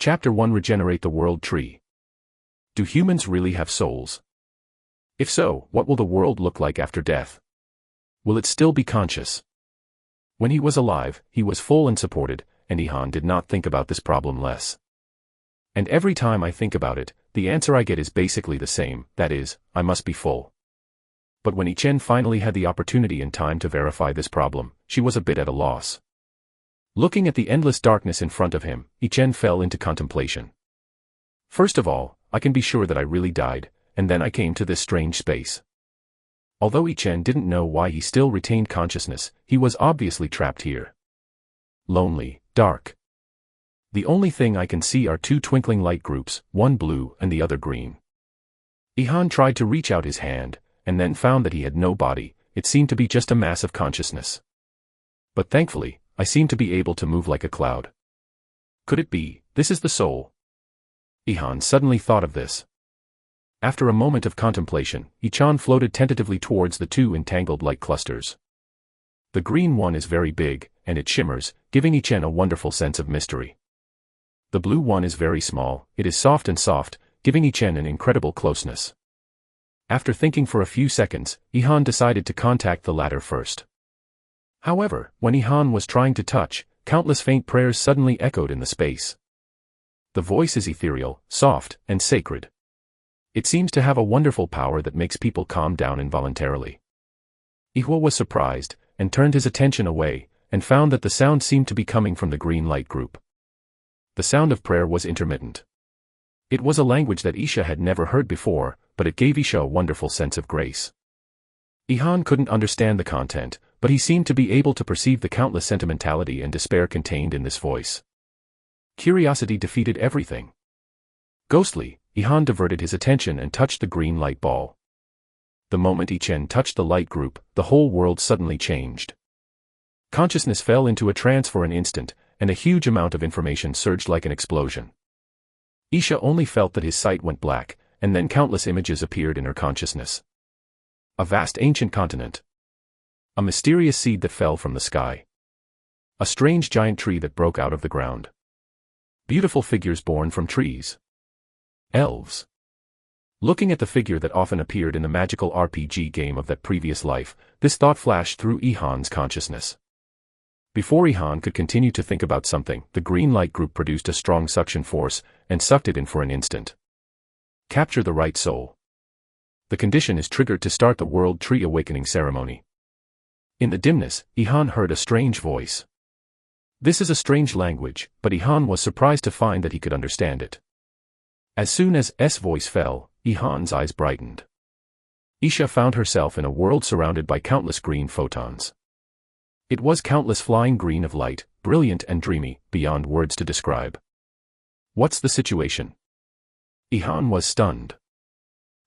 Chapter 1 Regenerate the World Tree. Do humans really have souls? If so, what will the world look like after death? Will it still be conscious? When he was alive, he was full and supported, and Ihan did not think about this problem less. And every time I think about it, the answer I get is basically the same, that is, I must be full. But when Ichen finally had the opportunity and time to verify this problem, she was a bit at a loss. Looking at the endless darkness in front of him, Ichen fell into contemplation. First of all, I can be sure that I really died, and then I came to this strange space. Although Ichen didn't know why he still retained consciousness, he was obviously trapped here. Lonely, dark. The only thing I can see are two twinkling light groups, one blue and the other green. Ihan tried to reach out his hand, and then found that he had no body. It seemed to be just a mass of consciousness. But thankfully, I seem to be able to move like a cloud. Could it be, this is the soul? Ihan suddenly thought of this. After a moment of contemplation, Ichan floated tentatively towards the two entangled light clusters. The green one is very big, and it shimmers, giving Ichen a wonderful sense of mystery. The blue one is very small, it is soft, giving Ichen an incredible closeness. After thinking for a few seconds, Ihan decided to contact the latter first. However, when Ihan was trying to touch, countless faint prayers suddenly echoed in the space. The voice is ethereal, soft, and sacred. It seems to have a wonderful power that makes people calm down involuntarily. Ihwa was surprised, and turned his attention away, and found that the sound seemed to be coming from the green light group. The sound of prayer was intermittent. It was a language that Isha had never heard before, but it gave Isha a wonderful sense of grace. Ihan couldn't understand the content, but he seemed to be able to perceive the countless sentimentality and despair contained in this voice. Curiosity defeated everything. Ghostly, Ihan diverted his attention and touched the green light ball. The moment Ichen touched the light group, the whole world suddenly changed. Consciousness fell into a trance for an instant, and a huge amount of information surged like an explosion. Isha only felt that his sight went black, and then countless images appeared in her consciousness. A vast ancient continent. A mysterious seed that fell from the sky. A strange giant tree that broke out of the ground. Beautiful figures born from trees. Elves. Looking at the figure that often appeared in the magical RPG game of that previous life, this thought flashed through Ihan's consciousness. Before Ihan could continue to think about something, the green light group produced a strong suction force, and sucked it in for an instant. Capture the right soul. The condition is triggered to start the World Tree Awakening ceremony. In the dimness, Ihan heard a strange voice. This is a strange language, but Ihan was surprised to find that he could understand it. As soon as S voice fell, Ihan's eyes brightened. Isha found herself in a world surrounded by countless green photons. It was countless flying green of light, brilliant and dreamy, beyond words to describe. What's the situation? Ihan was stunned.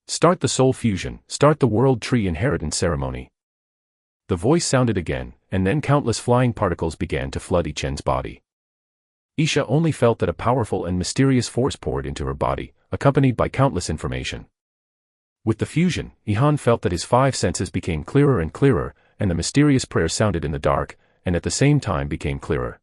Start the soul fusion, start the World Tree Inheritance ceremony. The voice sounded again, and then countless flying particles began to flood Ichen's body. Isha only felt that a powerful and mysterious force poured into her body, accompanied by countless information. With the fusion, Ihan felt that his five senses became clearer and clearer, and the mysterious prayer sounded in the dark, and at the same time became clearer.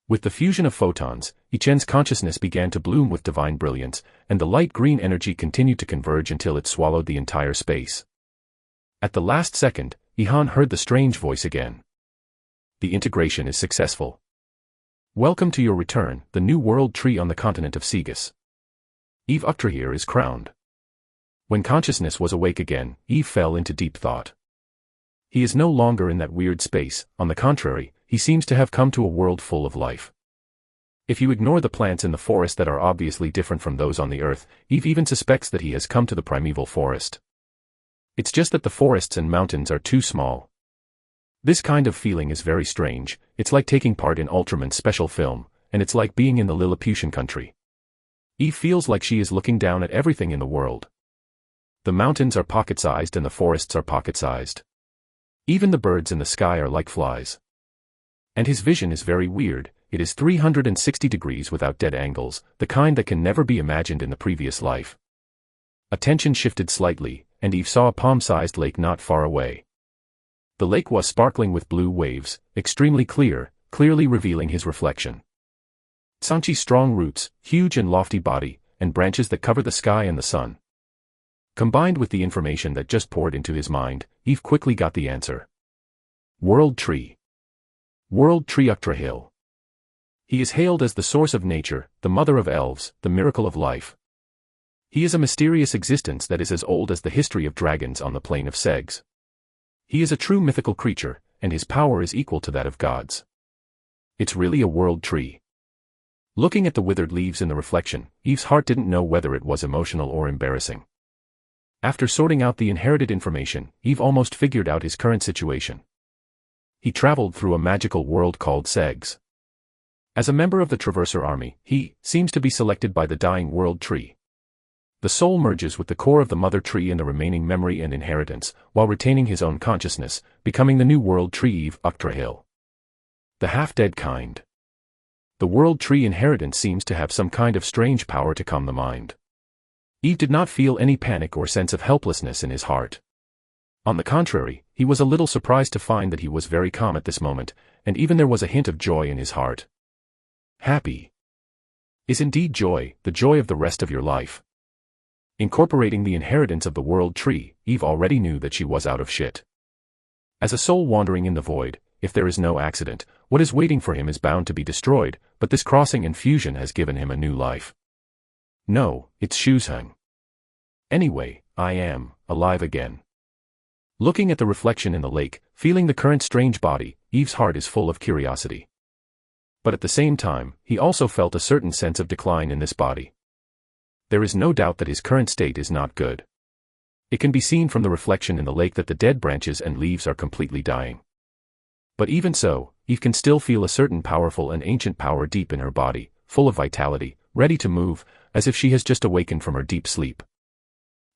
With the fusion of photons, Ichen's consciousness began to bloom with divine brilliance, and the light green energy continued to converge until it swallowed the entire space. At the last second, Ihan heard the strange voice again. The integration is successful. Welcome to your return, the new world tree on the continent of Segus. Eve Uctrahir is crowned. When consciousness was awake again, Eve fell into deep thought. He is no longer in that weird space, on the contrary, he seems to have come to a world full of life. If you ignore the plants in the forest that are obviously different from those on the earth, Eve even suspects that he has come to the primeval forest. It's just that the forests and mountains are too small. This kind of feeling is very strange. It's like taking part in Ultraman's special film, and it's like being in the Lilliputian country. Eve feels like she is looking down at everything in the world. The mountains are pocket-sized and the forests are pocket-sized. Even the birds in the sky are like flies. And his vision is very weird. It is 360 degrees without dead angles, the kind that can never be imagined in the previous life. Attention shifted slightly, and Eve saw a palm-sized lake not far away. The lake was sparkling with blue waves, extremely clear, clearly revealing his reflection. Sanchi's strong roots, huge and lofty body, and branches that cover the sky and the sun. Combined with the information that just poured into his mind, Eve quickly got the answer. World Tree. World Tree Yggdrasil. He is hailed as the source of nature, the mother of elves, the miracle of life. He is a mysterious existence that is as old as the history of dragons on the plain of Segs. He is a true mythical creature, and his power is equal to that of gods. It's really a world tree. Looking at the withered leaves in the reflection, Eve's heart didn't know whether it was emotional or embarrassing. After sorting out the inherited information, Eve almost figured out his current situation. He traveled through a magical world called Segs. As a member of the Traverser Army, he seems to be selected by the dying world tree. The soul merges with the core of the mother tree and the remaining memory and inheritance, while retaining his own consciousness, becoming the new world tree Eve Yggdrasil. The half-dead kind. The world tree inheritance seems to have some kind of strange power to calm the mind. Eve did not feel any panic or sense of helplessness in his heart. On the contrary, he was a little surprised to find that he was very calm at this moment, and even there was a hint of joy in his heart. Happy is indeed joy, the joy of the rest of your life. Incorporating the inheritance of the world tree, Eve already knew that she was out of shit. As a soul wandering in the void, if there is no accident, what is waiting for him is bound to be destroyed, but this crossing and fusion has given him a new life. No, it's Shuzheng. Anyway, I am alive again. Looking at the reflection in the lake, feeling the current strange body, Eve's heart is full of curiosity. But at the same time, he also felt a certain sense of decline in this body. There is no doubt that his current state is not good. It can be seen from the reflection in the lake that the dead branches and leaves are completely dying. But even so, Eve can still feel a certain powerful and ancient power deep in her body, full of vitality, ready to move, as if she has just awakened from her deep sleep.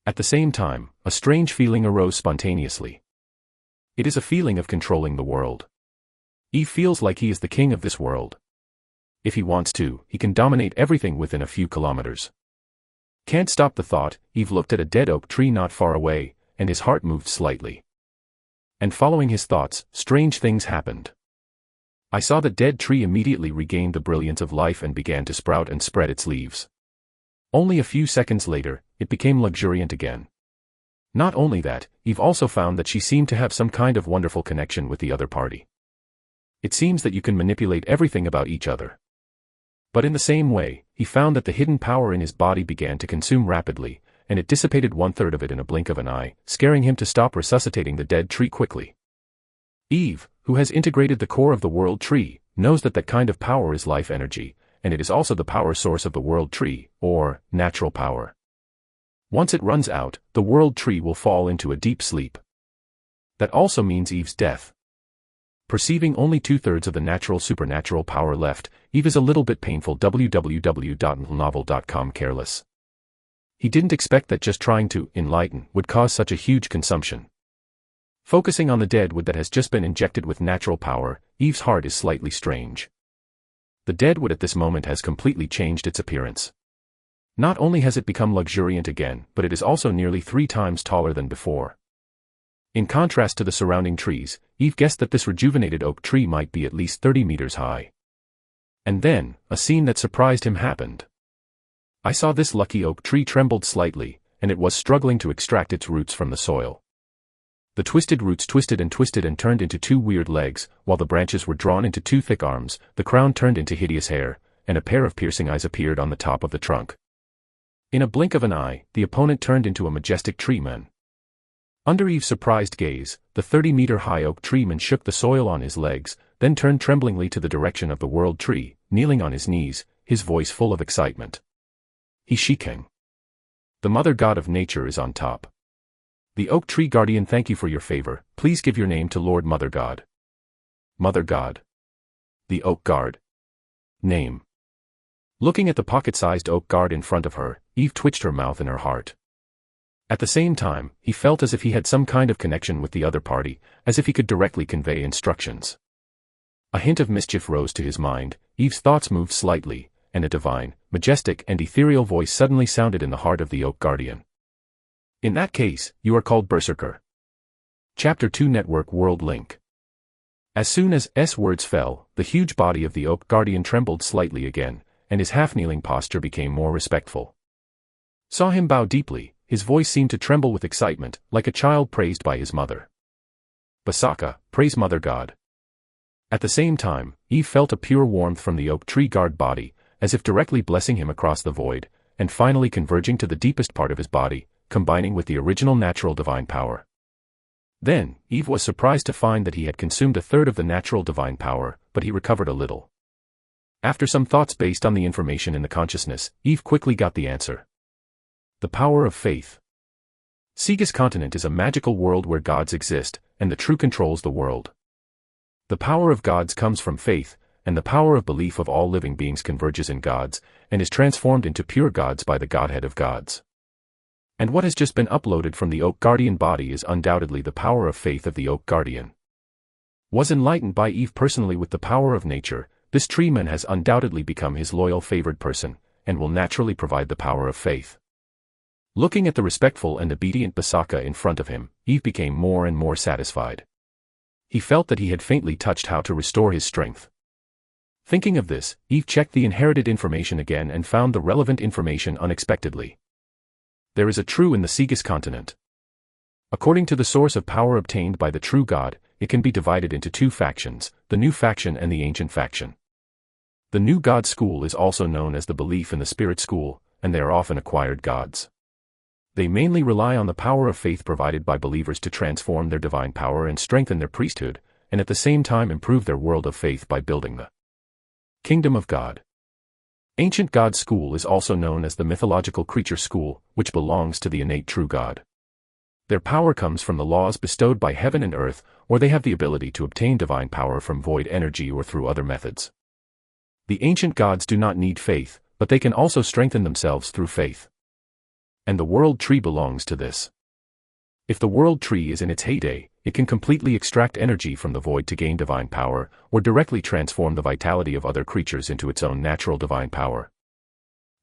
At the same time, a strange feeling arose spontaneously. It is a feeling of controlling the world. Eve feels like he is the king of this world. If he wants to, he can dominate everything within a few kilometers. Can't stop the thought, Eve looked at a dead oak tree not far away, and his heart moved slightly. And following his thoughts, strange things happened. I saw the dead tree immediately regain the brilliance of life and began to sprout and spread its leaves. Only a few seconds later, it became luxuriant again. Not only that, Eve also found that she seemed to have some kind of wonderful connection with the other party. It seems that you can manipulate everything about each other. But in the same way, he found that the hidden power in his body began to consume rapidly, and it dissipated 1/3 of it in a blink of an eye, scaring him to stop resuscitating the dead tree quickly. Eve, who has integrated the core of the world tree, knows that that kind of power is life energy, and it is also the power source of the world tree, or natural power. Once it runs out, the world tree will fall into a deep sleep. That also means Eve's death. Perceiving only 2/3 of the natural supernatural power left, Eve is a little bit painful. www.novel.com careless. He didn't expect that just trying to enlighten would cause such a huge consumption. Focusing on the dead wood that has just been injected with natural power, Eve's heart is slightly strange. The dead wood at this moment has completely changed its appearance. Not only has it become luxuriant again, but it is also nearly 3 times taller than before. In contrast to the surrounding trees, Eve guessed that this rejuvenated oak tree might be at least 30 meters high. And then, a scene that surprised him happened. I saw this lucky oak tree trembled slightly, and it was struggling to extract its roots from the soil. The twisted roots twisted and turned into 2 weird legs, while the branches were drawn into 2 thick arms, the crown turned into hideous hair, and a pair of piercing eyes appeared on the top of the trunk. In a blink of an eye, the opponent turned into a majestic tree man. Under Eve's surprised gaze, the 30-meter-high oak tree man shook the soil on his legs, then turned tremblingly to the direction of the world tree, kneeling on his knees, his voice full of excitement. Shikeng. The mother god of nature is on top. The oak tree guardian, thank you for your favor, please give your name to Lord Mother God. Mother God. The oak guard. Name. Looking at the pocket-sized oak guard in front of her, Eve twitched her mouth in her heart. At the same time, he felt as if he had some kind of connection with the other party, as if he could directly convey instructions. A hint of mischief rose to his mind, Eve's thoughts moved slightly, and a divine, majestic and ethereal voice suddenly sounded in the heart of the oak guardian. In that case, you are called Berserker. Chapter 2 Network World Link. As soon as S words fell, the huge body of the oak guardian trembled slightly again, and his half-kneeling posture became more respectful. Saw him bow deeply, his voice seemed to tremble with excitement, like a child praised by his mother. Basaka, praise Mother God. At the same time, Eve felt a pure warmth from the oak tree guard body, as if directly blessing him across the void, and finally converging to the deepest part of his body, combining with the original natural divine power. Then, Eve was surprised to find that he had consumed a third of the natural divine power, but he recovered a little. After some thoughts based on the information in the consciousness, Eve quickly got the answer. The power of faith. Segus continent is a magical world where gods exist, and the true controls the world. The power of gods comes from faith, and the power of belief of all living beings converges in gods, and is transformed into pure gods by the Godhead of gods. And what has just been uploaded from the Oak Guardian body is undoubtedly the power of faith of the Oak Guardian. Was enlightened by Eve personally with the power of nature, this tree man has undoubtedly become his loyal favored person, and will naturally provide the power of faith. Looking at the respectful and obedient Basaka in front of him, Eve became more and more satisfied. He felt that he had faintly touched how to restore his strength. Thinking of this, Eve checked the inherited information again and found the relevant information unexpectedly. There is a true in the Segus continent. According to the source of power obtained by the true God, it can be divided into two factions, the new faction and the ancient faction. The new God school is also known as the belief in the spirit school, and they are often acquired gods. They mainly rely on the power of faith provided by believers to transform their divine power and strengthen their priesthood, and at the same time improve their world of faith by building the kingdom of God. Ancient God school is also known as the mythological creature school, which belongs to the innate true God. Their power comes from the laws bestowed by heaven and earth, or they have the ability to obtain divine power from void energy or through other methods. The ancient gods do not need faith, but they can also strengthen themselves through faith. And the world tree belongs to this. If the world tree is in its heyday, it can completely extract energy from the void to gain divine power, or directly transform the vitality of other creatures into its own natural divine power.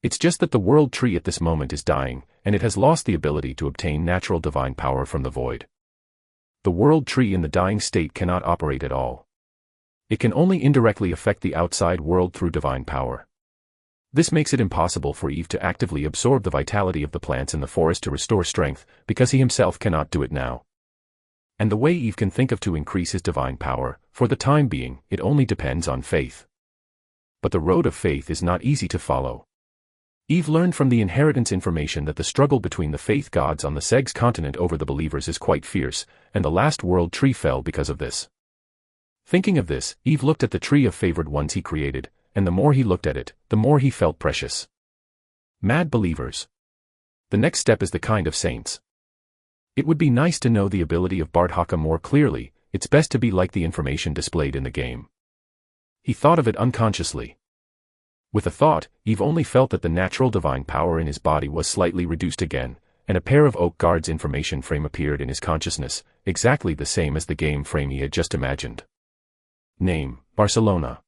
It's just that the world tree at this moment is dying, and it has lost the ability to obtain natural divine power from the void. The world tree in the dying state cannot operate at all. It can only indirectly affect the outside world through divine power. This makes it impossible for Eve to actively absorb the vitality of the plants in the forest to restore strength, because he himself cannot do it now. And the way Eve can think of to increase his divine power, for the time being, it only depends on faith. But the road of faith is not easy to follow. Eve learned from the inheritance information that the struggle between the faith gods on the Segs continent over the believers is quite fierce, and the last world tree fell because of this. Thinking of this, Eve looked at the tree of favored ones he created, and the more he looked at it, the more he felt precious. Mad believers. The next step is the kind of saints. It would be nice to know the ability of Bardhaka more clearly, it's best to be like the information displayed in the game. He thought of it unconsciously. With a thought, Eve only felt that the natural divine power in his body was slightly reduced again, and a pair of oak guards information frame appeared in his consciousness, exactly the same as the game frame he had just imagined. Name, Barcelona.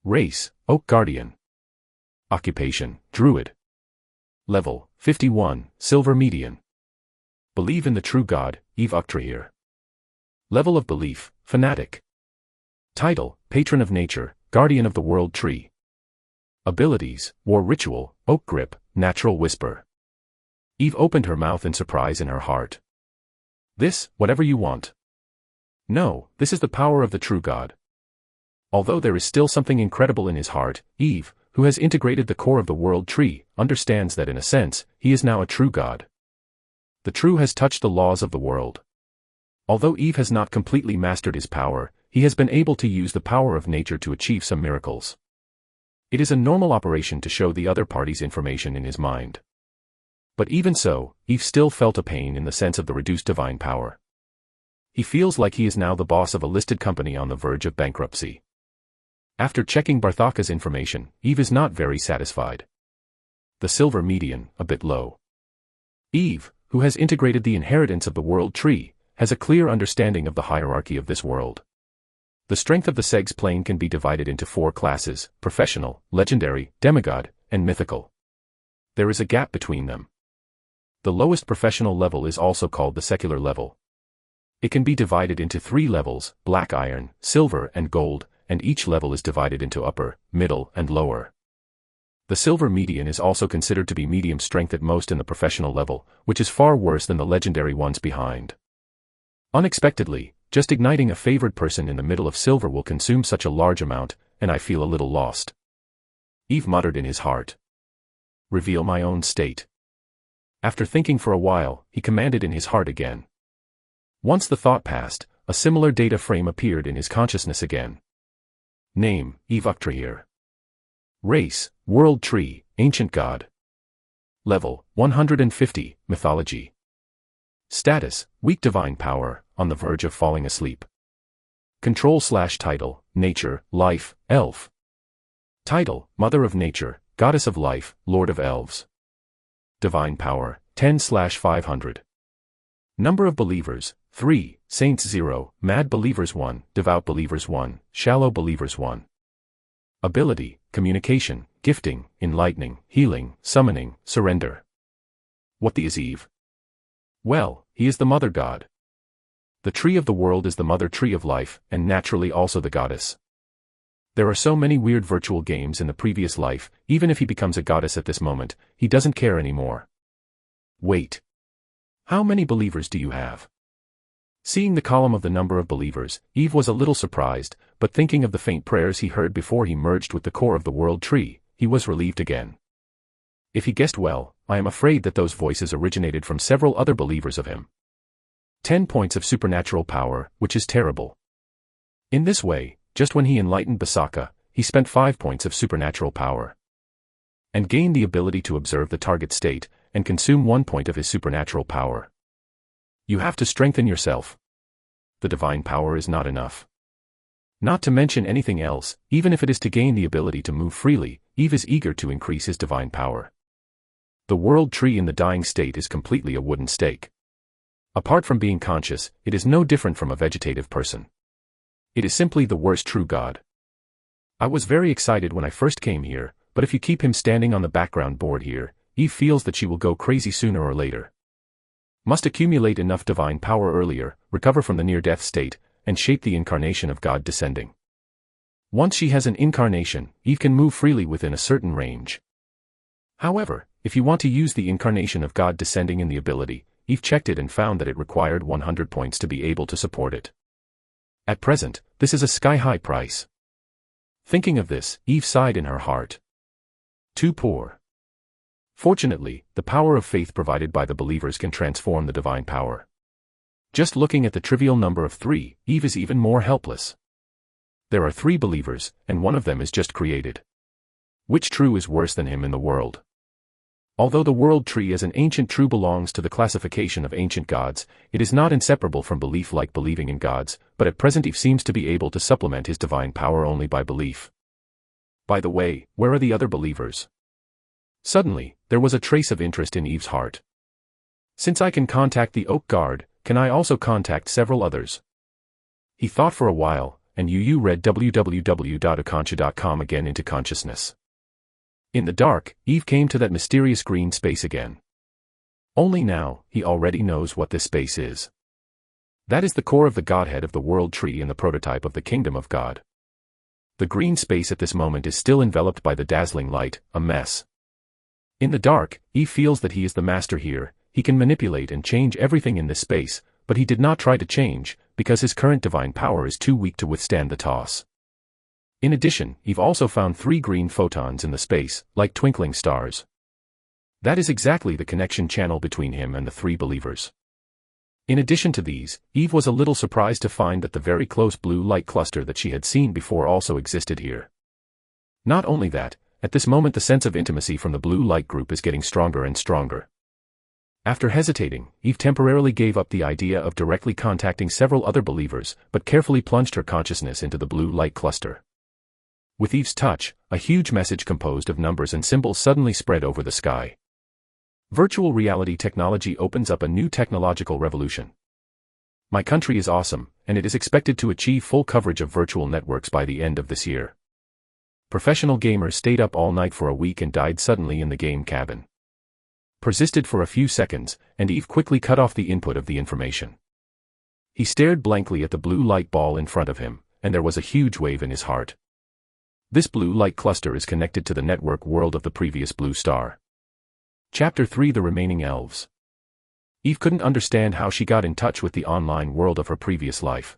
Race, Oak Guardian. Occupation, Druid. Level, 51, Silver Median. Believe in the true God, Eve Uctrahir. Level of belief, Fanatic. Title, Patron of Nature, Guardian of the World Tree. Abilities, War Ritual, Oak Grip, Natural Whisper. Eve opened her mouth in surprise in her heart. This, whatever you want. No, this is the power of the true God. Although there is still something incredible in his heart, Eve, who has integrated the core of the world tree, understands that in a sense, he is now a true God. The true has touched the laws of the world. Although Eve has not completely mastered his power, he has been able to use the power of nature to achieve some miracles. It is a normal operation to show the other party's information in his mind. But even so, Eve still felt a pain in the sense of the reduced divine power. He feels like he is now the boss of a listed company on the verge of bankruptcy. After checking Barthaka's information, Eve is not very satisfied. The silver median, a bit low. Eve, who has integrated the inheritance of the world tree, has a clear understanding of the hierarchy of this world. The strength of the Segs plane can be divided into 4 classes: professional, legendary, demigod, and mythical. There is a gap between them. The lowest professional level is also called the secular level. It can be divided into 3 levels: black iron, silver, and gold, and each level is divided into upper, middle, and lower. The silver median is also considered to be medium strength at most in the professional level, which is far worse than the legendary ones behind. Unexpectedly, just igniting a favored person in the middle of silver will consume such a large amount, and I feel a little lost. Eve muttered in his heart. Reveal my own state. After thinking for a while, he commanded in his heart again. Once the thought passed, a similar data frame appeared in his consciousness again. Name, Eve Uctrahir. Race, World Tree, Ancient God. Level, 150, Mythology. Status, Weak Divine Power, on the verge of falling asleep. Control/title, Nature, Life, Elf. Title, Mother of Nature, Goddess of Life, Lord of Elves. Divine Power, 10/500. Number of Believers, 3, Saints 0, Mad Believers 1, Devout Believers 1, Shallow Believers 1. Ability, Communication, Gifting, Enlightening, Healing, Summoning, Surrender. What is Eve? Well, he is the Mother God. The tree of the world is the mother tree of life, and naturally also the goddess. There are so many weird virtual games in the previous life, even if he becomes a goddess at this moment, he doesn't care anymore. Wait. How many believers do you have? Seeing the column of the number of believers, Eve was a little surprised, but thinking of the faint prayers he heard before he merged with the core of the world tree, he was relieved again. If he guessed well, I am afraid that those voices originated from several other believers of him. 10 points of supernatural power, which is terrible. In this way, just when he enlightened Basaka, he spent 5 points of supernatural power. And gained the ability to observe the target state, and consume 1 point of his supernatural power. You have to strengthen yourself. The divine power is not enough. Not to mention anything else, even if it is to gain the ability to move freely, Eve is eager to increase his divine power. The world tree in the dying state is completely a wooden stake. Apart from being conscious, it is no different from a vegetative person. It is simply the worst true god. I was very excited when I first came here, but if you keep him standing on the background board here, Eve feels that she will go crazy sooner or later. Must accumulate enough divine power earlier, recover from the near-death state, and shape the incarnation of God descending. Once she has an incarnation, Eve can move freely within a certain range. However, if you want to use the incarnation of God descending in the ability, Eve checked it and found that it required 100 points to be able to support it. At present, this is a sky-high price. Thinking of this, Eve sighed in her heart. Too poor. Fortunately, the power of faith provided by the believers can transform the divine power. Just looking at the trivial number of 3, Eve is even more helpless. There are 3 believers, and one of them is just created. Which true is worse than him in the world? Although the world tree as an ancient true belongs to the classification of ancient gods, it is not inseparable from belief like believing in gods, but at present Eve seems to be able to supplement his divine power only by belief. By the way, where are the other believers? Suddenly, there was a trace of interest in Eve's heart. Since I can contact the Oak Guard, can I also contact several others? He thought for a while, and read www.akancha.com again into consciousness. In the dark, Eve came to that mysterious green space again. Only now, he already knows what this space is. That is the core of the Godhead of the world tree and the prototype of the kingdom of God. The green space at this moment is still enveloped by the dazzling light, a mess. In the dark, Eve feels that he is the master here, he can manipulate and change everything in this space, but he did not try to change, because his current divine power is too weak to withstand the toss. In addition, Eve also found 3 green photons in the space, like twinkling stars. That is exactly the connection channel between him and the 3 believers. In addition to these, Eve was a little surprised to find that the very close blue light cluster that she had seen before also existed here. Not only that, at this moment the sense of intimacy from the blue light group is getting stronger and stronger. After hesitating, Eve temporarily gave up the idea of directly contacting several other believers, but carefully plunged her consciousness into the blue light cluster. With Eve's touch, a huge message composed of numbers and symbols suddenly spread over the sky. Virtual reality technology opens up a new technological revolution. My country is awesome, and it is expected to achieve full coverage of virtual networks by the end of this year. Professional gamers stayed up all night for a week and died suddenly in the game cabin. Persisted for a few seconds, and Eve quickly cut off the input of the information. He stared blankly at the blue light ball in front of him, and there was a huge wave in his heart. This blue light cluster is connected to the network world of the previous blue star. Chapter 3: The Remaining Elves. Eve couldn't understand how she got in touch with the online world of her previous life.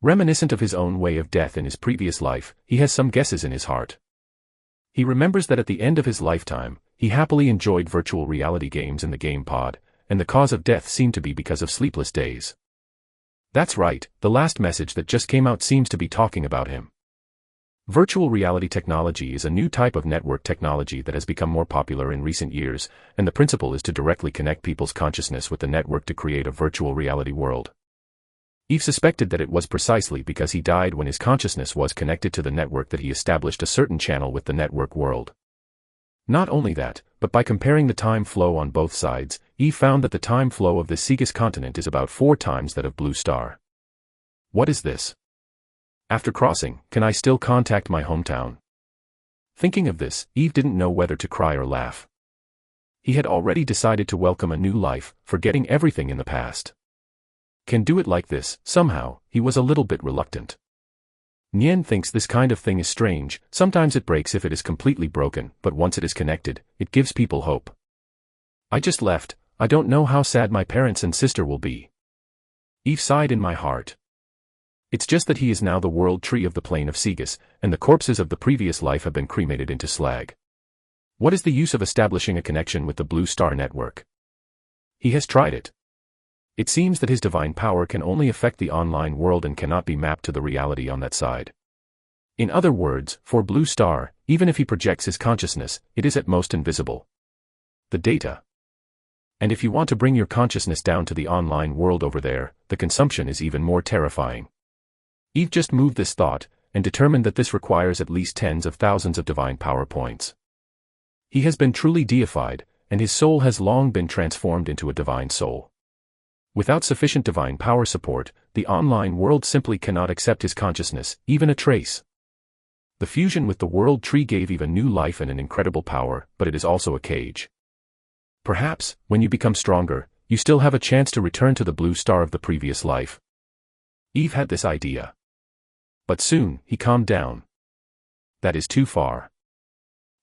Reminiscent of his own way of death in his previous life, he has some guesses in his heart. He remembers that at the end of his lifetime, he happily enjoyed virtual reality games in the game pod, and the cause of death seemed to be because of sleepless days. That's right, the last message that just came out seems to be talking about him. Virtual reality technology is a new type of network technology that has become more popular in recent years, and the principle is to directly connect people's consciousness with the network to create a virtual reality world. Eve suspected that it was precisely because he died when his consciousness was connected to the network that he established a certain channel with the network world. Not only that, but by comparing the time flow on both sides, Eve found that the time flow of the Segus continent is about 4 times that of Blue Star. What is this? After crossing, can I still contact my hometown? Thinking of this, Eve didn't know whether to cry or laugh. He had already decided to welcome a new life, forgetting everything in the past. Can do it like this, somehow, he was a little bit reluctant. Nien thinks this kind of thing is strange. Sometimes it breaks if it is completely broken, but once it is connected, it gives people hope. I just left, I don't know how sad my parents and sister will be. Eve sighed in my heart. It's just that he is now the world tree of the plane of Segus, and the corpses of the previous life have been cremated into slag. What is the use of establishing a connection with the Blue Star network? He has tried it. It seems that his divine power can only affect the online world and cannot be mapped to the reality on that side. In other words, for Blue Star, even if he projects his consciousness, it is at most invisible. The data. And if you want to bring your consciousness down to the online world over there, the consumption is even more terrifying. Eve just moved this thought, and determined that this requires at least tens of thousands of divine power points. He has been truly deified, and his soul has long been transformed into a divine soul. Without sufficient divine power support, the online world simply cannot accept his consciousness, even a trace. The fusion with the world tree gave Eve a new life and an incredible power, but it is also a cage. Perhaps, when you become stronger, you still have a chance to return to the Blue Star of the previous life. Eve had this idea. But soon, he calmed down. That is too far.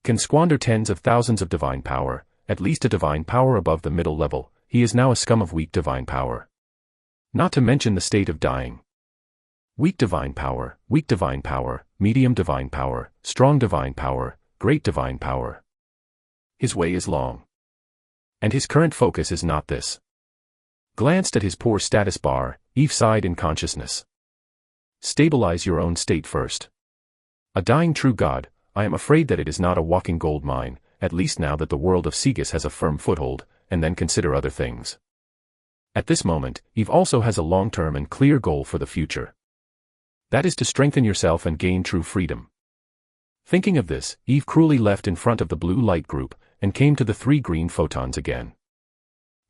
Can squander tens of thousands of divine power, at least a divine power above the middle level. He is now a scum of weak divine power. Not to mention the state of dying. Weak divine power, medium divine power, strong divine power, great divine power. His way is long. And his current focus is not this. Glanced at his poor status bar, Eve sighed in consciousness. Stabilize your own state first. A dying true god, I am afraid that it is not a walking gold mine, at least now that the world of Segus has a firm foothold, and then consider other things. At this moment, Eve also has a long-term and clear goal for the future. That is to strengthen yourself and gain true freedom. Thinking of this, Eve cruelly left in front of the blue light group, and came to the 3 green photons again.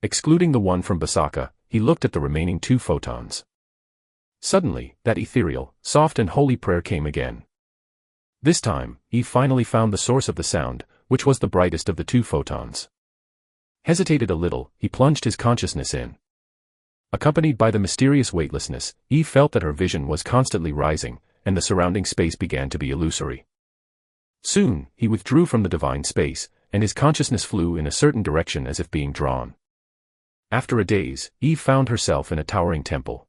Excluding the one from Basaka, he looked at the remaining 2 photons. Suddenly, that ethereal, soft and holy prayer came again. This time, Eve finally found the source of the sound, which was the brightest of the 2 photons. Hesitated a little, he plunged his consciousness in. Accompanied by the mysterious weightlessness, Eve felt that her vision was constantly rising, and the surrounding space began to be illusory. Soon, he withdrew from the divine space, and his consciousness flew in a certain direction as if being drawn. After a daze, Eve found herself in a towering temple.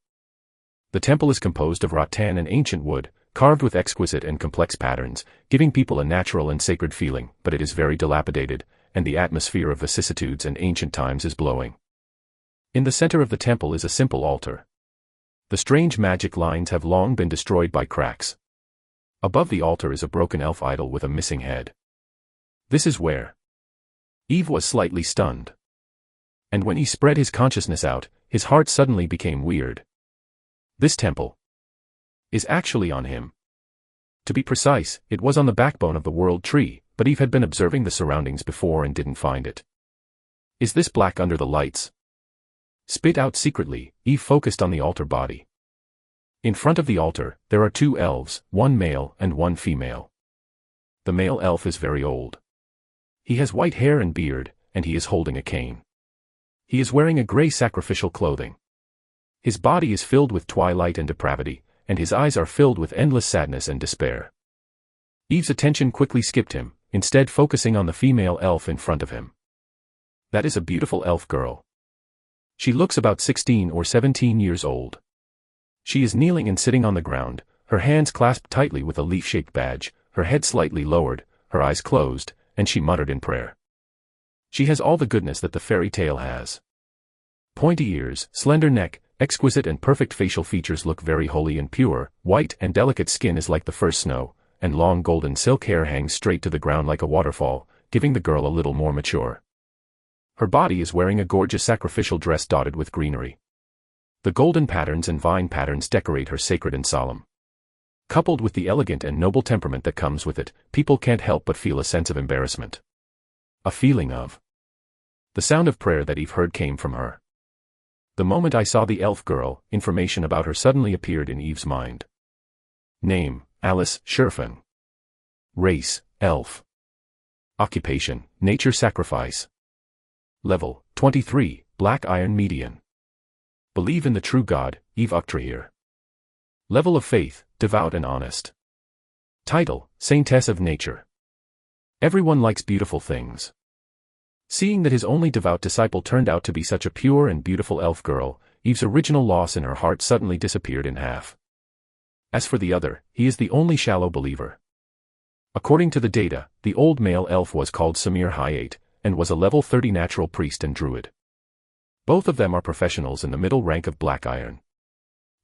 The temple is composed of rattan and ancient wood, carved with exquisite and complex patterns, giving people a natural and sacred feeling, but it is very dilapidated, and the atmosphere of vicissitudes and ancient times is blowing. In the center of the temple is a simple altar. The strange magic lines have long been destroyed by cracks. Above the altar is a broken elf idol with a missing head. This is where. Eve was slightly stunned. And when he spread his consciousness out, his heart suddenly became weird. This temple is actually on him. To be precise, it was on the backbone of the world tree, but Eve had been observing the surroundings before and didn't find it. Is this black under the lights? Spit out secretly, Eve focused on the altar body. In front of the altar, there are 2 elves, 1 male and 1 female. The male elf is very old. He has white hair and beard, and he is holding a cane. He is wearing a gray sacrificial clothing. His body is filled with twilight and depravity, and his eyes are filled with endless sadness and despair. Eve's attention quickly skipped him, instead focusing on the female elf in front of him. That is a beautiful elf girl. She looks about 16 or 17 years old. She is kneeling and sitting on the ground, her hands clasped tightly with a leaf-shaped badge, her head slightly lowered, her eyes closed, and she muttered in prayer. She has all the goodness that the fairy tale has. Pointy ears, slender neck, exquisite and perfect facial features look very holy and pure, white and delicate skin is like the first snow, and long golden silk hair hangs straight to the ground like a waterfall, giving the girl a little more mature. Her body is wearing a gorgeous sacrificial dress dotted with greenery. The golden patterns and vine patterns decorate her sacred and solemn. Coupled with the elegant and noble temperament that comes with it, people can't help but feel a sense of embarrassment. A feeling of. The sound of prayer that Eve heard came from her. The moment I saw the elf girl, information about her suddenly appeared in Eve's mind. Name, Alice Scherfen. Race, elf. Occupation, nature sacrifice. Level, 23, Black Iron Median. Believe in the true God, Eve Uchtreher. Level of faith, devout and honest. Title, Saintess of Nature. Everyone likes beautiful things. Seeing that his only devout disciple turned out to be such a pure and beautiful elf girl, Eve's original loss in her heart suddenly disappeared in half. As for the other, he is the only shallow believer. According to the data, the old male elf was called Samir Hayate, and was a level 30 natural priest and druid. Both of them are professionals in the middle rank of Black Iron.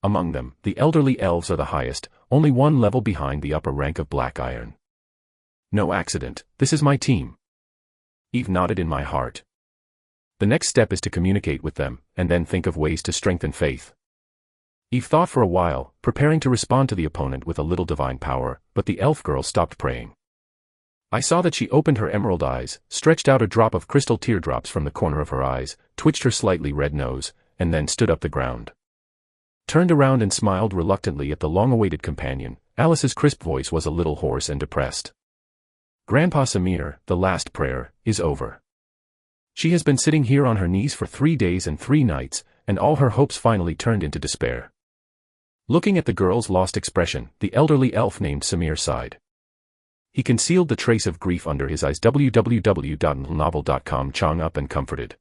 Among them, the elderly elves are the highest, only one level behind the upper rank of Black Iron. No accident, this is my team. Eve nodded in my heart. The next step is to communicate with them, and then think of ways to strengthen faith. Eve thought for a while, preparing to respond to the opponent with a little divine power, but the elf girl stopped praying. I saw that she opened her emerald eyes, stretched out a drop of crystal teardrops from the corner of her eyes, twitched her slightly red nose, and then stood up the ground. Turned around and smiled reluctantly at the long-awaited companion. Alice's crisp voice was a little hoarse and depressed. Grandpa Samir, the last prayer, is over. She has been sitting here on her knees for 3 days and 3 nights, and all her hopes finally turned into despair. Looking at the girl's lost expression, the elderly elf named Samir sighed. He concealed the trace of grief under his eyes. www.novel.com chung up and comforted.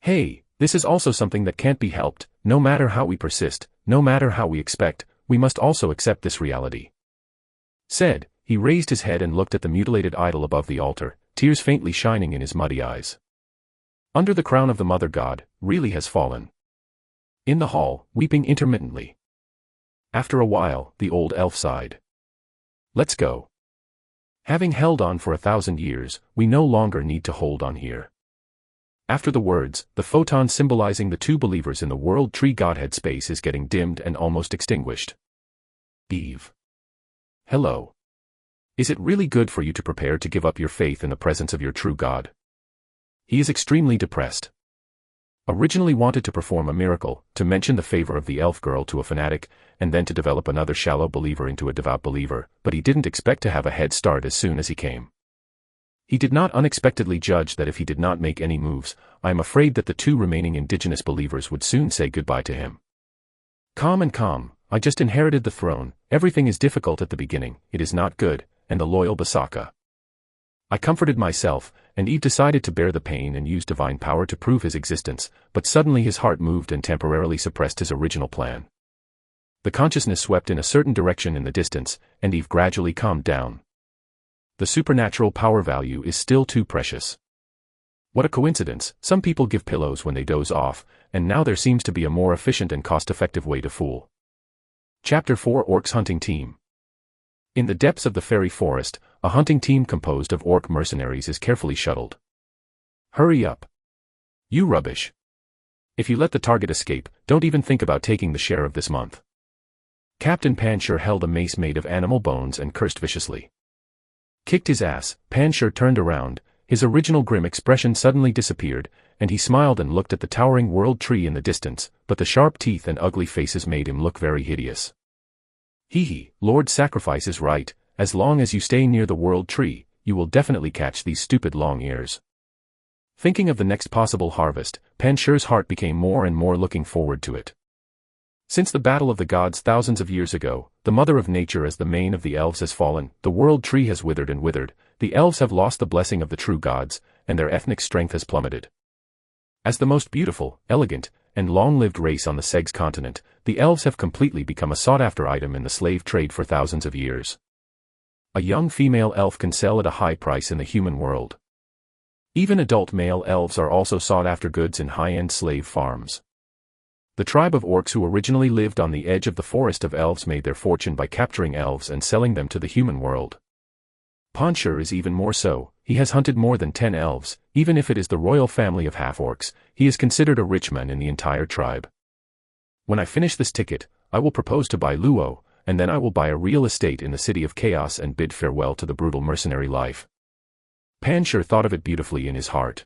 Hey, this is also something that can't be helped, no matter how we persist, no matter how we expect, we must also accept this reality. Said, he raised his head and looked at the mutilated idol above the altar, tears faintly shining in his muddy eyes. Under the crown of the mother god, really has fallen. In the hall, weeping intermittently. After a while, the old elf sighed. Let's go. Having held on for 1,000 years, we no longer need to hold on here. After the words, the photon symbolizing the two believers in the world tree godhead space is getting dimmed and almost extinguished. Eve. Hello. Is it really good for you to prepare to give up your faith in the presence of your true God? He is extremely depressed. Originally wanted to perform a miracle, to mention the favor of the elf girl to a fanatic, and then to develop another shallow believer into a devout believer, but he didn't expect to have a head start as soon as he came. He did not unexpectedly judge that if he did not make any moves, I am afraid that the 2 remaining indigenous believers would soon say goodbye to him. Calm, I just inherited the throne, everything is difficult at the beginning, it is not good, and the loyal Basaka. I comforted myself, and Eve decided to bear the pain and use divine power to prove his existence, but suddenly his heart moved and temporarily suppressed his original plan. The consciousness swept in a certain direction in the distance, and Eve gradually calmed down. The supernatural power value is still too precious. What a coincidence, some people give pillows when they doze off, and now there seems to be a more efficient and cost-effective way to fool. Chapter 4 Orcs Hunting Team. In the depths of the fairy forest, a hunting team composed of orc mercenaries is carefully shuttled. Hurry up. You rubbish. If you let the target escape, don't even think about taking the share of this month. Captain Panshur held a mace made of animal bones and cursed viciously. Kicked his ass, Panshur turned around, his original grim expression suddenly disappeared, and he smiled and looked at the towering world tree in the distance, but the sharp teeth and ugly faces made him look very hideous. Hee, Lord Sacrifice is right, as long as you stay near the world tree, you will definitely catch these stupid long ears. Thinking of the next possible harvest, Panshur's heart became more and more looking forward to it. Since the battle of the gods thousands of years ago, the mother of nature as the mane of the elves has fallen, the world tree has withered and withered, the elves have lost the blessing of the true gods, and their ethnic strength has plummeted. As the most beautiful, elegant, and long-lived race on the Segs continent, the elves have completely become a sought-after item in the slave trade for thousands of years. A young female elf can sell at a high price in the human world. Even adult male elves are also sought-after goods in high-end slave farms. The tribe of orcs who originally lived on the edge of the forest of elves made their fortune by capturing elves and selling them to the human world. Ponchar is even more so. He has hunted more than 10 elves. Even if it is the royal family of half-orcs, he is considered a rich man in the entire tribe. When I finish this ticket, I will propose to buy Luo, and then I will buy a real estate in the city of chaos and bid farewell to the brutal mercenary life. Panchar thought of it beautifully in his heart.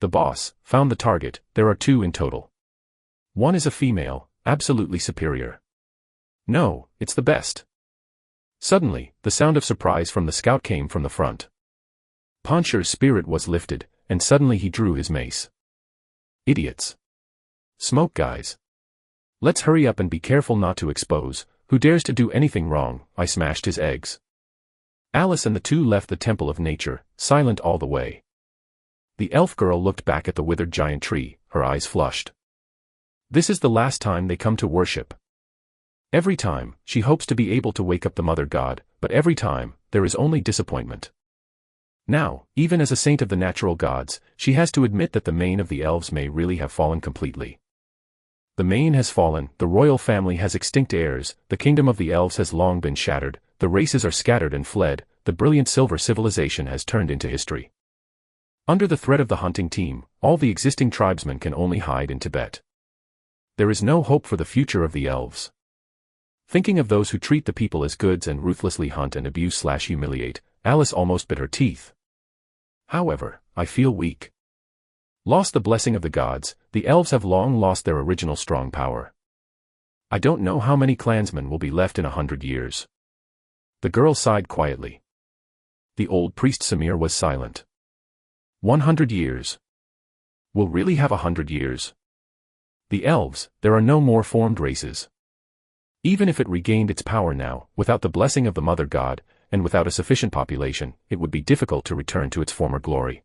The boss found the target. There are 2 in total. One is a female, absolutely superior. No, it's the best. Suddenly, the sound of surprise from the scout came from the front. Ponchar's spirit was lifted, and suddenly he drew his mace. Idiots. Smoke, guys. Let's hurry up and be careful not to expose. Who dares to do anything wrong? I smashed his eggs. Alice and the 2 left the temple of nature, silent all the way. The elf girl looked back at the withered giant tree, her eyes flushed. This is the last time they come to worship. Every time, she hopes to be able to wake up the mother god, but every time, there is only disappointment. Now, even as a saint of the natural gods, she has to admit that the mane of the elves may really have fallen completely. The mane has fallen, the royal family has extinct heirs, the kingdom of the elves has long been shattered, the races are scattered and fled, the brilliant silver civilization has turned into history. Under the threat of the hunting team, all the existing tribesmen can only hide in Tibet. There is no hope for the future of the elves. Thinking of those who treat the people as goods and ruthlessly hunt and abuse/humiliate, Alice almost bit her teeth. However, I feel weak. Lost the blessing of the gods, the elves have long lost their original strong power. I don't know how many clansmen will be left in 100 years. The girl sighed quietly. The old priest Samir was silent. 100 years. We'll really have 100 years. The elves, there are no more formed races. Even if it regained its power now, without the blessing of the mother god, and without a sufficient population, it would be difficult to return to its former glory.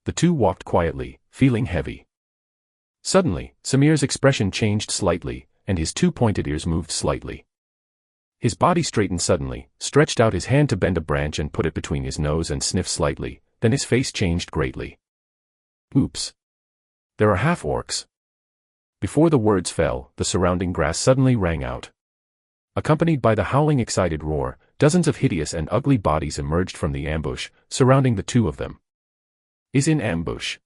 The 2 walked quietly, feeling heavy. Suddenly, Samir's expression changed slightly, and his 2 pointed ears moved slightly. His body straightened suddenly, stretched out his hand to bend a branch and put it between his nose and sniffed slightly, then his face changed greatly. Oops. There are half-orcs. Before the words fell, the surrounding grass suddenly rang out. Accompanied by the howling excited roar, dozens of hideous and ugly bodies emerged from the ambush, surrounding the 2 of them. Is in ambush.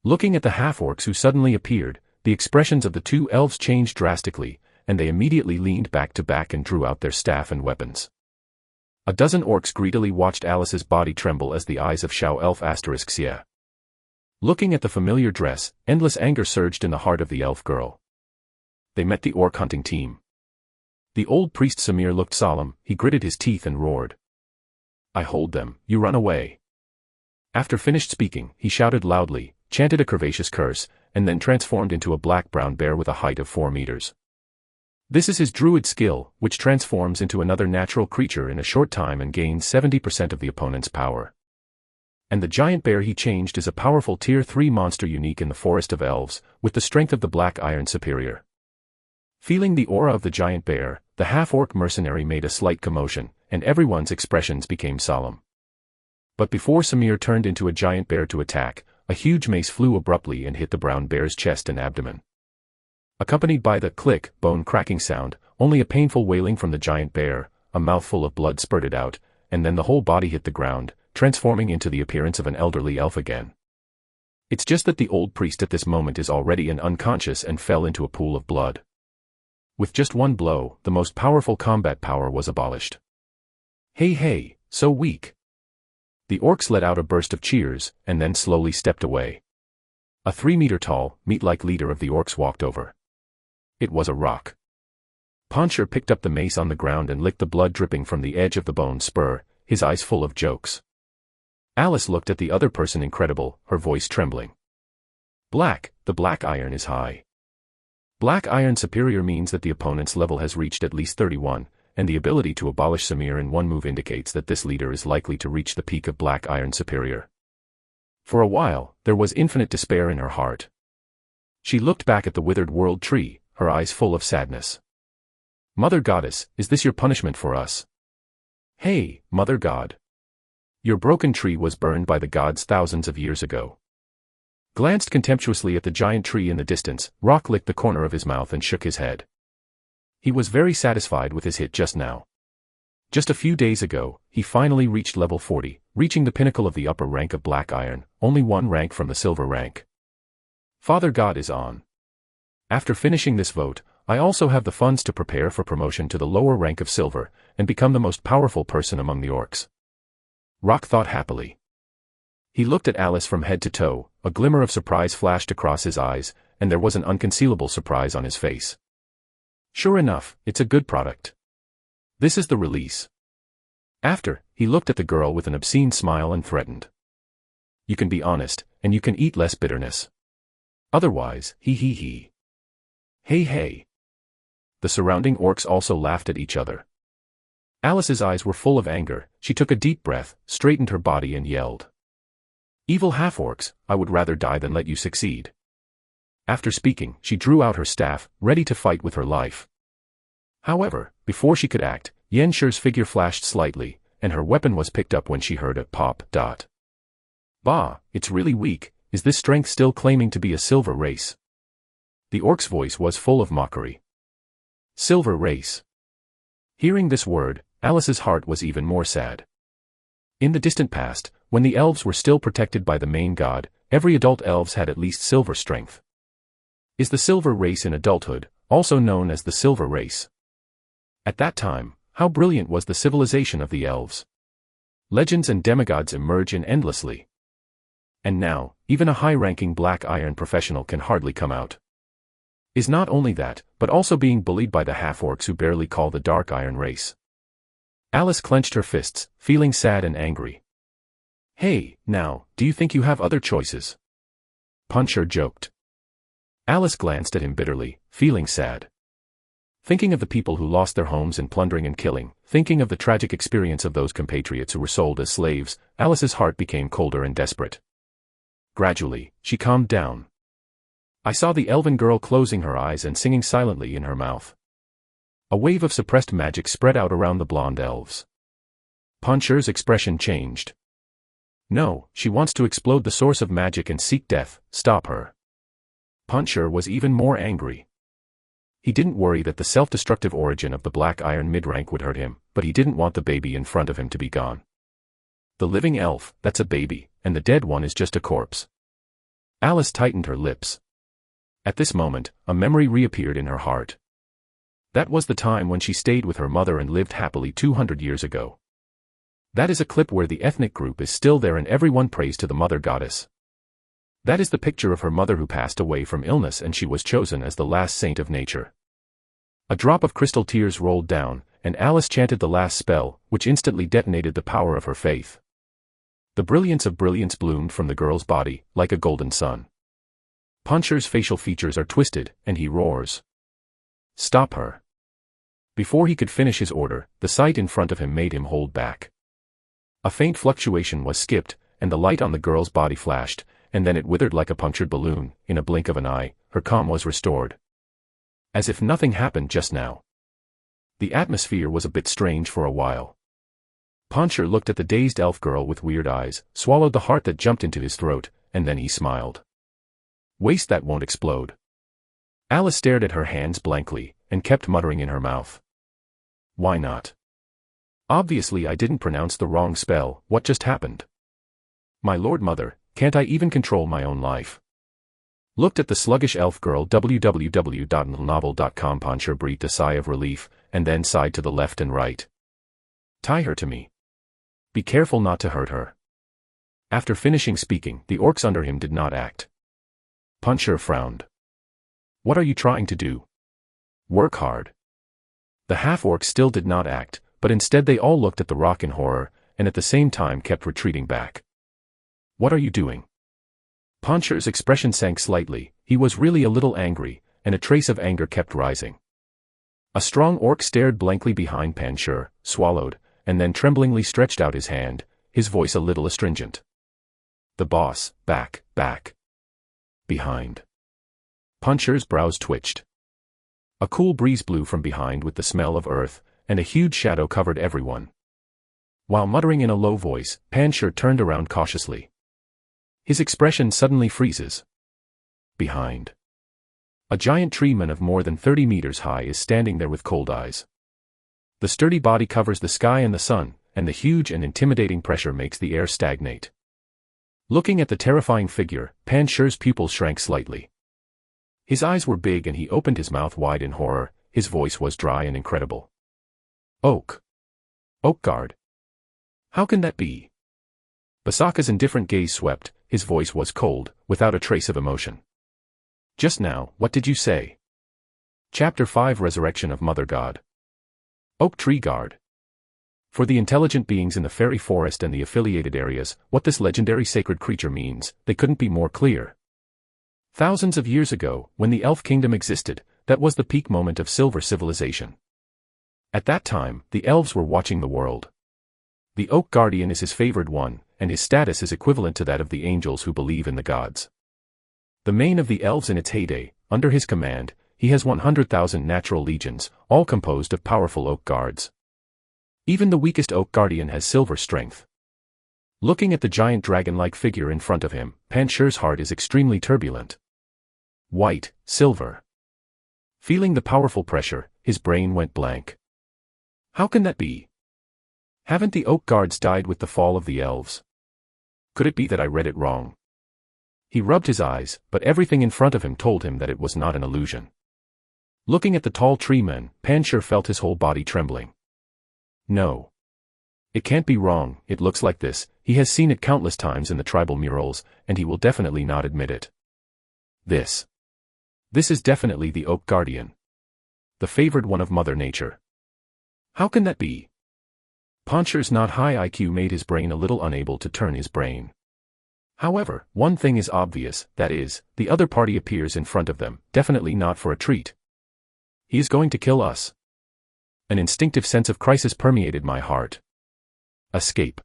Looking at the half-orcs who suddenly appeared, the expressions of the 2 elves changed drastically, and they immediately leaned back to back and drew out their staff and weapons. A dozen orcs greedily watched Alice's body tremble as the eyes of Shao elf ****. Looking at the familiar dress, endless anger surged in the heart of the elf girl. They met the orc hunting team. The old priest Samir looked solemn, he gritted his teeth and roared. I hold them, you run away. After finished speaking, he shouted loudly, chanted a curvaceous curse, and then transformed into a black-brown bear with a height of 4 meters. This is his druid skill, which transforms into another natural creature in a short time and gains 70% of the opponent's power. And the giant bear he changed is a powerful Tier 3 monster unique in the Forest of Elves, with the strength of the Black Iron superior. Feeling the aura of the giant bear, the half-orc mercenary made a slight commotion, and everyone's expressions became solemn. But before Samir turned into a giant bear to attack, a huge mace flew abruptly and hit the brown bear's chest and abdomen. Accompanied by the click, bone-cracking sound, only a painful wailing from the giant bear, a mouthful of blood spurted out, and then the whole body hit the ground, transforming into the appearance of an elderly elf again. It's just that the old priest at this moment is already unconscious and fell into a pool of blood. With just one blow, the most powerful combat power was abolished. Hey, so weak. The orcs let out a burst of cheers, and then slowly stepped away. A 3-meter-tall, meat-like leader of the orcs walked over. It was a rock. Ponchar picked up the mace on the ground and licked the blood dripping from the edge of the bone spur, his eyes full of jokes. Alice looked at the other person incredible, her voice trembling. The black iron is high. Black Iron Superior means that the opponent's level has reached at least 31, and the ability to abolish Samir in one move indicates that this leader is likely to reach the peak of Black Iron Superior. For a while, there was infinite despair in her heart. She looked back at the withered world tree, her eyes full of sadness. Mother Goddess, is this your punishment for us? Hey, Mother God. Your broken tree was burned by the gods thousands of years ago. Glanced contemptuously at the giant tree in the distance, Rock licked the corner of his mouth and shook his head. He was very satisfied with his hit just now. Just a few days ago, he finally reached level 40, reaching the pinnacle of the upper rank of Black Iron, only one rank from the silver rank. Father God is on. After finishing this vote, I also have the funds to prepare for promotion to the lower rank of silver, and become the most powerful person among the orcs. Rock thought happily. He looked at Alice from head to toe, a glimmer of surprise flashed across his eyes, and there was an unconcealable surprise on his face. Sure enough, it's a good product. This is the release. After, he looked at the girl with an obscene smile and threatened. You can be honest, and you can eat less bitterness. Otherwise, he. Hey. The surrounding orcs also laughed at each other. Alice's eyes were full of anger. She took a deep breath, straightened her body and yelled. Evil half-orcs, I would rather die than let you succeed. After speaking, she drew out her staff, ready to fight with her life. However, before she could act, Yen Shi's figure flashed slightly, and her weapon was picked up when she heard a pop. Bah, it's really weak. Is this strength still claiming to be a silver race? The orc's voice was full of mockery. Silver race. Hearing this word, Alice's heart was even more sad. In the distant past, when the elves were still protected by the main god, every adult elves had at least silver strength. Is the silver race in adulthood, also known as the silver race? At that time, how brilliant was the civilization of the elves? Legends and demigods emerge endlessly. And now, even a high-ranking Black Iron professional can hardly come out. Is not only that, but also being bullied by the half-orcs who barely call the Dark Iron race. Alice clenched her fists, feeling sad and angry. Hey, now, do you think you have other choices? Puncher joked. Alice glanced at him bitterly, feeling sad. Thinking of the people who lost their homes in plundering and killing, thinking of the tragic experience of those compatriots who were sold as slaves, Alice's heart became colder and desperate. Gradually, she calmed down. I saw the elven girl closing her eyes and singing silently in her mouth. A wave of suppressed magic spread out around the blonde elves. Puncher's expression changed. No, she wants to explode the source of magic and seek death, stop her. Puncher was even more angry. He didn't worry that the self-destructive origin of the Black Iron mid-rank would hurt him, but he didn't want the baby in front of him to be gone. The living elf, that's a baby, and the dead one is just a corpse. Alice tightened her lips. At this moment, a memory reappeared in her heart. That was the time when she stayed with her mother and lived happily 200 years ago. That is a clip where the ethnic group is still there and everyone prays to the Mother Goddess. That is the picture of her mother who passed away from illness and she was chosen as the last saint of nature. A drop of crystal tears rolled down, and Alice chanted the last spell, which instantly detonated the power of her faith. The brilliance of brilliance bloomed from the girl's body, like a golden sun. Puncher's facial features are twisted, and he roars. Stop her. Before he could finish his order, the sight in front of him made him hold back. A faint fluctuation was skipped, and the light on the girl's body flashed, and then it withered like a punctured balloon. In a blink of an eye, her calm was restored. As if nothing happened just now. The atmosphere was a bit strange for a while. Puncher looked at the dazed elf girl with weird eyes, swallowed the heart that jumped into his throat, and then he smiled. Waste that won't explode. Alice stared at her hands blankly, and kept muttering in her mouth. Why not? Obviously I didn't pronounce the wrong spell. What just happened? My lord mother, can't I even control my own life? Looked at the sluggish elf girl. www.novel.com. Puncher breathed a sigh of relief, and then sighed to the left and right. Tie her to me. Be careful not to hurt her. After finishing speaking, the orcs under him did not act. Puncher frowned. What are you trying to do? Work hard. The half-orcs still did not act, but instead they all looked at the rock in horror, and at the same time kept retreating back. What are you doing? Puncher's expression sank slightly. He was really a little angry, and a trace of anger kept rising. A strong orc stared blankly behind Panshur, swallowed, and then tremblingly stretched out his hand, his voice a little astringent. "The boss, back. Behind." Panshur's brows twitched. A cool breeze blew from behind with the smell of earth, and a huge shadow covered everyone. While muttering in a low voice, Panshur turned around cautiously. His expression suddenly freezes. Behind. A giant tree man of more than 30 meters high is standing there with cold eyes. The sturdy body covers the sky and the sun, and the huge and intimidating pressure makes the air stagnate. Looking at the terrifying figure, Panshur's pupils shrank slightly. His eyes were big and he opened his mouth wide in horror, his voice was dry and incredible. "Oak. Oak guard. How can that be?" Basaka's indifferent gaze swept, his voice was cold, without a trace of emotion. "Just now, what did you say?" Chapter 5 Resurrection of Mother God. Oak Tree Guard. For the intelligent beings in the fairy forest and the affiliated areas, what this legendary sacred creature means, they couldn't be more clear. Thousands of years ago, when the elf kingdom existed, that was the peak moment of silver civilization. At that time, the elves were watching the world. The Oak Guardian is his favored one, and his status is equivalent to that of the angels who believe in the gods. The main of the elves in its heyday, under his command, he has 100,000 natural legions, all composed of powerful oak guards. Even the weakest Oak Guardian has silver strength. Looking at the giant dragon-like figure in front of him, Panshur's heart is extremely turbulent. White, silver. Feeling the powerful pressure, his brain went blank. How can that be? Haven't the Oak Guards died with the fall of the elves? Could it be that I read it wrong? He rubbed his eyes, but everything in front of him told him that it was not an illusion. Looking at the tall tree man, Panshur felt his whole body trembling. No. It can't be wrong, it looks like this, he has seen it countless times in the tribal murals, and he will definitely not admit it. This is definitely the Oak Guardian. The favored one of Mother Nature. How can that be? Panshur's not high IQ made his brain a little unable to turn his brain. However, one thing is obvious, that is, the other party appears in front of them, definitely not for a treat. He is going to kill us. An instinctive sense of crisis permeated my heart. Escape.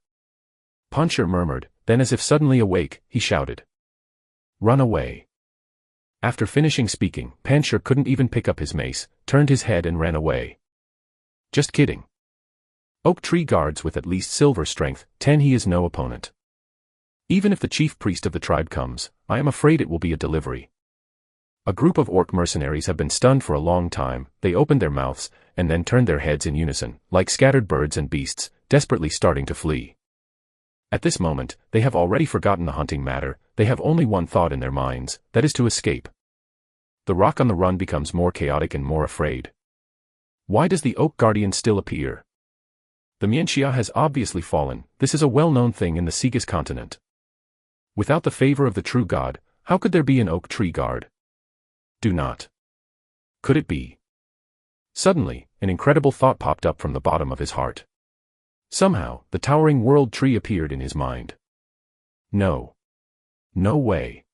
Panshur murmured, then as if suddenly awake, he shouted. Run away. After finishing speaking, Panshur couldn't even pick up his mace, turned his head and ran away. Just kidding. Oak Tree Guards with at least silver strength, 10 he is no opponent. Even if the chief priest of the tribe comes, I am afraid it will be a delivery. A group of orc mercenaries have been stunned for a long time, they opened their mouths, and then turned their heads in unison, like scattered birds and beasts, desperately starting to flee. At this moment, they have already forgotten the hunting matter, they have only one thought in their minds, that is to escape. The rock on the run becomes more chaotic and more afraid. Why does the Oak Guardian still appear? The Mianxia has obviously fallen, this is a well-known thing in the Segus continent. Without the favor of the true god, how could there be an Oak Tree Guard? Do not. Could it be? Suddenly, an incredible thought popped up from the bottom of his heart. Somehow, the towering world tree appeared in his mind. No. No way.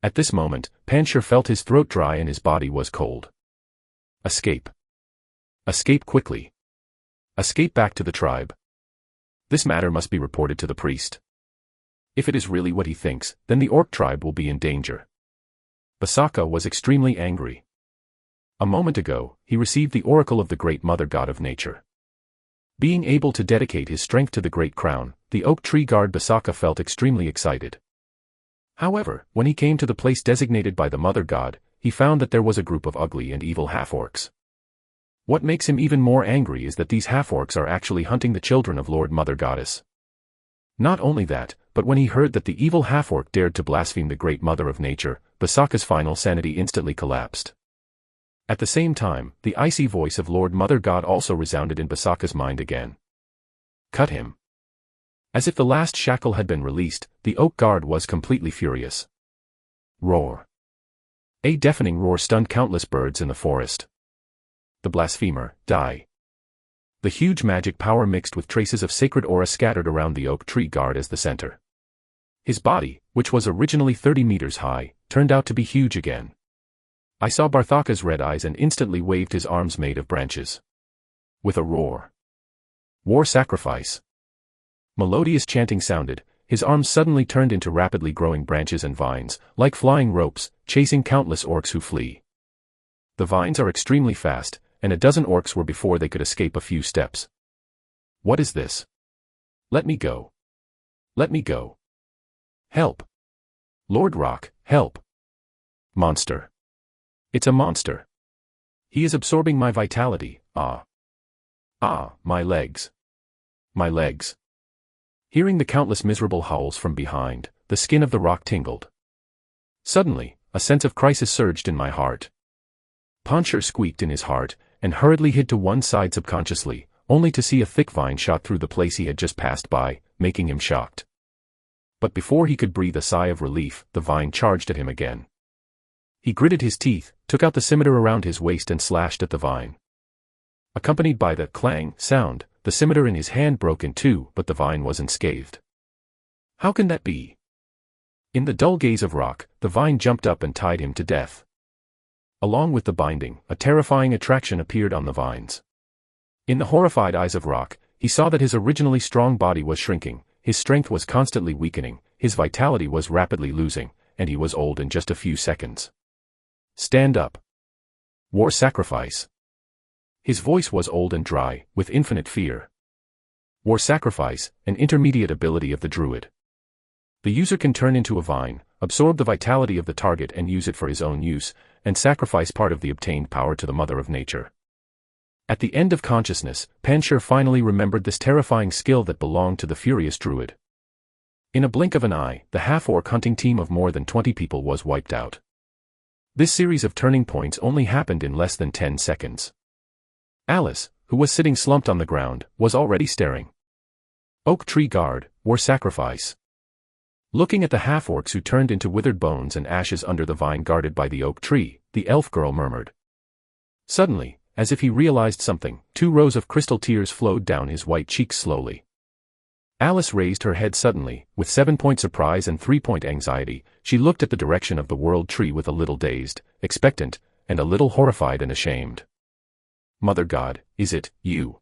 At this moment, Panshur felt his throat dry and his body was cold. Escape. Escape quickly. Escape back to the tribe. This matter must be reported to the priest. If it is really what he thinks, then the orc tribe will be in danger. Basaka was extremely angry. A moment ago, he received the oracle of the great mother god of nature. Being able to dedicate his strength to the great crown, the Oak Tree Guard Basaka felt extremely excited. However, when he came to the place designated by the mother god, he found that there was a group of ugly and evil half-orcs. What makes him even more angry is that these half-orcs are actually hunting the children of Lord Mother Goddess. Not only that, but when he heard that the evil half-orc dared to blaspheme the great mother of nature, Basaka's final sanity instantly collapsed. At the same time, the icy voice of Lord Mother God also resounded in Basaka's mind again. Cut him. As if the last shackle had been released, the Oak Guard was completely furious. Roar. A deafening roar stunned countless birds in the forest. The blasphemer, die. The huge magic power mixed with traces of sacred aura scattered around the Oak Tree Guard as the center. His body, which was originally 30 meters high, turned out to be huge again. I saw Barthaka's red eyes and instantly waved his arms made of branches. With a roar. War sacrifice. Melodious chanting sounded, his arms suddenly turned into rapidly growing branches and vines, like flying ropes, chasing countless orcs who flee. The vines are extremely fast, and a dozen orcs were before they could escape a few steps. What is this? Let me go. Let me go. Help. Lord Rock, help. Monster. It's a monster. He is absorbing my vitality, ah. Ah, my legs. My legs. Hearing the countless miserable howls from behind, the skin of the rock tingled. Suddenly, a sense of crisis surged in my heart. Poncher squeaked in his heart, and hurriedly hid to one side subconsciously, only to see a thick vine shot through the place he had just passed by, making him shocked. But before he could breathe a sigh of relief, the vine charged at him again. He gritted his teeth, took out the scimitar around his waist and slashed at the vine. Accompanied by the clang sound, the scimitar in his hand broke in two, but the vine wasn't scathed. How can that be? In the dull gaze of Rock, the vine jumped up and tied him to death. Along with the binding, a terrifying attraction appeared on the vines. In the horrified eyes of Rock, he saw that his originally strong body was shrinking, his strength was constantly weakening, his vitality was rapidly losing, and he was old in just a few seconds. Stand up. War sacrifice. His voice was old and dry, with infinite fear. War sacrifice, an intermediate ability of the druid. The user can turn into a vine, absorb the vitality of the target and use it for his own use, and sacrifice part of the obtained power to the Mother of Nature. At the end of consciousness, Pancher finally remembered this terrifying skill that belonged to the furious druid. In a blink of an eye, the half-orc hunting team of more than 20 people was wiped out. This series of turning points only happened in less than 10 seconds. Alice, who was sitting slumped on the ground, was already staring. Oak tree guard, war sacrifice. Looking at the half-orcs who turned into withered bones and ashes under the vine guarded by the oak tree, the elf girl murmured. Suddenly, as if he realized something, 2 rows of crystal tears flowed down his white cheeks slowly. Alice raised her head suddenly, with 7-point surprise and 3-point anxiety. She looked at the direction of the world tree with a little dazed, expectant, and a little horrified and ashamed. Mother God, is it you?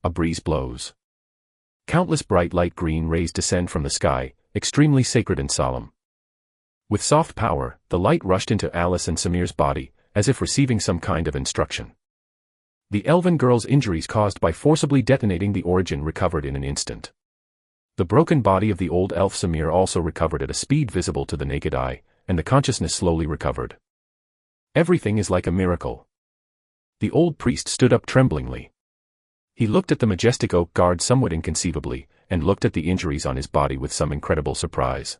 A breeze blows. Countless bright light green rays descend from the sky, extremely sacred and solemn. With soft power, the light rushed into Alice and Samir's body, as if receiving some kind of instruction. The elven girl's injuries caused by forcibly detonating the origin recovered in an instant. The broken body of the old elf Samir also recovered at a speed visible to the naked eye, and the consciousness slowly recovered. Everything is like a miracle. The old priest stood up tremblingly. He looked at the majestic oak guard somewhat inconceivably, and looked at the injuries on his body with some incredible surprise.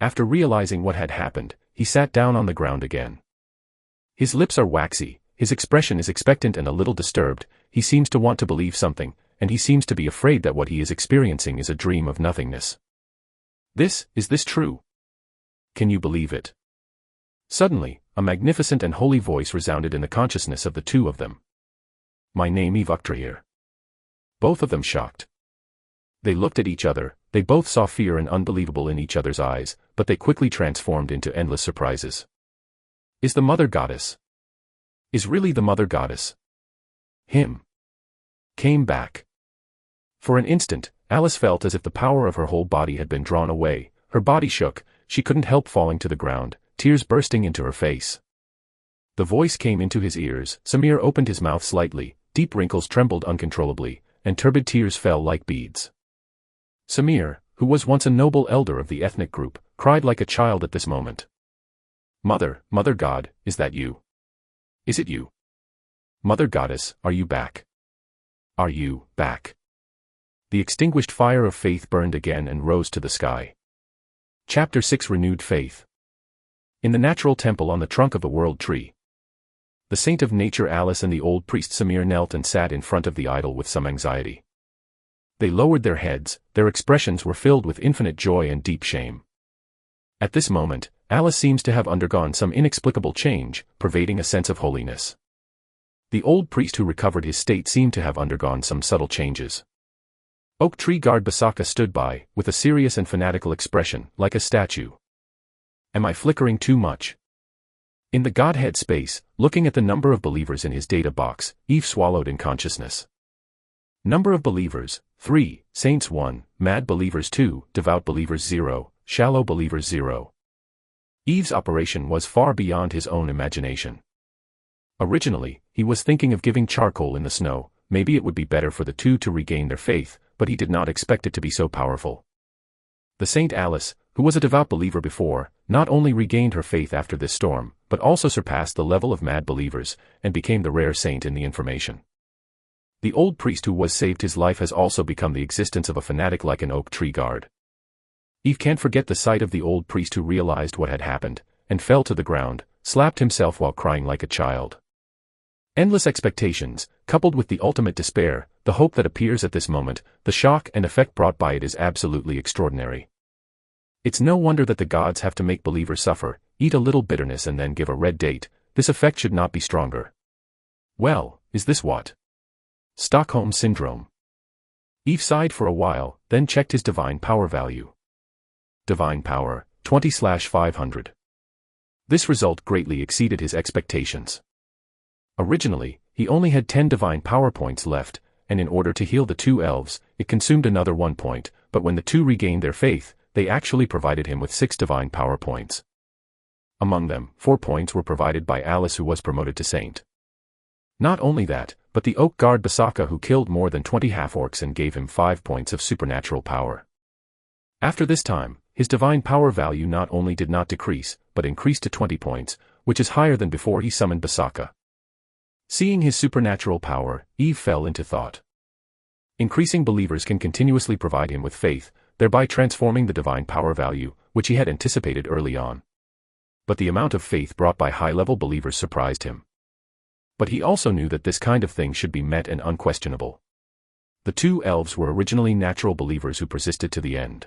After realizing what had happened, he sat down on the ground again. His lips are waxy, his expression is expectant and a little disturbed. He seems to want to believe something, and he seems to be afraid that what he is experiencing is a dream of nothingness. Is this true? Can you believe it? Suddenly, a magnificent and holy voice resounded in the consciousness of the two of them. My name is Evuktrahir. Both of them shocked. They looked at each other, they both saw fear and unbelievable in each other's eyes, but they quickly transformed into endless surprises. Is the Mother Goddess? Is really the Mother Goddess? Him. Came back. For an instant, Alice felt as if the power of her whole body had been drawn away, her body shook, she couldn't help falling to the ground, tears bursting into her face. The voice came into his ears, Samir opened his mouth slightly, deep wrinkles trembled uncontrollably, and turbid tears fell like beads. Samir, who was once a noble elder of the ethnic group, cried like a child at this moment. Mother God, is that you? Is it you? Mother Goddess, are you back? Are you back? The extinguished fire of faith burned again and rose to the sky. Chapter 6 Renewed Faith. In the natural temple on the trunk of the world tree. The saint of nature Alice and the old priest Samir knelt and sat in front of the idol with some anxiety. They lowered their heads, their expressions were filled with infinite joy and deep shame. At this moment, Alice seems to have undergone some inexplicable change, pervading a sense of holiness. The old priest who recovered his state seemed to have undergone some subtle changes. Oak tree guard Basaka stood by, with a serious and fanatical expression, like a statue. Am I flickering too much? In the Godhead space, looking at the number of believers in his data box, Eve swallowed in consciousness. Number of believers, 3, saints 1, mad believers 2, devout believers 0, shallow believers 0. Eve's operation was far beyond his own imagination. Originally, he was thinking of giving charcoal in the snow, maybe it would be better for the two to regain their faith, but he did not expect it to be so powerful. The Saint Alice, who was a devout believer before, not only regained her faith after this storm, but also surpassed the level of mad believers, and became the rare saint in the information. The old priest who was saved his life has also become the existence of a fanatic like an oak tree guard. Eve can't forget the sight of the old priest who realized what had happened, and fell to the ground, slapped himself while crying like a child. Endless expectations, coupled with the ultimate despair, the hope that appears at this moment, the shock and effect brought by it is absolutely extraordinary. It's no wonder that the gods have to make believers suffer, eat a little bitterness and then give a red date. This effect should not be stronger. Well, is this what? Stockholm Syndrome. Eve sighed for a while, then checked his divine power value. Divine power, 20/500. This result greatly exceeded his expectations. Originally, he only had 10 divine power points left, and in order to heal the two elves, it consumed another 1 point, but when the two regained their faith, they actually provided him with 6 divine power points. Among them, 4 points were provided by Alice, who was promoted to saint. Not only that, but the oak guard Basaka, who killed more than 20 half-orcs and gave him 5 points of supernatural power. After this time, his divine power value not only did not decrease, but increased to 20 points, which is higher than before he summoned Basaka. Seeing his supernatural power, Eve fell into thought. Increasing believers can continuously provide him with faith, thereby transforming the divine power value, which he had anticipated early on. But the amount of faith brought by high-level believers surprised him. But he also knew that this kind of thing should be met and unquestionable. The two elves were originally natural believers who persisted to the end.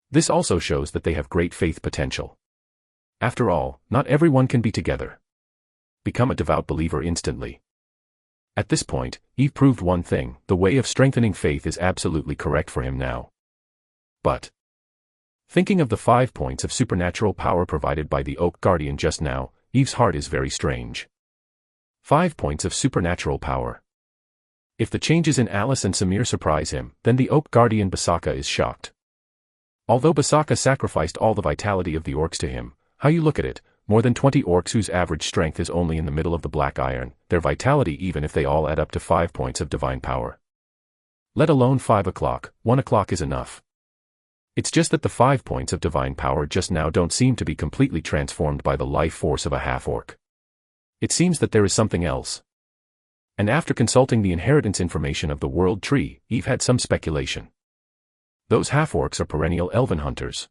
This also shows that they have great faith potential. After all, not everyone can be together. Become a devout believer instantly. At this point, Eve proved one thing: the way of strengthening faith is absolutely correct for him now. But thinking of the 5 points of supernatural power provided by the Oak Guardian just now, Eve's heart is very strange. 5 points of supernatural power. If the changes in Alice and Samir surprise him, then the Oak Guardian Basaka is shocked. Although Basaka sacrificed all the vitality of the orcs to him, how you look at it, more than 20 orcs whose average strength is only in the middle of the black iron, their vitality, even if they all add up to 5 points of divine power. Let alone 5 o'clock, 1 o'clock is enough. It's just that the 5 points of divine power just now don't seem to be completely transformed by the life force of a half-orc. It seems that there is something else. And after consulting the inheritance information of the world tree, Eve had some speculation. Those half-orcs are perennial elven hunters.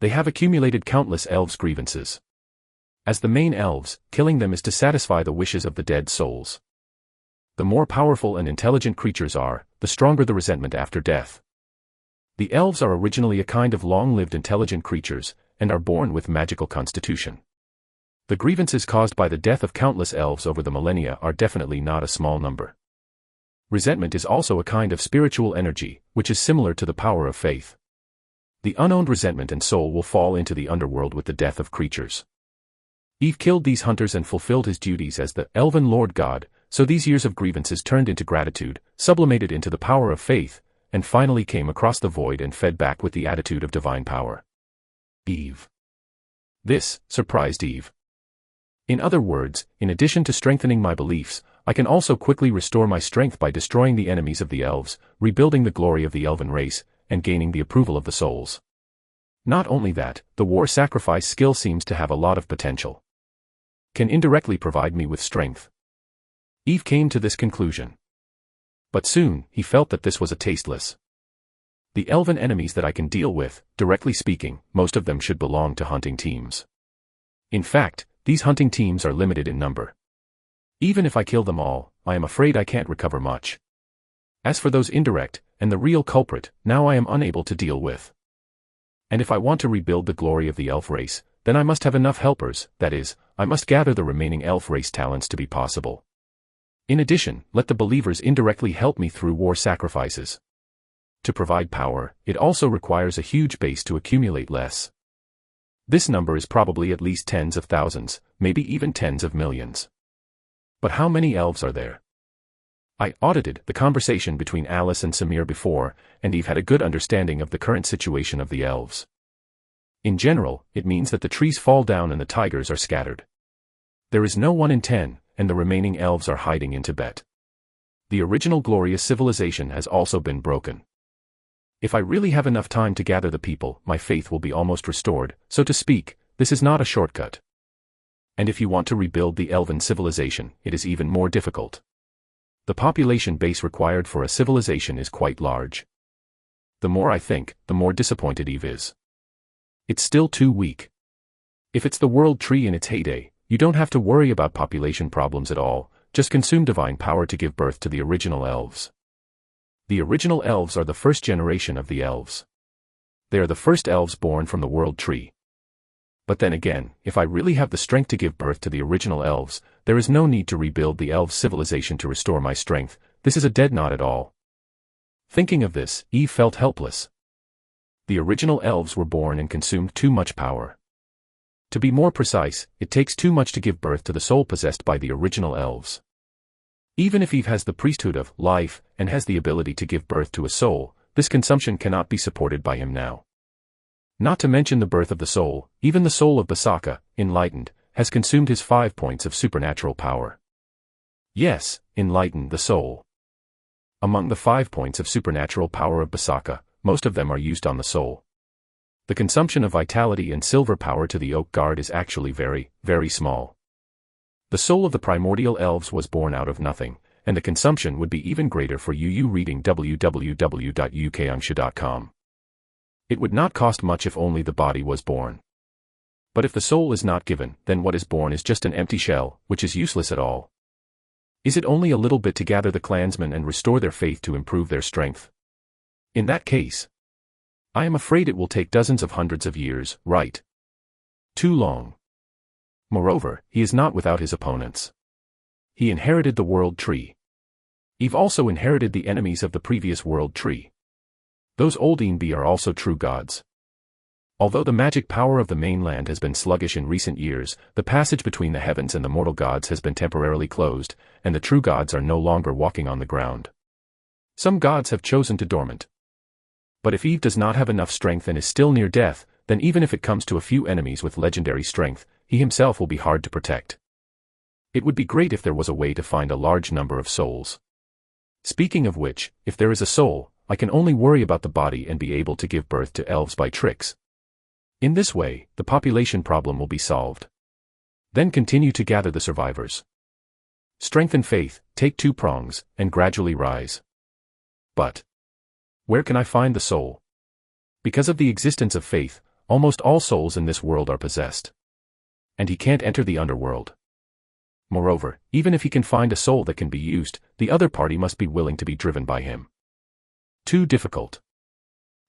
They have accumulated countless elves' grievances. As the main elves, killing them is to satisfy the wishes of the dead souls. The more powerful and intelligent creatures are, the stronger the resentment after death. The elves are originally a kind of long-lived intelligent creatures, and are born with magical constitution. The grievances caused by the death of countless elves over the millennia are definitely not a small number. Resentment is also a kind of spiritual energy, which is similar to the power of faith. The unowned resentment and soul will fall into the underworld with the death of creatures. Eve killed these hunters and fulfilled his duties as the elven Lord God, so these years of grievances turned into gratitude, sublimated into the power of faith, and finally came across the void and fed back with the attitude of divine power. Eve. This surprised Eve. In other words, in addition to strengthening my beliefs, I can also quickly restore my strength by destroying the enemies of the elves, rebuilding the glory of the elven race, and gaining the approval of the souls. Not only that, the war sacrifice skill seems to have a lot of potential. Can indirectly provide me with strength. Eve came to this conclusion. But soon, he felt that this was a tasteless. The elven enemies that I can deal with, directly speaking, most of them should belong to hunting teams. In fact, these hunting teams are limited in number. Even if I kill them all, I am afraid I can't recover much. As for those indirect, and the real culprit, now I am unable to deal with. And if I want to rebuild the glory of the elf race, then I must have enough helpers, that is, I must gather the remaining elf race talents to be possible. In addition, let the believers indirectly help me through war sacrifices. To provide power, it also requires a huge base to accumulate less. This number is probably at least tens of thousands, maybe even tens of millions. But how many elves are there? I audited the conversation between Alice and Samir before, and Eve had a good understanding of the current situation of the elves. In general, it means that the trees fall down and the tigers are scattered. There is no 1 in 10, and the remaining elves are hiding in Tibet. The original glorious civilization has also been broken. If I really have enough time to gather the people, my faith will be almost restored, so to speak. This is not a shortcut. And if you want to rebuild the elven civilization, it is even more difficult. The population base required for a civilization is quite large. The more I think, the more disappointed Eve is. It's still too weak. If it's the world tree in its heyday, you don't have to worry about population problems at all, just consume divine power to give birth to the original elves. The original elves are the first generation of the elves. They are the first elves born from the world tree. But then again, if I really have the strength to give birth to the original elves, there is no need to rebuild the elves' civilization to restore my strength. This is a dead knot at all. Thinking of this, Eve felt helpless. The original elves were born and consumed too much power. To be more precise, it takes too much to give birth to the soul possessed by the original elves. Even if Eve has the priesthood of life and has the ability to give birth to a soul, this consumption cannot be supported by him now. Not to mention the birth of the soul, even the soul of Basaka, enlightened, has consumed his 5 points of supernatural power. Yes, enlighten the soul. Among the 5 points of supernatural power of Basaka, most of them are used on the soul. The consumption of vitality and silver power to the oak guard is actually very, very small. The soul of the primordial elves was born out of nothing, and the consumption would be even greater for you reading www.ukangsha.com. It would not cost much if only the body was born. But if the soul is not given, then what is born is just an empty shell, which is useless at all. Is it only a little bit to gather the clansmen and restore their faith to improve their strength? In that case, I am afraid it will take dozens of hundreds of years, right? Too long. Moreover, he is not without his opponents. He inherited the world tree. Eve also inherited the enemies of the previous world tree. Those old Enbi are also true gods. Although the magic power of the mainland has been sluggish in recent years, the passage between the heavens and the mortal gods has been temporarily closed, and the true gods are no longer walking on the ground. Some gods have chosen to dormant. But if Eve does not have enough strength and is still near death, then even if it comes to a few enemies with legendary strength, he himself will be hard to protect. It would be great if there was a way to find a large number of souls. Speaking of which, if there is a soul, I can only worry about the body and be able to give birth to elves by tricks. In this way, the population problem will be solved. Then continue to gather the survivors. Strengthen faith, take 2 prongs, and gradually rise. But where can I find the soul? Because of the existence of faith, almost all souls in this world are possessed. And he can't enter the underworld. Moreover, even if he can find a soul that can be used, the other party must be willing to be driven by him. Too difficult.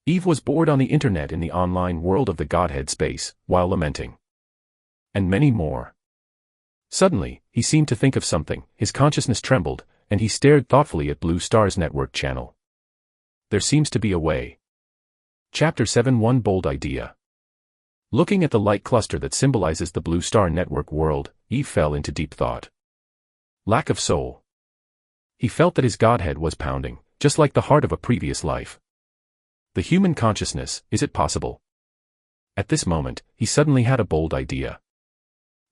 Eve was bored on the internet in the online world of the Godhead space, while lamenting. And many more. Suddenly, he seemed to think of something, his consciousness trembled, and he stared thoughtfully at Blue Star's network channel. There seems to be a way. Chapter 7 One bold idea. Looking at the light cluster that symbolizes the Blue Star network world, Eve fell into deep thought. Lack of soul. He felt that his Godhead was pounding, just like the heart of a previous life. The human consciousness, is it possible? At this moment, he suddenly had a bold idea.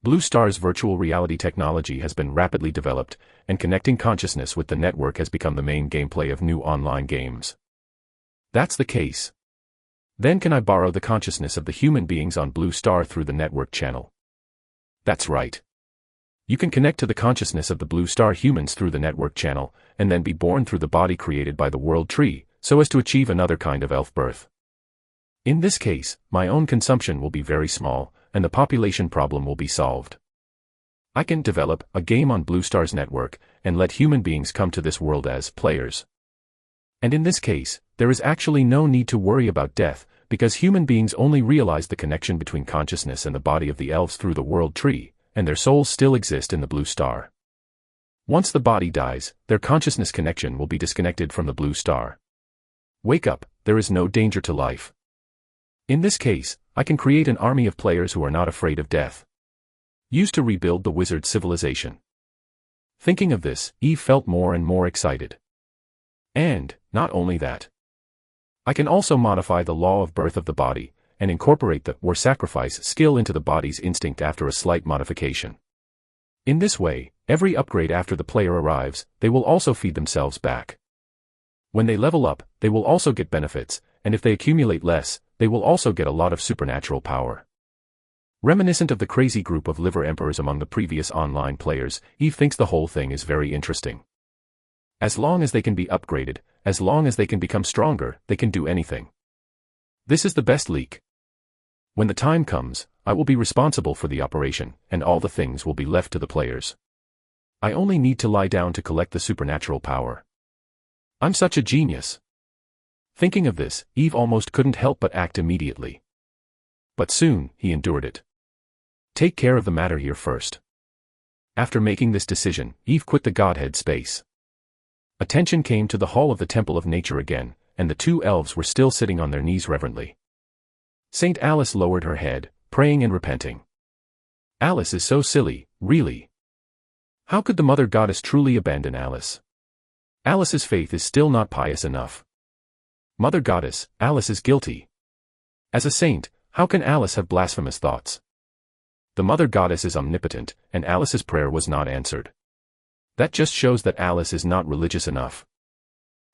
Blue Star's virtual reality technology has been rapidly developed, and connecting consciousness with the network has become the main gameplay of new online games. That's the case. Then can I borrow the consciousness of the human beings on Blue Star through the network channel? That's right. You can connect to the consciousness of the Blue Star humans through the network channel, and then be born through the body created by the world tree, so as to achieve another kind of elf birth. In this case, my own consumption will be very small, and the population problem will be solved. I can develop a game on Blue Star's network, and let human beings come to this world as players. And in this case, there is actually no need to worry about death, because human beings only realize the connection between consciousness and the body of the elves through the world tree, and their souls still exist in the Blue Star. Once the body dies, their consciousness connection will be disconnected from the Blue Star. Wake up, there is no danger to life. In this case, I can create an army of players who are not afraid of death. Used to rebuild the wizard's civilization. Thinking of this, Eve felt more and more excited. And, not only that. I can also modify the law of birth of the body, and incorporate the war sacrifice skill into the body's instinct after a slight modification. In this way, every upgrade after the player arrives, they will also feed themselves back. When they level up, they will also get benefits, and if they accumulate less, they will also get a lot of supernatural power. Reminiscent of the crazy group of liver emperors among the previous online players, Eve thinks the whole thing is very interesting. As long as they can be upgraded, as long as they can become stronger, they can do anything. This is the best leak. When the time comes, I will be responsible for the operation, and all the things will be left to the players. I only need to lie down to collect the supernatural power. I'm such a genius. Thinking of this, Eve almost couldn't help but act immediately. But soon, he endured it. Take care of the matter here first. After making this decision, Eve quit the Godhead space. Attention came to the hall of the Temple of Nature again, and the two elves were still sitting on their knees reverently. Saint Alice lowered her head, praying and repenting. Alice is so silly, really. How could the Mother Goddess truly abandon Alice? Alice's faith is still not pious enough. Mother Goddess, Alice is guilty. As a saint, how can Alice have blasphemous thoughts? The Mother Goddess is omnipotent, and Alice's prayer was not answered. That just shows that Alice is not religious enough.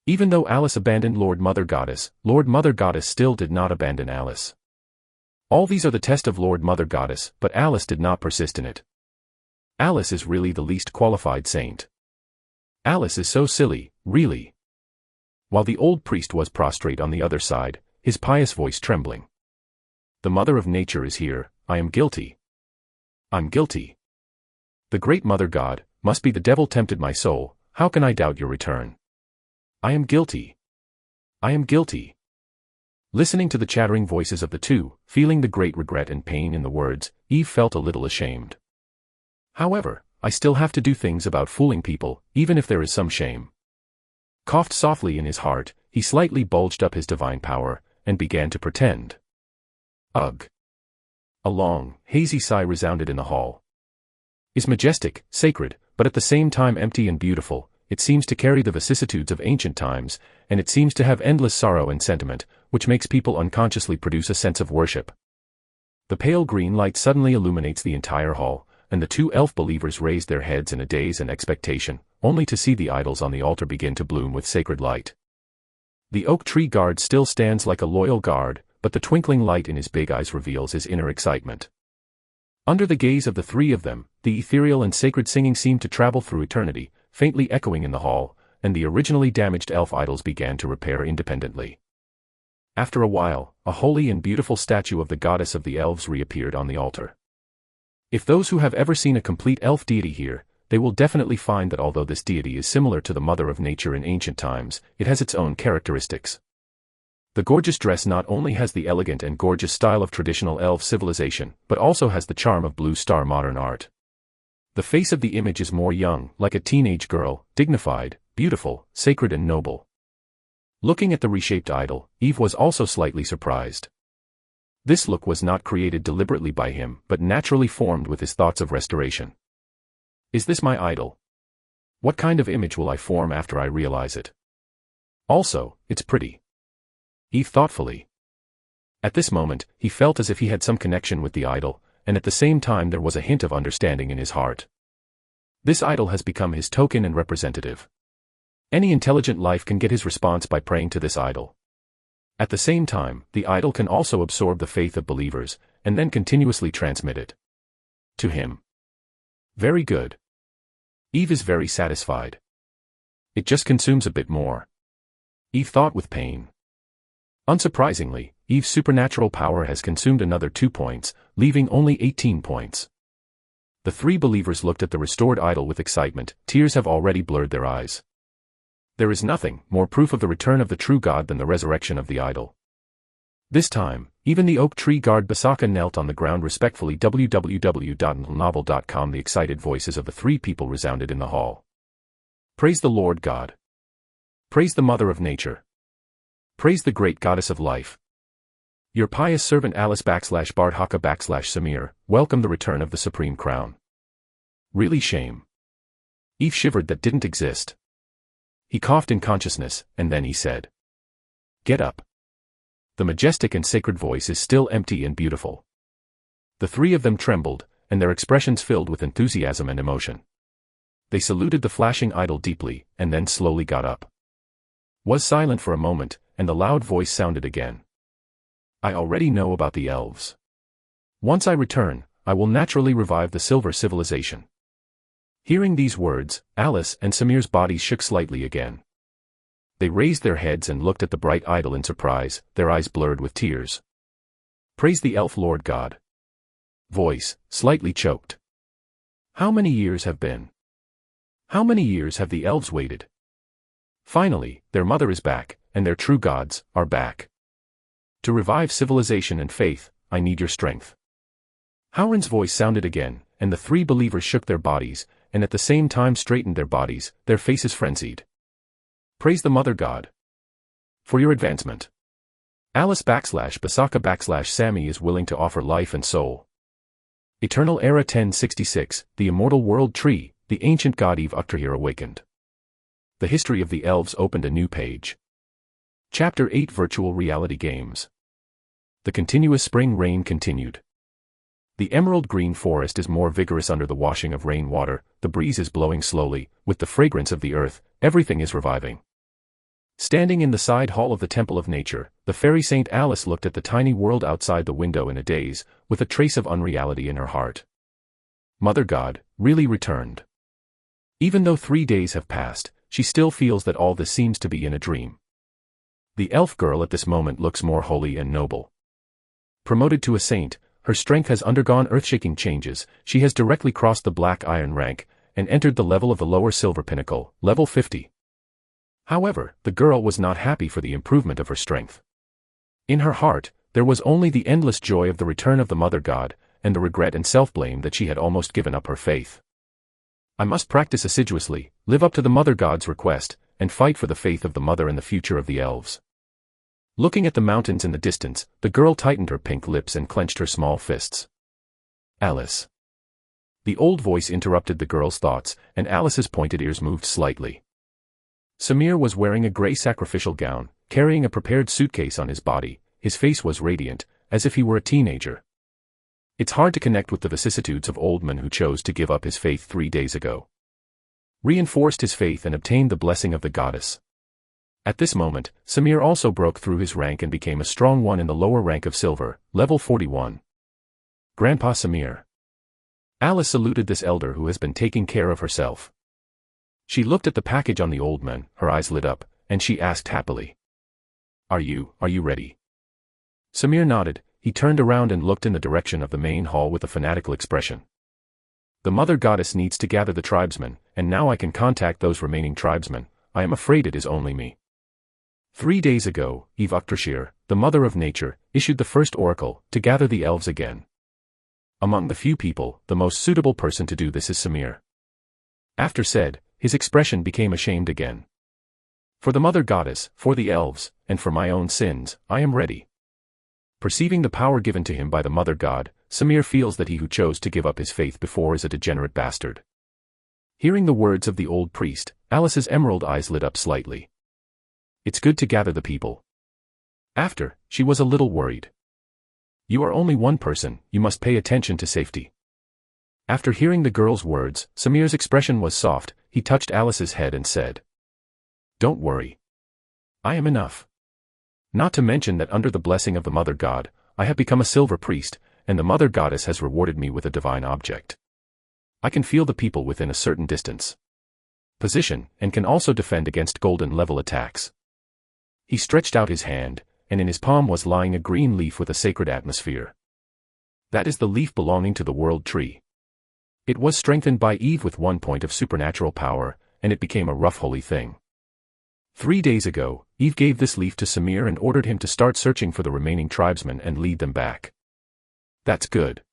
Even though Alice abandoned Lord Mother Goddess still did not abandon Alice. All these are the test of Lord Mother Goddess, but Alice did not persist in it. Alice is really the least qualified saint. Alice is so silly, really. While the old priest was prostrate on the other side, his pious voice trembling. The Mother of Nature is here, I am guilty. I'm guilty. The great Mother God, must be the devil tempted my soul, how can I doubt your return? I am guilty. I am guilty. Listening to the chattering voices of the two, feeling the great regret and pain in the words, Eve felt a little ashamed. However, I still have to do things about fooling people, even if there is some shame. Coughed softly in his heart, he slightly bulged up his divine power, and began to pretend. Ugh. A long, hazy sigh resounded in the hall. Is majestic, sacred, but at the same time empty and beautiful, it seems to carry the vicissitudes of ancient times, and it seems to have endless sorrow and sentiment, which makes people unconsciously produce a sense of worship. The pale green light suddenly illuminates the entire hall, and the two elf believers raise their heads in a daze and expectation, only to see the idols on the altar begin to bloom with sacred light. The oak tree guard still stands like a loyal guard, but the twinkling light in his big eyes reveals his inner excitement. Under the gaze of the three of them, the ethereal and sacred singing seemed to travel through eternity, faintly echoing in the hall, and the originally damaged elf idols began to repair independently. After a while, a holy and beautiful statue of the goddess of the elves reappeared on the altar. If those who have ever seen a complete elf deity here, they will definitely find that although this deity is similar to the Mother of Nature in ancient times, it has its own characteristics. The gorgeous dress not only has the elegant and gorgeous style of traditional elf civilization, but also has the charm of Blue Star modern art. The face of the image is more young, like a teenage girl, dignified, beautiful, sacred and noble. Looking at the reshaped idol, Eve was also slightly surprised. This look was not created deliberately by him, but naturally formed with his thoughts of restoration. Is this my idol? What kind of image will I form after I realize it? Also, it's pretty. Eve thoughtfully. At this moment, he felt as if he had some connection with the idol, and at the same time there was a hint of understanding in his heart. This idol has become his token and representative. Any intelligent life can get his response by praying to this idol. At the same time, the idol can also absorb the faith of believers, and then continuously transmit it to him. Very good. Eve is very satisfied. It just consumes a bit more. Eve thought with pain. Unsurprisingly, Eve's supernatural power has consumed another 2 points, leaving only 18 points. The three believers looked at the restored idol with excitement, tears have already blurred their eyes. There is nothing more proof of the return of the true God than the resurrection of the idol. This time, even the oak tree guard Basaka knelt on the ground respectfully. www.novel.com. The excited voices of the three people resounded in the hall. Praise the Lord God. Praise the Mother of Nature. Praise the great goddess of life. Your pious servant Alice /Bardhaka /Samir, welcome the return of the supreme crown. Really shame. Eve shivered that didn't exist. He coughed in consciousness, and then he said. Get up. The majestic and sacred voice is still empty and beautiful. The three of them trembled, and their expressions filled with enthusiasm and emotion. They saluted the flashing idol deeply, and then slowly got up. Was silent for a moment, and the loud voice sounded again. I already know about the elves. Once I return, I will naturally revive the silver civilization. Hearing these words, Alice and Samir's bodies shook slightly again. They raised their heads and looked at the bright idol in surprise, their eyes blurred with tears. Praise the elf Lord God. Voice, slightly choked. How many years have been? How many years have the elves waited? Finally, their mother is back, and their true gods are back. To revive civilization and faith, I need your strength. Howren's voice sounded again, and the three believers shook their bodies, and at the same time straightened their bodies, their faces frenzied. Praise the Mother God. For your advancement. Alice /Basaka Sammy is willing to offer life and soul. Eternal Era 1066, the immortal world tree, the ancient god Eve Uchtahir awakened. The history of the elves opened a new page. Chapter 8 Virtual Reality Games. The continuous spring rain continued. The emerald green forest is more vigorous under the washing of rainwater, the breeze is blowing slowly, with the fragrance of the earth, everything is reviving. Standing in the side hall of the Temple of Nature, the fairy Saint Alice looked at the tiny world outside the window in a daze, with a trace of unreality in her heart. Mother God, really returned. Even though 3 days have passed, she still feels that all this seems to be in a dream. The elf girl at this moment looks more holy and noble. Promoted to a saint, her strength has undergone earth-shaking changes, she has directly crossed the black iron rank, and entered the level of the lower silver pinnacle, level 50. However, the girl was not happy for the improvement of her strength. In her heart, there was only the endless joy of the return of the Mother God, and the regret and self-blame that she had almost given up her faith. I must practice assiduously, live up to the Mother God's request, and fight for the faith of the Mother and the future of the elves. Looking at the mountains in the distance, the girl tightened her pink lips and clenched her small fists. Alice. The old voice interrupted the girl's thoughts, and Alice's pointed ears moved slightly. Samir was wearing a gray sacrificial gown, carrying a prepared suitcase on his body, his face was radiant, as if he were a teenager. It's hard to connect with the vicissitudes of old men who chose to give up his faith 3 days ago. Reinforced his faith and obtained the blessing of the goddess. At this moment, Samir also broke through his rank and became a strong one in the lower rank of silver, level 41. Grandpa Samir. Alice saluted this elder who has been taking care of herself. She looked at the package on the old man, her eyes lit up, and she asked happily. Are you ready? Samir nodded, he turned around and looked in the direction of the main hall with a fanatical expression. The Mother Goddess needs to gather the tribesmen, and now I can contact those remaining tribesmen, I am afraid it is only me. 3 days ago, Eve Uchtahir, the Mother of Nature, issued the first oracle, to gather the elves again. Among the few people, the most suitable person to do this is Samir. After said, his expression became ashamed again. For the Mother Goddess, for the elves, and for my own sins, I am ready. Perceiving the power given to him by the Mother God, Samir feels that he who chose to give up his faith before is a degenerate bastard. Hearing the words of the old priest, Alice's emerald eyes lit up slightly. It's good to gather the people. After, she was a little worried. You are only one person, you must pay attention to safety. After hearing the girl's words, Samir's expression was soft, he touched Alice's head and said. Don't worry. I am enough. Not to mention that under the blessing of the Mother God, I have become a silver priest, and the Mother Goddess has rewarded me with a divine object. I can feel the people within a certain distance. Position, and can also defend against golden level attacks. He stretched out his hand, and in his palm was lying a green leaf with a sacred atmosphere. That is the leaf belonging to the world tree. It was strengthened by Eve with 1 point of supernatural power, and it became a rough holy thing. 3 days ago, Eve gave this leaf to Samir and ordered him to start searching for the remaining tribesmen and lead them back. That's good.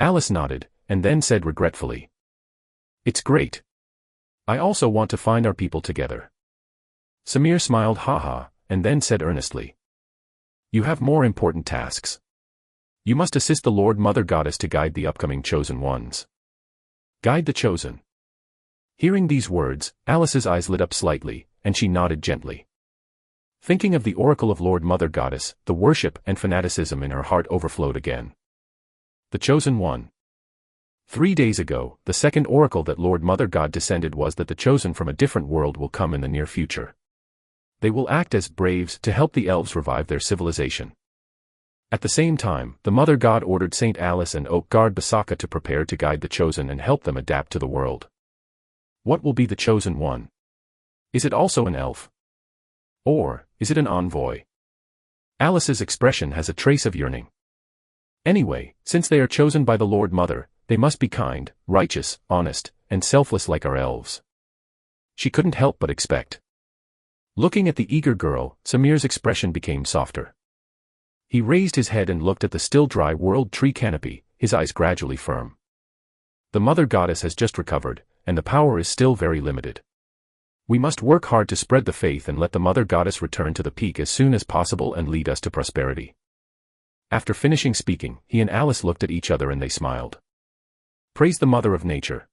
Alice nodded, and then said regretfully. It's great. I also want to find our people together. Samir smiled haha, and then said earnestly. You have more important tasks. You must assist the Lord Mother Goddess to guide the upcoming chosen ones. Guide the chosen. Hearing these words, Alice's eyes lit up slightly, and she nodded gently. Thinking of the oracle of Lord Mother Goddess, the worship and fanaticism in her heart overflowed again. The chosen one. 3 days ago, the second oracle that Lord Mother God descended was that the chosen from a different world will come in the near future. They will act as braves to help the elves revive their civilization. At the same time, the Mother God ordered Saint Alice and Oak Guard Basaka to prepare to guide the chosen and help them adapt to the world. What will be the chosen one? Is it also an elf? Or is it an envoy? Alice's expression has a trace of yearning. Anyway, since they are chosen by the Lord Mother, they must be kind, righteous, honest, and selfless like our elves. She couldn't help but expect. Looking at the eager girl, Samir's expression became softer. He raised his head and looked at the still dry world tree canopy, his eyes gradually firm. The Mother Goddess has just recovered, and the power is still very limited. We must work hard to spread the faith and let the Mother Goddess return to the peak as soon as possible and lead us to prosperity. After finishing speaking, he and Alice looked at each other and they smiled. Praise the Mother of Nature.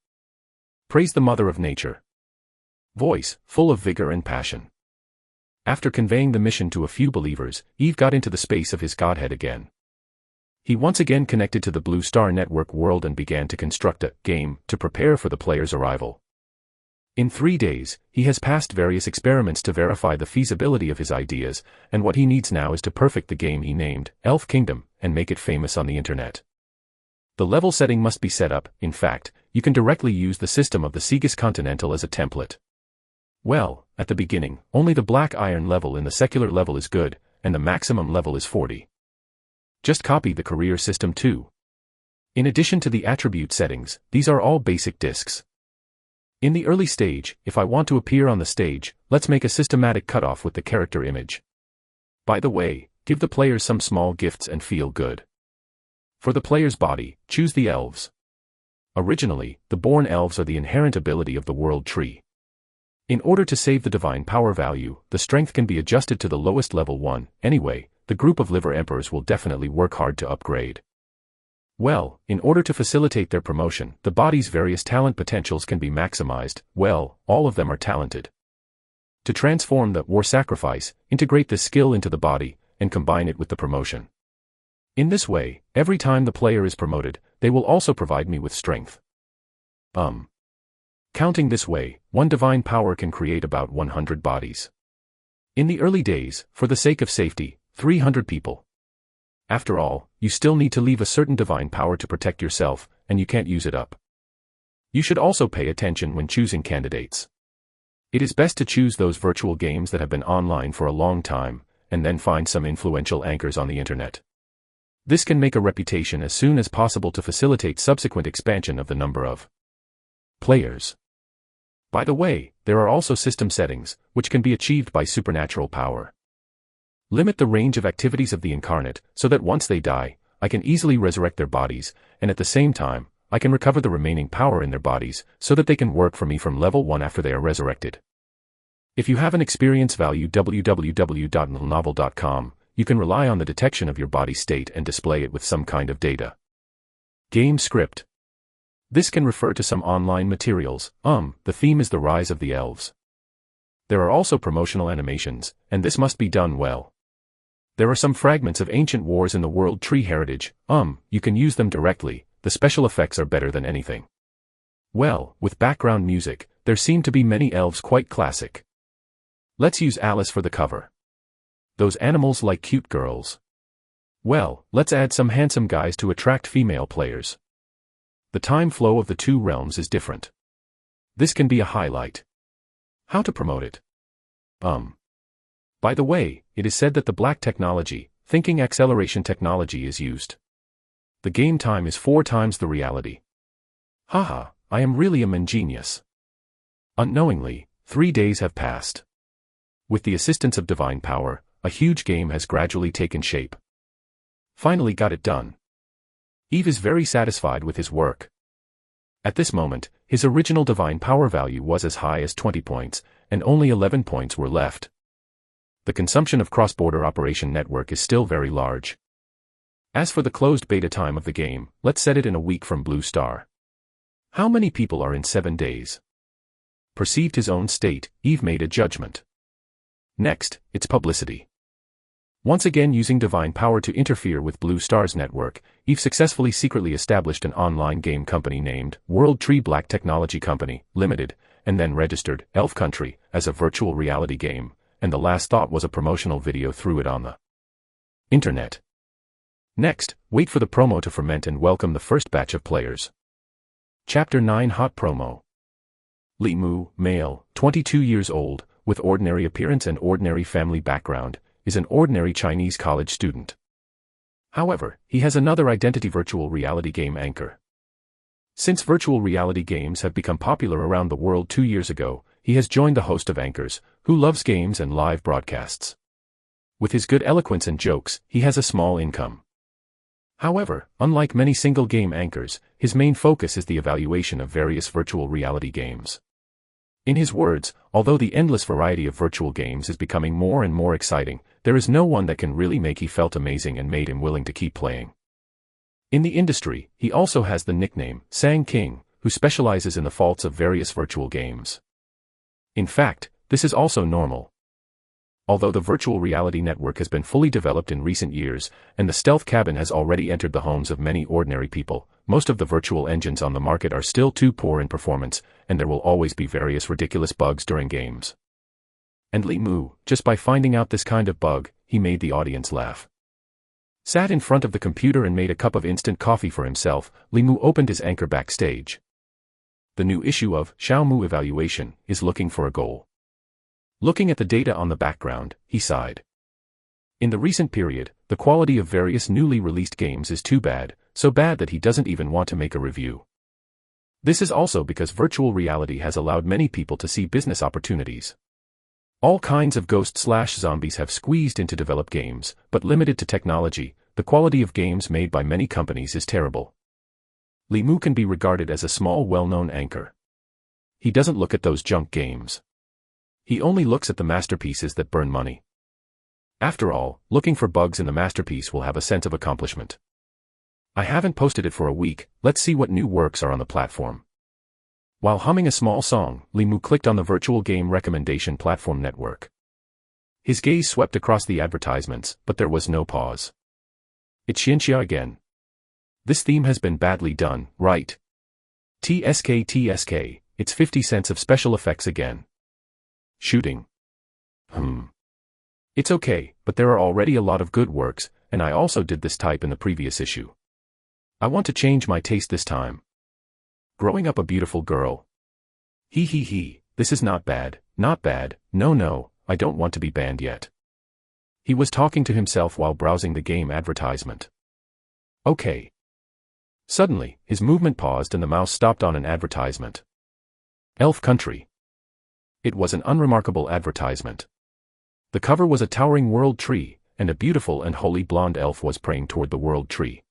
Praise the Mother of Nature. Voice, full of vigor and passion. After conveying the mission to a few believers, Eve got into the space of his Godhead again. He once again connected to the Blue Star Network world and began to construct a game to prepare for the player's arrival. In 3 days, he has passed various experiments to verify the feasibility of his ideas, and what he needs now is to perfect the game he named Elf Kingdom and make it famous on the internet. The level setting must be set up. In fact, you can directly use the system of the Segus Continental as a template. Well, at the beginning, only the black iron level in the secular level is good, and the maximum level is 40. Just copy the career system too. In addition to the attribute settings, these are all basic discs. In the early stage, if I want to appear on the stage, let's make a systematic cutoff with the character image. By the way, give the players some small gifts and feel good. For the player's body, choose the elves. Originally, the born elves are the inherent ability of the world tree. In order to save the divine power value, the strength can be adjusted to the lowest level 1, anyway, the group of liver emperors will definitely work hard to upgrade. Well, in order to facilitate their promotion, the body's various talent potentials can be maximized. Well, all of them are talented. To transform the war sacrifice, integrate this skill into the body, and combine it with the promotion. In this way, every time the player is promoted, they will also provide me with strength. Counting this way, one divine power can create about 100 bodies. In the early days, for the sake of safety, 300 people. After all, you still need to leave a certain divine power to protect yourself, and you can't use it up. You should also pay attention when choosing candidates. It is best to choose those virtual games that have been online for a long time, and then find some influential anchors on the internet. This can make a reputation as soon as possible to facilitate subsequent expansion of the number of players. By the way, there are also system settings, which can be achieved by supernatural power. Limit the range of activities of the incarnate, so that once they die, I can easily resurrect their bodies, and at the same time, I can recover the remaining power in their bodies, so that they can work for me from level 1 after they are resurrected. If you have an experience value www.novel.com, you can rely on the detection of your body state and display it with some kind of data. Game script. This can refer to some online materials. The theme is the rise of the elves. There are also promotional animations, and this must be done well. There are some fragments of ancient wars in the World Tree heritage. You can use them directly. The special effects are better than anything. Well, with background music, there seem to be many elves quite classic. Let's use Alice for the cover. Those animals like cute girls. Well, let's add some handsome guys to attract female players. The time flow of the two realms is different. This can be a highlight. How to promote it? By the way, it is said that the black technology, thinking acceleration technology is used. The game time is 4 times the reality. Haha, I am really a genius. Unknowingly, 3 days have passed. With the assistance of divine power, a huge game has gradually taken shape. Finally got it done. Eve is very satisfied with his work. At this moment, his original divine power value was as high as 20 points, and only 11 points were left. the consumption of cross-border operation network is still very large. As for the closed beta time of the game, let's set it in a week from Blue Star. How many people are in 7 days? Perceived his own state, Eve made a judgment. Next, it's publicity. Once again using divine power to interfere with Blue Star's network, Eve successfully secretly established an online game company named World Tree Black Technology Company, Limited, and then registered Elf Country as a virtual reality game, and the last thought was a promotional video threw it on the internet. Next, wait for the promo to ferment and welcome the first batch of players. Chapter 9 Hot Promo. Li Mu, male, 22 years old, with ordinary appearance and ordinary family background, is an ordinary Chinese college student. However, he has another identity: virtual reality game anchor. Since virtual reality games have become popular around the world 2 years ago, he has joined the host of anchors, who loves games and live broadcasts. With his good eloquence and jokes, he has a small income. However, unlike many single game anchors, his main focus is the evaluation of various virtual reality games. In his words, although the endless variety of virtual games is becoming more and more exciting, there is no one that can really make he felt amazing and made him willing to keep playing. In the industry, he also has the nickname, Sang King, who specializes in the faults of various virtual games. In fact, this is also normal. Although the virtual reality network has been fully developed in recent years, and the stealth cabin has already entered the homes of many ordinary people, most of the virtual engines on the market are still too poor in performance, and there will always be various ridiculous bugs during games. And Li Mu, just by finding out this kind of bug, he made the audience laugh. Sat in front of the computer and made a cup of instant coffee for himself, Li Mu opened his anchor backstage. The new issue of Xiao Mu Evaluation is looking for a goal. Looking at the data on the background, he sighed. In the recent period, the quality of various newly released games is too bad, so bad that he doesn't even want to make a review. This is also because virtual reality has allowed many people to see business opportunities. All kinds of ghost/zombies have squeezed into developed games, but limited to technology, the quality of games made by many companies is terrible. Li Mu can be regarded as a small well-known anchor. He doesn't look at those junk games. He only looks at the masterpieces that burn money. After all, looking for bugs in the masterpiece will have a sense of accomplishment. I haven't posted it for a week, let's see what new works are on the platform. While humming a small song, Li Mu clicked on the virtual game recommendation platform network. His gaze swept across the advertisements, but there was no pause. It's Xianxia again. This theme has been badly done, right? TSK, it's 50 cents of special effects again. Shooting. It's okay, but there are already a lot of good works, and I also did this type in the previous issue. I want to change my taste this time. Growing up a beautiful girl. This is not bad, no, I don't want to be banned yet. He was talking to himself while browsing the game advertisement. Okay. Suddenly, his movement paused and the mouse stopped on an advertisement. Elf Country. It was an unremarkable advertisement. The cover was a towering world tree, and a beautiful and holy blonde elf was praying toward the world tree.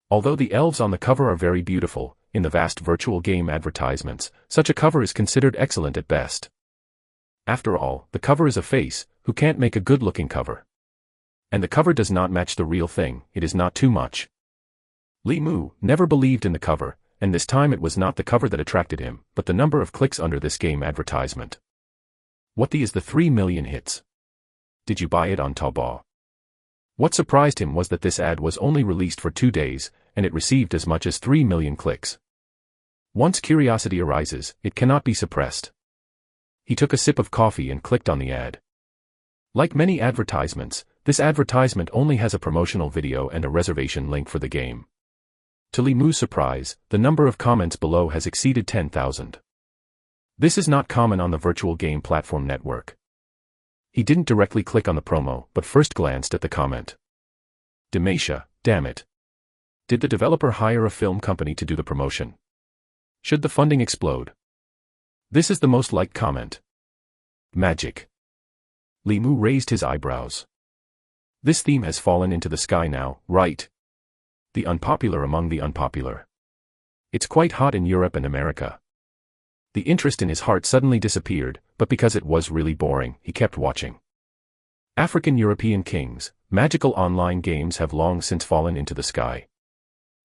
Although the elves on the cover are very beautiful, in the vast virtual game advertisements, such a cover is considered excellent at best. After all, the cover is a face, who can't make a good-looking cover. And the cover does not match the real thing, it is not too much. Li Mu never believed in the cover, and this time it was not the cover that attracted him, but the number of clicks under this game advertisement. What is the 3 million hits? Did you buy it on Taobao? What surprised him was that this ad was only released for 2 days, and it received as much as 3 million clicks. Once curiosity arises, it cannot be suppressed. He took a sip of coffee and clicked on the ad. Like many advertisements, this advertisement only has a promotional video and a reservation link for the game. To Li Mu's surprise, the number of comments below has exceeded 10,000. This is not common on the virtual game platform network. He didn't directly click on the promo, but first glanced at the comment. Demasha, damn it. Did the developer hire a film company to do the promotion? Should the funding explode? This is the most liked comment. Magic. Li Mu raised his eyebrows. This theme has fallen into the sky now, right? The unpopular among the unpopular. It's quite hot in Europe and America. The interest in his heart suddenly disappeared, but because it was really boring, he kept watching. African European kings, magical online games have long since fallen into the sky.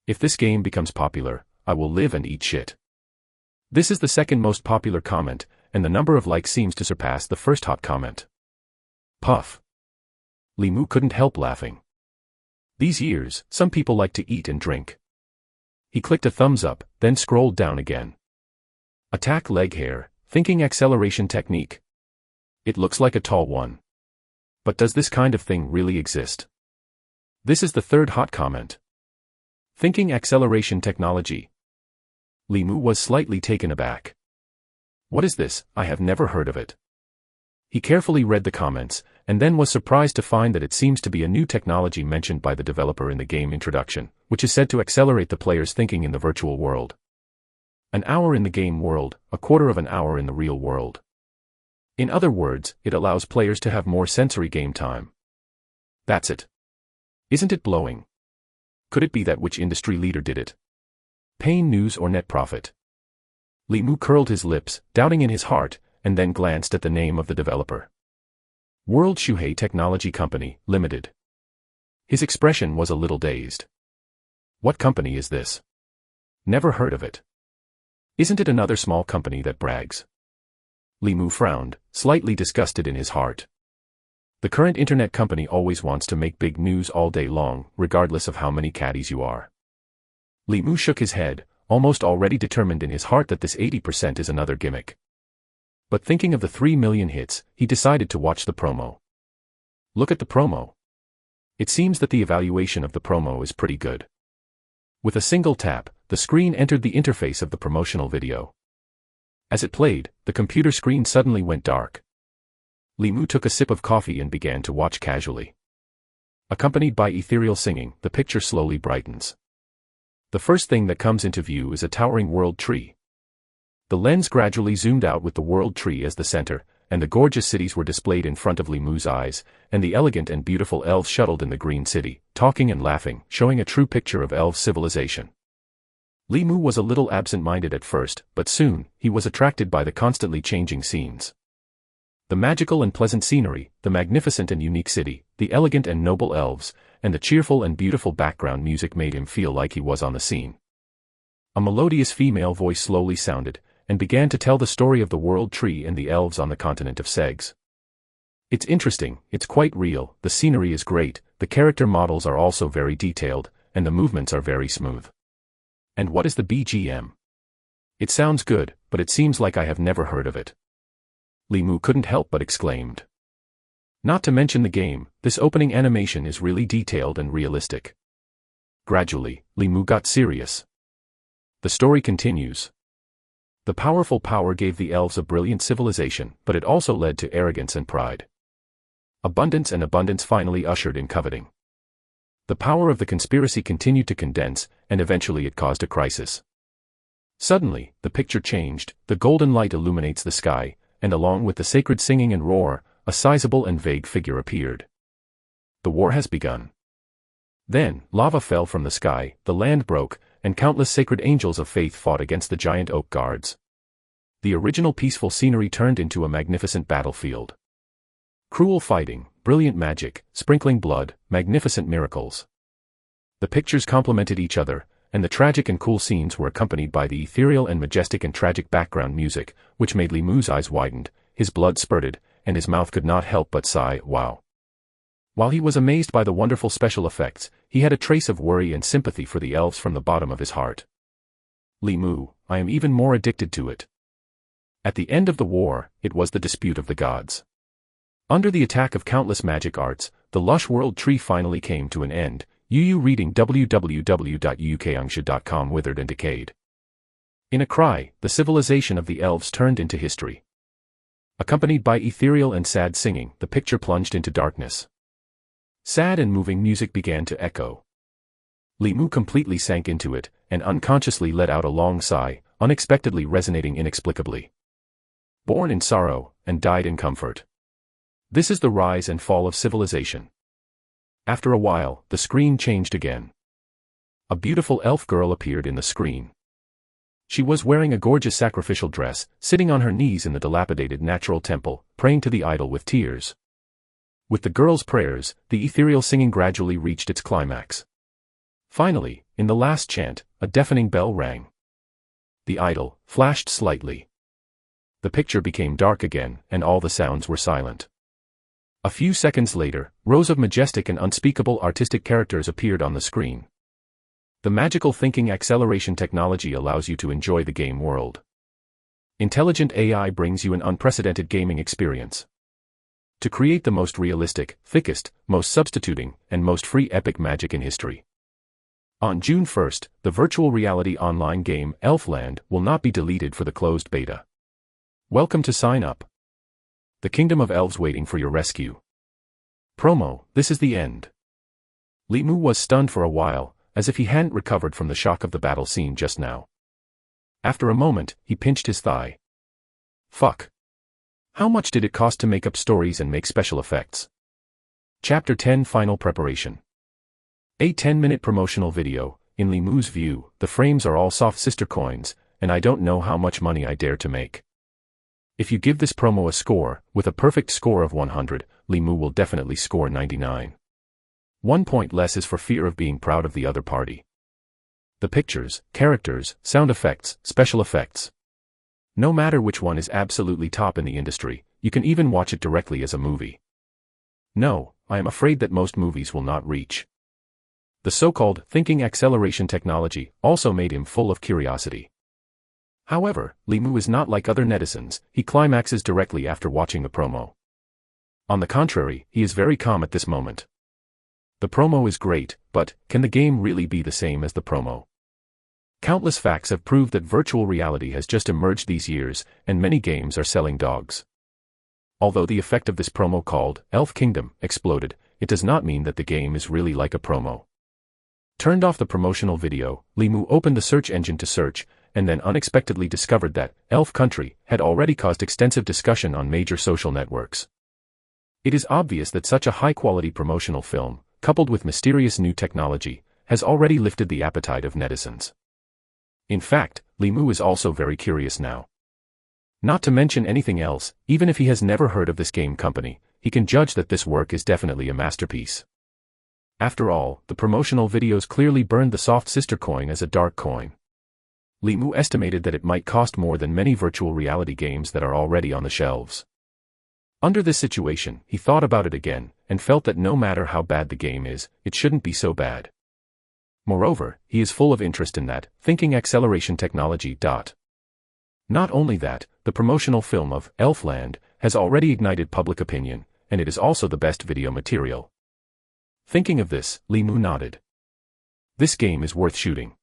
If this game becomes popular, I will live and eat shit. This is the second most popular comment, and the number of likes seems to surpass the first hot comment. Puff. Limu couldn't help laughing. These years, some people like to eat and drink. He clicked a thumbs up, then scrolled down again. Attack leg hair, thinking acceleration technique. It looks like a tall one. But does this kind of thing really exist? This is the third hot comment. Thinking acceleration technology. Limu was slightly taken aback. What is this? I have never heard of it. He carefully read the comments, and then was surprised to find that it seems to be a new technology mentioned by the developer in the game introduction, which is said to accelerate the player's thinking in the virtual world. An hour in the game world, a quarter of an hour in the real world. In other words, it allows players to have more sensory game time. That's it. Isn't it blowing? Could it be that which industry leader did it? Pain News or net profit? Limu curled his lips, doubting in his heart, and then glanced at the name of the developer. World Shuhei Technology Company, Limited. His expression was a little dazed. What company is this? Never heard of it. Isn't it another small company that brags? Limu frowned, slightly disgusted in his heart. The current internet company always wants to make big news all day long, regardless of how many caddies you are. Limu shook his head, almost already determined in his heart that this 80% is another gimmick. But thinking of the 3 million hits, he decided to watch the promo. Look at the promo. It seems that the evaluation of the promo is pretty good. With a single tap, the screen entered the interface of the promotional video. As it played, the computer screen suddenly went dark. Limu took a sip of coffee and began to watch casually. Accompanied by ethereal singing, the picture slowly brightens. The first thing that comes into view is a towering world tree. The lens gradually zoomed out with the world tree as the center, and the gorgeous cities were displayed in front of Limu's eyes, and the elegant and beautiful elves shuttled in the green city, talking and laughing, showing a true picture of elf civilization. Limu was a little absent-minded at first, but soon, he was attracted by the constantly changing scenes. The magical and pleasant scenery, the magnificent and unique city, the elegant and noble elves, and the cheerful and beautiful background music made him feel like he was on the scene. A melodious female voice slowly sounded, and began to tell the story of the world tree and the elves on the continent of Segs. It's interesting, it's quite real, the scenery is great, the character models are also very detailed, and the movements are very smooth. And what is the BGM? It sounds good, but it seems like I have never heard of it. Limu couldn't help but exclaimed. Not to mention the game, this opening animation is really detailed and realistic. Gradually, Limu got serious. The story continues. The powerful power gave the elves a brilliant civilization, but it also led to arrogance and pride. Abundance finally ushered in coveting. The power of the conspiracy continued to condense, and eventually it caused a crisis. Suddenly, the picture changed, the golden light illuminates the sky, and along with the sacred singing and roar, a sizable and vague figure appeared. The war has begun. Then, lava fell from the sky, the land broke, and countless sacred angels of faith fought against the giant oak guards. The original peaceful scenery turned into a magnificent battlefield. Cruel fighting, brilliant magic, sprinkling blood, magnificent miracles. The pictures complemented each other, and the tragic and cool scenes were accompanied by the ethereal and majestic and tragic background music, which made Limu's eyes widened, his blood spurted, and his mouth could not help but sigh, wow. While he was amazed by the wonderful special effects, he had a trace of worry and sympathy for the elves from the bottom of his heart. Limu, I am even more addicted to it. At the end of the war, it was the dispute of the gods. Under the attack of countless magic arts, the lush world tree finally came to an end. Yu reading www.yukangsha.com withered and decayed. In a cry, the civilization of the elves turned into history. Accompanied by ethereal and sad singing, the picture plunged into darkness. Sad and moving music began to echo. Limu completely sank into it, and unconsciously let out a long sigh, unexpectedly resonating inexplicably. Born in sorrow, and died in comfort. This is the rise and fall of civilization. After a while, the screen changed again. A beautiful elf girl appeared in the screen. She was wearing a gorgeous sacrificial dress, sitting on her knees in the dilapidated natural temple, praying to the idol with tears. With the girl's prayers, the ethereal singing gradually reached its climax. Finally, in the last chant, a deafening bell rang. The idol flashed slightly. The picture became dark again, and all the sounds were silent. A few seconds later, rows of majestic and unspeakable artistic characters appeared on the screen. The magical thinking acceleration technology allows you to enjoy the game world. Intelligent AI brings you an unprecedented gaming experience. To create the most realistic, thickest, most substituting, and most free epic magic in history. On June 1st, the virtual reality online game Elfland will not be deleted for the closed beta. Welcome to sign up. The kingdom of elves waiting for your rescue. Promo, this is the end. Li Mu was stunned for a while, as if he hadn't recovered from the shock of the battle scene just now. After a moment, he pinched his thigh. Fuck. How much did it cost to make up stories and make special effects? Chapter 10 Final Preparation. A 10-minute promotional video. In Li Mu's view, the frames are all soft sister coins, and I don't know how much money I dare to make. If you give this promo a score, with a perfect score of 100, Li Mu will definitely score 99. 1 point less is for fear of being proud of the other party. The pictures, characters, sound effects, special effects. No matter which one is absolutely top in the industry, you can even watch it directly as a movie. No, I am afraid that most movies will not reach. The so-called thinking acceleration technology also made him full of curiosity. However, Li Mu is not like other netizens, he climaxes directly after watching the promo. On the contrary, he is very calm at this moment. The promo is great, but can the game really be the same as the promo? Countless facts have proved that virtual reality has just emerged these years, and many games are selling dogs. Although the effect of this promo called Elf Kingdom exploded, it does not mean that the game is really like a promo. Turned off the promotional video, Li Mu opened the search engine to search, and then unexpectedly discovered that Elf Country had already caused extensive discussion on major social networks. It is obvious that such a high-quality promotional film, coupled with mysterious new technology, has already lifted the appetite of netizens. In fact, Li Mu is also very curious now. Not to mention anything else, even if he has never heard of this game company, he can judge that this work is definitely a masterpiece. After all, the promotional videos clearly burned the soft sister coin as a dark coin. Li Mu estimated that it might cost more than many virtual reality games that are already on the shelves. Under this situation, he thought about it again, and felt that no matter how bad the game is, it shouldn't be so bad. Moreover, he is full of interest in that thinking acceleration technology. Not only that, the promotional film of Elfland has already ignited public opinion, and it is also the best video material. Thinking of this, Li Mu nodded. This game is worth shooting.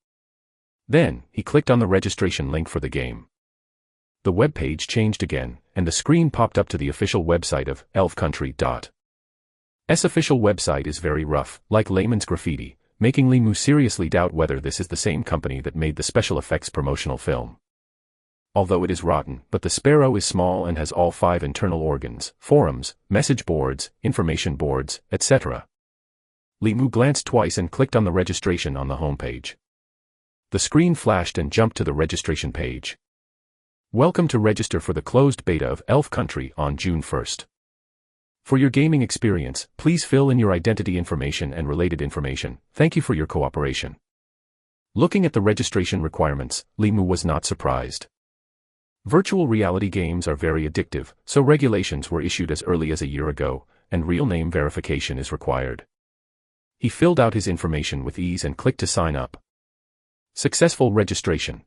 Then, he clicked on the registration link for the game. The web page changed again, and the screen popped up to the official website of Elf Country. S official website is very rough, like layman's graffiti, making Li Mu seriously doubt whether this is the same company that made the special effects promotional film. Although it is rotten, but the sparrow is small and has all 5 internal organs, forums, message boards, information boards, etc. Li Mu glanced twice and clicked on the registration on the homepage. The screen flashed and jumped to the registration page. Welcome to register for the closed beta of Elf Country on June 1st. For your gaming experience, please fill in your identity information and related information. Thank you for your cooperation. Looking at the registration requirements, Li Mu was not surprised. Virtual reality games are very addictive, so regulations were issued as early as a year ago, and real name verification is required. He filled out his information with ease and clicked to sign up. Successful registration.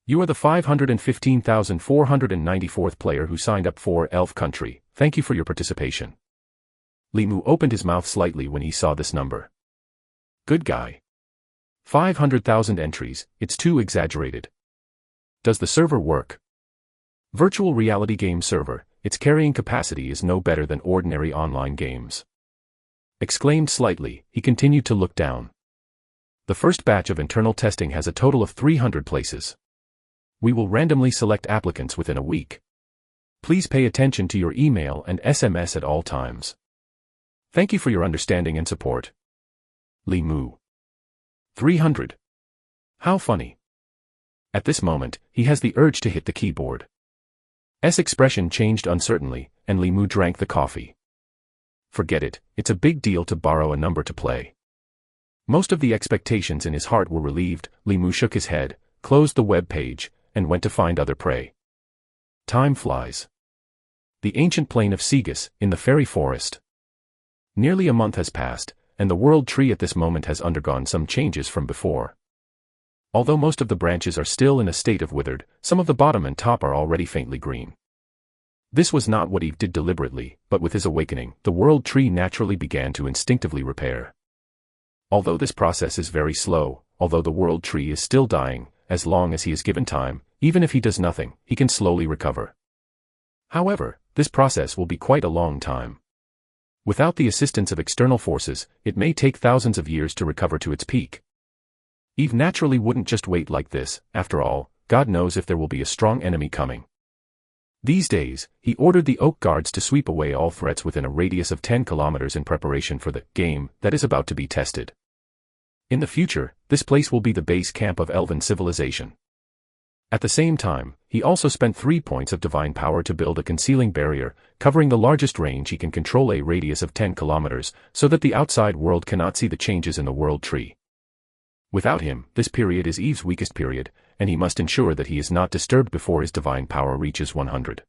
You are the 515,494th player who signed up for Elf Country. Thank you for your participation. Li Mu opened his mouth slightly when he saw this number. Good guy. 500,000 entries, it's too exaggerated. Does the server work? Virtual reality game server, its carrying capacity is no better than ordinary online games. Exclaimed slightly, he continued to look down. The first batch of internal testing has a total of 300 places. We will randomly select applicants within a week. Please pay attention to your email and SMS at all times. Thank you for your understanding and support. Li Mu. 300. How funny. At this moment, he has the urge to hit the keyboard. S expression changed uncertainly, and Li Mu drank the coffee. Forget it, it's a big deal to borrow a number to play. Most of the expectations in his heart were relieved. Li Mu shook his head, closed the web page, and went to find other prey. Time flies. The ancient plain of Segus, in the fairy forest. Nearly a month has passed, and the world tree at this moment has undergone some changes from before. Although most of the branches are still in a state of withered, some of the bottom and top are already faintly green. This was not what Eve did deliberately, but with his awakening, the world tree naturally began to instinctively repair. Although this process is very slow, although the world tree is still dying, as long as he is given time, even if he does nothing, he can slowly recover. However, this process will be quite a long time. Without the assistance of external forces, it may take thousands of years to recover to its peak. Eve naturally wouldn't just wait like this. After all, God knows if there will be a strong enemy coming. These days, he ordered the Oak Guards to sweep away all threats within a radius of 10 kilometers in preparation for the game that is about to be tested. In the future, this place will be the base camp of elven civilization. At the same time, he also spent 3 points of divine power to build a concealing barrier, covering the largest range he can control, a radius of 10 kilometers, so that the outside world cannot see the changes in the world tree. Without him, this period is Eve's weakest period, and he must ensure that he is not disturbed before his divine power reaches 100.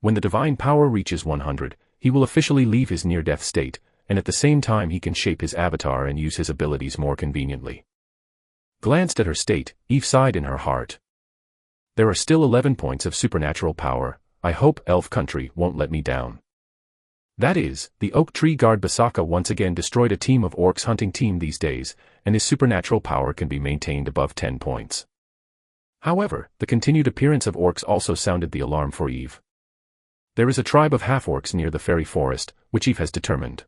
When the divine power reaches 100, he will officially leave his near-death state, and at the same time he can shape his avatar and use his abilities more conveniently. Glanced at her state, Eve sighed in her heart. There are still 11 points of supernatural power. I hope Elf Country won't let me down. That is, the oak tree guard Basaka once again destroyed a team of orcs hunting team these days, and his supernatural power can be maintained above 10 points. However, the continued appearance of orcs also sounded the alarm for Eve. There is a tribe of half-orcs near the fairy forest, which Eve has determined.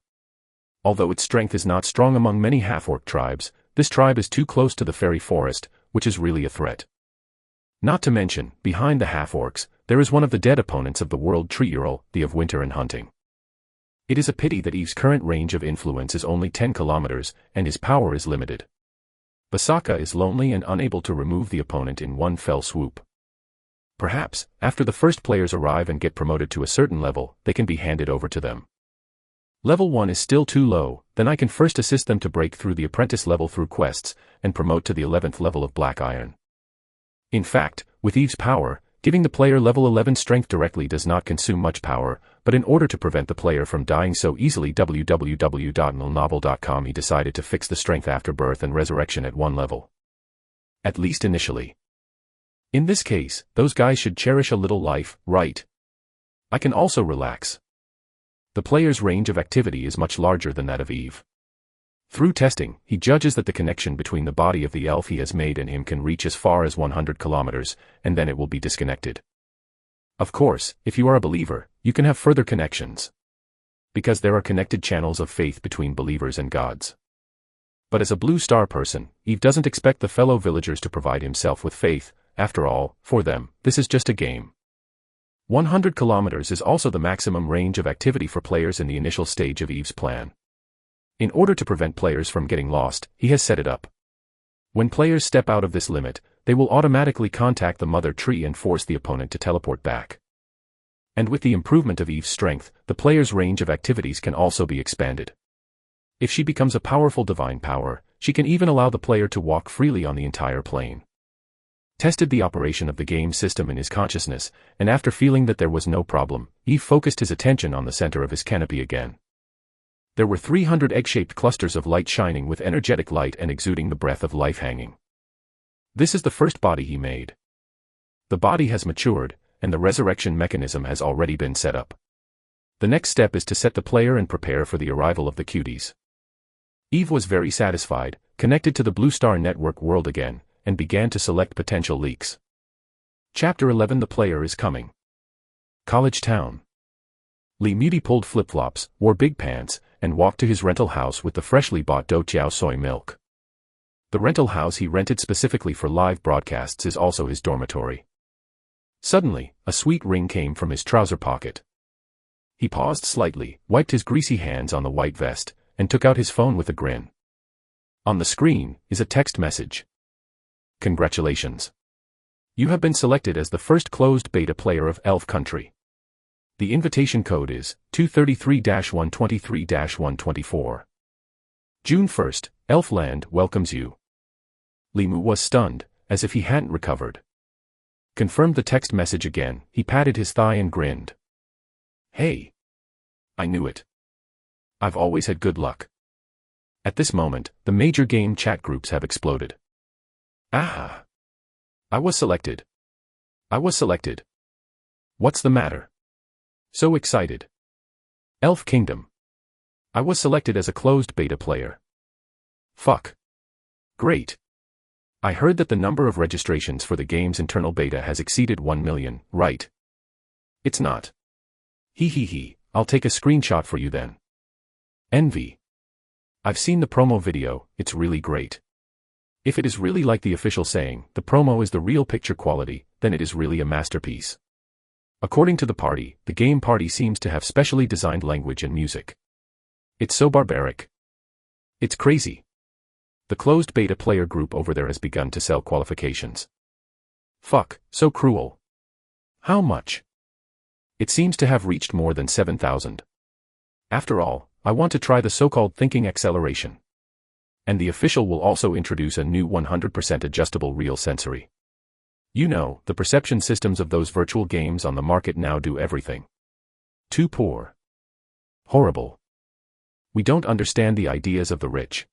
Although its strength is not strong among many half-orc tribes, this tribe is too close to the fairy forest, which is really a threat. Not to mention, behind the half-orcs, there is one of the dead opponents of the world tree Ural, the of winter and hunting. It is a pity that Eve's current range of influence is only 10 kilometers, and his power is limited. Basaka is lonely and unable to remove the opponent in one fell swoop. Perhaps, after the first players arrive and get promoted to a certain level, they can be handed over to them. Level 1 is still too low, then I can first assist them to break through the apprentice level through quests, and promote to the 11th level of Black Iron. In fact, with Eve's power, giving the player level 11 strength directly does not consume much power, but in order to prevent the player from dying so easily, www.novel.com, he decided to fix the strength after birth and resurrection at 1 level. At least initially. In this case, those guys should cherish a little life, right? I can also relax. The player's range of activity is much larger than that of Eve. Through testing, he judges that the connection between the body of the elf he has made and him can reach as far as 100 kilometers, and then it will be disconnected. Of course, if you are a believer, you can have further connections. Because there are connected channels of faith between believers and gods. But as a blue star person, Eve doesn't expect the fellow villagers to provide himself with faith. After all, for them, this is just a game. 100 kilometers is also the maximum range of activity for players in the initial stage of Eve's plan. In order to prevent players from getting lost, he has set it up. When players step out of this limit, they will automatically contact the mother tree and force the opponent to teleport back. And with the improvement of Eve's strength, the player's range of activities can also be expanded. If she becomes a powerful divine power, she can even allow the player to walk freely on the entire plane. Tested the operation of the game system in his consciousness, and after feeling that there was no problem, Eve focused his attention on the center of his canopy again. There were 300 egg-shaped clusters of light shining with energetic light and exuding the breath of life hanging. This is the first body he made. The body has matured, and the resurrection mechanism has already been set up. The next step is to set the player and prepare for the arrival of the cuties. Eve was very satisfied, connected to the Blue Star Network world again, and began to select potential leaks. Chapter 11. The player is coming. College Town. Li Muti pulled flip-flops, wore big pants, and walked to his rental house with the freshly bought Do Chiao soy milk. The rental house he rented specifically for live broadcasts is also his dormitory. Suddenly, a sweet ring came from his trouser pocket. He paused slightly, wiped his greasy hands on the white vest, and took out his phone with a grin. On the screen is a text message. Congratulations. You have been selected as the first closed beta player of Elf Country. The invitation code is 233-123-124. June 1st, Elfland welcomes you. Limu was stunned, as if he hadn't recovered. Confirmed the text message again, he patted his thigh and grinned. Hey! I knew it. I've always had good luck. At this moment, the major game chat groups have exploded. Ah! I was selected. What's the matter? So excited. Elf Kingdom. I was selected as a closed beta player. Fuck. Great. I heard that the number of registrations for the game's internal beta has exceeded 1 million, right? It's not. Hee, I'll take a screenshot for you then. Envy. I've seen the promo video, it's really great. If it is really like the official saying, the promo is the real picture quality, then it is really a masterpiece. According to the party, the game party seems to have specially designed language and music. It's so barbaric. It's crazy. The closed beta player group over there has begun to sell qualifications. Fuck, so cruel. How much? It seems to have reached more than 7,000. After all, I want to try the so-called thinking acceleration. And the official will also introduce a new 100% adjustable real sensory. You know, the perception systems of those virtual games on the market now do everything. Too poor. Horrible. We don't understand the ideas of the rich.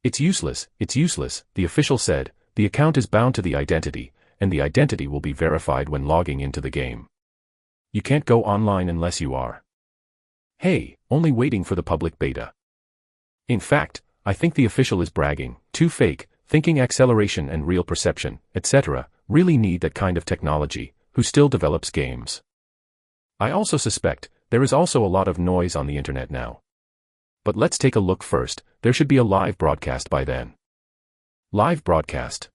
It's useless, the official said. The account is bound to the identity, and the identity will be verified when logging into the game. You can't go online unless you are. Hey, only waiting for the public beta. In fact, I think the official is bragging. Too fake, thinking acceleration and real perception, etc., really need that kind of technology, who still develops games. I also suspect, there is also a lot of noise on the internet now. But let's take a look first, there should be a live broadcast by then. Live broadcast.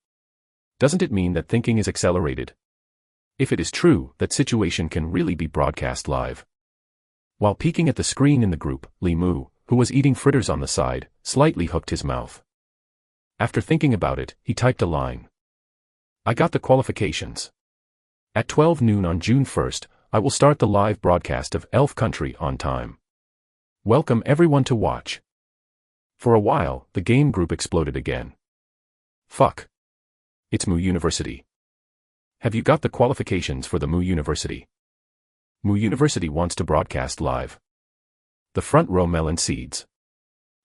Doesn't it mean that thinking is accelerated? If it is true, that situation can really be broadcast live. While peeking at the screen in the group, Limu, who was eating fritters on the side, slightly hooked his mouth. After thinking about it, he typed a line. I got the qualifications. At 12 noon on June 1st, I will start the live broadcast of Elf Country on time. Welcome everyone to watch. For a while, the game group exploded again. Fuck. It's Mu University. Have you got the qualifications for the Mu University? Mu University wants to broadcast live. The front row melon seeds.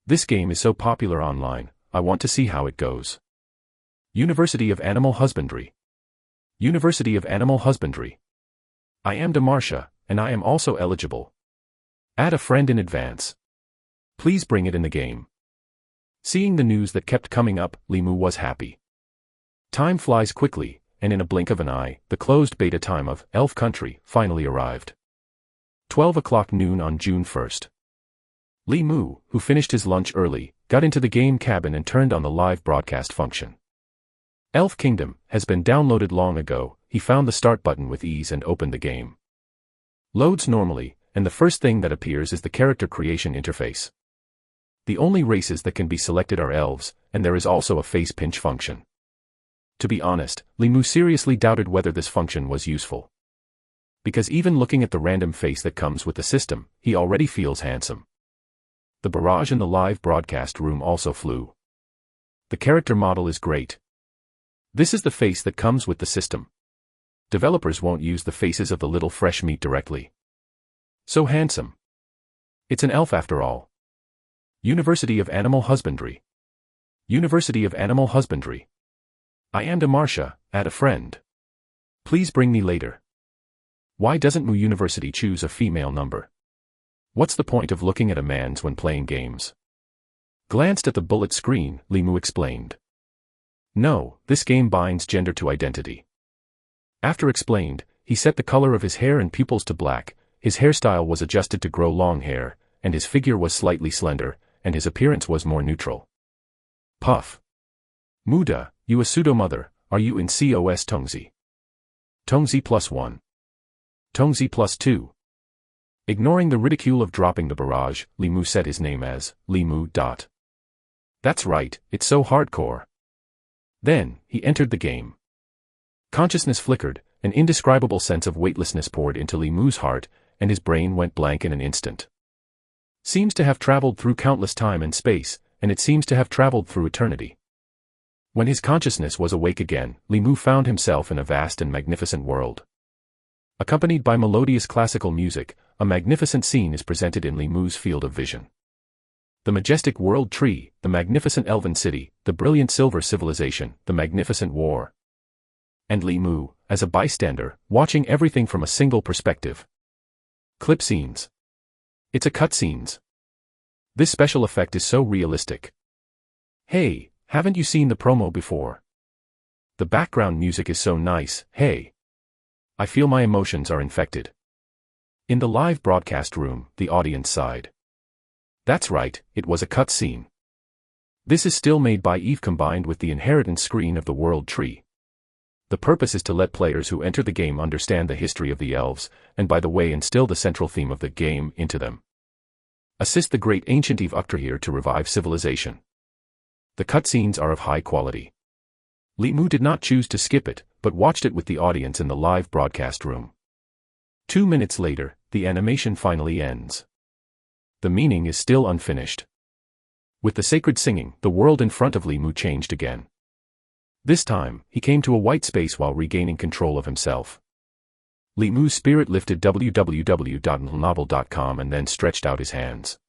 This game is so popular online, I want to see how it goes. University of Animal Husbandry. University of Animal Husbandry. I am Demarsha, and I am also eligible. Add a friend in advance. Please bring it in the game. Seeing the news that kept coming up, Limu was happy. Time flies quickly, and in a blink of an eye, the closed beta time of Elf Country finally arrived. 12 o'clock noon on June 1st. Limu, who finished his lunch early, got into the game cabin and turned on the live broadcast function. Elf Kingdom has been downloaded long ago. He found the start button with ease and opened the game. Loads normally, and the first thing that appears is the character creation interface. The only races that can be selected are elves, and there is also a face pinch function. To be honest, Limu seriously doubted whether this function was useful. Because even looking at the random face that comes with the system, he already feels handsome. The barrage in the live broadcast room also flew. The character model is great. This is the face that comes with the system. Developers won't use the faces of the little fresh meat directly. So handsome. It's an elf after all. University of Animal Husbandry. University of Animal Husbandry. I am Demarsha, add a friend. Please bring me later. Why doesn't Mu University choose a female number? What's the point of looking at a man's when playing games? Glanced at the bullet screen, Limu explained. No, this game binds gender to identity. After explained, he set the color of his hair and pupils to black, his hairstyle was adjusted to grow long hair, and his figure was slightly slender, and his appearance was more neutral. Puff. Muda, you a pseudo-mother, are you in COS Tongzi? Tongzi +1. Tongzi +2. Ignoring the ridicule of dropping the barrage, Limu set his name as Limu. That's right, it's so hardcore. Then, he entered the game. Consciousness flickered, an indescribable sense of weightlessness poured into Limu's heart, and his brain went blank in an instant. Seems to have traveled through countless time and space, and it seems to have traveled through eternity. When his consciousness was awake again, Li Mu found himself in a vast and magnificent world. Accompanied by melodious classical music, a magnificent scene is presented in Li Mu's field of vision. The majestic world tree, the magnificent elven city, the brilliant silver civilization, the magnificent war. And Li Mu, as a bystander, watching everything from a single perspective. Clip scenes. It's a cutscenes. This special effect is so realistic. Hey, haven't you seen the promo before? The background music is so nice, hey. I feel my emotions are infected. In the live broadcast room, the audience sighed. That's right, it was a cutscene. This is still made by Eve combined with the inheritance screen of the world tree. The purpose is to let players who enter the game understand the history of the elves, and by the way instill the central theme of the game into them. Assist the great ancient Eve here to revive civilization. The cutscenes are of high quality. Li Mu did not choose to skip it, but watched it with the audience in the live broadcast room. 2 minutes later, the animation finally ends. The meaning is still unfinished. With the sacred singing, the world in front of Li Mu changed again. This time, he came to a white space while regaining control of himself. Li Mu's spirit lifted www.novel.com and then stretched out his hands.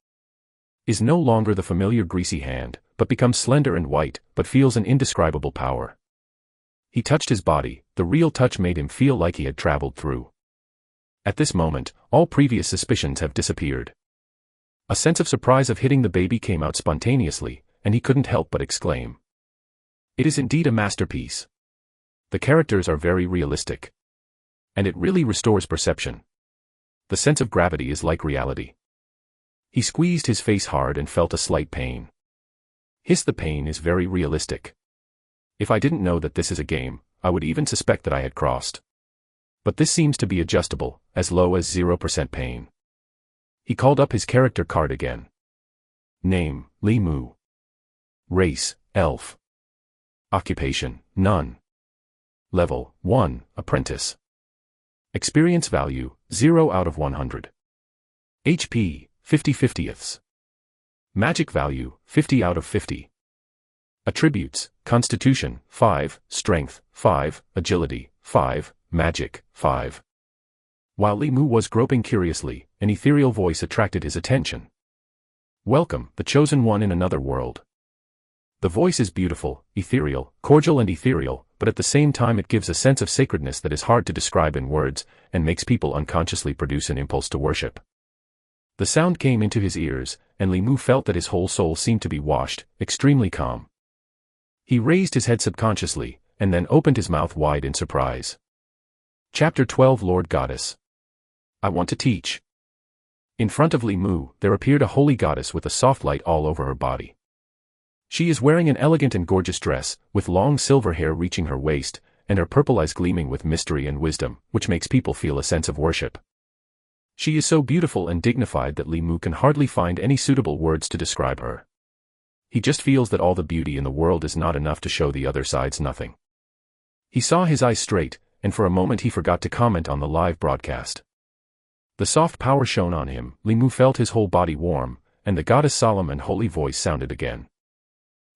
Is no longer the familiar greasy hand, but becomes slender and white, but feels an indescribable power. He touched his body, the real touch made him feel like he had traveled through. At this moment, all previous suspicions have disappeared. A sense of surprise of hitting the baby came out spontaneously, and he couldn't help but exclaim. It is indeed a masterpiece. The characters are very realistic. And it really restores perception. The sense of gravity is like reality. He squeezed his face hard and felt a slight pain. The pain is very realistic. If I didn't know that this is a game, I would even suspect that I had crossed. But this seems to be adjustable, as low as 0% pain. He called up his character card again. Name, Li Mu. Race, elf. Occupation, none. Level, 1, apprentice. Experience value, 0 out of 100. HP, 50/50ths. Magic value, 50 out of 50. Attributes, Constitution, 5, Strength, 5, Agility, 5, Magic, 5. While Li Mu was groping curiously, an ethereal voice attracted his attention. Welcome, the chosen one in another world. The voice is beautiful, ethereal, cordial and ethereal, but at the same time it gives a sense of sacredness that is hard to describe in words, and makes people unconsciously produce an impulse to worship. The sound came into his ears, and Li Mu felt that his whole soul seemed to be washed, extremely calm. He raised his head subconsciously, and then opened his mouth wide in surprise. Chapter 12 Lord Goddess. I want to teach. In front of Li Mu, there appeared a holy goddess with a soft light all over her body. She is wearing an elegant and gorgeous dress, with long silver hair reaching her waist, and her purple eyes gleaming with mystery and wisdom, which makes people feel a sense of worship. She is so beautiful and dignified that Li Mu can hardly find any suitable words to describe her. He just feels that all the beauty in the world is not enough to show the other side's nothing. He saw his eyes straight, and for a moment he forgot to comment on the live broadcast. The soft power shone on him, Li Mu felt his whole body warm, and the goddess' solemn and holy voice sounded again.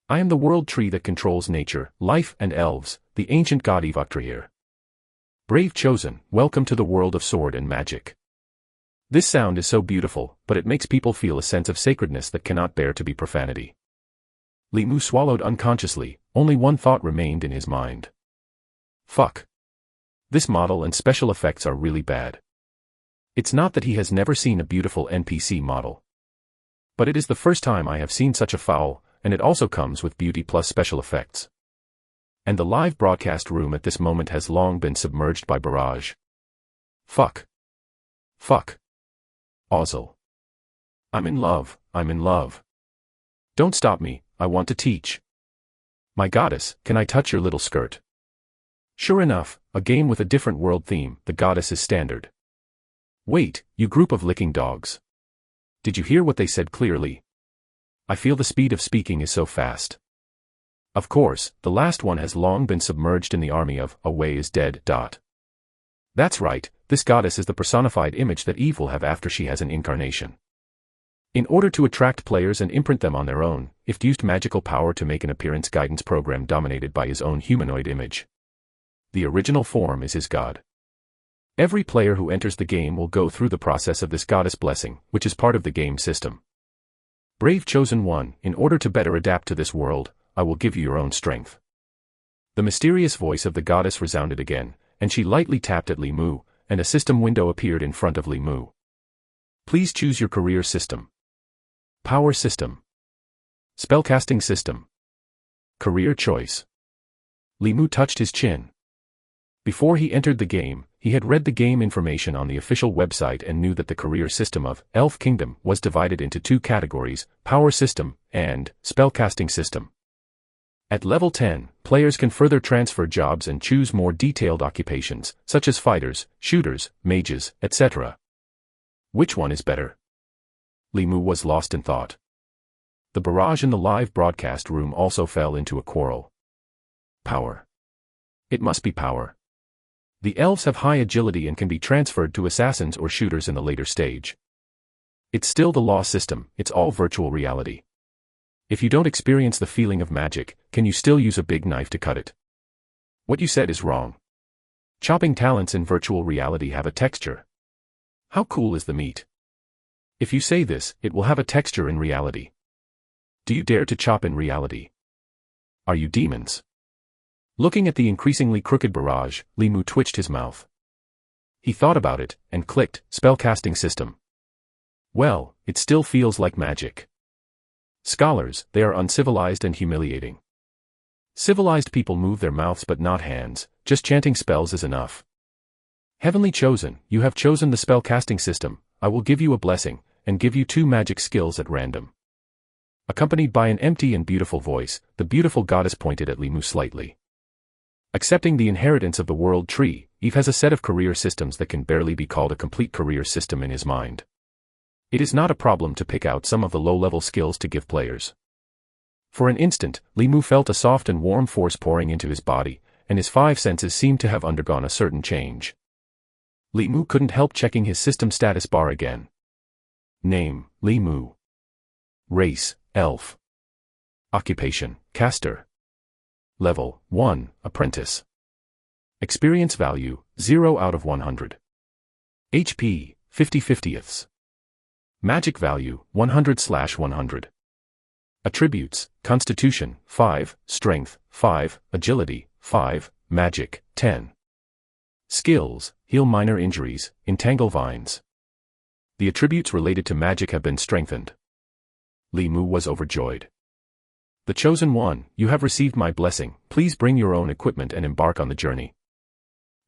I am the world tree that controls nature, life and elves, the ancient god Eve. Brave chosen, welcome to the world of sword and magic. This sound is so beautiful, but it makes people feel a sense of sacredness that cannot bear to be profanity. Li Mu swallowed unconsciously, only one thought remained in his mind. Fuck. This model and special effects are really bad. It's not that he has never seen a beautiful NPC model. But it is the first time I have seen such a foul, and it also comes with beauty plus special effects. And the live broadcast room at this moment has long been submerged by barrage. Fuck. Fuck. Ozzel. I'm in love, I'm in love. Don't stop me, I want to teach. My goddess, can I touch your little skirt? Sure enough, a game with a different world theme, the goddess is standard. Wait, you group of licking dogs. Did you hear what they said clearly? I feel the speed of speaking is so fast. Of course, the last one has long been submerged in the army of, away is dead. That's right, this goddess is the personified image that Eve will have after she has an incarnation. In order to attract players and imprint them on their own, Eve used magical power to make an appearance guidance program dominated by his own humanoid image. The original form is his god. Every player who enters the game will go through the process of this goddess blessing, which is part of the game system. Brave Chosen One, in order to better adapt to this world, I will give you your own strength. The mysterious voice of the goddess resounded again, and she lightly tapped at Li Mu, and a system window appeared in front of Li Mu. Please choose your career system. Power system. Spellcasting system. Career choice. Li Mu touched his chin. Before he entered the game, he had read the game information on the official website and knew that the career system of Elf Kingdom was divided into two categories, Power System and Spellcasting System. At level 10, players can further transfer jobs and choose more detailed occupations, such as fighters, shooters, mages, etc. Which one is better? Li Mu was lost in thought. The barrage in the live broadcast room also fell into a quarrel. Power. It must be power. The elves have high agility and can be transferred to assassins or shooters in the later stage. It's still the law system, it's all virtual reality. If you don't experience the feeling of magic, can you still use a big knife to cut it? What you said is wrong. Chopping talents in virtual reality have a texture. How cool is the meat? If you say this, it will have a texture in reality. Do you dare to chop in reality? Are you demons? Looking at the increasingly crooked barrage, Li Mu twitched his mouth. He thought about it, and clicked, spellcasting system. Well, it still feels like magic. Scholars, they are uncivilized and humiliating. Civilized people move their mouths but not hands, just chanting spells is enough. Heavenly Chosen, you have chosen the spellcasting system, I will give you a blessing, and give you 2 magic skills at random. Accompanied by an empty and beautiful voice, the beautiful goddess pointed at Li Mu slightly. Accepting the inheritance of the world tree, Eve has a set of career systems that can barely be called a complete career system in his mind. It is not a problem to pick out some of the low-level skills to give players. For an instant, Li Mu felt a soft and warm force pouring into his body, and his 5 senses seemed to have undergone a certain change. Li Mu couldn't help checking his system status bar again. Name, Li Mu. Race, Elf. Occupation, Caster. Level, 1, Apprentice. Experience value, 0 out of 100. HP, 50/50ths. Magic value, 100/100. Attributes, Constitution, 5, Strength, 5, Agility, 5, Magic, 10. Skills, Heal minor injuries, Entangle vines. The attributes related to magic have been strengthened. Li Mu was overjoyed. The Chosen One, you have received my blessing, please bring your own equipment and embark on the journey.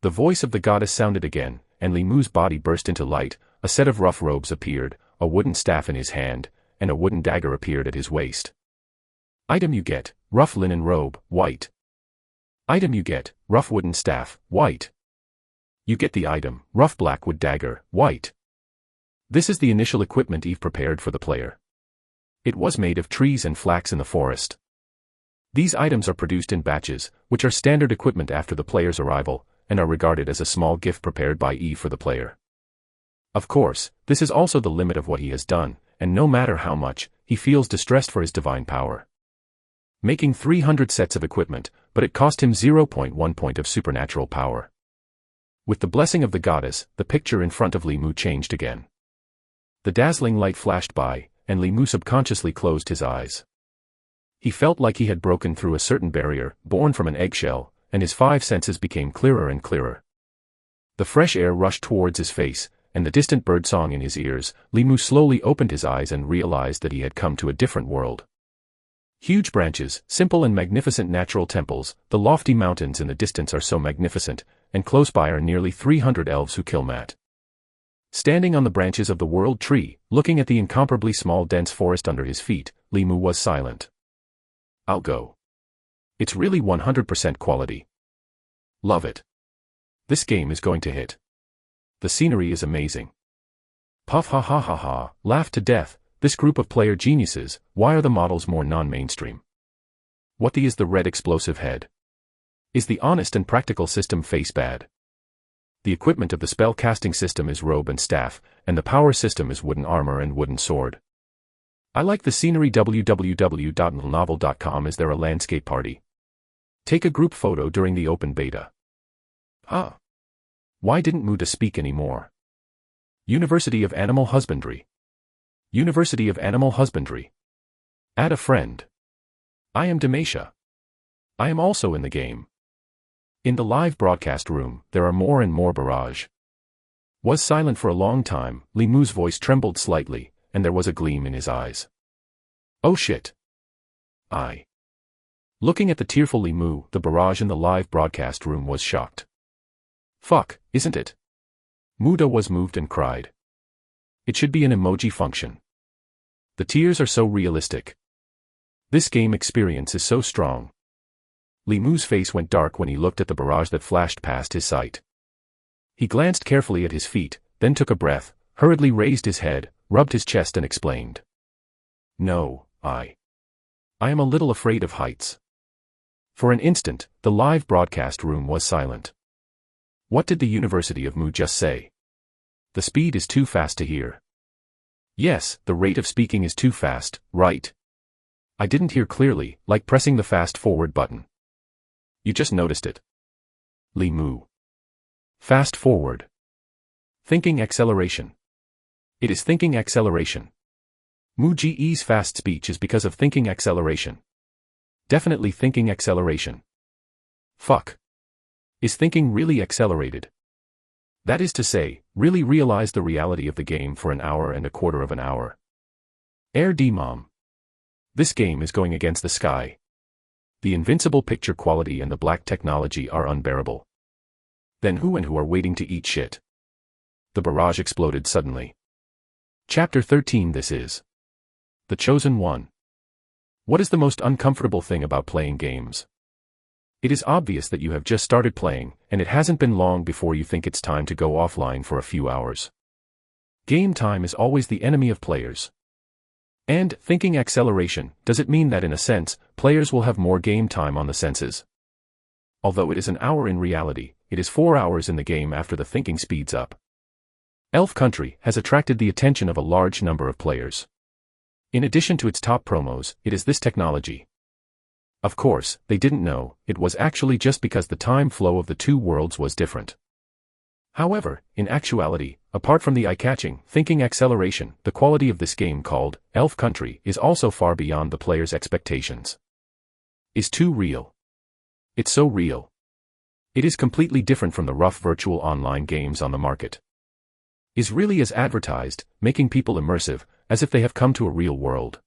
The voice of the goddess sounded again, and Li Mu's body burst into light, a set of rough robes appeared, a wooden staff in his hand, and a wooden dagger appeared at his waist. Item you get, rough linen robe, white. Item you get, rough wooden staff, white. You get the item, rough black wood dagger, white. This is the initial equipment Eve prepared for the player. It was made of trees and flax in the forest. These items are produced in batches, which are standard equipment after the player's arrival, and are regarded as a small gift prepared by Eve for the player. Of course, this is also the limit of what he has done, and no matter how much, he feels distressed for his divine power. Making 300 sets of equipment, but it cost him 0.1 point of supernatural power. With the blessing of the goddess, the picture in front of Li Mu changed again. The dazzling light flashed by, and Li Mu subconsciously closed his eyes. He felt like he had broken through a certain barrier, born from an eggshell, and his 5 senses became clearer and clearer. The fresh air rushed towards his face, and the distant birdsong in his ears. Li Mu slowly opened his eyes and realized that he had come to a different world. Huge branches, simple and magnificent natural temples, the lofty mountains in the distance are so magnificent, and close by are nearly 300 elves who kill Matt. Standing on the branches of the world tree, looking at the incomparably small dense forest under his feet, Li Mu was silent. I'll go. It's really 100% quality. Love it. This game is going to hit. The scenery is amazing. Puff ha ha ha ha, laugh to death, this group of player geniuses, why are the models more non-mainstream? What is the red explosive head? Is the honest and practical system face bad? The equipment of the spell casting system is robe and staff, and the power system is wooden armor and wooden sword. I like the scenery. www.novel.com. Is there a landscape party? Take a group photo during the open beta. Huh. Why didn't Muda speak anymore? University of Animal Husbandry. University of Animal Husbandry. Add a friend. I am Demasha. I am also in the game. In the live broadcast room, there are more and more barrage. Was silent for a long time. Li Mu's voice trembled slightly, and there was a gleam in his eyes. Oh shit. Looking at the tearful Li Mu, the barrage in the live broadcast room was shocked. Fuck, isn't it? Muda was moved and cried. It should be an emoji function. The tears are so realistic. This game experience is so strong. Li Mu's face went dark when he looked at the barrage that flashed past his sight. He glanced carefully at his feet, then took a breath, hurriedly raised his head, rubbed his chest and explained. No, I am a little afraid of heights. For an instant, the live broadcast room was silent. What did the University of Mu just say? The speed is too fast to hear. Yes, the rate of speaking is too fast, right? I didn't hear clearly, like pressing the fast forward button. You just noticed it. Li Mu. Fast forward. Thinking acceleration. It is thinking acceleration. Mu Ge's fast speech is because of thinking acceleration. Definitely thinking acceleration. Fuck. Is thinking really accelerated? That is to say, really realize the reality of the game for an hour and a quarter of an hour. Mom. This game is going against the sky. The invincible picture quality and the black technology are unbearable. Then who are waiting to eat shit? The barrage exploded suddenly. Chapter 13. This is The Chosen One. What is the most uncomfortable thing about playing games? It is obvious that you have just started playing, and it hasn't been long before you think it's time to go offline for a few hours. Game time is always the enemy of players. And, thinking acceleration, does it mean that in a sense, players will have more game time on the senses? Although it is an hour in reality, it is 4 hours in the game after the thinking speeds up. Elf Country has attracted the attention of a large number of players. In addition to its top promos, it is this technology. Of course, they didn't know, it was actually just because the time flow of the two worlds was different. However, in actuality, apart from the eye-catching, thinking acceleration, the quality of this game called Elf Country is also far beyond the player's expectations. Is too real. It's so real. It is completely different from the rough virtual online games on the market. Is really as advertised, making people immersive, as if they have come to a real world.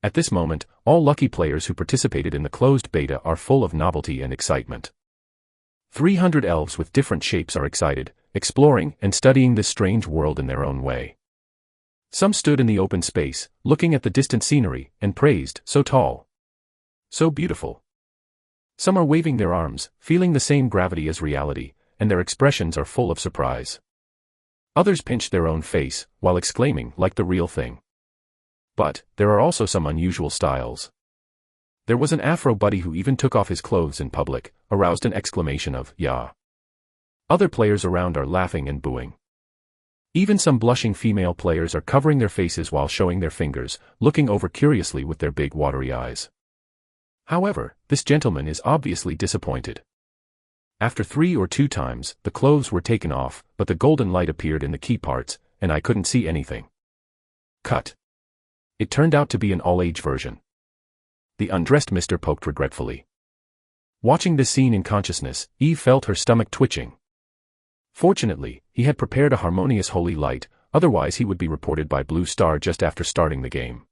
At this moment, all lucky players who participated in the closed beta are full of novelty and excitement. 300 elves with different shapes are excited, exploring and studying this strange world in their own way. Some stood in the open space, looking at the distant scenery, and praised, so tall. So beautiful. Some are waving their arms, feeling the same gravity as reality, and their expressions are full of surprise. Others pinched their own face, while exclaiming, like the real thing. But, there are also some unusual styles. There was an Afro buddy who even took off his clothes in public, aroused an exclamation of, "Yeah." Other players around are laughing and booing. Even some blushing female players are covering their faces while showing their fingers, looking over curiously with their big watery eyes. However, this gentleman is obviously disappointed. After 3 or 2 times, the clothes were taken off, but the golden light appeared in the key parts, and I couldn't see anything. Cut. It turned out to be an all-age version. The undressed mister poked regretfully. Watching this scene in consciousness, Eve felt her stomach twitching. Fortunately, he had prepared a harmonious holy light, otherwise he would be reported by Blue Star just after starting the game.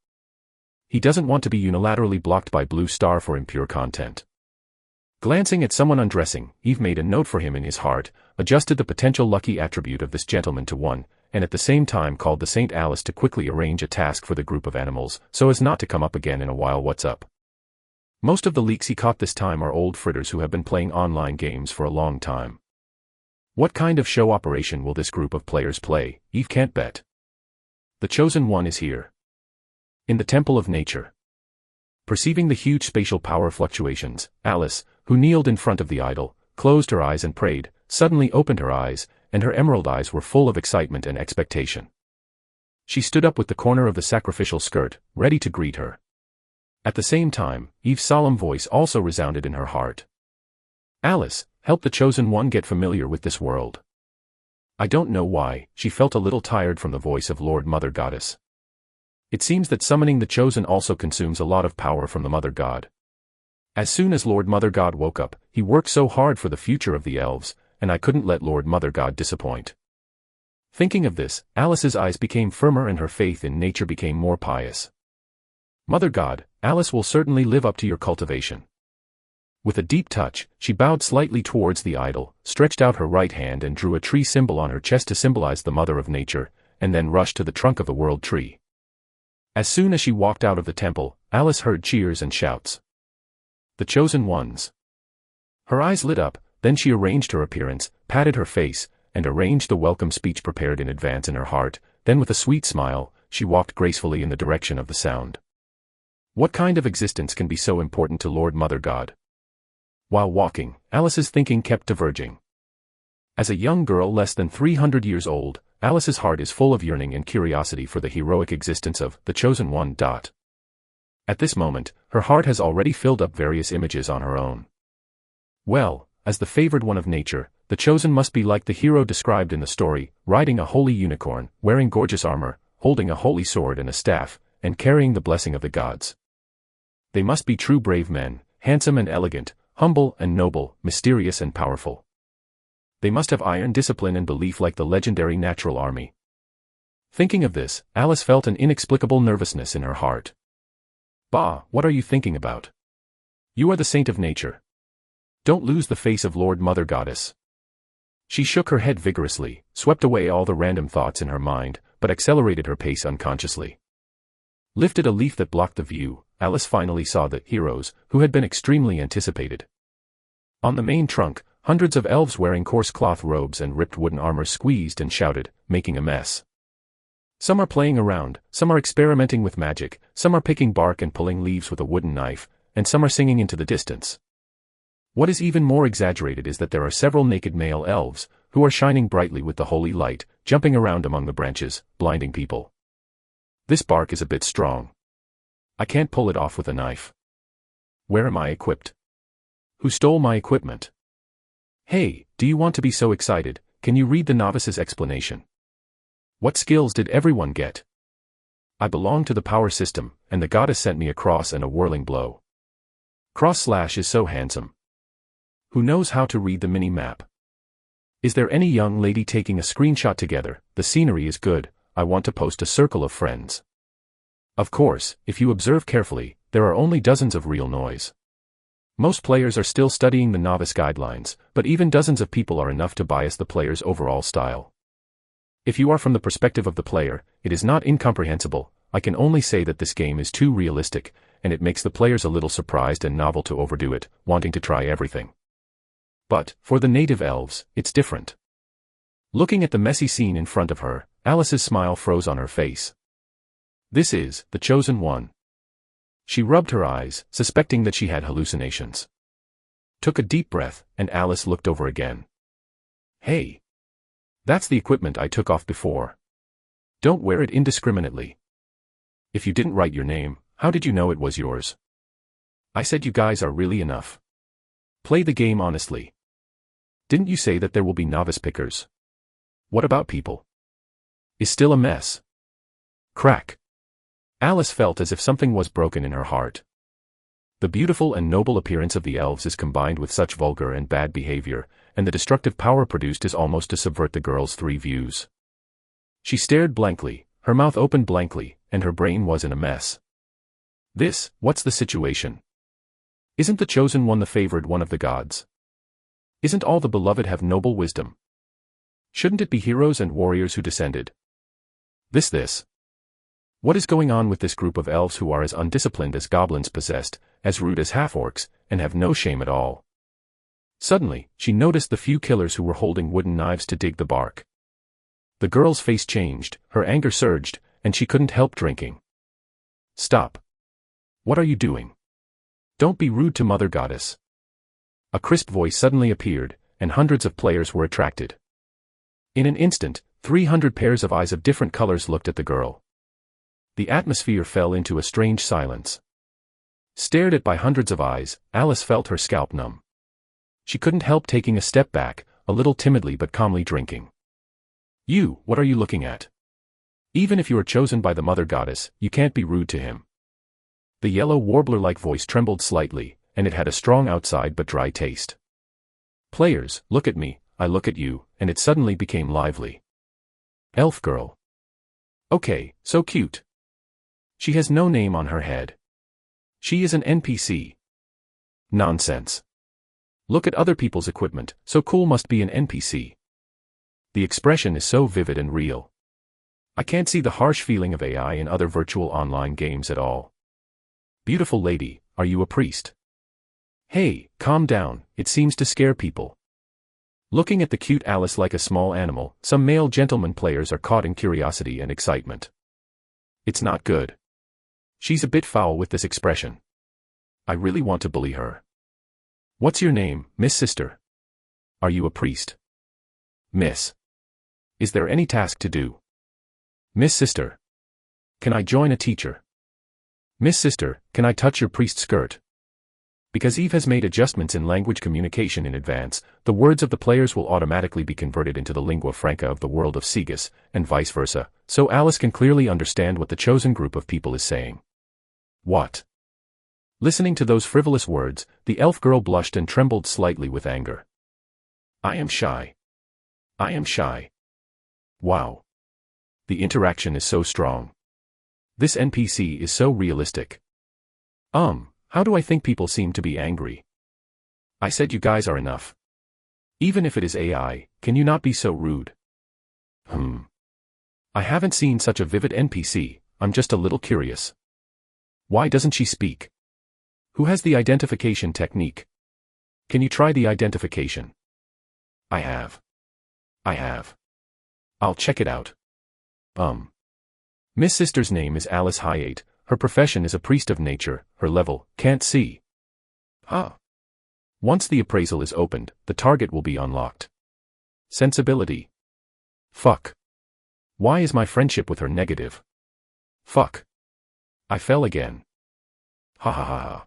He doesn't want to be unilaterally blocked by Blue Star for impure content. Glancing at someone undressing, Eve made a note for him in his heart, adjusted the potential lucky attribute of this gentleman to 1, and at the same time called the Saint Alice to quickly arrange a task for the group of animals, so as not to come up again in a while. What's up? Most of the leaks he caught this time are old fritters who have been playing online games for a long time. What kind of show operation will this group of players play? Eve can't bet. The Chosen One is here. In the Temple of Nature. Perceiving the huge spatial power fluctuations, Alice, who kneeled in front of the idol, closed her eyes and prayed, suddenly opened her eyes, and her emerald eyes were full of excitement and expectation. She stood up with the corner of the sacrificial skirt, ready to greet her. At the same time, Eve's solemn voice also resounded in her heart. Alice, help the Chosen One get familiar with this world. I don't know why, she felt a little tired from the voice of Lord Mother Goddess. It seems that summoning the Chosen also consumes a lot of power from the Mother God. As soon as Lord Mother God woke up, he worked so hard for the future of the elves, and I couldn't let Lord Mother God disappoint. Thinking of this, Alice's eyes became firmer and her faith in nature became more pious. Mother God, Alice will certainly live up to your cultivation. With a deep touch, she bowed slightly towards the idol, stretched out her right hand and drew a tree symbol on her chest to symbolize the Mother of Nature, and then rushed to the trunk of the world tree. As soon as she walked out of the temple, Alice heard cheers and shouts. The Chosen Ones. Her eyes lit up, then she arranged her appearance, patted her face, and arranged the welcome speech prepared in advance in her heart, then with a sweet smile, she walked gracefully in the direction of the sound. What kind of existence can be so important to Lord Mother God? While walking, Alice's thinking kept diverging. As a young girl less than 300 years old, Alice's heart is full of yearning and curiosity for the heroic existence of the Chosen One. At this moment, her heart has already filled up various images on her own. Well, as the favored one of nature, the Chosen must be like the hero described in the story, riding a holy unicorn, wearing gorgeous armor, holding a holy sword and a staff, and carrying the blessing of the gods. They must be true brave men, handsome and elegant, humble and noble, mysterious and powerful. They must have iron discipline and belief like the legendary natural army. Thinking of this, Alice felt an inexplicable nervousness in her heart. Bah, what are you thinking about? You are the saint of nature. Don't lose the face of Lord Mother Goddess. She shook her head vigorously, swept away all the random thoughts in her mind, but accelerated her pace unconsciously. Lifted a leaf that blocked the view, Alice finally saw the heroes, who had been extremely anticipated. On the main trunk, hundreds of elves wearing coarse cloth robes and ripped wooden armor squeezed and shouted, making a mess. Some are playing around, some are experimenting with magic, some are picking bark and pulling leaves with a wooden knife, and some are singing into the distance. What is even more exaggerated is that there are several naked male elves, who are shining brightly with the holy light, jumping around among the branches, blinding people. This bark is a bit strong. I can't pull it off with a knife. Where am I equipped? Who stole my equipment? Hey, do you want to be so excited? Can you read the novice's explanation? What skills did everyone get? I belong to the power system, and the goddess sent me a cross and a whirling blow. Cross/ is so handsome. Who knows how to read the mini-map? Is there any young lady taking a screenshot together? The scenery is good, I want to post a circle of friends. Of course, if you observe carefully, there are only dozens of real noise. Most players are still studying the novice guidelines, but even dozens of people are enough to bias the player's overall style. If you are from the perspective of the player, it is not incomprehensible. I can only say that this game is too realistic, and it makes the players a little surprised and novel to overdo it, wanting to try everything. But, for the native elves, it's different. Looking at the messy scene in front of her, Alice's smile froze on her face. This is the Chosen One. She rubbed her eyes, suspecting that she had hallucinations. Took a deep breath, and Alice looked over again. Hey! That's the equipment I took off before. Don't wear it indiscriminately. If you didn't write your name, how did you know it was yours? I said you guys are really enough. Play the game honestly. Didn't you say that there will be novice pickers? What about people? Is still a mess. Crack. Alice felt as if something was broken in her heart. The beautiful and noble appearance of the elves is combined with such vulgar and bad behavior, and the destructive power produced is almost to subvert the girl's three views. She stared blankly, her mouth opened blankly, and her brain was in a mess. What's the situation? Isn't the Chosen One the favored one of the gods? Isn't all the beloved have noble wisdom? Shouldn't it be heroes and warriors who descended? This. What is going on with this group of elves who are as undisciplined as goblins possessed, as rude as half-orcs, and have no shame at all? Suddenly, she noticed the few killers who were holding wooden knives to dig the bark. The girl's face changed, her anger surged, and she couldn't help drinking. Stop. What are you doing? Don't be rude to Mother Goddess. A crisp voice suddenly appeared, and hundreds of players were attracted. In an instant, 300 pairs of eyes of different colors looked at the girl. The atmosphere fell into a strange silence. Stared at by hundreds of eyes, Alice felt her scalp numb. She couldn't help taking a step back, a little timidly but calmly drinking. "You, what are you looking at? Even if you are chosen by the mother goddess, you can't be rude to him." The yellow warbler-like voice trembled slightly, and it had a strong outside but dry taste. "Players, look at me, I look at you," and it suddenly became lively. "Elf girl. Okay, so cute. She has no name on her head. She is an NPC. Nonsense. Look at other people's equipment, so cool must be an NPC. The expression is so vivid and real. I can't see the harsh feeling of AI in other virtual online games at all. Beautiful lady, are you a priest? Hey, calm down, it seems to scare people." Looking at the cute Alice like a small animal, some male gentleman players are caught in curiosity and excitement. It's not good. She's a bit foul with this expression. I really want to bully her. "What's your name, Miss Sister? Are you a priest? Miss. Is there any task to do? Miss Sister. Can I join a teacher? Miss Sister, can I touch your priest skirt?" Because Eve has made adjustments in language communication in advance, the words of the players will automatically be converted into the lingua franca of the world of Segus, and vice versa, so Alice can clearly understand what the chosen group of people is saying. What? Listening to those frivolous words, the elf girl blushed and trembled slightly with anger. I am shy. I am shy. Wow. The interaction is so strong. This NPC is so realistic. How do I think people seem to be angry? I said you guys are enough. Even if it is AI, can you not be so rude? I haven't seen such a vivid NPC, I'm just a little curious. Why doesn't she speak? Who has the identification technique? Can you try the identification? I have. I'll check it out. Miss Sister's name is Alice Hyatt, her profession is a priest of nature, her level, can't see. Once the appraisal is opened, the target will be unlocked. Sensibility. Fuck. Why is my friendship with her negative? Fuck. I fell again. Ha ha ha ha.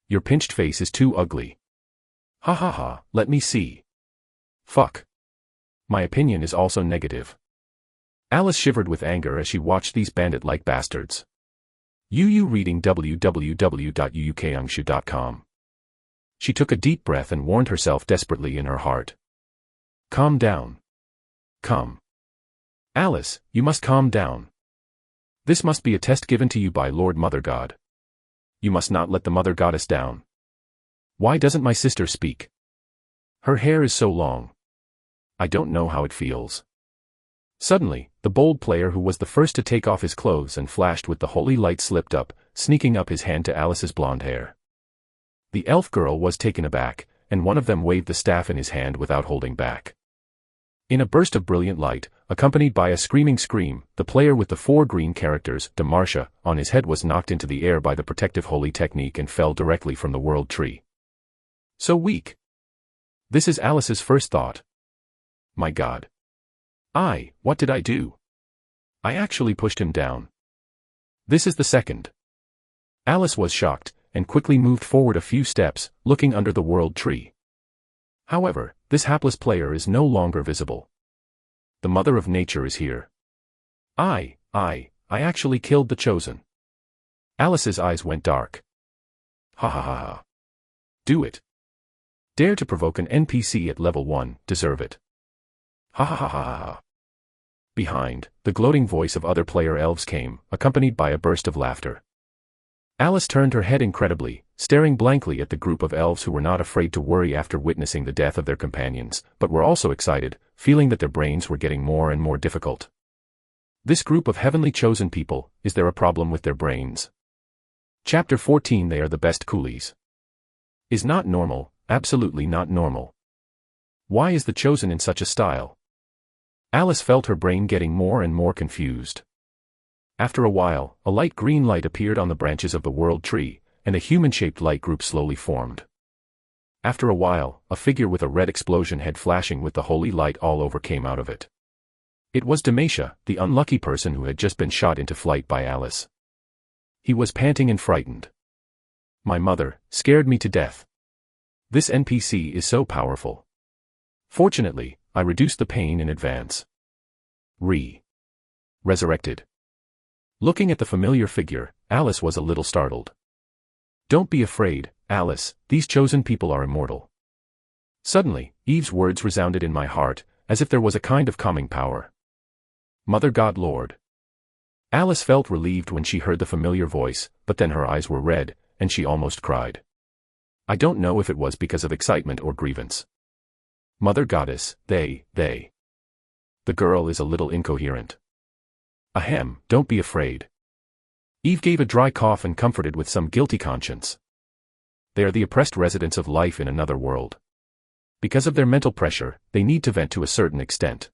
Your pinched face is too ugly. Ha ha ha, let me see. Fuck. My opinion is also negative. Alice shivered with anger as she watched these bandit-like bastards. Reading www.uukangshu.com. She took a deep breath and warned herself desperately in her heart. Calm down. Calm. Alice, you must calm down. This must be a test given to you by Lord Mother God. You must not let the Mother Goddess down. Why doesn't my sister speak? Her hair is so long. I don't know how it feels. Suddenly, the bold player who was the first to take off his clothes and flashed with the holy light slipped up, sneaking up his hand to Alice's blonde hair. The elf girl was taken aback, and one of them waved the staff in his hand without holding back. In a burst of brilliant light, accompanied by a screaming scream, the player with the 4 green characters, Demarsha, on his head was knocked into the air by the protective holy technique and fell directly from the world tree. So weak. This is Alice's first thought. My God. What did I do? I actually pushed him down. This is the second. Alice was shocked, and quickly moved forward a few steps, looking under the world tree. However, this hapless player is no longer visible. The Mother of Nature is here. I actually killed the chosen. Alice's eyes went dark. Ha ha ha ha. Do it. Dare to provoke an NPC at level 1, deserve it. Ha ha ha ha ha. Behind, the gloating voice of other player elves came, accompanied by a burst of laughter. Alice turned her head incredibly, staring blankly at the group of elves who were not afraid to worry after witnessing the death of their companions, but were also excited, feeling that their brains were getting more and more difficult. This group of heavenly chosen people, is there a problem with their brains? Chapter 14. They are the best coolies. Is not normal, absolutely not normal. Why is the chosen in such a style? Alice felt her brain getting more and more confused. After a while, a light green light appeared on the branches of the world tree, and a human-shaped light group slowly formed. After a while, a figure with a red explosion head flashing with the holy light all over came out of it. It was Demacia, the unlucky person who had just been shot into flight by Alice. He was panting and frightened. My mother scared me to death. This NPC is so powerful. Fortunately, I reduced the pain in advance. Resurrected. Looking at the familiar figure, Alice was a little startled. Don't be afraid, Alice, these chosen people are immortal. Suddenly, Eve's words resounded in my heart, as if there was a kind of calming power. Mother God Lord. Alice felt relieved when she heard the familiar voice, but then her eyes were red, and she almost cried. I don't know if it was because of excitement or grievance. Mother Goddess, they. The girl is a little incoherent. Ahem, don't be afraid. Eve gave a dry cough and comforted with some guilty conscience. They are the oppressed residents of life in another world. Because of their mental pressure, they need to vent to a certain extent.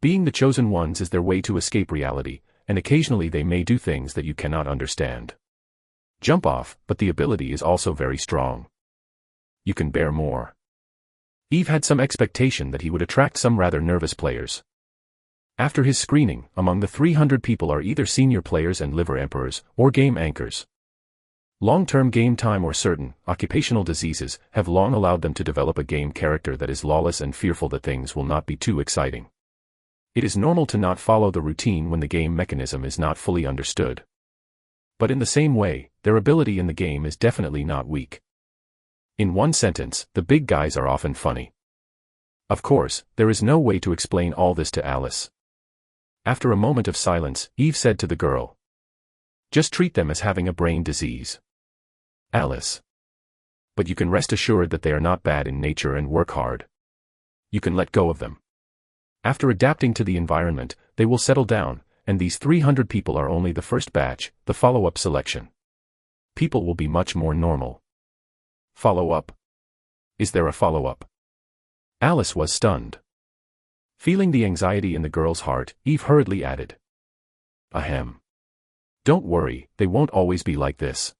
Being the chosen ones is their way to escape reality, and occasionally they may do things that you cannot understand. Jump off, but the ability is also very strong. You can bear more. Eve had some expectation that he would attract some rather nervous players. After his screening, among the 300 people are either senior players and liver emperors, or game anchors. Long-term game time or certain occupational diseases have long allowed them to develop a game character that is lawless and fearful that things will not be too exciting. It is normal to not follow the routine when the game mechanism is not fully understood. But in the same way, their ability in the game is definitely not weak. In one sentence, the big guys are often funny. Of course, there is no way to explain all this to Alice. After a moment of silence, Eve said to the girl, just treat them as having a brain disease. Alice. But you can rest assured that they are not bad in nature and work hard. You can let go of them. After adapting to the environment, they will settle down, and these 300 people are only the first batch, the follow-up selection. People will be much more normal. Follow-up? Is there a follow-up? Alice was stunned. Feeling the anxiety in the girl's heart, Eve hurriedly added. Ahem. Don't worry, they won't always be like this.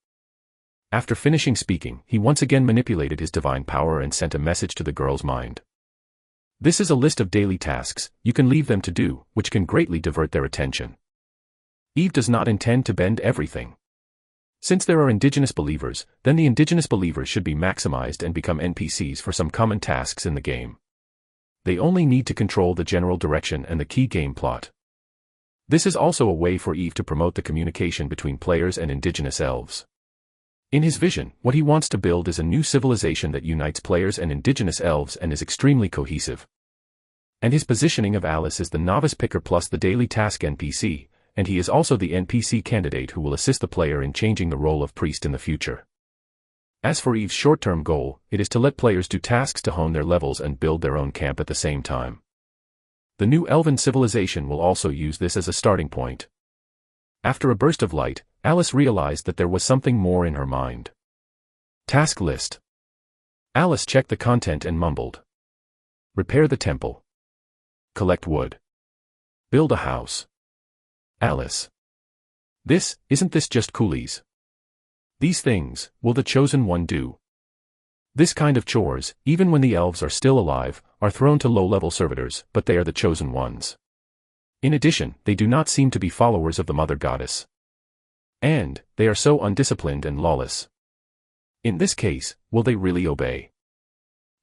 After finishing speaking, he once again manipulated his divine power and sent a message to the girl's mind. This is a list of daily tasks you can leave them to do, which can greatly divert their attention. Eve does not intend to bend everything. Since there are indigenous believers, then the indigenous believers should be maximized and become NPCs for some common tasks in the game. They only need to control the general direction and the key game plot. This is also a way for Eve to promote the communication between players and indigenous elves. In his vision, what he wants to build is a new civilization that unites players and indigenous elves and is extremely cohesive. And his positioning of Alice is the novice picker plus the daily task NPC, and he is also the NPC candidate who will assist the player in changing the role of priest in the future. As for Eve's short-term goal, it is to let players do tasks to hone their levels and build their own camp at the same time. The new elven civilization will also use this as a starting point. After a burst of light, Alice realized that there was something more in her mind. Task list. Alice checked the content and mumbled. Repair the temple. Collect wood. Build a house. Alice. Isn't this just coolies? These things, will the chosen one do? This kind of chores, even when the elves are still alive, are thrown to low-level servitors, but they are the chosen ones. In addition, they do not seem to be followers of the Mother Goddess. And, they are so undisciplined and lawless. In this case, will they really obey?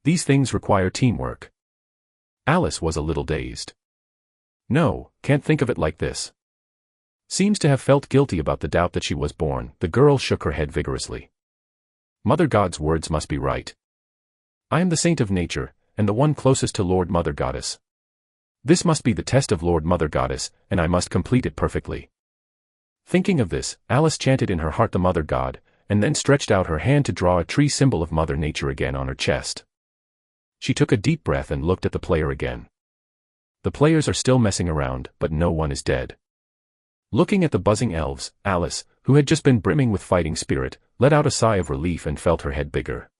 These things require teamwork. Alice was a little dazed. No, can't think of it like this. Seems to have felt guilty about the doubt that she was born. The girl shook her head vigorously. Mother God's words must be right. I am the saint of nature, and the one closest to Lord Mother Goddess. This must be the test of Lord Mother Goddess, and I must complete it perfectly. Thinking of this, Alice chanted in her heart the Mother God, and then stretched out her hand to draw a tree symbol of Mother Nature again on her chest. She took a deep breath and looked at the player again. The players are still messing around, but no one is dead. Looking at the buzzing elves, Alice, who had just been brimming with fighting spirit, let out a sigh of relief and felt her head bigger.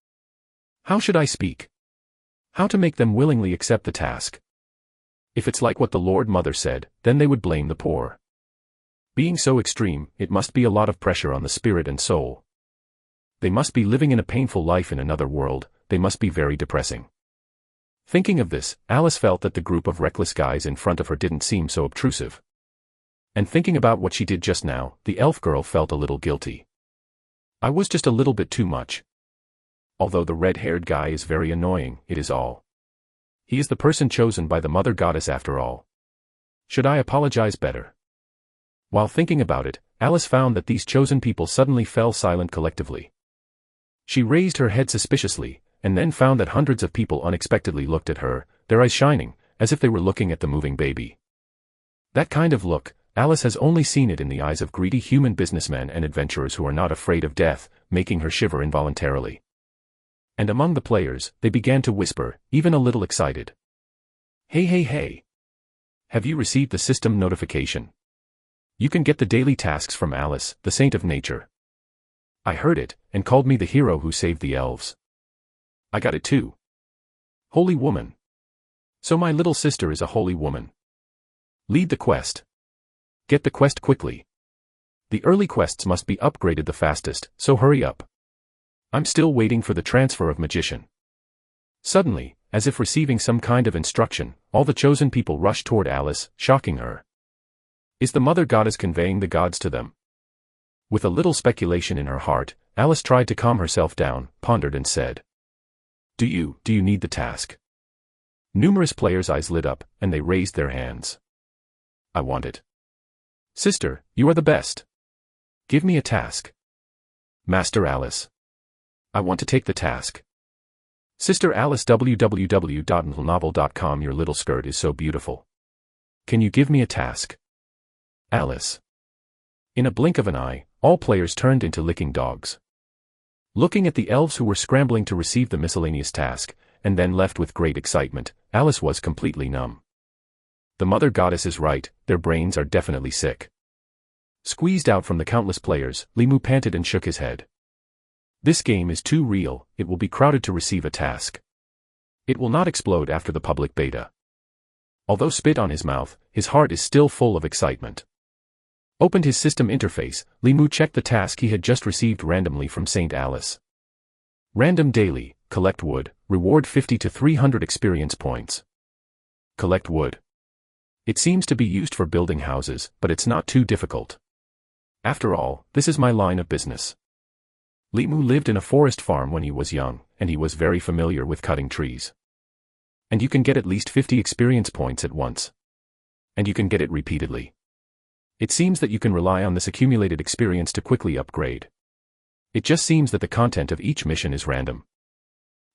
How should I speak? How to make them willingly accept the task? If it's like what the Lord Mother said, then they would blame the poor. Being so extreme, it must be a lot of pressure on the spirit and soul. They must be living in a painful life in another world, they must be very depressing. Thinking of this, Alice felt that the group of reckless guys in front of her didn't seem so obtrusive. And thinking about what she did just now, the elf girl felt a little guilty. I was just a little bit too much. Although the red-haired guy is very annoying, it is all. He is the person chosen by the mother goddess after all. Should I apologize better? While thinking about it, Alice found that these chosen people suddenly fell silent collectively. She raised her head suspiciously, and then found that hundreds of people unexpectedly looked at her, their eyes shining, as if they were looking at the moving baby. That kind of look, Alice has only seen it in the eyes of greedy human businessmen and adventurers who are not afraid of death, making her shiver involuntarily. And among the players, they began to whisper, even a little excited. Hey hey hey! Have you received the system notification? You can get the daily tasks from Alice, the saint of nature. I heard it, and called me the hero who saved the elves. I got it too. Holy woman. So my little sister is a holy woman. Lead the quest. Get the quest quickly. The early quests must be upgraded the fastest, so hurry up. I'm still waiting for the transfer of magician. Suddenly, as if receiving some kind of instruction, all the chosen people rushed toward Alice, shocking her. Is the mother goddess conveying the gods to them? With a little speculation in her heart, Alice tried to calm herself down, pondered and said. Do you need the task? Numerous players' eyes lit up, and they raised their hands. I want it. Sister, you are the best. Give me a task. Master Alice. I want to take the task. Sister Alice www.novel.com. Your little skirt is so beautiful. Can you give me a task? Alice. In a blink of an eye, all players turned into licking dogs. Looking at the elves who were scrambling to receive the miscellaneous task, and then left with great excitement, Alice was completely numb. The mother goddess is right, their brains are definitely sick. Squeezed out from the countless players, Limu panted and shook his head. This game is too real, it will be crowded to receive a task. It will not explode after the public beta. Although spit on his mouth, his heart is still full of excitement. Opened his system interface, Limu checked the task he had just received randomly from Saint Alice. Random daily, collect wood, reward 50 to 300 experience points. Collect wood. It seems to be used for building houses, but it's not too difficult. After all, this is my line of business. Limu lived in a forest farm when he was young, and he was very familiar with cutting trees. And you can get at least 50 experience points at once. And you can get it repeatedly. It seems that you can rely on this accumulated experience to quickly upgrade. It just seems that the content of each mission is random.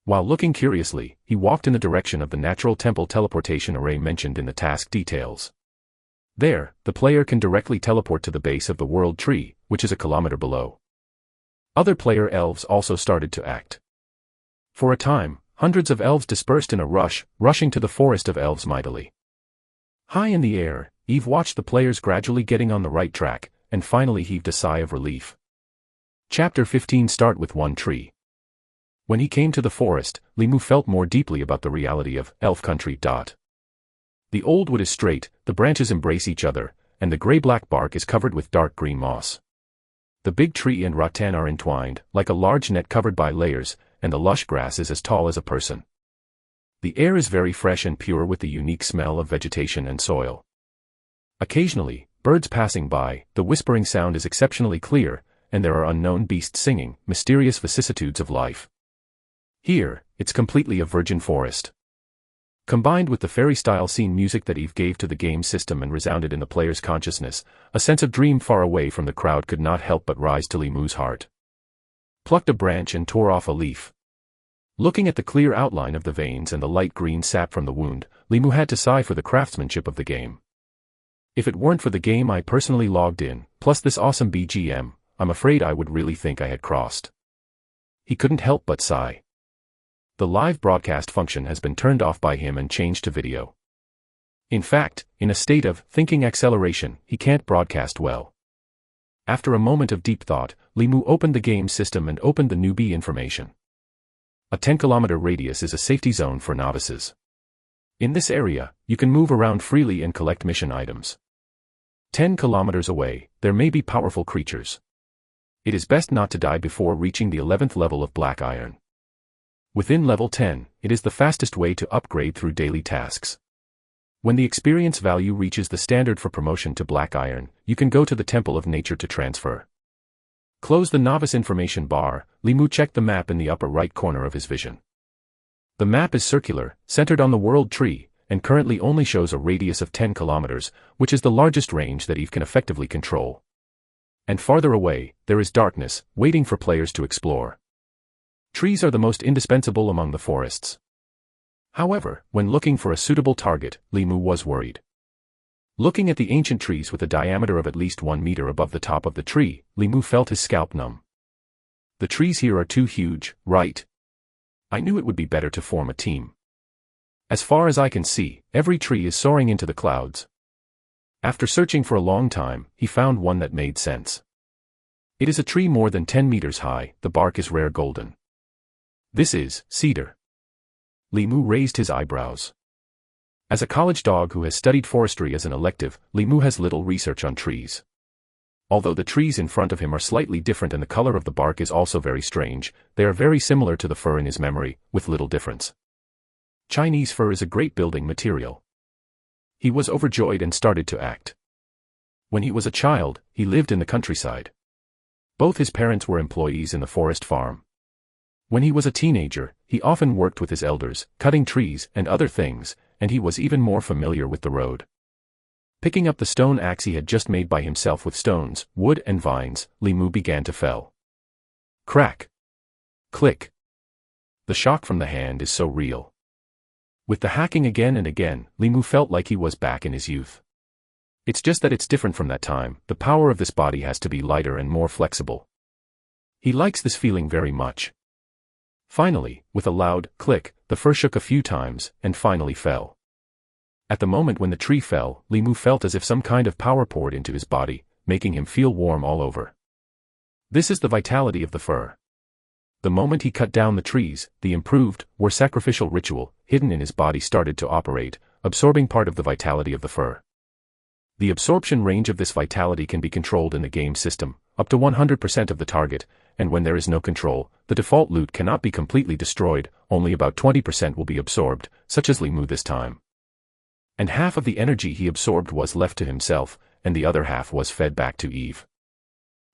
While looking curiously, he walked in the direction of the natural temple teleportation array mentioned in the task details. There, the player can directly teleport to the base of the world tree, which is a kilometer below. Other player elves also started to act. For a time, hundreds of elves dispersed in a rush, rushing to the forest of elves mightily. High in the air, Eve watched the players gradually getting on the right track, and finally heaved a sigh of relief. Chapter 15. Start with one tree. When he came to the forest, Limu felt more deeply about the reality of elf country. The old wood is straight, the branches embrace each other, and the gray-black bark is covered with dark green moss. The big tree and rattan are entwined, like a large net covered by layers, and the lush grass is as tall as a person. The air is very fresh and pure with the unique smell of vegetation and soil. Occasionally, birds passing by, the whispering sound is exceptionally clear, and there are unknown beasts singing, mysterious vicissitudes of life. Here, it's completely a virgin forest. Combined with the fairy-style scene music that Eve gave to the game system and resounded in the player's consciousness, a sense of dream far away from the crowd could not help but rise to Limu's heart. Plucked a branch and tore off a leaf. Looking at the clear outline of the veins and the light green sap from the wound, Limu had to sigh for the craftsmanship of the game. If it weren't for the game I personally logged in, plus this awesome BGM, I'm afraid I would really think I had crossed. He couldn't help but sigh. The live broadcast function has been turned off by him and changed to video. In fact, in a state of thinking acceleration, he can't broadcast well. After a moment of deep thought, Limu opened the game system and opened the newbie information. A 10-kilometer radius is a safety zone for novices. In this area, you can move around freely and collect mission items. 10 kilometers away, there may be powerful creatures. It is best not to die before reaching the 11th level of Black Iron. Within level 10, it is the fastest way to upgrade through daily tasks. When the experience value reaches the standard for promotion to Black Iron, you can go to the Temple of Nature to transfer. Close the novice information bar. Limu checked the map in the upper right corner of his vision. The map is circular, centered on the world tree, and currently only shows a radius of 10 kilometers, which is the largest range that Eve can effectively control. And farther away, there is darkness, waiting for players to explore. Trees are the most indispensable among the forests. However, when looking for a suitable target, Limu was worried. Looking at the ancient trees with a diameter of at least 1 meter above the top of the tree, Limu felt his scalp numb. The trees here are too huge, right? I knew it would be better to form a team. As far as I can see, every tree is soaring into the clouds. After searching for a long time, he found one that made sense. It is a tree more than 10 meters high, the bark is rare golden. This is cedar. Limu raised his eyebrows. As a college dog who has studied forestry as an elective, Limu has little research on trees. Although the trees in front of him are slightly different and the color of the bark is also very strange, they are very similar to the fir in his memory, with little difference. Chinese fir is a great building material. He was overjoyed and started to act. When he was a child, he lived in the countryside. Both his parents were employees in the forest farm. When he was a teenager, he often worked with his elders, cutting trees and other things, and he was even more familiar with the road. Picking up the stone axe he had just made by himself with stones, wood and vines, Limu began to fell. Crack! Click! The shock from the hand is so real. With the hacking again and again, Limu felt like he was back in his youth. It's just that it's different from that time. The power of this body has to be lighter and more flexible. He likes this feeling very much. Finally, with a loud click, the fir shook a few times, and finally fell. At the moment when the tree fell, Limu felt as if some kind of power poured into his body, making him feel warm all over. This is the vitality of the fir. The moment he cut down the trees, the improved, or sacrificial ritual, hidden in his body started to operate, absorbing part of the vitality of the fir. The absorption range of this vitality can be controlled in the game system, up to 100% of the target, and when there is no control, the default loot cannot be completely destroyed, only about 20% will be absorbed, such as Limu this time. And half of the energy he absorbed was left to himself, and the other half was fed back to Eve.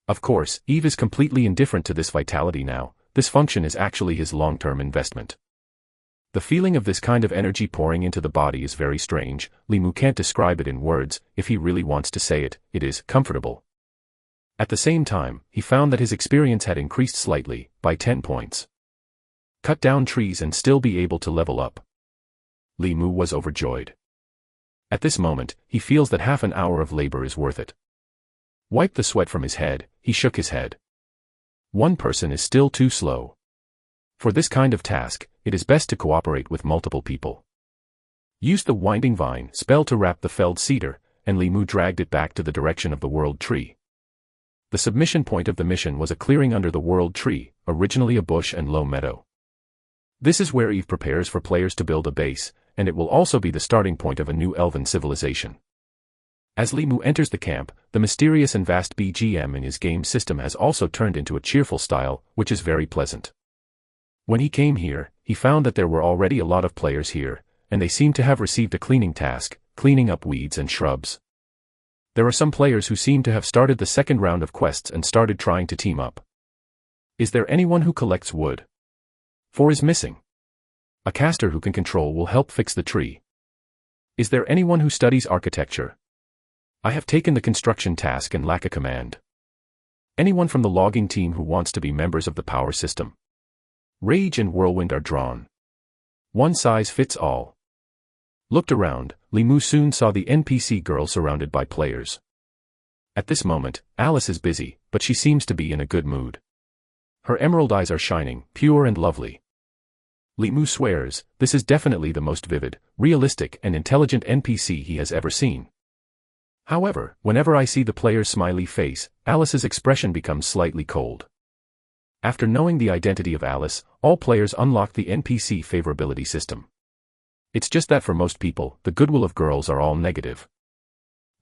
Of course, Eve is completely indifferent to this vitality now. This function is actually his long-term investment. The feeling of this kind of energy pouring into the body is very strange. Limu can't describe it in words. If he really wants to say it, it is comfortable. At the same time, he found that his experience had increased slightly, by 10 points. Cut down trees and still be able to level up. Limu was overjoyed. At this moment, he feels that half an hour of labor is worth it. Wipe the sweat from his head, he shook his head. One person is still too slow. For this kind of task, it is best to cooperate with multiple people. Use the winding vine spell to wrap the felled cedar, and Limu dragged it back to the direction of the world tree. The submission point of the mission was a clearing under the world tree, originally a bush and low meadow. This is where Eve prepares for players to build a base, and it will also be the starting point of a new elven civilization. As Limu enters the camp, the mysterious and vast BGM in his game system has also turned into a cheerful style, which is very pleasant. When he came here, he found that there were already a lot of players here, and they seemed to have received a cleaning task, cleaning up weeds and shrubs. There are some players who seem to have started the second round of quests and started trying to team up. Is there anyone who collects wood? 4 is missing. A caster who can control will help fix the tree. Is there anyone who studies architecture? I have taken the construction task and lack a command. Anyone from the logging team who wants to be members of the power system? Rage and Whirlwind are drawn. One size fits all. Looked around, Limu soon saw the NPC girl surrounded by players. At this moment, Alice is busy, but she seems to be in a good mood. Her emerald eyes are shining, pure and lovely. Limu swears, this is definitely the most vivid, realistic and intelligent NPC he has ever seen. However, whenever I see the player's smiley face, Alice's expression becomes slightly cold. After knowing the identity of Alice, all players unlock the NPC favorability system. It's just that for most people, the goodwill of girls are all negative.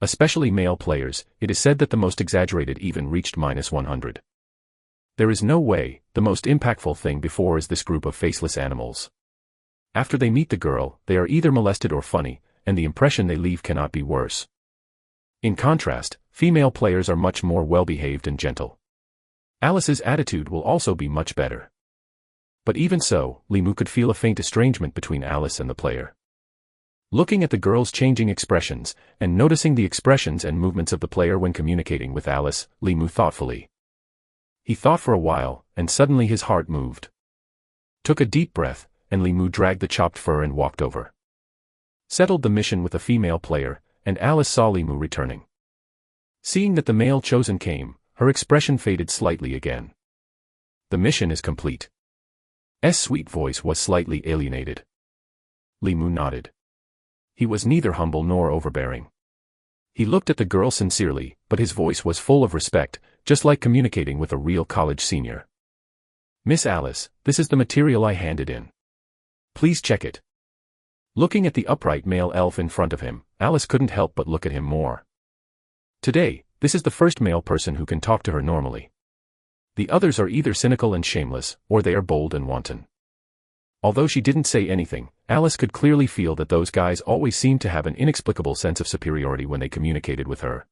Especially male players, it is said that the most exaggerated even reached -100. There is no way, the most impactful thing before is this group of faceless animals. After they meet the girl, they are either molested or funny, and the impression they leave cannot be worse. In contrast, female players are much more well-behaved and gentle. Alice's attitude will also be much better. But even so, Limu could feel a faint estrangement between Alice and the player. Looking at the girl's changing expressions, and noticing the expressions and movements of the player when communicating with Alice, Limu thoughtfully. He thought for a while, and suddenly his heart moved. Took a deep breath, and Limu dragged the chopped fur and walked over. Settled the mission with a female player, and Alice saw Limu returning. Seeing that the male chosen came, her expression faded slightly again. The mission is complete. S sweet voice was slightly alienated. Limu nodded. He was neither humble nor overbearing. He looked at the girl sincerely, but his voice was full of respect, just like communicating with a real college senior. Miss Alice, this is the material I handed in. Please check it. Looking at the upright male elf in front of him, Alice couldn't help but look at him more. Today, this is the first male person who can talk to her normally. The others are either cynical and shameless, or they are bold and wanton. Although she didn't say anything, Alice could clearly feel that those guys always seemed to have an inexplicable sense of superiority when they communicated with her.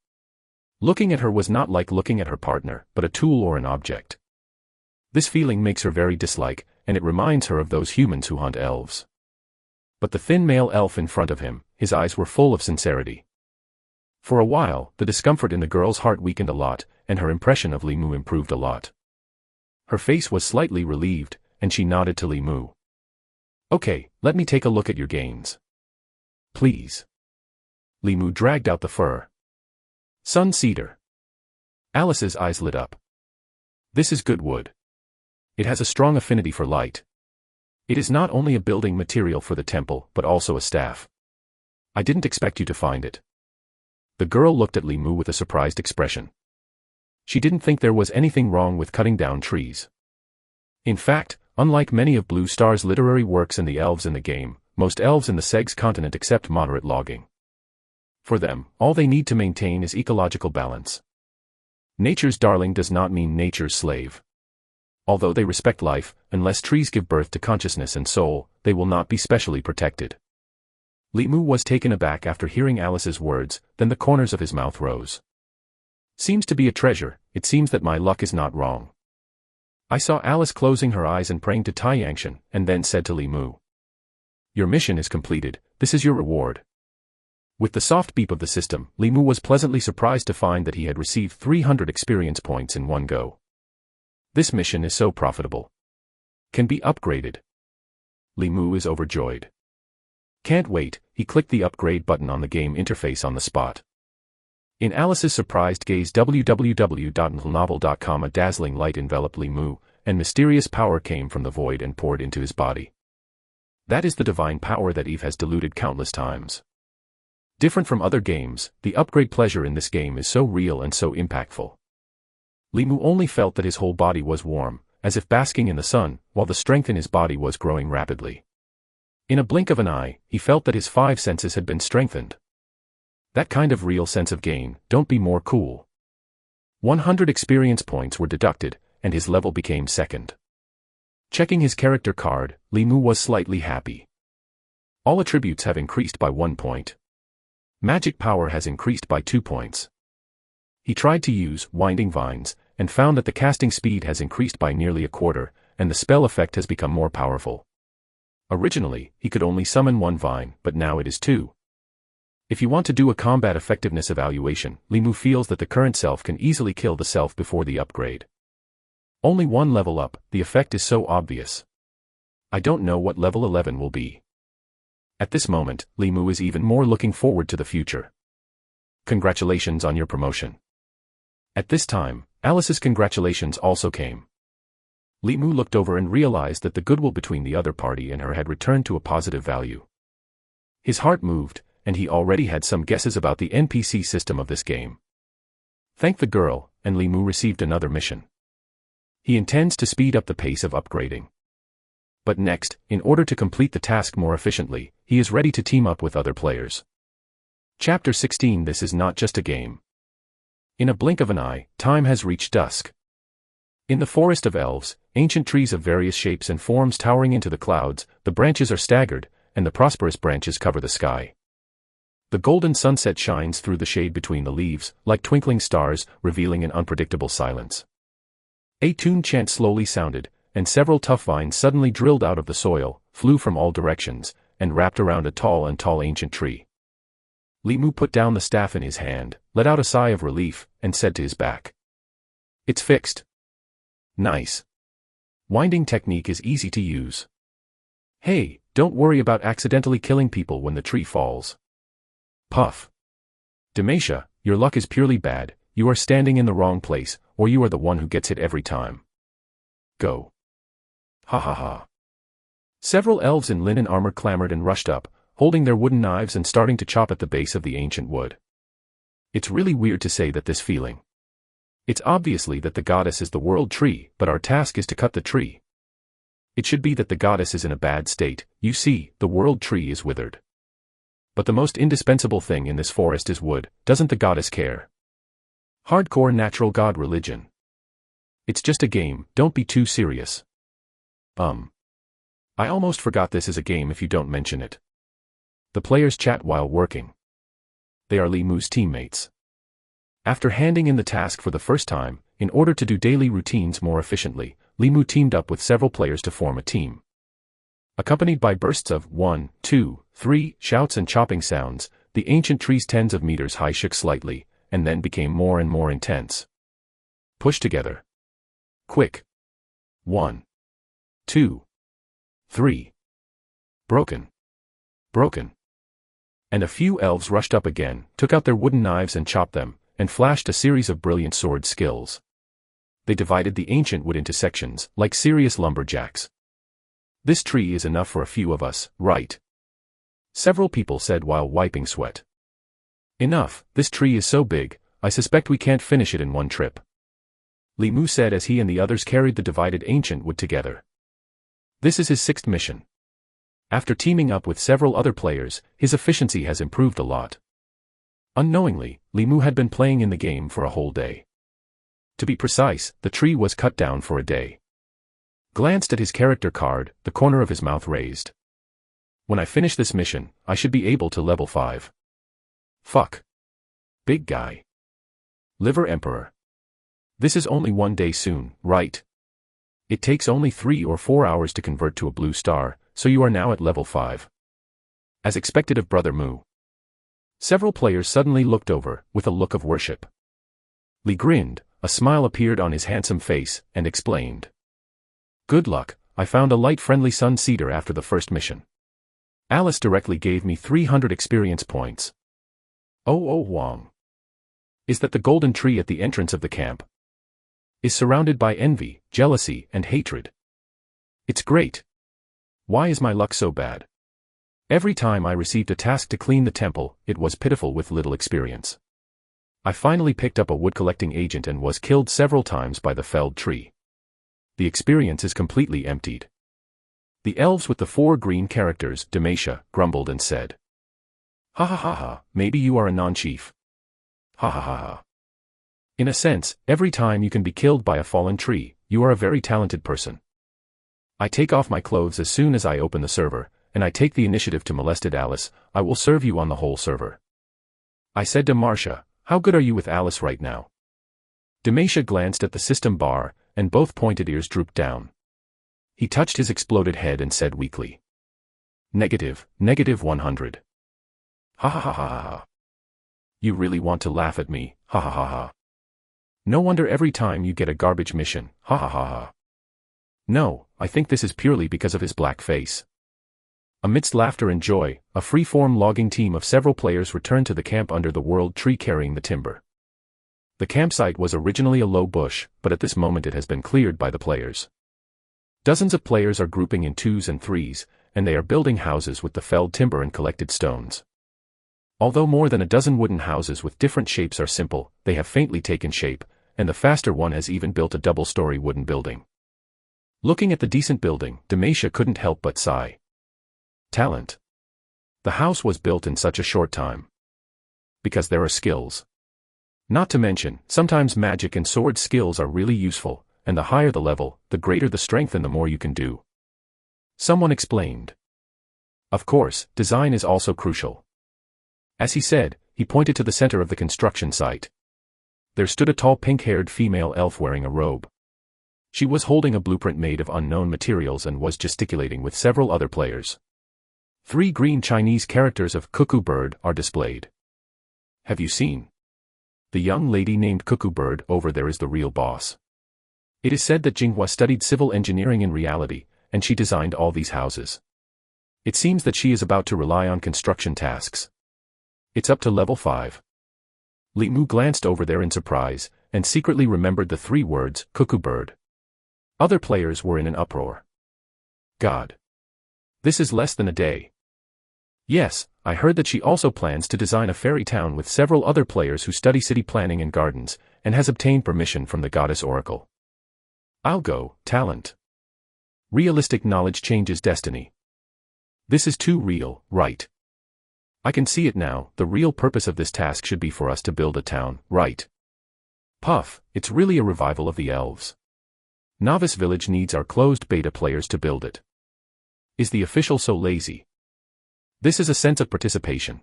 Looking at her was not like looking at her partner, but a tool or an object. This feeling makes her very dislike, and it reminds her of those humans who hunt elves. But the thin male elf in front of him, his eyes were full of sincerity. For a while, the discomfort in the girl's heart weakened a lot, and her impression of Limu improved a lot. Her face was slightly relieved, and she nodded to Limu. Okay, let me take a look at your gains. Please. Limu dragged out the fur. Sun cedar. Alice's eyes lit up. This is good wood. It has a strong affinity for light. It is not only a building material for the temple, but also a staff. I didn't expect you to find it. The girl looked at Limu with a surprised expression. She didn't think there was anything wrong with cutting down trees. In fact, unlike many of Blue Star's literary works and the elves in the game, most elves in the Segs continent accept moderate logging. For them, all they need to maintain is ecological balance. Nature's darling does not mean nature's slave. Although they respect life, unless trees give birth to consciousness and soul, they will not be specially protected. Limu was taken aback after hearing Alice's words, then the corners of his mouth rose. Seems to be a treasure, it seems that my luck is not wrong. I saw Alice closing her eyes and praying to Tai Yangshan, and then said to Limu. Your mission is completed, this is your reward. With the soft beep of the system, Limu was pleasantly surprised to find that he had received 300 experience points in one go. This mission is so profitable. Can be upgraded. Limu is overjoyed. Can't wait, he clicked the upgrade button on the game interface on the spot. In Alice's surprised gaze www.novel.com a dazzling light enveloped Limu, and mysterious power came from the void and poured into his body. That is the divine power that Eve has diluted countless times. Different from other games, the upgrade pleasure in this game is so real and so impactful. Limu only felt that his whole body was warm, as if basking in the sun, while the strength in his body was growing rapidly. In a blink of an eye, he felt that his 5 senses had been strengthened. That kind of real sense of gain, don't be more cool. 100 experience points were deducted, and his level became second. Checking his character card, Limu was slightly happy. All attributes have increased by 1 point. Magic power has increased by 2 points. He tried to use Winding Vines, and found that the casting speed has increased by nearly a quarter, and the spell effect has become more powerful. Originally, he could only summon 1 vine, but now it is 2. If you want to do a combat effectiveness evaluation, Limu feels that the current self can easily kill the self before the upgrade. Only 1 level up, the effect is so obvious. I don't know what level 11 will be. At this moment, Limu is even more looking forward to the future. Congratulations on your promotion. At this time, Alice's congratulations also came. Limu looked over and realized that the goodwill between the other party and her had returned to a positive value. His heart moved, and he already had some guesses about the NPC system of this game. Thank the girl, and Limu received another mission. He intends to speed up the pace of upgrading. But next, in order to complete the task more efficiently, he is ready to team up with other players. Chapter 16 This is not just a game. In a blink of an eye, time has reached dusk. In the forest of elves, ancient trees of various shapes and forms towering into the clouds, the branches are staggered, and the prosperous branches cover the sky. The golden sunset shines through the shade between the leaves, like twinkling stars, revealing an unpredictable silence. A tuned chant slowly sounded, and several tough vines suddenly drilled out of the soil, flew from all directions, and wrapped around a tall ancient tree. Li Mu put down the staff in his hand, let out a sigh of relief, and said to his back, "It's fixed. Nice. Winding technique is easy to use. Hey, don't worry about accidentally killing people when the tree falls." Puff. Demacia, your luck is purely bad, you are standing in the wrong place, or you are the one who gets hit every time. Go. Ha ha ha. Several elves in linen armor clamored and rushed up, holding their wooden knives and starting to chop at the base of the ancient wood. It's really weird to say that this feeling. It's obviously that the goddess is the world tree, but our task is to cut the tree. It should be that the goddess is in a bad state, you see, the world tree is withered. But the most indispensable thing in this forest is wood, doesn't the goddess care? Hardcore natural god religion. It's just a game, don't be too serious. I almost forgot this is a game if you don't mention it. The players chat while working. They are Li Mu's teammates. After handing in the task for the first time, in order to do daily routines more efficiently, Li Mu teamed up with several players to form a team. Accompanied by bursts of 1, 2, 3 shouts and chopping sounds, the ancient trees tens of meters high shook slightly, and then became more and more intense. Push together. Quick. 1, 2, 3. Broken. Broken. And a few elves rushed up again, took out their wooden knives and chopped them, and flashed a series of brilliant sword skills. They divided the ancient wood into sections, like serious lumberjacks. This tree is enough for a few of us, right? Several people said while wiping sweat. Enough, this tree is so big, I suspect we can't finish it in one trip. Li Mu said as he and the others carried the divided ancient wood together. This is his 6th mission. After teaming up with several other players, his efficiency has improved a lot. Unknowingly, Li Mu had been playing in the game for a whole day. To be precise, the tree was cut down for a day. Glanced at his character card, the corner of his mouth raised. When I finish this mission, I should be able to level 5. Fuck. Big guy. Liver Emperor. This is only one day soon, right? It takes only 3 or 4 hours to convert to a blue star, so you are now at level 5. As expected of Brother Mu. Several players suddenly looked over, with a look of worship. Li grinned, a smile appeared on his handsome face, and explained. Good luck, I found a light-friendly sun cedar after the first mission. Alice directly gave me 300 experience points. Oh Wong. Is that the golden tree at the entrance of the camp? Is surrounded by envy, jealousy, and hatred. It's great. Why is my luck so bad? Every time I received a task to clean the temple, it was pitiful with little experience. I finally picked up a wood-collecting agent and was killed several times by the felled tree. The experience is completely emptied. The elves with the 4 green characters, Demacia, grumbled and said. Ha ha ha ha, maybe you are a non-chief. Ha ha ha ha. In a sense, every time you can be killed by a fallen tree, you are a very talented person. I take off my clothes as soon as I open the server, and I take the initiative to molested Alice. I will serve you on the whole server. I said to Marcia, how good are you with Alice right now? Demacia glanced at the system bar, and both pointed ears drooped down. He touched his exploded head and said weakly. Negative 100. Ha ha ha ha ha. You really want to laugh at me, ha ha ha ha. No wonder every time you get a garbage mission, ha ha ha ha. No, I think this is purely because of his black face. Amidst laughter and joy, a free-form logging team of several players returned to the camp under the world tree carrying the timber. The campsite was originally a low bush, but at this moment it has been cleared by the players. Dozens of players are grouping in 2s and 3s, and they are building houses with the felled timber and collected stones. Although more than a dozen wooden houses with different shapes are simple, they have faintly taken shape, and the faster one has even built a double-story wooden building. Looking at the decent building, Demacia couldn't help but sigh. Talent. The house was built in such a short time. Because there are skills. Not to mention, sometimes magic and sword skills are really useful, and the higher the level, the greater the strength and the more you can do. Someone explained. Of course, design is also crucial. As he said, he pointed to the center of the construction site. There stood a tall pink-haired female elf wearing a robe. She was holding a blueprint made of unknown materials and was gesticulating with several other players. 3 green Chinese characters of Cuckoo Bird are displayed. Have you seen? The young lady named Cuckoo Bird over there is the real boss. It is said that Jinghua studied civil engineering in reality, and she designed all these houses. It seems that she is about to rely on construction tasks. It's up to level 5. Li Mu glanced over there in surprise, and secretly remembered the 3 words, Cuckoo Bird. Other players were in an uproar. God. This is less than a day. Yes, I heard that she also plans to design a fairy town with several other players who study city planning and gardens, and has obtained permission from the goddess Oracle. I'll go, talent. Realistic knowledge changes destiny. This is too real, right? I can see it now, the real purpose of this task should be for us to build a town, right? Puff, it's really a revival of the elves. Novice Village needs our closed beta players to build it. Is the official so lazy? This is a sense of participation.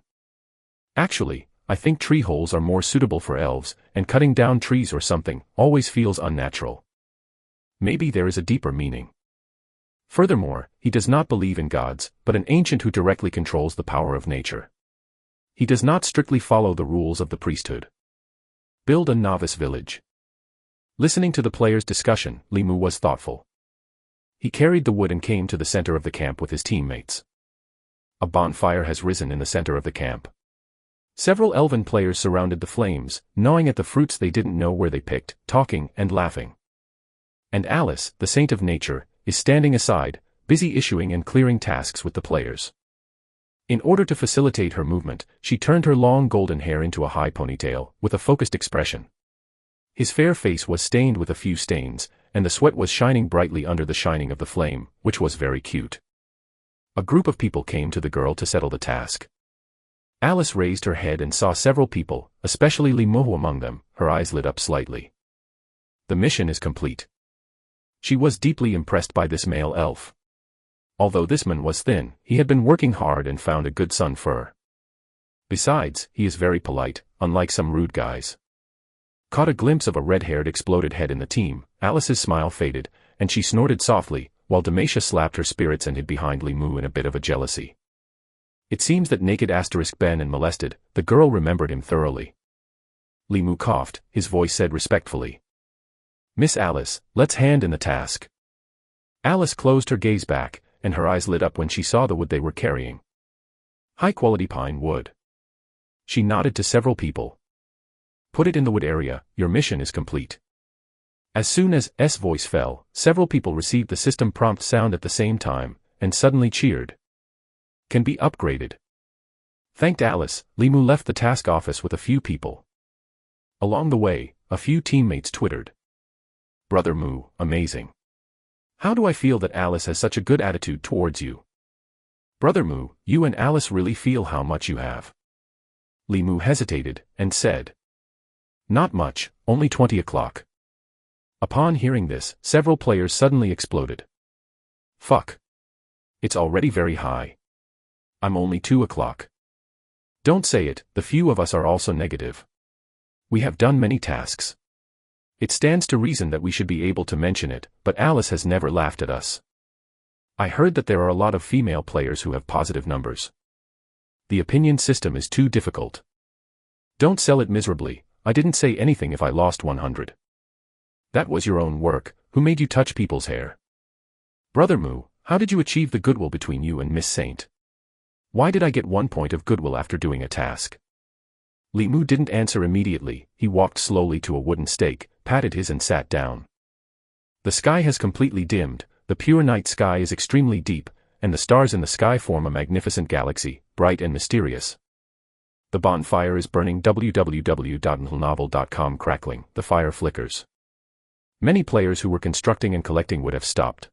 Actually, I think tree holes are more suitable for elves, and cutting down trees or something always feels unnatural. Maybe there is a deeper meaning. Furthermore, he does not believe in gods, but an ancient who directly controls the power of nature. He does not strictly follow the rules of the priesthood. Build a novice village. Listening to the players' discussion, Li Mu was thoughtful. He carried the wood and came to the center of the camp with his teammates. A bonfire has risen in the center of the camp. Several elven players surrounded the flames, gnawing at the fruits they didn't know where they picked, talking and laughing. And Alice, the saint of nature, is standing aside, busy issuing and clearing tasks with the players. In order to facilitate her movement, she turned her long golden hair into a high ponytail, with a focused expression. His fair face was stained with a few stains, and the sweat was shining brightly under the shining of the flame, which was very cute. A group of people came to the girl to settle the task. Alice raised her head and saw several people, especially Li Mu among them. Her eyes lit up slightly. The mission is complete. She was deeply impressed by this male elf. Although this man was thin, he had been working hard and found a good sun fur. Besides, he is very polite, unlike some rude guys. Caught a glimpse of a red-haired exploded head in the team, Alice's smile faded, and she snorted softly, while Demacia slapped her spirits and hid behind Li Mu in a bit of a jealousy. It seems that naked Ben and molested, the girl remembered him thoroughly. Li Mu coughed, his voice said respectfully. Miss Alice, let's hand in the task. Alice closed her gaze back, and her eyes lit up when she saw the wood they were carrying. High-quality pine wood. She nodded to several people. Put it in the wood area, your mission is complete. As soon as S' voice fell, several people received the system prompt sound at the same time, and suddenly cheered. Can be upgraded. Thanked Alice, Li Mu left the task office with a few people. Along the way, a few teammates twittered. Brother Mu, amazing. How do I feel that Alice has such a good attitude towards you? Brother Mu, you and Alice really feel how much you have. Li Mu hesitated, and said. Not much, only 20 o'clock. Upon hearing this, several players suddenly exploded. Fuck. It's already very high. I'm only 2 o'clock. Don't say it, the few of us are also negative. We have done many tasks. It stands to reason that we should be able to mention it, but Alice has never laughed at us. I heard that there are a lot of female players who have positive numbers. The opinion system is too difficult. Don't sell it miserably, I didn't say anything if I lost 100. That was your own work, who made you touch people's hair? Brother Mu, how did you achieve the goodwill between you and Miss Saint? Why did I get 1 point of goodwill after doing a task? Li Mu didn't answer immediately, he walked slowly to a wooden stake, patted his and sat down. The sky has completely dimmed, the pure night sky is extremely deep, and the stars in the sky form a magnificent galaxy, bright and mysterious. The bonfire is burning www.novel.com crackling, the fire flickers. Many players who were constructing and collecting would have stopped.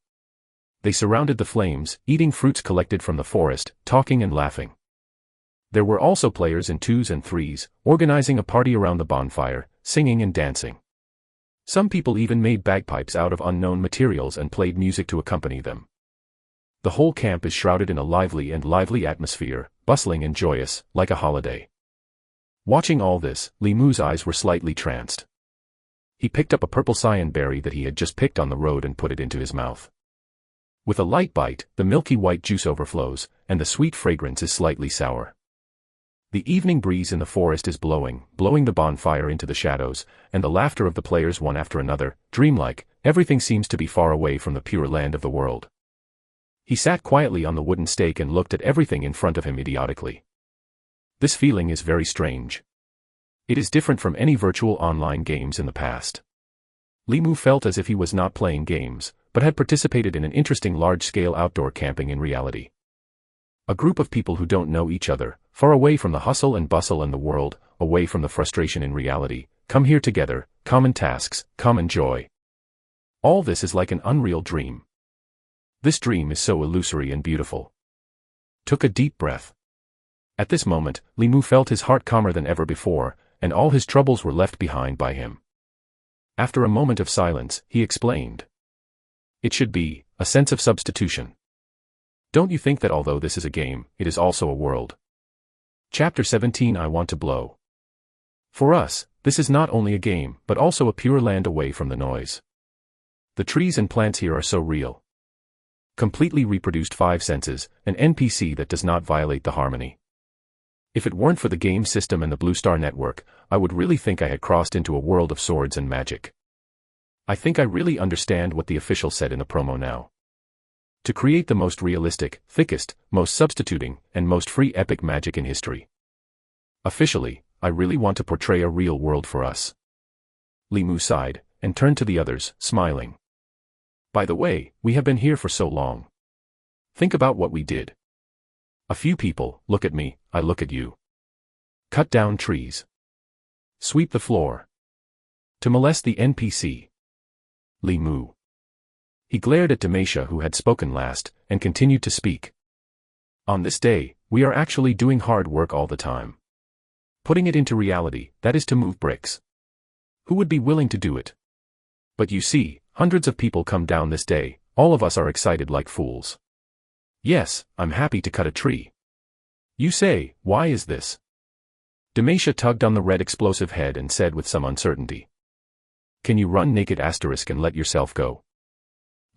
They surrounded the flames, eating fruits collected from the forest, talking and laughing. There were also players in 2s and 3s, organizing a party around the bonfire, singing and dancing. Some people even made bagpipes out of unknown materials and played music to accompany them. The whole camp is shrouded in a lively atmosphere, bustling and joyous, like a holiday. Watching all this, Li Mu's eyes were slightly tranced. He picked up a purple cyan berry that he had just picked on the road and put it into his mouth. With a light bite, the milky white juice overflows, and the sweet fragrance is slightly sour. The evening breeze in the forest is blowing the bonfire into the shadows, and the laughter of the players one after another, dreamlike, everything seems to be far away from the pure land of the world. He sat quietly on the wooden stake and looked at everything in front of him idiotically. This feeling is very strange. It is different from any virtual online games in the past. Li Mu felt as if he was not playing games, but had participated in an interesting large-scale outdoor camping in reality. A group of people who don't know each other, far away from the hustle and bustle in the world, away from the frustration in reality, come here together, common tasks, common joy. All this is like an unreal dream. This dream is so illusory and beautiful. Took a deep breath. At this moment, Li Mu felt his heart calmer than ever before, and all his troubles were left behind by him. After a moment of silence, he explained. It should be a sense of substitution. Don't you think that although this is a game, it is also a world? Chapter 17 I Want to Blow. For us, this is not only a game, but also a pure land away from the noise. The trees and plants here are so real. Completely reproduced 5 senses, an NPC that does not violate the harmony. If it weren't for the game system and the Blue Star Network, I would really think I had crossed into a world of swords and magic. I think I really understand what the official said in the promo now. To create the most realistic, thickest, most substituting, and most free epic magic in history. Officially, I really want to portray a real world for us. Li Mu sighed, and turned to the others, smiling. By the way, we have been here for so long. Think about what we did. A few people, look at me, I look at you. Cut down trees. Sweep the floor. To molest the NPC. Li Mu. He glared at Demetia who had spoken last, and continued to speak. On this day, we are actually doing hard work all the time. Putting it into reality, that is to move bricks. Who would be willing to do it? But you see, hundreds of people come down this day, all of us are excited like fools. Yes, I'm happy to cut a tree. You say, why is this? Demetia tugged on the red explosive head and said with some uncertainty. Can you run naked asterisk and let yourself go?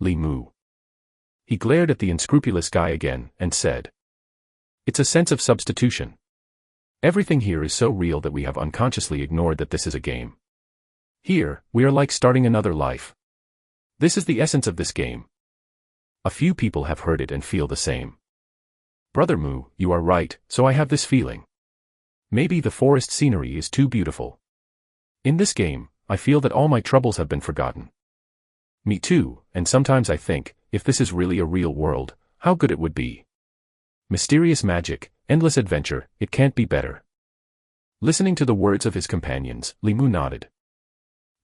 Li Mu. He glared at the unscrupulous guy again, and said. It's a sense of substitution. Everything here is so real that we have unconsciously ignored that this is a game. Here, we are like starting another life. This is the essence of this game. A few people have heard it and feel the same. Brother Mu, you are right, so I have this feeling. Maybe the forest scenery is too beautiful. In this game, I feel that all my troubles have been forgotten. Me too, and sometimes I think, if this is really a real world, how good it would be. Mysterious magic, endless adventure, it can't be better. Listening to the words of his companions, Li Mu nodded.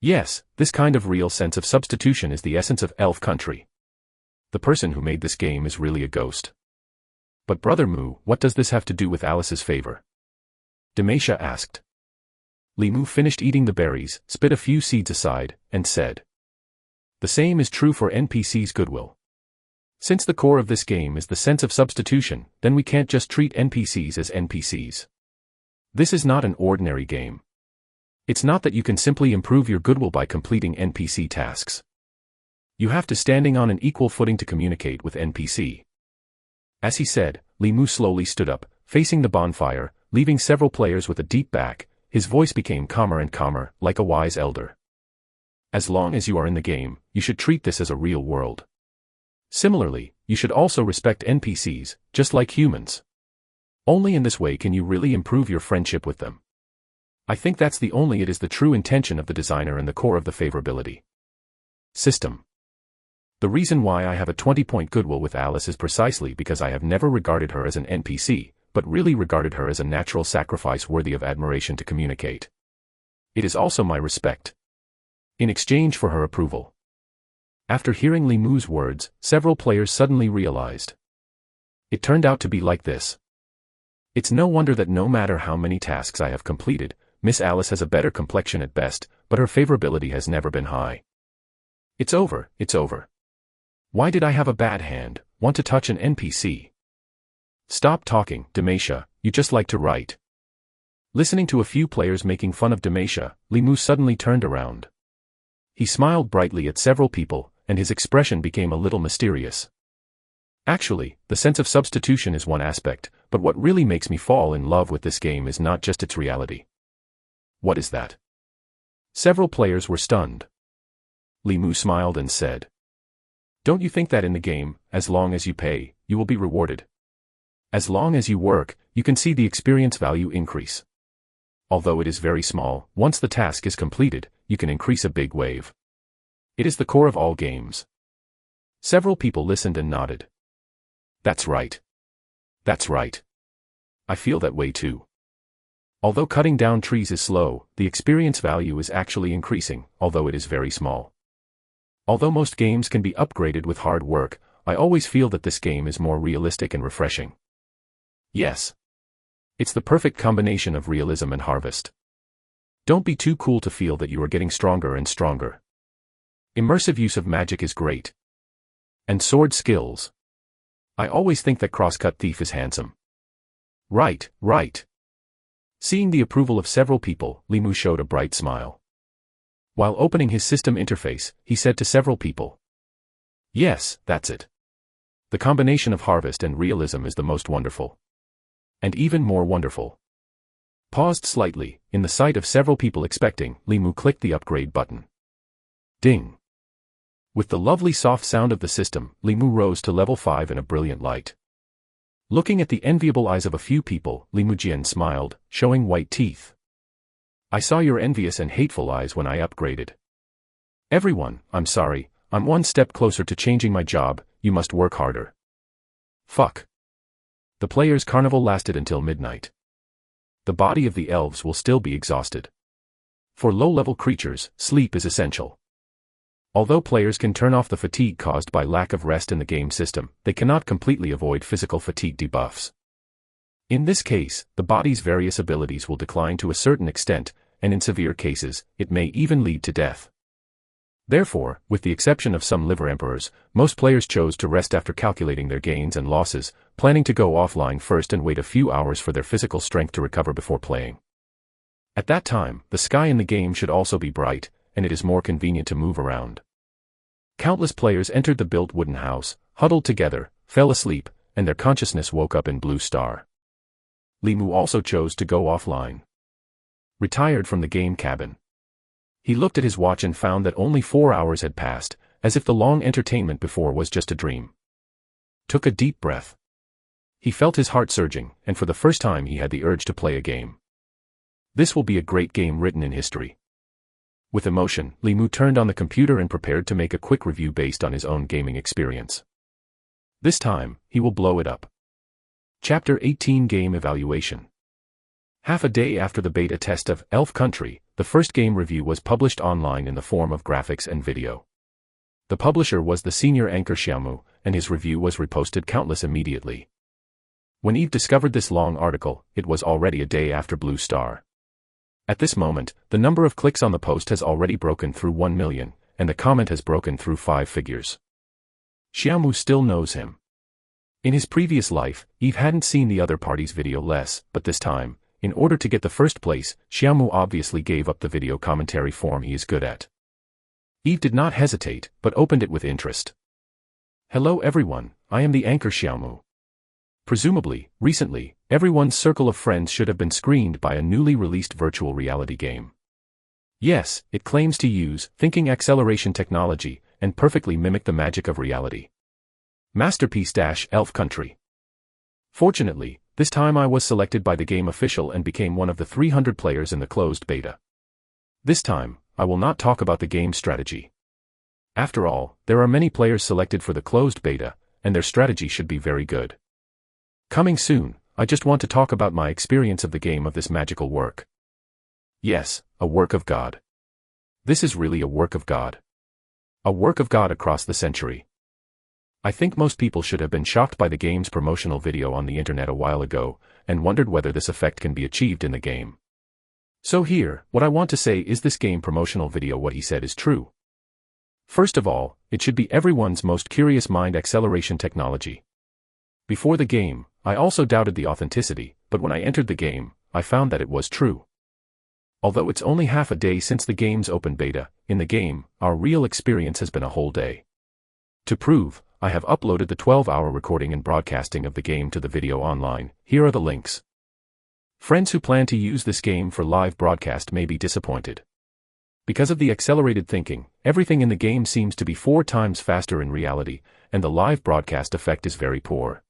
Yes, this kind of real sense of substitution is the essence of elf country. The person who made this game is really a ghost. But Brother Mu, what does this have to do with Alice's favor? Demetia asked. Li Mu finished eating the berries, spit a few seeds aside, and said. The same is true for NPC's goodwill. Since the core of this game is the sense of substitution, then we can't just treat NPCs as NPCs. This is not an ordinary game. It's not that you can simply improve your goodwill by completing NPC tasks. You have to standing on an equal footing to communicate with NPC. As he said, Li Mu slowly stood up, facing the bonfire, leaving several players with a deep back. His voice became calmer and calmer, like a wise elder. As long as you are in the game, you should treat this as a real world. Similarly, you should also respect NPCs, just like humans. Only in this way can you really improve your friendship with them. I think that's the true intention of the designer and the core of the favorability system. The reason why I have a 20-point goodwill with Alice is precisely because I have never regarded her as an NPC, but really regarded her as a natural sacrifice worthy of admiration to communicate. It is also my respect. In exchange for her approval. After hearing Li Mu's words, several players suddenly realized. It turned out to be like this. It's no wonder that no matter how many tasks I have completed, Miss Alice has a better complexion at best, but her favorability has never been high. It's over, it's over. Why did I have a bad hand? Want to touch an NPC? Stop talking, Demacia, you just like to write. Listening to a few players making fun of Demacia, Limu suddenly turned around. He smiled brightly at several people, and his expression became a little mysterious. Actually, the sense of substitution is one aspect, but what really makes me fall in love with this game is not just its reality. What is that? Several players were stunned. Limu smiled and said, "Don't you think that in the game, as long as you pay, you will be rewarded? As long as you work, you can see the experience value increase. Although it is very small, once the task is completed, you can increase a big wave. It is the core of all games." Several people listened and nodded. That's right. That's right. I feel that way too. Although cutting down trees is slow, the experience value is actually increasing, although it is very small. Although most games can be upgraded with hard work, I always feel that this game is more realistic and refreshing. Yes. It's the perfect combination of realism and harvest. Don't be too cool to feel that you are getting stronger and stronger. Immersive use of magic is great. And sword skills. I always think that Crosscut Thief is handsome. Right, right. Seeing the approval of several people, Limu showed a bright smile. While opening his system interface, he said to several people, "Yes, that's it. The combination of harvest and realism is the most wonderful. And even more wonderful." Paused slightly, in the sight of several people expecting, Limu clicked the upgrade button. Ding. With the lovely soft sound of the system, Limu rose to level 5 in a brilliant light. Looking at the enviable eyes of a few people, Limu Jian smiled, showing white teeth. "I saw your envious and hateful eyes when I upgraded. Everyone, I'm sorry, I'm one step closer to changing my job, you must work harder." Fuck. The players' carnival lasted until midnight. The body of the elves will still be exhausted. For low-level creatures, sleep is essential. Although players can turn off the fatigue caused by lack of rest in the game system, they cannot completely avoid physical fatigue debuffs. In this case, the body's various abilities will decline to a certain extent, and in severe cases, it may even lead to death. Therefore, with the exception of some liver emperors, most players chose to rest after calculating their gains and losses, planning to go offline first and wait a few hours for their physical strength to recover before playing. At that time, the sky in the game should also be bright, and it is more convenient to move around. Countless players entered the built wooden house, huddled together, fell asleep, and their consciousness woke up in Blue Star. Limu also chose to go offline. Retired from the game cabin. He looked at his watch and found that only 4 hours had passed, as if the long entertainment before was just a dream. Took a deep breath. He felt his heart surging, and for the first time he had the urge to play a game. This will be a great game written in history. With emotion, Limu turned on the computer and prepared to make a quick review based on his own gaming experience. This time, he will blow it up. Chapter 18 Game Evaluation. Half a day after the beta test of Elf Country, the first game review was published online in the form of graphics and video. The publisher was the senior anchor Xiaomu, and his review was reposted countless immediately. When Eve discovered this long article, it was already a day after Blue Star. At this moment, the number of clicks on the post has already broken through 1 million, and the comment has broken through 5 figures. Xiaomu still knows him. In his previous life, Eve hadn't seen the other party's video less, but this time, in order to get the first place, Xiaomu obviously gave up the video commentary form he is good at. Eve did not hesitate, but opened it with interest. "Hello everyone, I am the anchor Xiaomu. Presumably, recently, everyone's circle of friends should have been screened by a newly released virtual reality game. Yes, it claims to use thinking acceleration technology and perfectly mimic the magic of reality. Masterpiece-Elf Country. Fortunately, this time I was selected by the game official and became one of the 300 players in the closed beta. This time, I will not talk about the game's strategy. After all, there are many players selected for the closed beta, and their strategy should be very good. Coming soon, I just want to talk about my experience of the game of this magical work. Yes, a work of God. This is really a work of God. A work of God across the century. I think most people should have been shocked by the game's promotional video on the internet a while ago, and wondered whether this effect can be achieved in the game. So here, what I want to say is this game promotional video what he said is true. First of all, it should be everyone's most curious mind acceleration technology. Before the game, I also doubted the authenticity, but when I entered the game, I found that it was true. Although it's only half a day since the game's open beta, in the game, our real experience has been a whole day. To prove, I have uploaded the 12-hour recording and broadcasting of the game to the video online. Here are the links. Friends who plan to use this game for live broadcast may be disappointed. Because of the accelerated thinking, everything in the game seems to be 4 times faster in reality, and the live broadcast effect is very poor.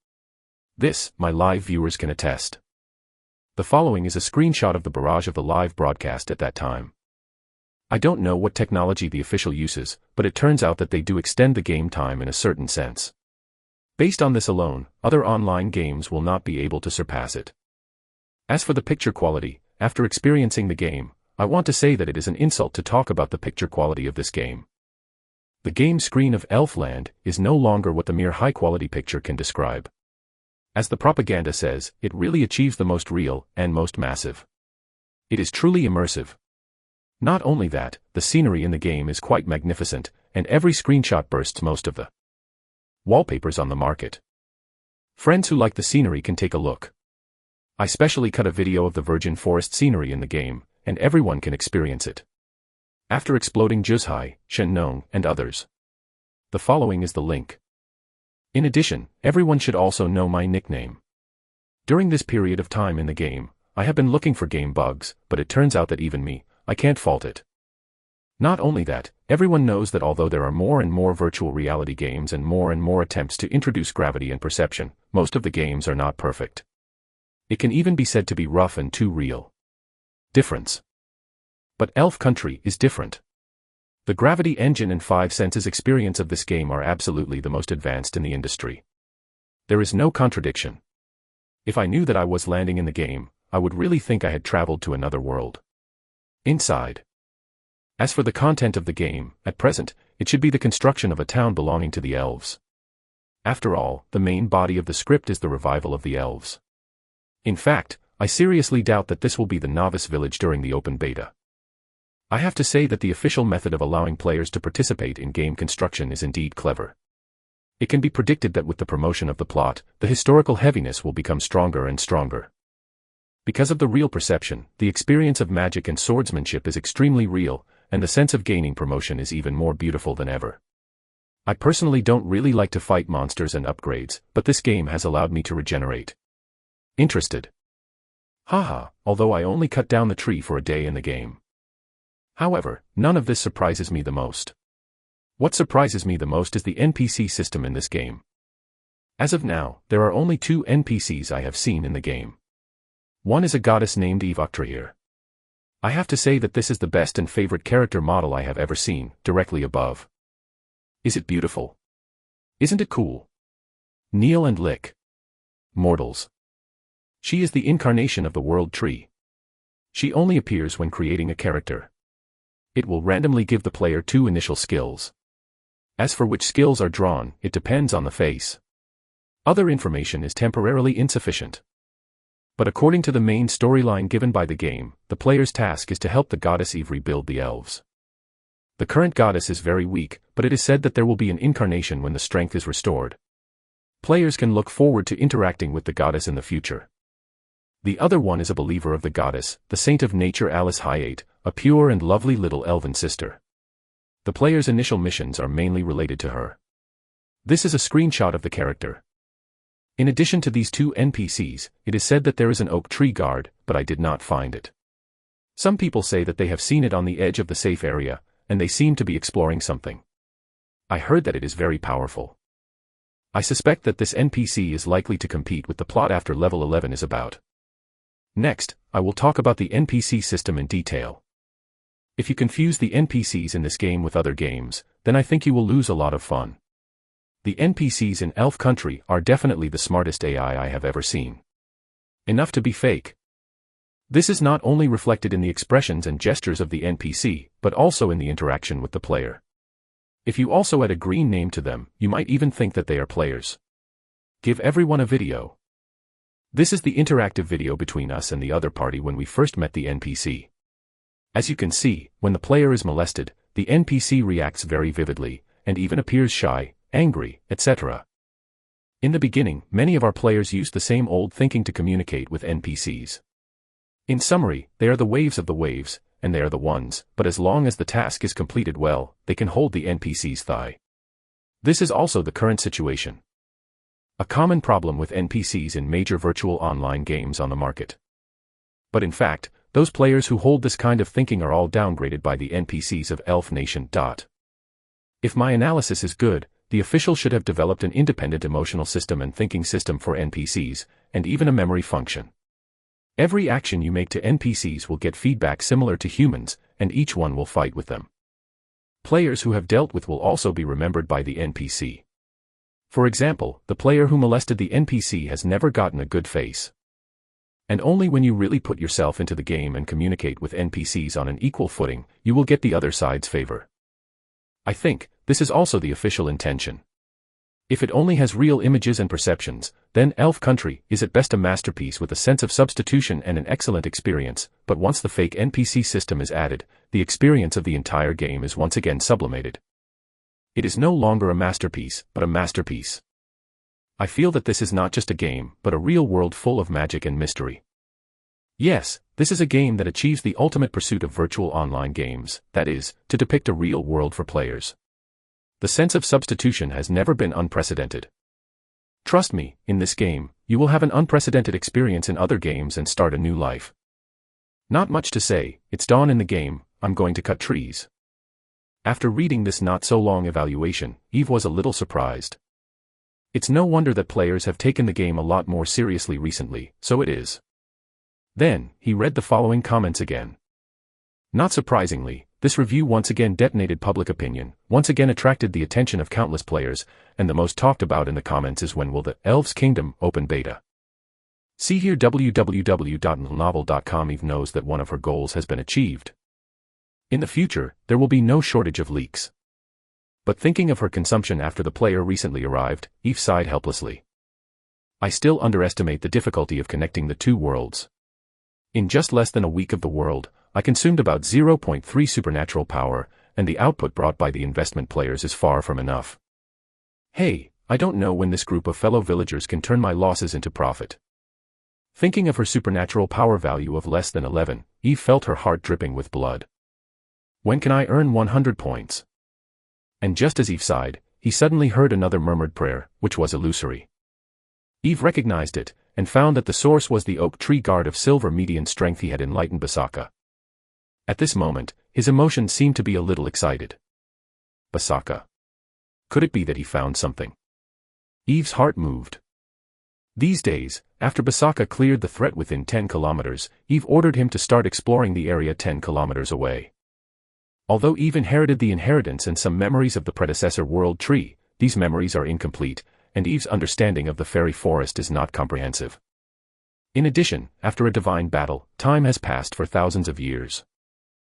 This, my live viewers can attest. The following is a screenshot of the barrage of the live broadcast at that time. I don't know what technology the official uses, but it turns out that they do extend the game time in a certain sense. Based on this alone, other online games will not be able to surpass it. As for the picture quality, after experiencing the game, I want to say that it is an insult to talk about the picture quality of this game. The game screen of Elfland is no longer what the mere high-quality picture can describe. As the propaganda says, it really achieves the most real and most massive. It is truly immersive. Not only that, the scenery in the game is quite magnificent, and every screenshot bursts most of the wallpapers on the market. Friends who like the scenery can take a look. I specially cut a video of the virgin forest scenery in the game, and everyone can experience it. After exploding Juzhai, Shenong, and others. The following is the link. In addition, everyone should also know my nickname. During this period of time in the game, I have been looking for game bugs, but it turns out that even me, I can't fault it. Not only that, everyone knows that although there are more and more virtual reality games and more attempts to introduce gravity and perception, most of the games are not perfect. It can even be said to be rough and too real. Difference. But Elf Country is different. The gravity engine and 5 senses experience of this game are absolutely the most advanced in the industry. There is no contradiction. If I knew that I was landing in the game, I would really think I had traveled to another world. Inside. As for the content of the game, at present, it should be the construction of a town belonging to the elves. After all, the main body of the script is the revival of the elves. In fact, I seriously doubt that this will be the novice village during the open beta. I have to say that the official method of allowing players to participate in game construction is indeed clever. It can be predicted that with the promotion of the plot, the historical heaviness will become stronger and stronger. Because of the real perception, the experience of magic and swordsmanship is extremely real, and the sense of gaining promotion is even more beautiful than ever. I personally don't really like to fight monsters and upgrades, but this game has allowed me to regenerate. Interested? Haha, although I only cut down the tree for a day in the game. However, none of this surprises me the most. What surprises me the most is the NPC system in this game. As of now, there are only 2 NPCs I have seen in the game. One is a goddess named Evoctrahir. I have to say that this is the best and favorite character model I have ever seen, directly above. Is it beautiful? Isn't it cool? Kneel and lick. Mortals. She is the incarnation of the world tree. She only appears when creating a character. It will randomly give the player 2 initial skills. As for which skills are drawn, it depends on the face. Other information is temporarily insufficient. But according to the main storyline given by the game, the player's task is to help the goddess Eve rebuild the elves. The current goddess is very weak, but it is said that there will be an incarnation when the strength is restored. Players can look forward to interacting with the goddess in the future. The other one is a believer of the goddess, the saint of nature Alice Hyate, a pure and lovely little elven sister. The player's initial missions are mainly related to her. This is a screenshot of the character. In addition to these 2 NPCs, it is said that there is an oak tree guard, but I did not find it. Some people say that they have seen it on the edge of the safe area, and they seem to be exploring something. I heard that it is very powerful. I suspect that this NPC is likely to compete with the plot after level 11 is about. Next, I will talk about the NPC system in detail. If you confuse the NPCs in this game with other games, then I think you will lose a lot of fun. The NPCs in Elf Country are definitely the smartest AI I have ever seen. Enough to be fake. This is not only reflected in the expressions and gestures of the NPC, but also in the interaction with the player. If you also add a green name to them, you might even think that they are players. Give everyone a video. This is the interactive video between us and the other party when we first met the NPC. As you can see, when the player is molested, the NPC reacts very vividly, and even appears shy, angry, etc. In the beginning, many of our players used the same old thinking to communicate with NPCs. In summary, they are the waves of the waves, and they are the ones, but as long as the task is completed well, they can hold the NPC's thigh. This is also the current situation. A common problem with NPCs in major virtual online games on the market. But in fact, those players who hold this kind of thinking are all downgraded by the NPCs of Elf Nation. If my analysis is good, the official should have developed an independent emotional system and thinking system for NPCs, and even a memory function. Every action you make to NPCs will get feedback similar to humans, and each one will fight with them. Players who have dealt with will also be remembered by the NPC. For example, the player who molested the NPC has never gotten a good face. And only when you really put yourself into the game and communicate with NPCs on an equal footing, you will get the other side's favor. I think this is also the official intention. If it only has real images and perceptions, then Elf Country is at best a masterpiece with a sense of substitution and an excellent experience, but once the fake NPC system is added, the experience of the entire game is once again sublimated. It is no longer a masterpiece, but a masterpiece. I feel that this is not just a game, but a real world full of magic and mystery. Yes, this is a game that achieves the ultimate pursuit of virtual online games, that is, to depict a real world for players. The sense of substitution has never been unprecedented. Trust me, in this game, you will have an unprecedented experience in other games and start a new life. Not much to say, it's dawn in the game, I'm going to cut trees. After reading this not-so-long evaluation, Eve was a little surprised. It's no wonder that players have taken the game a lot more seriously recently, so it is. Then, he read the following comments again. Not surprisingly, this review once again detonated public opinion, once again attracted the attention of countless players, and the most talked about in the comments is when will the Elves Kingdom open beta. See here www.novel.com. Eve knows that one of her goals has been achieved. In the future, there will be no shortage of leaks. But thinking of her consumption after the player recently arrived, Eve sighed helplessly. I still underestimate the difficulty of connecting the two worlds. In just less than a week of the world, I consumed about 0.3 supernatural power, and the output brought by the investment players is far from enough. Hey, I don't know when this group of fellow villagers can turn my losses into profit. Thinking of her supernatural power value of less than 11, Eve felt her heart dripping with blood. When can I earn 100 points? And just as Eve sighed, he suddenly heard another murmured prayer, which was illusory. Eve recognized it, and found that the source was the oak tree guard of silver median strength he had enlightened Basaka. At this moment, his emotions seemed to be a little excited. Basaka. Could it be that he found something? Eve's heart moved. These days, after Basaka cleared the threat within 10 kilometers, Eve ordered him to start exploring the area 10 kilometers away. Although Eve inherited the inheritance and some memories of the predecessor world tree, these memories are incomplete, and Eve's understanding of the fairy forest is not comprehensive. In addition, after a divine battle, time has passed for thousands of years.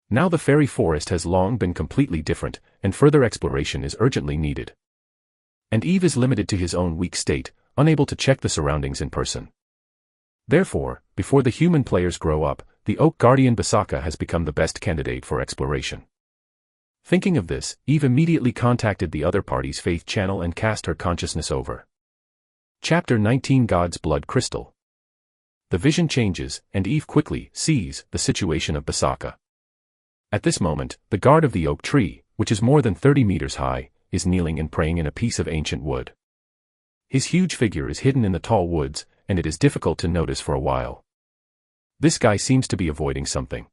Now the fairy forest has long been completely different, and further exploration is urgently needed. And Eve is limited to his own weak state, unable to check the surroundings in person. Therefore, before the human players grow up, the Oak Guardian Basaka has become the best candidate for exploration. Thinking of this, Eve immediately contacted the other party's faith channel and cast her consciousness over. Chapter 19 God's Blood Crystal. The vision changes, and Eve quickly sees the situation of Basaka. At this moment, the guard of the oak tree, which is more than 30 meters high, is kneeling and praying in a piece of ancient wood. His huge figure is hidden in the tall woods, and it is difficult to notice for a while. This guy seems to be avoiding something.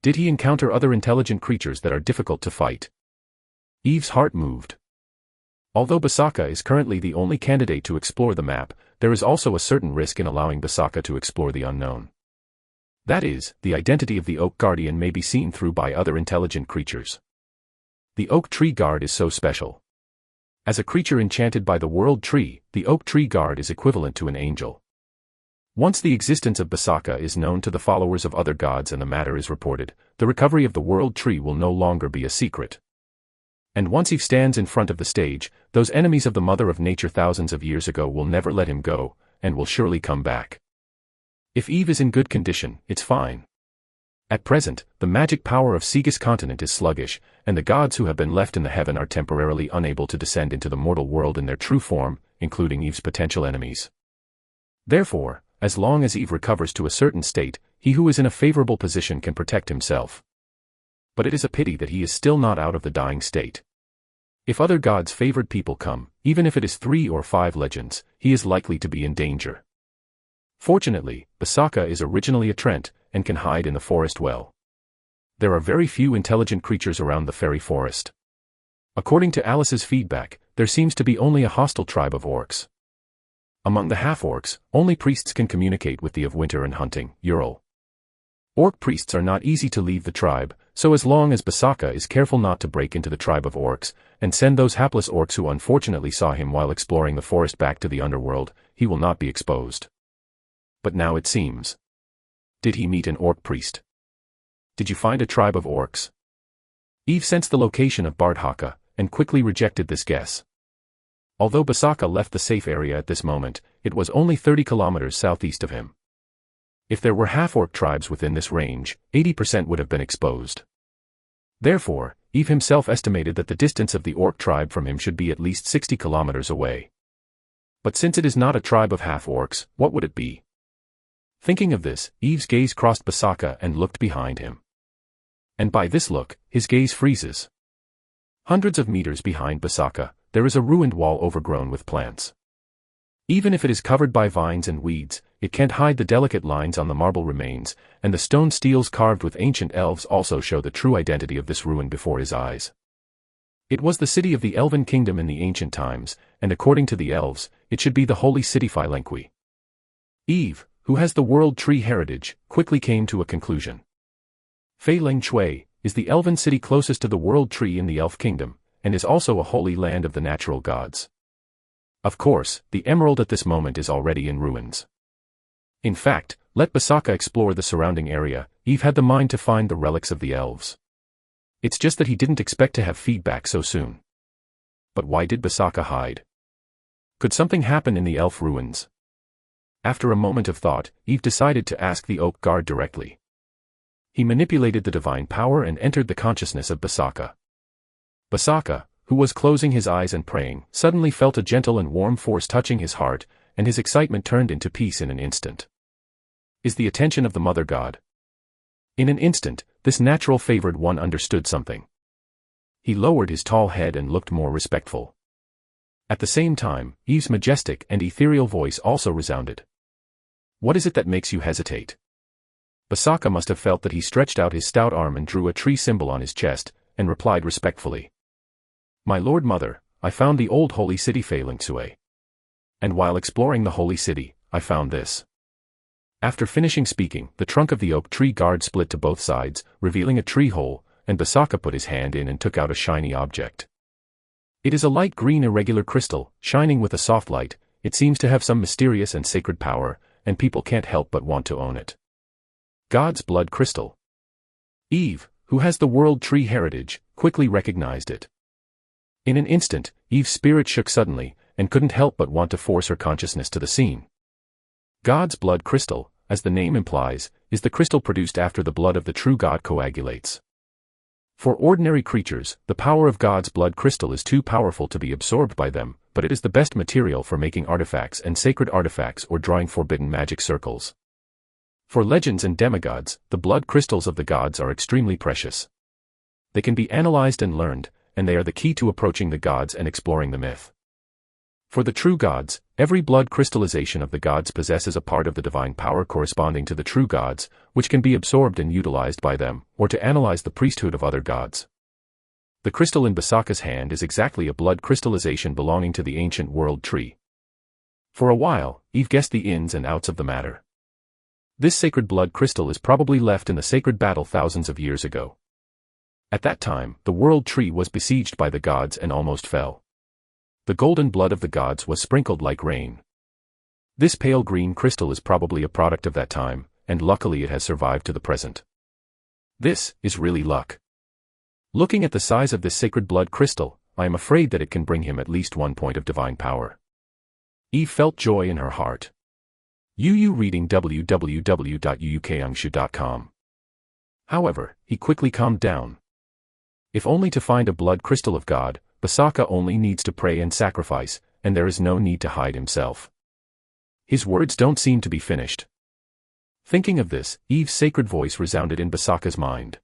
Did he encounter other intelligent creatures that are difficult to fight? Eve's heart moved. Although Basaka is currently the only candidate to explore the map, there is also a certain risk in allowing Basaka to explore the unknown. That is, the identity of the Oak Guardian may be seen through by other intelligent creatures. The Oak Tree Guard is so special. As a creature enchanted by the World Tree, the Oak Tree Guard is equivalent to an angel. Once the existence of Basaka is known to the followers of other gods and the matter is reported, the recovery of the World Tree will no longer be a secret. And once Eve stands in front of the stage, those enemies of the Mother of Nature thousands of years ago will never let him go, and will surely come back. If Eve is in good condition, it's fine. At present, the magic power of Segus continent is sluggish, and the gods who have been left in the heaven are temporarily unable to descend into the mortal world in their true form, including Eve's potential enemies. Therefore, as long as Eve recovers to a certain state, he who is in a favorable position can protect himself. But it is a pity that he is still not out of the dying state. If other gods' favored people come, even if it is 3 or 5 legends, he is likely to be in danger. Fortunately, Basaka is originally a Trent, and can hide in the forest well. There are very few intelligent creatures around the fairy forest. According to Alice's feedback, there seems to be only a hostile tribe of orcs. Among the half-orcs, only priests can communicate with the of winter and hunting, Ural. Orc priests are not easy to leave the tribe, so as long as Basaka is careful not to break into the tribe of orcs, and send those hapless orcs who unfortunately saw him while exploring the forest back to the underworld, he will not be exposed. But now it seems. Did he meet an orc priest? Did you find a tribe of orcs? Eve sensed the location of Bardhaka, and quickly rejected this guess. Although Basaka left the safe area at this moment, it was only 30 kilometers southeast of him. If there were half-orc tribes within this range, 80% would have been exposed. Therefore, Eve himself estimated that the distance of the orc tribe from him should be at least 60 kilometers away. But since it is not a tribe of half-orcs, what would it be? Thinking of this, Eve's gaze crossed Basaka and looked behind him. And by this look, his gaze freezes. Hundreds of meters behind Basaka, there is a ruined wall overgrown with plants. Even if it is covered by vines and weeds, it can't hide the delicate lines on the marble remains, and the stone steels carved with ancient elves also show the true identity of this ruin before his eyes. It was the city of the elven kingdom in the ancient times, and according to the elves, it should be the holy city Philenqui. Eve, who has the world tree heritage, quickly came to a conclusion. Feileng Chui is the elven city closest to the world tree in the elf kingdom, and is also a holy land of the natural gods. Of course, the emerald at this moment is already in ruins. In fact, let Basaka explore the surrounding area. Eve had the mind to find the relics of the elves. It's just that he didn't expect to have feedback so soon. But why did Basaka hide? Could something happen in the elf ruins? After a moment of thought, Eve decided to ask the oak guard directly. He manipulated the divine power and entered the consciousness of Basaka. Basaka, who was closing his eyes and praying, suddenly felt a gentle and warm force touching his heart, and his excitement turned into peace in an instant. Is the attention of the mother god? In an instant, this natural favored one understood something. He lowered his tall head and looked more respectful. At the same time, Eve's majestic and ethereal voice also resounded. What is it that makes you hesitate? Basaka must have felt that he stretched out his stout arm and drew a tree symbol on his chest, and replied respectfully. My Lord Mother, I found the old holy city Feileng Chui. And while exploring the holy city, I found this. After finishing speaking, the trunk of the oak tree guard split to both sides, revealing a tree hole, and Basaka put his hand in and took out a shiny object. It is a light green irregular crystal, shining with a soft light. It seems to have some mysterious and sacred power, and people can't help but want to own it. God's blood crystal. Eve, who has the world tree heritage, quickly recognized it. In an instant, Eve's spirit shook suddenly, and couldn't help but want to force her consciousness to the scene. God's blood crystal, as the name implies, is the crystal produced after the blood of the true God coagulates. For ordinary creatures, the power of God's blood crystal is too powerful to be absorbed by them, but it is the best material for making artifacts and sacred artifacts or drawing forbidden magic circles. For legends and demigods, the blood crystals of the gods are extremely precious. They can be analyzed and learned, and they are the key to approaching the gods and exploring the myth. For the true gods, every blood crystallization of the gods possesses a part of the divine power corresponding to the true gods, which can be absorbed and utilized by them, or to analyze the priesthood of other gods. The crystal in Basaka's hand is exactly a blood crystallization belonging to the ancient world tree. For a while, Eve guessed the ins and outs of the matter. This sacred blood crystal is probably left in the sacred battle thousands of years ago. At that time, the world tree was besieged by the gods and almost fell. The golden blood of the gods was sprinkled like rain. This pale green crystal is probably a product of that time, and luckily it has survived to the present. This is really luck. Looking at the size of this sacred blood crystal, I am afraid that it can bring him at least 1 point of divine power. Eve felt joy in her heart. Reading www.uukangshu.com However, he quickly calmed down. If only to find a blood crystal of God, Basaka only needs to pray and sacrifice, and there is no need to hide himself. His words don't seem to be finished. Thinking of this, Eve's sacred voice resounded in Basaka's mind.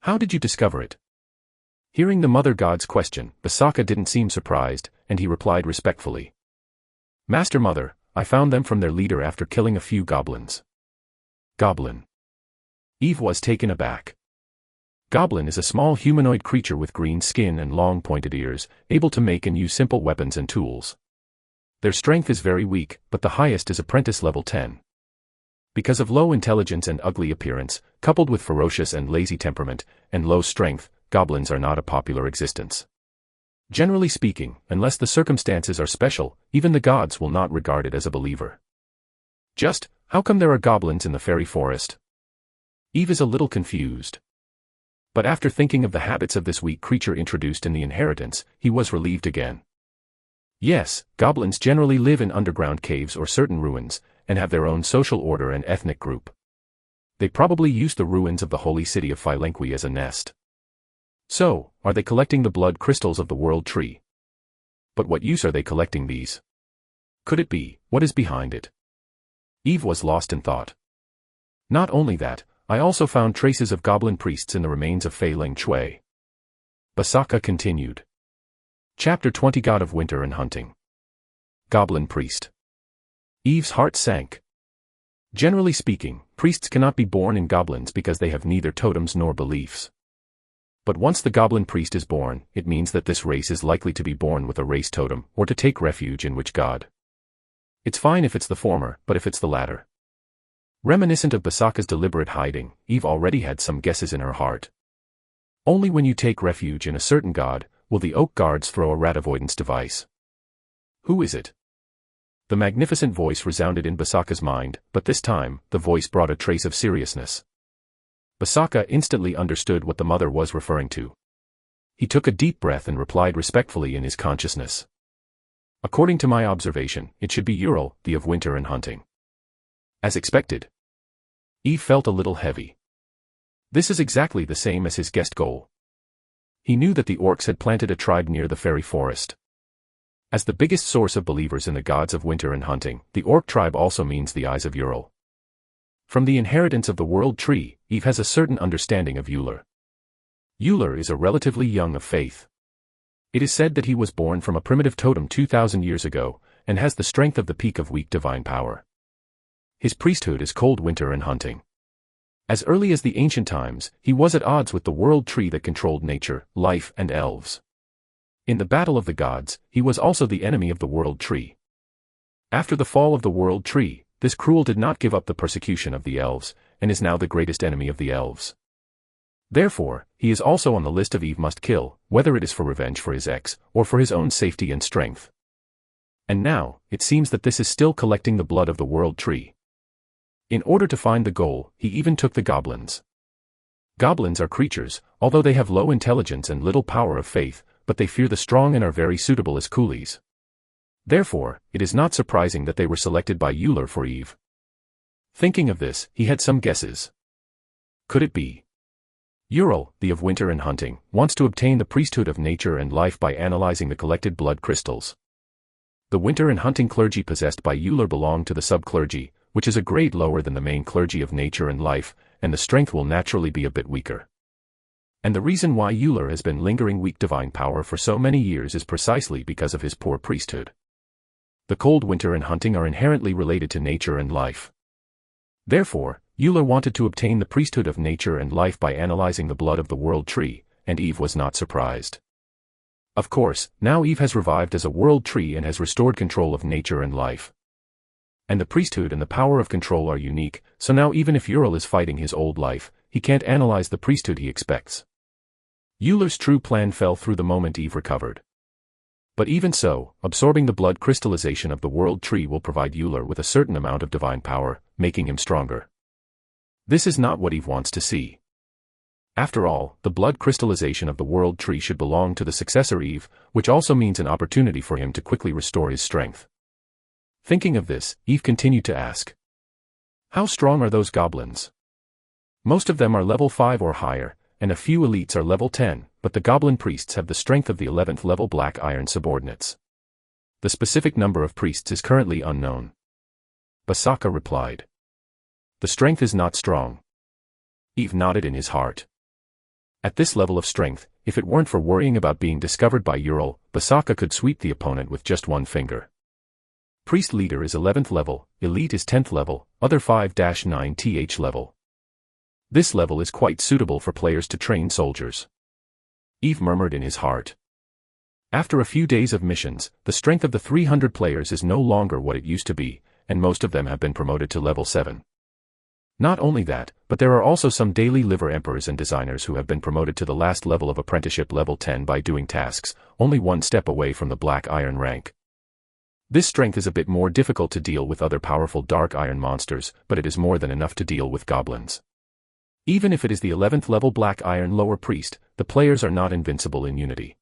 How did you discover it? Hearing the Mother God's question, Basaka didn't seem surprised, and he replied respectfully. Master Mother, I found them from their leader after killing a few goblins. Goblin. Eve was taken aback. Goblin is a small humanoid creature with green skin and long pointed ears, able to make and use simple weapons and tools. Their strength is very weak, but the highest is apprentice level 10. Because of low intelligence and ugly appearance, coupled with ferocious and lazy temperament, and low strength, goblins are not a popular existence. Generally speaking, unless the circumstances are special, even the gods will not regard it as a believer. Just, how come there are goblins in the fairy forest? Eve is a little confused. But after thinking of the habits of this weak creature introduced in the inheritance, he was relieved again. Yes, goblins generally live in underground caves or certain ruins, and have their own social order and ethnic group. They probably use the ruins of the holy city of Philenqui as a nest. So, are they collecting the blood crystals of the world tree? But what use are they collecting these? Could it be, what is behind it? Eve was lost in thought. Not only that, I also found traces of goblin priests in the remains of Fei Ling Chui. Basaka continued. Chapter 20 God of Winter and Hunting. Goblin Priest. Eve's heart sank. Generally speaking, priests cannot be born in goblins because they have neither totems nor beliefs. But once the goblin priest is born, it means that this race is likely to be born with a race totem, or to take refuge in which god. It's fine if it's the former, but if it's the latter. Reminiscent of Basaka's deliberate hiding, Eve already had some guesses in her heart. Only when you take refuge in a certain god, will the oak guards throw a rat avoidance device. Who is it? The magnificent voice resounded in Basaka's mind, but this time, the voice brought a trace of seriousness. Basaka instantly understood what the mother was referring to. He took a deep breath and replied respectfully in his consciousness. According to my observation, it should be Ural, the of winter and hunting. As expected. Eve felt a little heavy. This is exactly the same as his guessed goal. He knew that the orcs had planted a tribe near the fairy forest. As the biggest source of believers in the gods of winter and hunting, the orc tribe also means the eyes of Ural. From the inheritance of the world tree, Eve has a certain understanding of Uller. Uller is a relatively young of faith. It is said that he was born from a primitive totem 2,000 years ago, and has the strength of the peak of weak divine power. His priesthood is cold winter and hunting. As early as the ancient times, he was at odds with the world tree that controlled nature, life, and elves. In the battle of the gods, he was also the enemy of the world tree. After the fall of the world tree, this cruel did not give up the persecution of the elves, and is now the greatest enemy of the elves. Therefore, he is also on the list of Eve must kill, whether it is for revenge for his ex, or for his own safety and strength. And now, it seems that this is still collecting the blood of the world tree. In order to find the goal, he even took the goblins. Goblins are creatures, although they have low intelligence and little power of faith, but they fear the strong and are very suitable as coolies. Therefore, it is not surprising that they were selected by Uller for Eve. Thinking of this, he had some guesses. Could it be? Ural, the of winter and hunting, wants to obtain the priesthood of nature and life by analyzing the collected blood crystals. The winter and hunting clergy possessed by Uller belong to the sub-clergy, which is a grade lower than the main clergy of nature and life, and the strength will naturally be a bit weaker. And the reason why Uller has been lingering weak divine power for so many years is precisely because of his poor priesthood. The cold winter and hunting are inherently related to nature and life. Therefore, Uller wanted to obtain the priesthood of nature and life by analyzing the blood of the world tree, and Eve was not surprised. Of course, now Eve has revived as a world tree and has restored control of nature and life. And the priesthood and the power of control are unique, so now even if Ural is fighting his old life, he can't analyze the priesthood he expects. Uller's true plan fell through the moment Eve recovered. But even so, absorbing the blood crystallization of the world tree will provide Uller with a certain amount of divine power, making him stronger. This is not what Eve wants to see. After all, the blood crystallization of the world tree should belong to the successor Eve, which also means an opportunity for him to quickly restore his strength. Thinking of this, Eve continued to ask. How strong are those goblins? Most of them are level 5 or higher, and a few elites are level 10, but the goblin priests have the strength of the 11th level black iron subordinates. The specific number of priests is currently unknown. Basaka replied. The strength is not strong. Eve nodded in his heart. At this level of strength, if it weren't for worrying about being discovered by Ural, Basaka could sweep the opponent with just one finger. Priest leader is 11th level, elite is 10th level, other 5-9th level. This level is quite suitable for players to train soldiers. Eve murmured in his heart. After a few days of missions, the strength of the 300 players is no longer what it used to be, and most of them have been promoted to level 7. Not only that, but there are also some daily liver emperors and designers who have been promoted to the last level of apprenticeship level 10 by doing tasks, only one step away from the black iron rank. This strength is a bit more difficult to deal with other powerful dark iron monsters, but it is more than enough to deal with goblins. Even if it is the 11th level black iron lower priest, the players are not invincible in Unity.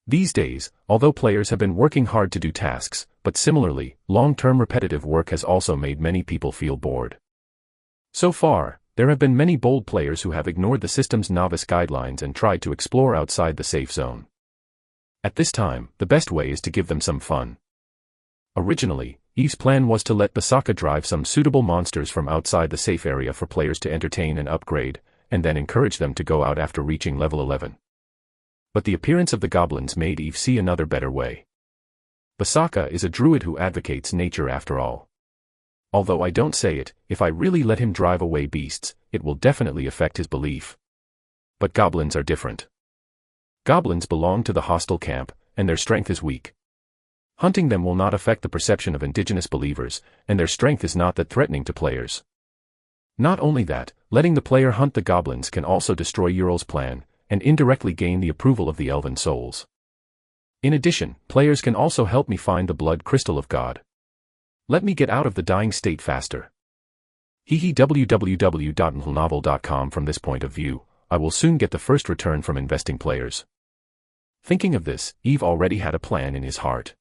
These days, although players have been working hard to do tasks, but similarly, long-term repetitive work has also made many people feel bored. So far, there have been many bold players who have ignored the system's novice guidelines and tried to explore outside the safe zone. At this time, the best way is to give them some fun. Originally, Eve's plan was to let Basaka drive some suitable monsters from outside the safe area for players to entertain and upgrade, and then encourage them to go out after reaching level 11. But the appearance of the goblins made Eve see another better way. Basaka is a druid who advocates nature after all. Although I don't say it, if I really let him drive away beasts, it will definitely affect his belief. But goblins are different. Goblins belong to the hostile camp, and their strength is weak. Hunting them will not affect the perception of indigenous believers, and their strength is not that threatening to players. Not only that, letting the player hunt the goblins can also destroy Ural's plan, and indirectly gain the approval of the elven souls. In addition, players can also help me find the blood crystal of God. Let me get out of the dying state faster. www.novel.com. From this point of view, I will soon get the first return from investing players. Thinking of this, Eve already had a plan in his heart.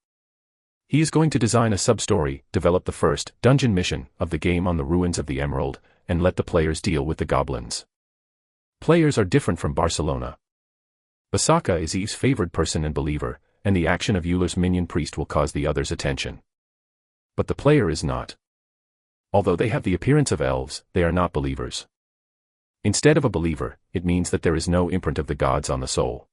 He is going to design a sub-story, develop the first dungeon mission of the game on the ruins of the Emerald, and let the players deal with the goblins. Players are different from Barcelona. Basaka is Eve's favored person and believer, and the action of Euler's minion priest will cause the others' attention. But the player is not. Although they have the appearance of elves, they are not believers. Instead of a believer, it means that there is no imprint of the gods on the soul.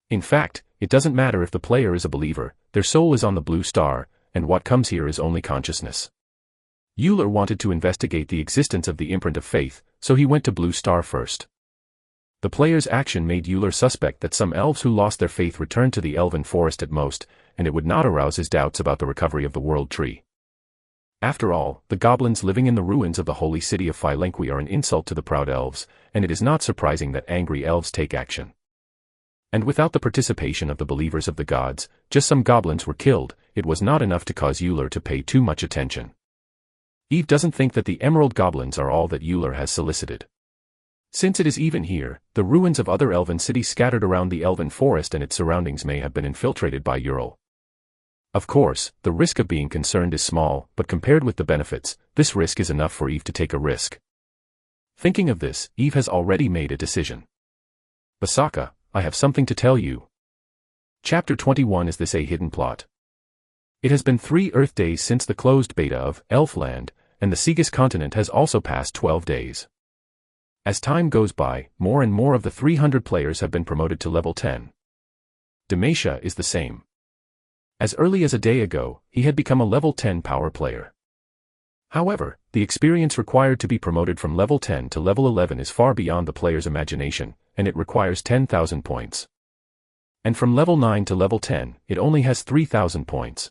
In fact, it doesn't matter if the player is a believer, their soul is on the blue star, and what comes here is only consciousness. Euler wanted to investigate the existence of the imprint of faith, so he went to blue star first. The player's action made Euler suspect that some elves who lost their faith returned to the elven forest at most, and it would not arouse his doubts about the recovery of the world tree. After all, the goblins living in the ruins of the holy city of Philenqui are an insult to the proud elves, and it is not surprising that angry elves take action. And without the participation of the believers of the gods, just some goblins were killed, it was not enough to cause Euler to pay too much attention. Eve doesn't think that the emerald goblins are all that Euler has solicited. Since it is even here, the ruins of other elven cities scattered around the elven forest and its surroundings may have been infiltrated by Ural. Of course, the risk of being concerned is small, but compared with the benefits, this risk is enough for Eve to take a risk. Thinking of this, Eve has already made a decision. Basaka, I have something to tell you. Chapter 21. Is this a hidden plot? It has been 3 Earth days since the closed beta of Elfland, and the Segus continent has also passed 12 days. As time goes by, more and more of the 300 players have been promoted to level 10. Demacia is the same. As early as a day ago, he had become a level 10 power player. However, the experience required to be promoted from level 10 to level 11 is far beyond the player's imagination, and it requires 10,000 points. And from level 9 to level 10, it only has 3,000 points.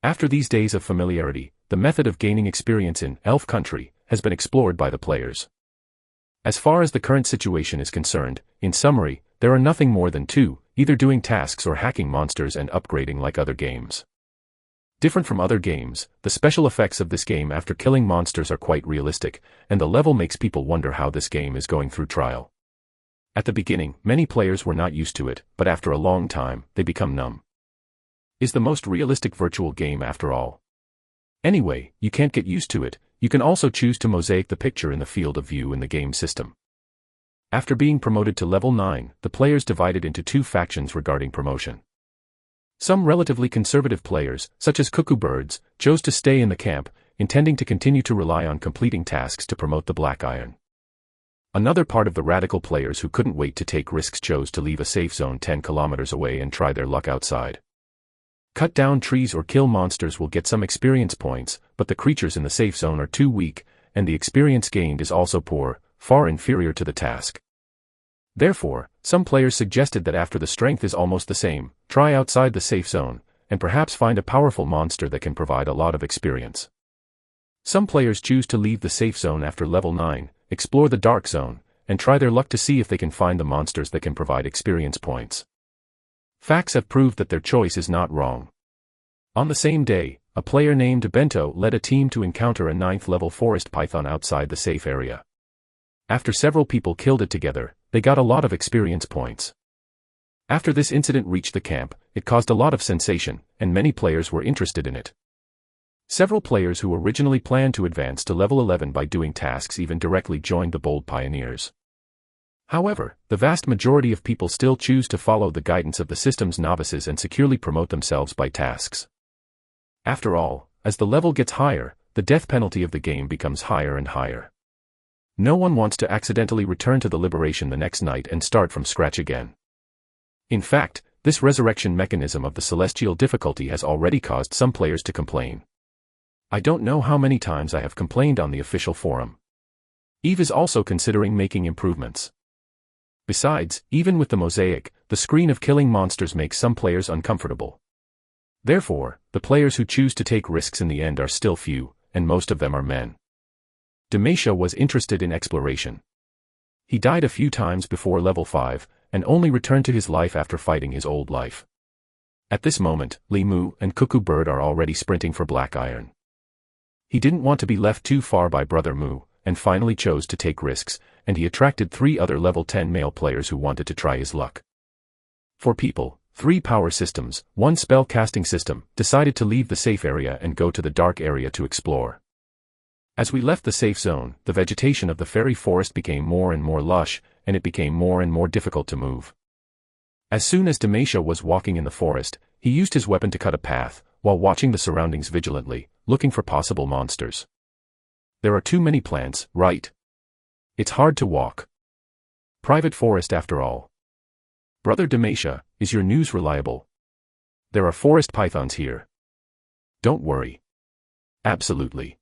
After these days of familiarity, the method of gaining experience in Elf Country has been explored by the players. As far as the current situation is concerned, in summary, there are nothing more than 2, either doing tasks or hacking monsters and upgrading like other games. Different from other games, the special effects of this game after killing monsters are quite realistic, and the level makes people wonder how this game is going through trial. At the beginning, many players were not used to it, but after a long time, they become numb. Is the most realistic virtual game after all. Anyway, you can't get used to it, you can also choose to mosaic the picture in the field of view in the game system. After being promoted to level 9, the players divided into two factions regarding promotion. Some relatively conservative players, such as cuckoo birds, chose to stay in the camp, intending to continue to rely on completing tasks to promote the Black Iron. Another part of the radical players who couldn't wait to take risks chose to leave a safe zone 10 kilometers away and try their luck outside. Cut down trees or kill monsters will get some experience points, but the creatures in the safe zone are too weak, and the experience gained is also poor, far inferior to the task. Therefore, some players suggested that after the strength is almost the same, try outside the safe zone, and perhaps find a powerful monster that can provide a lot of experience. Some players choose to leave the safe zone after level 9, explore the dark zone, and try their luck to see if they can find the monsters that can provide experience points. Facts have proved that their choice is not wrong. On the same day, a player named Bento led a team to encounter a 9th level forest python outside the safe area. After several people killed it together, they got a lot of experience points. After this incident reached the camp, it caused a lot of sensation, and many players were interested in it. Several players who originally planned to advance to level 11 by doing tasks even directly joined the bold pioneers. However, the vast majority of people still choose to follow the guidance of the system's novices and securely promote themselves by tasks. After all, as the level gets higher, the death penalty of the game becomes higher and higher. No one wants to accidentally return to the liberation the next night and start from scratch again. In fact, this resurrection mechanism of the celestial difficulty has already caused some players to complain. I don't know how many times I have complained on the official forum. Eve is also considering making improvements. Besides, even with the mosaic, the screen of killing monsters makes some players uncomfortable. Therefore, the players who choose to take risks in the end are still few, and most of them are men. Demacia was interested in exploration. He died a few times before level 5, and only returned to his life after fighting his old life. At this moment, Li Mu and Cuckoo Bird are already sprinting for Black Iron. He didn't want to be left too far by Brother Mu, and finally chose to take risks, and he attracted 3 other level 10 male players who wanted to try his luck. 4 people, 3 power systems, 1 spell casting system, decided to leave the safe area and go to the dark area to explore. As we left the safe zone, the vegetation of the fairy forest became more and more lush, and it became more and more difficult to move. As soon as Demacia was walking in the forest, he used his weapon to cut a path, while watching the surroundings vigilantly, looking for possible monsters. There are too many plants, right? It's hard to walk. Private forest after all. Brother Demacia, is your news reliable? There are forest pythons here. Don't worry. Absolutely.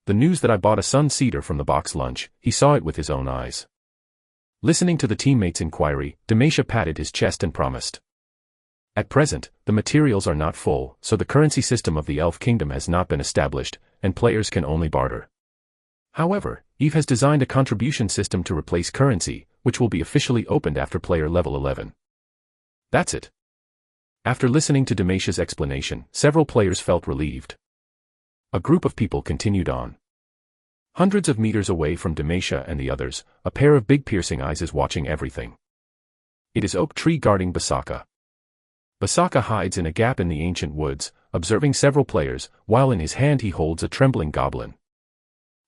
The news that I bought a sun cedar from the box lunch, he saw it with his own eyes. Listening to the teammate's inquiry, Demacia patted his chest and promised. At present, the materials are not full, so the currency system of the Elf Kingdom has not been established, and players can only barter. However, Eve has designed a contribution system to replace currency, which will be officially opened after player level 11. That's it. After listening to Demacia's explanation, several players felt relieved. A group of people continued on. Hundreds of meters away from Demacia and the others, a pair of big piercing eyes is watching everything. It is Oak Tree guarding Basaka. Basaka hides in a gap in the ancient woods, observing several players, while in his hand he holds a trembling goblin.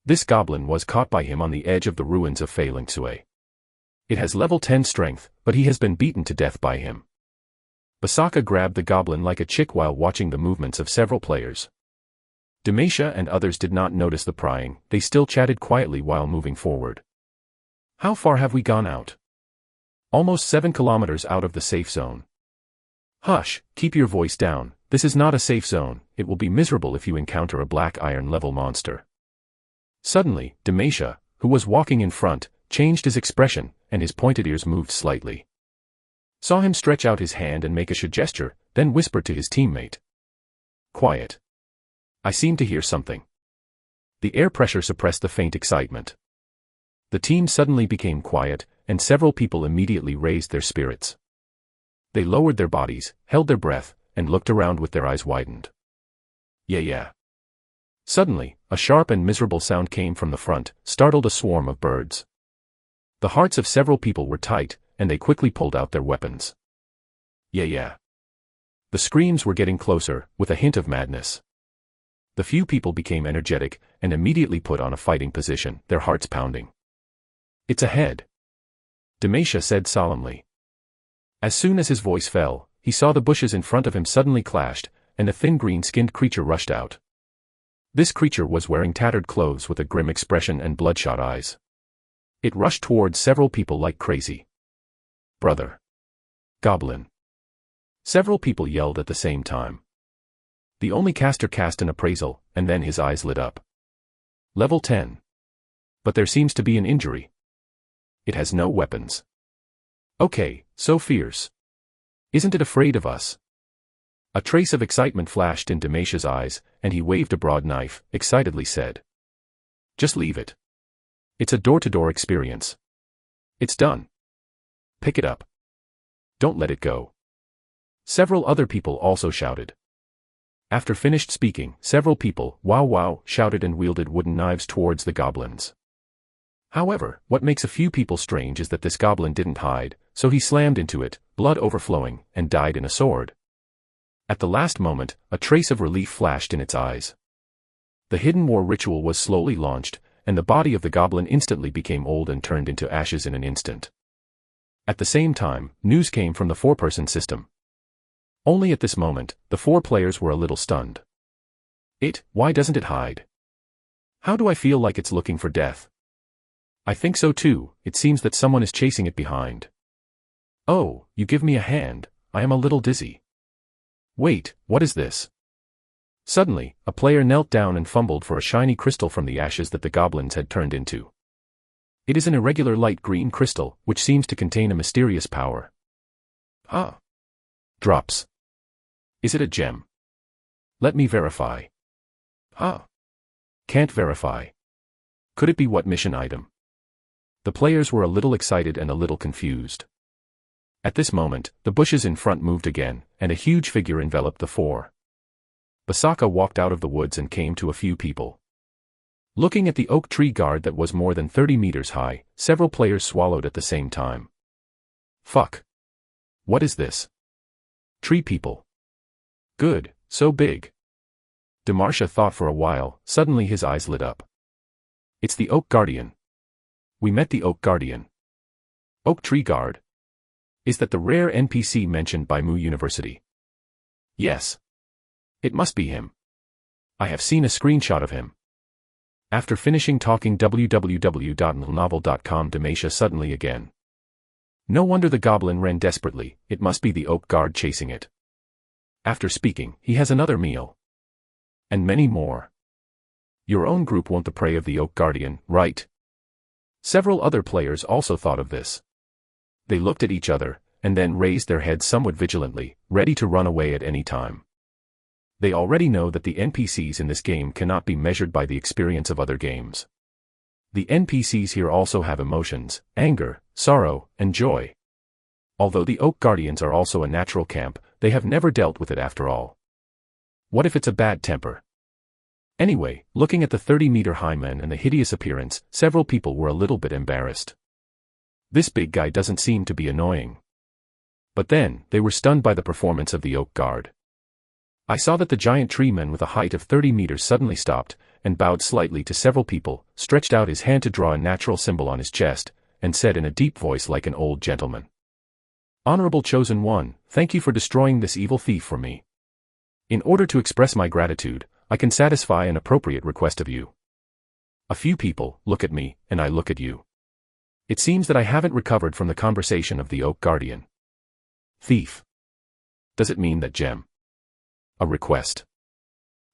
This goblin was caught by him on the edge of the ruins of Fei Lingsui. It has level 10 strength, but he has been beaten to death by him. Basaka grabbed the goblin like a chick while watching the movements of several players. Demacia and others did not notice the prying, they still chatted quietly while moving forward. How far have we gone out? Almost 7 kilometers out of the safe zone. Hush, keep your voice down, this is not a safe zone, it will be miserable if you encounter a Black Iron level monster. Suddenly, Demacia, who was walking in front, changed his expression, and his pointed ears moved slightly. Saw him stretch out his hand and make a gesture, then whispered to his teammate. Quiet. I seem to hear something. The air pressure suppressed the faint excitement. The team suddenly became quiet, and several people immediately raised their spirits. They lowered their bodies, held their breath, and looked around with their eyes widened. Yeah. Suddenly, a sharp and miserable sound came from the front, startled a swarm of birds. The hearts of several people were tight, and they quickly pulled out their weapons. Yeah. The screams were getting closer, with a hint of madness. The few people became energetic, and immediately put on a fighting position, their hearts pounding. "It's ahead," Demasha said solemnly. As soon as his voice fell, he saw the bushes in front of him suddenly clashed, and a thin green-skinned creature rushed out. This creature was wearing tattered clothes with a grim expression and bloodshot eyes. It rushed towards several people like crazy. "Brother! Goblin!" Several people yelled at the same time. The only caster cast an appraisal, and then his eyes lit up. Level 10. But there seems to be an injury. It has no weapons. Okay, so fierce. Isn't it afraid of us? A trace of excitement flashed in Demasha's eyes, and he waved a broad knife, excitedly said. "Just leave it. It's a door-to-door experience. It's done. Pick it up. Don't let it go." Several other people also shouted. After finished speaking, several people, "Wow wow," shouted and wielded wooden knives towards the goblins. However, what makes a few people strange is that this goblin didn't hide, so he slammed into it, blood overflowing, and died in a sword. At the last moment, a trace of relief flashed in its eyes. The hidden war ritual was slowly launched, and the body of the goblin instantly became old and turned into ashes in an instant. At the same time, news came from the four-person system. Only at this moment, the four players were a little stunned. Why doesn't it hide? How do I feel like it's looking for death? I think so too, it seems that someone is chasing it behind. Oh, you give me a hand, I am a little dizzy. Wait, what is this? Suddenly, a player knelt down and fumbled for a shiny crystal from the ashes that the goblins had turned into. It is an irregular light green crystal, which seems to contain a mysterious power. Ah. Drops. Is it a gem? Let me verify. Ah. Can't verify. Could it be what mission item? The players were a little excited and a little confused. At this moment, the bushes in front moved again, and a huge figure enveloped the four. Basaka walked out of the woods and came to a few people. Looking at the oak tree guard that was more than 30 meters high, several players swallowed at the same time. Fuck. What is this? Tree people. Good, so big. Demasha thought for a while, suddenly his eyes lit up. It's the Oak Guardian. We met the Oak Guardian. Oak Tree Guard. Is that the rare NPC mentioned by Mu University? Yes. It must be him. I have seen a screenshot of him. After finishing talking www.novel.com, Demasha suddenly again. No wonder the goblin ran desperately, it must be the Oak Guard chasing it. After speaking, he has another meal. And many more. Your own group won't the prey of the Oak Guardian, right? Several other players also thought of this. They looked at each other, and then raised their heads somewhat vigilantly, ready to run away at any time. They already know that the NPCs in this game cannot be measured by the experience of other games. The NPCs here also have emotions, anger, sorrow, and joy. Although the Oak Guardians are also a natural camp, they have never dealt with it after all. What if it's a bad temper? Anyway, looking at the 30-meter-high man and the hideous appearance, several people were a little bit embarrassed. This big guy doesn't seem to be annoying. But then, they were stunned by the performance of the Oak Guard. I saw that the giant tree man with a height of 30 meters suddenly stopped, and bowed slightly to several people, stretched out his hand to draw a natural symbol on his chest, and said in a deep voice like an old gentleman. Honorable Chosen One, thank you for destroying this evil thief for me. In order to express my gratitude, I can satisfy an appropriate request of you. A few people look at me, and I look at you. It seems that I haven't recovered from the conversation of the Oak Guardian. Thief. Does it mean that gem? A request.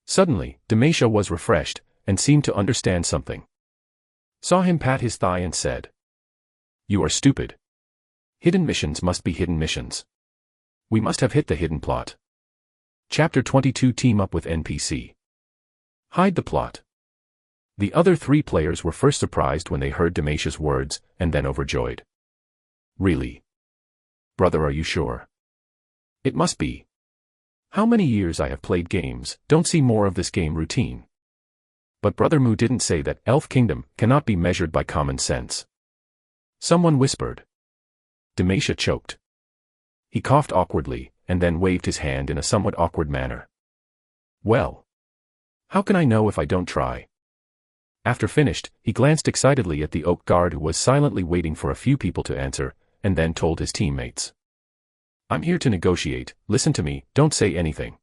Suddenly, Demasha was refreshed, and seemed to understand something. Saw him pat his thigh and said. You are stupid. Hidden missions must be hidden missions. We must have hit the hidden plot. Chapter 22 Team up with NPC. Hide the plot. The other three players were first surprised when they heard Demasha's words, and then overjoyed. Really? Brother, are you sure? It must be. How many years I have played games, don't see more of this game routine. But Brother Mu didn't say that Elf Kingdom cannot be measured by common sense. Someone whispered. Demasha choked. He coughed awkwardly, and then waved his hand in a somewhat awkward manner. Well. How can I know if I don't try? After finished, he glanced excitedly at the oak guard who was silently waiting for a few people to answer, and then told his teammates. I'm here to negotiate, listen to me, don't say anything.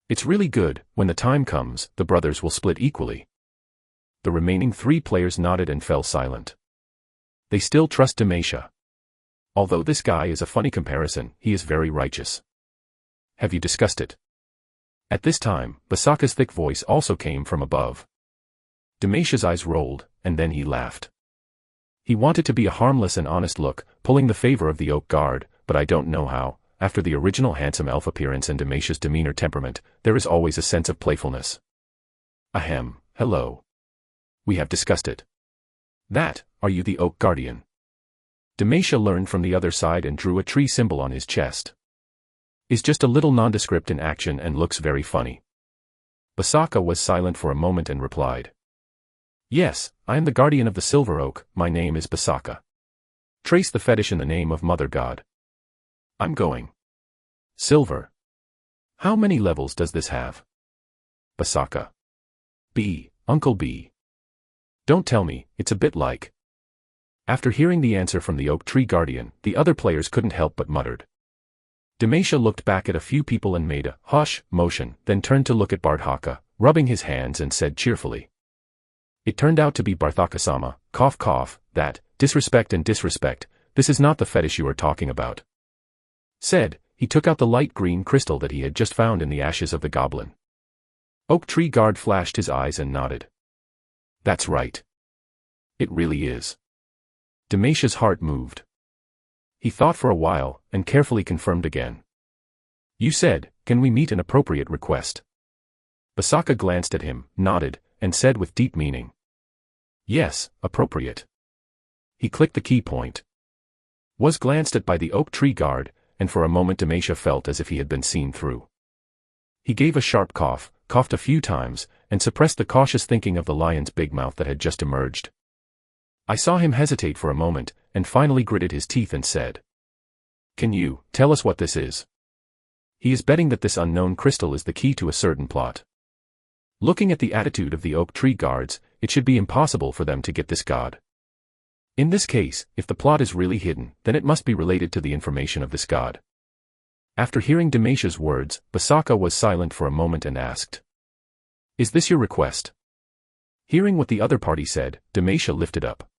It's really good, when the time comes, the brothers will split equally. The remaining 3 players nodded and fell silent. They still trust Demacia. Although this guy is a funny comparison, he is very righteous. Have you discussed it? At this time, Basaka's thick voice also came from above. Demacia's eyes rolled, and then he laughed. He wanted to be a harmless and honest look, pulling the favor of the oak guard, but I don't know how. After the original handsome elf appearance and Demacia's demeanor temperament, there is always a sense of playfulness. Ahem, hello. We have discussed it. That, are you the oak guardian? Demacia learned from the other side and drew a tree symbol on his chest. Is just a little nondescript in action and looks very funny. Basaka was silent for a moment and replied. Yes, I am the guardian of the silver oak, my name is Basaka. Trace the fetish in the name of Mother God. I'm going. Silver. How many levels does this have? Basaka. B, Uncle B. Don't tell me, it's a bit like. After hearing the answer from the oak tree guardian, the other players couldn't help but muttered. Demacia looked back at a few people and made a hush motion, then turned to look at Barthaka, rubbing his hands and said cheerfully. It turned out to be Barthaka-sama, cough cough, that, disrespect and disrespect, this is not the fetish you are talking about. Said, he took out the light green crystal that he had just found in the ashes of the goblin. Oak tree guard flashed his eyes and nodded. That's right. It really is. Demacia's heart moved. He thought for a while, and carefully confirmed again. You said, can we meet an appropriate request? Basaka glanced at him, nodded, and said with deep meaning. Yes, appropriate. He clicked the key point. Was glanced at by the oak tree guard, and for a moment Demacia felt as if he had been seen through. He gave a sharp cough, coughed a few times, and suppressed the cautious thinking of the lion's big mouth that had just emerged. I saw him hesitate for a moment, and finally gritted his teeth and said. Can you tell us what this is? He is betting that this unknown crystal is the key to a certain plot. Looking at the attitude of the oak tree guards, it should be impossible for them to get this god. In this case, if the plot is really hidden, then it must be related to the information of this god. After hearing Demacia's words, Basaka was silent for a moment and asked. Is this your request? Hearing what the other party said, Demacia lifted up.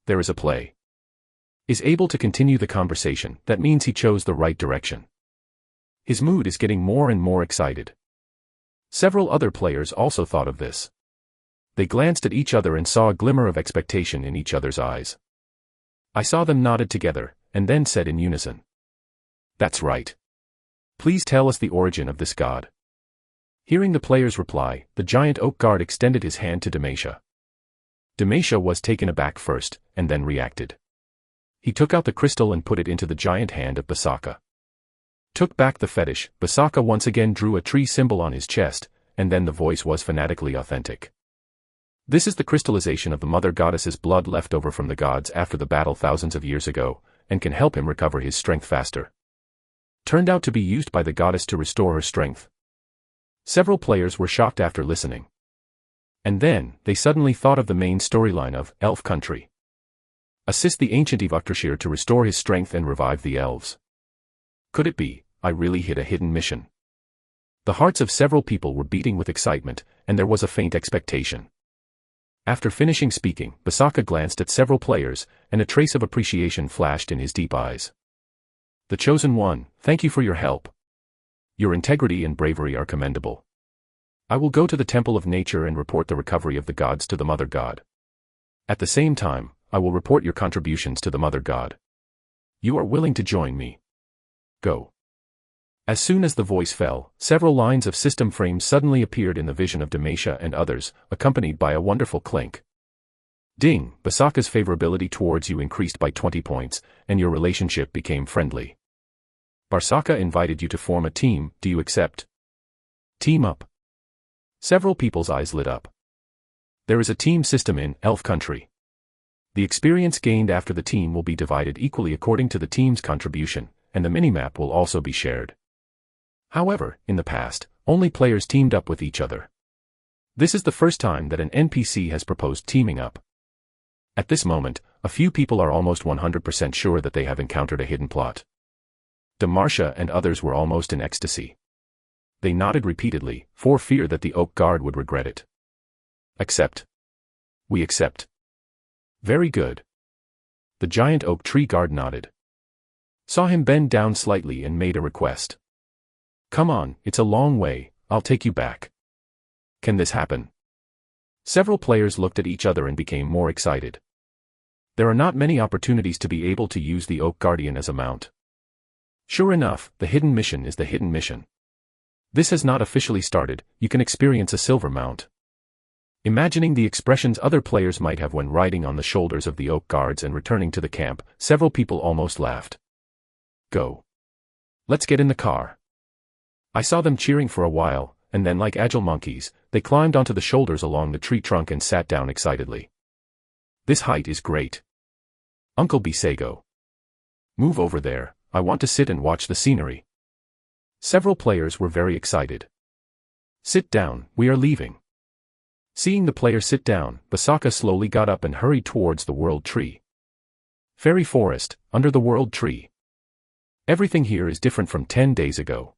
There is a play. Is able to continue the conversation, that means he chose the right direction. His mood is getting more and more excited. Several other players also thought of this. They glanced at each other and saw a glimmer of expectation in each other's eyes. I saw them nodded together, and then said in unison. That's right. Please tell us the origin of this god. Hearing the players' reply, the giant oak guard extended his hand to Demacia. Demacia was taken aback first, and then reacted. He took out the crystal and put it into the giant hand of Basaka. Took back the fetish, Basaka once again drew a tree symbol on his chest, and then the voice was fanatically authentic. This is the crystallization of the mother goddess's blood left over from the gods after the battle thousands of years ago, and can help him recover his strength faster. Turned out to be used by the goddess to restore her strength. Several players were shocked after listening. And then, they suddenly thought of the main storyline of Elf Country. Assist the ancient Evuktrashir to restore his strength and revive the elves. Could it be, I really hit a hidden mission? The hearts of several people were beating with excitement, and there was a faint expectation. After finishing speaking, Basaka glanced at several players, and a trace of appreciation flashed in his deep eyes. The Chosen One, thank you for your help. Your integrity and bravery are commendable. I will go to the Temple of Nature and report the recovery of the gods to the Mother God. At the same time, I will report your contributions to the Mother God. You are willing to join me. Go. As soon as the voice fell, several lines of system frames suddenly appeared in the vision of Demacia and others, accompanied by a wonderful clink. Ding, Basaka's favorability towards you increased by 20 points, and your relationship became friendly. Basaka invited you to form a team, do you accept? Team up. Several people's eyes lit up. There is a team system in Elf Country. The experience gained after the team will be divided equally according to the team's contribution, and the minimap will also be shared. However, in the past, only players teamed up with each other. This is the first time that an NPC has proposed teaming up. At this moment, a few people are almost 100% sure that they have encountered a hidden plot. Demarsha and others were almost in ecstasy. They nodded repeatedly, for fear that the Oak Guard would regret it. Accept. We accept. Very good. The giant oak tree guard nodded. Saw him bend down slightly and made a request. Come on, it's a long way, I'll take you back. Can this happen? Several players looked at each other and became more excited. There are not many opportunities to be able to use the Oak Guardian as a mount. Sure enough, the hidden mission is the hidden mission. This has not officially started, you can experience a silver mount. Imagining the expressions other players might have when riding on the shoulders of the Oak Guards and returning to the camp, several people almost laughed. Go. Let's get in the car. I saw them cheering for a while, and then like agile monkeys, they climbed onto the shoulders along the tree trunk and sat down excitedly. This height is great. Uncle Bisego. Move over there, I want to sit and watch the scenery. Several players were very excited. Sit down, we are leaving. Seeing the player sit down, Basaka slowly got up and hurried towards the World Tree. Fairy Forest, under the World Tree. Everything here is different from 10 days ago.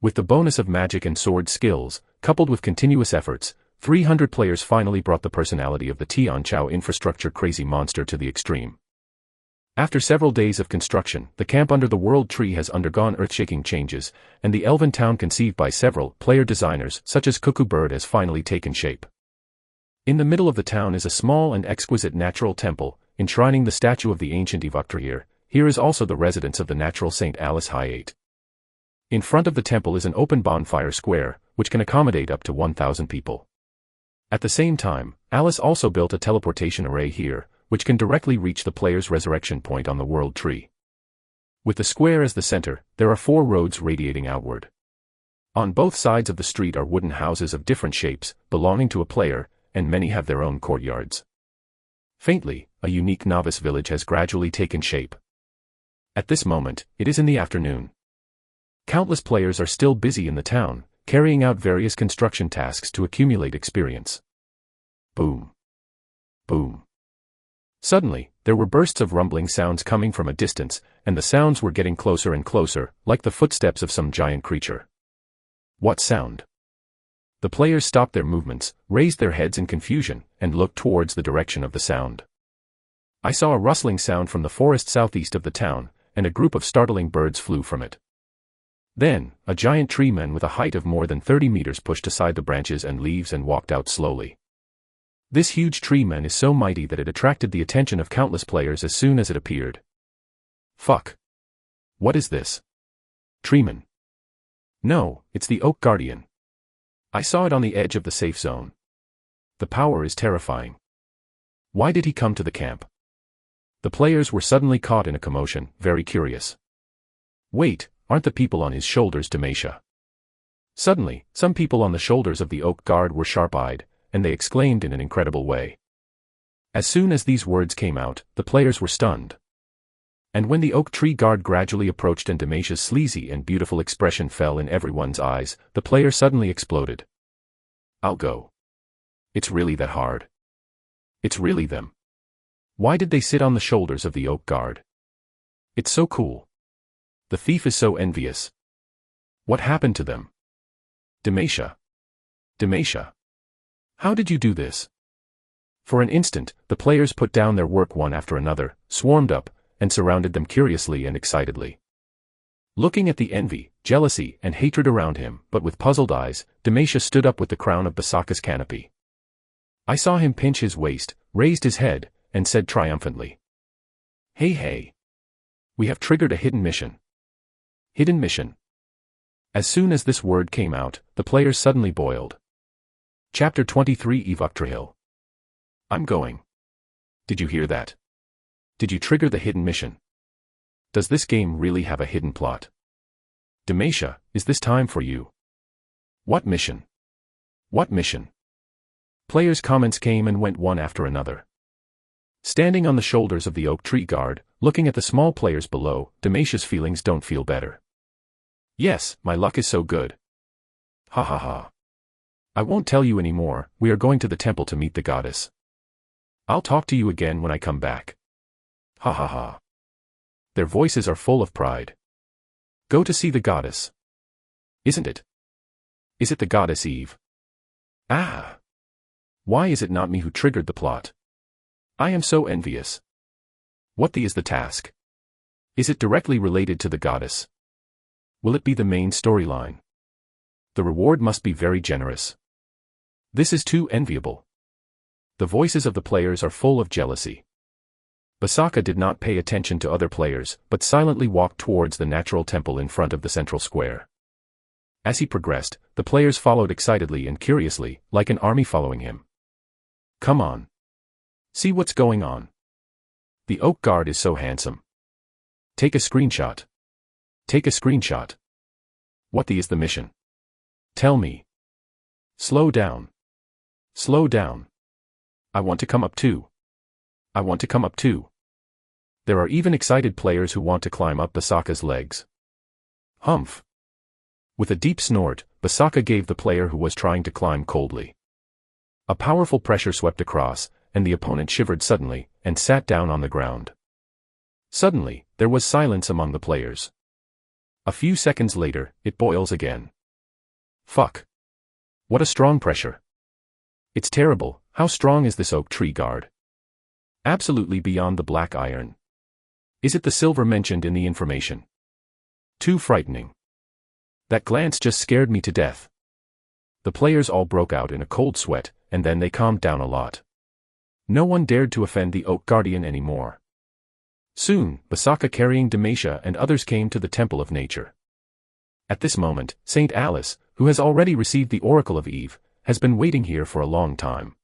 With the bonus of magic and sword skills, coupled with continuous efforts, 300 players finally brought the personality of the Tianchao infrastructure crazy monster to the extreme. After several days of construction, the camp under the World Tree has undergone earth-shaking changes, and the elven town conceived by several player designers such as Cuckoo Bird has finally taken shape. In the middle of the town is a small and exquisite natural temple, enshrining the statue of the ancient Evoctrier. Here is also the residence of the natural Saint Alice Hyate. In front of the temple is an open bonfire square, which can accommodate up to 1,000 people. At the same time, Alice also built a teleportation array here, which can directly reach the player's resurrection point on the World Tree. With the square as the center, there are 4 roads radiating outward. On both sides of the street are wooden houses of different shapes, belonging to a player, and many have their own courtyards. Faintly, a unique novice village has gradually taken shape. At this moment, it is in the afternoon. Countless players are still busy in the town, carrying out various construction tasks to accumulate experience. Boom. Boom. Suddenly, there were bursts of rumbling sounds coming from a distance, and the sounds were getting closer and closer, like the footsteps of some giant creature. What sound? The players stopped their movements, raised their heads in confusion, and looked towards the direction of the sound. I saw a rustling sound from the forest southeast of the town, and a group of startling birds flew from it. Then, a giant tree man with a height of more than 30 meters pushed aside the branches and leaves and walked out slowly. This huge tree man is so mighty that it attracted the attention of countless players as soon as it appeared. Fuck. What is this? Treeman. No, it's the Oak Guardian. I saw it on the edge of the safe zone. The power is terrifying. Why did he come to the camp? The players were suddenly caught in a commotion, very curious. Wait, aren't the people on his shoulders Demacia? Suddenly, some people on the shoulders of the Oak Guard were sharp-eyed, and they exclaimed in an incredible way. As soon as these words came out, the players were stunned. And when the Oak Tree Guard gradually approached and Demacia's sleazy and beautiful expression fell in everyone's eyes, the player suddenly exploded. I'll go. It's really that hard. It's really them. Why did they sit on the shoulders of the Oak Guard? It's so cool. The thief is so envious. What happened to them? Demacia. Demacia. How did you do this? For an instant, the players put down their work one after another, swarmed up, and surrounded them curiously and excitedly. Looking at the envy, jealousy, and hatred around him, but with puzzled eyes, Demacia stood up with the crown of Basaka's canopy. I saw him pinch his waist, raised his head, and said triumphantly. Hey hey. We have triggered a hidden mission. Hidden mission. As soon as this word came out, the players suddenly boiled. Chapter 23 Evoctrihill. I'm going. Did you hear that? Did you trigger the hidden mission? Does this game really have a hidden plot? Demacia, is this time for you? What mission? What mission? Players' comments came and went one after another. Standing on the shoulders of the Oak Tree Guard, looking at the small players below, Demacia's feelings don't feel better. Yes, my luck is so good. Ha ha ha. I won't tell you anymore, we are going to the temple to meet the goddess. I'll talk to you again when I come back. Ha ha ha. Their voices are full of pride. Go to see the goddess. Isn't it? Is it the goddess Eve? Ah! Why is it not me who triggered the plot? I am so envious. What is the task? Is it directly related to the goddess? Will it be the main storyline? The reward must be very generous. This is too enviable. The voices of the players are full of jealousy. Basaka did not pay attention to other players, but silently walked towards the natural temple in front of the central square. As he progressed, the players followed excitedly and curiously, like an army following him. Come on. See what's going on. The oak guard is so handsome. Take a screenshot. Take a screenshot. What is the mission? Tell me. Slow down. Slow down. I want to come up too. I want to come up too. There are even excited players who want to climb up Basaka's legs. Humph. With a deep snort, Basaka gave the player who was trying to climb coldly. A powerful pressure swept across, and the opponent shivered suddenly, and sat down on the ground. Suddenly, there was silence among the players. A few seconds later, it boils again. Fuck. What a strong pressure. It's terrible. How strong is this oak tree guard? Absolutely beyond the black iron. Is it the silver mentioned in the information? Too frightening. That glance just scared me to death. The players all broke out in a cold sweat, and then they calmed down a lot. No one dared to offend the Oak Guardian anymore. Soon, Basaka carrying Demacia and others came to the Temple of Nature. At this moment, Saint Alice, who has already received the Oracle of Eve, has been waiting here for a long time.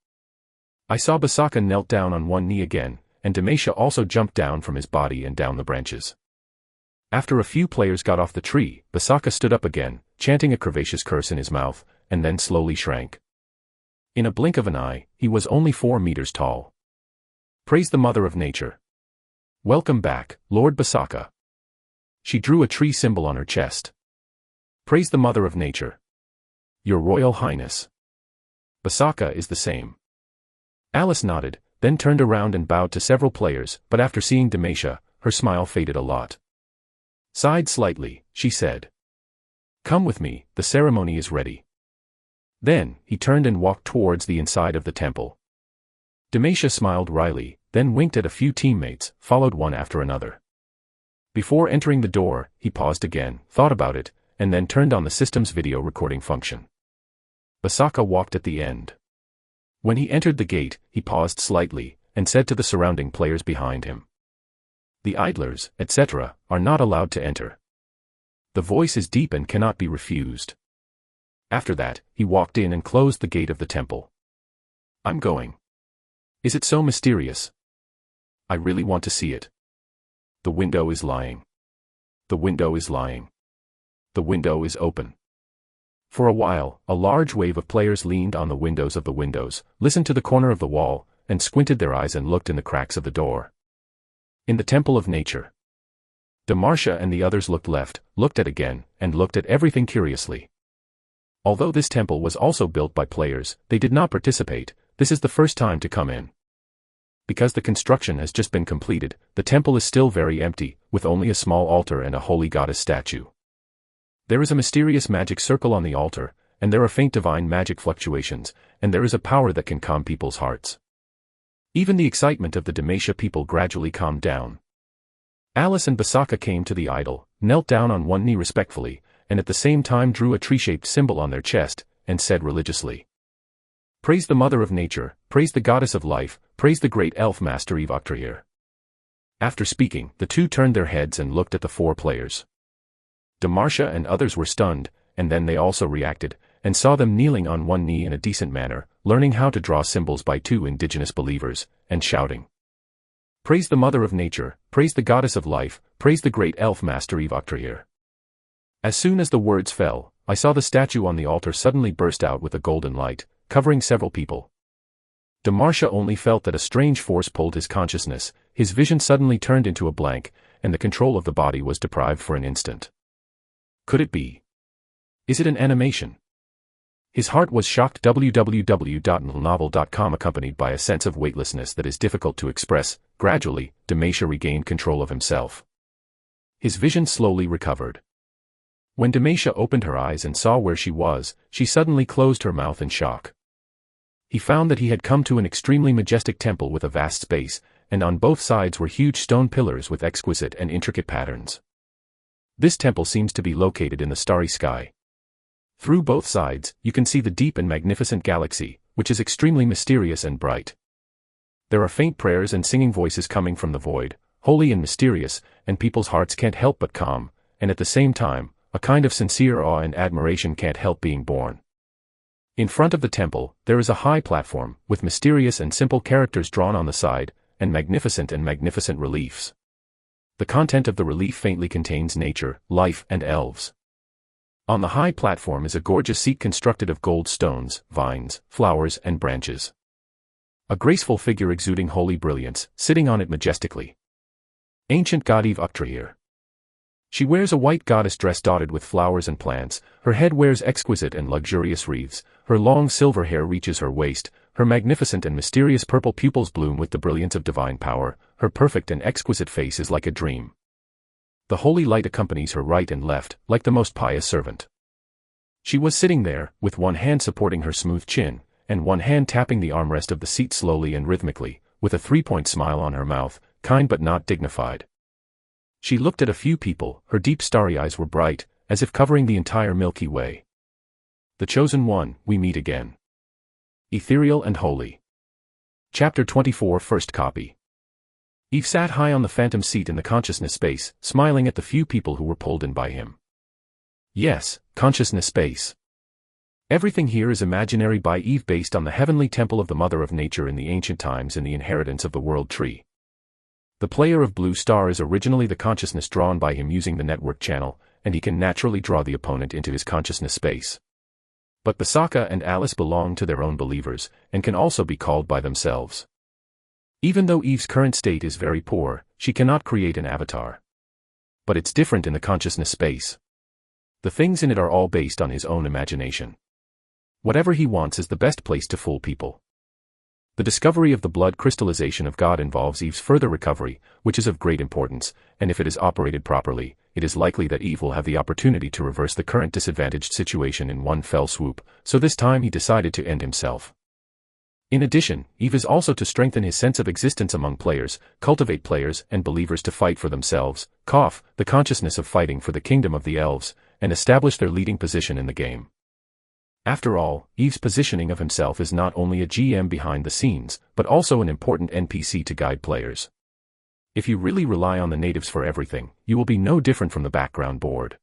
I saw Basaka knelt down on one knee again, and Demacia also jumped down from his body and down the branches. After a few players got off the tree, Basaka stood up again, chanting a curvaceous curse in his mouth, and then slowly shrank. In a blink of an eye, he was only 4 meters tall. Praise the Mother of Nature. Welcome back, Lord Basaka. She drew a tree symbol on her chest. Praise the Mother of Nature. Your Royal Highness. Basaka is the same. Alice nodded, then turned around and bowed to several players, but after seeing Demacia, her smile faded a lot. Sighed slightly, she said. Come with me, the ceremony is ready. Then, he turned and walked towards the inside of the temple. Demacia smiled wryly, then winked at a few teammates, followed one after another. Before entering the door, he paused again, thought about it, and then turned on the system's video recording function. Basaka walked at the end. When he entered the gate, he paused slightly, and said to the surrounding players behind him. The idlers, etc., are not allowed to enter. The voice is deep and cannot be refused. After that, he walked in and closed the gate of the temple. I'm going. Is it so mysterious? I really want to see it. The window is lying. The window is lying. The window is open. For a while, a large wave of players leaned on the windows of the windows, listened to the corner of the wall, and squinted their eyes and looked in the cracks of the door. In the Temple of Nature. Demacia and the others looked left, looked at again, and looked at everything curiously. Although this temple was also built by players, they did not participate. This is the first time to come in. Because the construction has just been completed, the temple is still very empty, with only a small altar and a holy goddess statue. There is a mysterious magic circle on the altar, and there are faint divine magic fluctuations, and there is a power that can calm people's hearts. Even the excitement of the Demacia people gradually calmed down. Alice and Basaka came to the idol, knelt down on one knee respectfully, and at the same time drew a tree-shaped symbol on their chest, and said religiously, Praise the Mother of Nature, praise the Goddess of Life, praise the great elf master Evoctrier. After speaking, the two turned their heads and looked at the 4 players. Demacia and others were stunned, and then they also reacted, and saw them kneeling on one knee in a decent manner, learning how to draw symbols by 2 indigenous believers, and shouting, Praise the Mother of Nature, praise the Goddess of Life, praise the great elf master Evoctrier. As soon as the words fell, I saw the statue on the altar suddenly burst out with a golden light, covering several people. Demacia only felt that a strange force pulled his consciousness, his vision suddenly turned into a blank, and the control of the body was deprived for an instant. Could it be? Is it an animation? His heart was shocked. www.novel.com accompanied by a sense of weightlessness that is difficult to express. Gradually, Demacia regained control of himself. His vision slowly recovered. When Demacia opened her eyes and saw where she was, she suddenly closed her mouth in shock. He found that he had come to an extremely majestic temple with a vast space, and on both sides were huge stone pillars with exquisite and intricate patterns. This temple seems to be located in the starry sky. Through both sides, you can see the deep and magnificent galaxy, which is extremely mysterious and bright. There are faint prayers and singing voices coming from the void, holy and mysterious, and people's hearts can't help but calm, and at the same time, a kind of sincere awe and admiration can't help being born. In front of the temple, there is a high platform, with mysterious and simple characters drawn on the side, and magnificent reliefs. The content of the relief faintly contains nature, life, and elves. On the high platform is a gorgeous seat constructed of gold stones, vines, flowers, and branches. A graceful figure exuding holy brilliance, sitting on it majestically. Ancient God Eve Uchtreir. She wears a white goddess dress dotted with flowers and plants, her head wears exquisite and luxurious wreaths, her long silver hair reaches her waist, her magnificent and mysterious purple pupils bloom with the brilliance of divine power, her perfect and exquisite face is like a dream. The holy light accompanies her right and left, like the most pious servant. She was sitting there, with one hand supporting her smooth chin, and one hand tapping the armrest of the seat slowly and rhythmically, with a three-point smile on her mouth, kind but not dignified. She looked at a few people, her deep starry eyes were bright, as if covering the entire Milky Way. The Chosen One, we meet again. Ethereal and Holy. Chapter 24 First Copy. Eve sat high on the phantom seat in the consciousness space, smiling at the few people who were pulled in by him. Yes, consciousness space. Everything here is imaginary by Eve based on the heavenly temple of the Mother of Nature in the ancient times and the inheritance of the world tree. The player of Blue Star is originally the consciousness drawn by him using the network channel, and he can naturally draw the opponent into his consciousness space. But Basaka and Alice belong to their own believers, and can also be called by themselves. Even though Eve's current state is very poor, she cannot create an avatar. But it's different in the consciousness space. The things in it are all based on his own imagination. Whatever he wants is the best place to fool people. The discovery of the blood crystallization of God involves Eve's further recovery, which is of great importance, and if it is operated properly, it is likely that Eve will have the opportunity to reverse the current disadvantaged situation in one fell swoop, so this time he decided to end himself. In addition, Eve is also to strengthen his sense of existence among players, cultivate players and believers to fight for themselves, the consciousness of fighting for the kingdom of the elves, and establish their leading position in the game. After all, Eve's positioning of himself is not only a GM behind the scenes, but also an important NPC to guide players. If you really rely on the natives for everything, you will be no different from the background board.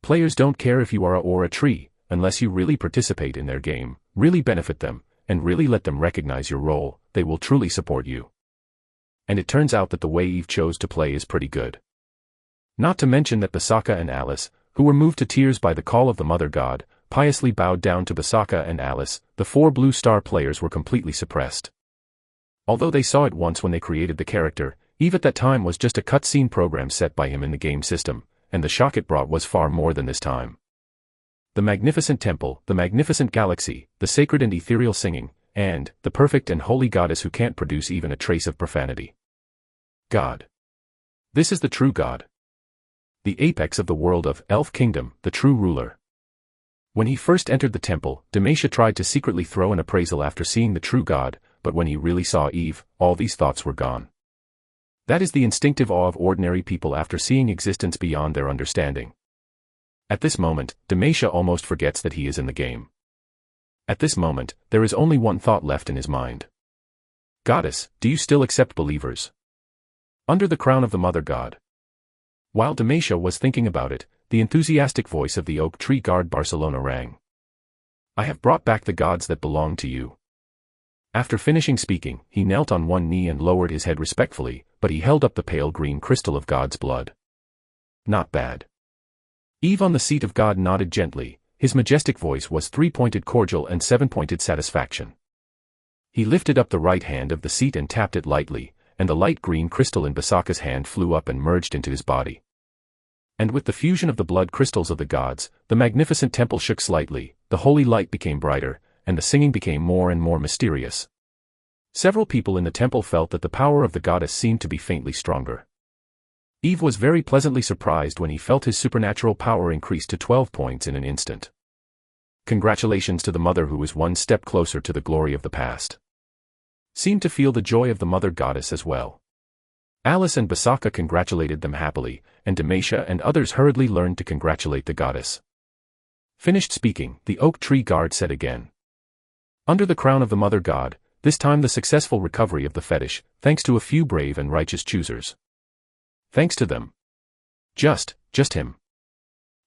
Players don't care if you are a or a tree, unless you really participate in their game, really benefit them, and really let them recognize your role, they will truly support you. And it turns out that the way Eve chose to play is pretty good. Not to mention that Basaka and Alice, who were moved to tears by the call of the Mother God, piously bowed down to Basaka and Alice, the 4 Blue Star players were completely suppressed. Although they saw it once when they created the character, Eve at that time was just a cutscene program set by him in the game system, and the shock it brought was far more than this time. The magnificent temple, the magnificent galaxy, the sacred and ethereal singing, and the perfect and holy goddess who can't produce even a trace of profanity. God. This is the true God. The apex of the world of Elf Kingdom, the true ruler. When he first entered the temple, Demacia tried to secretly throw an appraisal after seeing the true God, but when he really saw Eve, all these thoughts were gone. That is the instinctive awe of ordinary people after seeing existence beyond their understanding. At this moment, Demacia almost forgets that he is in the game. At this moment, there is only one thought left in his mind. Goddess, do you still accept believers? Under the crown of the Mother God. While Demacia was thinking about it, the enthusiastic voice of the oak tree guard Barcelona rang. I have brought back the gods that belong to you. After finishing speaking, he knelt on one knee and lowered his head respectfully, but he held up the pale green crystal of God's blood. Not bad. Eve on the seat of God nodded gently, his majestic voice was 3-pointed cordial and 7-pointed satisfaction. He lifted up the right hand of the seat and tapped it lightly, and the light green crystal in Basaka's hand flew up and merged into his body. And with the fusion of the blood crystals of the gods, the magnificent temple shook slightly, the holy light became brighter, and the singing became more and more mysterious. Several people in the temple felt that the power of the goddess seemed to be faintly stronger. Eve was very pleasantly surprised when he felt his supernatural power increase to 12 points in an instant. Congratulations to the mother who is one step closer to the glory of the past. Seemed to feel the joy of the mother goddess as well. Alice and Basaka congratulated them happily, and Demacia and others hurriedly learned to congratulate the goddess. Finished speaking, the oak tree guard said again. Under the crown of the mother god, this time the successful recovery of the fetish, thanks to a few brave and righteous choosers. Thanks to them. Just him.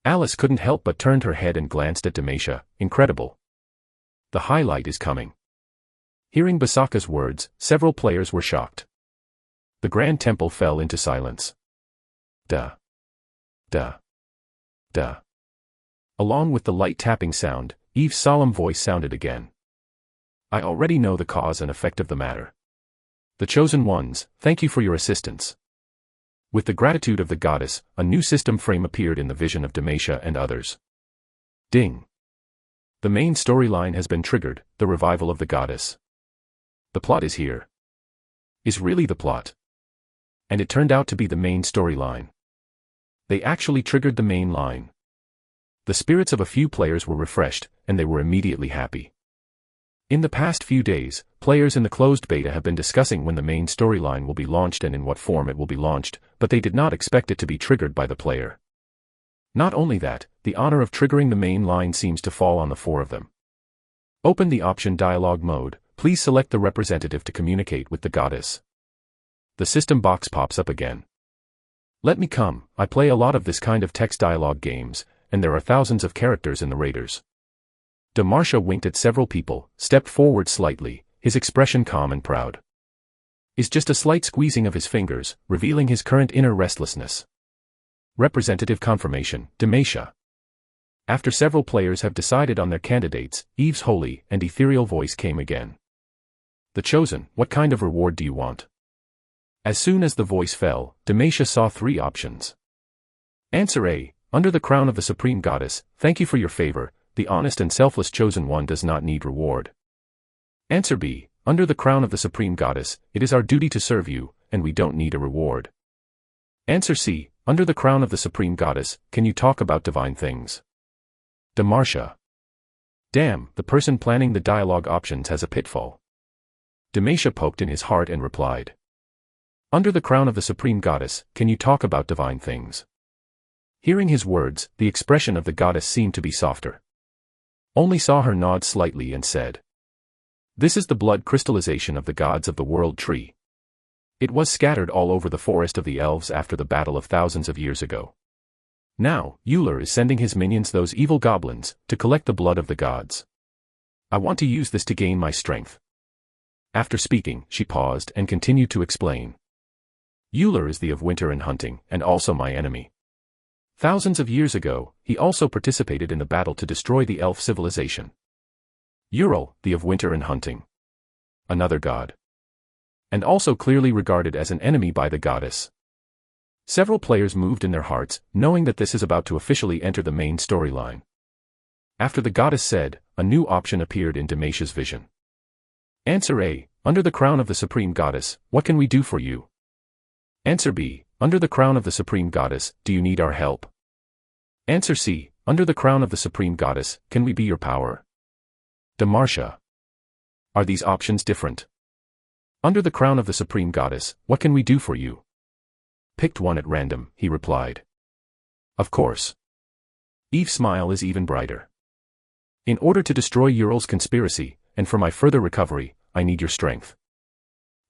Alice couldn't help but turned her head and glanced at Demacia. Incredible. The highlight is coming. Hearing Basaka's words, several players were shocked. The grand temple fell into silence. Duh. Along with the light tapping sound, Eve's solemn voice sounded again. I already know the cause and effect of the matter. The chosen ones, thank you for your assistance. With the gratitude of the goddess, a new system frame appeared in the vision of Demacia and others. Ding. The main storyline has been triggered, the revival of the goddess. The plot is here. Is really the plot. And it turned out to be the main storyline. They actually triggered the main line. The spirits of a few players were refreshed, and they were immediately happy. In the past few days, players in the closed beta have been discussing when the main storyline will be launched and in what form it will be launched, but they did not expect it to be triggered by the player. Not only that, the honor of triggering the main line seems to fall on the four of them. Open the option dialogue mode, please select the representative to communicate with the goddess. The system box pops up again. Let me come, I play a lot of this kind of text dialogue games, and there are thousands of characters in the raiders. Demacia winked at several people, stepped forward slightly, his expression calm and proud. Is just a slight squeezing of his fingers, revealing his current inner restlessness. Representative confirmation, Demacia. After several players have decided on their candidates, Eve's holy and ethereal voice came again. The chosen, what kind of reward do you want? As soon as the voice fell, Demacia saw three options. Answer A, under the crown of the supreme goddess, thank you for your favor. The honest and selfless chosen one does not need reward. Answer B, under the crown of the supreme goddess, it is our duty to serve you, and we don't need a reward. Answer C, under the crown of the supreme goddess, can you talk about divine things? Demacia. Damn, the person planning the dialogue options has a pitfall. Demacia poked in his heart and replied. Under the crown of the supreme goddess, can you talk about divine things? Hearing his words, the expression of the goddess seemed to be softer. Only saw her nod slightly and said. This is the blood crystallization of the gods of the world tree. It was scattered all over the forest of the elves after the battle of thousands of years ago. Now, Euler is sending his minions, those evil goblins, to collect the blood of the gods. I want to use this to gain my strength. After speaking, she paused and continued to explain. Euler is the of winter and hunting, and also my enemy. Thousands of years ago, he also participated in the battle to destroy the elf civilization. Ural, the of winter and hunting. Another god. And also clearly regarded as an enemy by the goddess. Several players moved in their hearts, knowing that this is about to officially enter the main storyline. After the goddess said, a new option appeared in Demacia's vision. Answer A, under the crown of the supreme goddess, what can we do for you? Answer B, under the crown of the supreme goddess, do you need our help? Answer C, under the crown of the supreme goddess, can we be your power? Demacia. Are these options different? Under the crown of the supreme goddess, what can we do for you? Picked one at random, he replied. Of course. Eve's smile is even brighter. In order to destroy Ural's conspiracy, and for my further recovery, I need your strength.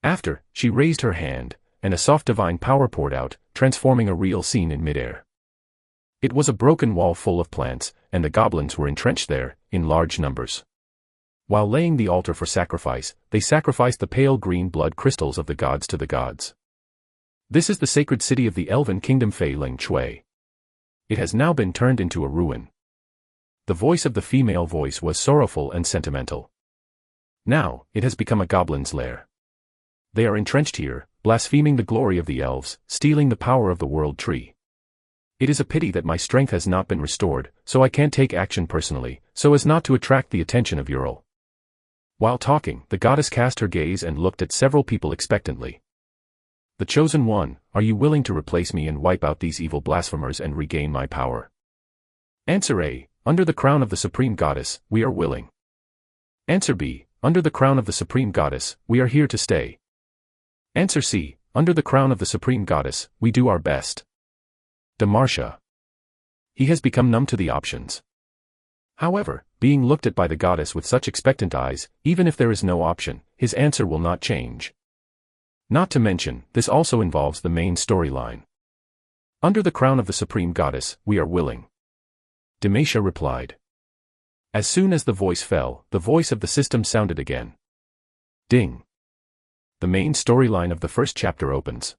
After, she raised her hand, and a soft divine power poured out, transforming a real scene in midair. It was a broken wall full of plants, and the goblins were entrenched there, in large numbers. While laying the altar for sacrifice, they sacrificed the pale green blood crystals of the gods to the gods. This is the sacred city of the elven kingdom Fei Ling Shui. It has now been turned into a ruin. The voice of the female voice was sorrowful and sentimental. Now, it has become a goblin's lair. They are entrenched here, blaspheming the glory of the elves, stealing the power of the world tree. It is a pity that my strength has not been restored, so I can't take action personally, so as not to attract the attention of Ural. While talking, the goddess cast her gaze and looked at several people expectantly. The chosen one, are you willing to replace me and wipe out these evil blasphemers and regain my power? Answer A, under the crown of the Supreme Goddess, we are willing. Answer B, under the crown of the Supreme Goddess, we are here to stay. Answer C, under the crown of the Supreme Goddess, we do our best. Demarsha. He has become numb to the options. However, being looked at by the goddess with such expectant eyes, even if there is no option, his answer will not change. Not to mention, this also involves the main storyline. Under the crown of the Supreme Goddess, we are willing. Demacia replied. As soon as the voice fell, the voice of the system sounded again. Ding. The main storyline of the first chapter opens.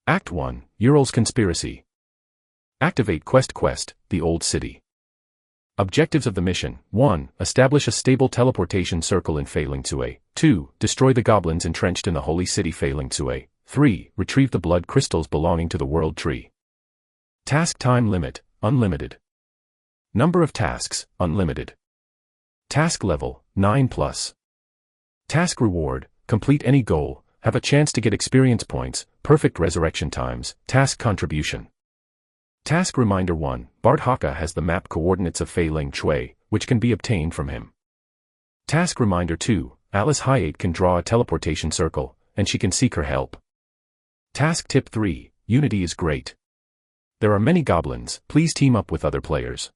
Act 1, Ural's Conspiracy. Activate Quest, the Old City. Objectives of the mission: 1. Establish a stable teleportation circle in Failing Tsue. 2. Destroy the goblins entrenched in the holy city Failing Tsue. 3. Retrieve the blood crystals belonging to the World Tree. Task time limit: unlimited. Number of tasks: unlimited. Task level: 9+. Task reward: complete any goal, have a chance to get experience points, perfect resurrection times, task contribution. Task reminder 1, Bart Haka has the map coordinates of Failing Tsue, which can be obtained from him. Task reminder 2, Alice Hayate can draw a teleportation circle, and she can seek her help. Task tip 3, Unity is great. There are many goblins, please team up with other players.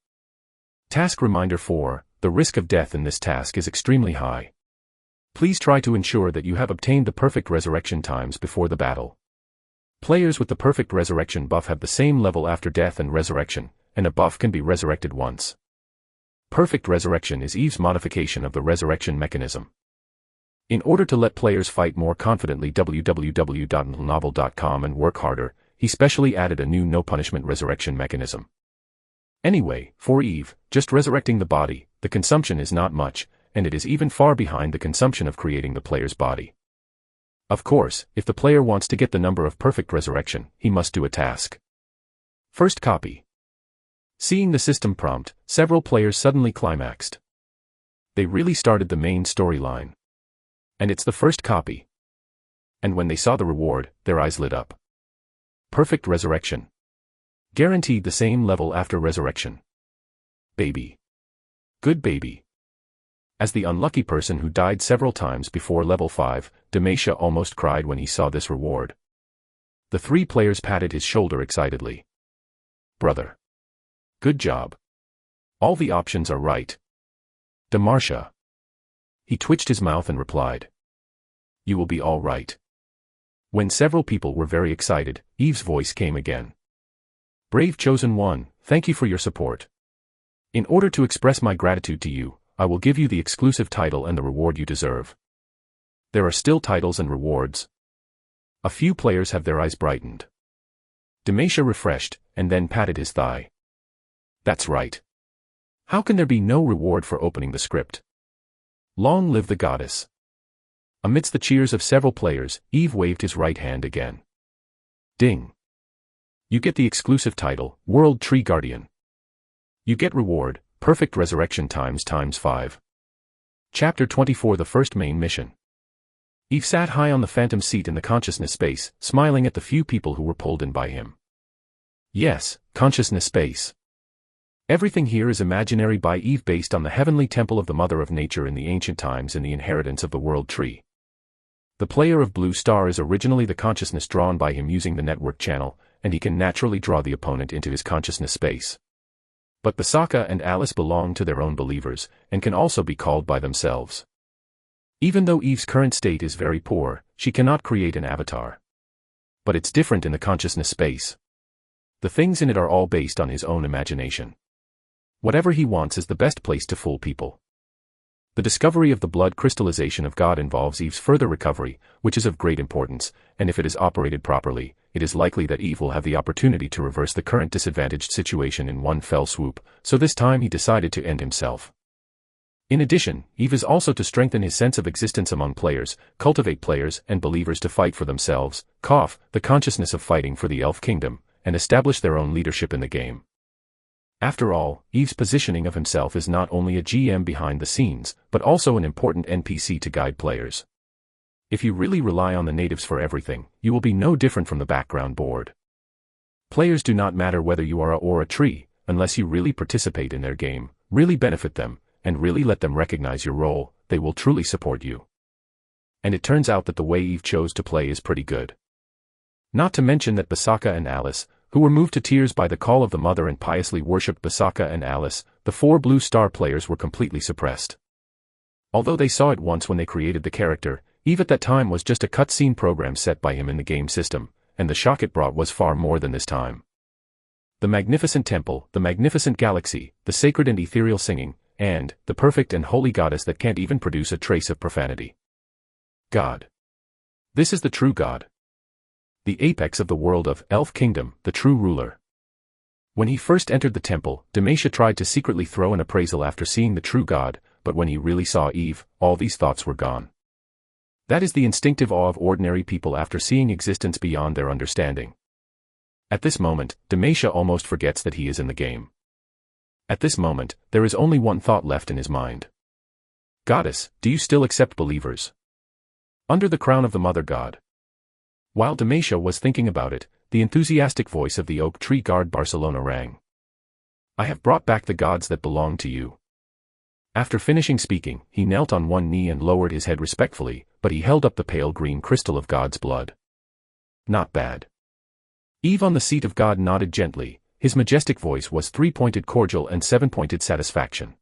Task reminder 4, the risk of death in this task is extremely high. Please try to ensure that you have obtained the perfect resurrection times before the battle. Players with the perfect resurrection buff have the same level after death and resurrection, and a buff can be resurrected once. Perfect resurrection is Eve's modification of the resurrection mechanism. In order to let players fight more confidently www.novel.com and work harder, he specially added a new no-punishment resurrection mechanism. Anyway, for Eve, just resurrecting the body, the consumption is not much, and it is even far behind the consumption of creating the player's body. Of course, if the player wants to get the number of perfect resurrection, he must do a task. First copy. Seeing the system prompt, several players suddenly climaxed. They really started the main storyline. And it's the first copy. And when they saw the reward, their eyes lit up. Perfect resurrection. Guaranteed the same level after resurrection. Baby. Good baby. As the unlucky person who died several times before level 5, Demacia almost cried when he saw this reward. The 3 players patted his shoulder excitedly. Brother. Good job. All the options are right. Demacia. He twitched his mouth and replied. You will be all right. When several people were very excited, Eve's voice came again. Brave chosen one, thank you for your support. In order to express my gratitude to you, I will give you the exclusive title and the reward you deserve. There are still titles and rewards. A few players have their eyes brightened. Demacia refreshed, and then patted his thigh. That's right. How can there be no reward for opening the script? Long live the goddess. Amidst the cheers of several players, Eve waved his right hand again. Ding. You get the exclusive title, World Tree Guardian. You get reward, Perfect Resurrection times 5. Chapter 24 The First Main Mission. Eve sat high on the phantom seat in the consciousness space, smiling at the few people who were pulled in by him. Yes, consciousness space. Everything here is imaginary by Eve based on the heavenly temple of the Mother of Nature in the ancient times and the inheritance of the World Tree. The player of Blue Star is originally the consciousness drawn by him using the network channel, and he can naturally draw the opponent into his consciousness space. But the Sokka and Alice belong to their own believers, and can also be called by themselves. Even though Eve's current state is very poor, she cannot create an avatar. But it's different in the consciousness space. The things in it are all based on his own imagination. Whatever he wants is the best place to fool people. The discovery of the blood crystallization of God involves Eve's further recovery, which is of great importance, and if it is operated properly, it is likely that Eve will have the opportunity to reverse the current disadvantaged situation in one fell swoop, so this time he decided to end himself. In addition, Eve is also to strengthen his sense of existence among players, cultivate players and believers to fight for themselves, the consciousness of fighting for the elf kingdom, and establish their own leadership in the game. After all, Eve's positioning of himself is not only a GM behind the scenes, but also an important NPC to guide players. If you really rely on the natives for everything, you will be no different from the background board. Players do not matter whether you are a or a tree, unless you really participate in their game, really benefit them, and really let them recognize your role, they will truly support you. And it turns out that the way Eve chose to play is pretty good. Not to mention that Basaka and Alice, who were moved to tears by the call of the mother and piously worshipped Basaka and Alice, the 4 blue star players were completely suppressed. Although they saw it once when they created the character, Eve at that time was just a cutscene program set by him in the game system, and the shock it brought was far more than this time. The magnificent temple, the magnificent galaxy, the sacred and ethereal singing, and the perfect and holy goddess that can't even produce a trace of profanity. God. This is the true God. The apex of the world of Elf Kingdom, the true ruler. When he first entered the temple, Demacia tried to secretly throw an appraisal after seeing the true God, but when he really saw Eve, all these thoughts were gone. That is the instinctive awe of ordinary people after seeing existence beyond their understanding. At this moment, Demacia almost forgets that he is in the game. At this moment, there is only one thought left in his mind. Goddess, do you still accept believers? Under the crown of the Mother God. While Demacia was thinking about it, the enthusiastic voice of the oak tree guard Barcelona rang. I have brought back the gods that belong to you. After finishing speaking, he knelt on one knee and lowered his head respectfully, but he held up the pale green crystal of God's blood. Not bad. Eve on the seat of God nodded gently, his majestic voice was 3-pointed cordial and 7-pointed satisfaction.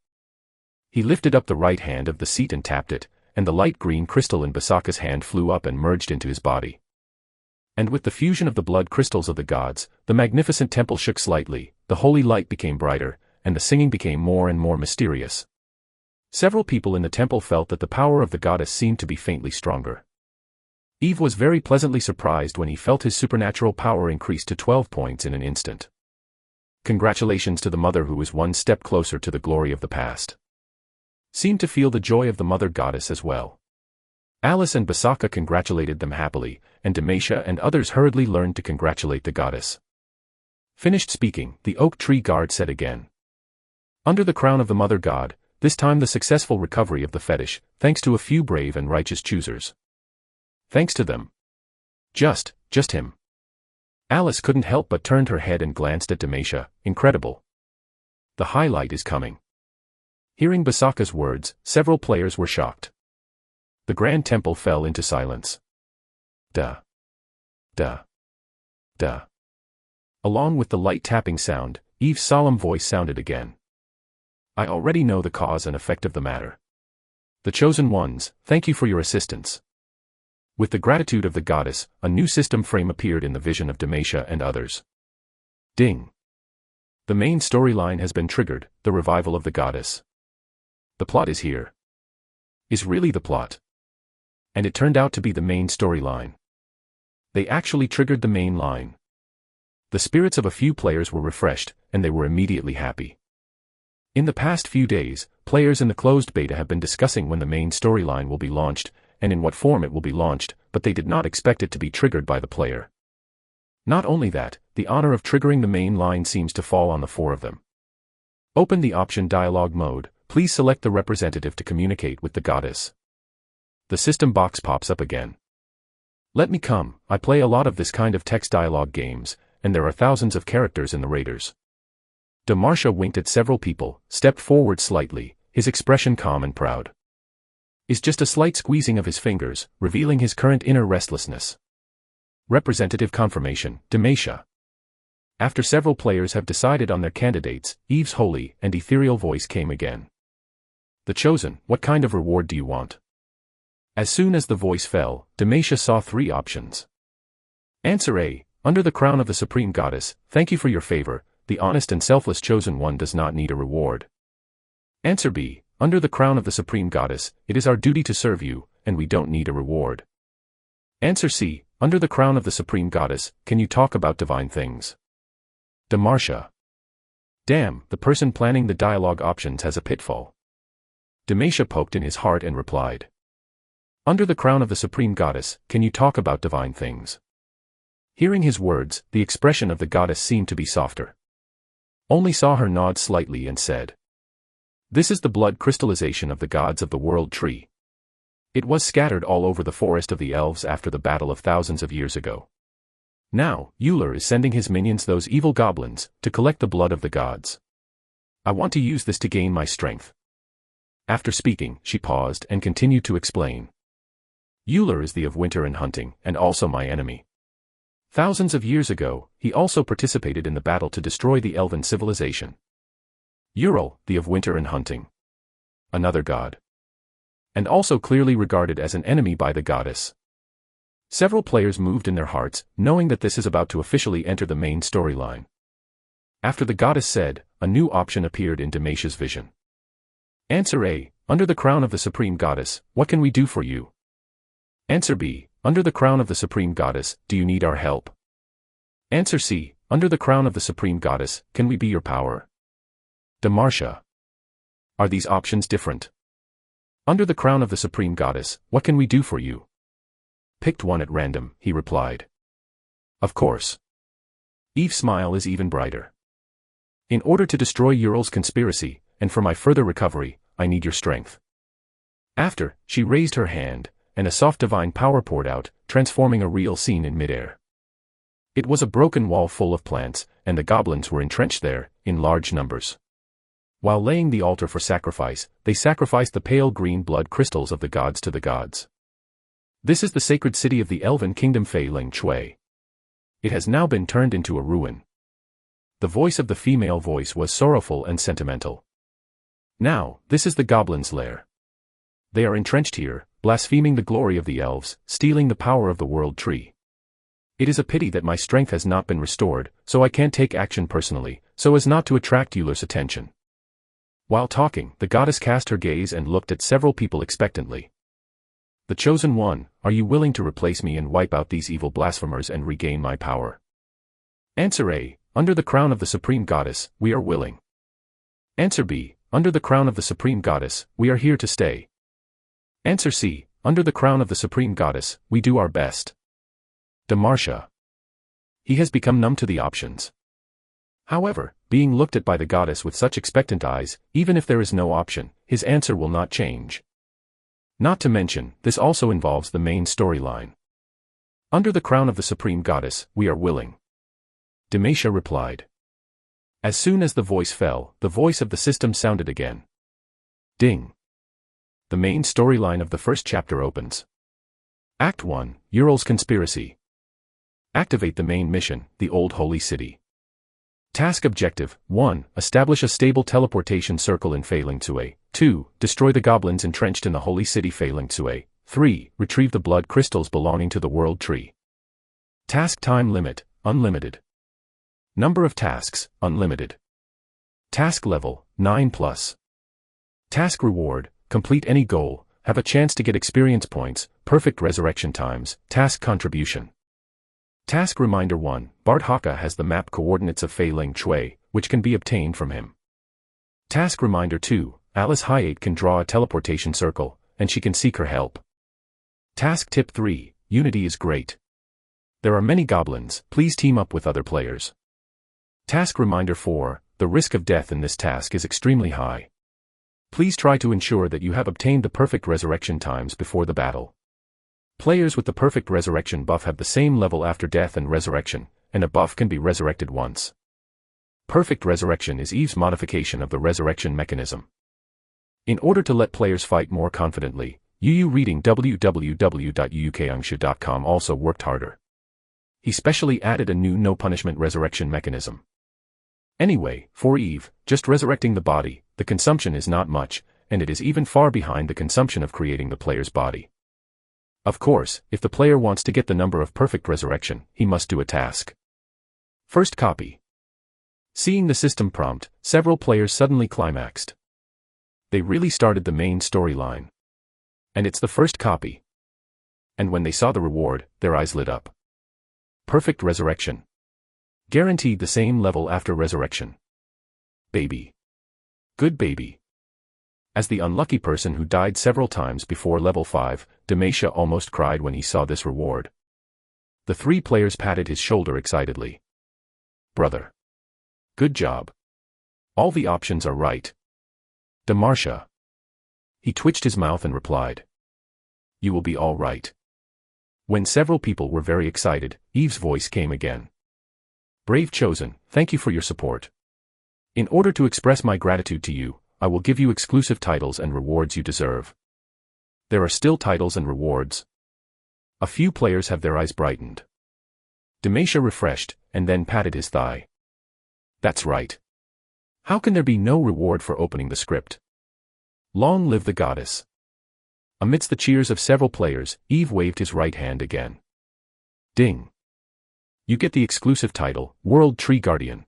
He lifted up the right hand of the seat and tapped it, and the light green crystal in Basaka's hand flew up and merged into his body. And with the fusion of the blood crystals of the gods, the magnificent temple shook slightly, the holy light became brighter, and the singing became more and more mysterious. Several people in the temple felt that the power of the goddess seemed to be faintly stronger. Eve was very pleasantly surprised when he felt his supernatural power increase to 12 points in an instant. Congratulations to the mother who is one step closer to the glory of the past. Seemed to feel the joy of the mother goddess as well. Alice and Basaka congratulated them happily, and Demacia and others hurriedly learned to congratulate the goddess. Finished speaking, the oak tree guard said again. Under the crown of the Mother God, this time the successful recovery of the fetish, thanks to a few brave and righteous choosers. Thanks to them. Just him. Alice couldn't help but turned her head and glanced at Demacia. Incredible. The highlight is coming. Hearing Basaka's words, several players were shocked. The Grand Temple fell into silence. Duh. Duh. Duh. Along with the light tapping sound, Eve's solemn voice sounded again. I already know the cause and effect of the matter. The chosen ones, thank you for your assistance. With the gratitude of the goddess, a new system frame appeared in the vision of Demacia and others. Ding. The main storyline has been triggered, the revival of the goddess. The plot is here. Is really the plot. And it turned out to be the main storyline. They actually triggered the main line. The spirits of a few players were refreshed, and they were immediately happy. In the past few days, players in the closed beta have been discussing when the main storyline will be launched, and in what form it will be launched, but they did not expect it to be triggered by the player. Not only that, the honor of triggering the main line seems to fall on the 4 of them. Open the option dialogue mode, please select the representative to communicate with the goddess. The system box pops up again. Let me come, I play a lot of this kind of text dialogue games, and there are thousands of characters in the raiders. Demacia winked at several people, stepped forward slightly, his expression calm and proud. Is just a slight squeezing of his fingers, revealing his current inner restlessness. Representative confirmation, Demacia. After several players have decided on their candidates, Eve's holy and ethereal voice came again. The chosen, what kind of reward do you want? As soon as the voice fell, Demacia saw 3 options. Answer A, under the crown of the Supreme Goddess, thank you for your favor, the honest and selfless chosen one does not need a reward. Answer B, under the crown of the Supreme Goddess, it is our duty to serve you, and we don't need a reward. Answer C, under the crown of the Supreme Goddess, can you talk about divine things? Demacia. Damn, the person planning the dialogue options has a pitfall. Demacia poked in his heart and replied. Under the crown of the Supreme Goddess, can you talk about divine things? Hearing his words, the expression of the goddess seemed to be softer. Only saw her nod slightly and said, "This is the blood crystallization of the gods of the world tree. It was scattered all over the forest of the elves after the battle of thousands of years ago. Now, Euler is sending his minions, those evil goblins, to collect the blood of the gods. I want to use this to gain my strength." After speaking, she paused and continued to explain. "Euler is the of winter and hunting, and also my enemy. Thousands of years ago, he also participated in the battle to destroy the elven civilization. Ural, the of winter and hunting. Another god. And also clearly regarded as an enemy by the goddess." Several players moved in their hearts, knowing that this is about to officially enter the main storyline. After the goddess said, a new option appeared in Demasia's vision. Answer A. Under the crown of the Supreme Goddess, what can we do for you? Answer B. Under the crown of the Supreme Goddess, do you need our help? Answer C. Under the crown of the Supreme Goddess, can we be your power? Demacia. Are these options different? Under the crown of the Supreme Goddess, what can we do for you? Picked one at random, he replied. Of course. Eve's smile is even brighter. In order to destroy Ural's conspiracy, and for my further recovery, I need your strength. After, she raised her hand, and a soft divine power poured out, transforming a real scene in midair. It was a broken wall full of plants, and the goblins were entrenched there, in large numbers. While laying the altar for sacrifice, they sacrificed the pale green blood crystals of the gods to the gods. This is the sacred city of the elven kingdom Fei Ling Chui. It has now been turned into a ruin. The voice of the female voice was sorrowful and sentimental. Now, this is the goblins' lair. They are entrenched here, blaspheming the glory of the elves, stealing the power of the world tree. It is a pity that my strength has not been restored, so I can't take action personally, so as not to attract Euler's attention. While talking, the goddess cast her gaze and looked at several people expectantly. The chosen one, are you willing to replace me and wipe out these evil blasphemers and regain my power? Answer A. Under the crown of the Supreme Goddess, we are willing. Answer B. Under the crown of the Supreme Goddess, we are here to stay. Answer C. Under the crown of the Supreme Goddess, we do our best. Demacia. He has become numb to the options. However, being looked at by the goddess with such expectant eyes, even if there is no option, his answer will not change. Not to mention, this also involves the main storyline. Under the crown of the Supreme Goddess, we are willing. Demacia replied. As soon as the voice fell, the voice of the system sounded again. Ding. The main storyline of the first chapter opens. Act 1, Ural's Conspiracy. Activate the main mission, the Old Holy City. Task Objective, 1. Establish a stable teleportation circle in Fei Ling Cui. 2. Destroy the goblins entrenched in the Holy City Fei Ling Cui. 3. Retrieve the blood crystals belonging to the World Tree. Task Time Limit, Unlimited. Number of tasks, Unlimited. Task Level, 9+. Task Reward, complete any goal, have a chance to get experience points, perfect resurrection times, task contribution. Task Reminder 1, Bart Haka has the map coordinates of Fei Ling Chui, which can be obtained from him. Task Reminder 2, Alice Hyate can draw a teleportation circle, and she can seek her help. Task Tip 3, Unity is great. There are many goblins, please team up with other players. Task Reminder 4, the risk of death in this task is extremely high. Please try to ensure that you have obtained the perfect resurrection times before the battle. Players with the perfect resurrection buff have the same level after death and resurrection, and a buff can be resurrected once. Perfect resurrection is Eve's modification of the resurrection mechanism. In order to let players fight more confidently, UU reading www.uukangshu.com also worked harder. He specially added a new no-punishment resurrection mechanism. Anyway, for Eve, just resurrecting the body, the consumption is not much, and it is even far behind the consumption of creating the player's body. Of course, if the player wants to get the number of perfect resurrection, he must do a task. First copy. Seeing the system prompt, several players suddenly climaxed. They really started the main storyline. And it's the first copy. And when they saw the reward, their eyes lit up. Perfect resurrection. Guaranteed the same level after resurrection. Baby. Good baby. As the unlucky person who died several times before level 5, Demacia almost cried when he saw this reward. The 3 players patted his shoulder excitedly. Brother. Good job. All the options are right. Demarsha. He twitched his mouth and replied. You will be all right. When several people were very excited, Eve's voice came again. Brave Chosen, thank you for your support. In order to express my gratitude to you, I will give you exclusive titles and rewards you deserve. There are still titles and rewards. A few players have their eyes brightened. Demacia refreshed, and then patted his thigh. That's right. How can there be no reward for opening the script? Long live the goddess. Amidst the cheers of several players, Eve waved his right hand again. Ding. You get the exclusive title, World Tree Guardian.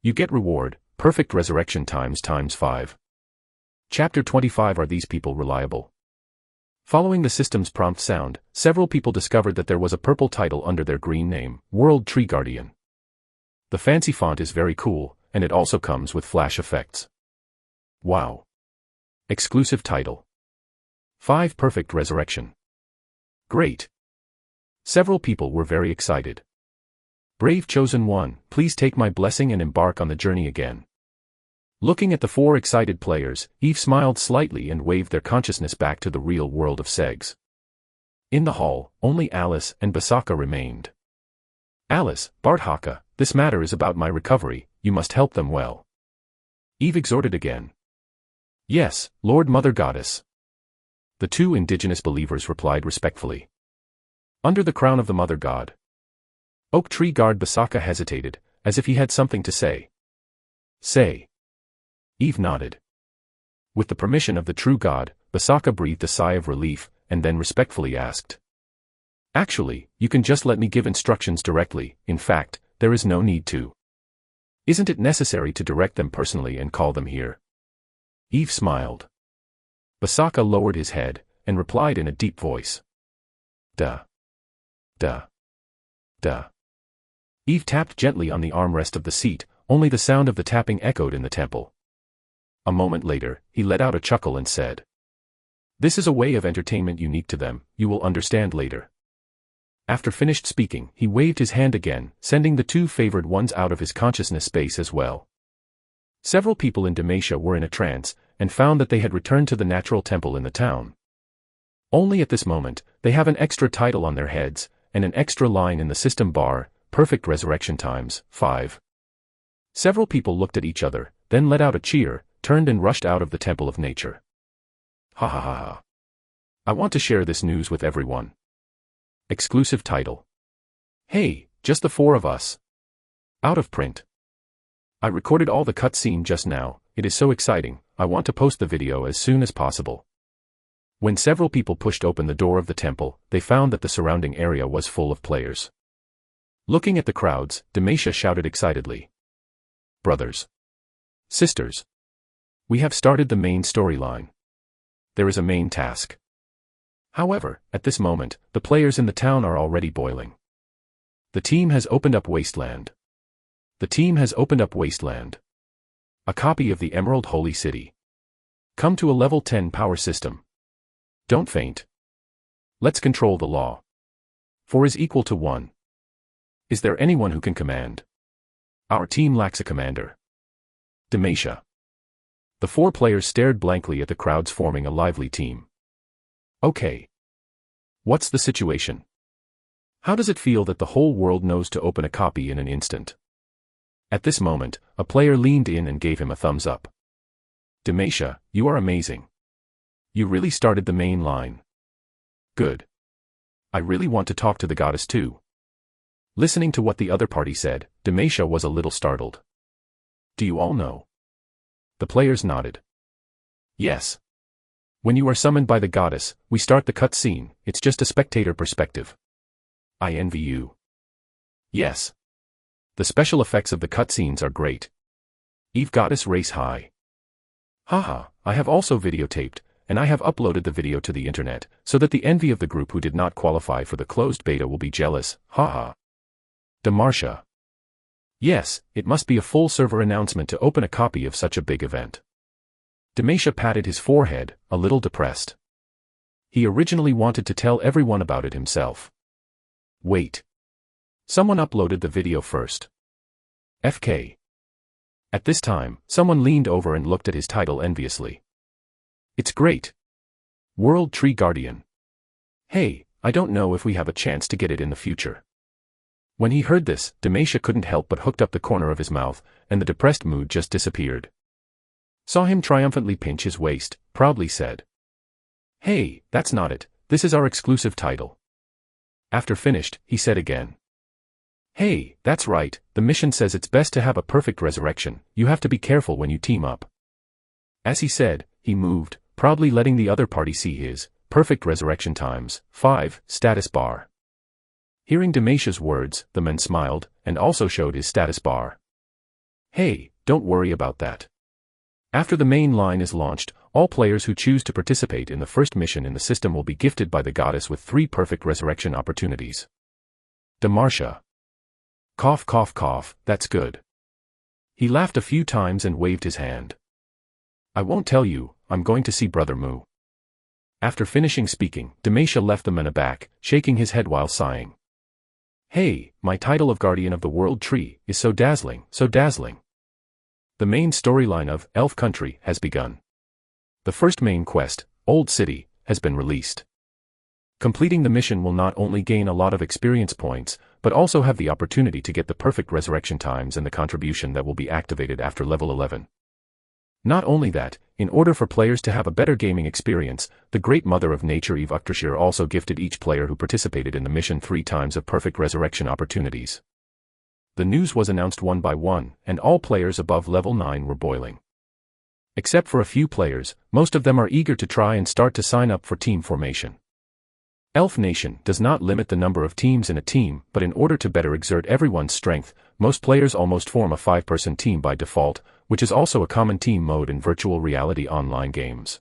You get reward, Perfect Resurrection times 5. Chapter 25. Are these people reliable? Following the system's prompt sound, several people discovered that there was a purple title under their green name, World Tree Guardian. The fancy font is very cool, and it also comes with flash effects. Wow. Exclusive title. 5 Perfect Resurrection. Great. Several people were very excited. Brave Chosen One, please take my blessing and embark on the journey again. Looking at the 4 excited players, Eve smiled slightly and waved their consciousness back to the real world of Segs. In the hall, only Alice and Basaka remained. Alice, Barthaka, this matter is about my recovery, you must help them well. Eve exhorted again. Yes, Lord Mother Goddess. The 2 indigenous believers replied respectfully. Under the crown of the Mother God. Oak Tree Guard Basaka hesitated, as if he had something to say. Say. Eve nodded. With the permission of the true God, Basaka breathed a sigh of relief, and then respectfully asked. Actually, you can just let me give instructions directly, in fact, there is no need to. Isn't it necessary to direct them personally and call them here? Eve smiled. Basaka lowered his head, and replied in a deep voice. Duh. Duh. Duh. Eve tapped gently on the armrest of the seat, only the sound of the tapping echoed in the temple. A moment later, he let out a chuckle and said. This is a way of entertainment unique to them, you will understand later. After finished speaking, he waved his hand again, sending the 2 favored ones out of his consciousness space as well. Several people in Demacia were in a trance, and found that they had returned to the natural temple in the town. Only at this moment, they have an extra title on their heads, and an extra line in the system bar, Perfect Resurrection times 5. Several people looked at each other, then let out a cheer, turned and rushed out of the temple of nature. Ha ha ha ha. I want to share this news with everyone. Exclusive title. Hey, just the 4 of us. Out of print. I recorded all the cutscene just now, it is so exciting, I want to post the video as soon as possible. When several people pushed open the door of the temple, they found that the surrounding area was full of players. Looking at the crowds, Demacia shouted excitedly. Brothers. Sisters. We have started the main storyline. There is a main task. However, at this moment, the players in the town are already boiling. The team has opened up Wasteland. The team has opened up Wasteland. A copy of the Emerald Holy City. Come to a level 10 power system. Don't faint. Let's control the law. 4 is equal to 1. Is there anyone who can command? Our team lacks a commander. Demacia. The 4 players stared blankly at the crowds forming a lively team. Okay. What's the situation? How does it feel that the whole world knows to open a copy in an instant? At this moment, a player leaned in and gave him a thumbs up. Demacia, you are amazing. You really started the main line. Good. I really want to talk to the goddess too. Listening to what the other party said, Demacia was a little startled. Do you all know? The players nodded. Yes. When you are summoned by the goddess, we start the cutscene, it's just a spectator perspective. I envy you. Yes. The special effects of the cutscenes are great. Eve Goddess race high. Haha, I have also videotaped, and I have uploaded the video to the internet, so that the envy of the group who did not qualify for the closed beta will be jealous, haha. Demacia. Yes, it must be a full server announcement to open a copy of such a big event. Demacia patted his forehead, a little depressed. He originally wanted to tell everyone about it himself. Wait. Someone uploaded the video first. FK. At this time, someone leaned over and looked at his title enviously. It's great. World Tree Guardian. Hey, I don't know if we have a chance to get it in the future. When he heard this, Demacia couldn't help but hooked up the corner of his mouth, and the depressed mood just disappeared. Saw him triumphantly pinch his waist, proudly said. Hey, that's not it, this is our exclusive title. After finished, he said again. Hey, that's right, the mission says it's best to have a perfect resurrection, you have to be careful when you team up. As he said, he moved, proudly letting the other party see his perfect resurrection times 5 status bar. Hearing Demacia's words, the man smiled, and also showed his status bar. Hey, don't worry about that. After the main line is launched, all players who choose to participate in the first mission in the system will be gifted by the goddess with 3 perfect resurrection opportunities. Demacia. Cough cough cough, that's good. He laughed a few times and waved his hand. I won't tell you, I'm going to see Brother Mu. After finishing speaking, Demacia left the man aback, shaking his head while sighing. Hey, my title of Guardian of the World Tree is so dazzling, so dazzling. The main storyline of Elf Country has begun. The first main quest, Old City, has been released. Completing the mission will not only gain a lot of experience points, but also have the opportunity to get the perfect resurrection times and the contribution that will be activated after level 11. Not only that, in order for players to have a better gaming experience, the Great Mother of Nature Eve Uktashir also gifted each player who participated in the mission 3 times of perfect resurrection opportunities. The news was announced one by one, and all players above level 9 were boiling. Except for a few players, most of them are eager to try and start to sign up for team formation. Elf Nation does not limit the number of teams in a team, but in order to better exert everyone's strength, most players almost form a 5-person team by default, which is also a common team mode in virtual reality online games.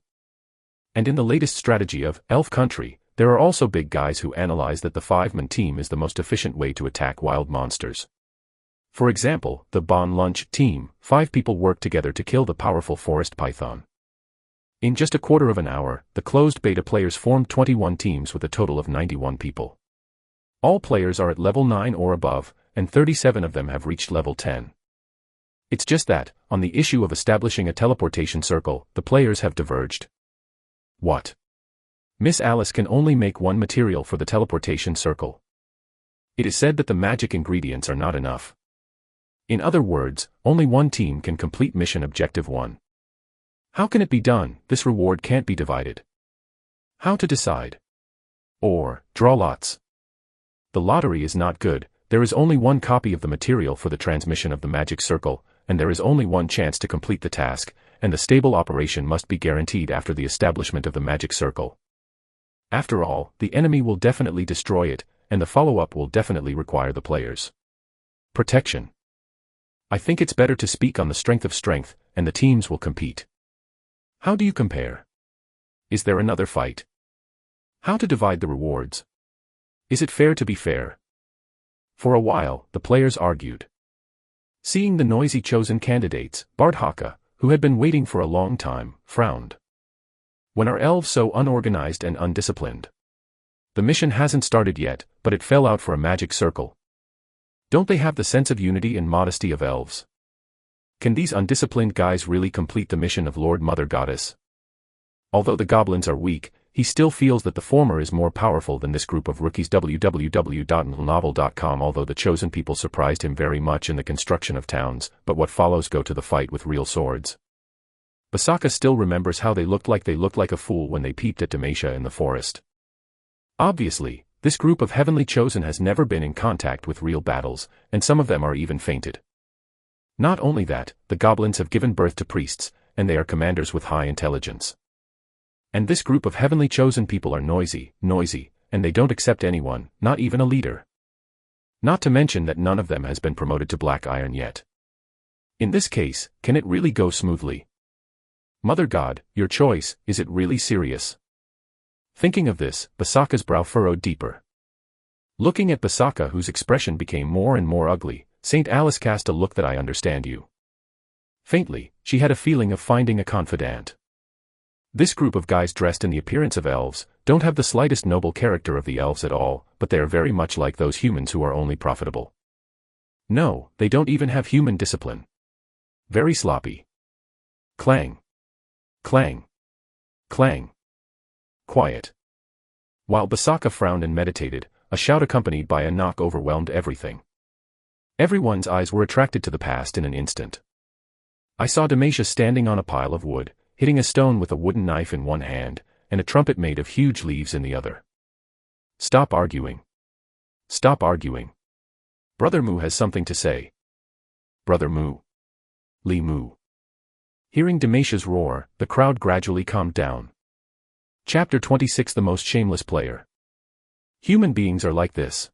And in the latest strategy of Elf Country, there are also big guys who analyze that the 5-man team is the most efficient way to attack wild monsters. For example, the Bon Lunch team, 5 people work together to kill the powerful forest python. In just a quarter of an hour, the closed beta players formed 21 teams with a total of 91 people. All players are at level 9 or above, and 37 of them have reached level 10. It's just that, on the issue of establishing a teleportation circle, the players have diverged. What? Miss Alice can only make 1 material for the teleportation circle. It is said that the magic ingredients are not enough. In other words, only 1 team can complete mission objective 1. How can it be done? This reward can't be divided. How to decide? Or, draw lots. The lottery is not good, there is only 1 copy of the material for the transmission of the magic circle, and there is only 1 chance to complete the task, and the stable operation must be guaranteed after the establishment of the magic circle. After all, the enemy will definitely destroy it, and the follow-up will definitely require the players' protection. I think it's better to speak on the strength of strength, and the teams will compete. How do you compare? Is there another fight? How to divide the rewards? Is it fair to be fair? For a while, the players argued. Seeing the noisy chosen candidates, Bardhaka, who had been waiting for a long time, frowned. When are elves so unorganized and undisciplined? The mission hasn't started yet, but it fell out for a magic circle. Don't they have the sense of unity and modesty of elves? Can these undisciplined guys really complete the mission of Lord Mother Goddess? Although the goblins are weak, he still feels that the former is more powerful than this group of rookies. www.novel.com. Although the chosen people surprised him very much in the construction of towns, but what follows go to the fight with real swords. Basaka still remembers how they looked like a fool when they peeped at Demacia in the forest. Obviously, this group of heavenly chosen has never been in contact with real battles, and some of them are even fainted. Not only that, the goblins have given birth to priests, and they are commanders with high intelligence. And this group of heavenly chosen people are noisy, and they don't accept anyone, not even a leader. Not to mention that none of them has been promoted to Black Iron yet. In this case, can it really go smoothly? Mother God, your choice, is it really serious? Thinking of this, Basaka's brow furrowed deeper. Looking at Basaka, whose expression became more and more ugly, Saint Alice cast a look that I understand you. Faintly, she had a feeling of finding a confidant. This group of guys dressed in the appearance of elves don't have the slightest noble character of the elves at all, but they are very much like those humans who are only profitable. No, they don't even have human discipline. Very sloppy. Clang. Clang. Clang. Quiet. While Basaka frowned and meditated, a shout accompanied by a knock overwhelmed everything. Everyone's eyes were attracted to the past in an instant. I saw Demacia standing on a pile of wood, hitting a stone with a wooden knife in one hand, and a trumpet made of huge leaves in the other. Stop arguing. Stop arguing. Brother Mu has something to say. Brother Mu. Li Mu. Hearing Demacia's roar, the crowd gradually calmed down. Chapter 26 The Most Shameless Player. Human beings are like this.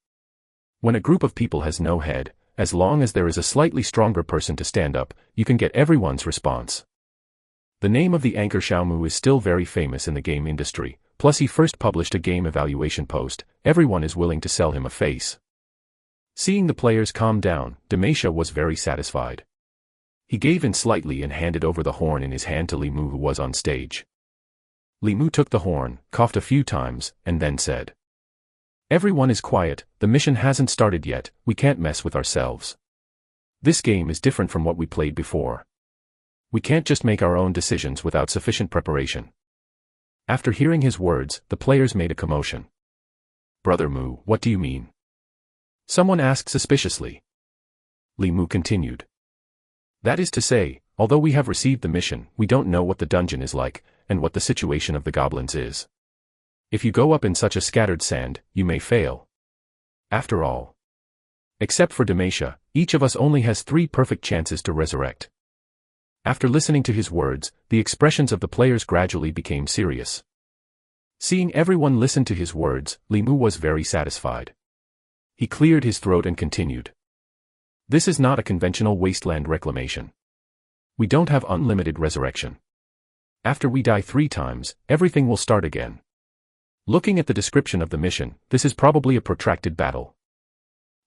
When a group of people has no head, as long as there is a slightly stronger person to stand up, you can get everyone's response. The name of the anchor Xiaomu is still very famous in the game industry, plus he first published a game evaluation post. Everyone is willing to sell him a face. Seeing the players calm down, Demacia was very satisfied. He gave in slightly and handed over the horn in his hand to Li Mu, who was on stage. Li Mu took the horn, coughed a few times, and then said, "Everyone is quiet, the mission hasn't started yet, we can't mess with ourselves. This game is different from what we played before. We can't just make our own decisions without sufficient preparation." After hearing his words, the players made a commotion. "Brother Mu, what do you mean?" someone asked suspiciously. Li Mu continued. "That is to say, although we have received the mission, we don't know what the dungeon is like, and what the situation of the goblins is. If you go up in such a scattered sand, you may fail. After all, except for Demacia, each of us only has 3 perfect chances to resurrect." After listening to his words, the expressions of the players gradually became serious. Seeing everyone listen to his words, Li Mu was very satisfied. He cleared his throat and continued. "This is not a conventional wasteland reclamation. We don't have unlimited resurrection. After we die 3 times, everything will start again. Looking at the description of the mission, this is probably a protracted battle.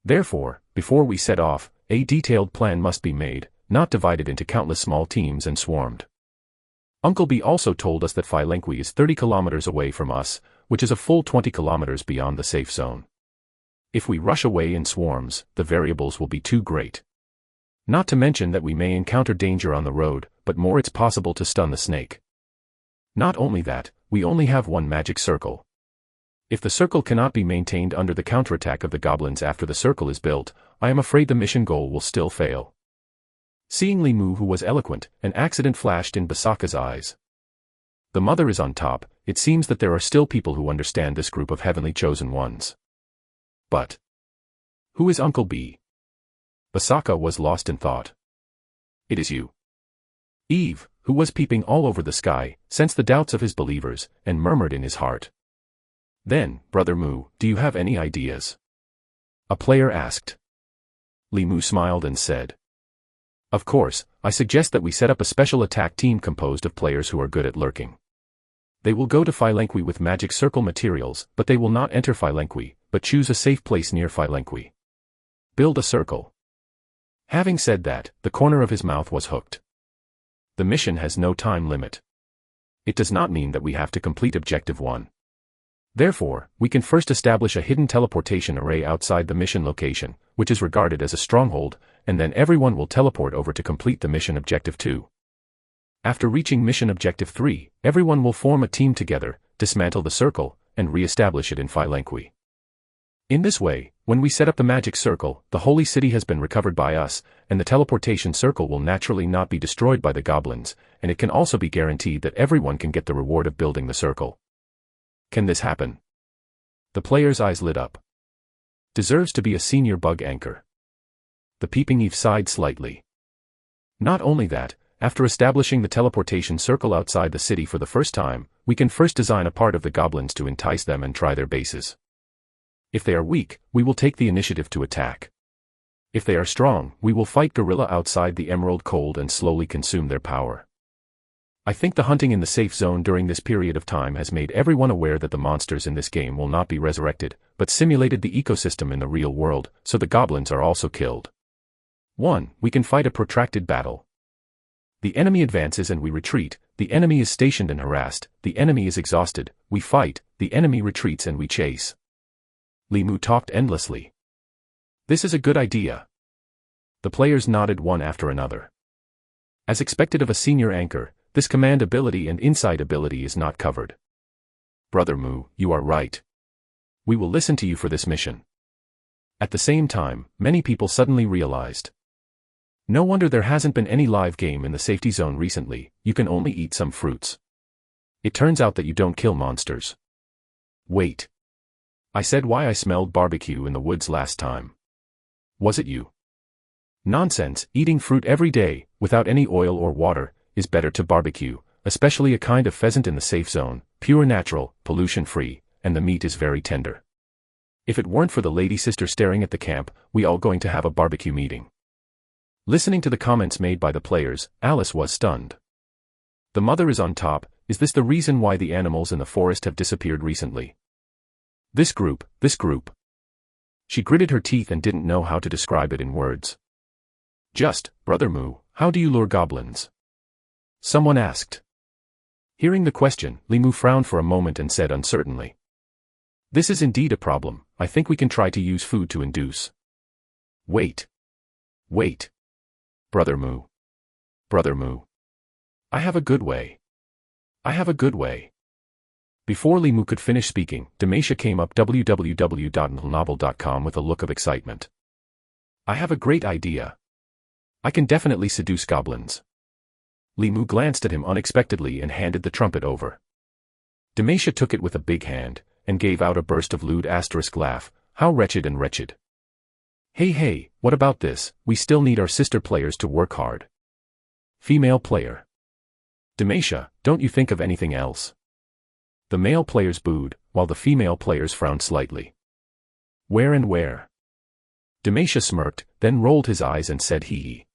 Therefore, before we set off, a detailed plan must be made, not divided into countless small teams and swarmed. Uncle B also told us that Phylenqui is 30 kilometers away from us, which is a full 20 kilometers beyond the safe zone. If we rush away in swarms, the variables will be too great. Not to mention that we may encounter danger on the road, but more it's possible to stun the snake. Not only that, we only have 1 magic circle. If the circle cannot be maintained under the counterattack of the goblins after the circle is built, I am afraid the mission goal will still fail." Seeing Li Mu, who was eloquent, an accident flashed in Basaka's eyes. The mother is on top. It seems that there are still people who understand this group of heavenly chosen ones. But who is Uncle B? Basaka was lost in thought. "It is you." Eve, who was peeping all over the sky, sensed the doubts of his believers, and murmured in his heart. "Then, Brother Mu, do you have any ideas?" a player asked. Li Mu smiled and said, "Of course, I suggest that we set up a special attack team composed of players who are good at lurking. They will go to Phylenqui with magic circle materials, but they will not enter Phylenqui, but choose a safe place near Phylenqui. Build a circle." Having said that, the corner of his mouth was hooked. The mission has no time limit. It does not mean that we have to complete Objective 1. Therefore, we can first establish a hidden teleportation array outside the mission location, which is regarded as a stronghold, and then everyone will teleport over to complete the mission Objective 2. After reaching mission Objective 3, everyone will form a team together, dismantle the circle, and re-establish it in Phylenqui. In this way, when we set up the magic circle, the holy city has been recovered by us, and the teleportation circle will naturally not be destroyed by the goblins, and it can also be guaranteed that everyone can get the reward of building the circle. Can this happen? The player's eyes lit up. Deserves to be a senior bug anchor. The peeping Eve sighed slightly. Not only that, after establishing the teleportation circle outside the city for the first time, we can first design a part of the goblins to entice them and try their bases. If they are weak, we will take the initiative to attack. If they are strong, we will fight guerrilla outside the Emerald Cold and slowly consume their power. I think the hunting in the safe zone during this period of time has made everyone aware that the monsters in this game will not be resurrected, but simulated the ecosystem in the real world, so the goblins are also killed. 1. We can fight a protracted battle. The enemy advances and we retreat, the enemy is stationed and harassed, the enemy is exhausted, we fight, the enemy retreats and we chase. Li Mu talked endlessly. This is a good idea. The players nodded one after another. As expected of a senior anchor, this command ability and insight ability is not covered. Brother Mu, you are right. We will listen to you for this mission. At the same time, many people suddenly realized. No wonder there hasn't been any live game in the safety zone recently, you can only eat some fruits. It turns out that you don't kill monsters. Wait. I said why I smelled barbecue in the woods last time. Was it you? Nonsense, eating fruit every day, without any oil or water, is better to barbecue, especially a kind of pheasant in the safe zone, pure natural, pollution-free, and the meat is very tender. If it weren't for the lady sister staring at the camp, we all going to have a barbecue meeting. Listening to the comments made by the players, Alice was stunned. The mother is on top, is this the reason why the animals in the forest have disappeared recently? This group. She gritted her teeth and didn't know how to describe it in words. Just, Brother Mu, how do you lure goblins? Someone asked. Hearing the question, Li Mu frowned for a moment and said uncertainly. This is indeed a problem, I think we can try to use food to induce. Wait. Brother Mu. I have a good way. Before Li Mu could finish speaking, Demacia came up www.novel.com with a look of excitement. I have a great idea. I can definitely seduce goblins. Li Mu glanced at him unexpectedly and handed the trumpet over. Demacia took it with a big hand, and gave out a burst of lewd * laugh, how wretched and wretched. Hey, what about this, we still need our sister players to work hard. Female player. Demacia, don't you think of anything else? The male players booed, while the female players frowned slightly. Where? Demacia smirked, then rolled his eyes and said hee.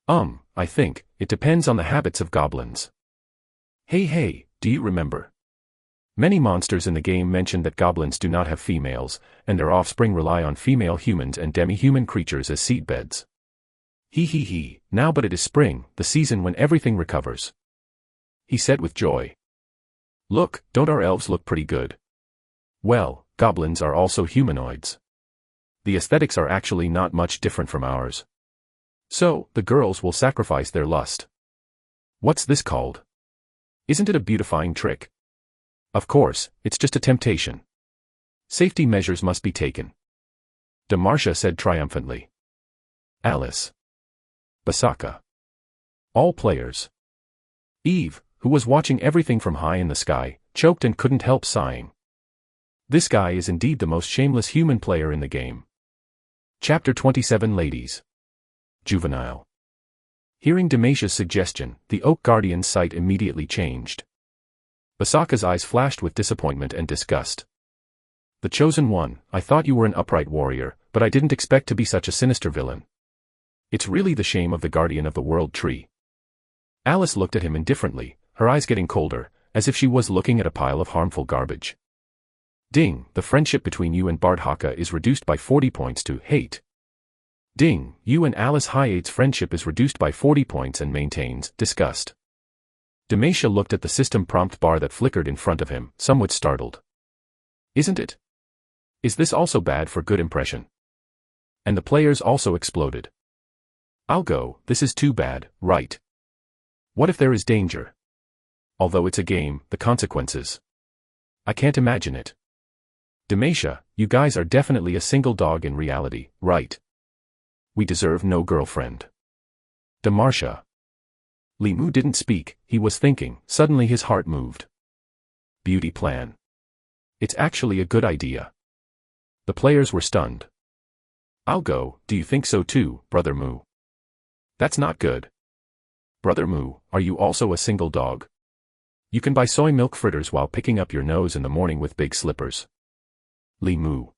I think, it depends on the habits of goblins. Hey, do you remember? Many monsters in the game mention that goblins do not have females, and their offspring rely on female humans and demi-human creatures as seedbeds. He, now but it is spring, the season when everything recovers. He said with joy. Look, don't our elves look pretty good? Well, goblins are also humanoids. The aesthetics are actually not much different from ours. So, the girls will sacrifice their lust. What's this called? Isn't it a beautifying trick? Of course, it's just a temptation. Safety measures must be taken. Demacia said triumphantly. Alice. Basaka. All players. Eve, who was watching everything from high in the sky, choked and couldn't help sighing. This guy is indeed the most shameless human player in the game. Chapter 27 Ladies. Juvenile. Hearing Demacia's suggestion, the Oak Guardian's sight immediately changed. Basaka's eyes flashed with disappointment and disgust. The Chosen One, I thought you were an upright warrior, but I didn't expect to be such a sinister villain. It's really the shame of the Guardian of the World Tree. Alice looked at him indifferently, her eyes getting colder, as if she was looking at a pile of harmful garbage. Ding, the friendship between you and Bardhaka is reduced by 40 points to hate. Ding, you and Alice Hyate's friendship is reduced by 40 points and maintains disgust. Demacia looked at the system prompt bar that flickered in front of him, somewhat startled. Isn't it? Is this also bad for good impression? And the players also exploded. I'll go, this is too bad, right? What if there is danger? Although it's a game, the consequences. I can't imagine it. Demacia, you guys are definitely a single dog in reality, right? We deserve no girlfriend. Demacia. Li Mu didn't speak, he was thinking, suddenly his heart moved. Beauty plan. It's actually a good idea. The players were stunned. I'll go, do you think so too, Brother Mu? That's not good. Brother Mu, are you also a single dog? You can buy soy milk fritters while picking up your nose in the morning with big slippers. Li Mu.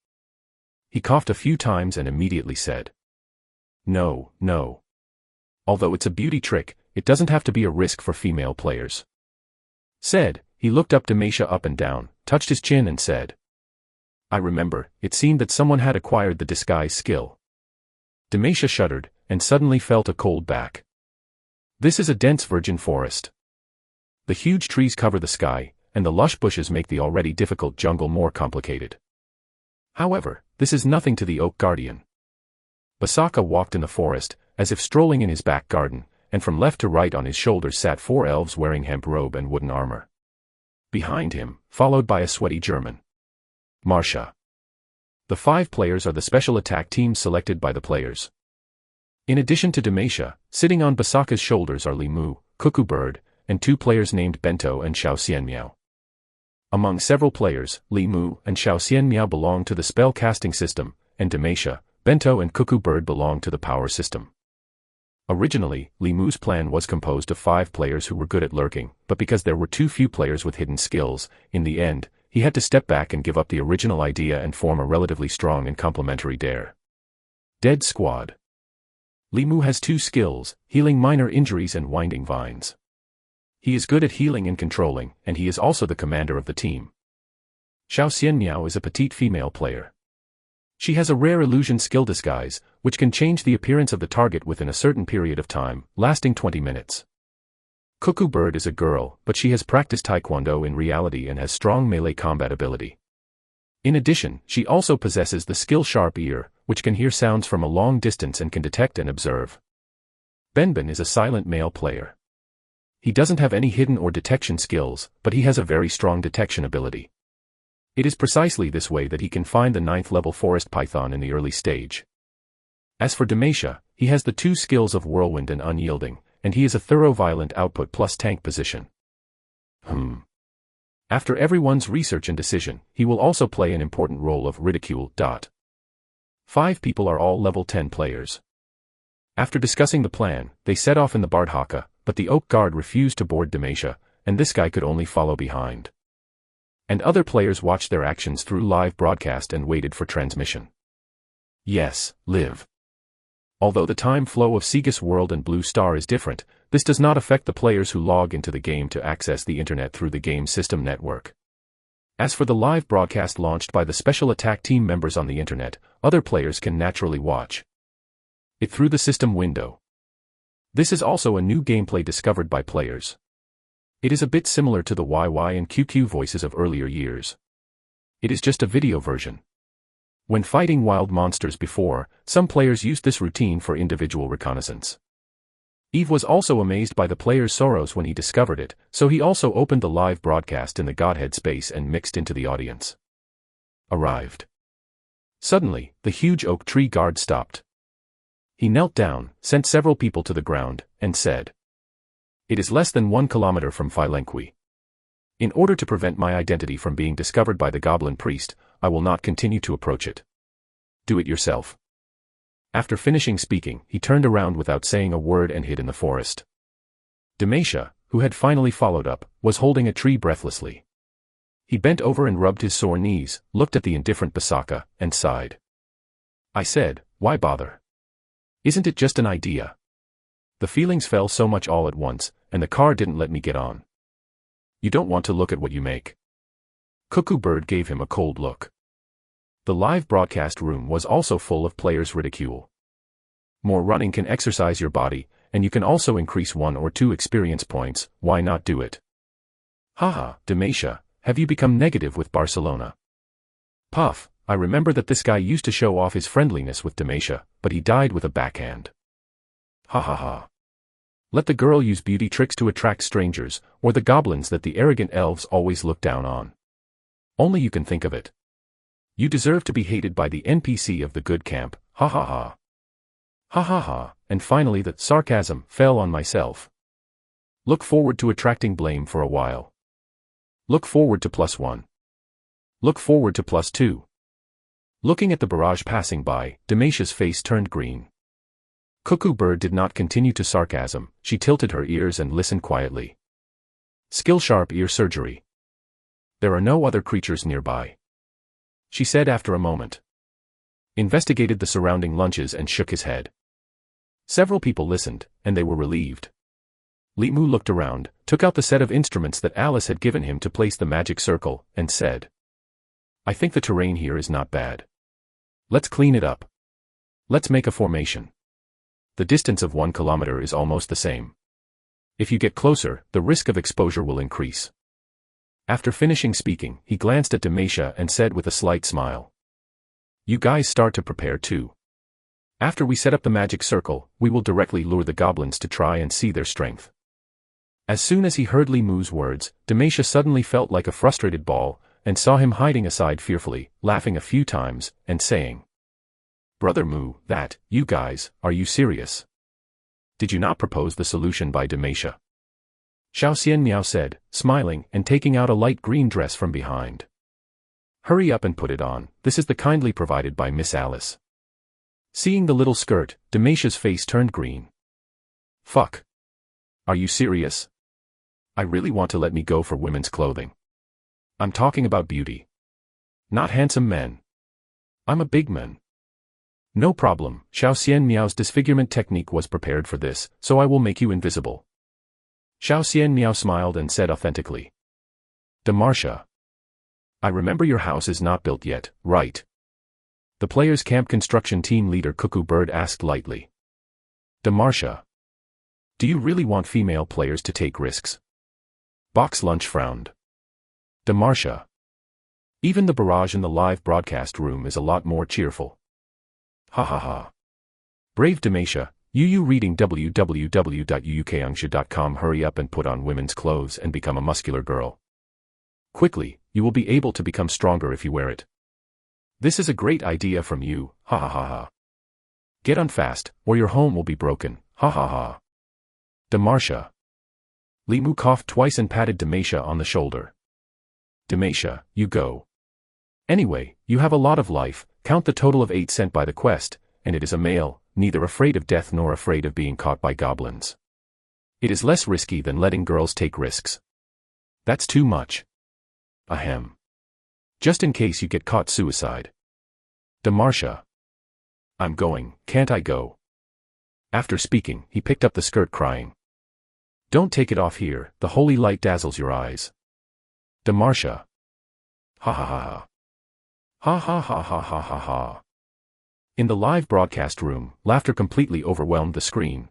He coughed a few times and immediately said. No. Although it's a beauty trick, it doesn't have to be a risk for female players. Said, he looked up Demacia up and down, touched his chin and said. I remember, it seemed that someone had acquired the disguise skill. Demacia shuddered, and suddenly felt a cold back. This is a dense virgin forest. The huge trees cover the sky, and the lush bushes make the already difficult jungle more complicated. However, this is nothing to the oak guardian. Basaka walked in the forest, as if strolling in his back garden, and from left to right on his shoulders sat 4 elves wearing hemp robe and wooden armor. Behind him, followed by a sweaty German. Marsha. The 5 players are the special attack team selected by the players. In addition to Demacia, sitting on Basaka's shoulders are Limu, Cuckoo Bird, and 2 players named Bento and Xiao Xianmiao. Among several players, Limu and Xiao Xianmiao belong to the spell casting system, and Demacia, Bento and Cuckoo Bird belong to the power system. Originally, Limu's plan was composed of 5 players who were good at lurking, but because there were too few players with hidden skills, in the end, he had to step back and give up the original idea and form a relatively strong and complementary dare. Dead Squad. Limu has 2 skills, healing minor injuries and winding vines. He is good at healing and controlling, and he is also the commander of the team. Xiao Xianmiao is a petite female player. She has a rare illusion skill disguise, which can change the appearance of the target within a certain period of time, lasting 20 minutes. Cuckoo Bird is a girl, but she has practiced taekwondo in reality and has strong melee combat ability. In addition, she also possesses the skill Sharp Ear, which can hear sounds from a long distance and can detect and observe. Benben is a silent male player. He doesn't have any hidden or detection skills, but he has a very strong detection ability. It is precisely this way that he can find the 9th level forest python in the early stage. As for Demacia, he has the 2 skills of whirlwind and unyielding, and he is a thorough violent output plus tank position. After everyone's research and decision, he will also play an important role of ridicule. 5 people are all level 10 players. After discussing the plan, they set off in the Bardhaka, but the Oak Guard refused to board Demacia, and this guy could only follow behind. And other players watched their actions through live broadcast and waited for transmission. Yes, live. Although the time flow of Segus World and Blue Star is different, this does not affect the players who log into the game to access the internet through the game system network. As for the live broadcast launched by the special attack team members on the internet, other players can naturally watch it through the system window. This is also a new gameplay discovered by players. It is a bit similar to the YY and QQ voices of earlier years. It is just a video version. When fighting wild monsters before, some players used this routine for individual reconnaissance. Eve was also amazed by the player's sorrows when he discovered it, so he also opened the live broadcast in the Godhead space and mixed into the audience. Arrived. Suddenly, the huge oak tree guard stopped. He knelt down, sent several people to the ground, and said, "It is less than 1 kilometer from Philenqui. In order to prevent my identity from being discovered by the goblin priest, I will not continue to approach it. Do it yourself." After finishing speaking, he turned around without saying a word and hid in the forest. Demacia, who had finally followed up, was holding a tree breathlessly. He bent over and rubbed his sore knees, looked at the indifferent Basaka, and sighed. I said, "Why bother? Isn't it just an idea?" The feelings fell so much all at once, and the car didn't let me get on. "You don't want to look at what you make." Cuckoo Bird gave him a cold look. The live broadcast room was also full of players' ridicule. More running can exercise your body, and you can also increase 1 or 2 experience points, why not do it? Haha, Demacia, have you become negative with Barcelona? Puff, I remember that this guy used to show off his friendliness with Demacia, but he died with a backhand. Ha ha ha. Let the girl use beauty tricks to attract strangers, or the goblins that the arrogant elves always look down on. Only you can think of it. You deserve to be hated by the NPC of the good camp, ha ha ha. Ha ha ha, and finally the sarcasm fell on myself. Look forward to attracting blame for a while. Look forward to +1. Look forward to +2. Looking at the barrage passing by, Demacia's face turned green. Cuckoo Bird did not continue to sarcasm, she tilted her ears and listened quietly. Skill Sharp Ear Surgery. There are no other creatures nearby, she said after a moment. Investigated the surrounding lunches and shook his head. Several people listened, and they were relieved. Limu looked around, took out the set of instruments that Alice had given him to place the magic circle, and said, I think the terrain here is not bad. Let's clean it up. Let's make a formation. The distance of 1 kilometer is almost the same. If you get closer, the risk of exposure will increase. After finishing speaking, he glanced at Demacia and said with a slight smile. You guys start to prepare too. After we set up the magic circle, we will directly lure the goblins to try and see their strength. As soon as he heard Li Mu's words, Demacia suddenly felt like a frustrated ball, and saw him hiding aside fearfully, laughing a few times, and saying, Brother Mu, you guys, are you serious? Did you not propose the solution by Demacia? Xiao Xianmiao said, smiling and taking out a light green dress from behind. Hurry up and put it on, this is the kindly provided by Miss Alice. Seeing the little skirt, Demacia's face turned green. Fuck. Are you serious? I really want to let me go for women's clothing. I'm talking about beauty. Not handsome men. I'm a big man. No problem, Xiao Xianmiao's disfigurement technique was prepared for this, so I will make you invisible. Xiao Xianmiao smiled and said authentically. Demacia. I remember your house is not built yet, right? The players' camp construction team leader Cuckoo Bird asked lightly. Demacia. Do you really want female players to take risks? Box Lunch frowned. Demacia. Even the barrage in the live broadcast room is a lot more cheerful. Ha ha ha. Brave Demacia, you reading www.uukangsha.com, hurry up and put on women's clothes and become a muscular girl. Quickly, you will be able to become stronger if you wear it. This is a great idea from you, ha ha ha ha. Get on fast, or your home will be broken, ha ha ha. Demacia. Li Mu coughed twice and patted Demacia on the shoulder. Demacia, you go. Anyway, you have a lot of life, count the total of 8 sent by the quest, and it is a male, neither afraid of death nor afraid of being caught by goblins. It is less risky than letting girls take risks. That's too much. Ahem. Just in case you get caught, suicide. Demacia. I'm going, can't I go? After speaking, he picked up the skirt crying. Don't take it off here, the holy light dazzles your eyes. Demacia. Ha ha ha ha. Ha ha ha ha ha ha ha. In the live broadcast room, laughter completely overwhelmed the screen.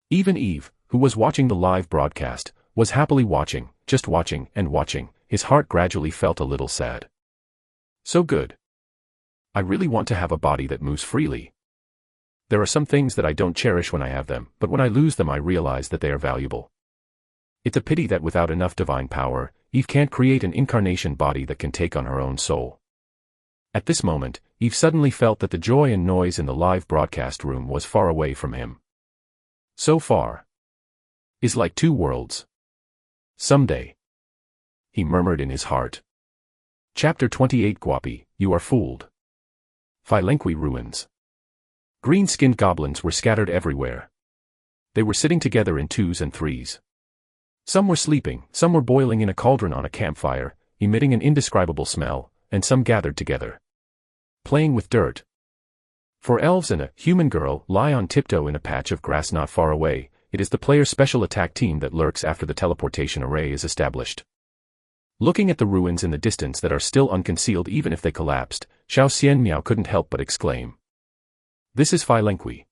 Even Eve, who was watching the live broadcast, was happily watching, just watching and watching. His heart gradually felt a little sad. So good. I really want to have a body that moves freely. There are some things that I don't cherish when I have them, but when I lose them I realize that they are valuable. It's a pity that without enough divine power, Eve can't create an incarnation body that can take on her own soul. At this moment, Eve suddenly felt that the joy and noise in the live broadcast room was far away from him. So far. Is like two worlds. Someday. He murmured in his heart. Chapter 28 Guapi, you are fooled. Phylenqui ruins. Green-skinned goblins were scattered everywhere. They were sitting together in 2s and 3s. Some were sleeping, some were boiling in a cauldron on a campfire, emitting an indescribable smell, and some gathered together, playing with dirt. For elves and a human girl lie on tiptoe in a patch of grass not far away. It is the player's special attack team that lurks after the teleportation array is established. Looking at the ruins in the distance that are still unconcealed even if they collapsed, Xiao Xianmiao couldn't help but exclaim. This is Phylenqui.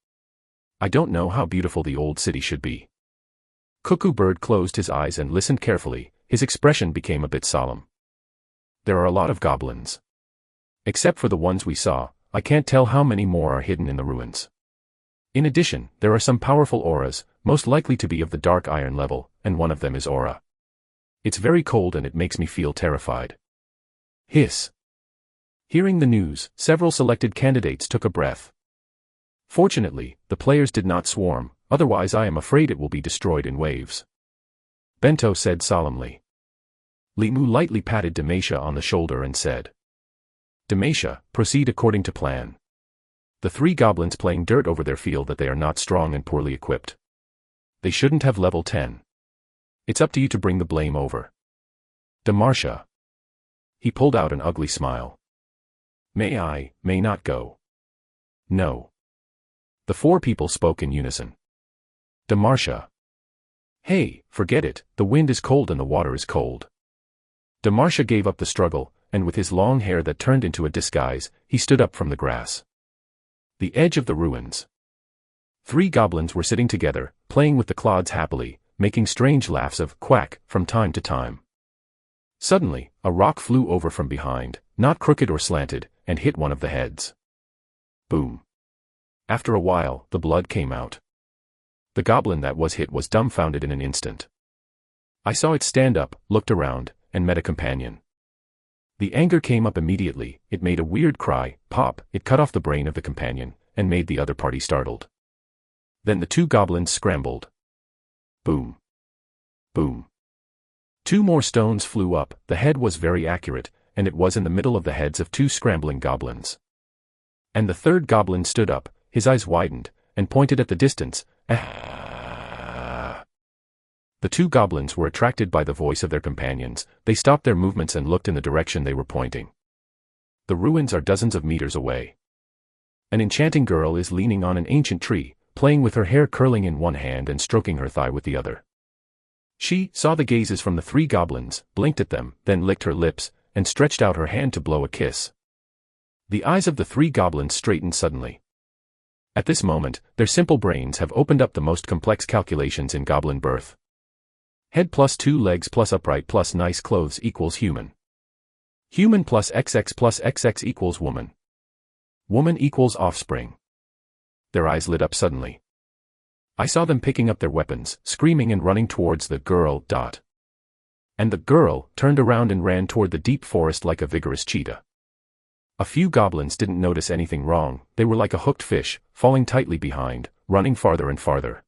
I don't know how beautiful the old city should be. Cuckoo Bird closed his eyes and listened carefully. His expression became a bit solemn. There are a lot of goblins. Except for the ones we saw, I can't tell how many more are hidden in the ruins. In addition, there are some powerful auras, most likely to be of the dark iron level, and one of them is aura. It's very cold and it makes me feel terrified. Hiss. Hearing the news, several selected candidates took a breath. Fortunately, the players did not swarm, otherwise I am afraid it will be destroyed in waves. Bento said solemnly. Li Mu lightly patted Demacia on the shoulder and said. Demacia, proceed according to plan. The 3 goblins playing dirt over there feel that they are not strong and poorly equipped. They shouldn't have level 10. It's up to you to bring the blame over. Demacia. He pulled out an ugly smile. May not go. No. The 4 people spoke in unison. Demacia. Hey, forget it, the wind is cold and the water is cold. Demacia gave up the struggle, and with his long hair that turned into a disguise, he stood up from the grass. The edge of the ruins. 3 goblins were sitting together, playing with the clods happily, making strange laughs of quack from time to time. Suddenly, a rock flew over from behind, not crooked or slanted, and hit one of the heads. Boom. After a while, the blood came out. The goblin that was hit was dumbfounded in an instant. I saw it stand up, looked around, and met a companion. The anger came up immediately, it made a weird cry, pop, it cut off the brain of the companion, and made the other party startled. Then the two goblins scrambled. Boom. Boom. Two more stones flew up, the head was very accurate, and it was in the middle of the heads of two scrambling goblins. And the third goblin stood up, his eyes widened, and pointed at the distance. The two goblins were attracted by the voice of their companions, they stopped their movements and looked in the direction they were pointing. The ruins are dozens of meters away. An enchanting girl is leaning on an ancient tree, playing with her hair curling in one hand and stroking her thigh with the other. She saw the gazes from the three goblins, blinked at them, then licked her lips, and stretched out her hand to blow a kiss. The eyes of the three goblins straightened suddenly. At this moment, their simple brains have opened up the most complex calculations in goblin birth. Head plus 2 legs plus upright plus nice clothes equals human. Human plus XX equals woman. Woman equals offspring. Their eyes lit up suddenly. I saw them picking up their weapons, screaming and running towards the girl. And the girl turned around and ran toward the deep forest like a vigorous cheetah. A few goblins didn't notice anything wrong, they were like a hooked fish, falling tightly behind, running farther and farther.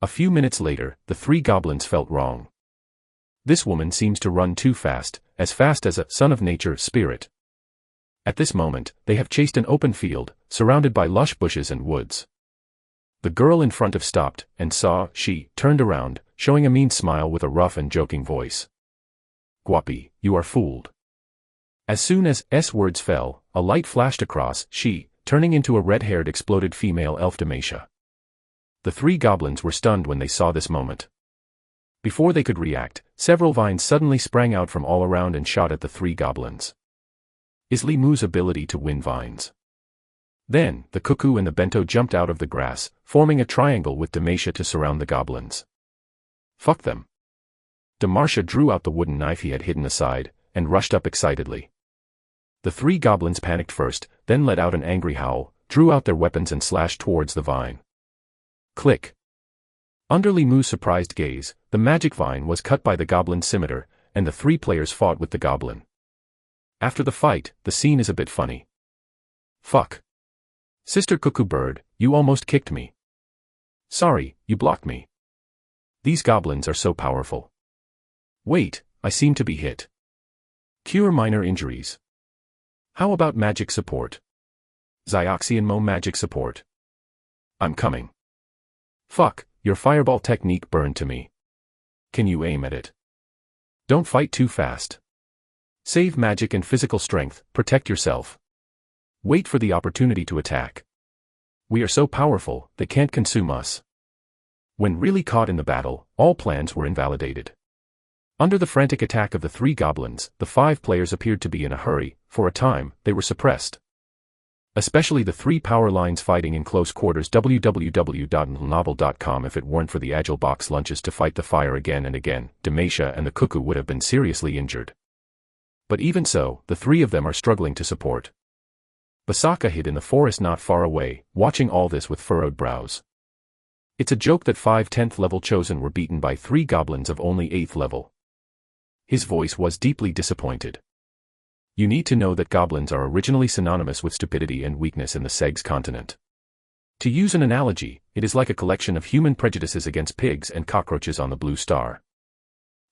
A few minutes later, the three goblins felt wrong. This woman seems to run too fast as a son of nature spirit. At this moment, they have chased an open field, surrounded by lush bushes and woods. The girl in front of stopped, and saw, she turned around, showing a mean smile with a rough and joking voice. Guapi, you are fooled. As soon as S words fell, a light flashed across, she, turning into a red-haired exploded female elf Demasha. The three goblins were stunned when they saw this moment. Before they could react, several vines suddenly sprang out from all around and shot at the three goblins. Is Limu's ability to win vines. Then, the cuckoo and the bento jumped out of the grass, forming a triangle with Demasha to surround the goblins. Fuck them. Demasha drew out the wooden knife he had hidden aside, and rushed up excitedly. The three goblins panicked first, then let out an angry howl, drew out their weapons and slashed towards the vine. Click. Under Limu's surprised gaze, the magic vine was cut by the goblin's scimitar, and the three players fought with the goblin. After the fight, the scene is a bit funny. Fuck. Sister Cuckoo Bird, you almost kicked me. Sorry, you blocked me. These goblins are so powerful. Wait, I seem to be hit. Cure minor injuries. How about magic support? Xioxianmo magic support. I'm coming. Fuck, your fireball technique burned to me. Can you aim at it? Don't fight too fast. Save magic and physical strength, protect yourself. Wait for the opportunity to attack. We are so powerful, they can't consume us. When really caught in the battle, all plans were invalidated. Under the frantic attack of the three goblins, the five players appeared to be in a hurry. For a time, they were suppressed. Especially the three power lines fighting in close quarters. www.novel.com. If it weren't for the agile box lunches to fight the fire again and again, Demasha and the cuckoo would have been seriously injured. But even so, the three of them are struggling to support. Basaka hid in the forest not far away, watching all this with furrowed brows. It's a joke that 5 10th level chosen were beaten by 3 goblins of only 8th level. His voice was deeply disappointed. You need to know that goblins are originally synonymous with stupidity and weakness in the Segs continent. To use an analogy, it is like a collection of human prejudices against pigs and cockroaches on the blue star.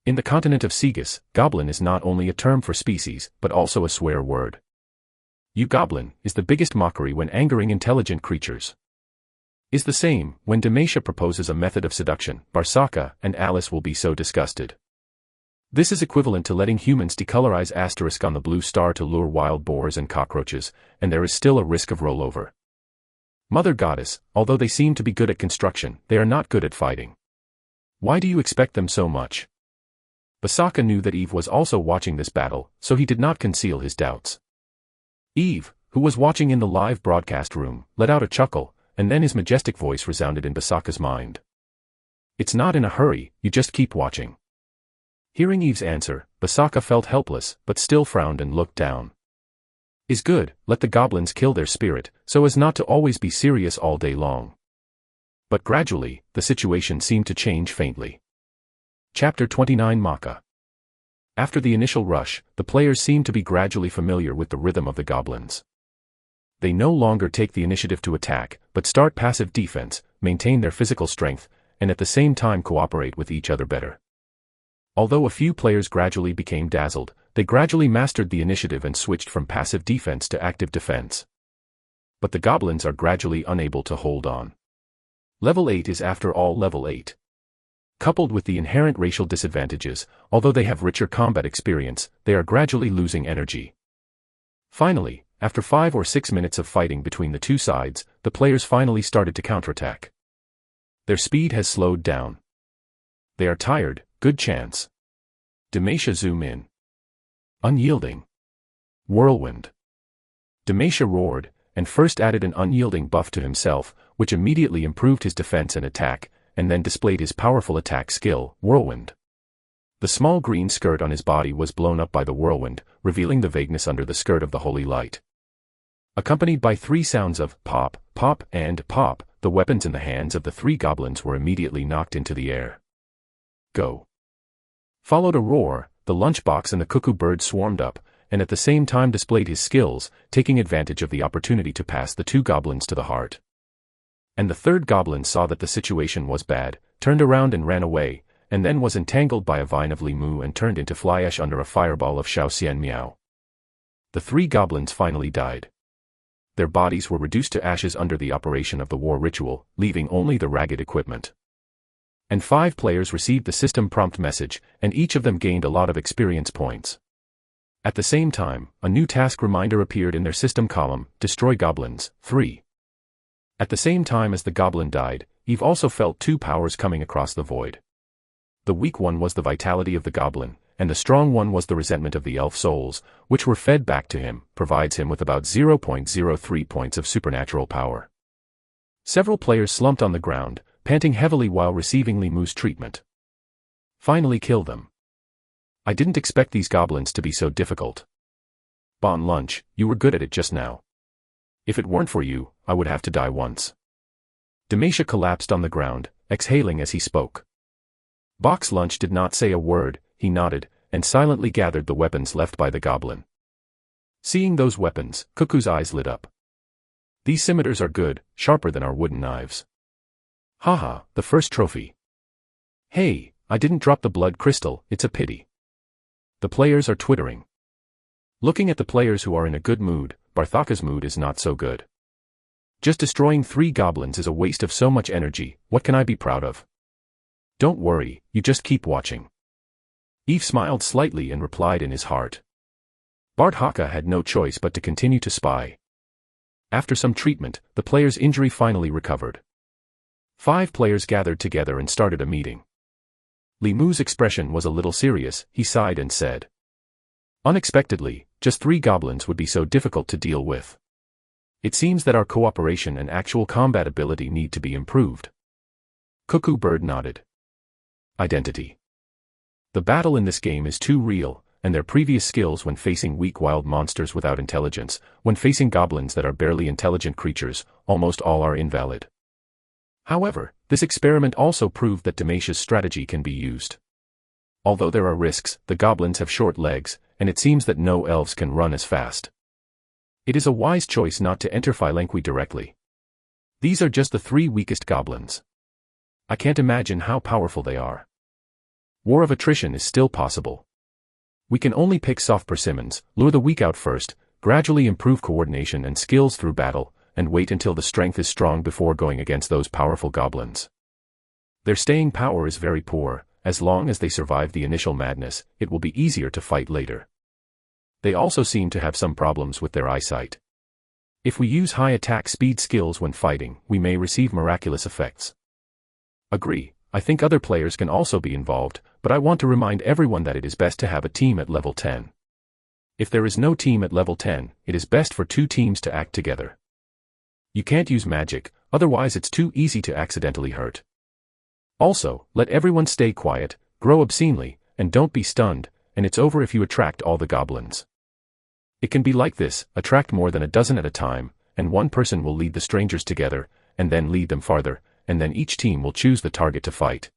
In the continent of Segus, goblin is not only a term for species, but also a swear word. You goblin is the biggest mockery when angering intelligent creatures. Is the same when Demasha proposes a method of seduction, Barsaka and Alice will be so disgusted. This is equivalent to letting humans decolorize asterisk on the blue star to lure wild boars and cockroaches, and there is still a risk of rollover. Mother Goddess, although they seem to be good at construction, they are not good at fighting. Why do you expect them so much? Basaka knew that Eve was also watching this battle, so he did not conceal his doubts. Eve, who was watching in the live broadcast room, let out a chuckle, and then his majestic voice resounded in Basaka's mind. It's not in a hurry, you just keep watching. Hearing Eve's answer, Basaka felt helpless, but still frowned and looked down. Is good, let the goblins kill their spirit, so as not to always be serious all day long. But gradually, the situation seemed to change faintly. Chapter 29 Maka. After the initial rush, the players seemed to be gradually familiar with the rhythm of the goblins. They no longer take the initiative to attack, but start passive defense, maintain their physical strength, and at the same time cooperate with each other better. Although a few players gradually became dazzled, they gradually mastered the initiative and switched from passive defense to active defense. But the goblins are gradually unable to hold on. Level 8 is after all level 8. Coupled with the inherent racial disadvantages, although they have richer combat experience, they are gradually losing energy. Finally, after 5 or 6 minutes of fighting between the two sides, the players finally started to counterattack. Their speed has slowed down. They are tired, good chance. Demacia zoom in. Unyielding. Whirlwind. Demacia roared, and first added an unyielding buff to himself, which immediately improved his defense and attack, and then displayed his powerful attack skill, Whirlwind. The small green skirt on his body was blown up by the whirlwind, revealing the vagueness under the skirt of the holy light. Accompanied by 3 sounds of pop, pop, and pop, the weapons in the hands of the 3 goblins were immediately knocked into the air. Go. Followed a roar, the lunchbox and the cuckoo bird swarmed up, and at the same time displayed his skills, taking advantage of the opportunity to pass the 2 goblins to the heart. And the 3rd goblin saw that the situation was bad, turned around and ran away, and then was entangled by a vine of Limu and turned into flyash under a fireball of Xiaoxian Miao. The 3 goblins finally died. Their bodies were reduced to ashes under the operation of the war ritual, leaving only the ragged equipment. And 5 players received the system prompt message, and each of them gained a lot of experience points. At the same time, a new task reminder appeared in their system column, Destroy Goblins, 3. At the same time as the goblin died, Eve also felt 2 powers coming across the void. The weak one was the vitality of the goblin, and the strong one was the resentment of the elf souls, which were fed back to him, provides him with about 0.03 points of supernatural power. Several players slumped on the ground, panting heavily while receiving Limu's treatment. Finally kill them. I didn't expect these goblins to be so difficult. Bon Lunch, you were good at it just now. If it weren't for you, I would have to die once. Demacia collapsed on the ground, exhaling as he spoke. Box Lunch did not say a word, he nodded, and silently gathered the weapons left by the goblin. Seeing those weapons, Cuckoo's eyes lit up. These scimitars are good, sharper than our wooden knives. Haha, the first trophy. Hey, I didn't drop the blood crystal, it's a pity. The players are twittering. Looking at the players who are in a good mood, Barthaka's mood is not so good. Just destroying 3 goblins is a waste of so much energy, what can I be proud of? Don't worry, you just keep watching. Eve smiled slightly and replied in his heart. Barthaka had no choice but to continue to spy. After some treatment, the player's injury finally recovered. 5 players gathered together and started a meeting. Limu's expression was a little serious, he sighed and said. Unexpectedly, just 3 goblins would be so difficult to deal with. It seems that our cooperation and actual combat ability need to be improved. Cuckoo Bird nodded. Identity. The battle in this game is too real, and their previous skills when facing weak wild monsters without intelligence, when facing goblins that are barely intelligent creatures, almost all are invalid. However, this experiment also proved that Demacia's strategy can be used. Although there are risks, the goblins have short legs, and it seems that no elves can run as fast. It is a wise choice not to enter Phalanqui directly. These are just the 3 weakest goblins. I can't imagine how powerful they are. War of attrition is still possible. We can only pick soft persimmons, lure the weak out first, gradually improve coordination and skills through battle, and wait until the strength is strong before going against those powerful goblins. Their staying power is very poor. As long as they survive the initial madness, it will be easier to fight later. They also seem to have some problems with their eyesight. If we use high attack speed skills when fighting, we may receive miraculous effects. Agree, I think other players can also be involved, but I want to remind everyone that it is best to have a team at level 10. If there is no team at level 10, it is best for 2 teams to act together. You can't use magic, otherwise it's too easy to accidentally hurt. Also, let everyone stay quiet, grow obscenely, and don't be stunned, and it's over if you attract all the goblins. It can be like this, attract more than a dozen at a time, and one person will lead the strangers together, and then lead them farther, and then each team will choose the target to fight.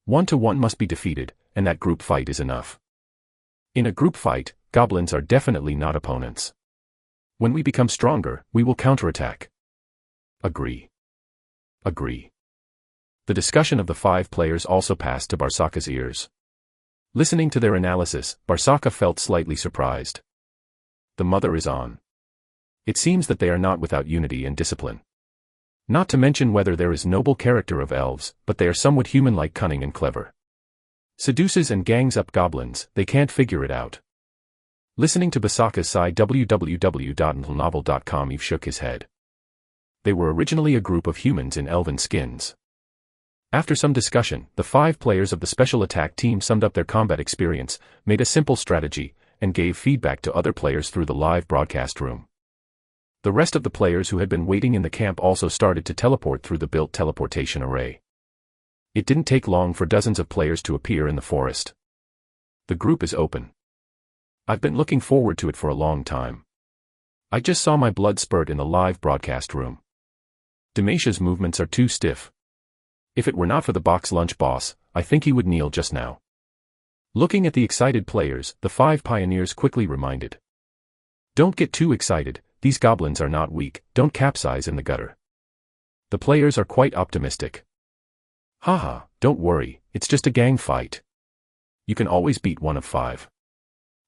1-to-1 must be defeated, and that group fight is enough. In a group fight, goblins are definitely not opponents. When we become stronger, we will counterattack. Agree. Agree. The discussion of the 5 players also passed to Barsaka's ears. Listening to their analysis, Barsaka felt slightly surprised. The mother is on. It seems that they are not without unity and discipline. Not to mention whether there is noble character of elves, but they are somewhat human-like, cunning and clever. Seduces and gangs up goblins, they can't figure it out. Listening to Basaka's sigh www.novel.com, Eve shook his head. They were originally a group of humans in elven skins. After some discussion, the 5 players of the special attack team summed up their combat experience, made a simple strategy, and gave feedback to other players through the live broadcast room. The rest of the players who had been waiting in the camp also started to teleport through the built teleportation array. It didn't take long for dozens of players to appear in the forest. The group is open. I've been looking forward to it for a long time. I just saw my blood spurt in the live broadcast room. Demasia's movements are too stiff. If it were not for the box lunch boss, I think he would kneel just now. Looking at the excited players, the 5 pioneers quickly reminded. Don't get too excited, these goblins are not weak, don't capsize in the gutter. The players are quite optimistic. Haha, don't worry, it's just a gang fight. You can always beat one of 5.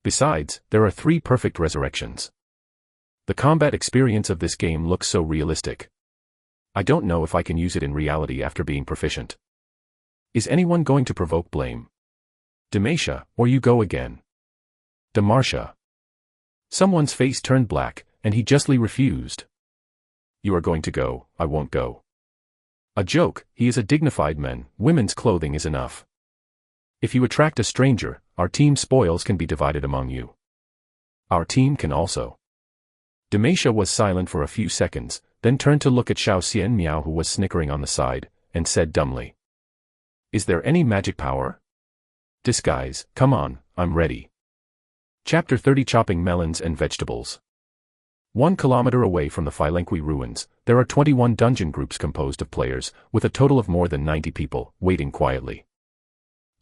Besides, there are 3 perfect resurrections. The combat experience of this game looks so realistic. I don't know if I can use it in reality after being proficient. Is anyone going to provoke blame? Demacia, or you go again? Demacia. Someone's face turned black, and he justly refused. You are going to go, I won't go. A joke, he is a dignified man, women's clothing is enough. If you attract a stranger, our team's spoils can be divided among you. Our team can also. Demacia was silent for a few seconds, then turned to look at Xiao Xian Miao, who was snickering on the side, and said dumbly. Is there any magic power? Disguise, come on, I'm ready. Chapter 30, Chopping Melons and Vegetables. 1 kilometer away from the Phylenqui ruins, there are 21 dungeon groups composed of players, with a total of more than 90 people, waiting quietly.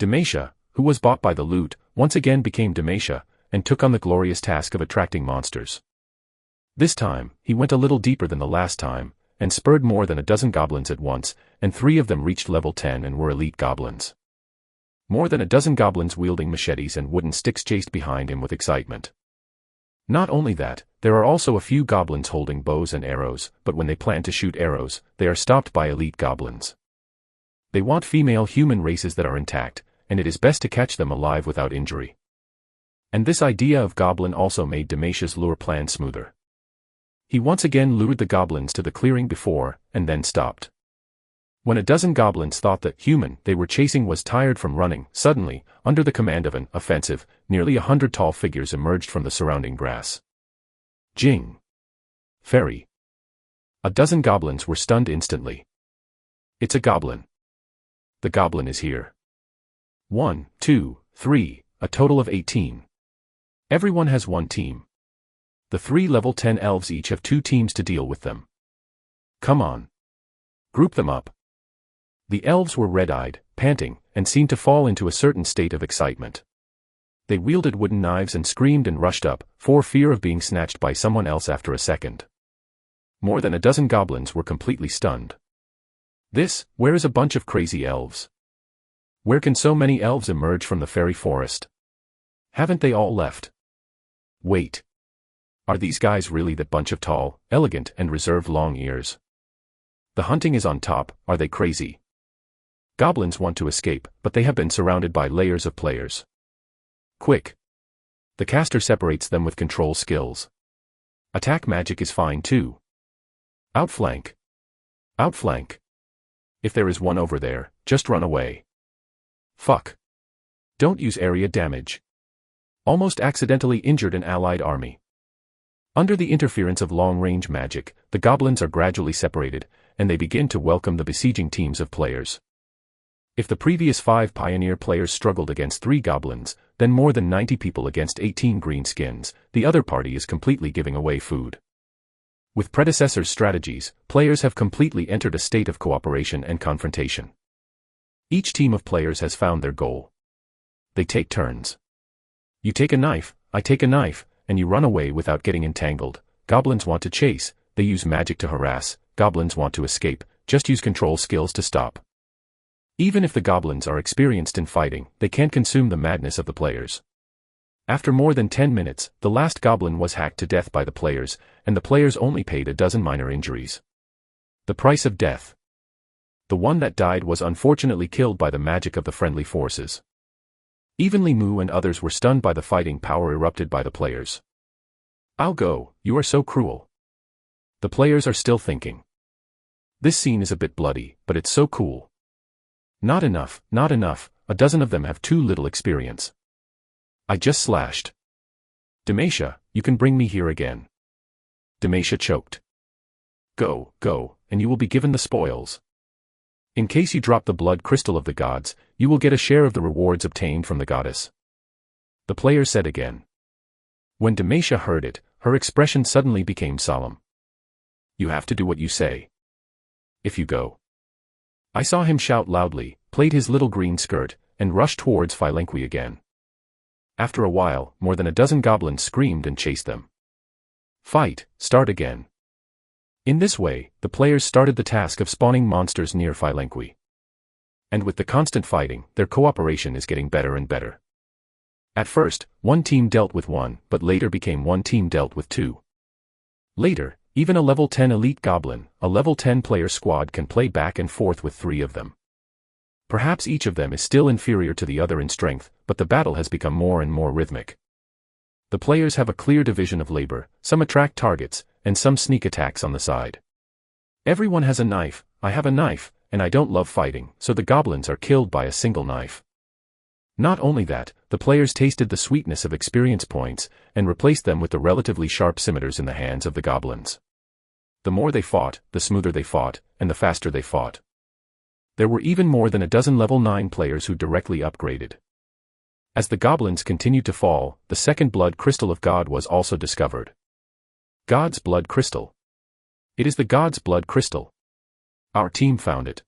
Demacia, who was bought by the loot, once again became Demacia, and took on the glorious task of attracting monsters. This time, he went a little deeper than the last time, and spurred more than a dozen goblins at once, and 3 of them reached level 10 and were elite goblins. More than a dozen goblins wielding machetes and wooden sticks chased behind him with excitement. Not only that, there are also a few goblins holding bows and arrows, but when they plan to shoot arrows, they are stopped by elite goblins. They want female human races that are intact, and it is best to catch them alive without injury. And this idea of goblin also made Demacia's lure plan smoother. He once again lured the goblins to the clearing before, and then stopped. When a dozen goblins thought the human they were chasing was tired from running, suddenly, under the command of an offensive, nearly 100 tall figures emerged from the surrounding grass. Jing! Fairy! A dozen goblins were stunned instantly. It's a goblin. The goblin is here. 1, 2, 3, a total of 18. Everyone has 1 team. The 3 level 10 elves each have 2 teams to deal with them. Come on. Group them up. The elves were red-eyed, panting, and seemed to fall into a certain state of excitement. They wielded wooden knives and screamed and rushed up, for fear of being snatched by someone else after a second. More than a dozen goblins were completely stunned. Where is a bunch of crazy elves? Where can so many elves emerge from the fairy forest? Haven't they all left? Wait. Are these guys really that bunch of tall, elegant, and reserved long ears? The hunting is on top, are they crazy? Goblins want to escape, but they have been surrounded by layers of players. Quick! The caster separates them with control skills. Attack magic is fine too. Outflank! Outflank! If there is one over there, just run away. Fuck! Don't use area damage. Almost accidentally injured an allied army. Under the interference of long-range magic, the goblins are gradually separated, and they begin to welcome the besieging teams of players. If the previous 5 pioneer players struggled against 3 goblins, then more than 90 people against 18 greenskins, the other party is completely giving away food. With predecessors' strategies, players have completely entered a state of cooperation and confrontation. Each team of players has found their goal. They take turns. You take a knife, I take a knife, and you run away without getting entangled. Goblins want to chase, they use magic to harass. Goblins want to escape, just use control skills to stop. Even if the goblins are experienced in fighting, they can't consume the madness of the players. After more than 10 minutes, the last goblin was hacked to death by the players, and the players only paid a dozen minor injuries. The price of death. The one that died was unfortunately killed by the magic of the friendly forces. Even Li Mu and others were stunned by the fighting power erupted by the players. I'll go, you are so cruel. The players are still thinking. This scene is a bit bloody, but it's so cool. Not enough, a dozen of them have too little experience. I just slashed. Demacia, you can bring me here again. Demacia choked. Go, and you will be given the spoils. In case you drop the blood crystal of the gods, you will get a share of the rewards obtained from the goddess. The player said again. When Demacia heard it, her expression suddenly became solemn. You have to do what you say. If you go. I saw him shout loudly, played his little green skirt, and rushed towards Philenqui again. After a while, more than a dozen goblins screamed and chased them. Fight, start again. In this way, the players started the task of spawning monsters near Philenqui. And with the constant fighting, their cooperation is getting better and better. At first, one team dealt with 1, but later became one team dealt with 2. Later, even a level 10 elite goblin, a level 10 player squad can play back and forth with 3 of them. Perhaps each of them is still inferior to the other in strength, but the battle has become more and more rhythmic. The players have a clear division of labor, some attract targets, and some sneak attacks on the side. Everyone has a knife, I have a knife, and I don't love fighting, so the goblins are killed by a single knife. Not only that, the players tasted the sweetness of experience points, and replaced them with the relatively sharp scimitars in the hands of the goblins. The more they fought, the smoother they fought, and the faster they fought. There were even more than a dozen level 9 players who directly upgraded. As the goblins continued to fall, the second blood crystal of God was also discovered. God's blood crystal. It is the God's blood crystal. Our team found it.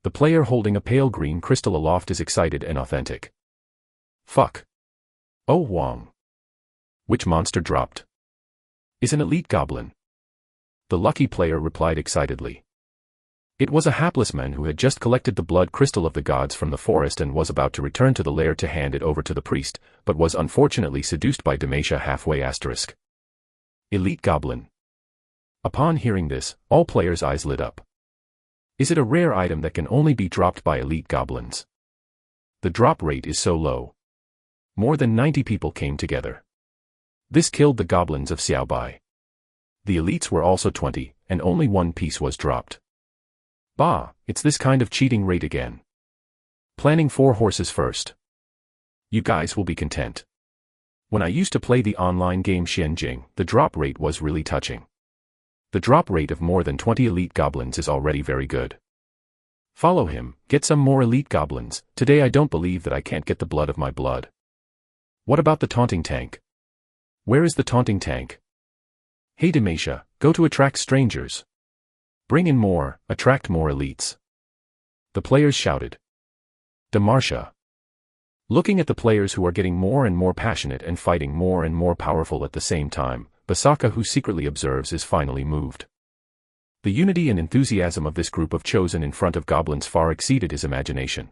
The player holding a pale green crystal aloft is excited and authentic. Fuck. Oh Wong. Which monster dropped? Is an elite goblin. The lucky player replied excitedly. It was a hapless man who had just collected the blood crystal of the gods from the forest and was about to return to the lair to hand it over to the priest, but was unfortunately seduced by Demacia halfway asterisk. Elite goblin. Upon hearing this, all players' eyes lit up. Is it a rare item that can only be dropped by elite goblins? The drop rate is so low. More than 90 people came together. This killed the goblins of Xiaobai. The elites were also 20, and only 1 piece was dropped. Bah, it's this kind of cheating rate again. Planning 4 horses first. You guys will be content. When I used to play the online game Xianjing, the drop rate was really touching. The drop rate of more than 20 elite goblins is already very good. Follow him, get some more elite goblins. Today I don't believe that I can't get the blood of my blood. What about the taunting tank? Where is the taunting tank? Hey Demacia, go to attract strangers. Bring in more, attract more elites. The players shouted. Demacia. Looking at the players who are getting more and more passionate and fighting more and more powerful at the same time, Basaka, who secretly observes, is finally moved. The unity and enthusiasm of this group of chosen in front of goblins far exceeded his imagination.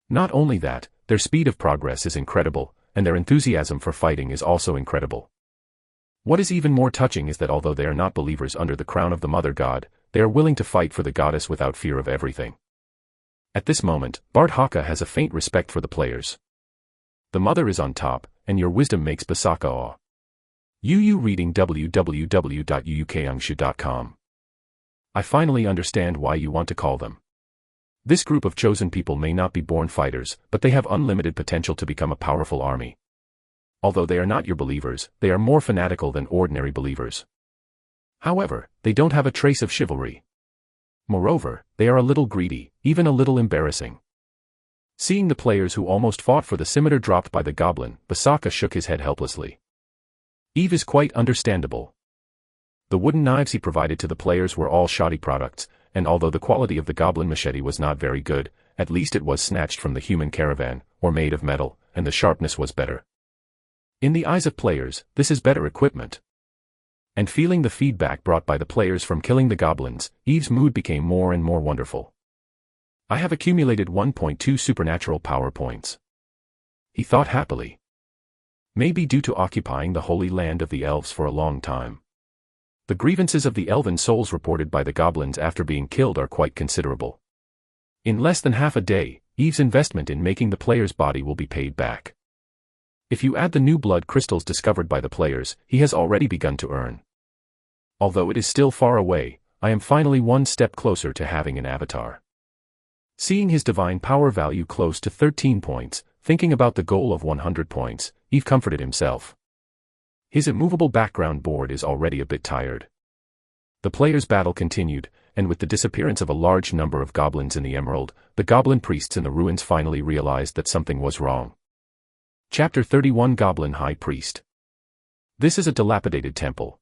Not only that, their speed of progress is incredible, and their enthusiasm for fighting is also incredible. What is even more touching is that although they are not believers under the crown of the Mother God, they are willing to fight for the goddess without fear of everything. At this moment, Bart Haka has a faint respect for the players. The mother is on top, and your wisdom makes Basaka awe. Yu reading www.uukangshu.com. I finally understand why you want to call them. This group of chosen people may not be born fighters, but they have unlimited potential to become a powerful army. Although they are not your believers, they are more fanatical than ordinary believers. However, they don't have a trace of chivalry. Moreover, they are a little greedy, even a little embarrassing. Seeing the players who almost fought for the scimitar dropped by the goblin, Basaka shook his head helplessly. Eve is quite understandable. The wooden knives he provided to the players were all shoddy products, and although the quality of the goblin machete was not very good, at least it was snatched from the human caravan, or made of metal, and the sharpness was better. In the eyes of players, this is better equipment. And feeling the feedback brought by the players from killing the goblins, Eve's mood became more and more wonderful. I have accumulated 1.2 supernatural power points. He thought happily. Maybe due to occupying the holy land of the elves for a long time. The grievances of the elven souls reported by the goblins after being killed are quite considerable. In less than half a day, Eve's investment in making the player's body will be paid back. If you add the new blood crystals discovered by the players, he has already begun to earn. Although it is still far away, I am finally one step closer to having an avatar. Seeing his divine power value close to 13 points, thinking about the goal of 100 points, Eve comforted himself. His immovable background board is already a bit tired. The players' battle continued, and with the disappearance of a large number of goblins in the emerald, the goblin priests in the ruins finally realized that something was wrong. Chapter 31 Goblin High Priest. This is a dilapidated temple.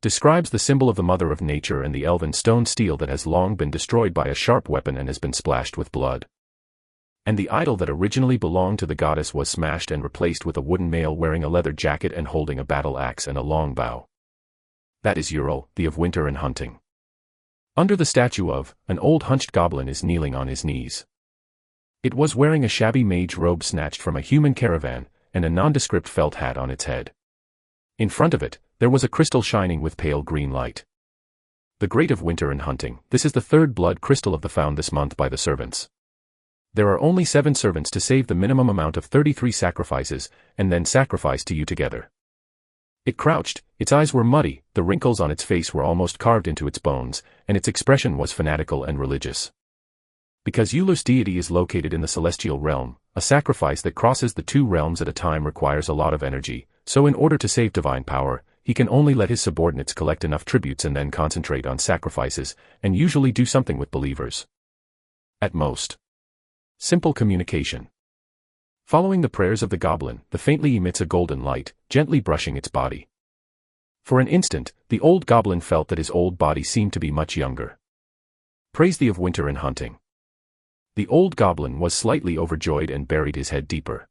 Describes the symbol of the Mother of Nature and the elven stone steel that has long been destroyed by a sharp weapon and has been splashed with blood. And the idol that originally belonged to the goddess was smashed and replaced with a wooden male wearing a leather jacket and holding a battle axe and a long bow. That is Ural, the of winter and hunting. Under the statue of, an old hunched goblin is kneeling on his knees. It was wearing a shabby mage robe snatched from a human caravan, and a nondescript felt hat on its head. In front of it, there was a crystal shining with pale green light. The Great of Winter and Hunting. This is the third blood crystal of the found this month by the servants. There are only 7 servants to save the minimum amount of 33 sacrifices, and then sacrifice to you together. It crouched, its eyes were muddy, the wrinkles on its face were almost carved into its bones, and its expression was fanatical and religious. Because Ular's deity is located in the celestial realm, a sacrifice that crosses the 2 realms at a time requires a lot of energy, so in order to save divine power, he can only let his subordinates collect enough tributes and then concentrate on sacrifices, and usually do something with believers. At most. Simple communication. Following the prayers of the goblin, the faintly emits a golden light, gently brushing its body. For an instant, the old goblin felt that his old body seemed to be much younger. Praise the of winter and hunting. The old goblin was slightly overjoyed and buried his head deeper.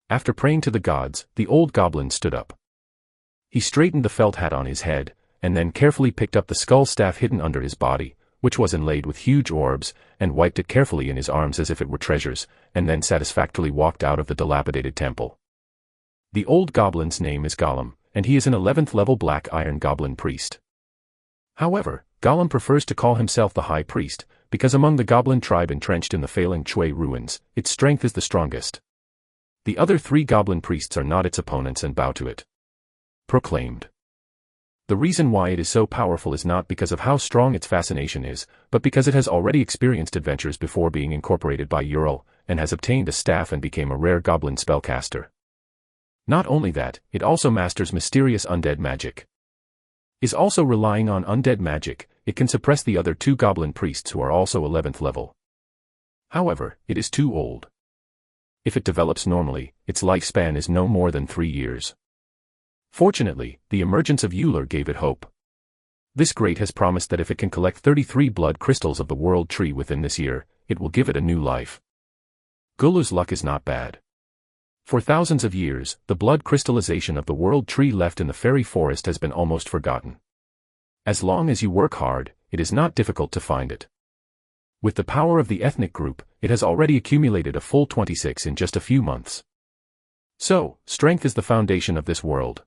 After praying to the gods, the old goblin stood up. He straightened the felt hat on his head, and then carefully picked up the skull staff hidden under his body, which was inlaid with huge orbs, and wiped it carefully in his arms as if it were treasures, and then satisfactorily walked out of the dilapidated temple. The old goblin's name is Gollum, and he is an 11th level black iron goblin priest. However, Gollum prefers to call himself the High Priest, because among the goblin tribe entrenched in the failing Chui ruins, its strength is the strongest. The other 3 goblin priests are not its opponents and bow to it. Proclaimed. The reason why it is so powerful is not because of how strong its fascination is, but because it has already experienced adventures before being incorporated by Ural, and has obtained a staff and became a rare goblin spellcaster. Not only that, it also masters mysterious undead magic. Is also relying on undead magic, it can suppress the other 2 goblin priests who are also 11th level. However, it is too old. If it develops normally, its lifespan is no more than 3 years. Fortunately, the emergence of Ular gave it hope. This great has promised that if it can collect 33 blood crystals of the world tree within this year, it will give it a new life. Gulu's luck is not bad. For thousands of years, the blood crystallization of the world tree left in the fairy forest has been almost forgotten. As long as you work hard, it is not difficult to find it. With the power of the ethnic group, it has already accumulated a full 26 in just a few months. So, strength is the foundation of this world.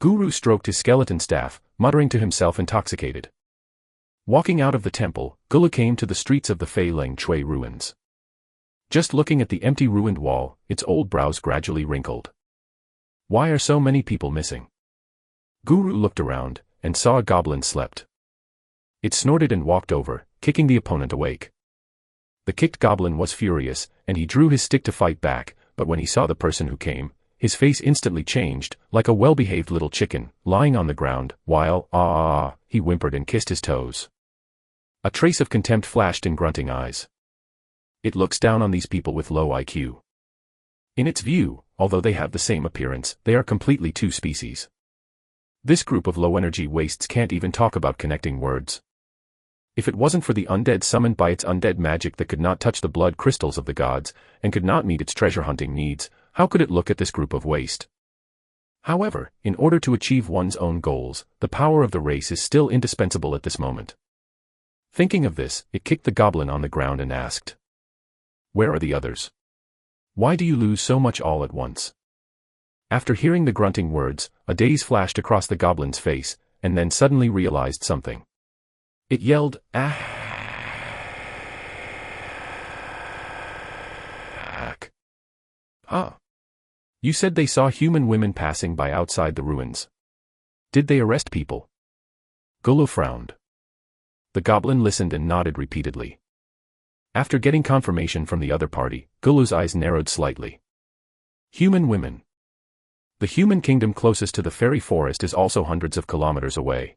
Guru stroked his skeleton staff, muttering to himself intoxicated. Walking out of the temple, Gulu came to the streets of the Fei Leng Chui ruins. Just looking at the empty ruined wall, its old brows gradually wrinkled. Why are so many people missing? Guru looked around, and saw a goblin slept. It snorted and walked over, kicking the opponent awake. The kicked goblin was furious, and he drew his stick to fight back, but when he saw the person who came, his face instantly changed, like a well-behaved little chicken, lying on the ground, while, he whimpered and kissed his toes. A trace of contempt flashed in grunting eyes. It looks down on these people with low IQ. In its view, although they have the same appearance, they are completely two species. This group of low-energy wastes can't even talk about connecting words. If it wasn't for the undead summoned by its undead magic that could not touch the blood crystals of the gods, and could not meet its treasure-hunting needs, how could it look at this group of waste? However, in order to achieve one's own goals, the power of the race is still indispensable at this moment. Thinking of this, it kicked the goblin on the ground and asked, "Where are the others? Why do you lose so much all at once?" After hearing the grunting words, a daze flashed across the goblin's face, and then suddenly realized something. It yelled, "Ah!" "Ah! You said they saw human women passing by outside the ruins. Did they arrest people?" Gulu frowned. The goblin listened and nodded repeatedly. After getting confirmation from the other party, Gulu's eyes narrowed slightly. Human women. The human kingdom closest to the fairy forest is also hundreds of kilometers away.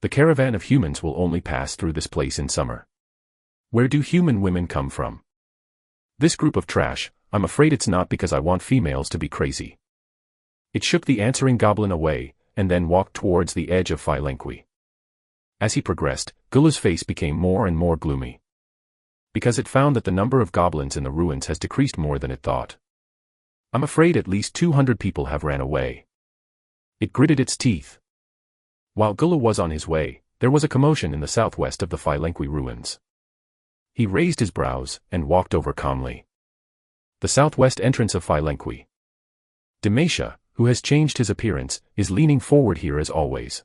The caravan of humans will only pass through this place in summer. Where do human women come from? This group of trash, I'm afraid it's not because I want females to be crazy. It shook the answering goblin away, and then walked towards the edge of Phylenqui. As he progressed, Gulu's face became more and more gloomy. Because it found that the number of goblins in the ruins has decreased more than it thought. I'm afraid at least 200 people have ran away. It gritted its teeth. While Gulu was on his way, there was a commotion in the southwest of the Phylenqui ruins. He raised his brows, and walked over calmly. The southwest entrance of Phylenqui. Demacia, who has changed his appearance, is leaning forward here as always.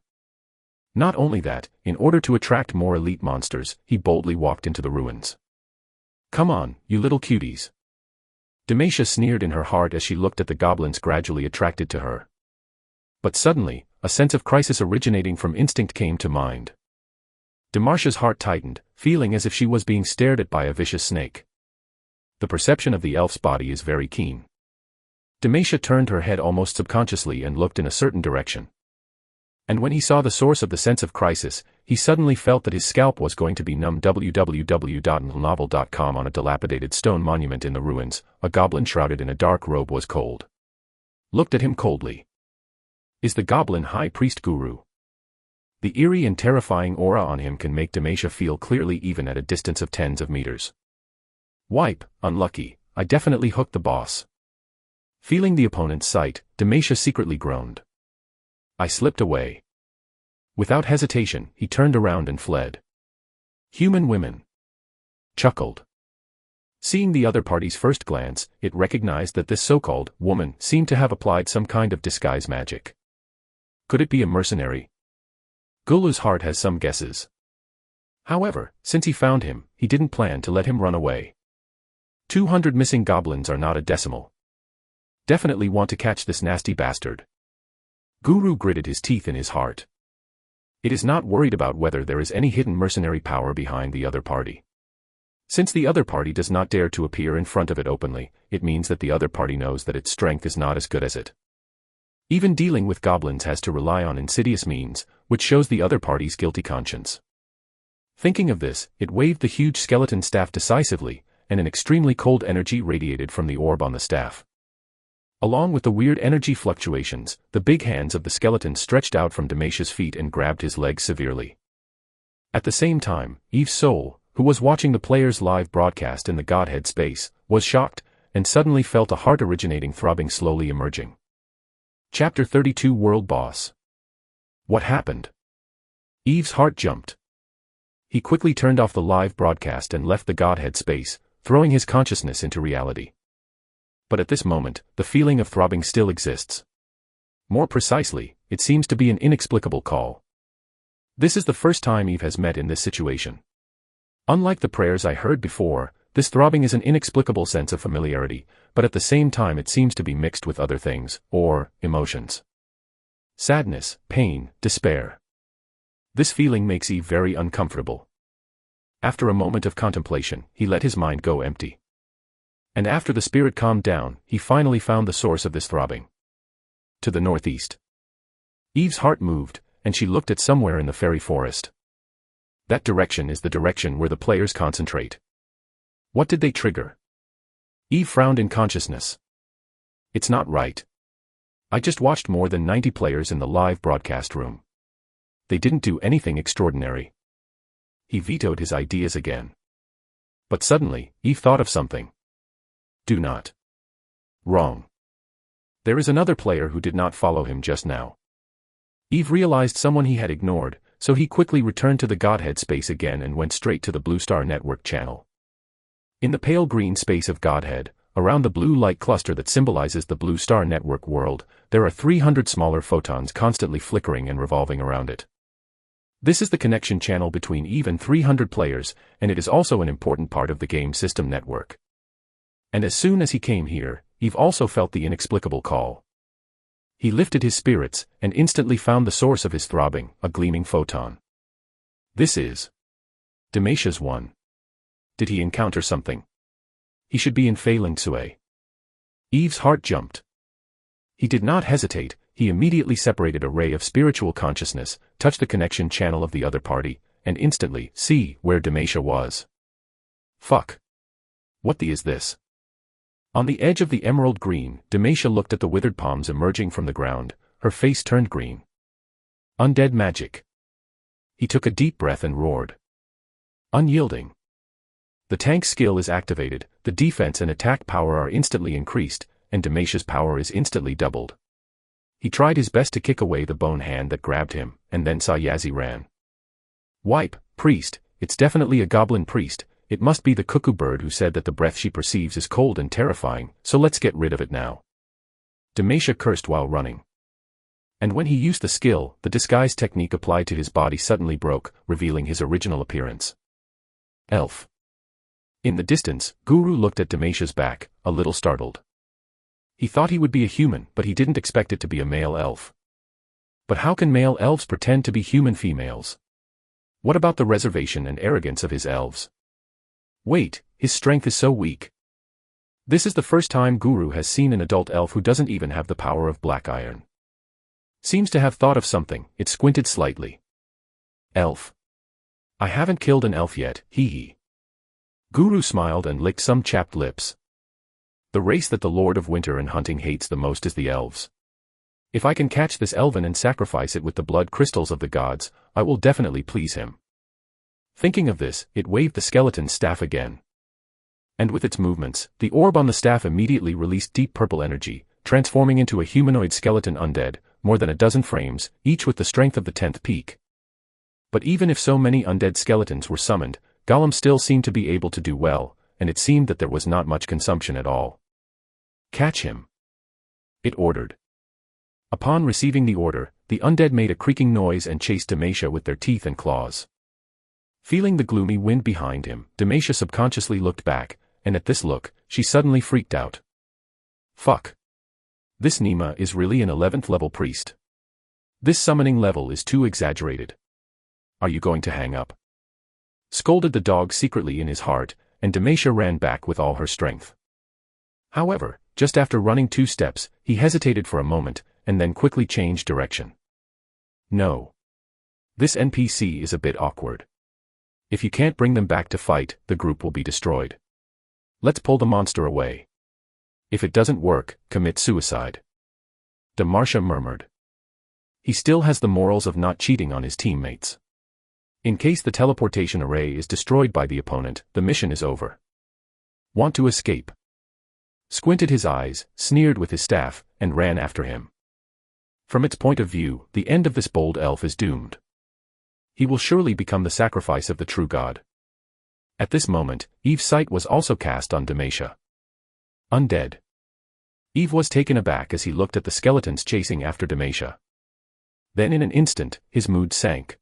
Not only that, in order to attract more elite monsters, he boldly walked into the ruins. "Come on, you little cuties." Demacia sneered in her heart as she looked at the goblins gradually attracted to her. But suddenly, a sense of crisis originating from instinct came to mind. Demacia's heart tightened, feeling as if she was being stared at by a vicious snake. The perception of the elf's body is very keen. Demacia turned her head almost subconsciously and looked in a certain direction. And when he saw the source of the sense of crisis, he suddenly felt that his scalp was going to be numb. www.novel.com. On a dilapidated stone monument in the ruins, a goblin shrouded in a dark robe was cold. Looked at him coldly. Is the goblin high priest Guru? The eerie and terrifying aura on him can make Demacia feel clearly even at a distance of tens of meters. Wipe, unlucky, I definitely hooked the boss. Feeling the opponent's sight, Demacia secretly groaned. I slipped away. Without hesitation, he turned around and fled. Human women. Chuckled. Seeing the other party's first glance, it recognized that this so-called woman seemed to have applied some kind of disguise magic. Could it be a mercenary? Gulu's heart has some guesses. However, since he found him, he didn't plan to let him run away. 200 missing goblins are not a decimal. Definitely want to catch this nasty bastard. Guru gritted his teeth in his heart. It is not worried about whether there is any hidden mercenary power behind the other party. Since the other party does not dare to appear in front of it openly, it means that the other party knows that its strength is not as good as it. Even dealing with goblins has to rely on insidious means, which shows the other party's guilty conscience. Thinking of this, it waved the huge skeleton staff decisively, and an extremely cold energy radiated from the orb on the staff. Along with the weird energy fluctuations, the big hands of the skeleton stretched out from Demacia's feet and grabbed his legs severely. At the same time, Eve's soul, who was watching the player's live broadcast in the Godhead space, was shocked, and suddenly felt a heart-originating throbbing slowly emerging. Chapter 32 World Boss. What happened? Eve's heart jumped. He quickly turned off the live broadcast and left the Godhead space, throwing his consciousness into reality. But at this moment, the feeling of throbbing still exists. More precisely, it seems to be an inexplicable call. This is the first time Eve has met in this situation. Unlike the prayers I heard before, this throbbing is an inexplicable sense of familiarity, but at the same time it seems to be mixed with other things, or emotions. Sadness, pain, despair. This feeling makes Eve very uncomfortable. After a moment of contemplation, he let his mind go empty. And after the spirit calmed down, he finally found the source of this throbbing. To the northeast. Eve's heart moved, and she looked at somewhere in the fairy forest. That direction is the direction where the players concentrate. What did they trigger? Eve frowned in consciousness. It's not right. I just watched more than 90 players in the live broadcast room. They didn't do anything extraordinary. He vetoed his ideas again. But suddenly, Eve thought of something. Do not. Wrong. There is another player who did not follow him just now. Eve realized someone he had ignored, so he quickly returned to the Godhead space again and went straight to the Blue Star Network channel. In the pale green space of Godhead, around the blue light cluster that symbolizes the Blue Star Network world, there are 300 smaller photons constantly flickering and revolving around it. This is the connection channel between Eve and 300 players, and it is also an important part of the game system network. And as soon as he came here, Eve also felt the inexplicable call. He lifted his spirits, and instantly found the source of his throbbing, a gleaming photon. This is Damasia's one. Did he encounter something? He should be in Failing Sui. Eve's heart jumped. He did not hesitate, he immediately separated a ray of spiritual consciousness, touched the connection channel of the other party, and instantly see where Damasia was. Fuck. What the is this? On the edge of the emerald green, Damasia looked at the withered palms emerging from the ground, her face turned green. Undead magic. He took a deep breath and roared. Unyielding. The tank skill is activated, the defense and attack power are instantly increased, and Damasia's power is instantly doubled. He tried his best to kick away the bone hand that grabbed him, and then saw Yazzie ran. Wipe, priest, it's definitely a goblin priest, it must be the cuckoo bird who said that the breath she perceives is cold and terrifying, so let's get rid of it now. Damasia cursed while running. And when he used the skill, the disguise technique applied to his body suddenly broke, revealing his original appearance. Elf. In the distance, Guru looked at Damasia's back, a little startled. He thought he would be a human, but he didn't expect it to be a male elf. But how can male elves pretend to be human females? What about the reservation and arrogance of his elves? Wait, his strength is so weak. This is the first time Guru has seen an adult elf who doesn't even have the power of black iron. Seems to have thought of something, it squinted slightly. Elf. I haven't killed an elf yet, hee. Guru smiled and licked some chapped lips. The race that the Lord of Winter and Hunting hates the most is the elves. If I can catch this elven and sacrifice it with the blood crystals of the gods, I will definitely please him. Thinking of this, it waved the skeleton's staff again. And with its movements, the orb on the staff immediately released deep purple energy, transforming into a humanoid skeleton undead, more than a dozen frames, each with the strength of the 10th peak. But even if so many undead skeletons were summoned, Gollum still seemed to be able to do well, and it seemed that there was not much consumption at all. Catch him. It ordered. Upon receiving the order, the undead made a creaking noise and chased Damasia with their teeth and claws. Feeling the gloomy wind behind him, Damasia subconsciously looked back, and at this look, she suddenly freaked out. Fuck. This Nima is really an 11th level priest. This summoning level is too exaggerated. Are you going to hang up? Scolded the dog secretly in his heart, and Damasia ran back with all her strength. However, just after running 2 steps, he hesitated for a moment, and then quickly changed direction. No. This NPC is a bit awkward. If you can't bring them back to fight, the group will be destroyed. Let's pull the monster away. If it doesn't work, commit suicide. Damasia murmured. He still has the morals of not cheating on his teammates. In case the teleportation array is destroyed by the opponent, the mission is over. Want to escape? Squinted his eyes, sneered with his staff, and ran after him. From its point of view, the end of this bold elf is doomed. He will surely become the sacrifice of the true god. At this moment, Eve's sight was also cast on Damasia. Undead. Eve was taken aback as he looked at the skeletons chasing after Damasia. Then in an instant, his mood sank.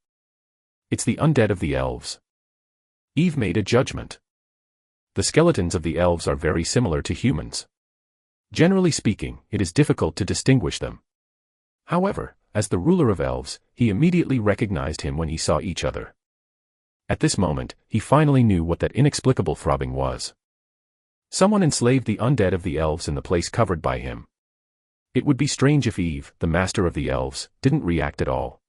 It's the undead of the elves. Eve made a judgment. The skeletons of the elves are very similar to humans. Generally speaking, it is difficult to distinguish them. However, as the ruler of elves, he immediately recognized him when he saw each other. At this moment, he finally knew what that inexplicable throbbing was. Someone enslaved the undead of the elves in the place covered by him. It would be strange if Eve, the master of the elves, didn't react at all.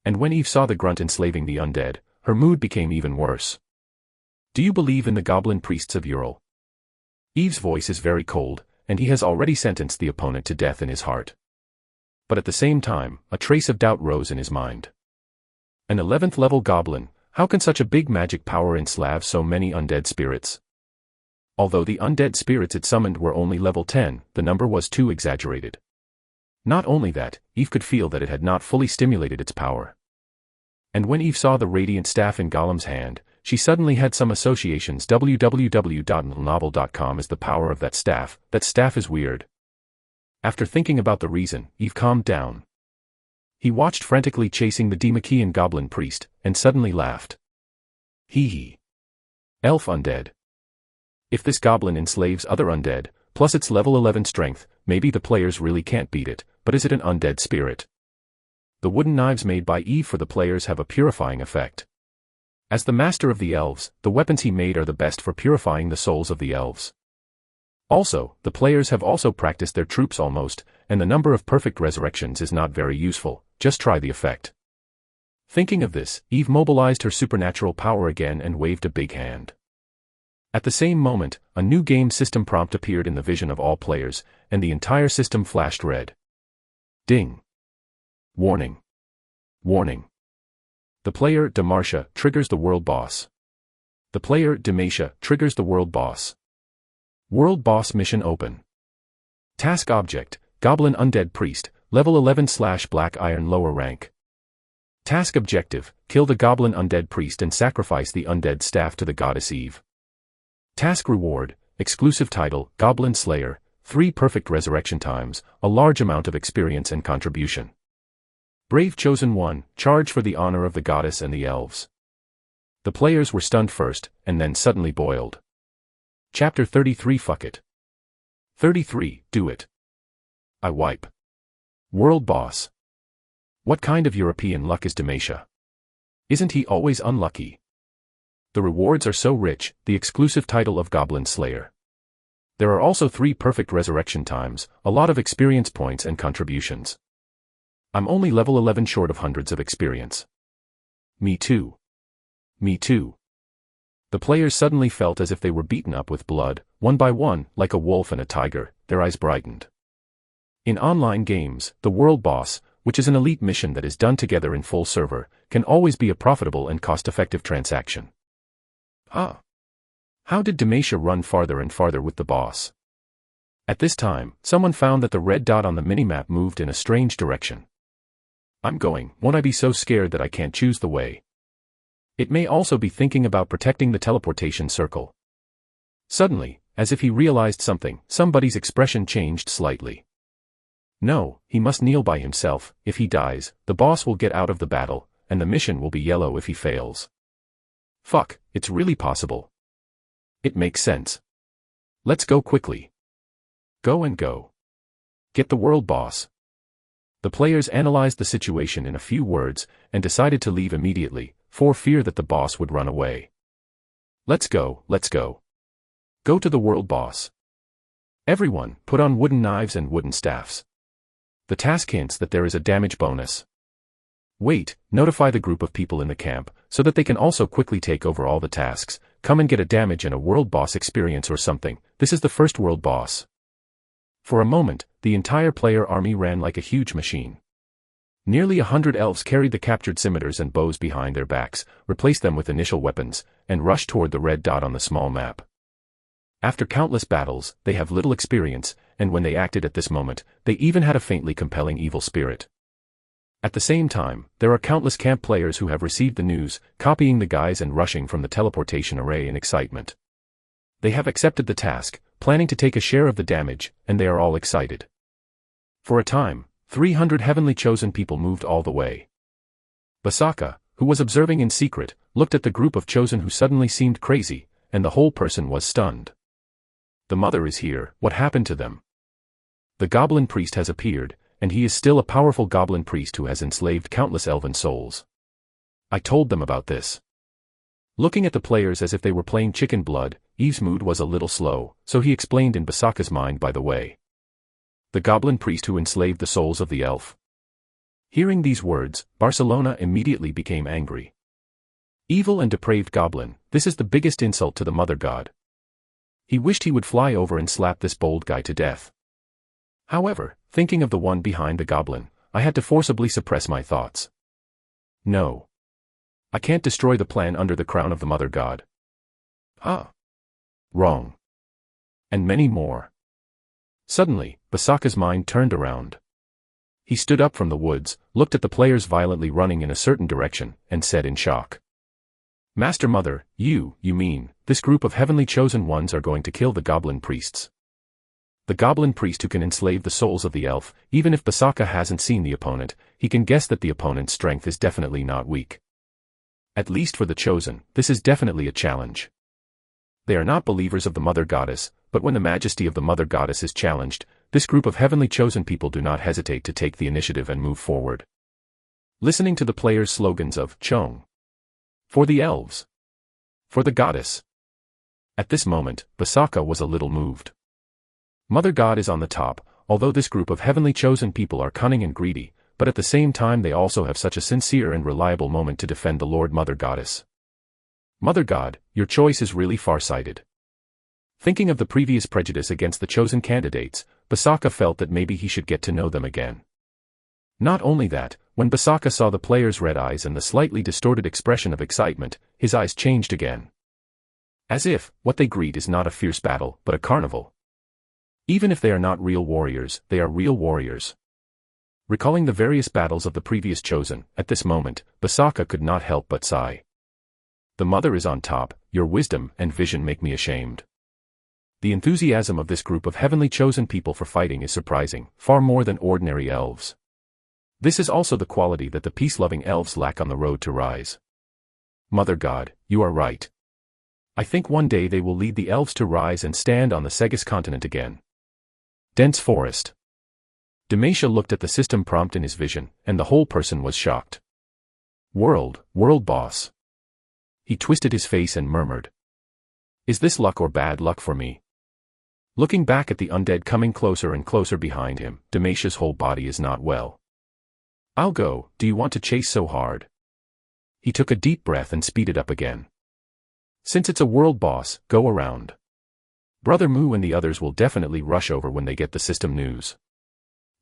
And when Eve saw the grunt enslaving the undead, her mood became even worse. Do you believe in the goblin priests of Ural? Eve's voice is very cold, and he has already sentenced the opponent to death in his heart. But at the same time, a trace of doubt rose in his mind. An 11th level goblin, how can such a big magic power enslave so many undead spirits? Although the undead spirits it summoned were only level 10, the number was too exaggerated. Not only that, Eve could feel that it had not fully stimulated its power. And when Eve saw the radiant staff in Golem's hand, she suddenly had some associations. www.novel.com is the power of that staff is weird. After thinking about the reason, Eve calmed down. He watched frantically chasing the Demachian goblin priest, and suddenly laughed. Hee hee. Elf undead. If this goblin enslaves other undead, plus its level 11 strength, maybe the players really can't beat it, but is it an undead spirit? The wooden knives made by Eve for the players have a purifying effect. As the master of the elves, the weapons he made are the best for purifying the souls of the elves. Also, the players have also practiced their troops almost, and the number of perfect resurrections is not very useful, just try the effect. Thinking of this, Eve mobilized her supernatural power again and waved a big hand. At the same moment, a new game system prompt appeared in the vision of all players, and the entire system flashed red. Ding. Warning. Warning. The player, Demacia, triggers the world boss. The player, Demacia, triggers the world boss. World boss mission open. Task object, Goblin Undead Priest, level 11/Black Iron lower rank. Task objective, kill the Goblin Undead Priest and sacrifice the undead staff to the goddess Eve. Task reward, exclusive title, Goblin Slayer, 3 perfect resurrection times, a large amount of experience and contribution. Brave Chosen One, charge for the honor of the goddess and the elves. The players were stunned first, and then suddenly boiled. Chapter 33 Fuck it. 33, do it. I wipe. World boss. What kind of European luck is Demacia? Isn't he always unlucky? The rewards are so rich, the exclusive title of Goblin Slayer. There are also 3 perfect resurrection times, a lot of experience points and contributions. I'm only level 11 short of hundreds of experience. Me too. Me too. The players suddenly felt as if they were beaten up with blood, one by one, like a wolf and a tiger, their eyes brightened. In online games, the world boss, which is an elite mission that is done together in full server, can always be a profitable and cost-effective transaction. Ah. How did Demacia run farther and farther with the boss? At this time, someone found that the red dot on the minimap moved in a strange direction. I'm going, won't I be so scared that I can't choose the way? It may also be thinking about protecting the teleportation circle. Suddenly, as if he realized something, somebody's expression changed slightly. No, he must kneel by himself. If he dies, the boss will get out of the battle, and the mission will be yellow if he fails. Fuck, it's really possible. It makes sense. Let's go quickly. Go and go. Get the world boss. The players analyzed the situation in a few words, and decided to leave immediately, for fear that the boss would run away. Let's go, let's go. Go to the world boss. Everyone, put on wooden knives and wooden staffs. The task hints that there is a damage bonus. Wait, notify the group of people in the camp, so that they can also quickly take over all the tasks. Come and get a damage and a world boss experience or something. This is the first world boss. For a moment, the entire player army ran like a huge machine. Nearly 100 elves carried the captured scimitars and bows behind their backs, replaced them with initial weapons, and rushed toward the red dot on the small map. After countless battles, they have little experience, and when they acted at this moment, they even had a faintly compelling evil spirit. At the same time, there are countless camp players who have received the news, copying the guise and rushing from the teleportation array in excitement. They have accepted the task, planning to take a share of the damage, and they are all excited. For a time, 300 heavenly chosen people moved all the way. Basaka, who was observing in secret, looked at the group of chosen who suddenly seemed crazy, and the whole person was stunned. The mother is here, what happened to them? The goblin priest has appeared, and he is still a powerful goblin priest who has enslaved countless elven souls. I told them about this. Looking at the players as if they were playing chicken blood, Eve's mood was a little slow, so he explained in Basaka's mind by the way. The goblin priest who enslaved the souls of the elf. Hearing these words, Barcelona immediately became angry. Evil and depraved goblin, this is the biggest insult to the mother god. He wished he would fly over and slap this bold guy to death. However, thinking of the one behind the goblin, I had to forcibly suppress my thoughts. No. I can't destroy the plan under the crown of the mother god. Ah. Wrong. And many more. Suddenly, Basaka's mind turned around. He stood up from the woods, looked at the players violently running in a certain direction, and said in shock. Master Mother, you mean, this group of heavenly chosen ones are going to kill the goblin priests. The goblin priest who can enslave the souls of the elf, even if Basaka hasn't seen the opponent, he can guess that the opponent's strength is definitely not weak. At least for the chosen, this is definitely a challenge. They are not believers of the mother goddess, but when the majesty of the mother goddess is challenged, this group of heavenly chosen people do not hesitate to take the initiative and move forward. Listening to the players' slogans of Chung. For the elves. For the goddess. At this moment, Basaka was a little moved. Mother God is on the top, although this group of heavenly chosen people are cunning and greedy, but at the same time they also have such a sincere and reliable moment to defend the Lord Mother Goddess. Mother God, your choice is really far-sighted. Thinking of the previous prejudice against the chosen candidates, Basaka felt that maybe he should get to know them again. Not only that, when Basaka saw the players' red eyes and the slightly distorted expression of excitement, his eyes changed again. As if, what they greet is not a fierce battle, but a carnival. Even if they are not real warriors, they are real warriors. Recalling the various battles of the previous chosen, at this moment, Basaka could not help but sigh. The mother is on top, your wisdom and vision make me ashamed. The enthusiasm of this group of heavenly chosen people for fighting is surprising, far more than ordinary elves. This is also the quality that the peace-loving elves lack on the road to rise. Mother God, you are right. I think one day they will lead the elves to rise and stand on the Segus continent again. Dense forest. Demacia looked at the system prompt in his vision, and the whole person was shocked. World boss. He twisted his face and murmured. Is this luck or bad luck for me? Looking back at the undead coming closer and closer behind him, Demacia's whole body is not well. I'll go, do you want to chase so hard? He took a deep breath and speeded up again. Since it's a world boss, go around. Brother Moo and the others will definitely rush over when they get the system news.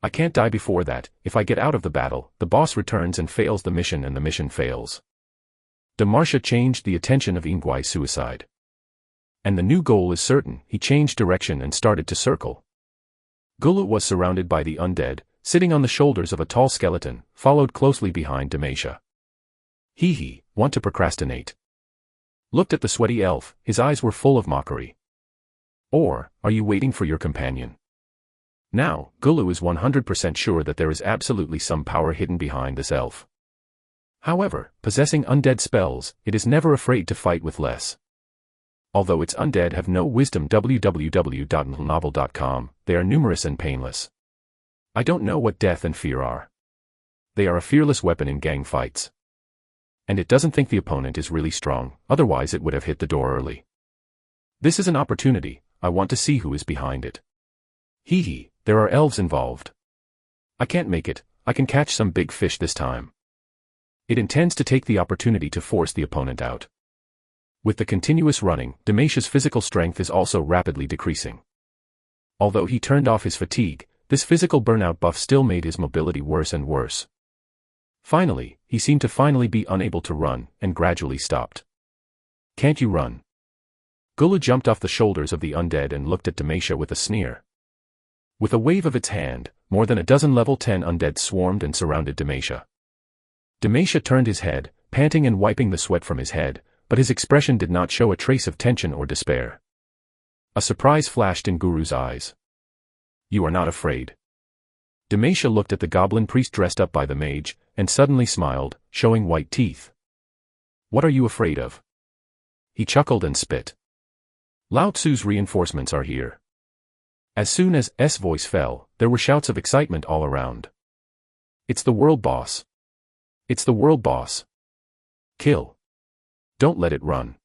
I can't die before that. If I get out of the battle, the boss returns and fails the mission and the mission fails. Demacia changed the attention of Ingwai's suicide. And the new goal is certain. He changed direction and started to circle. Gulu was surrounded by the undead, sitting on the shoulders of a tall skeleton, followed closely behind Demacia. Hee, want to procrastinate? Looked at the sweaty elf, his eyes were full of mockery. Or, are you waiting for your companion? Now, Gulu is 100% sure that there is absolutely some power hidden behind this elf. However, possessing undead spells, it is never afraid to fight with less. Although its undead have no wisdom www.novel.com, they are numerous and painless. I don't know what death and fear are. They are a fearless weapon in gang fights. And it doesn't think the opponent is really strong, otherwise it would have hit the door early. This is an opportunity, I want to see who is behind it. Hee, there are elves involved. I can't make it, I can catch some big fish this time. It intends to take the opportunity to force the opponent out. With the continuous running, Demacia's physical strength is also rapidly decreasing. Although he turned off his fatigue, this physical burnout buff still made his mobility worse and worse. Finally, he seemed to be unable to run, and gradually stopped. Can't you run? Gulu jumped off the shoulders of the undead and looked at Demacia with a sneer. With a wave of its hand, more than a dozen level 10 undead swarmed and surrounded Demacia. Demacia turned his head, panting and wiping the sweat from his head, but his expression did not show a trace of tension or despair. A surprise flashed in Guru's eyes. You are not afraid. Demacia looked at the goblin priest dressed up by the mage, and suddenly smiled, showing white teeth. What are you afraid of? He chuckled and spit. Lao Tzu's reinforcements are here. As soon as S' voice fell, there were shouts of excitement all around. It's the world boss. It's the world boss. Kill. Don't let it run.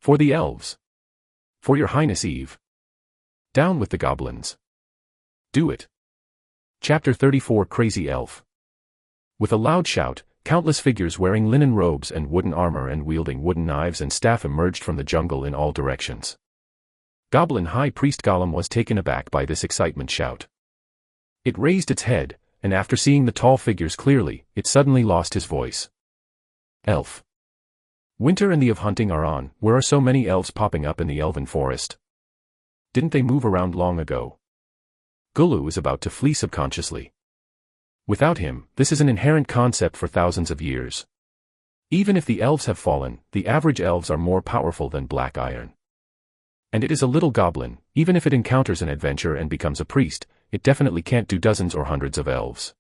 For the elves. For your highness Eve. Down with the goblins. Do it. Chapter 34 Crazy Elf. With a loud shout, Countless figures wearing linen robes and wooden armor and wielding wooden knives and staff emerged from the jungle in all directions. Goblin High Priest Gollum was taken aback by this excitement shout. It raised its head, and after seeing the tall figures clearly, it suddenly lost his voice. Elf. Winter and the of hunting are on. Where are so many elves popping up in the elven forest? Didn't they move around long ago? Gulu is about to flee subconsciously. Without him, this is an inherent concept for thousands of years. Even if the elves have fallen, the average elves are more powerful than black iron. And it is a little goblin. Even if it encounters an adventure and becomes a priest, it definitely can't do dozens or hundreds of elves.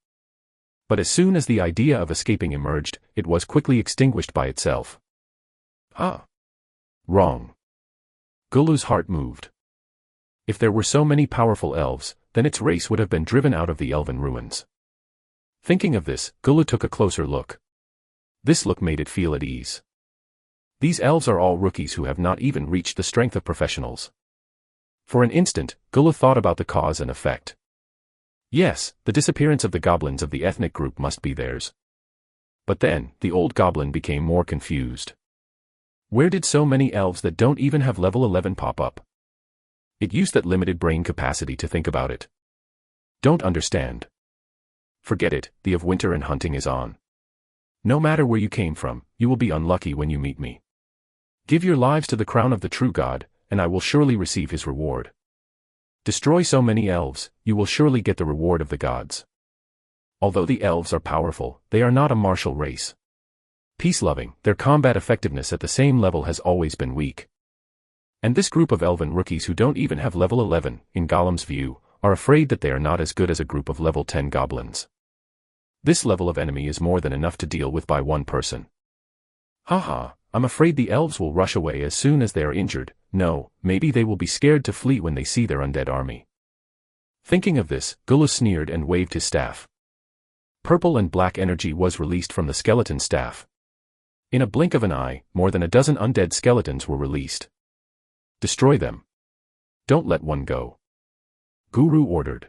But as soon as the idea of escaping emerged, it was quickly extinguished by itself. Ah. Wrong. Gulu's heart moved. If there were so many powerful elves, then its race would have been driven out of the elven ruins. Thinking of this, Gulu took a closer look. This look made it feel at ease. These elves are all rookies who have not even reached the strength of professionals. For an instant, Gulu thought about the cause and effect. Yes, the disappearance of the goblins of the ethnic group must be theirs. But then, the old goblin became more confused. Where did so many elves that don't even have level 11 pop up? It used that limited brain capacity to think about it. Don't understand. Forget it, the of winter and hunting is on. No matter where you came from, you will be unlucky when you meet me. Give your lives to the crown of the true God, and I will surely receive his reward. Destroy so many elves, you will surely get the reward of the gods. Although the elves are powerful, they are not a martial race. Peace-loving, their combat effectiveness at the same level has always been weak. And this group of elven rookies who don't even have level 11, in Gollum's view, are afraid that they are not as good as a group of level 10 goblins. This level of enemy is more than enough to deal with by one person. Haha, I'm afraid the elves will rush away as soon as they are injured. No, maybe they will be scared to flee when they see their undead army. Thinking of this, Gulu sneered and waved his staff. Purple and black energy was released from the skeleton staff. In a blink of an eye, more than a dozen undead skeletons were released. Destroy them. Don't let one go. Guru ordered.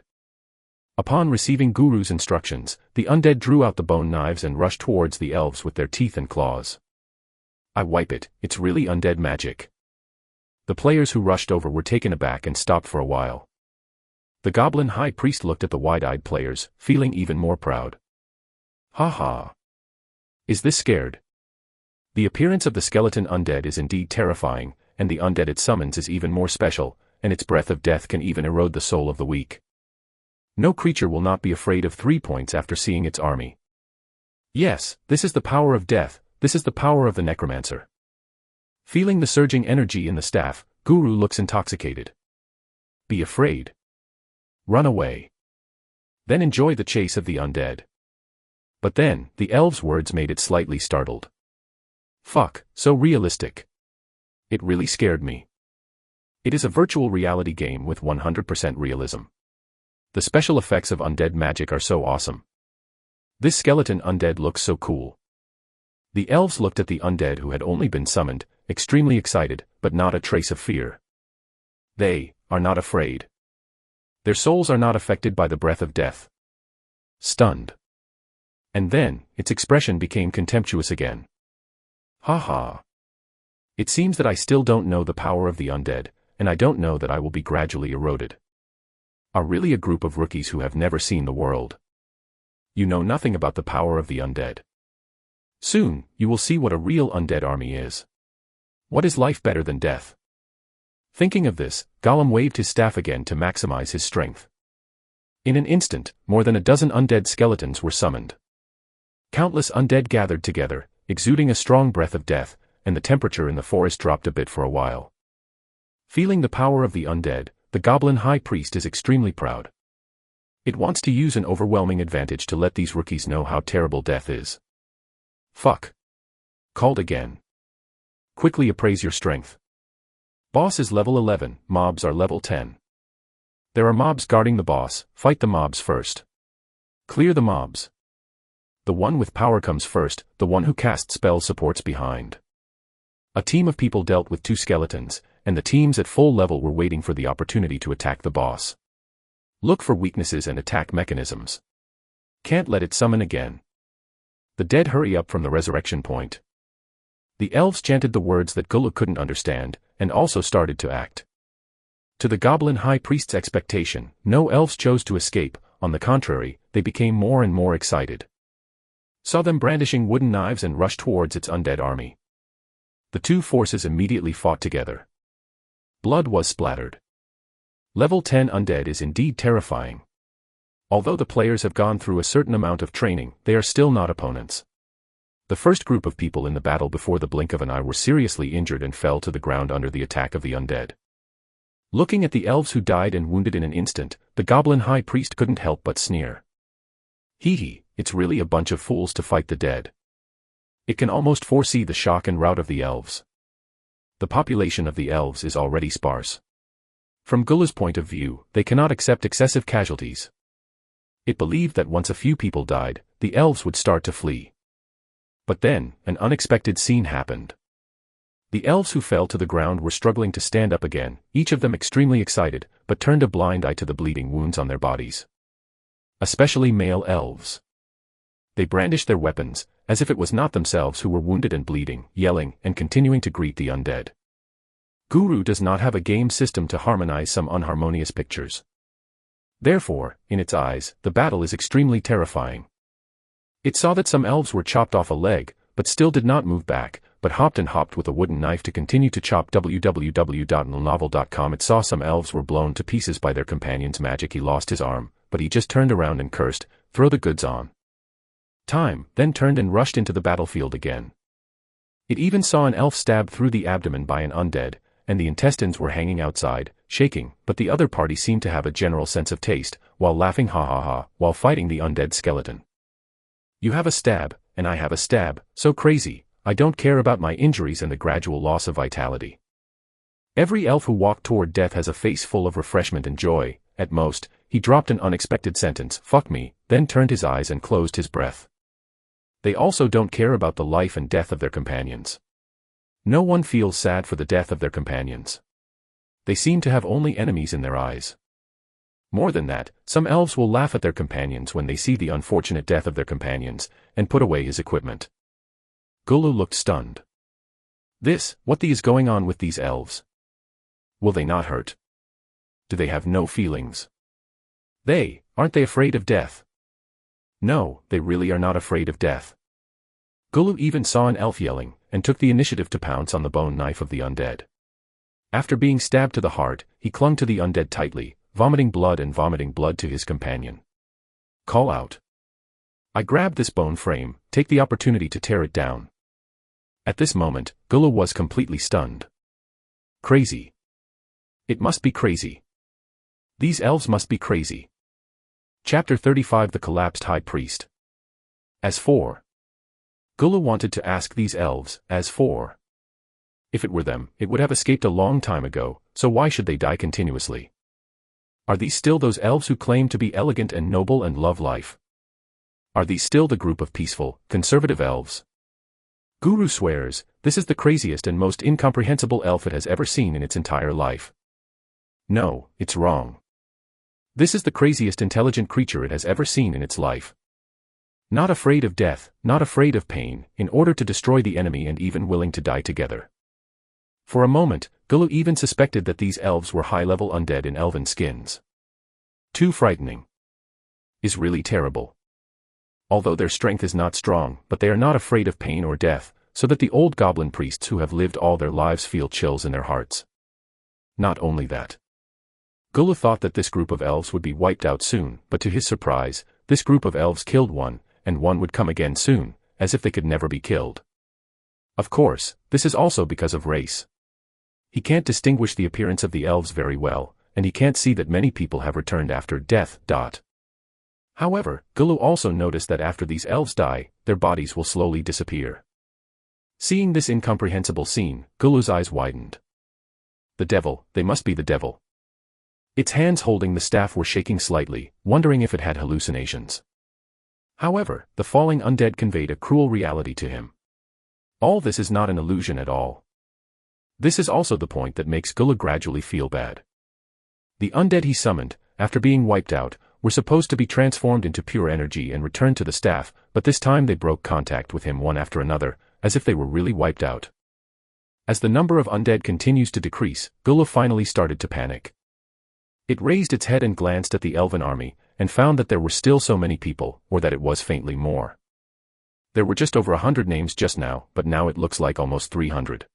Upon receiving Guru's instructions, the undead drew out the bone knives and rushed towards the elves with their teeth and claws. I wipe it, it's really undead magic. The players who rushed over were taken aback and stopped for a while. The goblin high priest looked at the wide-eyed players, feeling even more proud. Ha ha. Is this scared? The appearance of the skeleton undead is indeed terrifying, and the undead it summons is even more special, and its breath of death can even erode the soul of the weak. No creature will not be afraid of 3 points after seeing its army. Yes, this is the power of death, this is the power of the necromancer. Feeling the surging energy in the staff, Guru looks intoxicated. Be afraid. Run away. Then enjoy the chase of the undead. But then, the elves' words made it slightly startled. Fuck, so realistic. It really scared me. It is a virtual reality game with 100% realism. The special effects of undead magic are so awesome. This skeleton undead looks so cool. The elves looked at the undead who had only been summoned, extremely excited, but not a trace of fear. They are not afraid. Their souls are not affected by the breath of death. Stunned. And then, its expression became contemptuous again. Ha ha. It seems that I still don't know the power of the undead, and I don't know that I will be gradually eroded. Are really a group of rookies who have never seen the world. You know nothing about the power of the undead. Soon, you will see what a real undead army is. What is life better than death? Thinking of this, Gollum waved his staff again to maximize his strength. In an instant, more than a dozen undead skeletons were summoned. Countless undead gathered together, exuding a strong breath of death, and the temperature in the forest dropped a bit for a while. Feeling the power of the undead, the goblin high priest is extremely proud. It wants to use an overwhelming advantage to let these rookies know how terrible death is. Fuck. Called again. Quickly appraise your strength. Boss is level 11, mobs are level 10. There are mobs guarding the boss, fight the mobs first. Clear the mobs. The one with power comes first, the one who casts spells supports behind. A team of people dealt with 2 skeletons, and the teams at full level were waiting for the opportunity to attack the boss. Look for weaknesses and attack mechanisms. Can't let it summon again. The dead hurry up from the resurrection point. The elves chanted the words that Gulu couldn't understand, and also started to act. To the goblin high priest's expectation, no elves chose to escape. On the contrary, they became more and more excited. Saw them brandishing wooden knives and rushed towards its undead army. The two forces immediately fought together. Blood was splattered. Level 10 undead is indeed terrifying. Although the players have gone through a certain amount of training, they are still not opponents. The first group of people in the battle before the blink of an eye were seriously injured and fell to the ground under the attack of the undead. Looking at the elves who died and wounded in an instant, the goblin high priest couldn't help but sneer. Hee, it's really a bunch of fools to fight the dead. It can almost foresee the shock and rout of the elves. The population of the elves is already sparse. From Gulu's point of view, they cannot accept excessive casualties. It believed that once a few people died, the elves would start to flee. But then, an unexpected scene happened. The elves who fell to the ground were struggling to stand up again, each of them extremely excited, but turned a blind eye to the bleeding wounds on their bodies. Especially male elves. They brandished their weapons, as if it was not themselves who were wounded and bleeding, yelling, and continuing to greet the undead. Guru does not have a game system to harmonize some unharmonious pictures. Therefore, in its eyes, the battle is extremely terrifying. It saw that some elves were chopped off a leg, but still did not move back, but hopped and hopped with a wooden knife to continue to chop. www.novel.com. It saw some elves were blown to pieces by their companion's magic. He lost his arm, but he just turned around and cursed, "Throw the goods on." Time, then turned and rushed into the battlefield again. It even saw an elf stabbed through the abdomen by an undead, and the intestines were hanging outside, shaking, but the other party seemed to have a general sense of taste, while laughing ha ha ha, while fighting the undead skeleton. You have a stab, and I have a stab, so crazy, I don't care about my injuries and the gradual loss of vitality. Every elf who walked toward death has a face full of refreshment and joy. At most, he dropped an unexpected sentence, "Fuck me," then turned his eyes and closed his breath. They also don't care about the life and death of their companions. No one feels sad for the death of their companions. They seem to have only enemies in their eyes. More than that, some elves will laugh at their companions when they see the unfortunate death of their companions, and put away his equipment. Gulu looked stunned. What is going on with these elves? Will they not hurt? Do they have no feelings? Aren't they afraid of death? No, they really are not afraid of death. Gulu even saw an elf yelling, and took the initiative to pounce on the bone knife of the undead. After being stabbed to the heart, he clung to the undead tightly, vomiting blood to his companion. Call out. I grabbed this bone frame, take the opportunity to tear it down. At this moment, Gulu was completely stunned. Crazy. It must be crazy. These elves must be crazy. Chapter 35 The Collapsed High Priest. As for. Gulu wanted to ask these elves, as for. If it were them, it would have escaped a long time ago, so why should they die continuously? Are these still those elves who claim to be elegant and noble and love life? Are these still the group of peaceful, conservative elves? Guru swears, this is the craziest and most incomprehensible elf it has ever seen in its entire life. No, it's wrong. This is the craziest intelligent creature it has ever seen in its life. Not afraid of death, not afraid of pain, in order to destroy the enemy and even willing to die together. For a moment, Gulu even suspected that these elves were high-level undead in elven skins. Too frightening. Is really terrible. Although their strength is not strong, but they are not afraid of pain or death, so that the old goblin priests who have lived all their lives feel chills in their hearts. Not only that. Gulu thought that this group of elves would be wiped out soon, but to his surprise, this group of elves killed one, and one would come again soon, as if they could never be killed. Of course, this is also because of race. He can't distinguish the appearance of the elves very well, and he can't see that many people have returned after death. However, Gulu also noticed that after these elves die, their bodies will slowly disappear. Seeing this incomprehensible scene, Gulu's eyes widened. The devil, they must be the devil. Its hands holding the staff were shaking slightly, wondering if it had hallucinations. However, the falling undead conveyed a cruel reality to him. All this is not an illusion at all. This is also the point that makes Gulu gradually feel bad. The undead he summoned, after being wiped out, were supposed to be transformed into pure energy and returned to the staff, but this time they broke contact with him one after another, as if they were really wiped out. As the number of undead continues to decrease, Gula finally started to panic. It raised its head and glanced at the elven army, and found that there were still so many people, or that it was faintly more. There were just over 100 names just now, but now it looks like almost 300.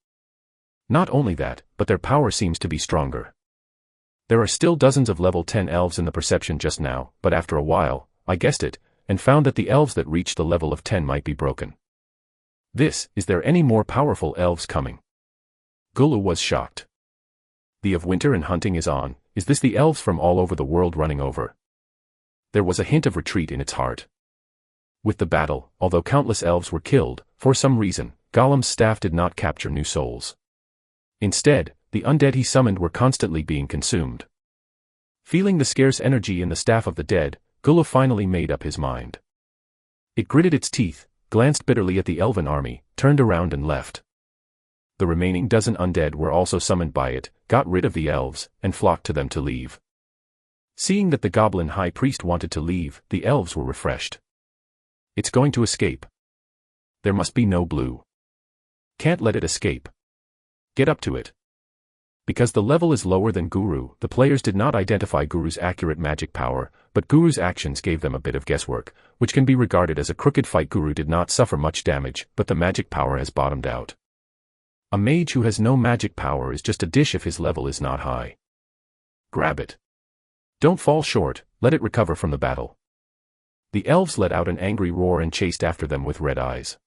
Not only that, but their power seems to be stronger. There are still dozens of level 10 elves in the perception just now, but after a while, I guessed it, and found that the elves that reached the level of 10 might be broken. Is there any more powerful elves coming? Gulu was shocked. The of winter and hunting is on. Is this the elves from all over the world running over? There was a hint of retreat in its heart. With the battle, although countless elves were killed, for some reason, Golem's staff did not capture new souls. Instead, the undead he summoned were constantly being consumed. Feeling the scarce energy in the staff of the dead, Gula finally made up his mind. It gritted its teeth, glanced bitterly at the elven army, turned around and left. The remaining dozen undead were also summoned by it, got rid of the elves, and flocked to them to leave. Seeing that the goblin high priest wanted to leave, the elves were refreshed. It's going to escape. There must be no blue. Can't let it escape. Get up to it. Because the level is lower than Guru, the players did not identify Guru's accurate magic power, but Guru's actions gave them a bit of guesswork, which can be regarded as a crooked fight. Guru did not suffer much damage, but the magic power has bottomed out. A mage who has no magic power is just a dish if his level is not high. Grab it. Don't fall short, let it recover from the battle. The elves let out an angry roar and chased after them with red eyes.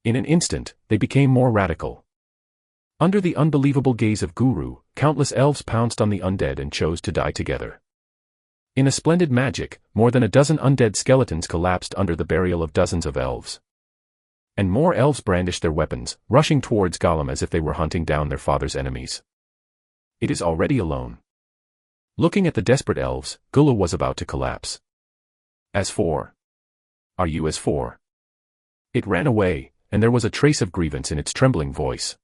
In an instant, they became more radical. Under the unbelievable gaze of Guru, countless elves pounced on the undead and chose to die together. In a splendid magic, more than a dozen undead skeletons collapsed under the burial of dozens of elves. And more elves brandished their weapons, rushing towards Golem as if they were hunting down their father's enemies. It is already alone. Looking at the desperate elves, Gula was about to collapse. As for? Are you as for? It ran away, and there was a trace of grievance in its trembling voice.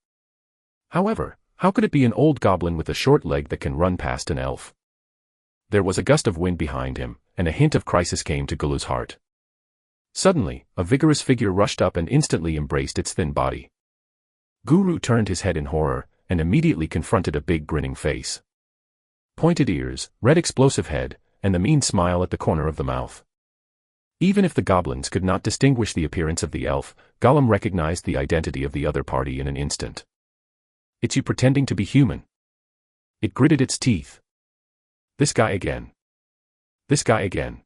However, how could it be an old goblin with a short leg that can run past an elf? There was a gust of wind behind him, and a hint of crisis came to Gulu's heart. Suddenly, a vigorous figure rushed up and instantly embraced its thin body. Guru turned his head in horror, and immediately confronted a big grinning face. Pointed ears, red explosive head, and the mean smile at the corner of the mouth. Even if the goblins could not distinguish the appearance of the elf, Golem recognized the identity of the other party in an instant. It's you pretending to be human. It gritted its teeth. This guy again. This guy again.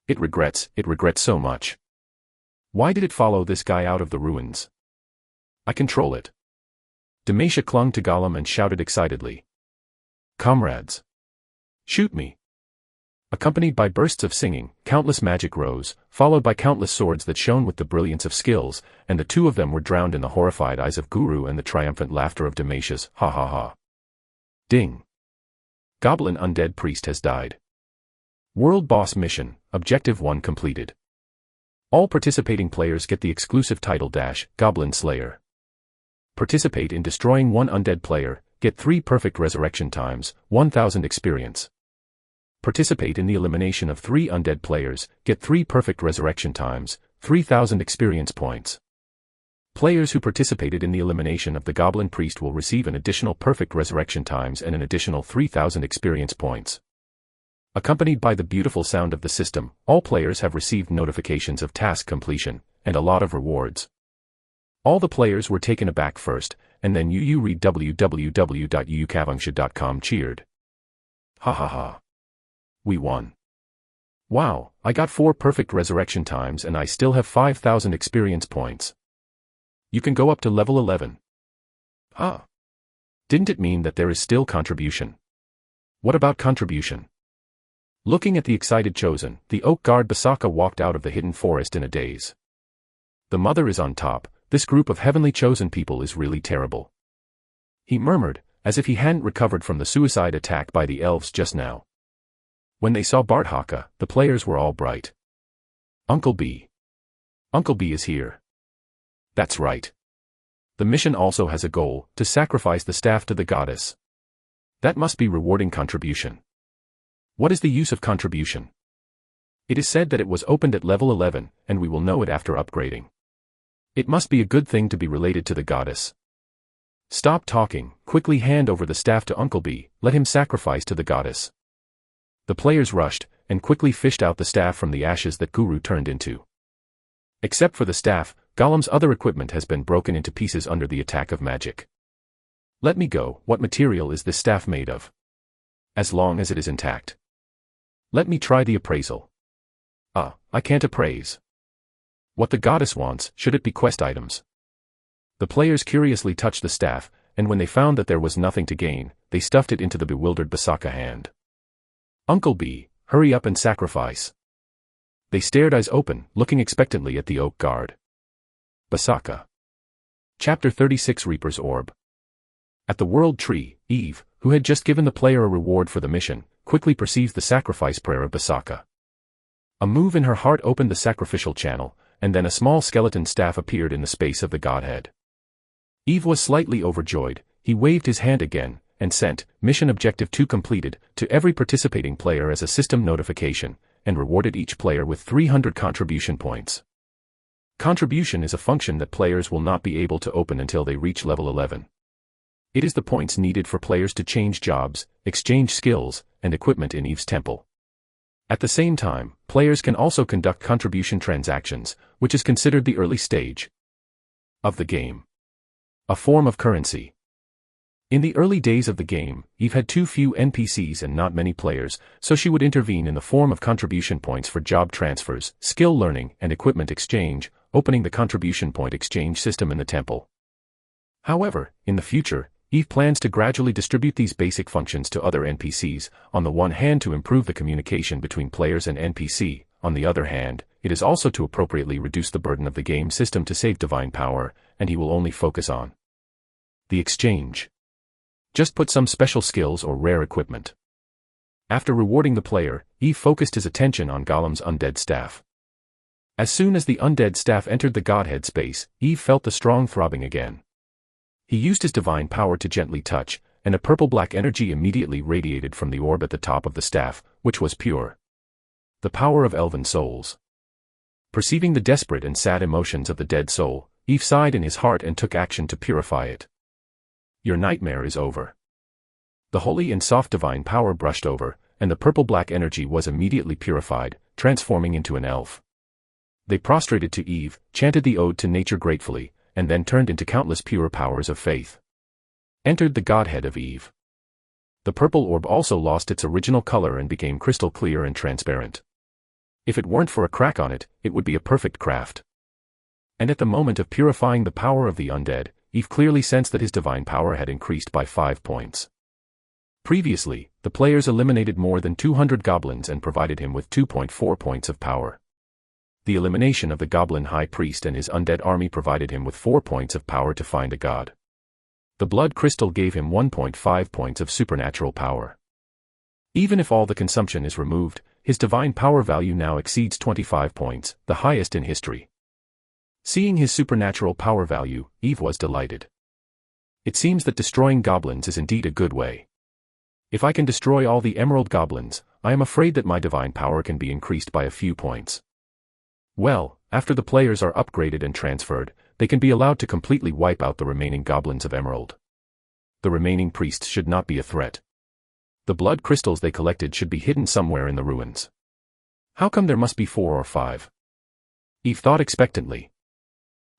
It regrets so much. Why did it follow this guy out of the ruins? I control it. Demacia clung to Golem and shouted excitedly. Comrades! Shoot me! Accompanied by bursts of singing, countless magic rose, followed by countless swords that shone with the brilliance of skills, and the two of them were drowned in the horrified eyes of Guru and the triumphant laughter of Demacia's ha ha ha. Ding! Goblin Undead Priest has died. World Boss Mission, Objective 1 completed. All participating players get the exclusive title Goblin Slayer. Participate in destroying one undead player, get 3 perfect resurrection times, 1000 experience. Participate in the elimination of 3 undead players, get 3 perfect resurrection times, 3000 experience points. Players who participated in the elimination of the Goblin Priest will receive an additional perfect resurrection times and an additional 3000 experience points. Accompanied by the beautiful sound of the system, all players have received notifications of task completion, and a lot of rewards. All the players were taken aback first, and then you read www.ukavangsha.com cheered. Ha ha ha. We won. Wow, I got 4 perfect resurrection times and I still have 5000 experience points. You can go up to level 11. Ah. Didn't it mean that there is still contribution? What about contribution? Looking at the excited chosen, the oak guard Basaka walked out of the hidden forest in a daze. The mother is on top, this group of heavenly chosen people is really terrible. He murmured, as if he hadn't recovered from the suicide attack by the elves just now. When they saw Barthaka, the players were all bright. Uncle B. Uncle B is here. That's right. The mission also has a goal, to sacrifice the staff to the goddess. That must be rewarding contribution. What is the use of contribution? It is said that it was opened at level 11, and we will know it after upgrading. It must be a good thing to be related to the goddess. Stop talking, quickly hand over the staff to Uncle B, let him sacrifice to the goddess. The players rushed, and quickly fished out the staff from the ashes that Guru turned into. Except for the staff, Golem's other equipment has been broken into pieces under the attack of magic. Let me go, what material is this staff made of? As long as it is intact. Let me try the appraisal. I can't appraise. What the goddess wants, should it be quest items? The players curiously touched the staff, and when they found that there was nothing to gain, they stuffed it into the bewildered Basaka hand. Uncle B, hurry up and sacrifice. They stared eyes open, looking expectantly at the oak guard. Basaka. Chapter 36 Reaper's Orb. At the World Tree, Eve, who had just given the player a reward for the mission, quickly perceives the sacrifice prayer of Basaka. A move in her heart opened the sacrificial channel, and then a small skeleton staff appeared in the space of the godhead. Eve was slightly overjoyed. He waved his hand again, and sent, Mission Objective 2 completed, to every participating player as a system notification, and rewarded each player with 300 contribution points. Contribution is a function that players will not be able to open until they reach level 11. It is the points needed for players to change jobs, exchange skills, and equipment in Eve's temple. At the same time, players can also conduct contribution transactions, which is considered the early stage of the game. A form of currency. In the early days of the game, Eve had too few NPCs and not many players, so she would intervene in the form of contribution points for job transfers, skill learning, and equipment exchange, opening the contribution point exchange system in the temple. However, in the future, Eve plans to gradually distribute these basic functions to other NPCs, on the one hand to improve the communication between players and NPC, on the other hand, it is also to appropriately reduce the burden of the game system to save divine power, and he will only focus on the exchange. Just put some special skills or rare equipment. After rewarding the player, Eve focused his attention on Golem's undead staff. As soon as the undead staff entered the godhead space, Eve felt the strong throbbing again. He used his divine power to gently touch, and a purple-black energy immediately radiated from the orb at the top of the staff, which was pure. The power of elven souls. Perceiving the desperate and sad emotions of the dead soul, Eve sighed in his heart and took action to purify it. Your nightmare is over. The holy and soft divine power brushed over, and the purple-black energy was immediately purified, transforming into an elf. They prostrated to Eve, chanted the ode to nature gratefully, and then turned into countless pure powers of faith. Entered the godhead of Eve. The purple orb also lost its original color and became crystal clear and transparent. If it weren't for a crack on it, it would be a perfect craft. And at the moment of purifying the power of the undead, Eve clearly sensed that his divine power had increased by 5 points. Previously, the players eliminated more than 200 goblins and provided him with 2.4 points of power. The elimination of the goblin high priest and his undead army provided him with 4 points of power to find a god. The blood crystal gave him 1.5 points of supernatural power. Even if all the consumption is removed, his divine power value now exceeds 25 points, the highest in history. Seeing his supernatural power value, Eve was delighted. It seems that destroying goblins is indeed a good way. If I can destroy all the emerald goblins, I am afraid that my divine power can be increased by a few points. Well, after the players are upgraded and transferred, they can be allowed to completely wipe out the remaining goblins of emerald. The remaining priests should not be a threat. The blood crystals they collected should be hidden somewhere in the ruins. How come there must be 4 or 5? Eve thought expectantly.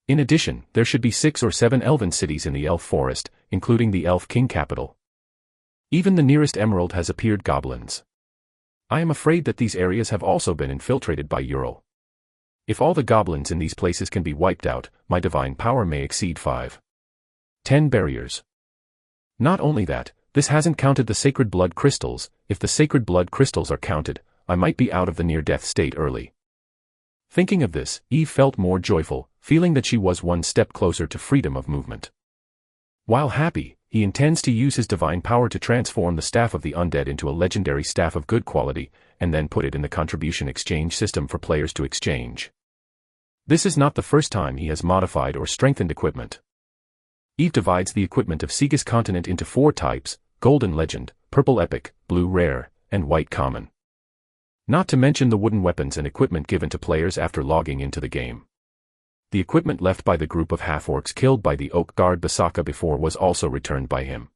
In addition, there should be 6 or 7 elven cities in the elf forest, including the elf king capital. Even the nearest emerald has appeared goblins. I am afraid that these areas have also been infiltrated by Ural. If all the goblins in these places can be wiped out, my divine power may exceed 10 barriers. Not only that, this hasn't counted the sacred blood crystals. If the sacred blood crystals are counted, I might be out of the near-death state early. Thinking of this, Eve felt more joyful, feeling that she was one step closer to freedom of movement. While happy, he intends to use his divine power to transform the staff of the undead into a legendary staff of good quality, and then put it in the contribution exchange system for players to exchange. This is not the first time he has modified or strengthened equipment. Eve divides the equipment of Segus continent into 4 types: Golden Legend, Purple Epic, Blue Rare, and white common. Not to mention the wooden weapons and equipment given to players after logging into the game. The equipment left by the group of half-orcs killed by the oak guard Basaka before was also returned by him.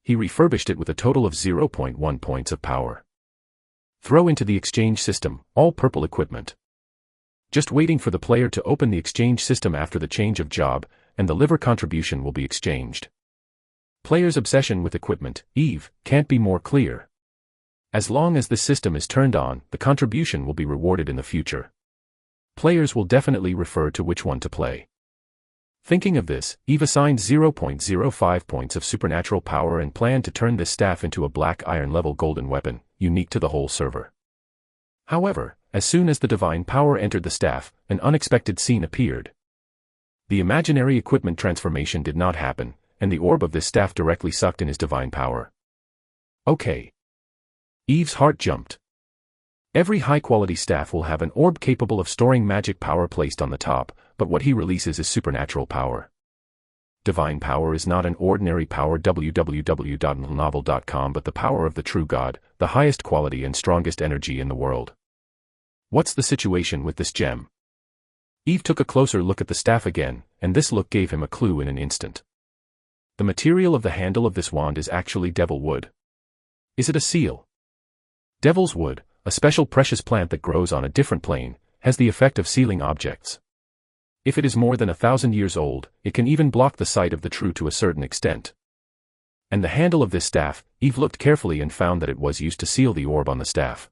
He refurbished it with a total of 0.1 points of power. Throw into the exchange system, all purple equipment. Just waiting for the player to open the exchange system after the change of job, and the liver contribution will be exchanged. Player's obsession with equipment, Eve, can't be more clear. As long as this system is turned on, the contribution will be rewarded in the future. Players will definitely refer to which one to play. Thinking of this, Eve assigned 0.05 points of supernatural power and planned to turn this staff into a black iron level golden weapon, unique to the whole server. However, as soon as the divine power entered the staff, an unexpected scene appeared. The imaginary equipment transformation did not happen, and the orb of this staff directly sucked in his divine power. Okay. Eve's heart jumped. Every high-quality staff will have an orb capable of storing magic power placed on the top, but what he releases is supernatural power. Divine power is not an ordinary power www.novel.com but the power of the true God, the highest quality and strongest energy in the world. What's the situation with this gem? Eve took a closer look at the staff again, and this look gave him a clue in an instant. The material of the handle of this wand is actually devil wood. Is it a seal? Devil's wood, a special precious plant that grows on a different plane, has the effect of sealing objects. If it is more than 1,000 years old, it can even block the sight of the true to a certain extent. And the handle of this staff, Eve looked carefully and found that it was used to seal the orb on the staff.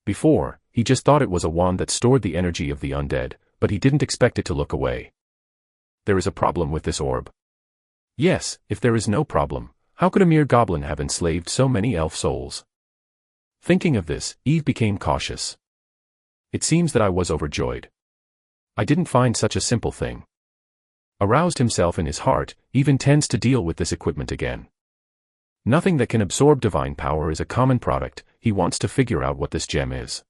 Before, he just thought it was a wand that stored the energy of the undead, but he didn't expect it to look away. There is a problem with this orb. Yes, if there is no problem, how could a mere goblin have enslaved so many elf souls? Thinking of this, Eve became cautious. It seems that I was overjoyed. I didn't find such a simple thing. Aroused himself in his heart, Eve intends to deal with this equipment again. Nothing that can absorb divine power is a common product, he wants to figure out what this gem is.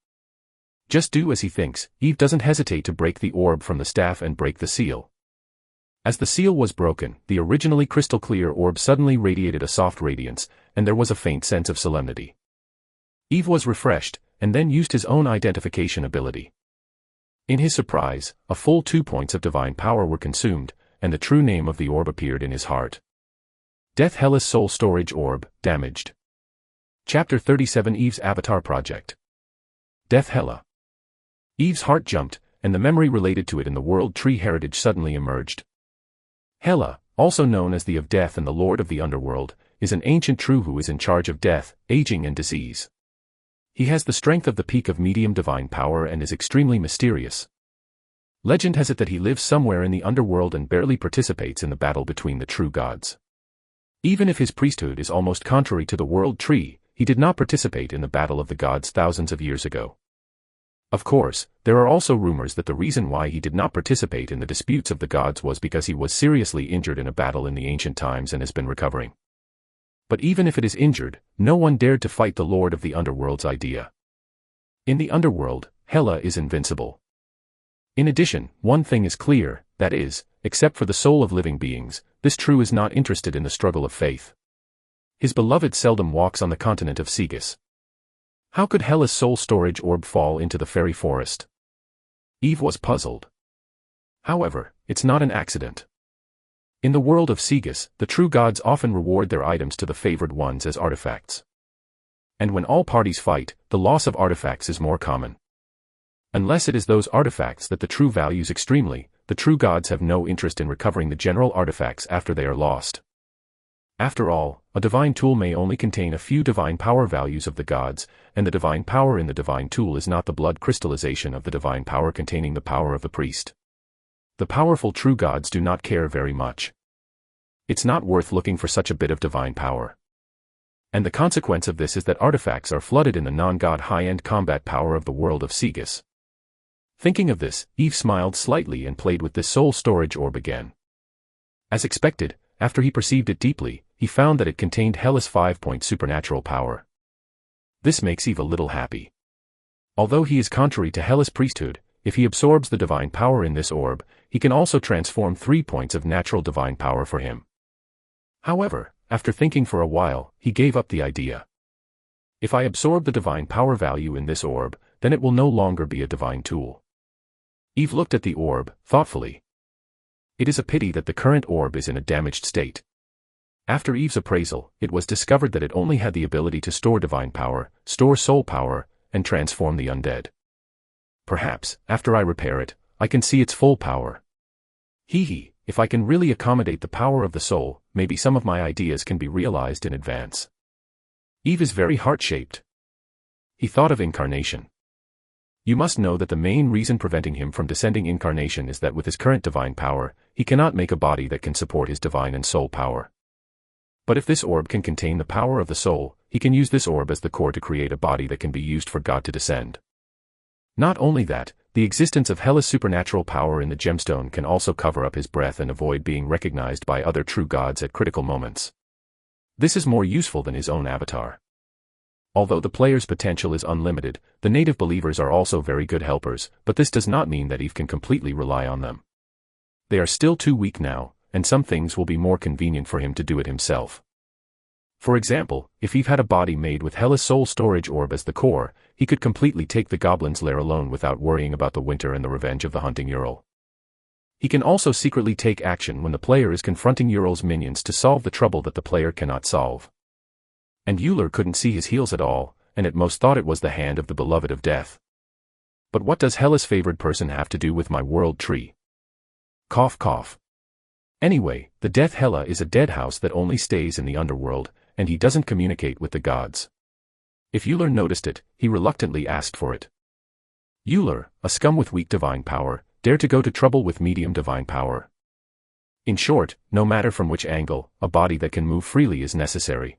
Just do as he thinks, Eve doesn't hesitate to break the orb from the staff and break the seal. As the seal was broken, the originally crystal clear orb suddenly radiated a soft radiance, and there was a faint sense of solemnity. Eve was refreshed, and then used his own identification ability. In his surprise, a full 2 points of divine power were consumed, and the true name of the orb appeared in his heart. Death Hellas Soul Storage Orb, damaged. Chapter 37 Eve's Avatar Project. Death Hella. Eve's heart jumped, and the memory related to it in the World Tree heritage suddenly emerged. Hela, also known as the of Death and the Lord of the Underworld, is an ancient true who is in charge of death, aging and disease. He has the strength of the peak of medium divine power and is extremely mysterious. Legend has it that he lives somewhere in the underworld and barely participates in the battle between the true gods. Even if his priesthood is almost contrary to the World Tree, he did not participate in the battle of the gods thousands of years ago. Of course, there are also rumors that the reason why he did not participate in the disputes of the gods was because he was seriously injured in a battle in the ancient times and has been recovering. But even if it is injured, no one dared to fight the Lord of the Underworld's idea. In the Underworld, Hela is invincible. In addition, one thing is clear, that is, except for the soul of living beings, this true is not interested in the struggle of faith. His beloved seldom walks on the continent of Segus. How could Hela's soul storage orb fall into the fairy forest? Eve was puzzled. However, it's not an accident. In the world of Segus, the true gods often reward their items to the favored ones as artifacts. And when all parties fight, the loss of artifacts is more common. Unless it is those artifacts that the true values extremely, the true gods have no interest in recovering the general artifacts after they are lost. After all, a divine tool may only contain a few divine power values of the gods, and the divine power in the divine tool is not the blood crystallization of the divine power containing the power of the priest. The powerful true gods do not care very much. It's not worth looking for such a bit of divine power. And the consequence of this is that artifacts are flooded in the non-god high-end combat power of the world of Segus. Thinking of this, Eve smiled slightly and played with this soul storage orb again. As expected, after he perceived it deeply, he found that it contained Hela's 5-point supernatural power. This makes Eve a little happy. Although he is contrary to Hela's priesthood, if he absorbs the divine power in this orb, he can also transform 3 points of natural divine power for him. However, after thinking for a while, he gave up the idea. If I absorb the divine power value in this orb, then it will no longer be a divine tool. Eve looked at the orb, thoughtfully. It is a pity that the current orb is in a damaged state. After Eve's appraisal, it was discovered that it only had the ability to store divine power, store soul power, and transform the undead. Perhaps, after I repair it, I can see its full power. If I can really accommodate the power of the soul, maybe some of my ideas can be realized in advance. Eve is very heart-shaped. He thought of incarnation. You must know that the main reason preventing him from descending incarnation is that with his current divine power, he cannot make a body that can support his divine and soul power. But if this orb can contain the power of the soul, he can use this orb as the core to create a body that can be used for God to descend. Not only that, the existence of Hela's supernatural power in the gemstone can also cover up his breath and avoid being recognized by other true gods at critical moments. This is more useful than his own avatar. Although the player's potential is unlimited, the native believers are also very good helpers, but this does not mean that Eve can completely rely on them. They are still too weak now, and some things will be more convenient for him to do it himself. For example, if Eve had a body made with Hela's soul storage orb as the core, he could completely take the goblin's lair alone without worrying about the winter and the revenge of the hunting Ural. He can also secretly take action when the player is confronting Ural's minions to solve the trouble that the player cannot solve. And Euler couldn't see his heels at all, and at most thought it was the hand of the beloved of death. But what does Hela's favored person have to do with my world tree? Cough cough. Anyway, the Death Hela is a dead house that only stays in the underworld, and he doesn't communicate with the gods. If Euler noticed it, he reluctantly asked for it. Euler, a scum with weak divine power, dare to go to trouble with medium divine power. In short, no matter from which angle, a body that can move freely is necessary.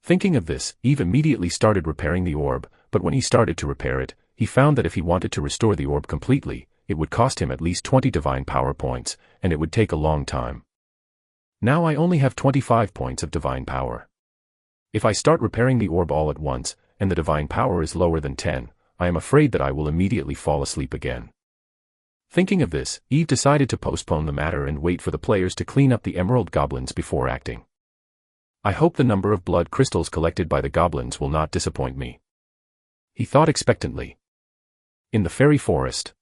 Thinking of this, Eve immediately started repairing the orb, but when he started to repair it, he found that if he wanted to restore the orb completely, it would cost him at least 20 divine power points, and it would take a long time. Now I only have 25 points of divine power. If I start repairing the orb all at once, and the divine power is lower than 10, I am afraid that I will immediately fall asleep again. Thinking of this, Eve decided to postpone the matter and wait for the players to clean up the emerald goblins before acting. I hope the number of blood crystals collected by the goblins will not disappoint me. He thought expectantly. In the fairy forest.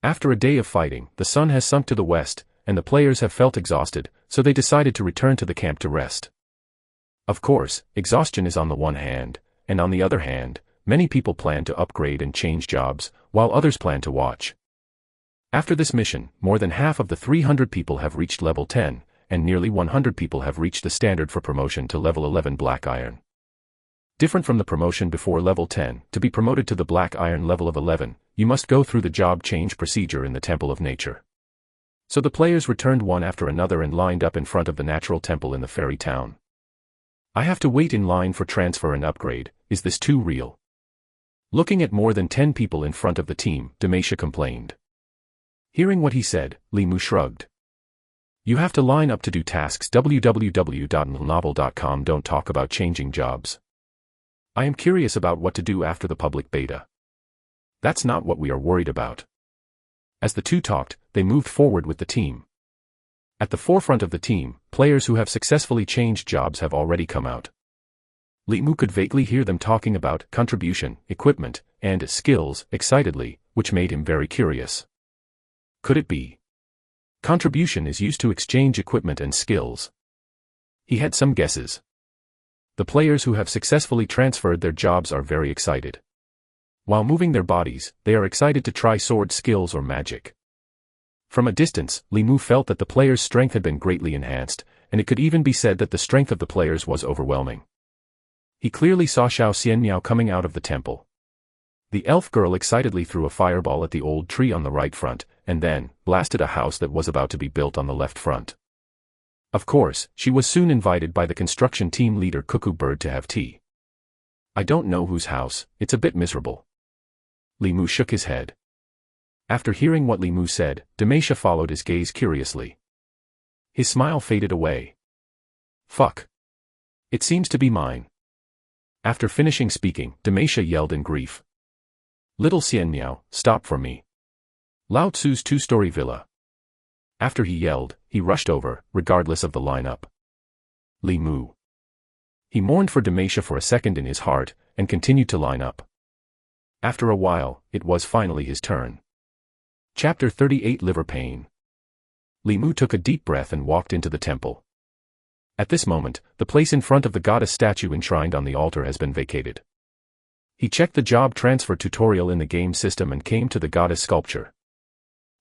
After a day of fighting, the sun has sunk to the west, and the players have felt exhausted, so they decided to return to the camp to rest. Of course, exhaustion is on the one hand, and on the other hand, many people plan to upgrade and change jobs, while others plan to watch. After this mission, more than half of the 300 people have reached level 10, and nearly 100 people have reached the standard for promotion to level 11 Black Iron. Different from the promotion before level 10, to be promoted to the Black Iron level of 11, you must go through the job change procedure in the Temple of Nature. So the players returned one after another and lined up in front of the natural temple in the fairy town. I have to wait in line for transfer and upgrade, is this too real? Looking at more than 10 people in front of the team, Demacia complained. Hearing what he said, Limu shrugged. You have to line up to do tasks. www.novel.com don't talk about changing jobs. I am curious about what to do after the public beta. That's not what we are worried about. As the two talked, they moved forward with the team. At the forefront of the team, players who have successfully changed jobs have already come out. Limu could vaguely hear them talking about contribution, equipment, and skills excitedly, which made him very curious. Could it be? Contribution is used to exchange equipment and skills. He had some guesses. The players who have successfully transferred their jobs are very excited. While moving their bodies, they are excited to try sword skills or magic. From a distance, Limu felt that the players' strength had been greatly enhanced, and it could even be said that the strength of the players was overwhelming. He clearly saw Xiao Xianmiao coming out of the temple. The elf girl excitedly threw a fireball at the old tree on the right front, and then blasted a house that was about to be built on the left front. Of course, she was soon invited by the construction team leader Cuckoo Bird to have tea. I don't know whose house, it's a bit miserable. Limu shook his head. After hearing what Limu said, Demacia followed his gaze curiously. His smile faded away. Fuck. It seems to be mine. After finishing speaking, Demacia yelled in grief. Little Xianmiao, stop for me. Lao Tzu's two-story villa. After he yelled, he rushed over, regardless of the lineup. Limu. He mourned for Demetia for a second in his heart, and continued to line up. After a while, it was finally his turn. Chapter 38 Liver Pain. Li Mu took a deep breath and walked into the temple. At this moment, the place in front of the goddess statue enshrined on the altar has been vacated. He checked the job transfer tutorial in the game system and came to the goddess sculpture.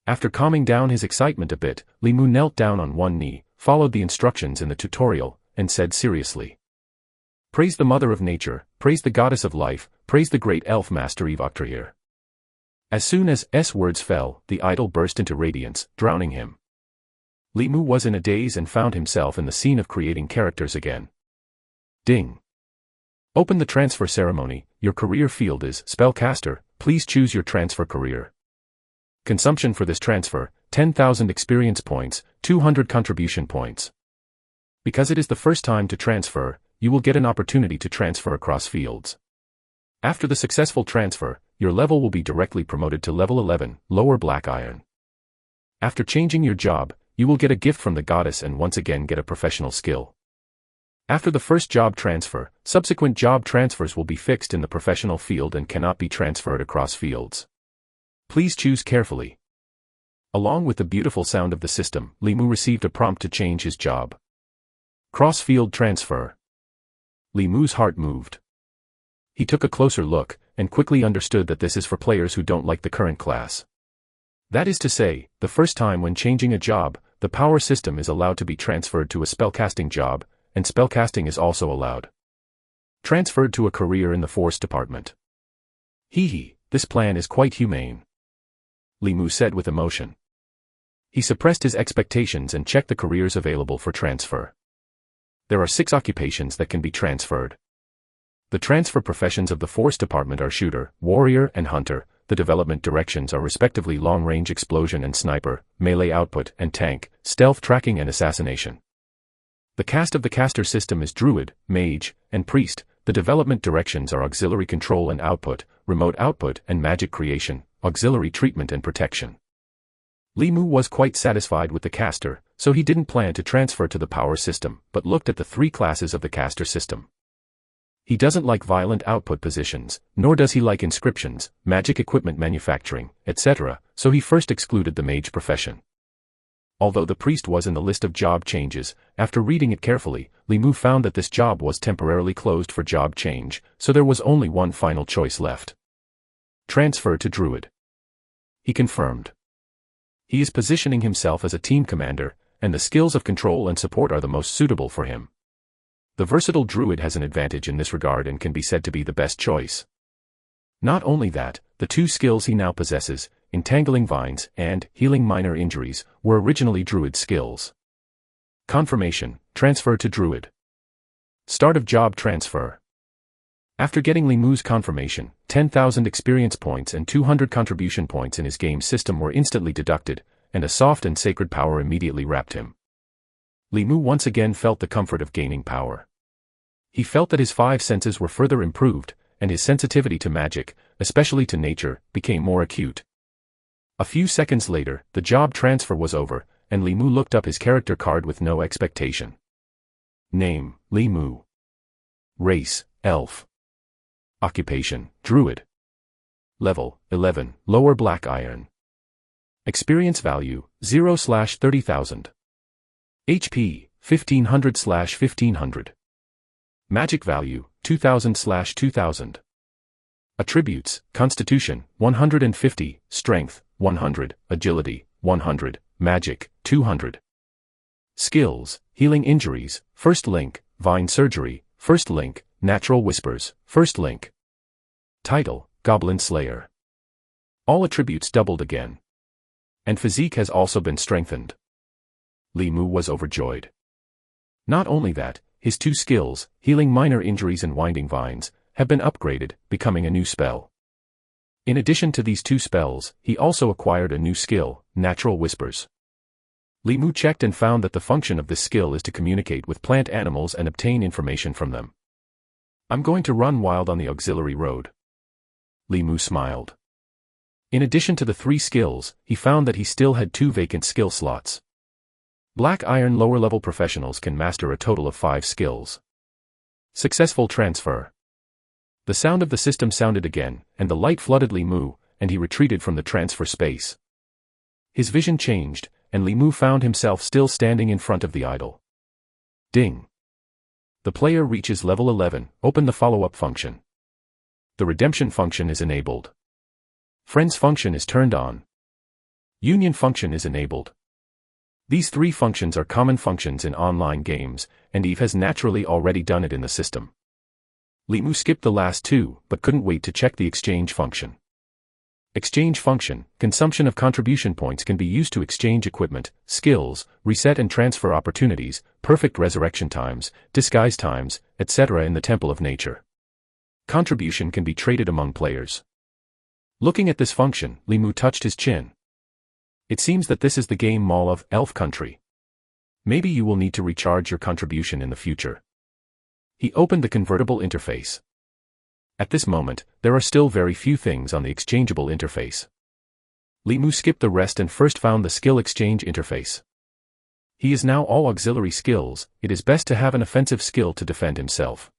After calming down his excitement a bit, Li Mu knelt down on one knee, followed the instructions in the tutorial, and said seriously, "Praise the Mother of Nature, praise the Goddess of Life, praise the great elf master Evoctrahir." As soon as S words fell, the idol burst into radiance, drowning him. Li Mu was in a daze and found himself in the scene of creating characters again. Ding. Open the transfer ceremony. Your career field is Spellcaster. Please choose your transfer career. Consumption for this transfer, 10,000 experience points, 200 contribution points. Because it is the first time to transfer, you will get an opportunity to transfer across fields. After the successful transfer, your level will be directly promoted to level 11, lower black iron. After changing your job, you will get a gift from the goddess and once again get a professional skill. After the first job transfer, subsequent job transfers will be fixed in the professional field and cannot be transferred across fields. Please choose carefully. Along with the beautiful sound of the system, Li Mu received a prompt to change his job. Cross-field transfer. Li Mu's heart moved. He took a closer look, and quickly understood that this is for players who don't like the current class. That is to say, the first time when changing a job, the power system is allowed to be transferred to a spellcasting job, and spellcasting is also allowed. Transferred to a career in the force department. This plan is quite humane, Li Mu said with emotion. He suppressed his expectations and checked the careers available for transfer. There are 6 occupations that can be transferred. The transfer professions of the Force Department are Shooter, Warrior, and Hunter. The development directions are respectively Long-Range Explosion and Sniper, Melee Output and Tank, Stealth Tracking and Assassination. The cast of the caster system is Druid, Mage, and Priest. The development directions are Auxiliary Control and Output, Remote Output and Magic Creation, Auxiliary Treatment and Protection. Li Mu was quite satisfied with the caster, so he didn't plan to transfer to the power system, but looked at the 3 classes of the caster system. He doesn't like violent output positions, nor does he like inscriptions, magic equipment manufacturing, etc., so he first excluded the mage profession. Although the priest was in the list of job changes, after reading it carefully, Li Mu found that this job was temporarily closed for job change, so there was only one final choice left. Transfer to Druid. He confirmed. He is positioning himself as a team commander, and the skills of control and support are the most suitable for him. The versatile Druid has an advantage in this regard and can be said to be the best choice. Not only that, the 2 skills he now possesses, Entangling Vines and Healing Minor Injuries, were originally Druid skills. Confirmation, transfer to Druid. Start of job transfer. After getting Li Mu's confirmation, 10,000 experience points and 200 contribution points in his game system were instantly deducted, and a soft and sacred power immediately wrapped him. Li Mu once again felt the comfort of gaining power. He felt that his 5 senses were further improved, and his sensitivity to magic, especially to nature, became more acute. A few seconds later, the job transfer was over, and Li Mu looked up his character card with no expectation. Name, Li Mu. Race, Elf. Occupation, Druid. Level, 11, lower black iron. Experience value, 0/30,000. HP, 1500/1500. Magic value, 2000/2000. Attributes, Constitution, 150, Strength, 100, Agility, 100, Magic, 200. Skills, Healing Injuries, First Link, Vine Surgery, First Link, Natural Whispers, First Link. Title, Goblin Slayer. All attributes doubled again. And physique has also been strengthened. Li Mu was overjoyed. Not only that, his 2 skills, Healing Minor Injuries and Winding Vines, have been upgraded, becoming a new spell. In addition to these 2 spells, he also acquired a new skill, Natural Whispers. Li Mu checked and found that the function of this skill is to communicate with plant animals and obtain information from them. I'm going to run wild on the auxiliary road. Li Mu smiled. In addition to the 3 skills, he found that he still had 2 vacant skill slots. Black Iron lower-level professionals can master a total of 5 skills. Successful transfer. The sound of the system sounded again, and the light flooded Li Mu, and he retreated from the transfer space. His vision changed, and Li Mu found himself still standing in front of the idol. Ding. The player reaches level 11, open the follow-up function. The redemption function is enabled. Friends function is turned on. Union function is enabled. These three functions are common functions in online games, and Eve has naturally already done it in the system. Li Mu skipped the last two, but couldn't wait to check the exchange function. Exchange function, consumption of contribution points can be used to exchange equipment, skills, reset and transfer opportunities, perfect resurrection times, disguise times, etc. in the Temple of Nature. Contribution can be traded among players. Looking at this function, Li Mu touched his chin. It seems that this is the game mall of Elf Country. Maybe you will need to recharge your contribution in the future. He opened the convertible interface. At this moment, there are still very few things on the exchangeable interface. Li Mu skipped the rest and first found the skill exchange interface. He is now all auxiliary skills. It is best to have an offensive skill to defend himself.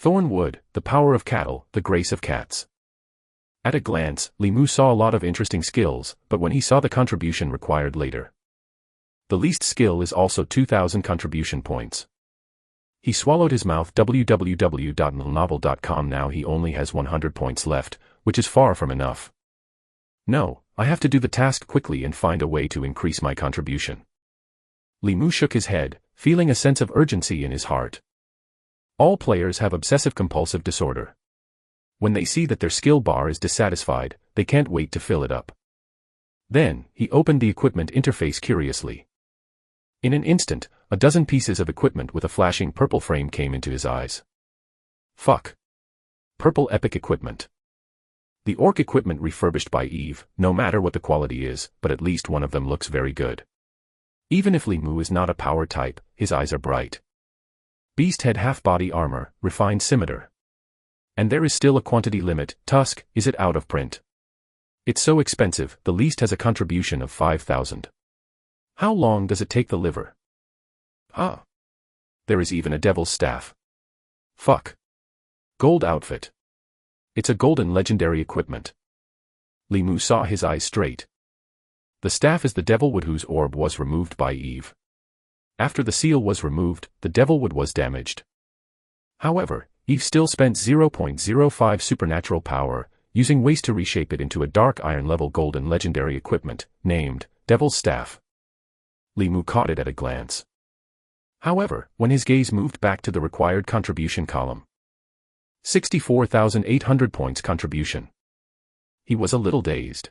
Thornwood, the power of cattle, the grace of cats. At a glance, Li Mu saw a lot of interesting skills, but when he saw the contribution required later. The least skill is also 2,000 contribution points. He swallowed his mouth. www.novel.com. Now he only has 100 points left, which is far from enough. No, I have to do the task quickly and find a way to increase my contribution. Li Mu shook his head, feeling a sense of urgency in his heart. All players have obsessive-compulsive disorder. When they see that their skill bar is dissatisfied, they can't wait to fill it up. Then, he opened the equipment interface curiously. In an instant, a dozen pieces of equipment with a flashing purple frame came into his eyes. Fuck. Purple epic equipment. The orc equipment refurbished by Eve, no matter what the quality is, but at least one of them looks very good. Even if Li Mu is not a power type, his eyes are bright. Beast head half-body armor, refined scimitar. And there is still a quantity limit. Tusk, is it out of print? It's so expensive, the least has a contribution of 5,000. How long does it take the liver? Ah. There is even a devil's staff. Fuck. Gold outfit. It's a golden legendary equipment. Li Mu saw his eyes straight. The staff is the devilwood whose orb was removed by Eve. After the seal was removed, the devilwood was damaged. However, Eve still spent 0.05 supernatural power, using waste to reshape it into a dark iron level golden legendary equipment, named Devil's Staff. Li Mu caught it at a glance. However, when his gaze moved back to the required contribution column. 64,800 points contribution. He was a little dazed.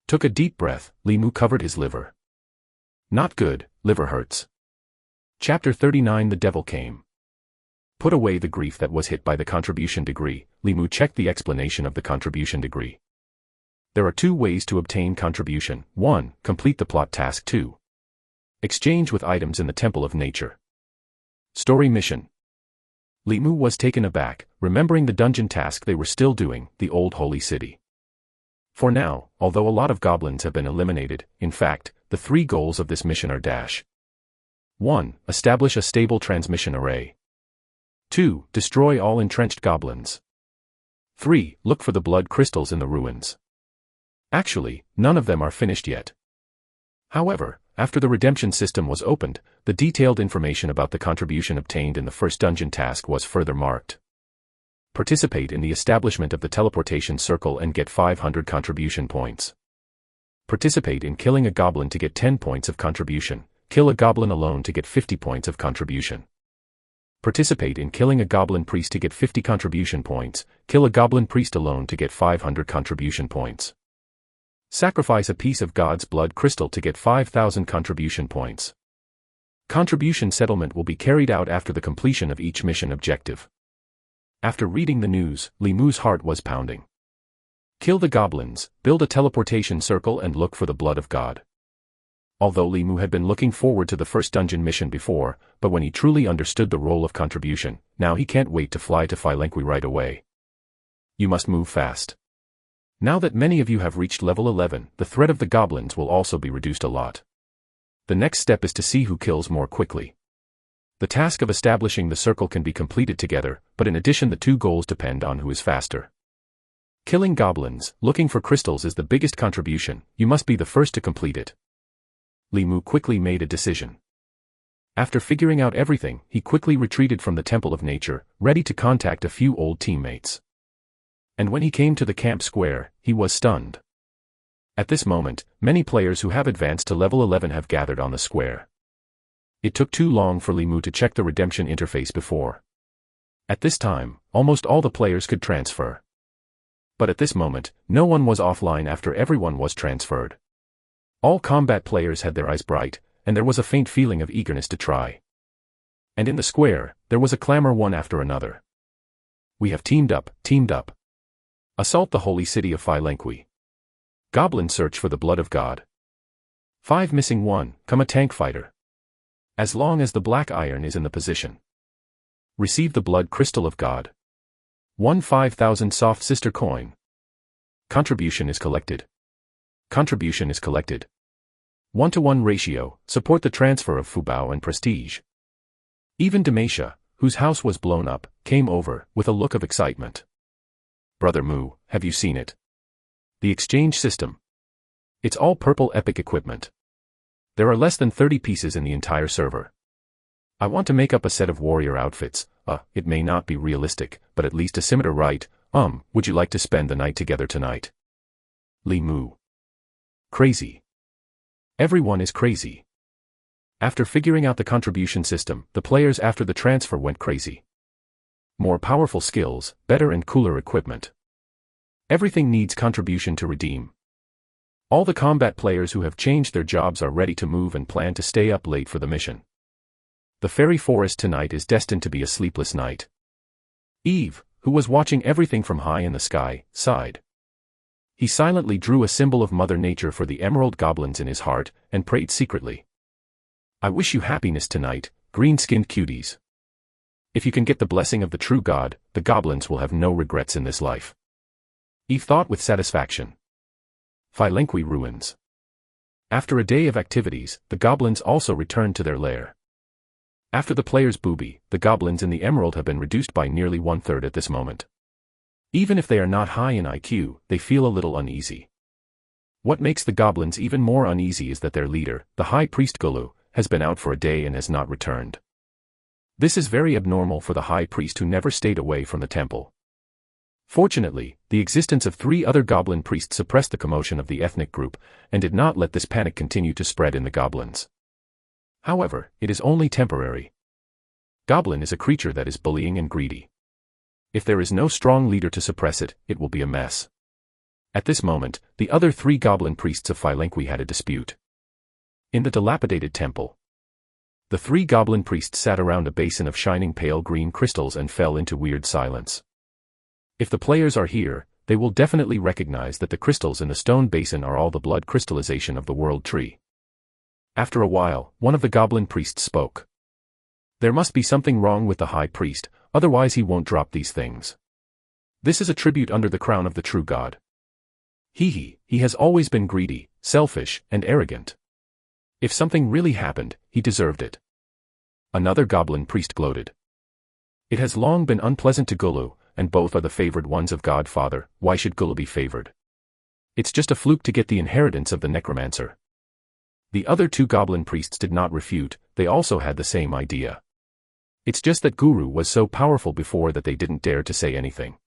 Took a deep breath, Li Mu covered his liver. Not good, liver hurts. Chapter 39. The Devil Came. Put away the grief that was hit by the contribution degree. Li Mu checked the explanation of the contribution degree. There are two ways to obtain contribution. 1. Complete the plot task. 2. Exchange with items in the Temple of Nature. Story mission. Li Mu was taken aback, remembering the dungeon task they were still doing, the Old Holy City. For now, although a lot of goblins have been eliminated, in fact, the three goals of this mission are dash. 1. Establish a stable transmission array. 2. Destroy all entrenched goblins. 3. Look for the blood crystals in the ruins. Actually, none of them are finished yet. However, after the redemption system was opened, the detailed information about the contribution obtained in the first dungeon task was further marked. Participate in the establishment of the teleportation circle and get 500 contribution points. Participate in killing a goblin to get 10 points of contribution. Kill a goblin alone to get 50 points of contribution. Participate in killing a goblin priest to get 50 contribution points. Kill a goblin priest alone to get 500 contribution points. Sacrifice a piece of God's blood crystal to get 5,000 contribution points. Contribution settlement will be carried out after the completion of each mission objective. After reading the news, Li Mu's heart was pounding. Kill the goblins, build a teleportation circle and look for the blood of God. Although Li Mu had been looking forward to the first dungeon mission before, but when he truly understood the role of contribution, now he can't wait to fly to Phylenqui right away. You must move fast. Now that many of you have reached level 11, the threat of the goblins will also be reduced a lot. The next step is to see who kills more quickly. The task of establishing the circle can be completed together, but in addition the two goals depend on who is faster. Killing goblins, looking for crystals is the biggest contribution, you must be the first to complete it. Li Mu quickly made a decision. After figuring out everything, he quickly retreated from the Temple of Nature, ready to contact a few old teammates. And when he came to the camp square, he was stunned. At this moment, many players who have advanced to level 11 have gathered on the square. It took too long for Li Mu to check the redemption interface before. At this time, almost all the players could transfer. But at this moment, no one was offline after everyone was transferred. All combat players had their eyes bright, and there was a faint feeling of eagerness to try. And in the square, there was a clamor one after another. We have teamed up, teamed up. Assault the holy city of Phylanqui. Goblin search for the blood of God. 5 missing 1, come a tank fighter. As long as the black iron is in the position. Receive the blood crystal of God. 1 5,000 soft sister coin. Contribution is collected. Contribution is collected. 1-to-1 ratio, support the transfer of Fubao and prestige. Even Demacia, whose house was blown up, came over, with a look of excitement. Brother Mu, have you seen it? The exchange system. It's all purple epic equipment. There are less than 30 pieces in the entire server. I want to make up a set of warrior outfits. It may not be realistic, but at least a scimitar right. Would you like to spend the night together tonight? Li Mu. Crazy. Everyone is crazy. After figuring out the contribution system, the players after the transfer went crazy. More powerful skills, better and cooler equipment. Everything needs contribution to redeem. All the combat players who have changed their jobs are ready to move and plan to stay up late for the mission. The fairy forest tonight is destined to be a sleepless night. Eve, who was watching everything from high in the sky, sighed. He silently drew a symbol of Mother Nature for the emerald goblins in his heart, and prayed secretly. I wish you happiness tonight, green-skinned cuties. If you can get the blessing of the true God, the goblins will have no regrets in this life. Eve thought with satisfaction. Phylanqui ruins. After a day of activities, the goblins also returned to their lair. After the player's booby, the goblins in the emerald have been reduced by nearly 1/3 at this moment. Even if they are not high in IQ, they feel a little uneasy. What makes the goblins even more uneasy is that their leader, the high priest Gulu, has been out for a day and has not returned. This is very abnormal for the high priest who never stayed away from the temple. Fortunately, the existence of 3 other goblin priests suppressed the commotion of the ethnic group, and did not let this panic continue to spread in the goblins. However, it is only temporary. Goblin is a creature that is bullying and greedy. If there is no strong leader to suppress it, it will be a mess. At this moment, the other 3 goblin priests of Phylanqui had a dispute. In the dilapidated temple, the 3 goblin priests sat around a basin of shining pale green crystals and fell into weird silence. If the players are here, they will definitely recognize that the crystals in the stone basin are all the blood crystallization of the world tree. After a while, one of the goblin priests spoke. There must be something wrong with the high priest, otherwise he won't drop these things. This is a tribute under the crown of the true God. He has always been greedy, selfish, and arrogant. If something really happened, he deserved it. Another goblin priest gloated. It has long been unpleasant to Gulu, and both are the favored ones of God Father. Why should Gulu be favored? It's just a fluke to get the inheritance of the necromancer. The other 2 goblin priests did not refute, they also had the same idea. It's just that Guru was so powerful before that they didn't dare to say anything.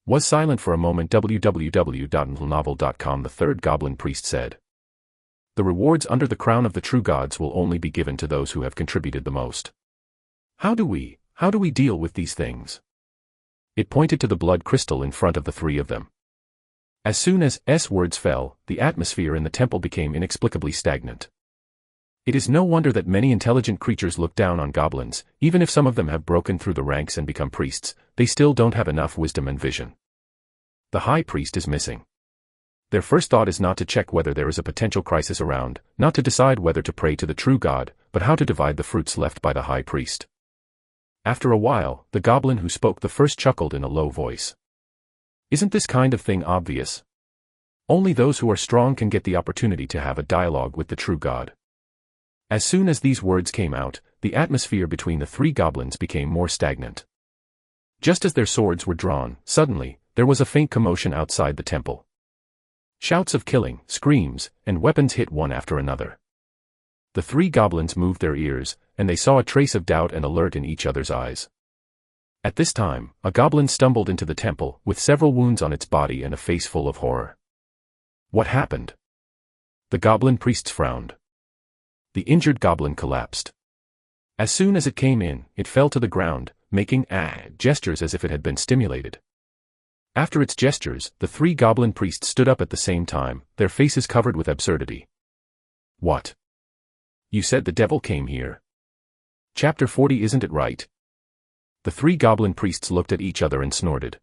Was silent for a moment. www.novel.com. The 3rd goblin priest said. The rewards under the crown of the true gods will only be given to those who have contributed the most. How do we deal with these things? It pointed to the blood crystal in front of the 3 of them. As soon as S words fell, the atmosphere in the temple became inexplicably stagnant. It is no wonder that many intelligent creatures look down on goblins. Even if some of them have broken through the ranks and become priests, they still don't have enough wisdom and vision. The high priest is missing. Their first thought is not to check whether there is a potential crisis around, not to decide whether to pray to the true God, but how to divide the fruits left by the high priest. After a while, the goblin who spoke the first chuckled in a low voice. Isn't this kind of thing obvious? Only those who are strong can get the opportunity to have a dialogue with the true God. As soon as these words came out, the atmosphere between the three goblins became more stagnant. Just as their swords were drawn, suddenly, there was a faint commotion outside the temple. Shouts of killing, screams, and weapons hit one after another. The three goblins moved their ears, and they saw a trace of doubt and alert in each other's eyes. At this time, a goblin stumbled into the temple, with several wounds on its body and a face full of horror. What happened? The goblin priests frowned. The injured goblin collapsed. As soon as it came in, it fell to the ground, making gestures as if it had been stimulated. After its gestures, the three goblin priests stood up at the same time, their faces covered with absurdity. What? You said the devil came here. Chapter 40, isn't it right? The three goblin priests looked at each other and snorted.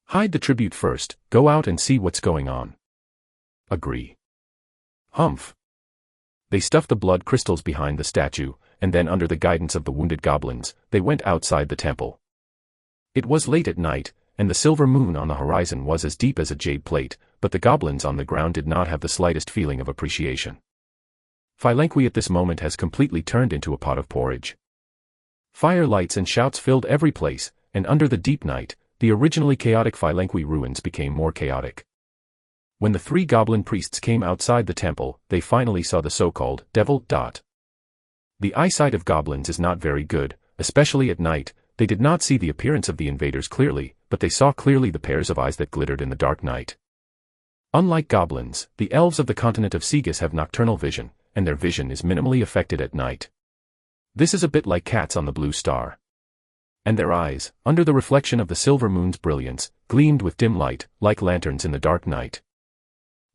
Hide the tribute first, go out and see what's going on. Agree. Humph. They stuffed the blood crystals behind the statue, and then under the guidance of the wounded goblins, they went outside the temple. It was late at night, and the silver moon on the horizon was as deep as a jade plate, but the goblins on the ground did not have the slightest feeling of appreciation. Philanqui at this moment has completely turned into a pot of porridge. Fire lights and shouts filled every place, and under the deep night, the originally chaotic Philanqui ruins became more chaotic. When the three goblin priests came outside the temple, they finally saw the so-called devil. The eyesight of goblins is not very good, especially at night. They did not see the appearance of the invaders clearly, but they saw clearly the pairs of eyes that glittered in the dark night. Unlike goblins, the elves of the continent of Segus have nocturnal vision, and their vision is minimally affected at night. This is a bit like cats on the blue star. And their eyes, under the reflection of the silver moon's brilliance, gleamed with dim light, like lanterns in the dark night.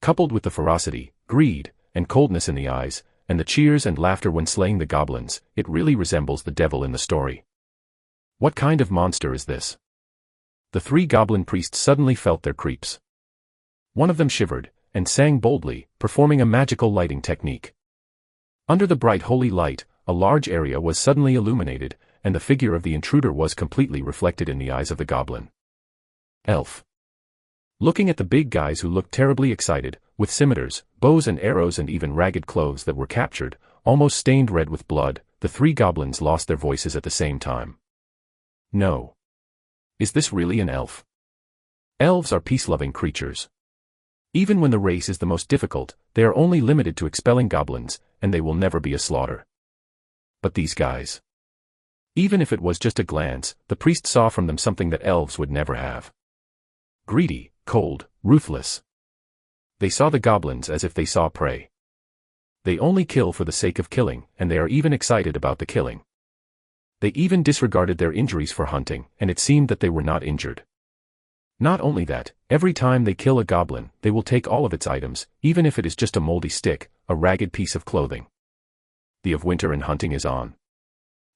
Coupled with the ferocity, greed, and coldness in the eyes, and the cheers and laughter when slaying the goblins, it really resembles the devil in the story. What kind of monster is this? The three goblin priests suddenly felt their creeps. One of them shivered, and sang boldly, performing a magical lighting technique. Under the bright holy light, a large area was suddenly illuminated, and the figure of the intruder was completely reflected in the eyes of the goblin. Elf. Looking at the big guys who looked terribly excited, with scimitars, bows and arrows and even ragged clothes that were captured, almost stained red with blood, the three goblins lost their voices at the same time. No. Is this really an elf? Elves are peace-loving creatures. Even when the race is the most difficult, they are only limited to expelling goblins, and they will never be a slaughter. But these guys. Even if it was just a glance, the priest saw from them something that elves would never have. Greedy, cold, ruthless. They saw the goblins as if they saw prey. They only kill for the sake of killing, and they are even excited about the killing. They even disregarded their injuries for hunting, and it seemed that they were not injured. Not only that, every time they kill a goblin, they will take all of its items, even if it is just a moldy stick, a ragged piece of clothing. The of winter and hunting is on.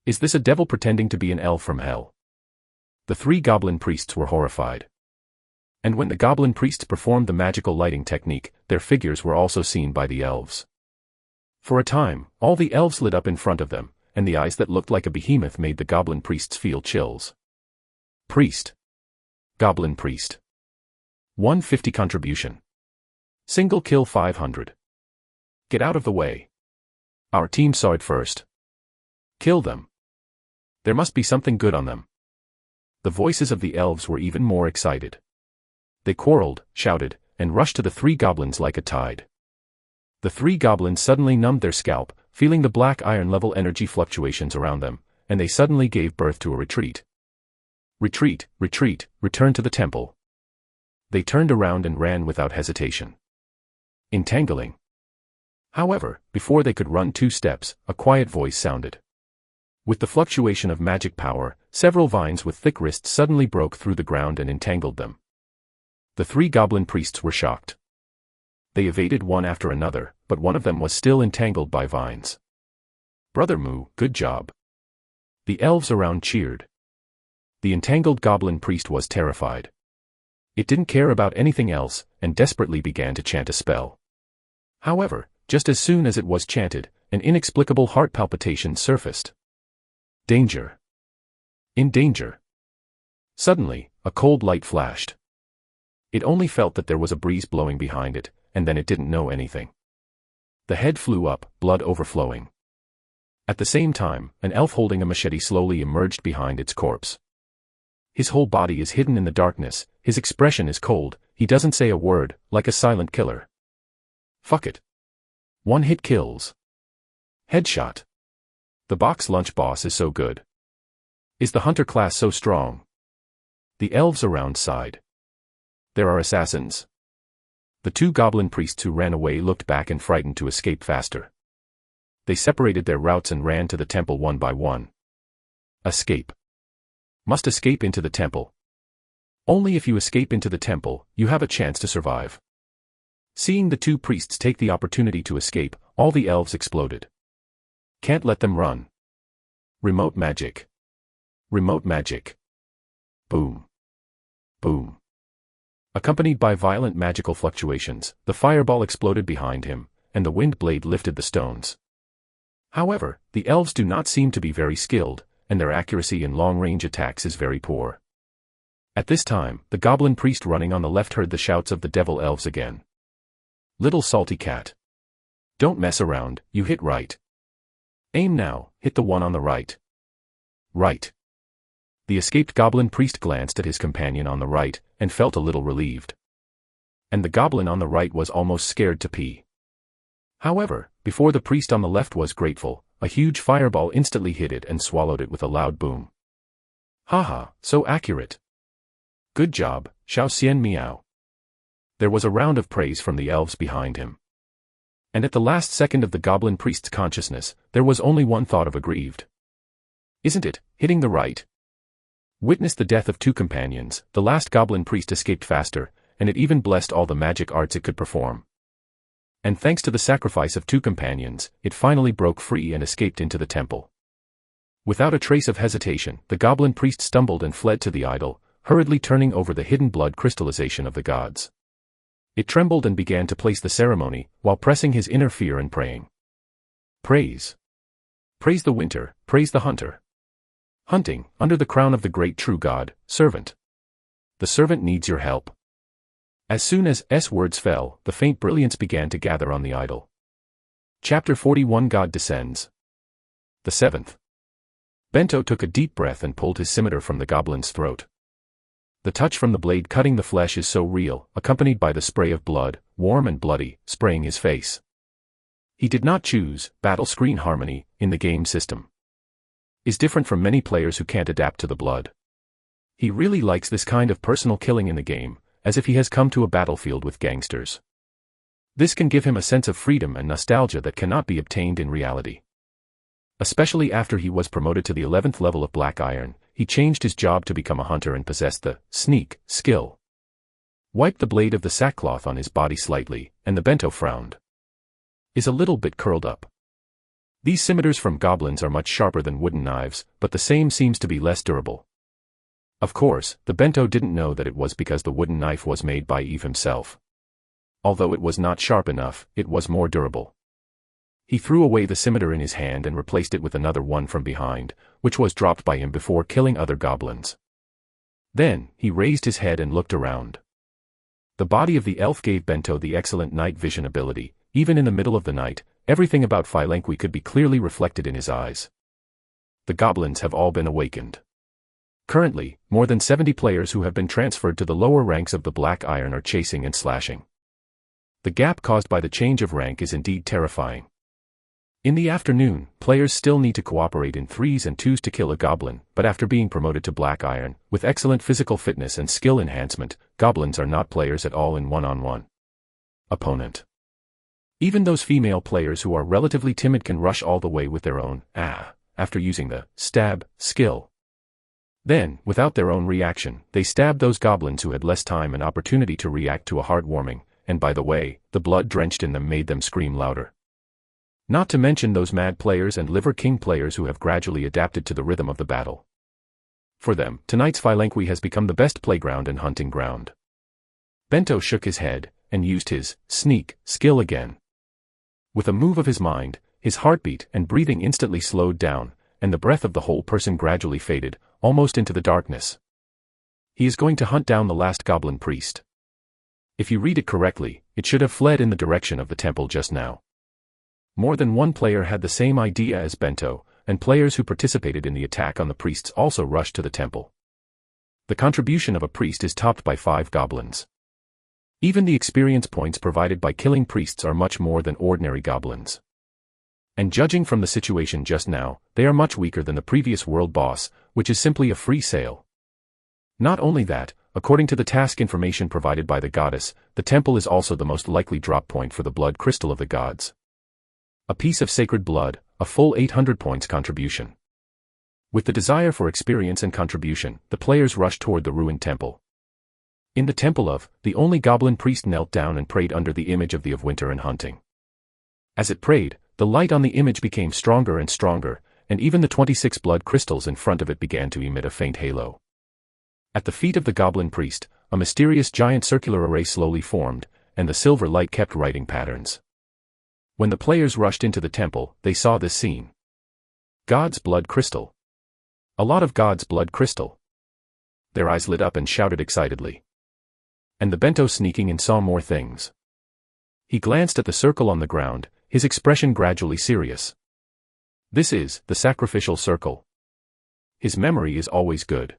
Is this a devil pretending to be an elf from hell? The three goblin priests were horrified. And when the goblin priests performed the magical lighting technique, their figures were also seen by the elves. For a time, all the elves lit up in front of them, and the eyes that looked like a behemoth made the goblin priests feel chills. Priest. Goblin priest. 150 contribution. Single kill 500. Get out of the way. Our team saw it first. Kill them. There must be something good on them. The voices of the elves were even more excited. They quarreled, shouted, and rushed to the three goblins like a tide. The three goblins suddenly numbed their scalp, feeling the black iron-level energy fluctuations around them, and they suddenly gave birth to a retreat. Retreat, retreat, return to the temple. They turned around and ran without hesitation. Entangling. However, before they could run 2 steps, a quiet voice sounded. With the fluctuation of magic power, several vines with thick wrists suddenly broke through the ground and entangled them. The three goblin priests were shocked. They evaded one after another, but one of them was still entangled by vines. Brother Mu, good job. The elves around cheered. The entangled goblin priest was terrified. It didn't care about anything else, and desperately began to chant a spell. However, just as soon as it was chanted, an inexplicable heart palpitation surfaced. Danger. In danger. Suddenly, a cold light flashed. It only felt that there was a breeze blowing behind it, and then it didn't know anything. The head flew up, blood overflowing. At the same time, an elf holding a machete slowly emerged behind its corpse. His whole body is hidden in the darkness, his expression is cold, he doesn't say a word, like a silent killer. Fuck it. One hit kills. Headshot. The box lunch boss is so good. Is the hunter class so strong? The elves around sighed. There are assassins. The two goblin priests who ran away looked back and frightened to escape faster. They separated their routes and ran to the temple one by one. Escape. Must escape into the temple. Only if you escape into the temple, you have a chance to survive. Seeing the two priests take the opportunity to escape, all the elves exploded. Can't let them run. Remote magic. Remote magic. Boom. Boom. Accompanied by violent magical fluctuations, the fireball exploded behind him, and the wind blade lifted the stones. However, the elves do not seem to be very skilled, and their accuracy in long-range attacks is very poor. At this time, the goblin priest running on the left heard the shouts of the devil elves again. Little salty cat. Don't mess around, you hit right. Aim now, hit the one on the right. Right. The escaped goblin priest glanced at his companion on the right, and felt a little relieved. And the goblin on the right was almost scared to pee. However, before the priest on the left was grateful, a huge fireball instantly hit it and swallowed it with a loud boom. Haha, so accurate. Good job, Xiao Xian Miao. There was a round of praise from the elves behind him. And at the last second of the goblin priest's consciousness, there was only one thought of aggrieved. Isn't it, hitting the right? Witnessed the death of two companions, the last goblin priest escaped faster, and it even blessed all the magic arts it could perform. And thanks to the sacrifice of two companions, it finally broke free and escaped into the temple. Without a trace of hesitation, the goblin priest stumbled and fled to the idol, hurriedly turning over the hidden blood crystallization of the gods. It trembled and began to place the ceremony, while pressing his inner fear and praying. Praise. Praise the winter, praise the hunter. Hunting, under the crown of the great true God, servant. The servant needs your help. As soon as S words fell, the faint brilliance began to gather on the idol. Chapter 41 God descends. The 7th. Bento took a deep breath and pulled his scimitar from the goblin's throat. The touch from the blade cutting the flesh is so real, accompanied by the spray of blood, warm and bloody, spraying his face. He did not choose battle screen harmony in the game system. Is different from many players who can't adapt to the blood. He really likes this kind of personal killing in the game, as if he has come to a battlefield with gangsters. This can give him a sense of freedom and nostalgia that cannot be obtained in reality. Especially after he was promoted to the 11th level of Black Iron, he changed his job to become a hunter and possessed the sneak skill. Wiped the blade of the sackcloth on his body slightly, and the bento frowned. Is a little bit curled up. These scimitars from goblins are much sharper than wooden knives, but the same seems to be less durable. Of course, the bento didn't know that it was because the wooden knife was made by Eve himself. Although it was not sharp enough, it was more durable. He threw away the scimitar in his hand and replaced it with another one from behind, which was dropped by him before killing other goblins. Then, he raised his head and looked around. The body of the elf gave Bento the excellent night vision ability. Even in the middle of the night, everything about Phylanqui could be clearly reflected in his eyes. The goblins have all been awakened. Currently, more than 70 players who have been transferred to the lower ranks of the Black Iron are chasing and slashing. The gap caused by the change of rank is indeed terrifying. In the afternoon, players still need to cooperate in 3s and 2s to kill a goblin, but after being promoted to Black Iron, with excellent physical fitness and skill enhancement, goblins are not players at all in one-on-one. Opponent. Even those female players who are relatively timid can rush all the way with their own, after using the stab skill. Then, without their own reaction, they stab those goblins who had less time and opportunity to react to a heartwarming, and by the way, the blood drenched in them made them scream louder. Not to mention those mad players and Liver King players who have gradually adapted to the rhythm of the battle. For them, tonight's Phylanqui has become the best playground and hunting ground. Bento shook his head, and used his sneak skill again. With a move of his mind, his heartbeat and breathing instantly slowed down, and the breath of the whole person gradually faded, almost into the darkness. He is going to hunt down the last goblin priest. If you read it correctly, it should have fled in the direction of the temple just now. More than one player had the same idea as Bento, and players who participated in the attack on the priests also rushed to the temple. The contribution of a priest is topped by 5 goblins. Even the experience points provided by killing priests are much more than ordinary goblins. And judging from the situation just now, they are much weaker than the previous world boss, which is simply a free sale. Not only that, according to the task information provided by the goddess, the temple is also the most likely drop point for the blood crystal of the gods. A piece of sacred blood, a full 800 points contribution. With the desire for experience and contribution, the players rushed toward the ruined temple. In the temple the only goblin priest knelt down and prayed under the image of the of winter and hunting. As it prayed, the light on the image became stronger and stronger, and even the 26 blood crystals in front of it began to emit a faint halo. At the feet of the goblin priest, a mysterious giant circular array slowly formed, and the silver light kept writing patterns. When the players rushed into the temple, they saw this scene. God's blood crystal. A lot of God's blood crystal. Their eyes lit up and shouted excitedly. And the Bento sneaking in saw more things. He glanced at the circle on the ground, his expression gradually serious. This is the sacrificial circle. His memory is always good.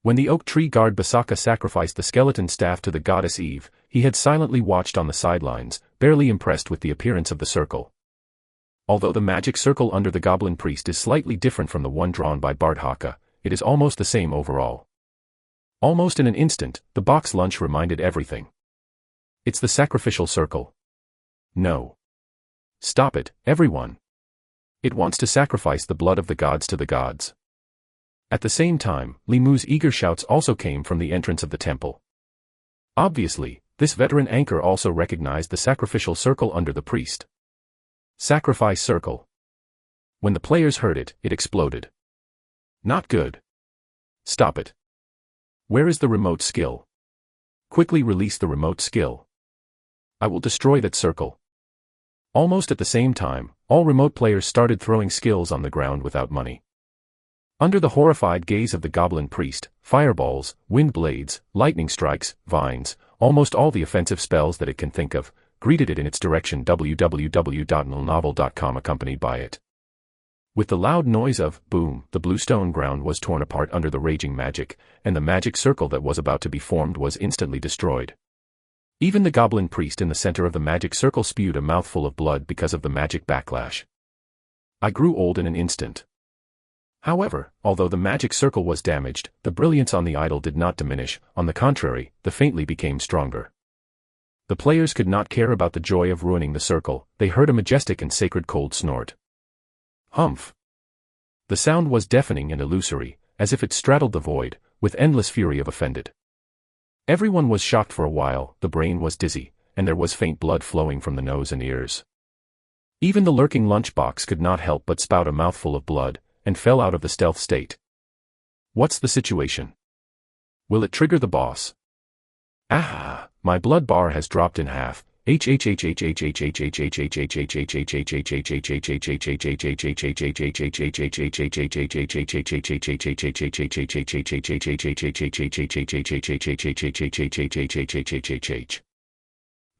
When the oak tree guard Basaka sacrificed the skeleton staff to the goddess Eve, he had silently watched on the sidelines, barely impressed with the appearance of the circle. Although the magic circle under the goblin priest is slightly different from the one drawn by Bardhaka, it is almost the same overall. Almost in an instant, the box lunch reminded everything. It's the sacrificial circle. No. Stop it, everyone. It wants to sacrifice the blood of the gods to the gods. At the same time, Limu's eager shouts also came from the entrance of the temple. Obviously, this veteran anchor also recognized the sacrificial circle under the priest. Sacrifice circle. When the players heard it, it exploded. Not good. Stop it. Where is the remote skill? Quickly release the remote skill. I will destroy that circle. Almost at the same time, all remote players started throwing skills on the ground without money. Under the horrified gaze of the goblin priest, fireballs, wind blades, lightning strikes, vines, almost all the offensive spells that it can think of, greeted it in its direction. www.novel.com accompanied by it. With the loud noise of boom, the bluestone ground was torn apart under the raging magic, and the magic circle that was about to be formed was instantly destroyed. Even the goblin priest in the center of the magic circle spewed a mouthful of blood because of the magic backlash. I grew old in an instant. However, although the magic circle was damaged, the brilliance on the idol did not diminish, on the contrary, the faintly became stronger. The players could not care about the joy of ruining the circle, they heard a majestic and sacred cold snort. Humph! The sound was deafening and illusory, as if it straddled the void, with endless fury of offended. Everyone was shocked for a while, the brain was dizzy, and there was faint blood flowing from the nose and ears. Even the lurking lunchbox could not help but spout a mouthful of blood, and fell out of the stealth state. What's the situation? Will it trigger the boss? Ah, my blood bar has dropped in half.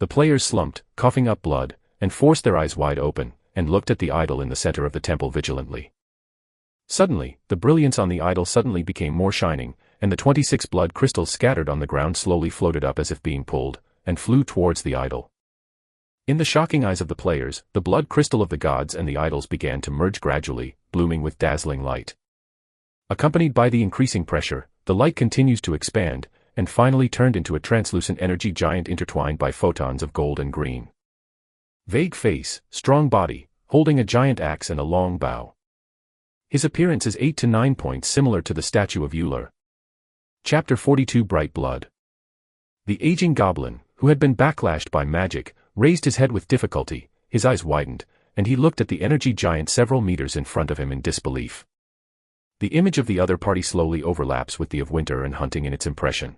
The players slumped, coughing up blood, and forced their eyes wide open, and looked at the idol in the center of the temple vigilantly. Suddenly, the brilliance on the idol suddenly became more shining, and the 26 blood crystals scattered on the ground slowly floated up as if being pulled, and flew towards the idol. In the shocking eyes of the players, the blood crystal of the gods and the idols began to merge gradually, blooming with dazzling light. Accompanied by the increasing pressure, the light continues to expand, and finally turned into a translucent energy giant intertwined by photons of gold and green. Vague face, strong body, holding a giant axe and a long bow. His appearance is 8 to 9 points similar to the statue of Euler. Chapter 42 Bright Blood. The aging goblin, who had been backlashed by magic, raised his head with difficulty, his eyes widened, and he looked at the energy giant several meters in front of him in disbelief. The image of the other party slowly overlaps with the of winter and hunting in its impression.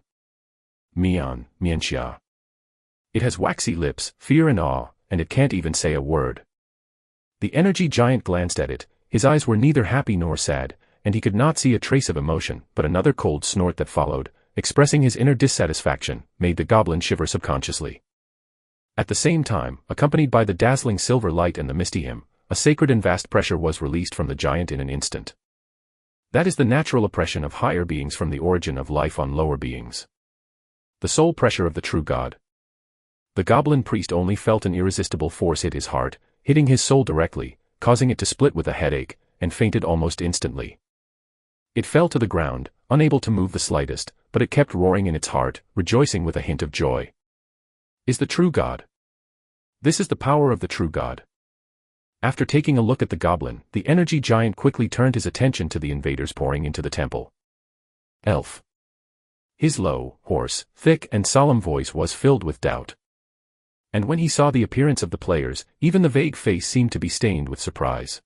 Mianxia. It has waxy lips, fear and awe, and it can't even say a word. The energy giant glanced at it, his eyes were neither happy nor sad, and he could not see a trace of emotion, but another cold snort that followed, expressing his inner dissatisfaction, made the goblin shiver subconsciously. At the same time, accompanied by the dazzling silver light and the misty hymn, a sacred and vast pressure was released from the giant in an instant. That is the natural oppression of higher beings from the origin of life on lower beings. The soul pressure of the true God. The goblin priest only felt an irresistible force hit his heart, hitting his soul directly, causing it to split with a headache, and fainted almost instantly. It fell to the ground, unable to move the slightest, but it kept roaring in its heart, rejoicing with a hint of joy. Is the true God. This is the power of the true God. After taking a look at the goblin, the energy giant quickly turned his attention to the invaders pouring into the temple. Elf. His low, hoarse, thick and solemn voice was filled with doubt. And when he saw the appearance of the players, even the vague face seemed to be stained with surprise.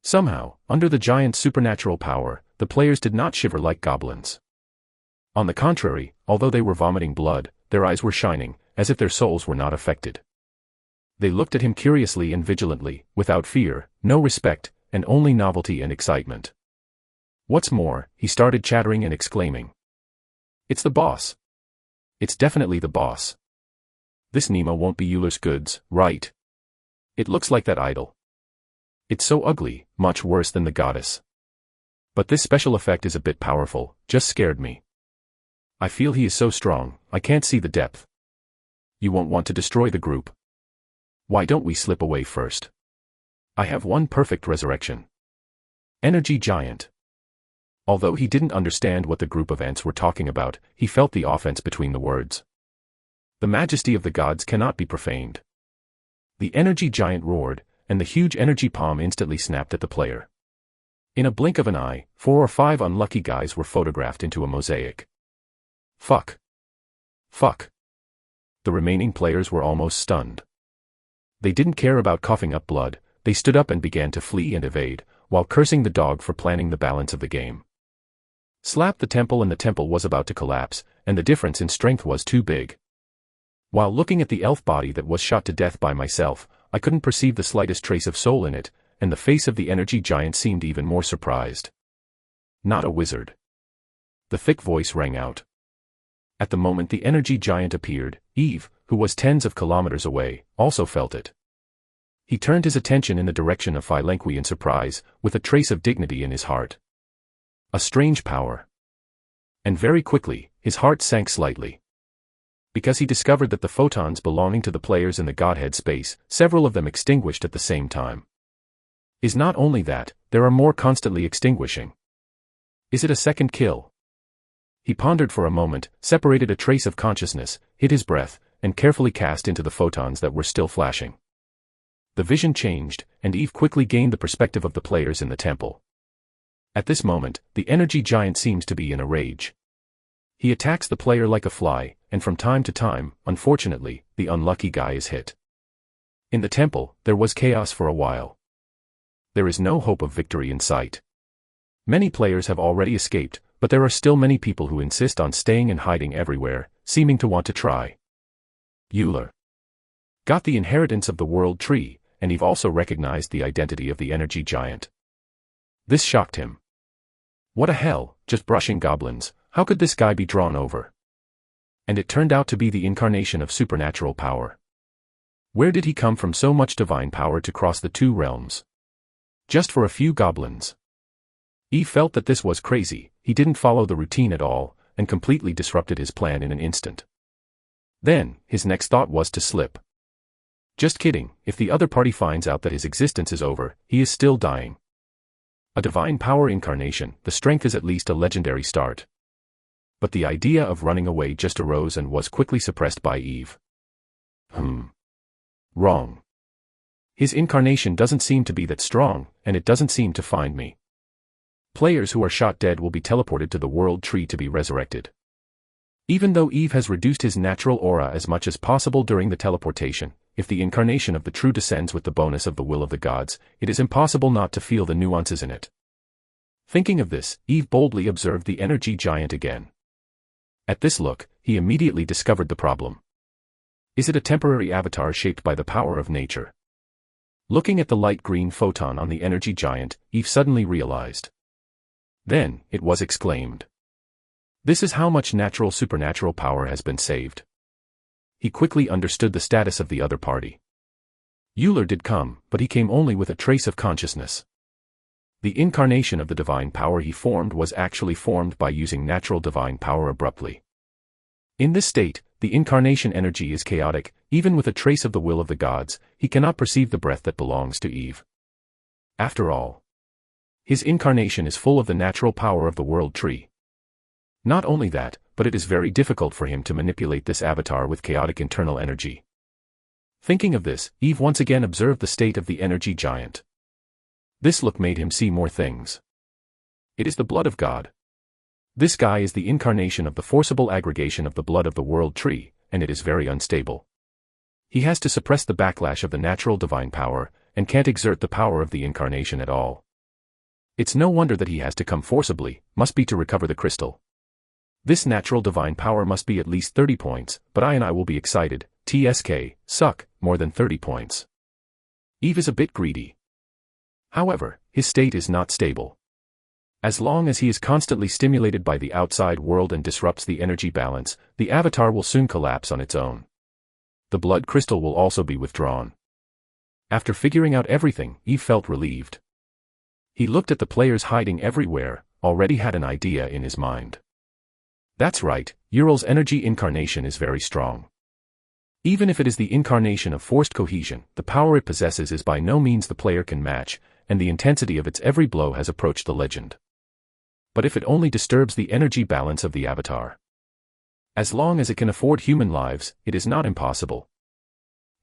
Somehow, under the giant's supernatural power, the players did not shiver like goblins. On the contrary, although they were vomiting blood, their eyes were shining, as if their souls were not affected. They looked at him curiously and vigilantly, without fear, no respect, and only novelty and excitement. What's more, he started chattering and exclaiming. It's the boss. It's definitely the boss. This Nemo won't be Euler's goods, right? It looks like that idol. It's so ugly, much worse than the goddess. But this special effect is a bit powerful, just scared me. I feel he is so strong, I can't see the depth. You won't want to destroy the group. Why don't we slip away first? I have one perfect resurrection. Energy giant. Although he didn't understand what the group of ants were talking about, he felt the offense between the words. The majesty of the gods cannot be profaned. The energy giant roared, and the huge energy palm instantly snapped at the player. In a blink of an eye, 4 or 5 unlucky guys were photographed into a mosaic. Fuck. Fuck. The remaining players were almost stunned. They didn't care about coughing up blood, they stood up and began to flee and evade, while cursing the dog for planning the balance of the game. Slap the temple and the temple was about to collapse, and the difference in strength was too big. While looking at the elf body that was shot to death by myself, I couldn't perceive the slightest trace of soul in it, and the face of the energy giant seemed even more surprised. Not a wizard. The thick voice rang out. At the moment the energy giant appeared, Eve, who was tens of kilometers away, also felt it. He turned his attention in the direction of Philenqui in surprise, with a trace of dignity in his heart. A strange power. And very quickly, his heart sank slightly. Because he discovered that the photons belonging to the players in the Godhead space, several of them extinguished at the same time. Is not only that, there are more constantly extinguishing. Is it a second kill? He pondered for a moment, separated a trace of consciousness, hid his breath, and carefully cast into the photons that were still flashing. The vision changed, and Eve quickly gained the perspective of the players in the temple. At this moment, the energy giant seems to be in a rage. He attacks the player like a fly, and from time to time, unfortunately, the unlucky guy is hit. In the temple, there was chaos for a while. There is no hope of victory in sight. Many players have already escaped, but there are still many people who insist on staying and hiding everywhere, seeming to want to try. Euler got the inheritance of the world tree, and Eve also recognized the identity of the energy giant. This shocked him. What a hell, just brushing goblins, how could this guy be drawn over? And it turned out to be the incarnation of supernatural power. Where did he come from so much divine power to cross the 2 realms? Just for a few goblins. Eve felt that this was crazy, he didn't follow the routine at all, and completely disrupted his plan in an instant. Then, his next thought was to slip. Just kidding, if the other party finds out that his existence is over, he is still dying. A divine power incarnation, the strength is at least a legendary start. But the idea of running away just arose and was quickly suppressed by Eve. Wrong. His incarnation doesn't seem to be that strong, and it doesn't seem to find me. Players who are shot dead will be teleported to the world tree to be resurrected. Even though Eve has reduced his natural aura as much as possible during the teleportation, if the incarnation of the true descends with the bonus of the will of the gods, it is impossible not to feel the nuances in it. Thinking of this, Eve boldly observed the energy giant again. At this look, he immediately discovered the problem. Is it a temporary avatar shaped by the power of nature? Looking at the light green photon on the energy giant, Eve suddenly realized. Then, it was exclaimed. This is how much natural supernatural power has been saved. he quickly understood the status of the other party. Euler did come, but he came only with a trace of consciousness. The incarnation of the divine power he formed was actually formed by using natural divine power abruptly. In this state, the incarnation energy is chaotic. Even with a trace of the will of the gods, he cannot perceive the breath that belongs to Eve. After all, his incarnation is full of the natural power of the world tree. Not only that, but it is very difficult for him to manipulate this avatar with chaotic internal energy. Thinking of this, Eve once again observed the state of the energy giant. This look made him see more things. It is the blood of God. This guy is the incarnation of the forcible aggregation of the blood of the world tree, and it is very unstable. He has to suppress the backlash of the natural divine power, and can't exert the power of the incarnation at all. It's no wonder that he has to come forcibly, must be to recover the crystal. This natural divine power must be at least 30 points, but I will be excited, TSK, suck, more than 30 points. Eve is a bit greedy. However, his state is not stable. As long as he is constantly stimulated by the outside world and disrupts the energy balance, the avatar will soon collapse on its own. The blood crystal will also be withdrawn. After figuring out everything, Eve felt relieved. He looked at the players hiding everywhere, already had an idea in his mind. That's right, Ural's energy incarnation is very strong. Even if it is the incarnation of forced cohesion, the power it possesses is by no means the player can match, and the intensity of its every blow has approached the legend. But if it only disturbs the energy balance of the avatar. As long as it can afford human lives, it is not impossible.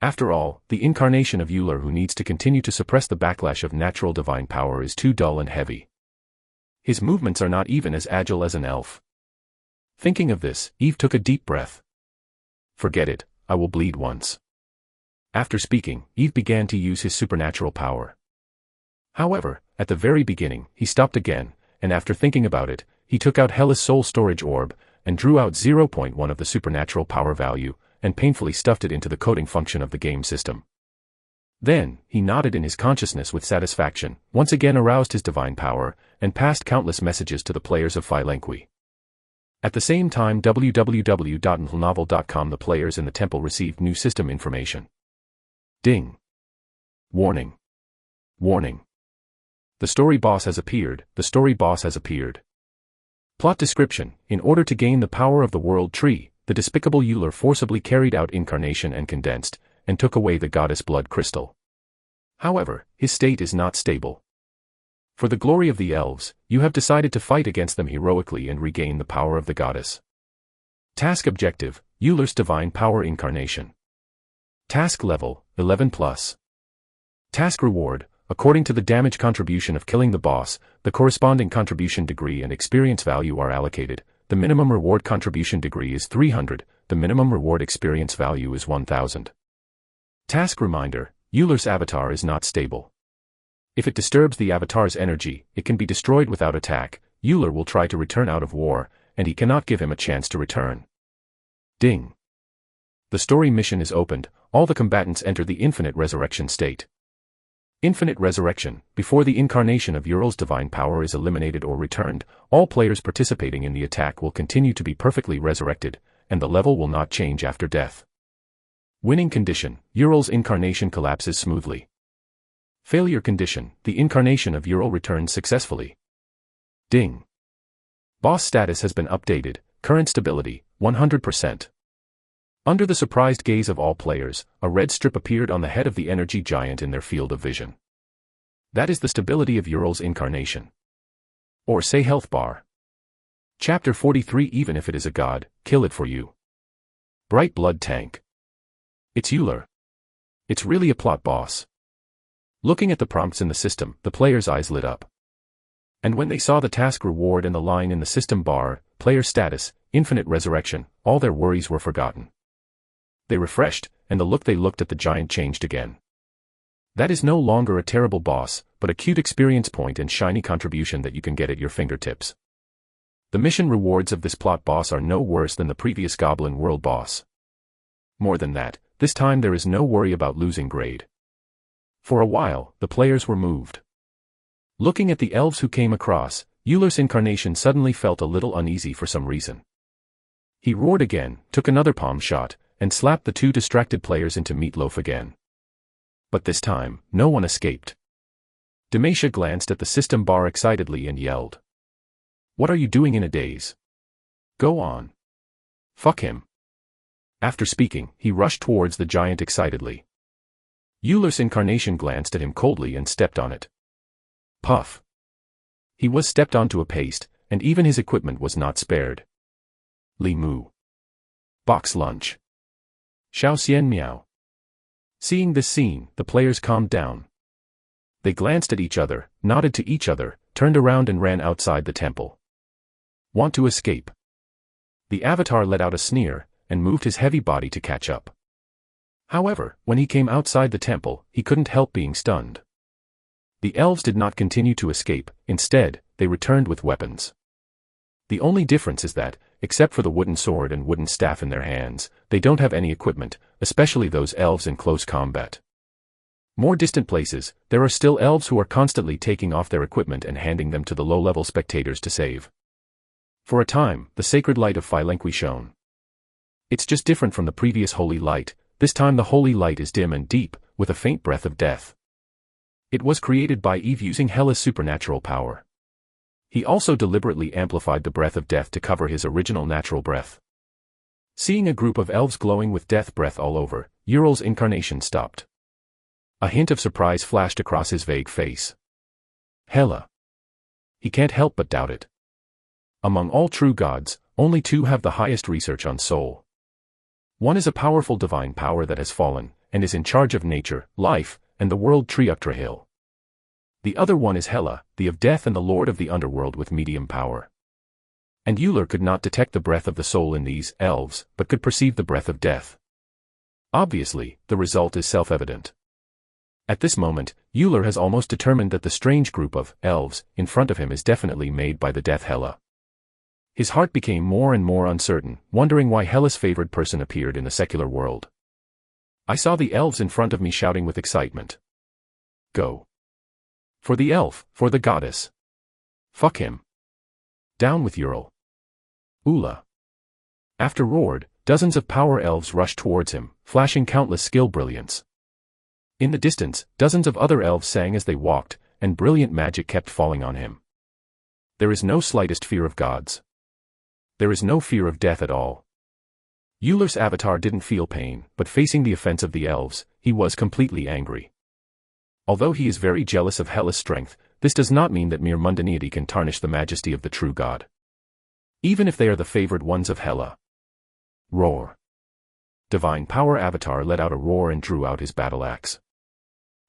After all, the incarnation of Euler who needs to continue to suppress the backlash of natural divine power is too dull and heavy. His movements are not even as agile as an elf. Thinking of this, Eve took a deep breath. Forget it, I will bleed once. After speaking, Eve began to use his supernatural power. However, at the very beginning, he stopped again, and after thinking about it, he took out Hela's soul storage orb, and drew out 0.1 of the supernatural power value, and painfully stuffed it into the coding function of the game system. Then, he nodded in his consciousness with satisfaction, once again aroused his divine power, and passed countless messages to the players of Phylenqui. At the same time www.novel.com the players in the temple received new system information. Ding. Warning. Warning. The story boss has appeared, the story boss has appeared. Plot description: in order to gain the power of the world tree, the despicable Euler forcibly carried out incarnation and condensed, and took away the goddess blood crystal. However, his state is not stable. For the glory of the elves, you have decided to fight against them heroically and regain the power of the goddess. Task objective: Euler's divine power incarnation. Task level, 11+. Task reward: according to the damage contribution of killing the boss, the corresponding contribution degree and experience value are allocated. The minimum reward contribution degree is 300, the minimum reward experience value is 1000. Task reminder: Euler's avatar is not stable. If it disturbs the avatar's energy, it can be destroyed without attack. Euler will try to return out of war, and he cannot give him a chance to return. Ding. The story mission is opened, all the combatants enter the infinite resurrection state. Infinite resurrection: before the incarnation of Ural's divine power is eliminated or returned, all players participating in the attack will continue to be perfectly resurrected, and the level will not change after death. Winning condition: Ural's incarnation collapses smoothly. Failure condition: the incarnation of Ural returns successfully. Ding. Boss status has been updated, current stability, 100%. Under the surprised gaze of all players, a red strip appeared on the head of the energy giant in their field of vision. That is the stability of Ural's incarnation. Or say health bar. Chapter 43: even if it is a god, kill it for you. Bright blood tank. It's Euler. It's really a plot boss. Looking at the prompts in the system, the players' eyes lit up. And when they saw the task reward and the line in the system bar, player status, infinite resurrection, all their worries were forgotten. They refreshed, and the look they looked at the giant changed again. That is no longer a terrible boss, but a cute experience point and shiny contribution that you can get at your fingertips. The mission rewards of this plot boss are no worse than the previous Goblin World boss. More than that, this time there is no worry about losing grade. For a while, the players were moved. Looking at the elves who came across, Euler's incarnation suddenly felt a little uneasy for some reason. He roared again, took another palm shot, and slapped the two distracted players into meatloaf again. But this time, no one escaped. Demacia glanced at the system bar excitedly and yelled. "What are you doing in a daze? Go on. Fuck him." After speaking, he rushed towards the giant excitedly. Euler's incarnation glanced at him coldly and stepped on it. Puff. He was stepped onto a paste, and even his equipment was not spared. Li Mu. Box lunch. Xiao Xian Miao. Seeing this scene, the players calmed down. They glanced at each other, nodded to each other, turned around and ran outside the temple. Want to escape? The avatar let out a sneer, and moved his heavy body to catch up. However, when he came outside the temple, he couldn't help being stunned. The elves did not continue to escape, instead, they returned with weapons. The only difference is that, except for the wooden sword and wooden staff in their hands, they don't have any equipment, especially those elves in close combat. More distant places, there are still elves who are constantly taking off their equipment and handing them to the low-level spectators to save. For a time, the sacred light of Phylenqui shone. It's just different from the previous holy light. This time the holy light is dim and deep, with a faint breath of death. It was created by Eve using Hela's supernatural power. He also deliberately amplified the breath of death to cover his original natural breath. Seeing a group of elves glowing with death breath all over, Ural's incarnation stopped. A hint of surprise flashed across his vague face. Hela. He can't help but doubt it. Among all true gods, only two have the highest research on soul. One is a powerful divine power that has fallen, and is in charge of nature, life, and the world Triuktrahil. The other one is Hela, the of death and the lord of the underworld with medium power. And Euler could not detect the breath of the soul in these elves, but could perceive the breath of death. Obviously, the result is self-evident. At this moment, Euler has almost determined that the strange group of elves in front of him is definitely made by the death Hela. His heart became more and more uncertain, wondering why Hela's favored person appeared in the secular world. I saw the elves in front of me shouting with excitement. Go. For the elf, for the goddess. Fuck him. Down with Ural. Ula. After roared, dozens of power elves rushed towards him, flashing countless skill brilliance. In the distance, dozens of other elves sang as they walked, and brilliant magic kept falling on him. There is no slightest fear of gods. There is no fear of death at all. Euler's avatar didn't feel pain, but facing the offense of the elves, he was completely angry. Although he is very jealous of Hela's strength, this does not mean that mere mundanity can tarnish the majesty of the true god. Even if they are the favored ones of Hela. Roar. Divine Power Avatar let out a roar and drew out his battle axe.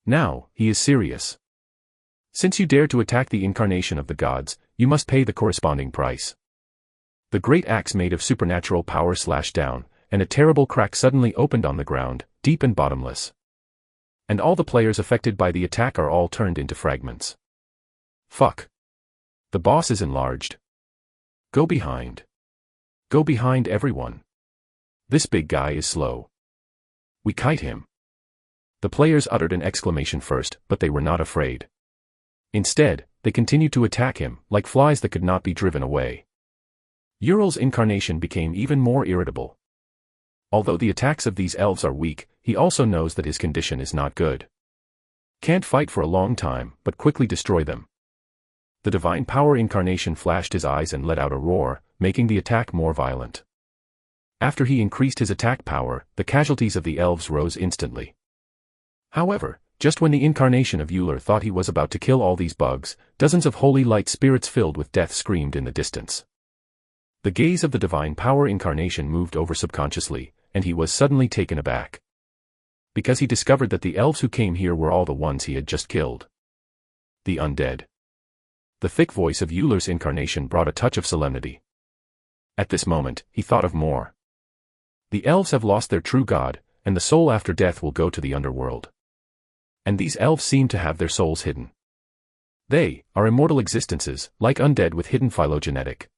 Now, he is serious. Since you dare to attack the incarnation of the gods, you must pay the corresponding price. The great axe made of supernatural power slashed down, and a terrible crack suddenly opened on the ground, deep and bottomless. And all the players affected by the attack are all turned into fragments. Fuck. The boss is enlarged. Go behind. Go behind everyone. This big guy is slow. We kite him. The players uttered an exclamation first, but they were not afraid. Instead, they continued to attack him, like flies that could not be driven away. Ural's incarnation became even more irritable. Although the attacks of these elves are weak, he also knows that his condition is not good. Can't fight for a long time, but quickly destroy them. The divine power incarnation flashed his eyes and let out a roar, making the attack more violent. After he increased his attack power, the casualties of the elves rose instantly. However, just when the incarnation of Euler thought he was about to kill all these bugs, dozens of holy light spirits filled with death screamed in the distance. The gaze of the divine power incarnation moved over subconsciously, and he was suddenly taken aback. Because he discovered that the elves who came here were all the ones he had just killed. The undead. The thick voice of Euler's incarnation brought a touch of solemnity. At this moment, he thought of more. The elves have lost their true god, and the soul after death will go to the underworld. And these elves seem to have their souls hidden. They are immortal existences, like undead with hidden phylogenetic.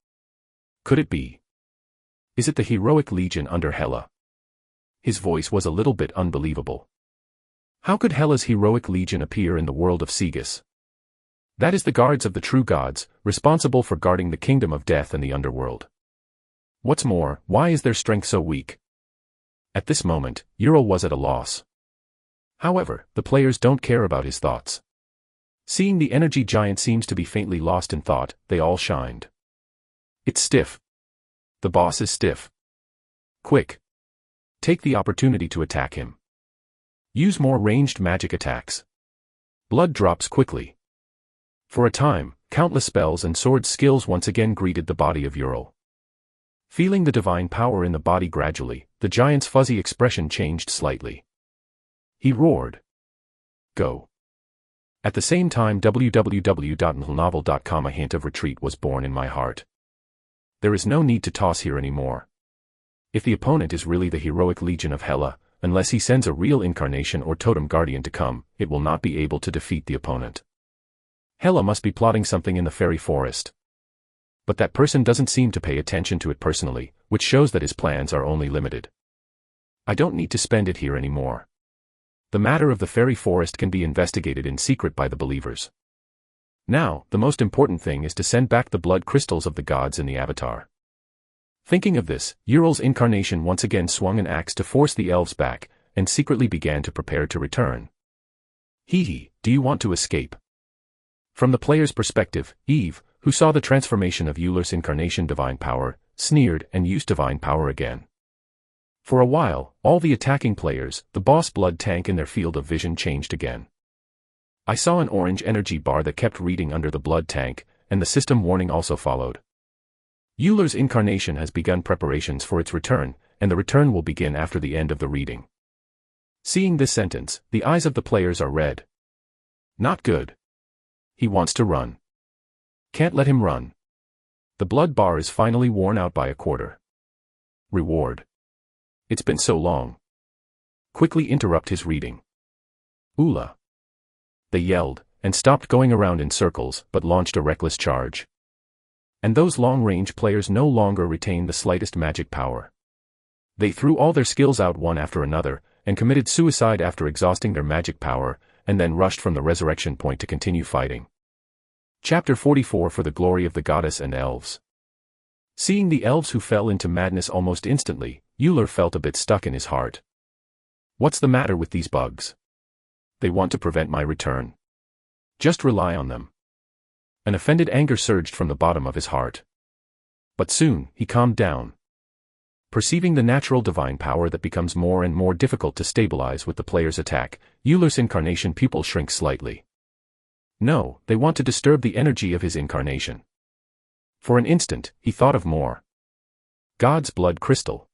Could it be? Is it the heroic legion under Hela? His voice was a little bit unbelievable. How could Hela's heroic legion appear in the world of Segus? That is the guards of the true gods, responsible for guarding the kingdom of death and the underworld. What's more, why is their strength so weak? At this moment, Ural was at a loss. However, the players don't care about his thoughts. Seeing the energy giant seems to be faintly lost in thought, they all shined. It's stiff. The boss is stiff. Quick. Take the opportunity to attack him. Use more ranged magic attacks. Blood drops quickly. For a time, countless spells and sword skills once again greeted the body of Ural. Feeling the divine power in the body gradually, the giant's fuzzy expression changed slightly. He roared. Go. At the same time www.novel.com, a hint of retreat was born in my heart. There is no need to toss here anymore. If the opponent is really the heroic legion of Hela, unless he sends a real incarnation or totem guardian to come, it will not be able to defeat the opponent. Hela must be plotting something in the fairy forest. But that person doesn't seem to pay attention to it personally, which shows that his plans are only limited. I don't need to spend it here anymore. The matter of the fairy forest can be investigated in secret by the believers. Now, the most important thing is to send back the blood crystals of the gods in the avatar. Thinking of this, Ural's incarnation once again swung an axe to force the elves back, and secretly began to prepare to return. Hee, do you want to escape? From the player's perspective, Eve, who saw the transformation of Ular's incarnation divine power, sneered and used divine power again. For a while, all the attacking players, the boss blood tank in their field of vision changed again. I saw an orange energy bar that kept reading under the blood tank, and the system warning also followed. Ular's incarnation has begun preparations for its return, and the return will begin after the end of the reading. Seeing this sentence, the eyes of the players are red. Not good. He wants to run. Can't let him run. The blood bar is finally worn out by a quarter. Reward. It's been so long. Quickly interrupt his reading. Ula. They yelled, and stopped going around in circles, but launched a reckless charge. And those long-range players no longer retain the slightest magic power. They threw all their skills out one after another, and committed suicide after exhausting their magic power, and then rushed from the resurrection point to continue fighting. Chapter 44 For the Glory of the Goddess and Elves. Seeing the elves who fell into madness almost instantly, Ular felt a bit stuck in his heart. What's the matter with these bugs? They want to prevent my return. Just rely on them. An offended anger surged from the bottom of his heart. But soon, he calmed down. Perceiving the natural divine power that becomes more and more difficult to stabilize with the player's attack, Ular's incarnation pupil shrinks slightly. No, they want to disturb the energy of his incarnation. For an instant, he thought of more. God's blood crystal.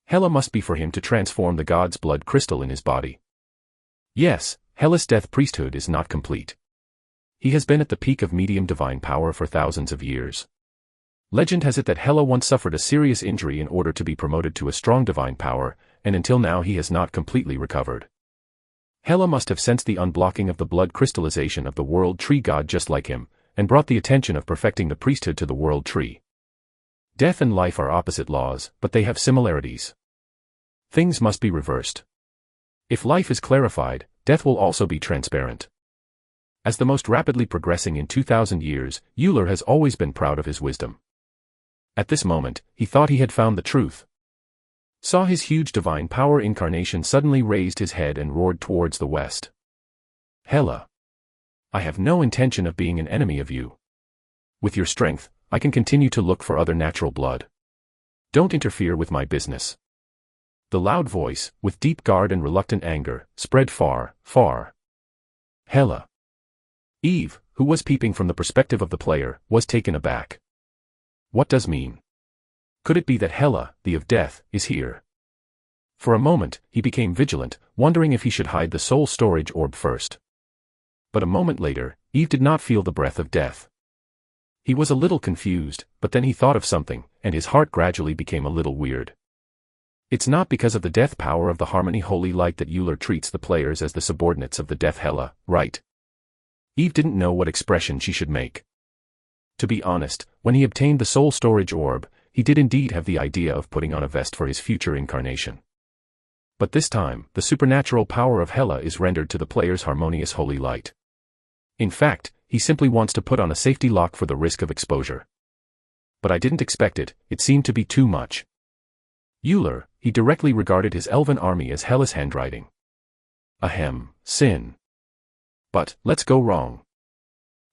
Hela must be for him to transform the God's blood crystal in his body. Yes, Hela's death priesthood is not complete. He has been at the peak of medium divine power for thousands of years. Legend has it that Hela once suffered a serious injury in order to be promoted to a strong divine power, and until now he has not completely recovered. Hela must have sensed the unblocking of the blood crystallization of the world tree god just like him, and brought the attention of perfecting the priesthood to the world tree. Death and life are opposite laws, but they have similarities. Things must be reversed. If life is clarified, death will also be transparent. As the most rapidly progressing in 2,000 years, Ular has always been proud of his wisdom. At this moment, he thought he had found the truth. Saw his huge divine power incarnation suddenly raised his head and roared towards the west. Hela. I have no intention of being an enemy of you. With your strength, I can continue to look for other natural blood. Don't interfere with my business. The loud voice, with deep guard and reluctant anger, spread far, far. Hela. Eve, who was peeping from the perspective of the player, was taken aback. What does mean? Could it be that Hela, the of death, is here? For a moment, he became vigilant, wondering if he should hide the soul storage orb first. But a moment later, Eve did not feel the breath of death. He was a little confused, but then he thought of something, and his heart gradually became a little weird. It's not because of the death power of the harmony holy light that Ular treats the players as the subordinates of the death Hela, right? Eve didn't know what expression she should make. To be honest, when he obtained the soul storage orb, he did indeed have the idea of putting on a vest for his future incarnation. But this time, the supernatural power of Hela is rendered to the player's harmonious holy light. In fact, he simply wants to put on a safety lock for the risk of exposure. But I didn't expect it, it seemed to be too much. Euler, he directly regarded his elven army as hellish handwriting. Ahem, sin. But, let's go wrong.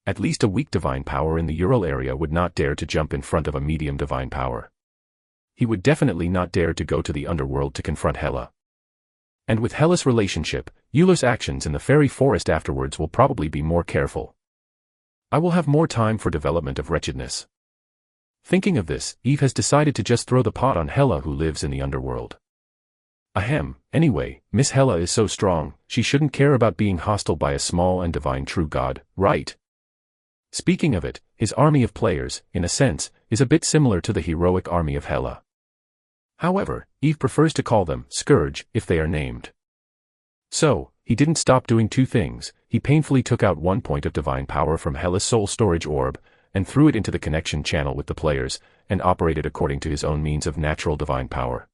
At least a weak divine power in the Ural area would not dare to jump in front of a medium divine power. He would definitely not dare to go to the underworld to confront Hela. And with Hela's relationship, Euler's actions in the fairy forest afterwards will probably be more careful. I will have more time for development of wretchedness. Thinking of this, Eve has decided to just throw the pot on Hela who lives in the underworld. Ahem, anyway, Miss Hela is so strong, she shouldn't care about being hostile by a small and divine true god, right? Speaking of it, his army of players, in a sense, is a bit similar to the heroic army of Hela. However, Eve prefers to call them Scourge if they are named. So, he didn't stop doing two things. He painfully took out 1 point of divine power from Hela's soul storage orb, and threw it into the connection channel with the players, and operated according to his own means of natural divine power.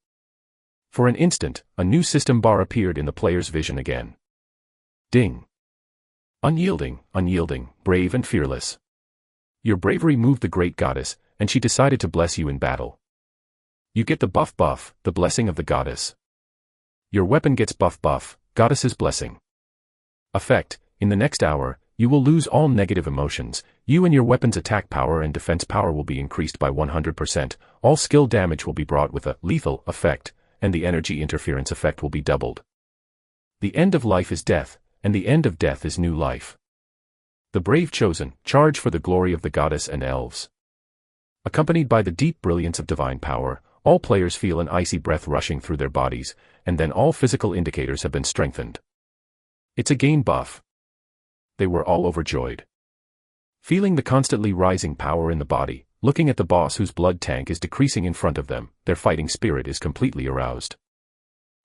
For an instant, a new system bar appeared in the player's vision again. Ding. Unyielding, brave and fearless. Your bravery moved the great goddess, and she decided to bless you in battle. You get the buff, the blessing of the goddess. Your weapon gets buff, goddess's blessing. Effect, in the next hour, you will lose all negative emotions, you and your weapon's attack power and defense power will be increased by 100%, all skill damage will be brought with a lethal effect, and the energy interference effect will be doubled. The end of life is death, and the end of death is new life. The brave chosen, charge for the glory of the goddess and elves. Accompanied by the deep brilliance of divine power, all players feel an icy breath rushing through their bodies, and then all physical indicators have been strengthened. It's a gain buff. They were all overjoyed. Feeling the constantly rising power in the body, looking at the boss whose blood tank is decreasing in front of them, their fighting spirit is completely aroused.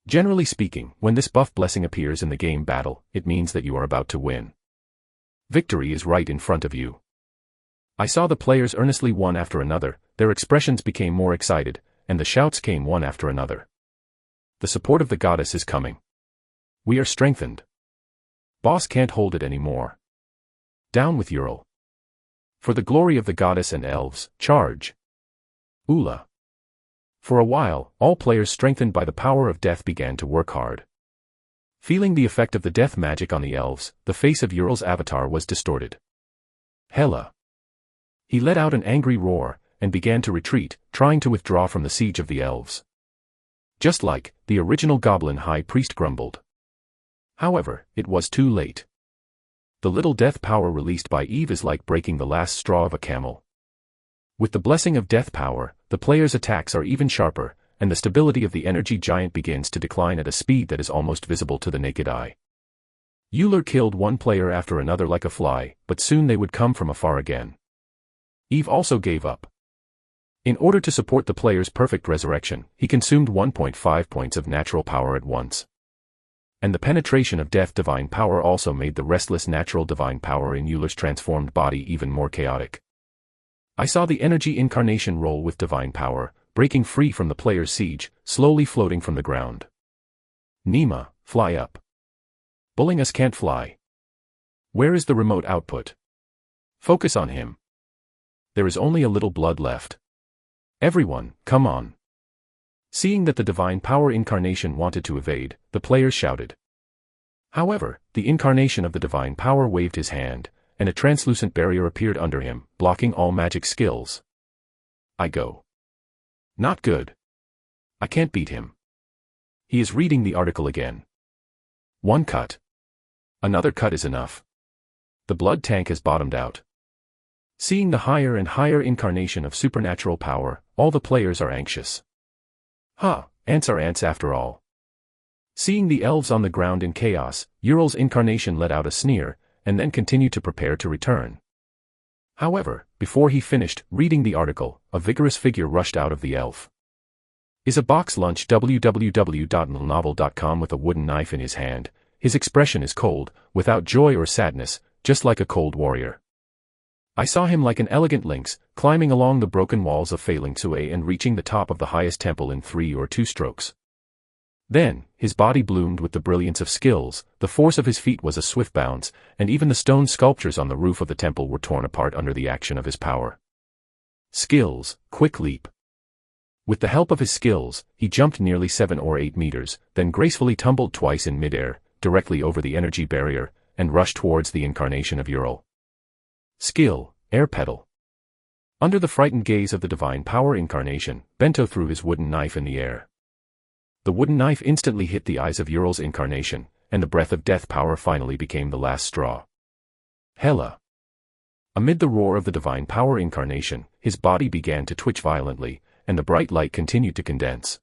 Generally speaking, when this buff blessing appears in the game battle, it means that you are about to win. Victory is right in front of you. I saw the players earnestly one after another, their expressions became more excited, and the shouts came one after another. The support of the goddess is coming. We are strengthened. Boss can't hold it anymore. Down with Ural. For the glory of the goddess and elves, charge. Ula. For a while, all players strengthened by the power of death began to work hard. Feeling the effect of the death magic on the elves, the face of Ural's avatar was distorted. Hela. He let out an angry roar, and began to retreat, trying to withdraw from the siege of the elves. Just like, the original goblin high priest grumbled. However, it was too late. The little death power released by Eve is like breaking the last straw of a camel. With the blessing of death power, the player's attacks are even sharper, and the stability of the energy giant begins to decline at a speed that is almost visible to the naked eye. Euler killed one player after another like a fly, but soon they would come from afar again. Eve also gave up. In order to support the player's perfect resurrection, he consumed 1.5 points of natural power at once. And the penetration of death divine power also made the restless natural divine power in Euler's transformed body even more chaotic. I saw the energy incarnation roll with divine power, breaking free from the player's siege, slowly floating from the ground. Nima, fly up. Bullying us can't fly. Where is the remote output? Focus on him. There is only a little blood left. Everyone, come on. Seeing that the divine power incarnation wanted to evade, the players shouted. However, the incarnation of the divine power waved his hand, and a translucent barrier appeared under him, blocking all magic skills. I go. Not good. I can't beat him. He is reading the article again. One cut. Another cut is enough. The blood tank has bottomed out. Seeing the higher and higher incarnation of supernatural power, all the players are anxious. Ants are ants after all. Seeing the elves on the ground in chaos, Ural's incarnation let out a sneer, and then continued to prepare to return. However, before he finished reading the article, a vigorous figure rushed out of the elf. Is a box lunch www.novel.com with a wooden knife in his hand. His expression is cold, without joy or sadness, just like a cold warrior. I saw him like an elegant lynx, climbing along the broken walls of Failing Sui and reaching the top of the highest temple in 3 or 2 strokes. Then, his body bloomed with the brilliance of skills, the force of his feet was a swift bounce, and even the stone sculptures on the roof of the temple were torn apart under the action of his power. Skills, quick leap. With the help of his skills, he jumped nearly 7 or 8 meters, then gracefully tumbled twice in midair, directly over the energy barrier, and rushed towards the incarnation of Ural. Skill, air pedal. Under the frightened gaze of the divine power incarnation, Bento threw his wooden knife in the air. The wooden knife instantly hit the eyes of Ural's incarnation, and the breath of death power finally became the last straw. Hela. Amid the roar of the divine power incarnation, his body began to twitch violently, and the bright light continued to condense.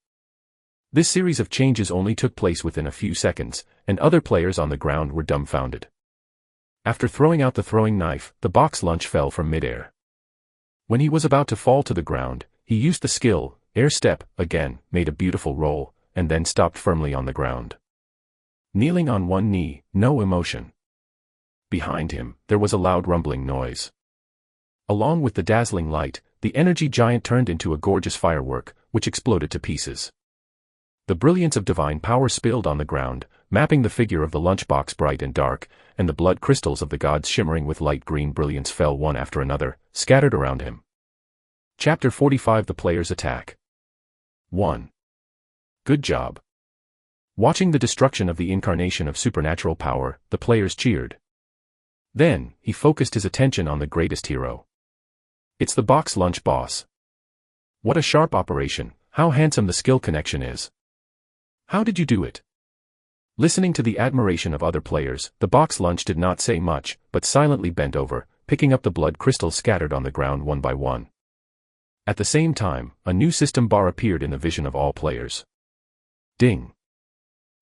This series of changes only took place within a few seconds, and other players on the ground were dumbfounded. After throwing out the throwing knife, the box lunch fell from midair. When he was about to fall to the ground, he used the skill, air step, again, made a beautiful roll, and then stopped firmly on the ground. Kneeling on one knee, no emotion. Behind him, there was a loud rumbling noise. Along with the dazzling light, the energy giant turned into a gorgeous firework, which exploded to pieces. The brilliance of divine power spilled on the ground, mapping the figure of the lunchbox bright and dark, and the blood crystals of the gods shimmering with light green brilliance fell one after another, scattered around him. Chapter 45 The Player's Attack 1. Good job. Watching the destruction of the incarnation of supernatural power, the players cheered. Then, he focused his attention on the greatest hero. It's the box lunch boss. What a sharp operation, how handsome the skill connection is. How did you do it? Listening to the admiration of other players, the box lunch did not say much, but silently bent over, picking up the blood crystals scattered on the ground one by one. At the same time, a new system bar appeared in the vision of all players. Ding.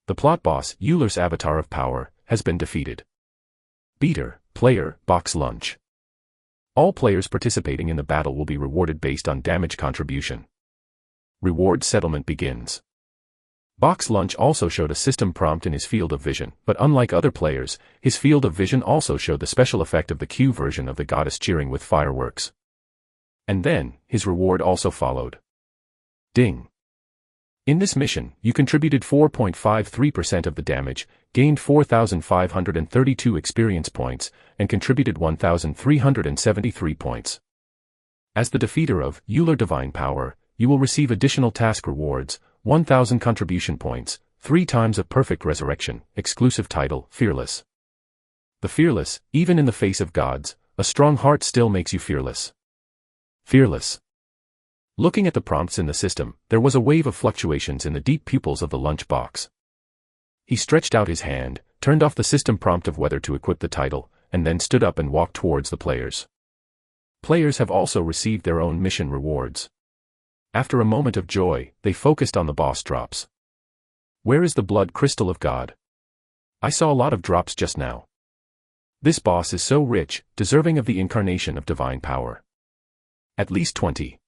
The plot boss, Euler's avatar of power, has been defeated. Beater, player, box lunch. All players participating in the battle will be rewarded based on damage contribution. Reward settlement begins. Box Lunch also showed a system prompt in his field of vision, but unlike other players, his field of vision also showed the special effect of the Q version of the goddess cheering with fireworks. And then, his reward also followed. Ding. In this mission, you contributed 4.53% of the damage, gained 4,532 experience points, and contributed 1,373 points. As the defeater of Euler Divine Power, you will receive additional task rewards, 1,000 contribution points, 3 times a perfect resurrection, exclusive title, Fearless. The fearless, even in the face of gods, a strong heart still makes you fearless. Fearless. Looking at the prompts in the system, there was a wave of fluctuations in the deep pupils of the lunch box. He stretched out his hand, turned off the system prompt of whether to equip the title, and then stood up and walked towards the players. Players have also received their own mission rewards. After a moment of joy, they focused on the boss drops. Where is the blood crystal of God? I saw a lot of drops just now. This boss is so rich, deserving of the incarnation of divine power. At least 20.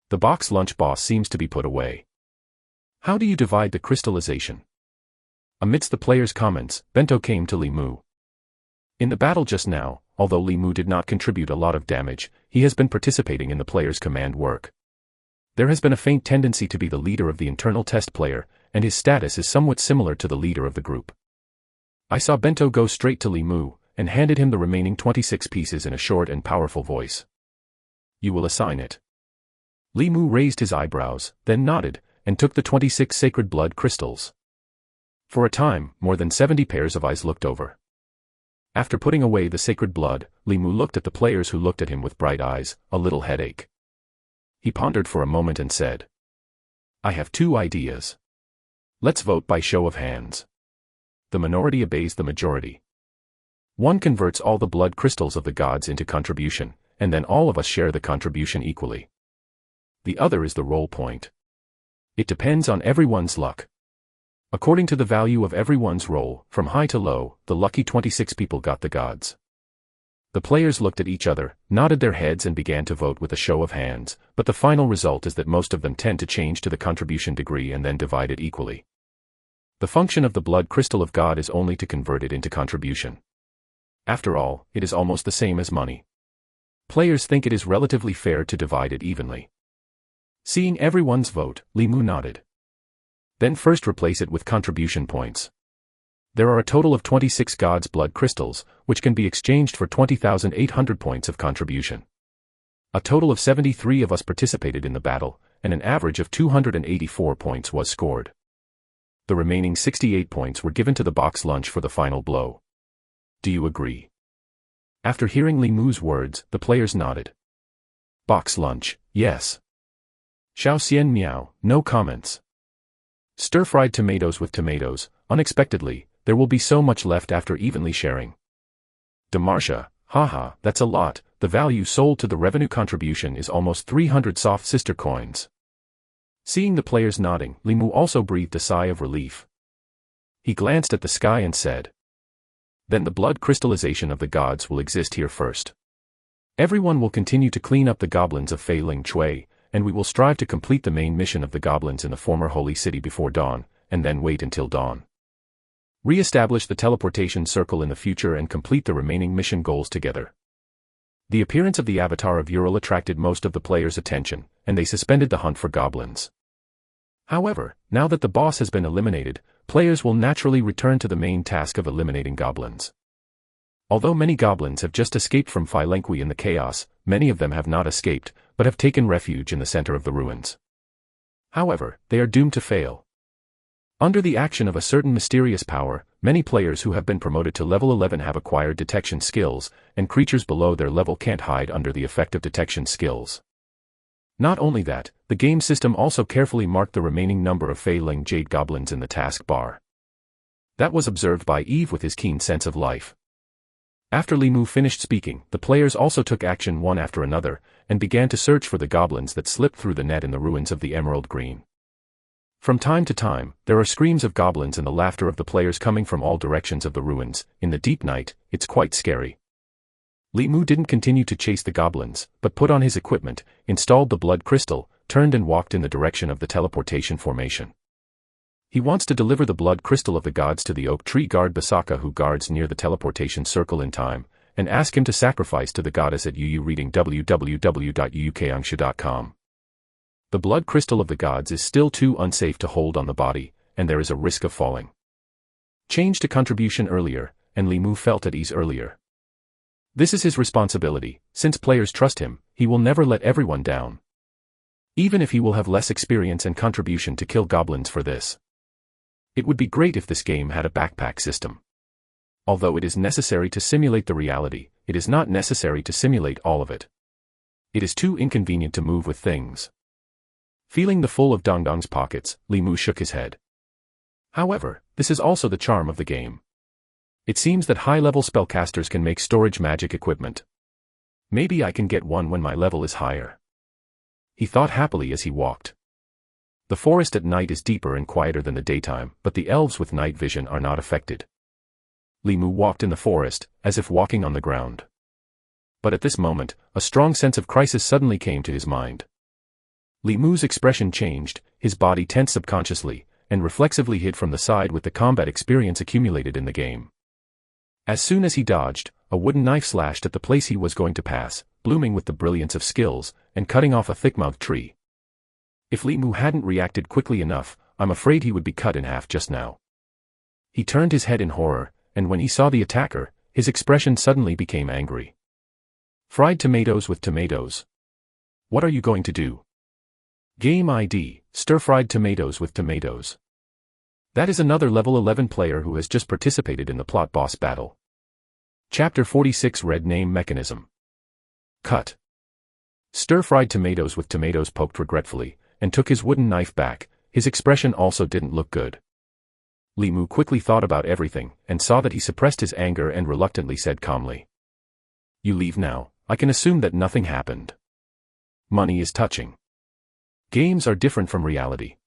The box lunch boss seems to be put away. How do you divide the crystallization? Amidst the players' comments, Bento came to Li Mu. In the battle just now, although Li Mu did not contribute a lot of damage, he has been participating in the players' command work. There has been a faint tendency to be the leader of the internal test player, and his status is somewhat similar to the leader of the group. I saw Bento go straight to Li Mu, and handed him the remaining 26 pieces in a short and powerful voice. You will assign it. Li Mu raised his eyebrows, then nodded, and took the 26 sacred blood crystals. For a time, more than 70 pairs of eyes looked over. After putting away the sacred blood, Li Mu looked at the players who looked at him with bright eyes, a little headache. He pondered for a moment and said, I have 2 ideas. Let's vote by show of hands. The minority obeys the majority. One converts all the blood crystals of the gods into contribution, and then all of us share the contribution equally. The other is the roll point. It depends on everyone's luck. According to the value of everyone's roll, from high to low, the lucky 26 people got the gods. The players looked at each other, nodded their heads and began to vote with a show of hands, but the final result is that most of them tend to change to the contribution degree and then divide it equally. The function of the blood crystal of God is only to convert it into contribution. After all, it is almost the same as money. Players think it is relatively fair to divide it evenly. Seeing everyone's vote, Li Mu nodded. Then first replace it with contribution points. There are a total of 26 gods' blood crystals, which can be exchanged for 20,800 points of contribution. A total of 73 of us participated in the battle, and an average of 284 points was scored. The remaining 68 points were given to the box lunch for the final blow. Do you agree? After hearing Li Mu's words, the players nodded. Box lunch, yes. Xiao Xian meow, no comments. Stir-fried tomatoes with tomatoes, unexpectedly, there will be so much left after evenly sharing. Demarsha, haha, that's a lot, the value sold to the revenue contribution is almost 300 soft sister coins. Seeing the players nodding, Li Mu also breathed a sigh of relief. He glanced at the sky and said, then the blood crystallization of the gods will exist here first. Everyone will continue to clean up the goblins of Fei Ling Chui, and we will strive to complete the main mission of the goblins in the former holy city before dawn, and then wait until dawn. Re-establish the teleportation circle in the future and complete the remaining mission goals together. The appearance of the avatar of Ural attracted most of the players' attention, and they suspended the hunt for goblins. However, now that the boss has been eliminated, players will naturally return to the main task of eliminating goblins. Although many goblins have just escaped from Fei Ling Chui in the chaos, many of them have not escaped, but have taken refuge in the center of the ruins. However, they are doomed to fail. Under the action of a certain mysterious power, many players who have been promoted to level 11 have acquired detection skills, and creatures below their level can't hide under the effect of detection skills. Not only that, the game system also carefully marked the remaining number of Fei Ling Jade goblins in the task bar. That was observed by Eve with his keen sense of life. After Li Mu finished speaking, the players also took action one after another, and began to search for the goblins that slipped through the net in the ruins of the Emerald Green. From time to time, there are screams of goblins and the laughter of the players coming from all directions of the ruins. In the deep night, it's quite scary. Li Mu didn't continue to chase the goblins, but put on his equipment, installed the blood crystal, turned and walked in the direction of the teleportation formation. He wants to deliver the blood crystal of the gods to the oak tree guard Basaka who guards near the teleportation circle in time, and ask him to sacrifice to the goddess at Yu reading www.uukangsha.com. The blood crystal of the gods is still too unsafe to hold on the body, and there is a risk of falling. Change to contribution earlier, and Li Mu felt at ease earlier. This is his responsibility, since players trust him, he will never let everyone down. Even if he will have less experience and contribution to kill goblins for this. It would be great if this game had a backpack system. Although it is necessary to simulate the reality, it is not necessary to simulate all of it. It is too inconvenient to move with things. Feeling the full of Dongdong's pockets, Li Mu shook his head. However, this is also the charm of the game. It seems that high-level spellcasters can make storage magic equipment. Maybe I can get one when my level is higher. He thought happily as he walked. The forest at night is deeper and quieter than the daytime, but the elves with night vision are not affected. Li Mu walked in the forest, as if walking on the ground. But at this moment, a strong sense of crisis suddenly came to his mind. Li Mu's expression changed, his body tensed subconsciously, and reflexively hid from the side with the combat experience accumulated in the game. As soon as he dodged, a wooden knife slashed at the place he was going to pass, blooming with the brilliance of skills, and cutting off a thick-mouthed tree. If Li Mu hadn't reacted quickly enough, I'm afraid he would be cut in half just now. He turned his head in horror, and when he saw the attacker, his expression suddenly became angry. Fried tomatoes with tomatoes. What are you going to do? Game ID, stir-fried tomatoes with tomatoes. That is another level 11 player who has just participated in the plot boss battle. Chapter 46 Red Name Mechanism. Cut. Stir-fried tomatoes with tomatoes poked regretfully, and took his wooden knife back. His expression also didn't look good. Li Mu quickly thought about everything, and saw that he suppressed his anger and reluctantly said calmly. You leave now, I can assume that nothing happened. Money is touching. Games are different from reality.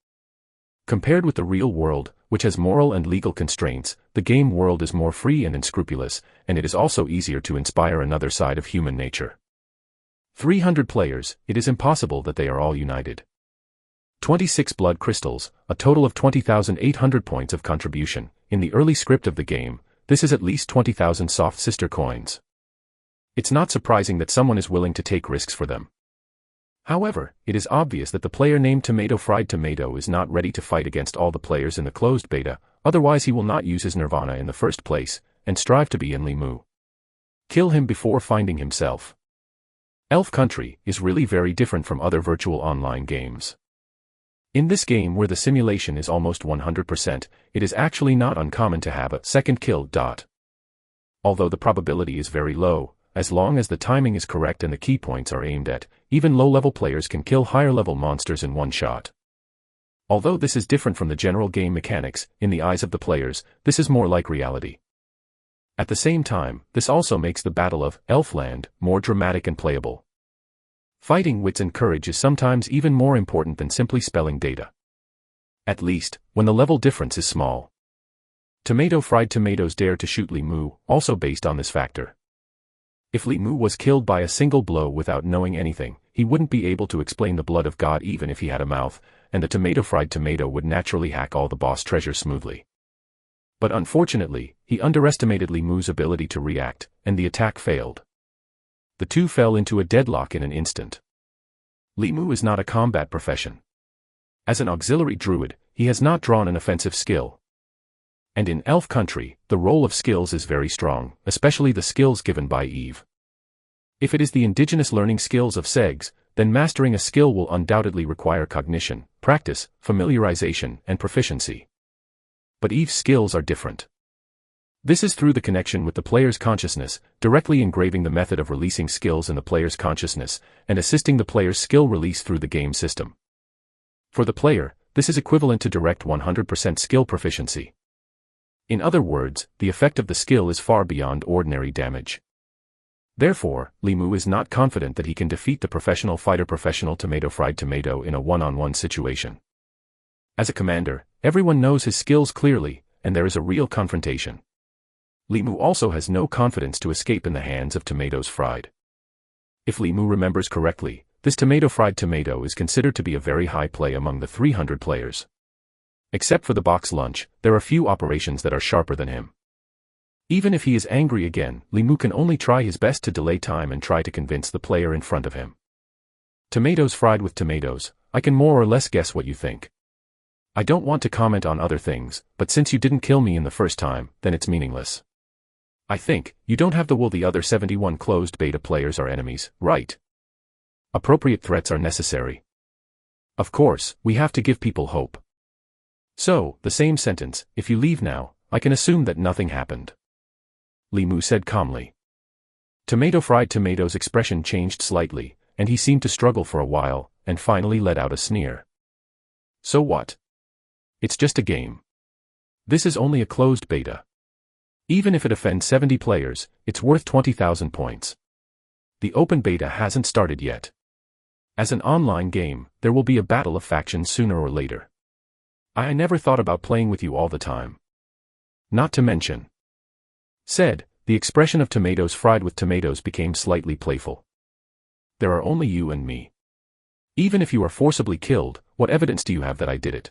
Compared with the real world, which has moral and legal constraints, the game world is more free and unscrupulous, and it is also easier to inspire another side of human nature. 300 players, it is impossible that they are all united. 26 blood crystals, a total of 20,800 points of contribution. In the early script of the game, this is at least 20,000 soft sister coins. It's not surprising that someone is willing to take risks for them. However, it is obvious that the player named Tomato Fried Tomato is not ready to fight against all the players in the closed beta, otherwise he will not use his nirvana in the first place, and strive to be in Li Mu. Kill him before finding himself. Elf Country is really very different from other virtual online games. In this game where the simulation is almost 100%, it is actually not uncommon to have a second kill. Although the probability is very low, as long as the timing is correct and the key points are aimed at, even low-level players can kill higher-level monsters in one shot. Although this is different from the general game mechanics, in the eyes of the players, this is more like reality. At the same time, this also makes the Battle of Elfland more dramatic and playable. Fighting wits and courage is sometimes even more important than simply spelling data. At least, when the level difference is small. Fried Tomatoes dare to shoot Li Mu, also based on this factor. If Li Mu was killed by a single blow without knowing anything, he wouldn't be able to explain the blood of God even if he had a mouth, and the Fried Tomato would naturally hack all the boss treasure smoothly. But unfortunately, he underestimated Li Mu's ability to react, and the attack failed. The two fell into a deadlock in an instant. Li Mu is not a combat profession. As an auxiliary druid, he has not drawn an offensive skill. And in Elf Country, the role of skills is very strong, especially the skills given by Eve. If it is the indigenous learning skills of Segs, then mastering a skill will undoubtedly require cognition, practice, familiarization, and proficiency. But Eve's skills are different. This is through the connection with the player's consciousness, directly engraving the method of releasing skills in the player's consciousness, and assisting the player's skill release through the game system. For the player, this is equivalent to direct 100% skill proficiency. In other words, the effect of the skill is far beyond ordinary damage. Therefore, Li Mu is not confident that he can defeat the professional fighter Fried Tomato in a one-on-one situation. As a commander, everyone knows his skills clearly, and there is a real confrontation. Li Mu also has no confidence to escape in the hands of Tomatoes Fried. If Li Mu remembers correctly, this Fried Tomato is considered to be a very high play among the 300 players. Except for the box lunch, there are few operations that are sharper than him. Even if he is angry again, Li Mu can only try his best to delay time and try to convince the player in front of him. Tomatoes fried with tomatoes, I can more or less guess what you think. I don't want to comment on other things, but since you didn't kill me in the first time, then it's meaningless. I think, you don't have the will. The other 71 closed beta players are enemies, right? Appropriate threats are necessary. Of course, we have to give people hope. So, the same sentence, if you leave now, I can assume that nothing happened. Li Mu said calmly. Fried Tomato's expression changed slightly, and he seemed to struggle for a while, and finally let out a sneer. So what? It's just a game. This is only a closed beta. Even if it offends 70 players, it's worth 20,000 points. The open beta hasn't started yet. As an online game, there will be a battle of factions sooner or later. I never thought about playing with you all the time. Not to mention. Said, the expression of Tomatoes Fried with Tomatoes became slightly playful. There are only you and me. Even if you are forcibly killed, what evidence do you have that I did it?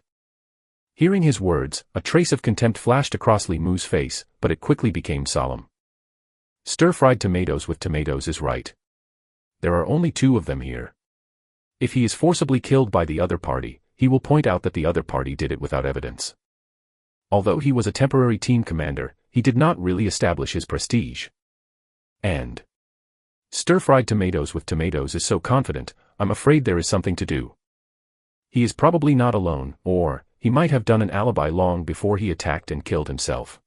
Hearing his words, a trace of contempt flashed across Li Mu's face, but it quickly became solemn. Stir-fried tomatoes with tomatoes is right. There are only two of them here. If he is forcibly killed by the other party, he will point out that the other party did it without evidence. Although he was a temporary team commander, he did not really establish his prestige. And stir-fried tomatoes with tomatoes is so confident, I'm afraid there is something to do. He is probably not alone, or he might have done an alibi long before he attacked and killed himself.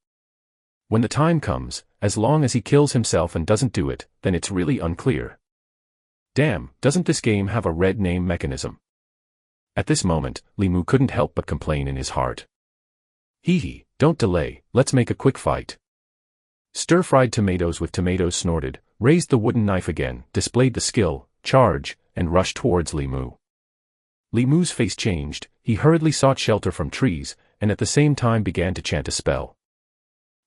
When the time comes, as long as he kills himself and doesn't do it, then it's really unclear. Damn, doesn't this game have a red name mechanism? At this moment, Li Mu couldn't help but complain in his heart. Hee, don't delay, let's make a quick fight. Stir-fried tomatoes with tomatoes snorted, raised the wooden knife again, displayed the skill, charge, and rushed towards Li Mu. Li Mu's face changed, he hurriedly sought shelter from trees, and at the same time began to chant a spell.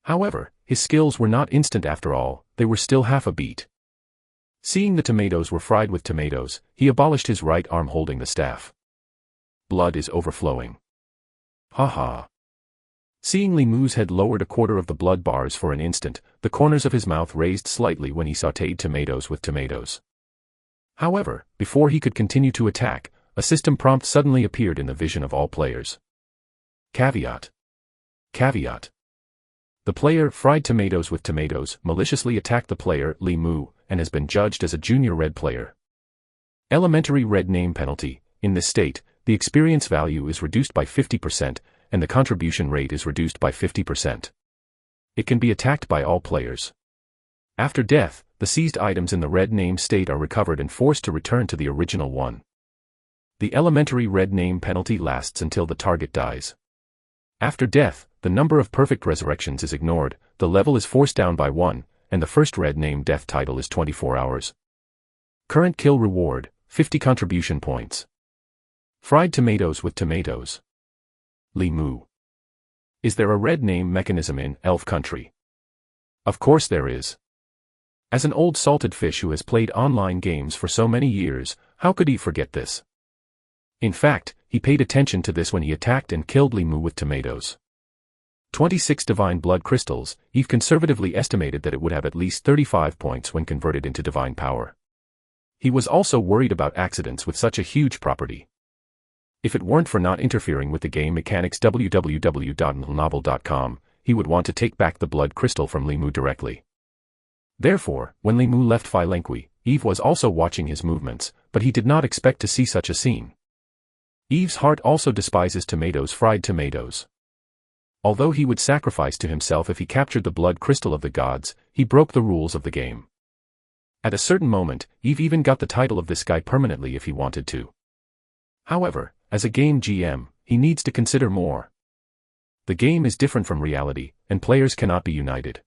However, his skills were not instant after all, they were still half a beat. Seeing the tomatoes were fried with tomatoes, he abolished his right arm holding the staff. Blood is overflowing. Ha ha. Seeing Li Mu's head lowered a quarter of the blood bars for an instant, the corners of his mouth raised slightly when he sautéed tomatoes with tomatoes. However, before he could continue to attack, a system prompt suddenly appeared in the vision of all players. Caveat. Caveat. The player, fried tomatoes with tomatoes, maliciously attacked the player, Li Mu, and has been judged as a junior red player. Elementary red name penalty. In this state, the experience value is reduced by 50%, and the contribution rate is reduced by 50%. It can be attacked by all players. After death, the seized items in the red name state are recovered and forced to return to the original one. The elementary red name penalty lasts until the target dies. After death, the number of perfect resurrections is ignored, the level is forced down by 1, and the first red name death title is 24 hours. Current kill reward, 50 contribution points. Fried tomatoes with tomatoes. Limu. Is there a red name mechanism in elf country? Of course there is. As an old salted fish who has played online games for so many years, how could he forget this? In fact, he paid attention to this when he attacked and killed Limu with tomatoes. 26 divine blood crystals. Eve conservatively estimated that it would have at least 35 points when converted into divine power. He was also worried about accidents with such a huge property. If it weren't for not interfering with the game mechanics www.novel.com, he would want to take back the blood crystal from Limu directly. Therefore, when Limu left Phylenqui, Eve was also watching his movements, but he did not expect to see such a scene. Eve's heart also despises tomatoes, fried tomatoes. Although he would sacrifice to himself if he captured the blood crystal of the gods, he broke the rules of the game. At a certain moment, Eve even got the title of this guy permanently if he wanted to. However, as a game GM, he needs to consider more. The game is different from reality, and players cannot be united.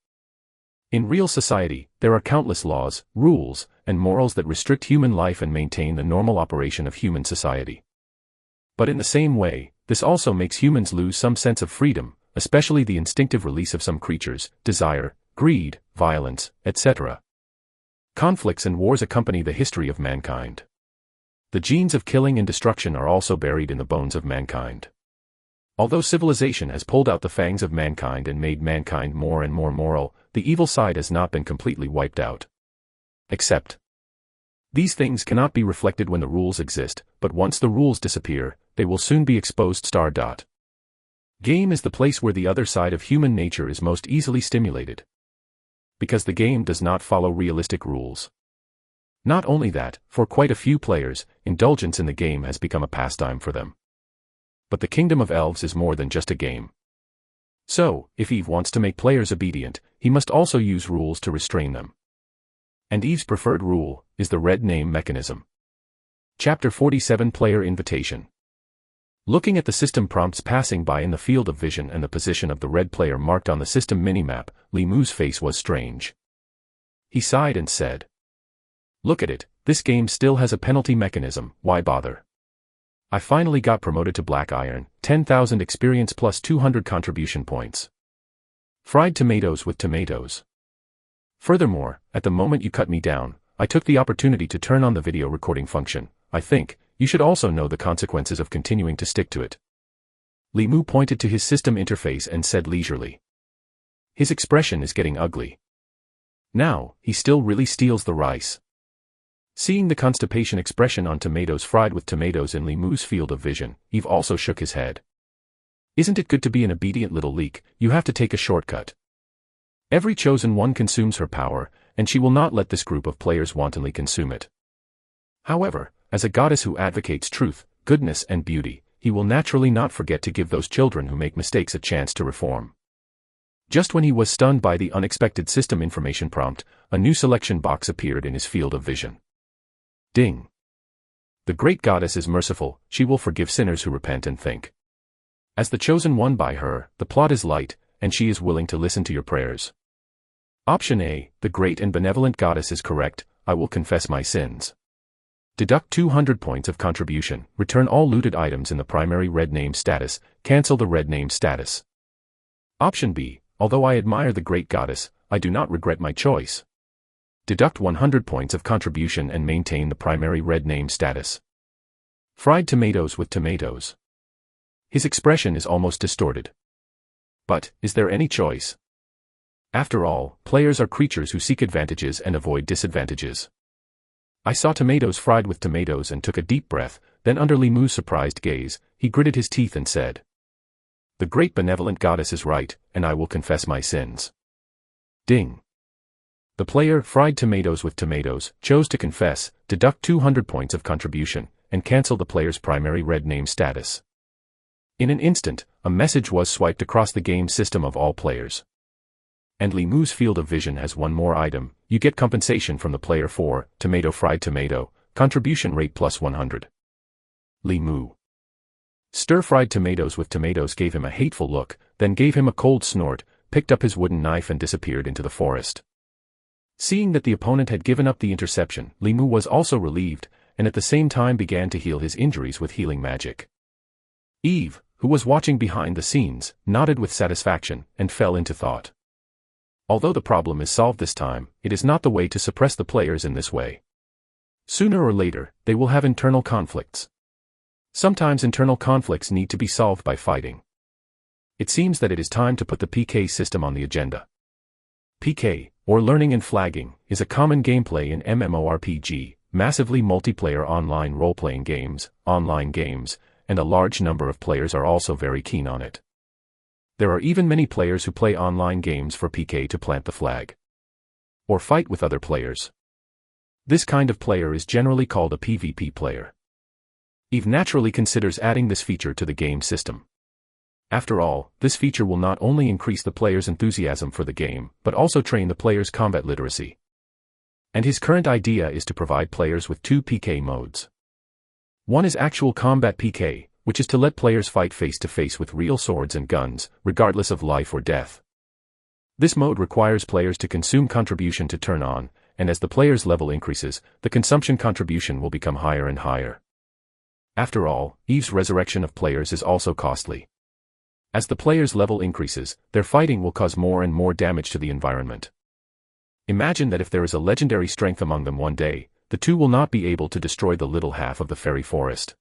In real society, there are countless laws, rules, and morals that restrict human life and maintain the normal operation of human society. But in the same way, this also makes humans lose some sense of freedom, especially the instinctive release of some creatures, desire, greed, violence, etc. Conflicts and wars accompany the history of mankind. The genes of killing and destruction are also buried in the bones of mankind. Although civilization has pulled out the fangs of mankind and made mankind more and more moral, the evil side has not been completely wiped out. Except, these things cannot be reflected when the rules exist, but once the rules disappear, they will soon be exposed. Game is the place where the other side of human nature is most easily stimulated. Because the game does not follow realistic rules. Not only that, for quite a few players, indulgence in the game has become a pastime for them. But the Kingdom of Elves is more than just a game. So, if Eve wants to make players obedient, he must also use rules to restrain them. And Eve's preferred rule is the red name mechanism. Chapter 47 Player Invitation. Looking at the system prompts passing by in the field of vision and the position of the red player marked on the system minimap, Limu's face was strange. He sighed and said, "Look at it, this game still has a penalty mechanism, why bother? I finally got promoted to Black Iron, 10,000 experience plus 200 contribution points. Fried tomatoes with tomatoes. Furthermore, at the moment you cut me down, I took the opportunity to turn on the video recording function. I think, you should also know the consequences of continuing to stick to it." Limu pointed to his system interface and said leisurely. His expression is getting ugly. Now, he still really steals the rice. Seeing the constipation expression on tomatoes fried with tomatoes in Limu's field of vision, Eve also shook his head. Isn't it good to be an obedient little leek? You have to take a shortcut. Every chosen one consumes her power, and she will not let this group of players wantonly consume it. However, as a goddess who advocates truth, goodness and beauty, he will naturally not forget to give those children who make mistakes a chance to reform. Just when he was stunned by the unexpected system information prompt, a new selection box appeared in his field of vision. Ding. The great goddess is merciful, she will forgive sinners who repent and think. As the chosen one by her, the plot is light, and she is willing to listen to your prayers. Option A, the great and benevolent goddess is correct, I will confess my sins. Deduct 200 points of contribution, return all looted items in the primary red name status, cancel the red name status. Option B, although I admire the great goddess, I do not regret my choice. Deduct 100 points of contribution and maintain the primary red name status. Fried tomatoes with tomatoes. His expression is almost distorted. But, is there any choice? After all, players are creatures who seek advantages and avoid disadvantages. I saw tomatoes fried with tomatoes and took a deep breath, then under Limu's surprised gaze, he gritted his teeth and said, "The great benevolent goddess is right, and I will confess my sins." Ding. The player, fried tomatoes with tomatoes, chose to confess, deduct 200 points of contribution, and cancel the player's primary red name status. In an instant, a message was swiped across the game system of all players. And Li Mu's field of vision has one more item. You get compensation from the player for tomato fried tomato, contribution rate plus 100. Li Mu. Stir-fried tomatoes with tomatoes gave him a hateful look, then gave him a cold snort, picked up his wooden knife and disappeared into the forest. Seeing that the opponent had given up the interception, Li Mu was also relieved, and at the same time began to heal his injuries with healing magic. Eve, who was watching behind the scenes, nodded with satisfaction, and fell into thought. Although the problem is solved this time, it is not the way to suppress the players in this way. Sooner or later, they will have internal conflicts. Sometimes internal conflicts need to be solved by fighting. It seems that it is time to put the PK system on the agenda. PK, or learning and flagging, is a common gameplay in MMORPG, massively multiplayer online role-playing games, and a large number of players are also very keen on it. There are even many players who play online games for PK to plant the flag. Or fight with other players. This kind of player is generally called a PvP player. Eve naturally considers adding this feature to the game system. After all, this feature will not only increase the player's enthusiasm for the game, but also train the player's combat literacy. And his current idea is to provide players with two PK modes. One is actual combat PK, which is to let players fight face-to-face with real swords and guns, regardless of life or death. This mode requires players to consume contribution to turn on, and as the player's level increases, the consumption contribution will become higher and higher. After all, Eve's resurrection of players is also costly. As the player's level increases, their fighting will cause more and more damage to the environment. Imagine that if there is a legendary strength among them one day, the two will not be able to destroy the little half of the fairy forest.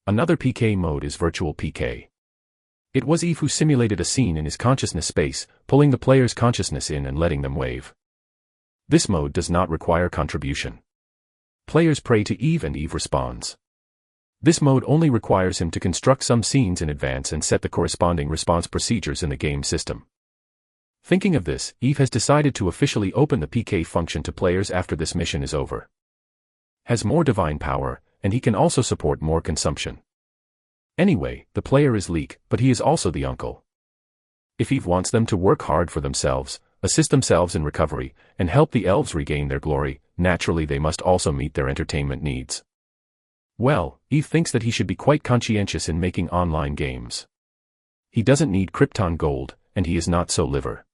Another PK mode is virtual PK. It was Eve who simulated a scene in his consciousness space, pulling the player's consciousness in and letting them wave. This mode does not require contribution. Players pray to Eve and Eve responds. This mode only requires him to construct some scenes in advance and set the corresponding response procedures in the game system. Thinking of this, Eve has decided to officially open the PK function to players after this mission is over. Has more divine power, and he can also support more consumption. Anyway, the player is Leek, but he is also the uncle. If Eve wants them to work hard for themselves, assist themselves in recovery, and help the elves regain their glory, naturally they must also meet their entertainment needs. Well, Eve thinks that he should be quite conscientious in making online games. He doesn't need Krypton gold, and he is not so liver.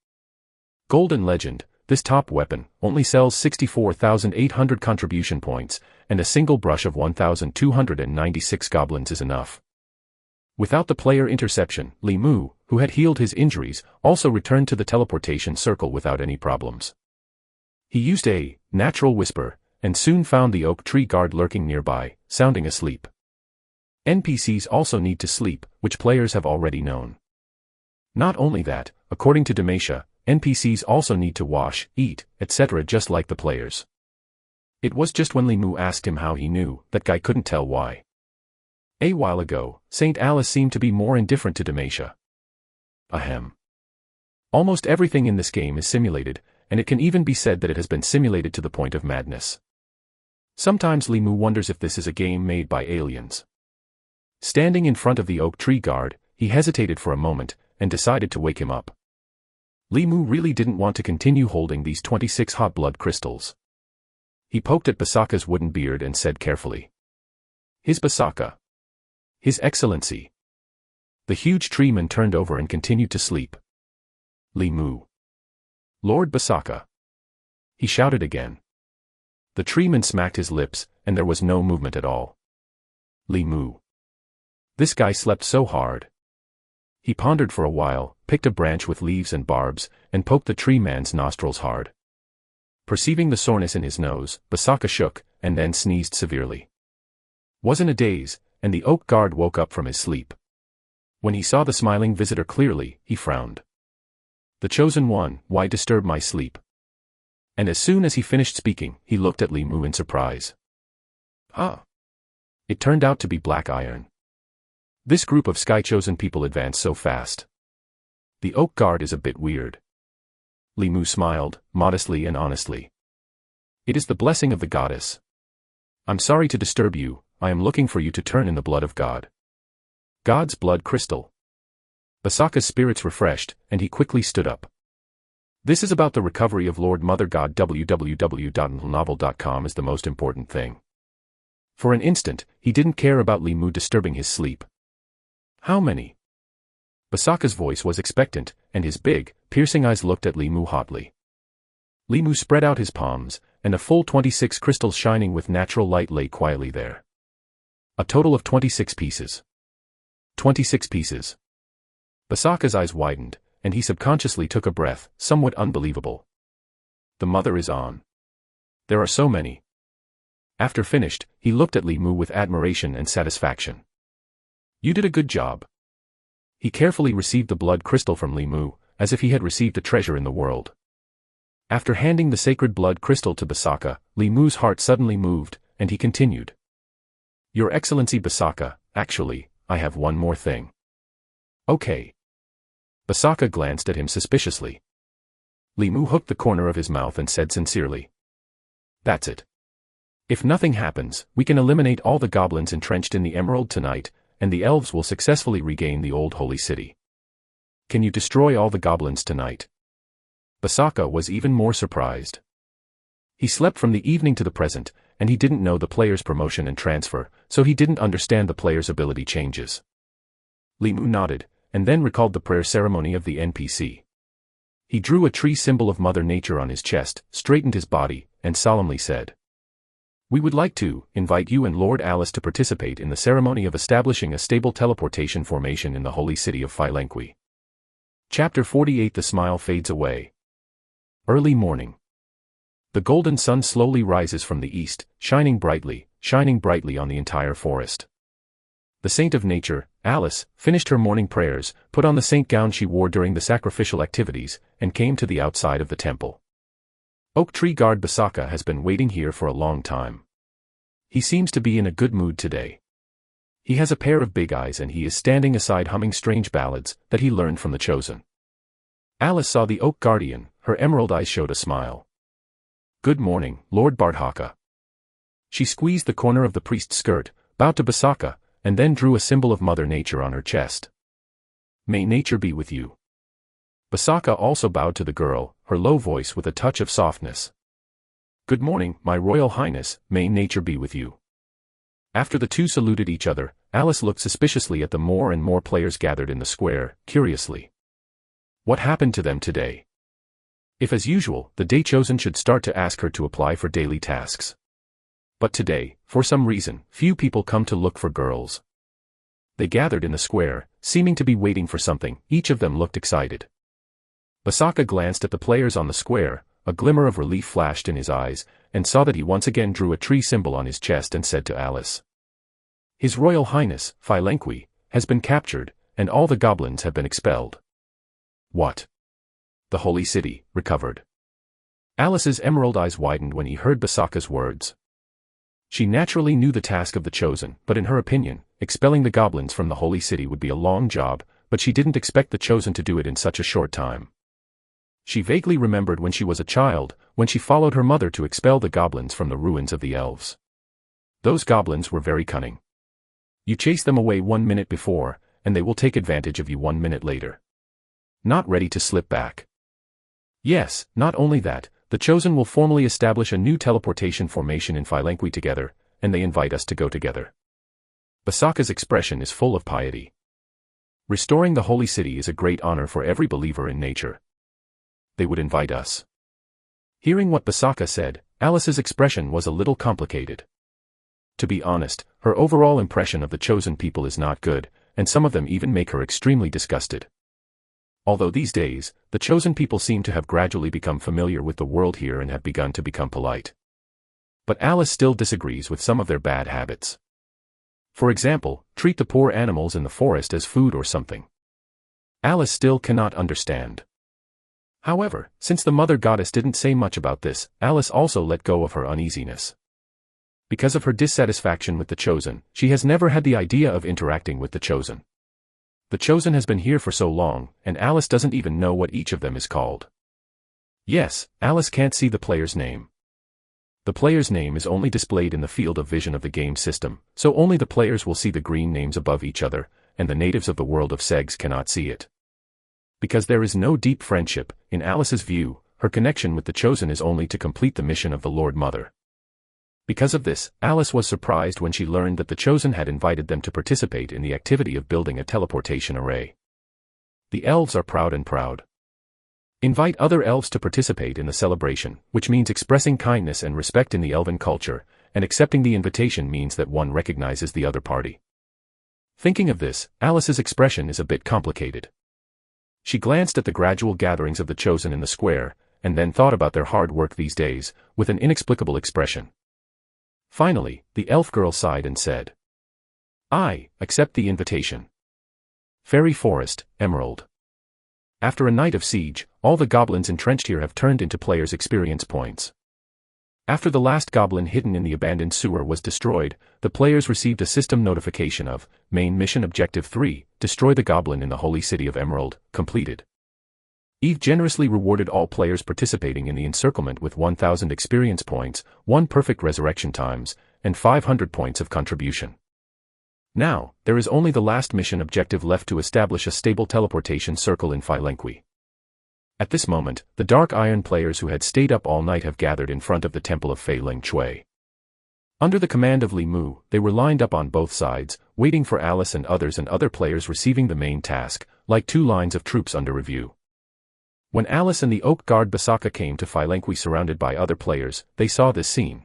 Golden Legend, this top weapon, only sells 64,800 contribution points, and a single brush of 1,296 goblins is enough. Without the player interception, Li Mu, who had healed his injuries, also returned to the teleportation circle without any problems. He used a natural whisper, and soon found the oak tree guard lurking nearby, sounding asleep. NPCs also need to sleep, which players have already known. Not only that, according to Demacia, NPCs also need to wash, eat, etc. just like the players. It was just when Li Mu asked him how he knew, that guy couldn't tell why. A while ago, Saint Alice seemed to be more indifferent to Demacia. Ahem. Almost everything in this game is simulated, and it can even be said that it has been simulated to the point of madness. Sometimes Li Mu wonders if this is a game made by aliens. Standing in front of the oak tree guard, he hesitated for a moment, and decided to wake him up. Li Mu really didn't want to continue holding these 26 hot blood crystals. He poked at Basaka's wooden beard and said carefully. His Basaka. His Excellency. The huge treeman turned over and continued to sleep. Li Mu. Lord Basaka. He shouted again. The treeman smacked his lips, and there was no movement at all. Li Mu. This guy slept so hard. He pondered for a while, picked a branch with leaves and barbs, and poked the tree man's nostrils hard. Perceiving the soreness in his nose, Basaka shook, and then sneezed severely. Was in a daze, and the oak guard woke up from his sleep. When he saw the smiling visitor clearly, he frowned. The chosen one, why disturb my sleep? And as soon as he finished speaking, he looked at Li Mu in surprise. Ah! It turned out to be Black Iron. This group of sky-chosen people advanced so fast. The oak guard is a bit weird. Li Mu smiled, modestly and honestly. It is the blessing of the goddess. I'm sorry to disturb you, I am looking for you to turn in the blood of God. God's blood crystal. Basaka's spirits refreshed, and he quickly stood up. This is about the recovery of Lord Mother God. www.novel.com is the most important thing. For an instant, he didn't care about Li Mu disturbing his sleep. How many? Basaka's voice was expectant, and his big, piercing eyes looked at Li Mu hotly. Li Mu spread out his palms, and a full 26 crystals shining with natural light lay quietly there. A total of 26 pieces. 26 pieces. Basaka's eyes widened, and he subconsciously took a breath, somewhat unbelievable. The mother is on. There are so many. After finished, he looked at Li Mu with admiration and satisfaction. You did a good job. He carefully received the blood crystal from Li Mu, as if he had received a treasure in the world. After handing the sacred blood crystal to Basaka, Li Mu's heart suddenly moved, and he continued. Your Excellency Basaka, actually, I have one more thing. Okay. Basaka glanced at him suspiciously. Li Mu hooked the corner of his mouth and said sincerely. That's it. If nothing happens, we can eliminate all the goblins entrenched in the Emerald tonight, and the elves will successfully regain the old holy city. Can you destroy all the goblins tonight? Basaka was even more surprised. He slept from the evening to the present, and he didn't know the player's promotion and transfer, so he didn't understand the player's ability changes. Li Mu nodded, and then recalled the prayer ceremony of the NPC. He drew a tree symbol of Mother Nature on his chest, straightened his body, and solemnly said, We would like to invite you and Lord Alice to participate in the ceremony of establishing a stable teleportation formation in the holy city of Philanqui. Chapter 48. The smile fades away. Early morning. The golden sun slowly rises from the east, shining brightly on the entire forest. The saint of nature, Alice, finished her morning prayers, put on the saint gown she wore during the sacrificial activities, and came to the outside of the temple. Oak tree guard Basaka has been waiting here for a long time. He seems to be in a good mood today. He has a pair of big eyes and he is standing aside humming strange ballads that he learned from the Chosen. Alice saw the oak guardian, her emerald eyes showed a smile. Good morning, Lord Bardhaka. She squeezed the corner of the priest's skirt, bowed to Basaka, and then drew a symbol of Mother Nature on her chest. May nature be with you. Basaka also bowed to the girl, her low voice with a touch of softness. Good morning, my Royal Highness, may nature be with you. After the two saluted each other, Alice looked suspiciously at the more and more players gathered in the square, curiously. What happened to them today? If as usual, the day chosen should start to ask her to apply for daily tasks. But today, for some reason, few people come to look for girls. They gathered in the square, seeming to be waiting for something, each of them looked excited. Basaka glanced at the players on the square, a glimmer of relief flashed in his eyes, and saw that he once again drew a tree symbol on his chest and said to Alice. His Royal Highness, Philanqui, has been captured, and all the goblins have been expelled. What? The holy city, recovered. Alice's emerald eyes widened when he heard Basaka's words. She naturally knew the task of the Chosen, but in her opinion, expelling the goblins from the holy city would be a long job, but she didn't expect the Chosen to do it in such a short time. She vaguely remembered when she was a child, when she followed her mother to expel the goblins from the ruins of the elves. Those goblins were very cunning. You chase them away 1 minute before, and they will take advantage of you 1 minute later. Not ready to slip back. Yes, not only that, the Chosen will formally establish a new teleportation formation in Philanqui together, and they invite us to go together. Basaka's expression is full of piety. Restoring the holy city is a great honor for every believer in nature. They would invite us. Hearing what Basaka said, Alice's expression was a little complicated. To be honest, her overall impression of the Chosen people is not good, and some of them even make her extremely disgusted. Although these days, the Chosen people seem to have gradually become familiar with the world here and have begun to become polite. But Alice still disagrees with some of their bad habits. For example, treat the poor animals in the forest as food or something. Alice still cannot understand. However, since the Mother Goddess didn't say much about this, Alice also let go of her uneasiness. Because of her dissatisfaction with the Chosen, she has never had the idea of interacting with the Chosen. The Chosen has been here for so long, and Alice doesn't even know what each of them is called. Yes, Alice can't see the player's name. The player's name is only displayed in the field of vision of the game system, so only the players will see the green names above each other, and the natives of the world of Segs cannot see it. Because there is no deep friendship, in Alice's view, her connection with the Chosen is only to complete the mission of the Lord Mother. Because of this, Alice was surprised when she learned that the Chosen had invited them to participate in the activity of building a teleportation array. The elves are proud and proud. Invite other elves to participate in the celebration, which means expressing kindness and respect in the elven culture, and accepting the invitation means that one recognizes the other party. Thinking of this, Alice's expression is a bit complicated. She glanced at the gradual gatherings of the Chosen in the square, and then thought about their hard work these days, with an inexplicable expression. Finally, the elf girl sighed and said, "I accept the invitation." Fairy Forest, Emerald. After a night of siege, all the goblins entrenched here have turned into players' experience points. After the last goblin hidden in the abandoned sewer was destroyed, the players received a system notification of, Main Mission Objective 3, Destroy the Goblin in the Holy City of Emerald, completed. Eve generously rewarded all players participating in the encirclement with 1,000 experience points, 1 perfect resurrection times, and 500 points of contribution. Now, there is only the last mission objective left to establish a stable teleportation circle in Philenqui. At this moment, the Dark Iron players who had stayed up all night have gathered in front of the Temple of Fei Ling Chui. Under the command of Li Mu, they were lined up on both sides, waiting for Alice and other players receiving the main task, like 2 lines of troops under review. When Alice and the Oak Guard Basaka came to Philenqui surrounded by other players, they saw this scene.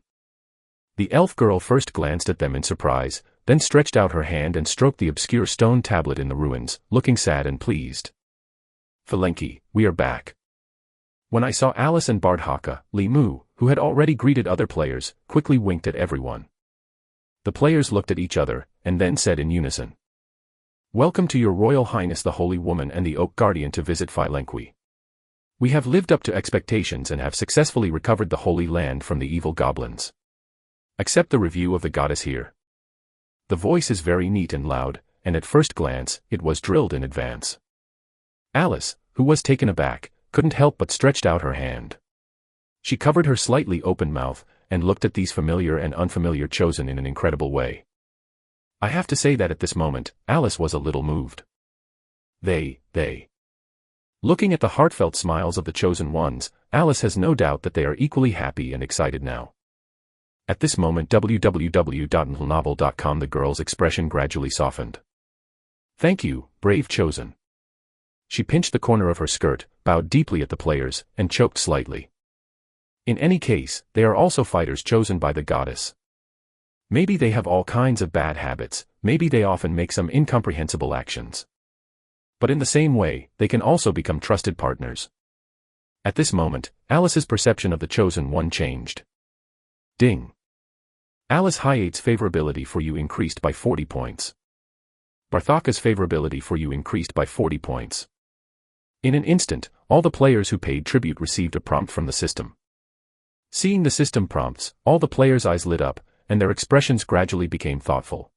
The elf girl first glanced at them in surprise, then stretched out her hand and stroked the obscure stone tablet in the ruins, looking sad and pleased. "Philenqui, we are back." When I saw Alice and Bardhaka, Li Mu, who had already greeted other players, quickly winked at everyone. The players looked at each other, and then said in unison, "Welcome to your Royal Highness the Holy Woman and the Oak Guardian to visit Philenqui. We have lived up to expectations and have successfully recovered the Holy Land from the evil goblins. Accept the review of the goddess here." The voice is very neat and loud, and at first glance, it was drilled in advance. Alice, who was taken aback, couldn't help but stretched out her hand. She covered her slightly open mouth, and looked at these familiar and unfamiliar Chosen in an incredible way. I have to say that at this moment, Alice was a little moved. They. Looking at the heartfelt smiles of the Chosen Ones, Alice has no doubt that they are equally happy and excited now. At this moment www.novel.com the girl's expression gradually softened. "Thank you, brave Chosen." She pinched the corner of her skirt, bowed deeply at the players, and choked slightly. In any case, they are also fighters chosen by the goddess. Maybe they have all kinds of bad habits, maybe they often make some incomprehensible actions. But in the same way, they can also become trusted partners. At this moment, Alice's perception of the Chosen One changed. Ding. Alice Hyate's favorability for you increased by 40 points. Barthaka's favorability for you increased by 40 points. In an instant, all the players who paid tribute received a prompt from the system. Seeing the system prompts, all the players' eyes lit up, and their expressions gradually became thoughtful.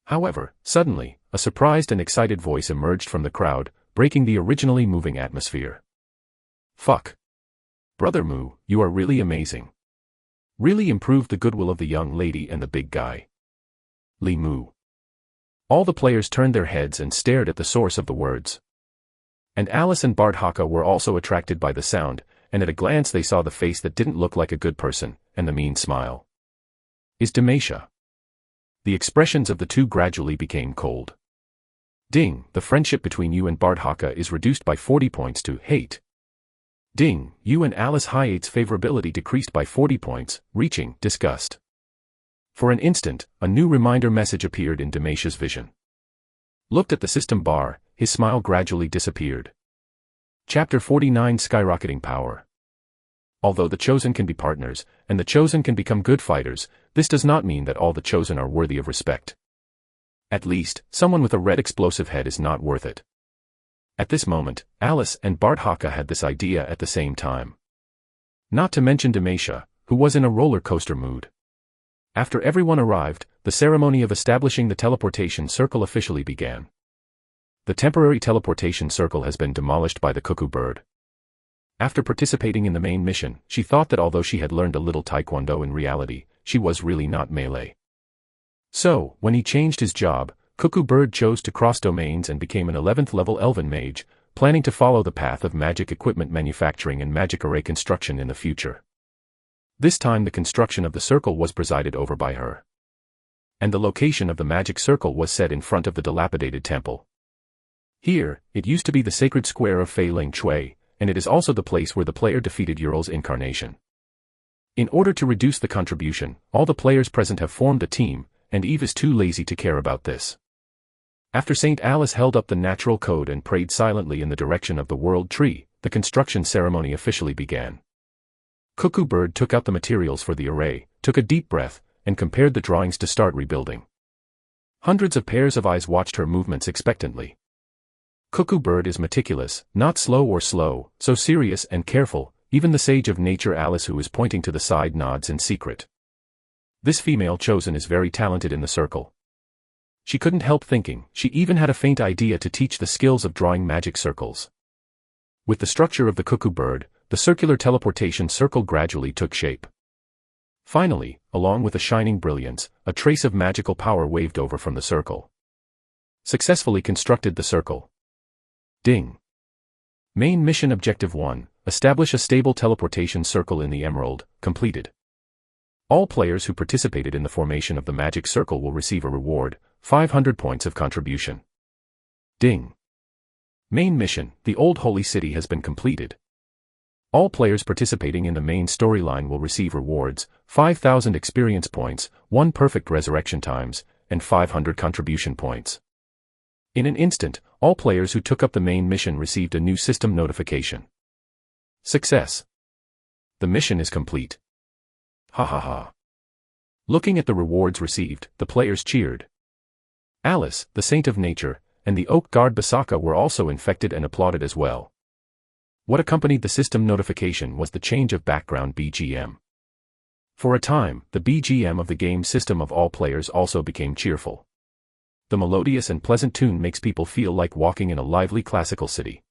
However, suddenly, a surprised and excited voice emerged from the crowd, breaking the originally moving atmosphere. "Fuck. Brother Mu, you are really amazing. Really improved the goodwill of the young lady and the big guy. Li Mu." All the players turned their heads and stared at the source of the words. And Alice and Bardhaka were also attracted by the sound, and at a glance they saw the face that didn't look like a good person, and the mean smile. Is Demacia. The expressions of the two gradually became cold. Ding, the friendship between you and Bardhaka is reduced by 40 points to hate. Ding, you and Alice Hyate's favorability decreased by 40 points, reaching disgust. For an instant, a new reminder message appeared in Demacia's vision. Looked at the system bar, his smile gradually disappeared. Chapter 49 Skyrocketing Power. Although the Chosen can be partners, and the Chosen can become good fighters, this does not mean that all the Chosen are worthy of respect. At least, someone with a red explosive head is not worth it. At this moment, Alice and Bardhaka had this idea at the same time. Not to mention Demacia, who was in a roller coaster mood. After everyone arrived, the ceremony of establishing the teleportation circle officially began. The temporary teleportation circle has been demolished by the cuckoo bird. After participating in the main mission, she thought that although she had learned a little taekwondo in reality, she was really not melee. So, when he changed his job, Cuckoo Bird chose to cross domains and became an 11th level elven mage, planning to follow the path of magic equipment manufacturing and magic array construction in the future. This time the construction of the circle was presided over by her. And the location of the magic circle was set in front of the dilapidated temple. Here, it used to be the sacred square of Fei Ling Chui, and it is also the place where the player defeated Ural's incarnation. In order to reduce the contribution, all the players present have formed a team, and Eve is too lazy to care about this. After St. Alice held up the natural code and prayed silently in the direction of the world tree, the construction ceremony officially began. Cuckoo Bird took out the materials for the array, took a deep breath, and compared the drawings to start rebuilding. Hundreds of pairs of eyes watched her movements expectantly. Cuckoo Bird is meticulous, not slow or slow, so serious and careful, even the sage of nature Alice who is pointing to the side nods in secret. This female chosen is very talented in the circle. She couldn't help thinking, she even had a faint idea to teach the skills of drawing magic circles. With the structure of the Cuckoo Bird, the circular teleportation circle gradually took shape. Finally, along with a shining brilliance, a trace of magical power waved over from the circle. Successfully constructed the circle. Ding. Main Mission Objective 1, establish a stable teleportation circle in the emerald, completed. All players who participated in the formation of the magic circle will receive a reward, 500 points of contribution. Ding. Main Mission, the Old Holy City has been completed. All players participating in the main storyline will receive rewards, 5,000 experience points, 1 perfect resurrection times, and 500 contribution points. In an instant, all players who took up the main mission received a new system notification. Success. The mission is complete. Ha ha ha. Looking at the rewards received, the players cheered. Alice, the saint of nature, and the oak guard Basaka were also infected and applauded as well. What accompanied the system notification was the change of background BGM. For a time, the BGM of the game system of all players also became cheerful. The melodious and pleasant tune makes people feel like walking in a lively classical city.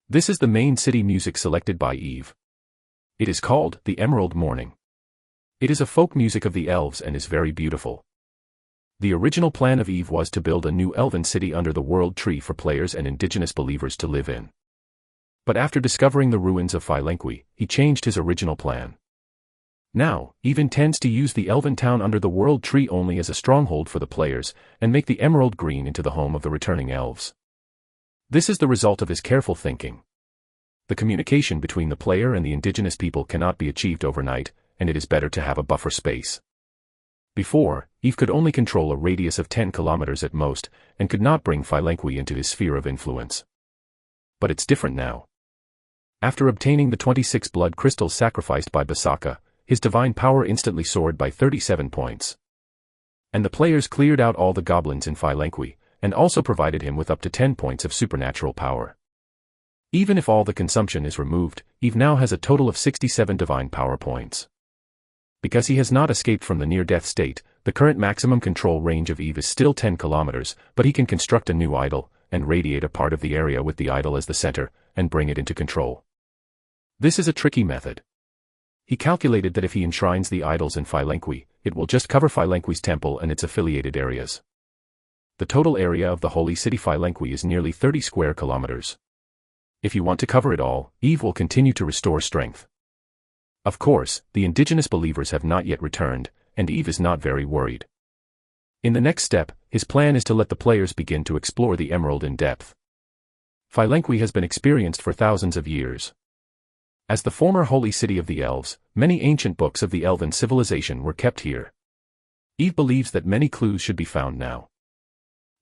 This is the main city music selected by Eve. It is called The Emerald Morning. It is a folk music of the elves and is very beautiful. The original plan of Eve was to build a new elven city under the world tree for players and indigenous believers to live in. But after discovering the ruins of Fei Ling Chui, he changed his original plan. Now, Eve intends to use the elven town under the world tree only as a stronghold for the players, and make the emerald green into the home of the returning elves. This is the result of his careful thinking. The communication between the player and the indigenous people cannot be achieved overnight, and it is better to have a buffer space. Before, Eve could only control a radius of 10 kilometers at most, and could not bring Fei Ling Chui into his sphere of influence. But it's different now. After obtaining the 26 blood crystals sacrificed by Basaka, his divine power instantly soared by 37 points. And the players cleared out all the goblins in Fei Ling Chui, and also provided him with up to 10 points of supernatural power. Even if all the consumption is removed, Eve now has a total of 67 divine power points. Because he has not escaped from the near-death state, the current maximum control range of Eve is still 10 kilometers, but he can construct a new idol, and radiate a part of the area with the idol as the center, and bring it into control. This is a tricky method. He calculated that if he enshrines the idols in Fei Ling Chui, it will just cover Fei Ling Cui's temple and its affiliated areas. The total area of the holy city Fei Ling Chui is nearly 30 square kilometers. If you want to cover it all, Eve will continue to restore strength. Of course, the indigenous believers have not yet returned, and Eve is not very worried. In the next step, his plan is to let the players begin to explore the emerald in depth. Fei Ling Chui has been experienced for thousands of years. As the former holy city of the elves, many ancient books of the elven civilization were kept here. Eve believes that many clues should be found now.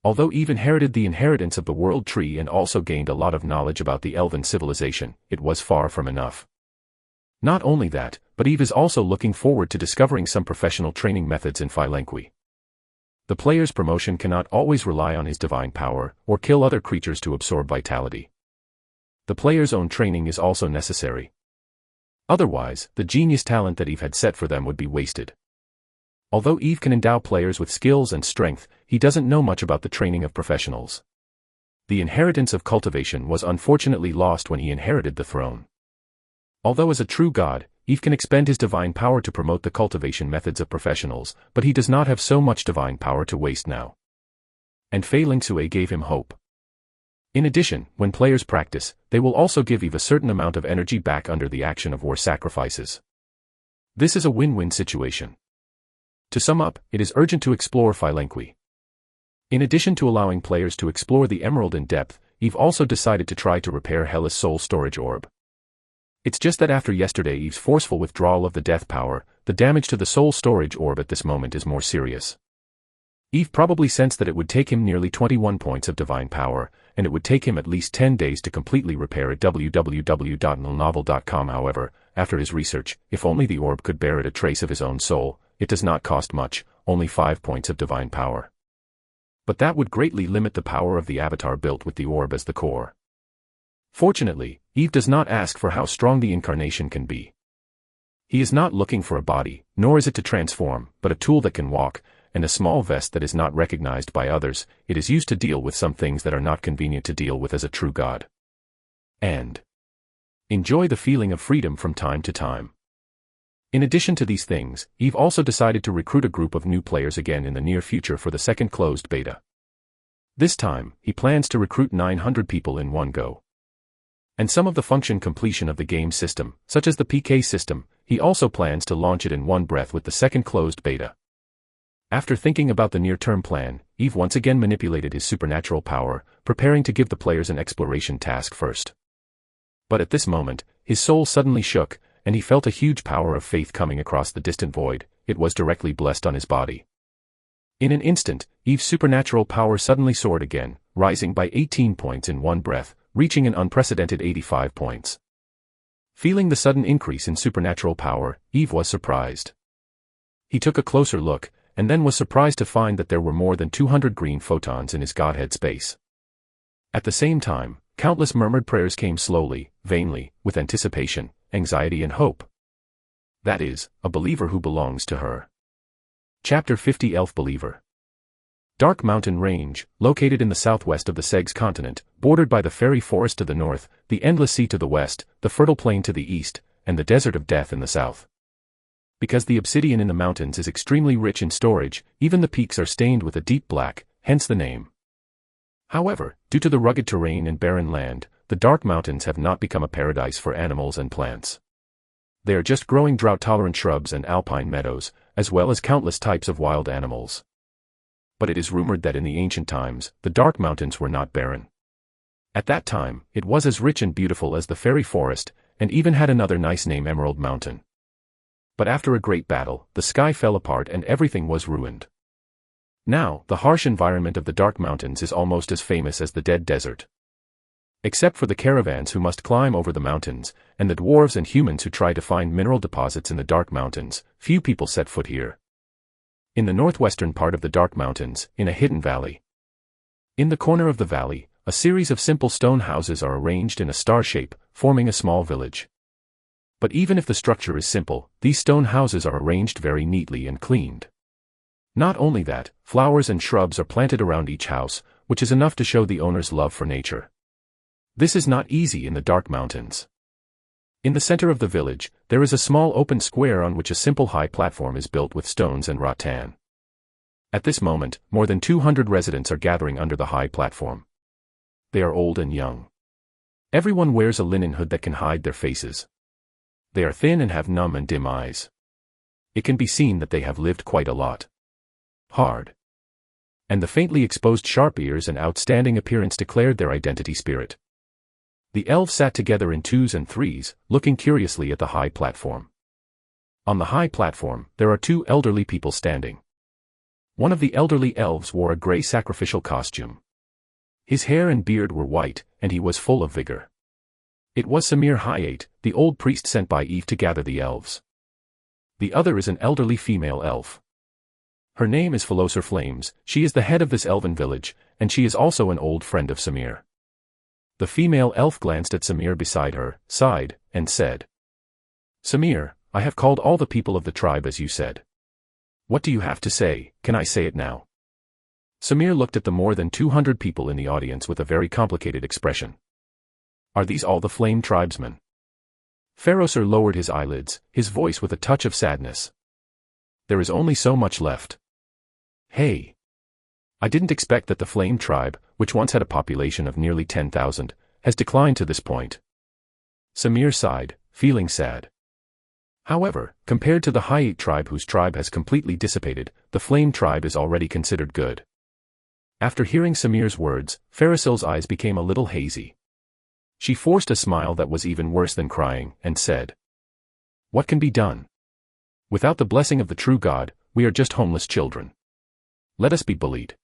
Although Eve inherited the inheritance of the world tree and also gained a lot of knowledge about the elven civilization, it was far from enough. Not only that, but Eve is also looking forward to discovering some professional training methods in Fei Ling Chui. The player's promotion cannot always rely on his divine power, or kill other creatures to absorb vitality. The player's own training is also necessary. Otherwise, the genius talent that Eve had set for them would be wasted. Although Eve can endow players with skills and strength, he doesn't know much about the training of professionals. The inheritance of cultivation was unfortunately lost when he inherited the throne. Although as a true god, Eve can expend his divine power to promote the cultivation methods of professionals, but he does not have so much divine power to waste now. And Fei Lingsue gave him hope. In addition, when players practice, they will also give Eve a certain amount of energy back under the action of war sacrifices. This is a win-win situation. To sum up, it is urgent to explore Fei Lingsue. In addition to allowing players to explore the emerald in depth, Eve also decided to try to repair Hela's soul storage orb. It's just that after yesterday Eve's forceful withdrawal of the death power, the damage to the soul storage orb at this moment is more serious. Eve probably sensed that it would take him nearly 21 points of divine power, and it would take him at least 10 days to completely repair it. www.novel.com. However, after his research, if only the orb could bear it a trace of his own soul, it does not cost much, only 5 points of divine power. But that would greatly limit the power of the avatar built with the orb as the core. Fortunately, Eve does not ask for how strong the incarnation can be. He is not looking for a body, nor is it to transform, but a tool that can walk, and a small vest that is not recognized by others. It is used to deal with some things that are not convenient to deal with as a true god. And enjoy the feeling of freedom from time to time. In addition to these things, Eve also decided to recruit a group of new players again in the near future for the second closed beta. This time, he plans to recruit 900 people in one go. And some of the function completion of the game system, such as the PK system, he also plans to launch it in one breath with the second closed beta. After thinking about the near-term plan, Eve once again manipulated his supernatural power, preparing to give the players an exploration task first. But at this moment, his soul suddenly shook, and he felt a huge power of faith coming across the distant void. It was directly blessed on his body. In an instant, Eve's supernatural power suddenly soared again, rising by 18 points in one breath, reaching an unprecedented 85 points. Feeling the sudden increase in supernatural power, Eve was surprised. He took a closer look, and then was surprised to find that there were more than 200 green photons in his godhead space. At the same time, countless murmured prayers came slowly, vainly, with anticipation, anxiety and hope. That is, a believer who belongs to her. Chapter 50 Elf Believer. Dark Mountain Range, located in the southwest of the Segs continent, bordered by the fairy forest to the north, the endless sea to the west, the fertile plain to the east, and the desert of death in the south. Because the obsidian in the mountains is extremely rich in storage, even the peaks are stained with a deep black, hence the name. However, due to the rugged terrain and barren land, the Dark Mountains have not become a paradise for animals and plants. They are just growing drought-tolerant shrubs and alpine meadows, as well as countless types of wild animals. But it is rumored that in the ancient times, the Dark Mountains were not barren. At that time, it was as rich and beautiful as the fairy forest, and even had another nice name, Emerald Mountain. But after a great battle, the sky fell apart and everything was ruined. Now, the harsh environment of the Dark Mountains is almost as famous as the Dead Desert. Except for the caravans who must climb over the mountains, and the dwarves and humans who try to find mineral deposits in the Dark Mountains, few people set foot here. In the northwestern part of the Dark Mountains, in a hidden valley. In the corner of the valley, a series of simple stone houses are arranged in a star shape, forming a small village. But even if the structure is simple, these stone houses are arranged very neatly and cleaned. Not only that, flowers and shrubs are planted around each house, which is enough to show the owner's love for nature. This is not easy in the Dark Mountains. In the center of the village, there is a small open square on which a simple high platform is built with stones and rattan. At this moment, more than 200 residents are gathering under the high platform. They are old and young. Everyone wears a linen hood that can hide their faces. They are thin and have numb and dim eyes. It can be seen that they have lived quite a lot. Hard. And the faintly exposed sharp ears and outstanding appearance declared their identity spirit. The elves sat together in twos and threes, looking curiously at the high platform. On the high platform, there are two elderly people standing. One of the elderly elves wore a gray sacrificial costume. His hair and beard were white, and he was full of vigor. It was Samir Hayate, the old priest sent by Eve to gather the elves. The other is an elderly female elf. Her name is Philosopher Flames. She is the head of this elven village, and she is also an old friend of Samir. The female elf glanced at Samir beside her, sighed, and said, "Samir, I have called all the people of the tribe as you said. What do you have to say? Can I say it now?" Samir looked at the more than 200 people in the audience with a very complicated expression. "Are these all the flame tribesmen?" Ferosur lowered his eyelids, his voice with a touch of sadness. There is only so much left. Hey. I didn't expect that the Flame tribe, which once had a population of nearly 10,000, has declined to this point. Samir sighed, feeling sad. However, compared to the Hayate tribe whose tribe has completely dissipated, the Flame tribe is already considered good. After hearing Samir's words, Farasil's eyes became a little hazy. She forced a smile that was even worse than crying, and said, "What can be done? Without the blessing of the true God, we are just homeless children. Let us be bullied.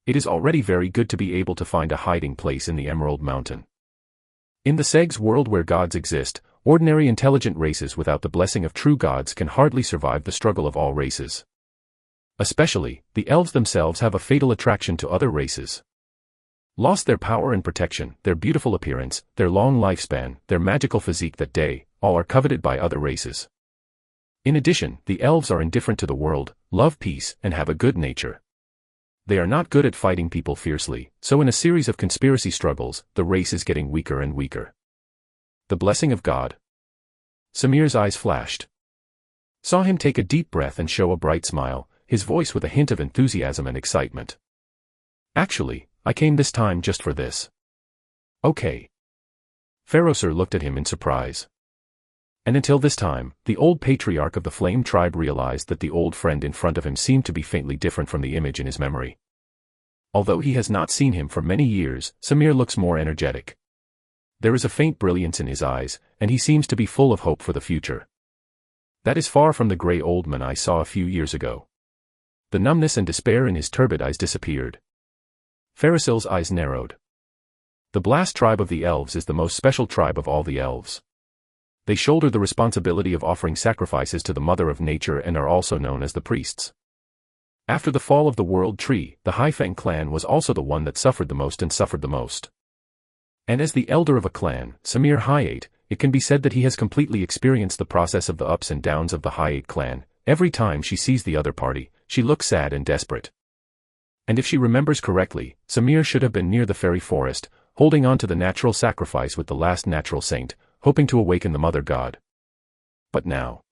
It is already very good to be able to find a hiding place in the Emerald Mountain. In the Segs world where gods exist, ordinary intelligent races without the blessing of true gods can hardly survive the struggle of all races. Especially, the elves themselves have a fatal attraction to other races. Lost their power and protection, their beautiful appearance, their long lifespan, their magical physique that day, all are coveted by other races. In addition, the elves are indifferent to the world, love peace, and have a good nature. They are not good at fighting people fiercely, so in a series of conspiracy struggles, the race is getting weaker and weaker. The blessing of God." Samir's eyes flashed. Saw him take a deep breath and show a bright smile, his voice with a hint of enthusiasm and excitement. "Actually, I came this time just for this." "Okay." Ferosur looked at him in surprise. And until this time, the old patriarch of the Flame tribe realized that the old friend in front of him seemed to be faintly different from the image in his memory. Although he has not seen him for many years, Samir looks more energetic. There is a faint brilliance in his eyes, and he seems to be full of hope for the future. That is far from the grey old man I saw a few years ago. The numbness and despair in his turbid eyes disappeared. Farasil's eyes narrowed. The Blast tribe of the elves is the most special tribe of all the elves. They shoulder the responsibility of offering sacrifices to the Mother of Nature and are also known as the priests. After the fall of the World Tree, the Haifeng clan was also the one that suffered the most and suffered the most. And as the elder of a clan, Samir Hayate, it can be said that he has completely experienced the process of the ups and downs of the Hayate clan. Every time she sees the other party, she looks sad and desperate. And if she remembers correctly, Samir should have been near the fairy forest, holding on to the natural sacrifice with the last natural saint, hoping to awaken the mother god. But now.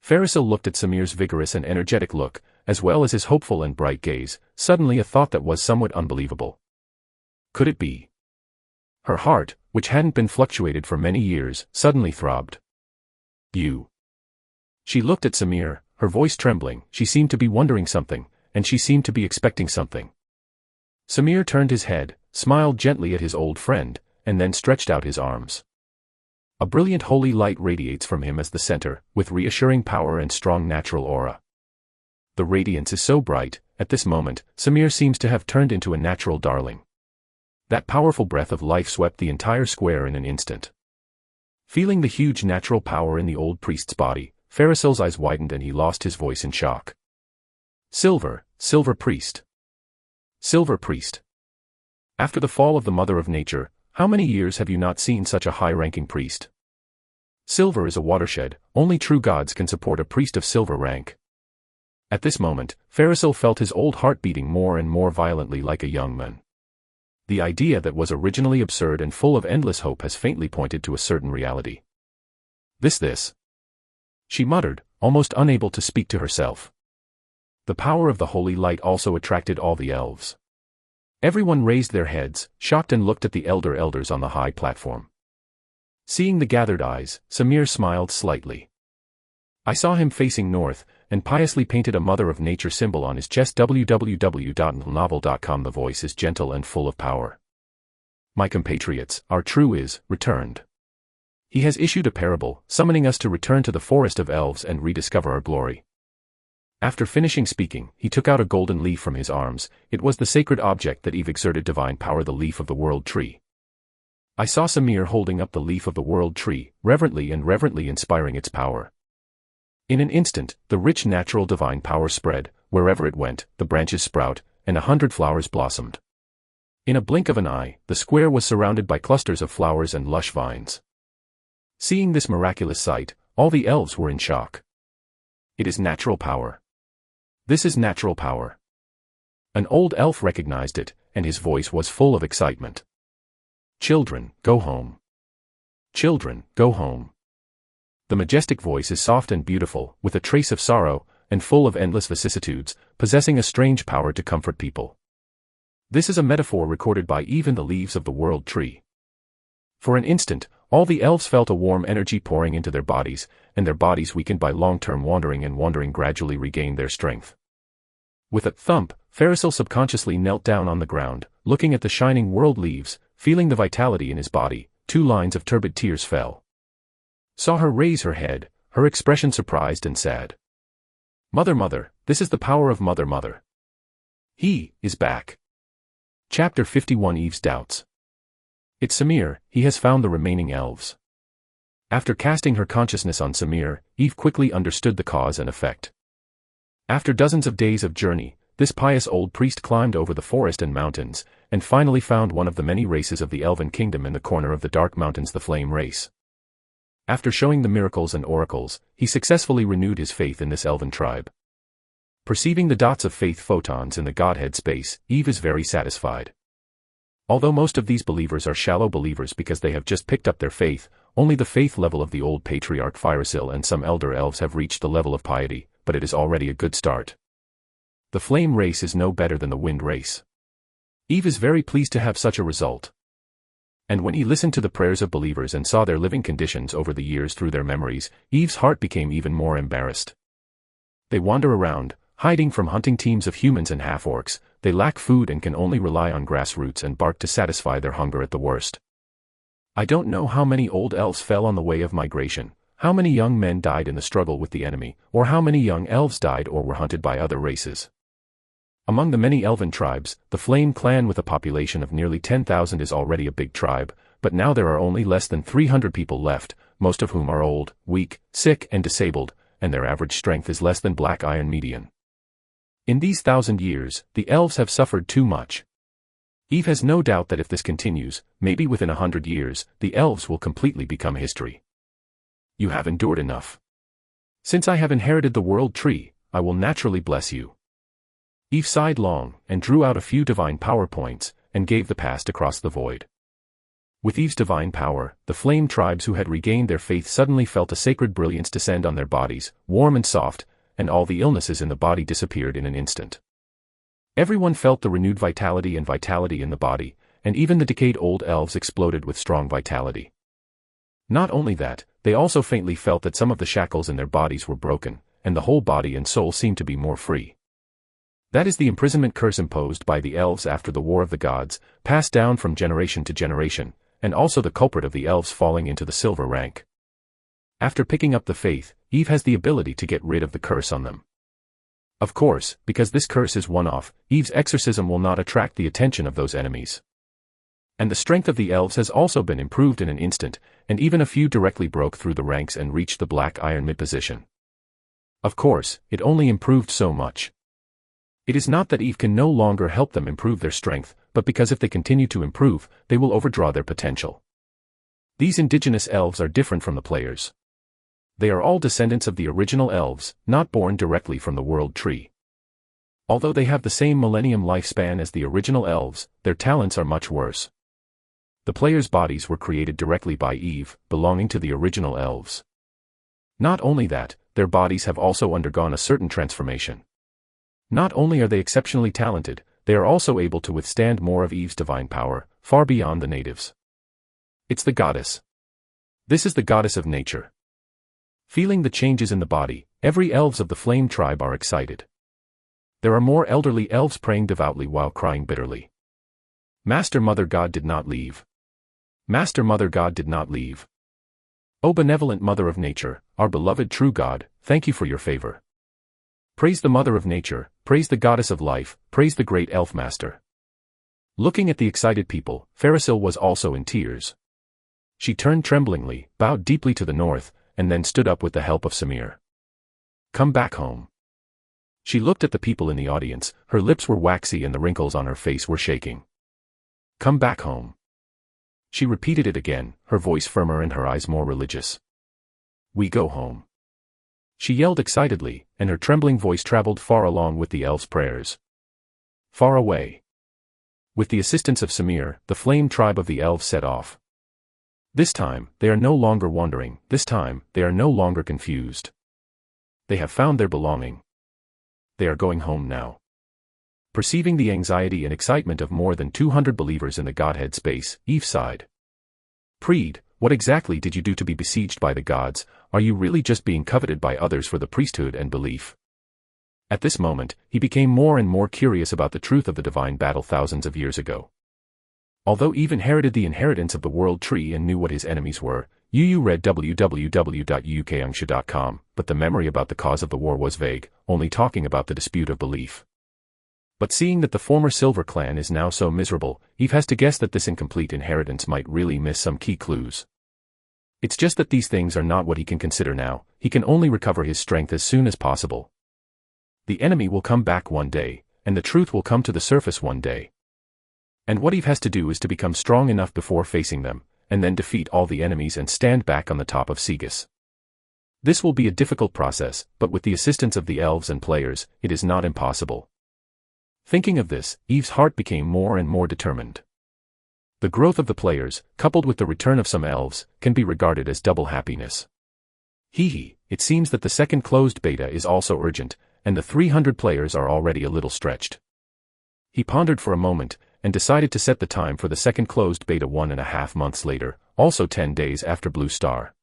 Farasil looked at Samir's vigorous and energetic look, as well as his hopeful and bright gaze, suddenly a thought that was somewhat unbelievable. Could it be? Her heart, which hadn't been fluctuated for many years, suddenly throbbed. "You." She looked at Samir, her voice trembling. She seemed to be wondering something, and she seemed to be expecting something. Samir turned his head, smiled gently at his old friend, and then stretched out his arms. A brilliant holy light radiates from him as the center, with reassuring power and strong natural aura. The radiance is so bright, at this moment, Samir seems to have turned into a natural darling. That powerful breath of life swept the entire square in an instant. Feeling the huge natural power in the old priest's body, Farasil's eyes widened and he lost his voice in shock. Silver priest. Silver priest. After the fall of the Mother of Nature, how many years have you not seen such a high-ranking priest? Silver is a watershed, only true gods can support a priest of silver rank. At this moment, Farasil felt his old heart beating more and more violently like a young man. The idea that was originally absurd and full of endless hope has faintly pointed to a certain reality. This. She muttered, almost unable to speak to herself. The power of the holy light also attracted all the elves. Everyone raised their heads, shocked, and looked at the elders on the high platform. Seeing the gathered eyes, Samir smiled slightly. I saw him facing north, and piously painted a Mother of Nature symbol on his chest. www.novel.com. The voice is gentle and full of power. My compatriots, our true is returned. He has issued a parable, summoning us to return to the forest of elves and rediscover our glory. After finishing speaking, he took out a golden leaf from his arms. It was the sacred object that exerted divine power, the leaf of the World Tree. I saw Samir holding up the leaf of the World Tree, reverently inspiring its power. In an instant, the rich natural divine power spread. Wherever it went, the branches sprout, and 100 flowers blossomed. In a blink of an eye, the square was surrounded by clusters of flowers and lush vines. Seeing this miraculous sight, all the elves were in shock. It is natural power. This is natural power. An old elf recognized it, and his voice was full of excitement. Children, go home. Children, go home. The majestic voice is soft and beautiful, with a trace of sorrow, and full of endless vicissitudes, possessing a strange power to comfort people. This is a metaphor recorded by even the leaves of the world tree. For an instant, all the elves felt a warm energy pouring into their bodies, and their bodies weakened by long-term wandering gradually regained their strength. With a thump, Farisil subconsciously knelt down on the ground, looking at the shining world leaves, feeling the vitality in his body. 2 lines of turbid tears fell. Saw her raise her head, her expression surprised and sad. Mother, this is the power of Mother. He is back. Chapter 51 Eve's Doubts. It's Samir, he has found the remaining elves. After casting her consciousness on Samir, Eve quickly understood the cause and effect. After dozens of days of journey, this pious old priest climbed over the forest and mountains, and finally found one of the many races of the elven kingdom in the corner of the dark mountains, the flame race. After showing the miracles and oracles, he successfully renewed his faith in this elven tribe. Perceiving the dots of faith photons in the Godhead space, Eve is very satisfied. Although most of these believers are shallow believers because they have just picked up their faith, only the faith level of the old patriarch Farisil and some elder elves have reached the level of piety, but it is already a good start. The flame race is no better than the wind race. Eve is very pleased to have such a result. And when he listened to the prayers of believers and saw their living conditions over the years through their memories, Eve's heart became even more embarrassed. They wander around, hiding from hunting teams of humans and half-orcs. They lack food and can only rely on grass roots and bark to satisfy their hunger at the worst. I don't know how many old elves fell on the way of migration, how many young men died in the struggle with the enemy, or how many young elves died or were hunted by other races. Among the many elven tribes, the Flame clan with a population of nearly 10,000 is already a big tribe, but now there are only less than 300 people left, most of whom are old, weak, sick and disabled, and their average strength is less than black iron median. In these 1,000 years, the elves have suffered too much. Eve has no doubt that if this continues, maybe within 100 years, the elves will completely become history. You have endured enough. Since I have inherited the world tree, I will naturally bless you. Eve sighed long, and drew out a few divine power points, and gave the past across the void. With Eve's divine power, the flame tribes who had regained their faith suddenly felt a sacred brilliance descend on their bodies, warm and soft, and all the illnesses in the body disappeared in an instant. Everyone felt the renewed vitality in the body, and even the decayed old elves exploded with strong vitality. Not only that, they also faintly felt that some of the shackles in their bodies were broken, and the whole body and soul seemed to be more free. That is the imprisonment curse imposed by the elves after the War of the Gods, passed down from generation to generation, and also the culprit of the elves falling into the silver rank. After picking up the faith, Eve has the ability to get rid of the curse on them. Of course, because this curse is one-off, Eve's exorcism will not attract the attention of those enemies. And the strength of the elves has also been improved in an instant, and even a few directly broke through the ranks and reached the black iron mid-position. Of course, it only improved so much. It is not that Eve can no longer help them improve their strength, but because if they continue to improve, they will overdraw their potential. These indigenous elves are different from the players. They are all descendants of the original elves, not born directly from the world tree. Although they have the same millennium lifespan as the original elves, their talents are much worse. The players' bodies were created directly by Eve, belonging to the original elves. Not only that, their bodies have also undergone a certain transformation. Not only are they exceptionally talented, they are also able to withstand more of Eve's divine power, far beyond the natives. It's the goddess. This is the goddess of nature. Feeling the changes in the body, every elves of the flame tribe are excited. There are more elderly elves praying devoutly while crying bitterly. Master Mother God did not leave. Master Mother God did not leave. O benevolent Mother of Nature, our beloved true God, thank you for your favor. Praise the Mother of Nature, praise the Goddess of Life, praise the great Elf Master. Looking at the excited people, Farisil was also in tears. She turned tremblingly, bowed deeply to the north, and then stood up with the help of Samir. Come back home. She looked at the people in the audience, her lips were waxy and the wrinkles on her face were shaking. Come back home. She repeated it again, her voice firmer and her eyes more religious. We go home. She yelled excitedly, and her trembling voice traveled far along with the elves' prayers. Far away. With the assistance of Samir, the flame tribe of the elves set off. This time, they are no longer wandering, this time, they are no longer confused. They have found their belonging. They are going home now. Perceiving the anxiety and excitement of more than 200 believers in the Godhead space, Eve sighed. Preed, what exactly did you do to be besieged by the gods? Are you really just being coveted by others for the priesthood and belief? At this moment, he became more and more curious about the truth of the divine battle thousands of years ago. Although Eve inherited the inheritance of the world tree and knew what his enemies were, Yu read www.ukangsha.com, but the memory about the cause of the war was vague, only talking about the dispute of belief. But seeing that the former Silver clan is now so miserable, Eve has to guess that this incomplete inheritance might really miss some key clues. It's just that these things are not what he can consider now, he can only recover his strength as soon as possible. The enemy will come back one day, and the truth will come to the surface one day. And what Eve has to do is to become strong enough before facing them, and then defeat all the enemies and stand back on the top of Segus. This will be a difficult process, but with the assistance of the elves and players, it is not impossible. Thinking of this, Eve's heart became more and more determined. The growth of the players, coupled with the return of some elves, can be regarded as double happiness. It seems that the second closed beta is also urgent, and the 300 players are already a little stretched. He pondered for a moment, and decided to set the time for the second closed beta 1.5 months later, also 10 days after Blue Star.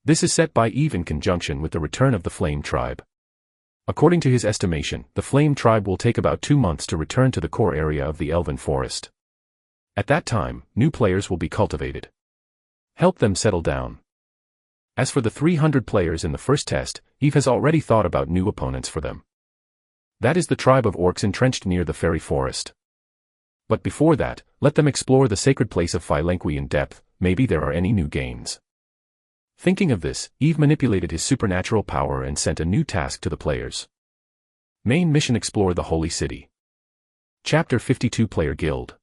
This is set by Eve in conjunction with the return of the Flame Tribe. According to his estimation, the Flame Tribe will take about 2 months to return to the core area of the Elven Forest. At that time, new players will be cultivated. Help them settle down. As for the 300 players in the first test, Eve has already thought about new opponents for them. That is the tribe of orcs entrenched near the fairy forest. But before that, let them explore the sacred place of Philenqui in depth, maybe there are any new gains. Thinking of this, Eve manipulated his supernatural power and sent a new task to the players. Main mission: explore the Holy City. Chapter 52 Player Guild.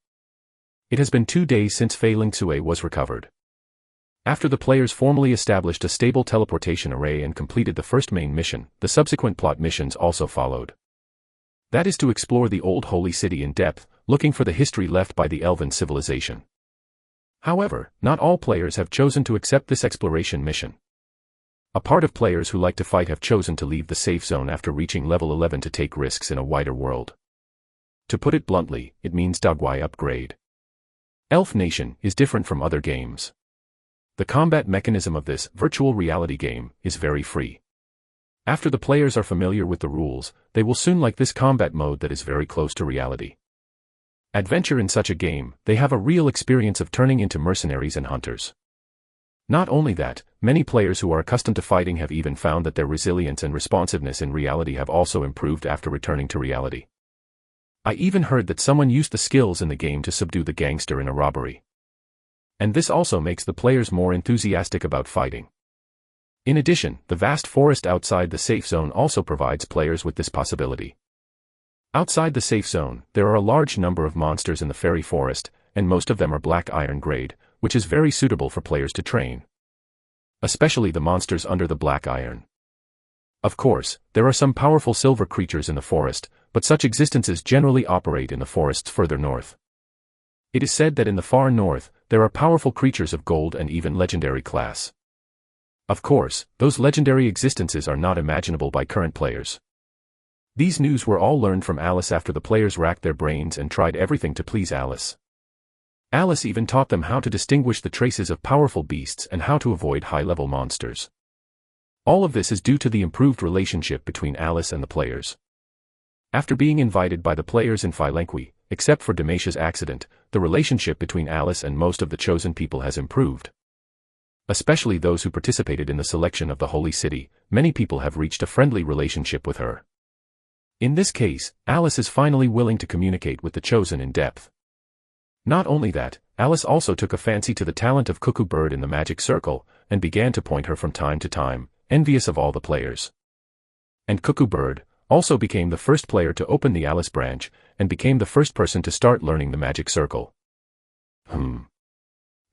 It has been 2 days since Fei Lingxue was recovered. After the players formally established a stable teleportation array and completed the first main mission, the subsequent plot missions also followed. That is to explore the old Holy City in depth, looking for the history left by the Elven civilization. However, not all players have chosen to accept this exploration mission. A part of players who like to fight have chosen to leave the safe zone after reaching level 11 to take risks in a wider world. To put it bluntly, it means Dogwai upgrade. Elf Nation is different from other games. The combat mechanism of this virtual reality game is very free. After the players are familiar with the rules, they will soon like this combat mode that is very close to reality. Adventure in such a game, they have a real experience of turning into mercenaries and hunters. Not only that, many players who are accustomed to fighting have even found that their resilience and responsiveness in reality have also improved after returning to reality. I even heard that someone used the skills in the game to subdue the gangster in a robbery. And this also makes the players more enthusiastic about fighting. In addition, the vast forest outside the safe zone also provides players with this possibility. Outside the safe zone, there are a large number of monsters in the fairy forest, and most of them are black iron grade, which is very suitable for players to train. Especially the monsters under the black iron. Of course, there are some powerful silver creatures in the forest, but such existences generally operate in the forests further north. It is said that in the far north, there are powerful creatures of gold and even legendary class. Of course, those legendary existences are not imaginable by current players. These news were all learned from Alice after the players racked their brains and tried everything to please Alice. Alice even taught them how to distinguish the traces of powerful beasts and how to avoid high-level monsters. All of this is due to the improved relationship between Alice and the players. After being invited by the players in Philenqui, except for Damasia's accident, the relationship between Alice and most of the chosen people has improved. Especially those who participated in the selection of the Holy City, many people have reached a friendly relationship with her. In this case, Alice is finally willing to communicate with the chosen in depth. Not only that, Alice also took a fancy to the talent of Cuckoo Bird in the magic circle, and began to point her from time to time, envious of all the players. And Cuckoo Bird also became the first player to open the Alice branch, and became the first person to start learning the magic circle.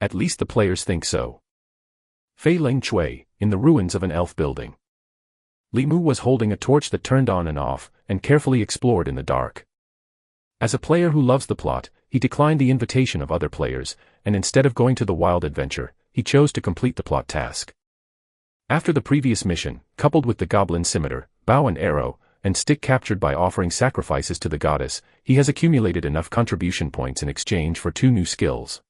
At least the players think so. Fei Lingxue, in the ruins of an elf building. Li Mu was holding a torch that turned on and off, and carefully explored in the dark. As a player who loves the plot, he declined the invitation of other players, and instead of going to the wild adventure, he chose to complete the plot task. After the previous mission, coupled with the goblin scimitar, bow and arrow, and stick captured by offering sacrifices to the goddess, he has accumulated enough contribution points in exchange for 2 new skills: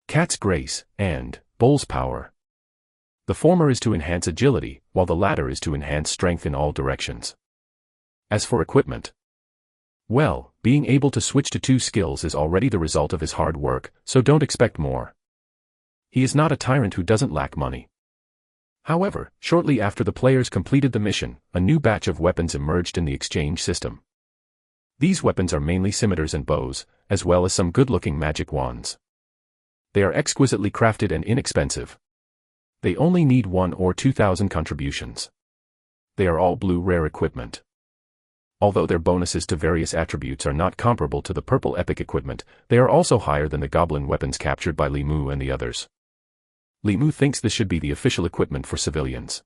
Cat's Grace and Bull's Power. The former is to enhance agility, while the latter is to enhance strength in all directions. As for equipment, well, being able to switch to 2 skills is already the result of his hard work, so don't expect more. He is not a tyrant who doesn't lack money. However, shortly after the players completed the mission, a new batch of weapons emerged in the exchange system. These weapons are mainly scimitars and bows, as well as some good-looking magic wands. They are exquisitely crafted and inexpensive. They only need 1 or 2,000 contributions. They are all blue rare equipment. Although their bonuses to various attributes are not comparable to the purple epic equipment, they are also higher than the goblin weapons captured by Li Mu and the others. Li Mu thinks this should be the official equipment for civilians.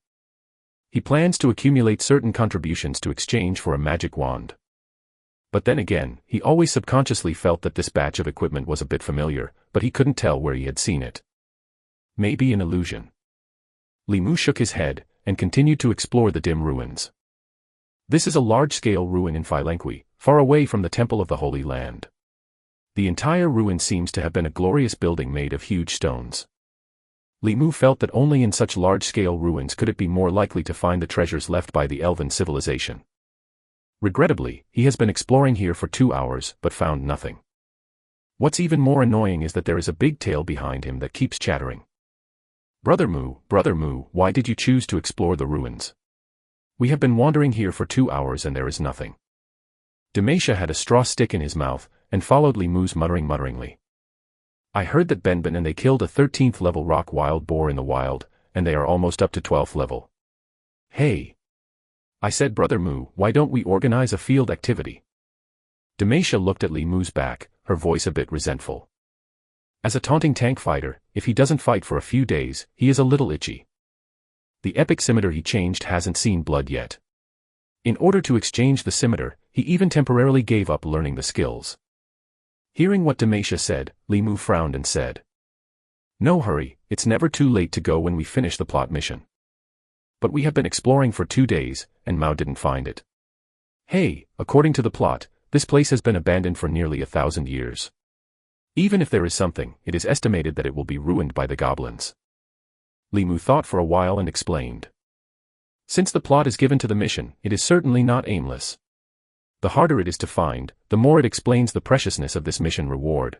He plans to accumulate certain contributions to exchange for a magic wand. But then again, he always subconsciously felt that this batch of equipment was a bit familiar, but he couldn't tell where he had seen it. Maybe an illusion. Li Mu shook his head, and continued to explore the dim ruins. This is a large-scale ruin in Philanqui, far away from the Temple of the Holy Land. The entire ruin seems to have been a glorious building made of huge stones. Li Mu felt that only in such large-scale ruins could it be more likely to find the treasures left by the elven civilization. Regrettably, he has been exploring here for 2 hours, but found nothing. What's even more annoying is that there is a big tail behind him that keeps chattering. Brother Mu, why did you choose to explore the ruins? We have been wandering here for 2 hours and there is nothing. Demacia had a straw stick in his mouth, and followed Li Mu's mutteringly. I heard that Benben and they killed a 13th level rock wild boar in the wild, and they are almost up to 12th level. Hey! I said, Brother Mu, why don't we organize a field activity? Demacia looked at Li Mu's back, her voice a bit resentful. As a taunting tank fighter, if he doesn't fight for a few days, he is a little itchy. The epic scimitar he changed hasn't seen blood yet. In order to exchange the scimitar, he even temporarily gave up learning the skills. Hearing what Demacia said, Li Mu frowned and said, No hurry, it's never too late to go when we finish the plot mission. But we have been exploring for 2 days, and Mao didn't find it. Hey, according to the plot, this place has been abandoned for nearly 1,000 years. Even if there is something, it is estimated that it will be ruined by the goblins. Li Mu thought for a while and explained. Since the plot is given to the mission, it is certainly not aimless. The harder it is to find, the more it explains the preciousness of this mission reward.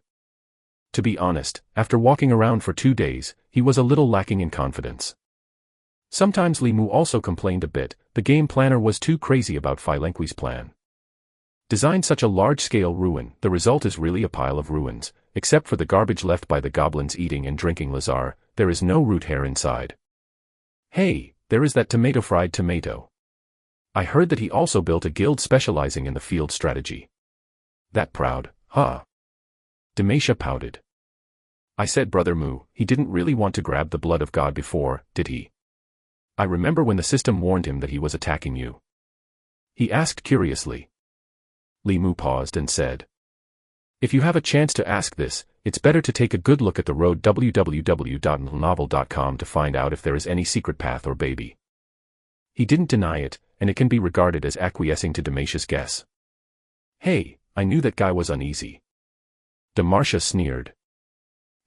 To be honest, after walking around for 2 days, he was a little lacking in confidence. Sometimes Li Mu also complained a bit, the game planner was too crazy about Philanqui's plan. Design such a large-scale ruin, the result is really a pile of ruins, except for the garbage left by the goblins eating and drinking Lazar, there is no root hair inside. Hey, there is that fried tomato. I heard that he also built a guild specializing in the field strategy. That proud, huh? Demacia pouted. I said, Brother Mu, he didn't really want to grab the blood of God before, did he? I remember when the system warned him that he was attacking you. He asked curiously. Li Mu paused and said, If you have a chance to ask this, it's better to take a good look at the road www.novel.com to find out if there is any secret path or baby. He didn't deny it, and it can be regarded as acquiescing to Demacia's guess. Hey, I knew that guy was uneasy. Demacia sneered.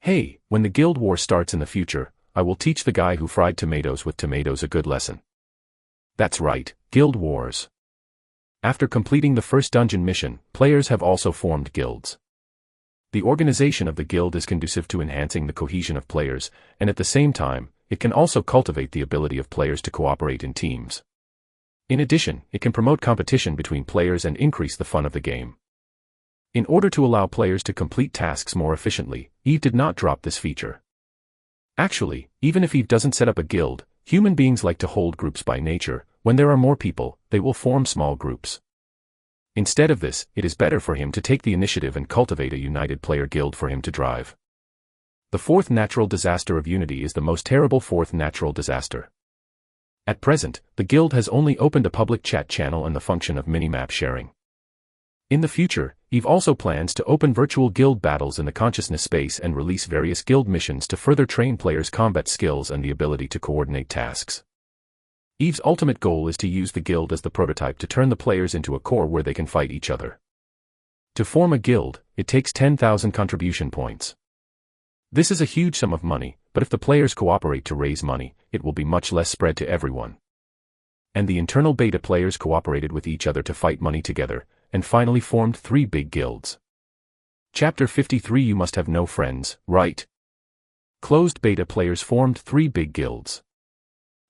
Hey, when the guild war starts in the future, I will teach the guy who fried tomatoes with tomatoes a good lesson. That's right, guild wars. After completing the first dungeon mission, players have also formed guilds. The organization of the guild is conducive to enhancing the cohesion of players, and at the same time, it can also cultivate the ability of players to cooperate in teams. In addition, it can promote competition between players and increase the fun of the game. In order to allow players to complete tasks more efficiently, Eve did not drop this feature. Actually, even if Eve doesn't set up a guild, human beings like to hold groups by nature. When there are more people, they will form small groups. Instead of this, it is better for him to take the initiative and cultivate a united player guild for him to drive. The fourth natural disaster of Unity is the most terrible fourth natural disaster. At present, the guild has only opened a public chat channel and the function of minimap sharing. In the future, Eve also plans to open virtual guild battles in the consciousness space and release various guild missions to further train players' combat skills and the ability to coordinate tasks. Eve's ultimate goal is to use the guild as the prototype to turn the players into a core where they can fight each other. To form a guild, it takes 10,000 contribution points. This is a huge sum of money, but if the players cooperate to raise money, it will be much less spread to everyone. And the internal beta players cooperated with each other to fight money together, and finally formed 3 big guilds. Chapter 53 You must have no friends, right? Closed beta players formed 3 big guilds.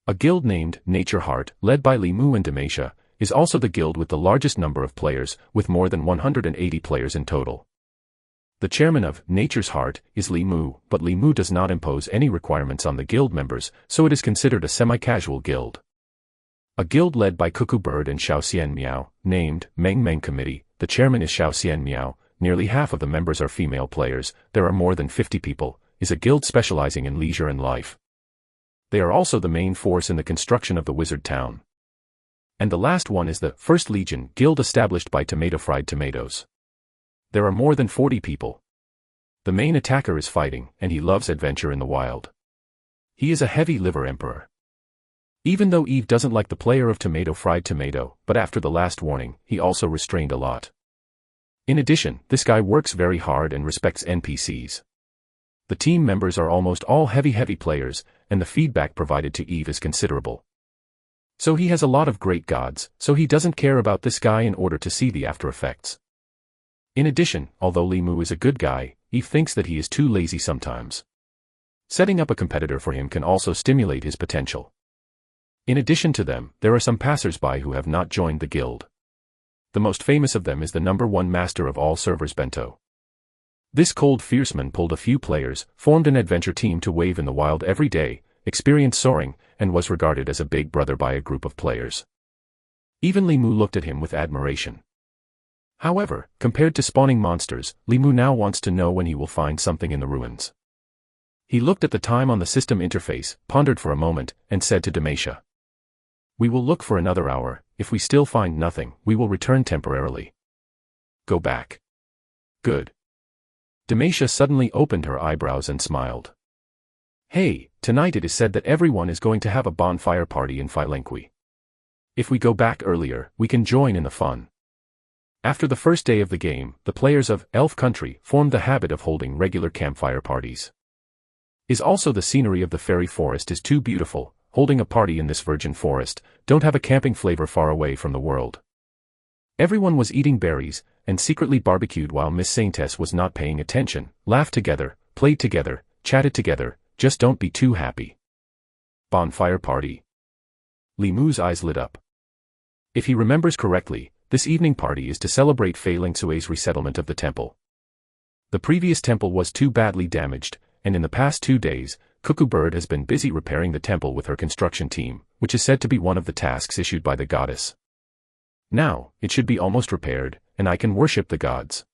A guild named Nature Heart, led by Li Mu and Demacia, is also the guild with the largest number of players, with more than 180 players in total. The chairman of Nature's Heart is Li Mu, but Li Mu does not impose any requirements on the guild members, so it is considered a semi-casual guild. A guild led by Cuckoo Bird and Xiao Xian Miao, named Meng Meng Committee, the chairman is Xiao Xian Miao, nearly half of the members are female players, there are more than 50 people, is a guild specializing in leisure and life. They are also the main force in the construction of the wizard town. And the last one is the First Legion guild established by Tomato Fried Tomatoes. There are more than 40 people. The main attacker is fighting, and he loves adventure in the wild. He is a heavy liver emperor. Even though Eve doesn't like the player of Tomato Fried Tomato, but after the last warning, he also restrained a lot. In addition, this guy works very hard and respects NPCs. The team members are almost all heavy players, and the feedback provided to Eve is considerable. So he has a lot of great gods, so he doesn't care about this guy in order to see the after effects. In addition, although Li Mu is a good guy, Eve thinks that he is too lazy sometimes. Setting up a competitor for him can also stimulate his potential. In addition to them, there are some passers-by who have not joined the guild. The most famous of them is the #1 master of all servers Bento. This cold fierceman pulled a few players, formed an adventure team to wave in the wild every day, experienced soaring, and was regarded as a big brother by a group of players. Even Li Mu looked at him with admiration. However, compared to spawning monsters, Li Mu now wants to know when he will find something in the ruins. He looked at the time on the system interface, pondered for a moment, and said to Demacia, "We will look for another hour. If we still find nothing, we will return temporarily." "Go back." "Good." Demacia suddenly opened her eyebrows and smiled. "Hey, tonight it is said that everyone is going to have a bonfire party in Philenqui. If we go back earlier, we can join in the fun." After the first day of the game, the players of Elf Country formed the habit of holding regular campfire parties. Is also the scenery of the fairy forest is too beautiful. Holding a party in this virgin forest, don't have a camping flavor far away from the world. Everyone was eating berries, and secretly barbecued while Miss Saintess was not paying attention, laughed together, played together, chatted together, just don't be too happy. Bonfire party. Li Mu's eyes lit up. If he remembers correctly, this evening party is to celebrate Fei Lingsui's resettlement of the temple. The previous temple was too badly damaged, and in the past 2 days, Cuckoo Bird has been busy repairing the temple with her construction team, which is said to be one of the tasks issued by the goddess. Now, it should be almost repaired, and I can worship the gods.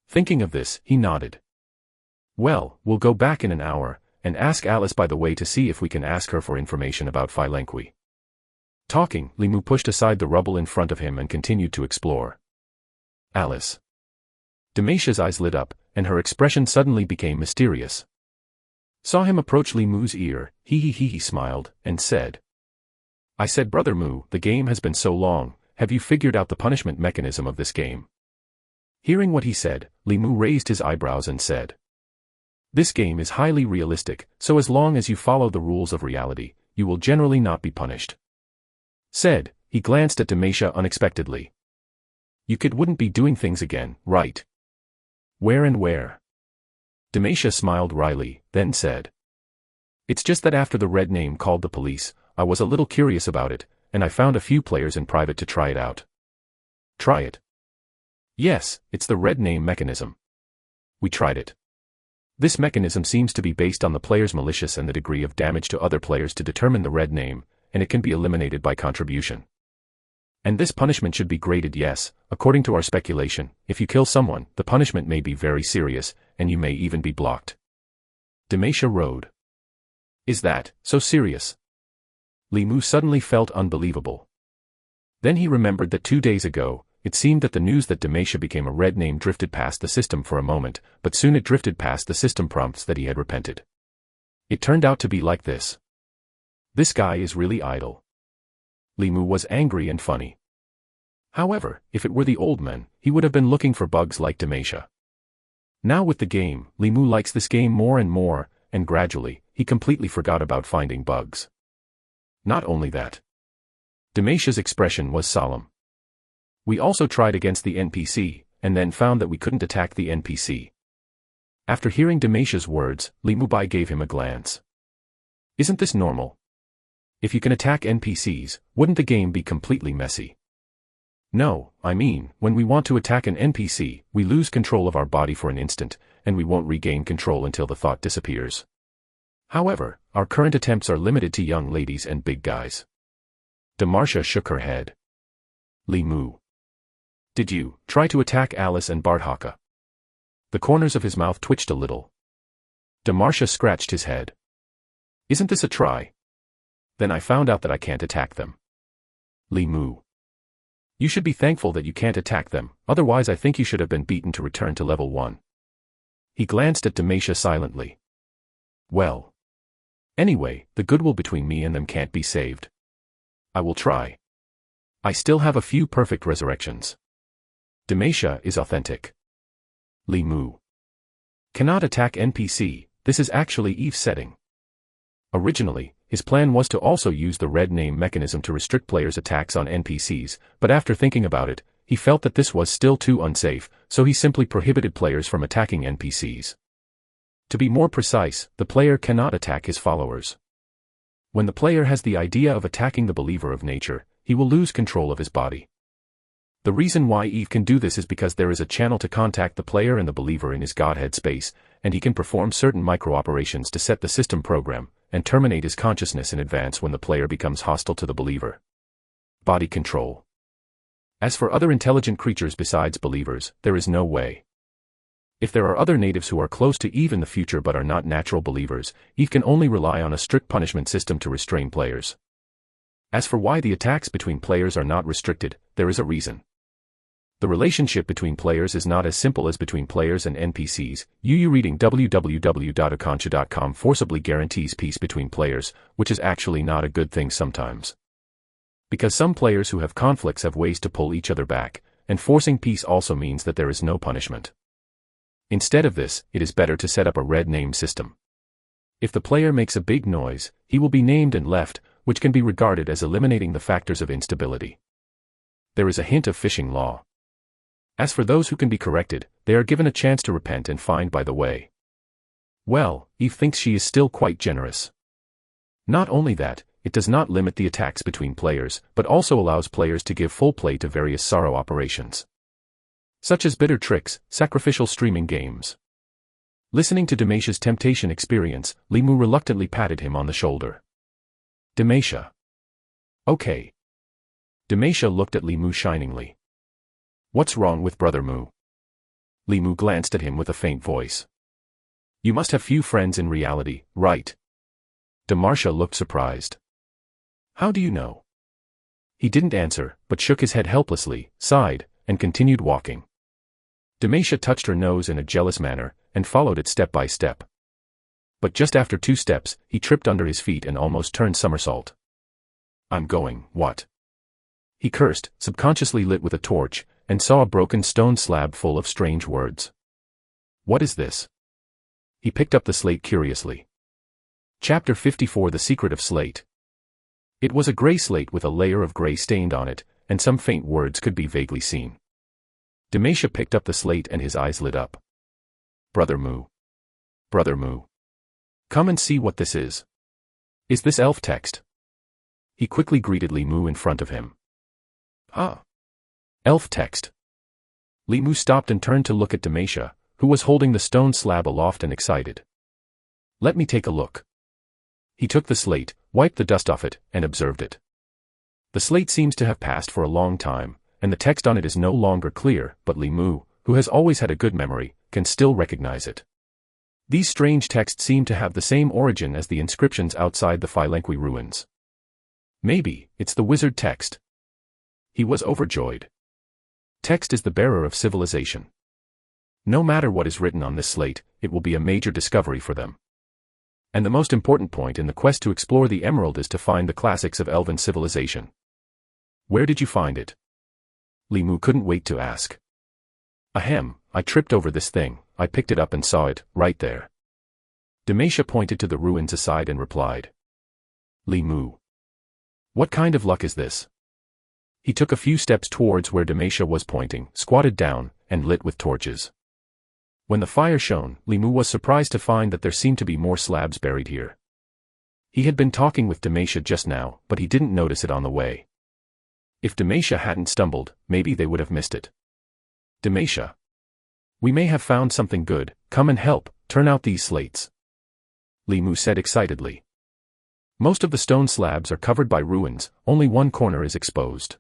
Thinking of this, he nodded. Well, we'll go back in an hour, and ask Alice by the way to see if we can ask her for information about Philenqui. Talking, Li Mu pushed aside the rubble in front of him and continued to explore. Alice. Demacia's eyes lit up, and her expression suddenly became mysterious. Saw him approach Li Mu's ear, he smiled, and said. I said, Brother Mu, the game has been so long, have you figured out the punishment mechanism of this game? Hearing what he said, Li Mu raised his eyebrows and said. This game is highly realistic, so as long as you follow the rules of reality, you will generally not be punished. Said, he glanced at Demacia unexpectedly. You wouldn't be doing things again, right? Where and where? Demacia smiled wryly, then said. It's just that after the red name called the police, I was a little curious about it, and I found a few players in private to try it out. Try it? Yes, it's the red name mechanism. We tried it. This mechanism seems to be based on the player's malicious and the degree of damage to other players to determine the red name, and it can be eliminated by contribution. And this punishment should be graded yes, according to our speculation, if you kill someone, the punishment may be very serious, and you may even be blocked. Demacia rode. Is that so serious? Li Mu suddenly felt unbelievable. Then he remembered that 2 days ago, it seemed that the news that Demacia became a red name drifted past the system for a moment, but soon it drifted past the system prompts that he had repented. It turned out to be like this. This guy is really idle. Limu was angry and funny. However, if it were the old man, he would have been looking for bugs like Demacia. Now with the game, Limu likes this game more and more, and gradually, he completely forgot about finding bugs. Not only that. Demacia's expression was solemn. We also tried against the NPC, and then found that we couldn't attack the NPC. After hearing Demacia's words, Limu gave him a glance. Isn't this normal? If you can attack NPCs, wouldn't the game be completely messy? No, I mean, when we want to attack an NPC, we lose control of our body for an instant, and we won't regain control until the thought disappears. However, our current attempts are limited to young ladies and big guys. Demacia shook her head. Limu. Did you try to attack Alice and Barthaka? The corners of his mouth twitched a little. Demacia scratched his head. Isn't this a try? Then I found out that I can't attack them. Limu. You should be thankful that you can't attack them, otherwise I think you should have been beaten to return to level 1. He glanced at Demacia silently. Well. Anyway, the goodwill between me and them can't be saved. I will try. I still have a few perfect resurrections. Demacia is authentic. Limu. Cannot attack NPC, this is actually Eve's setting. Originally, his plan was to also use the red name mechanism to restrict players' attacks on NPCs, but after thinking about it, he felt that this was still too unsafe, so he simply prohibited players from attacking NPCs. To be more precise, the player cannot attack his followers. When the player has the idea of attacking the believer of nature, he will lose control of his body. The reason why Eve can do this is because there is a channel to contact the player and the believer in his Godhead space, and he can perform certain micro-operations to set the system program, and terminate his consciousness in advance when the player becomes hostile to the believer. Body control. As for other intelligent creatures besides believers, there is no way. If there are other natives who are close to Eve in the future but are not natural believers, Eve can only rely on a strict punishment system to restrain players. As for why the attacks between players are not restricted, there is a reason. The relationship between players is not as simple as between players and NPCs. UU reading www.akancha.com forcibly guarantees peace between players, which is actually not a good thing sometimes. Because some players who have conflicts have ways to pull each other back, and forcing peace also means that there is no punishment. Instead of this, it is better to set up a red name system. If the player makes a big noise, he will be named and left, which can be regarded as eliminating the factors of instability. There is a hint of fishing law. As for those who can be corrected, they are given a chance to repent and find by the way. Well, Eve thinks she is still quite generous. Not only that, it does not limit the attacks between players, but also allows players to give full play to various sorrow operations. Such as bitter tricks, sacrificial streaming games. Listening to Demacia's temptation experience, Limu reluctantly patted him on the shoulder. Demacia. Okay. Demacia looked at Limu shiningly. What's wrong with Brother Mu? Limu glanced at him with a faint voice. You must have few friends in reality, right? Demacia looked surprised. How do you know? He didn't answer, but shook his head helplessly, sighed, and continued walking. Demacia touched her nose in a jealous manner, and followed it step by step. But just after 2 steps, he tripped under his feet and almost turned somersault. I'm going, what? He cursed, subconsciously lit with a torch, and saw a broken stone slab full of strange words. What is this? He picked up the slate curiously. Chapter 54 The Secret of Slate. It was a gray slate with a layer of gray stained on it, and some faint words could be vaguely seen. Demacia picked up the slate and his eyes lit up. Brother Mu. Brother Mu. Come and see what this is. Is this elf text? He quickly greeted Limu in front of him. Ah. Elf text. Limu stopped and turned to look at Demacia, who was holding the stone slab aloft and excited. Let me take a look. He took the slate, wiped the dust off it, and observed it. The slate seems to have passed for a long time, and the text on it is no longer clear, but Limu, who has always had a good memory, can still recognize it. These strange texts seem to have the same origin as the inscriptions outside the Philenqui ruins. Maybe, it's the wizard text. He was overjoyed. Text is the bearer of civilization. No matter what is written on this slate, it will be a major discovery for them. And the most important point in the quest to explore the emerald is to find the classics of elven civilization. Where did you find it? Li Mu couldn't wait to ask. Ahem, I tripped over this thing, I picked it up and saw it, right there. Demacia pointed to the ruins aside and replied. Li Mu. What kind of luck is this? He took a few steps towards where Demacia was pointing, squatted down, and lit with torches. When the fire shone, Li Mu was surprised to find that there seemed to be more slabs buried here. He had been talking with Demacia just now, but he didn't notice it on the way. If Demacia hadn't stumbled, maybe they would have missed it. Demacia. We may have found something good, come and help, turn out these slates. Li Mu said excitedly. Most of the stone slabs are covered by ruins, only one corner is exposed.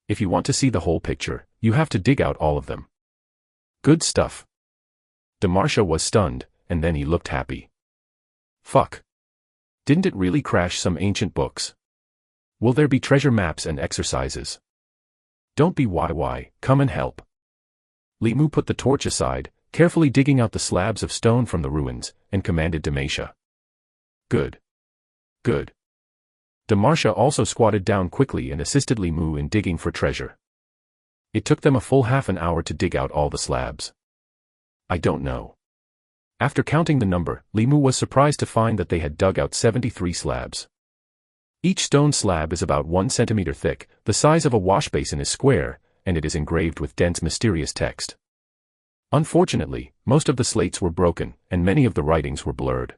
If you want to see the whole picture, you have to dig out all of them. Good stuff. Demacia was stunned, and then he looked happy. Fuck. Didn't it really crash some ancient books? Will there be treasure maps and exercises? Don't be YY, come and help. Li Mu put the torch aside, carefully digging out the slabs of stone from the ruins, and commanded Demacia. Good. Good. Demacia also squatted down quickly and assisted Li Mu in digging for treasure. It took them a full half an hour to dig out all the slabs. I don't know. After counting the number, Li Mu was surprised to find that they had dug out 73 slabs. Each stone slab is about 1 centimeter thick, the size of a wash basin is square, and it is engraved with dense mysterious text. Unfortunately, most of the slates were broken, and many of the writings were blurred.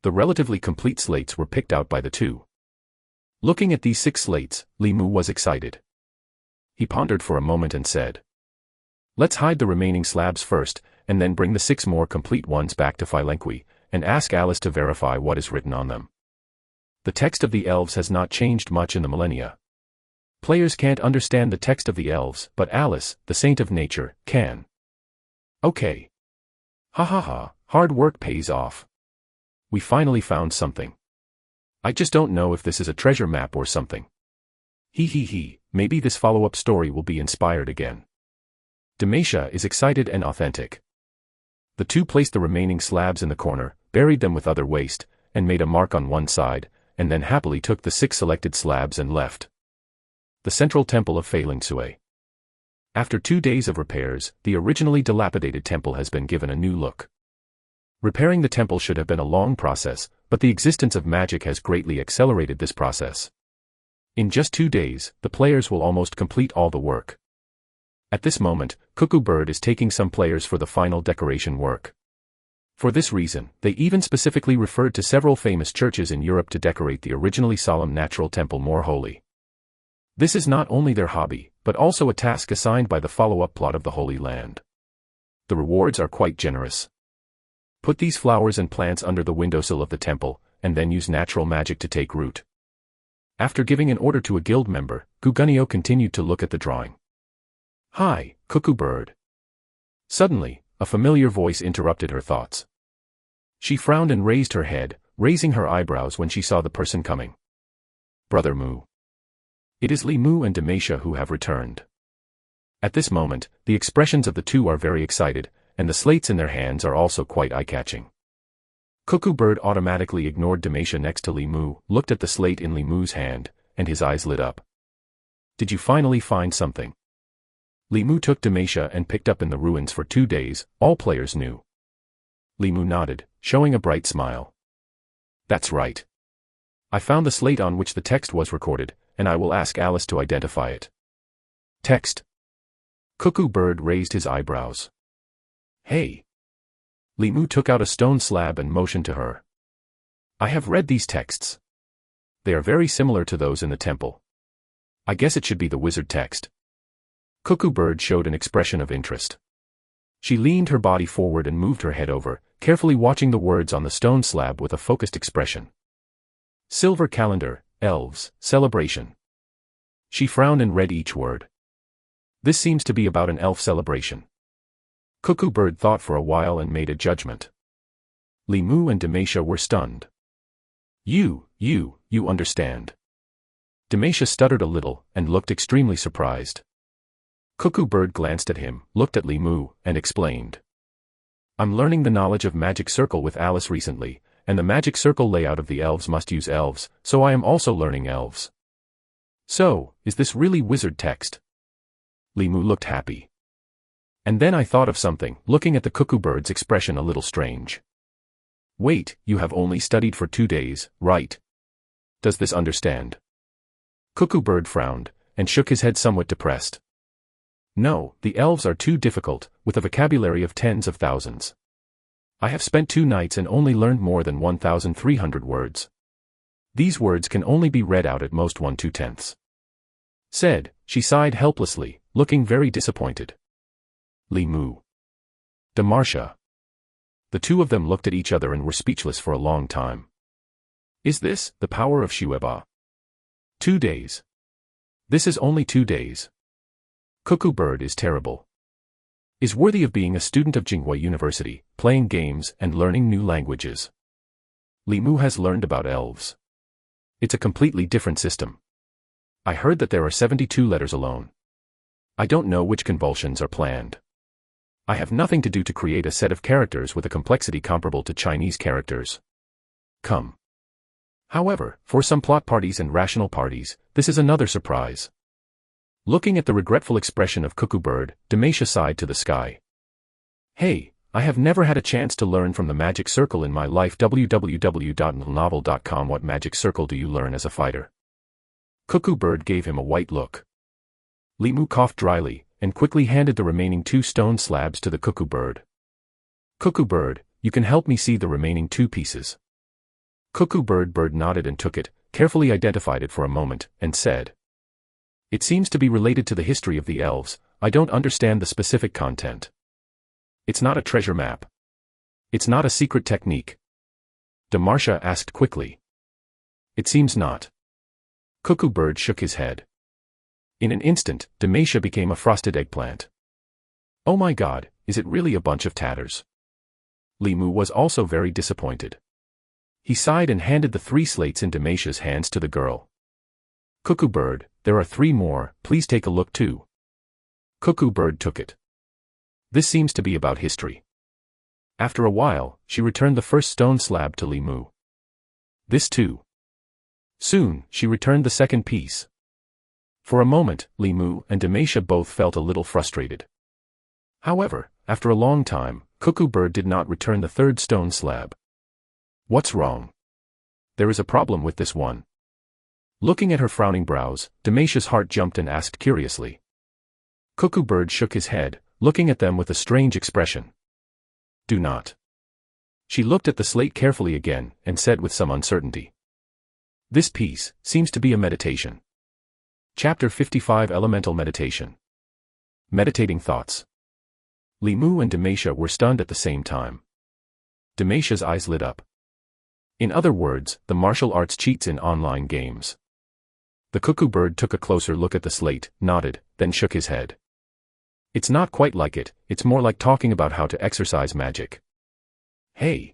The relatively complete slates were picked out by the two. Looking at these 6 slates, Li Mu was excited. He pondered for a moment and said, let's hide the remaining slabs first, and then bring the 6 more complete ones back to Philenqui, and ask Alice to verify what is written on them. The text of the elves has not changed much in the millennia. Players can't understand the text of the elves, but Alice, the saint of nature, can. Okay. Ha ha ha, hard work pays off. We finally found something. I just don't know if this is a treasure map or something. He, maybe this follow-up story will be inspired again. Demacia is excited and authentic. The two placed the remaining slabs in the corner, buried them with other waste, and made a mark on one side, and then happily took the 6 selected slabs and left. The central temple of Feilingsue. After 2 days of repairs, the originally dilapidated temple has been given a new look. Repairing the temple should have been a long process, but the existence of magic has greatly accelerated this process. In just 2 days, the players will almost complete all the work. At this moment, Cuckoo Bird is taking some players for the final decoration work. For this reason, they even specifically referred to several famous churches in Europe to decorate the originally solemn natural temple more holy. This is not only their hobby, but also a task assigned by the follow-up plot of the Holy Land. The rewards are quite generous. Put these flowers and plants under the windowsill of the temple, and then use natural magic to take root. After giving an order to a guild member, Gugunio continued to look at the drawing. Hi, Cuckoo Bird. Suddenly, a familiar voice interrupted her thoughts. She frowned and raised her head, raising her eyebrows when she saw the person coming. Brother Mu. It is Li Mu and Demacia who have returned. At this moment, the expressions of the two are very excited, and the slates in their hands are also quite eye-catching. Cuckoo Bird automatically ignored Demacia next to Li Mu, looked at the slate in Li Mu's hand, and his eyes lit up. Did you finally find something? Li Mu took Demacia and picked up in the ruins for 2 days, all players knew. Li Mu nodded, showing a bright smile. That's right. I found the slate on which the text was recorded, and I will ask Alice to identify it. Text. Cuckoo Bird raised his eyebrows. Hey. Li Mu took out a stone slab and motioned to her. I have read these texts. They are very similar to those in the temple. I guess it should be the wizard text. Cuckoo Bird showed an expression of interest. She leaned her body forward and moved her head over, carefully watching the words on the stone slab with a focused expression. Silver calendar, elves, celebration. She frowned and read each word. This seems to be about an elf celebration. Cuckoo Bird thought for a while and made a judgment. Li Mu and Demacia were stunned. You understand. Demacia stuttered a little and looked extremely surprised. Cuckoo Bird glanced at him, looked at Li Mu, and explained. I'm learning the knowledge of Magic Circle with Alice recently, and the Magic Circle layout of the elves must use elves, so I am also learning elves. So, is this really wizard text? Li Mu looked happy. And then I thought of something, looking at the Cuckoo Bird's expression a little strange. Wait, you have only studied for 2 days, right? Does this understand? Cuckoo Bird frowned, and shook his head somewhat depressed. No, the elves are too difficult, with a vocabulary of tens of thousands. I have spent 2 nights and only learned more than 1,300 words. These words can only be read out at most 1/2. Said, she sighed helplessly, looking very disappointed. Li Mu. Demarsha. The two of them looked at each other and were speechless for a long time. Is this the power of Shueba? 2 days. This is only 2 days. Cuckoo Bird is terrible. Is worthy of being a student of Jinghua University, playing games and learning new languages. Li Mu has learned about elves. It's a completely different system. I heard that there are 72 letters alone. I don't know which convulsions are planned. I have nothing to do to create a set of characters with a complexity comparable to Chinese characters. Come. However, for some plot parties and rational parties, this is another surprise. Looking at the regretful expression of Cuckoo Bird, Demacia sighed to the sky. Hey, I have never had a chance to learn from the Magic Circle in my life. www.novel.com. What Magic Circle do you learn as a fighter? Cuckoo Bird gave him a white look. Li Mu coughed dryly, and quickly handed the remaining 2 stone slabs to the Cuckoo Bird. Cuckoo Bird, you can help me see the remaining 2 pieces. Cuckoo Bird nodded and took it, carefully identified it for a moment, and said. It seems to be related to the history of the elves. I don't understand the specific content. It's not a treasure map. It's not a secret technique. Demacia asked quickly. It seems not. Cuckoo Bird shook his head. In an instant, Demacia became a frosted eggplant. Oh my god, is it really a bunch of tatters? Li Mu was also very disappointed. He sighed and handed the 3 slates in Demacia's hands to the girl. Cuckoo Bird, there are 3 more, please take a look too. Cuckoo Bird took it. This seems to be about history. After a while, she returned the first stone slab to Li Mu. This too. Soon, she returned the second piece. For a moment, Li Mu and Demacia both felt a little frustrated. However, after a long time, Cuckoo Bird did not return the 3rd stone slab. What's wrong? There is a problem with this one. Looking at her frowning brows, Demacia's heart jumped and asked curiously. Cuckoo Bird shook his head, looking at them with a strange expression. Do not. She looked at the slate carefully again, and said with some uncertainty. This piece seems to be a meditation. Chapter 55 Elemental Meditation. Meditating Thoughts. Li Mu and Demacia were stunned at the same time. Demacia's eyes lit up. In other words, the martial arts cheats in online games. The Cuckoo Bird took a closer look at the slate, nodded, then shook his head. It's not quite like it, it's more like talking about how to exercise magic. Hey!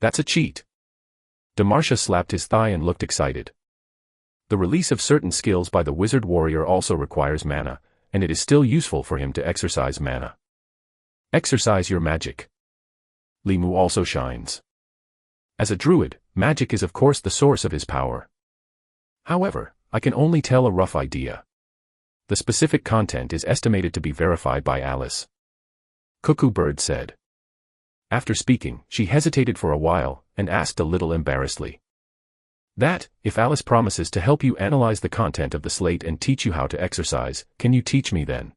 That's a cheat. Demacia slapped his thigh and looked excited. The release of certain skills by the wizard warrior also requires mana, and it is still useful for him to exercise mana. Exercise your magic. Li Mu also shines. As a druid, magic is of course the source of his power. However, I can only tell a rough idea. The specific content is estimated to be verified by Alice. Cuckoo Bird said. After speaking, she hesitated for a while, and asked a little embarrassedly. That, if Alice promises to help you analyze the content of the slate and teach you how to exercise, can you teach me then?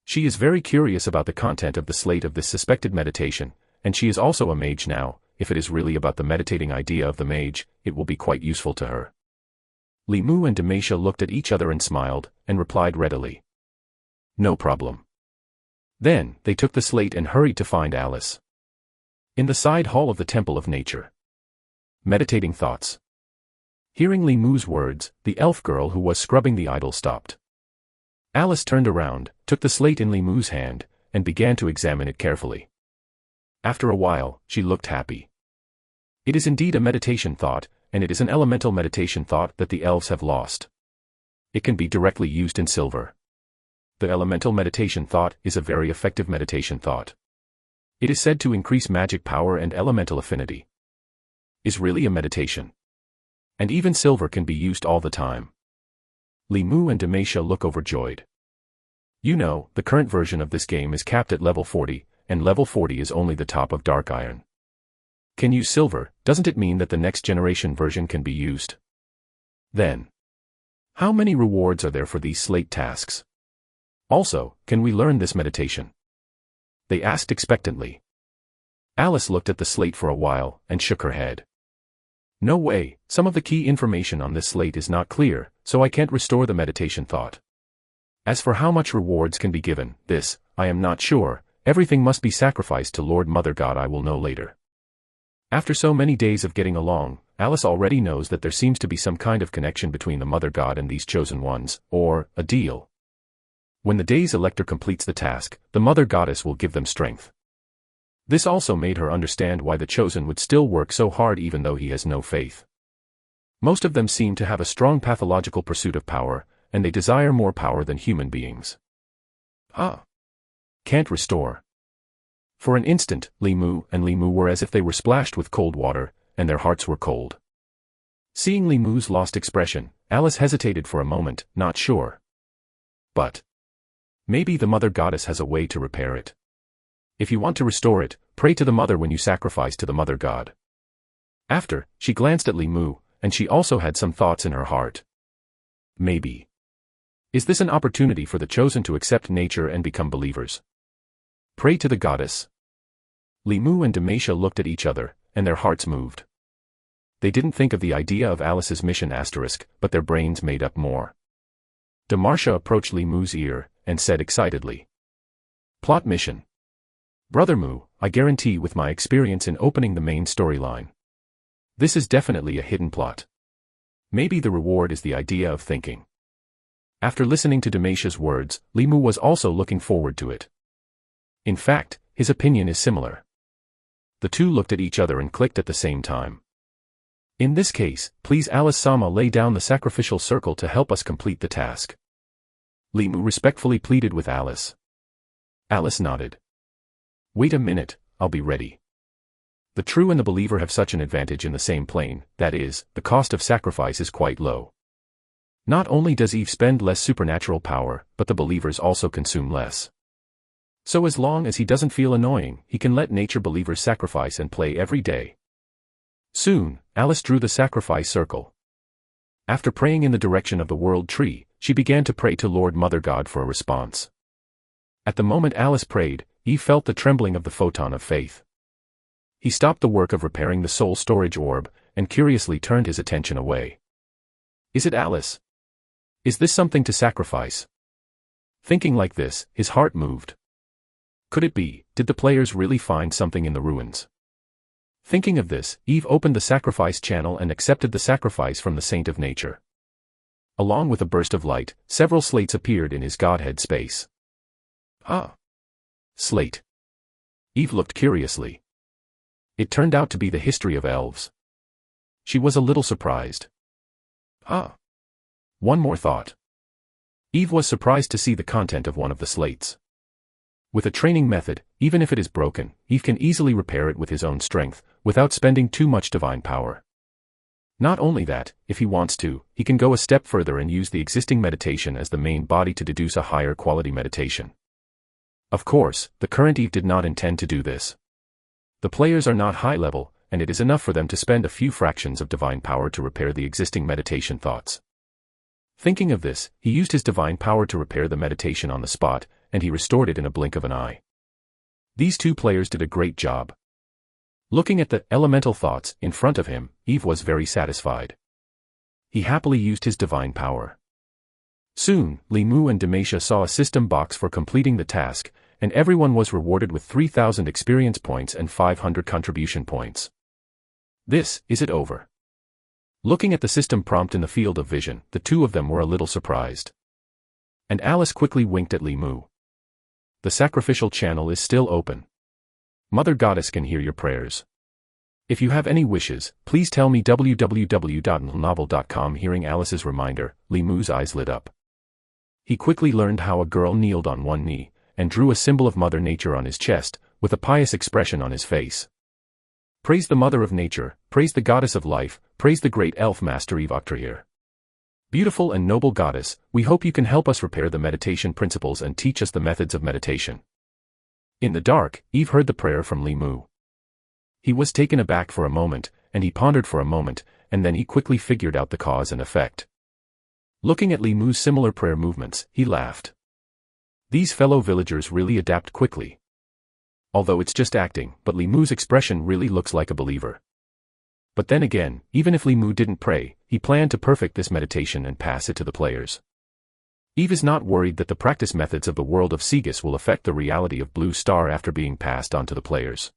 She is very curious about the content of the slate of this suspected meditation, and she is also a mage now. If it is really about the meditating idea of the mage, it will be quite useful to her. Li Mu and Demacia looked at each other and smiled, and replied readily. No problem. Then, they took the slate and hurried to find Alice. In the side hall of the Temple of Nature. Meditating Thoughts. Hearing Li Mu's words, the elf girl who was scrubbing the idol stopped. Alice turned around, took the slate in Li Mu's hand, and began to examine it carefully. After a while, she looked happy. It is indeed a meditation thought, and it is an elemental meditation thought that the elves have lost. It can be directly used in silver. the elemental meditation thought is a very effective meditation thought. It is said to increase magic power and elemental affinity. Is really a meditation. And even silver can be used all the time. Li Mu and Demacia look overjoyed. You know, the current version of this game is capped at level 40, and level 40 is only the top of Dark Iron. Can use silver, doesn't it mean that the next generation version can be used? Then, how many rewards are there for these slate tasks? Also, can we learn this meditation? They asked expectantly. Alice looked at the slate for a while, and shook her head. No way, some of the key information on this slate is not clear, so I can't restore the meditation thought. As for how much rewards can be given, this, I am not sure, everything must be sacrificed to Lord Mother God, I will know later. After so many days of getting along, Alice already knows that there seems to be some kind of connection between the Mother God and these chosen ones, or a deal. When the day's elector completes the task, the Mother Goddess will give them strength. This also made her understand why the chosen would still work so hard even though he has no faith. Most of them seem to have a strong pathological pursuit of power, and they desire more power than human beings. Can't restore. For an instant, Li Mu were as if they were splashed with cold water, and their hearts were cold. Seeing Li Mu's lost expression, Alice hesitated for a moment, not sure. But maybe the Mother Goddess has a way to repair it. If you want to restore it, pray to the Mother when you sacrifice to the Mother God. After, she glanced at Li Mu, and she also had some thoughts in her heart. Maybe. Is this an opportunity for the chosen to accept nature and become believers? Pray to the goddess. Li Mu and Demacia looked at each other, and their hearts moved. They didn't think of the idea of Alice's mission *, but their brains made up more. Demacia approached Li Mu's ear, and said excitedly. Plot mission. Brother Mu, I guarantee with my experience in opening the main storyline. This is definitely a hidden plot. Maybe the reward is the idea of thinking. After listening to Demacia's words, Li Mu was also looking forward to it. In fact, his opinion is similar. The two looked at each other and clicked at the same time. In this case, please Alice-sama lay down the sacrificial circle to help us complete the task. Li Mu respectfully pleaded with Alice. Alice nodded. Wait a minute, I'll be ready. The true and the believer have such an advantage in the same plane, that is, the cost of sacrifice is quite low. Not only does Eve spend less supernatural power, but the believers also consume less. So as long as he doesn't feel annoying, he can let nature believers sacrifice and play every day. Soon, Alice drew the sacrifice circle. After praying in the direction of the world tree, she began to pray to Lord Mother God for a response. At the moment Alice prayed, Eve felt the trembling of the photon of faith. He stopped the work of repairing the soul storage orb, and curiously turned his attention away. Is it Alice? Is this something to sacrifice? Thinking like this, his heart moved. Could it be, did the players really find something in the ruins? Thinking of this, Eve opened the sacrifice channel and accepted the sacrifice from the Saint of Nature. Along with a burst of light, several slates appeared in his godhead space. Slate. Eve looked curiously. It turned out to be the history of elves. She was a little surprised. One more thought. Eve was surprised to see the content of one of the slates. With a training method, even if it is broken, Eve can easily repair it with his own strength, without spending too much divine power. Not only that, if he wants to, he can go a step further and use the existing meditation as the main body to deduce a higher quality meditation. Of course, the current Eve did not intend to do this. The players are not high level, and it is enough for them to spend a few fractions of divine power to repair the existing meditation thoughts. Thinking of this, he used his divine power to repair the meditation on the spot, and he restored it in a blink of an eye. These two players did a great job. Looking at the elemental thoughts in front of him, Eve was very satisfied. He happily used his divine power. Soon, Li Mu and Demacia saw a system box for completing the task, and everyone was rewarded with 3,000 experience points and 500 contribution points. Is it over? Looking at the system prompt in the field of vision, the two of them were a little surprised. And Alice quickly winked at Li Mu. The sacrificial channel is still open. Mother Goddess can hear your prayers. If you have any wishes, please tell me www.novel.com. Hearing Alice's reminder, Li Mu's eyes lit up. He quickly learned how a girl kneeled on one knee, and drew a symbol of Mother Nature on his chest, with a pious expression on his face. Praise the Mother of Nature, praise the Goddess of Life, praise the great elf master Evoctrahir. Beautiful and noble Goddess, we hope you can help us repair the meditation principles and teach us the methods of meditation. In the dark, Eve heard the prayer from Li Mu. He was taken aback for a moment, and he pondered for a moment, and then he quickly figured out the cause and effect. Looking at Li Mu's similar prayer movements, he laughed. These fellow villagers really adapt quickly. Although it's just acting, but Li Mu's expression really looks like a believer. But then again, even if Li Mu didn't pray, he planned to perfect this meditation and pass it to the players. Eve is not worried that the practice methods of the world of Segus will affect the reality of Blue Star after being passed on to the players.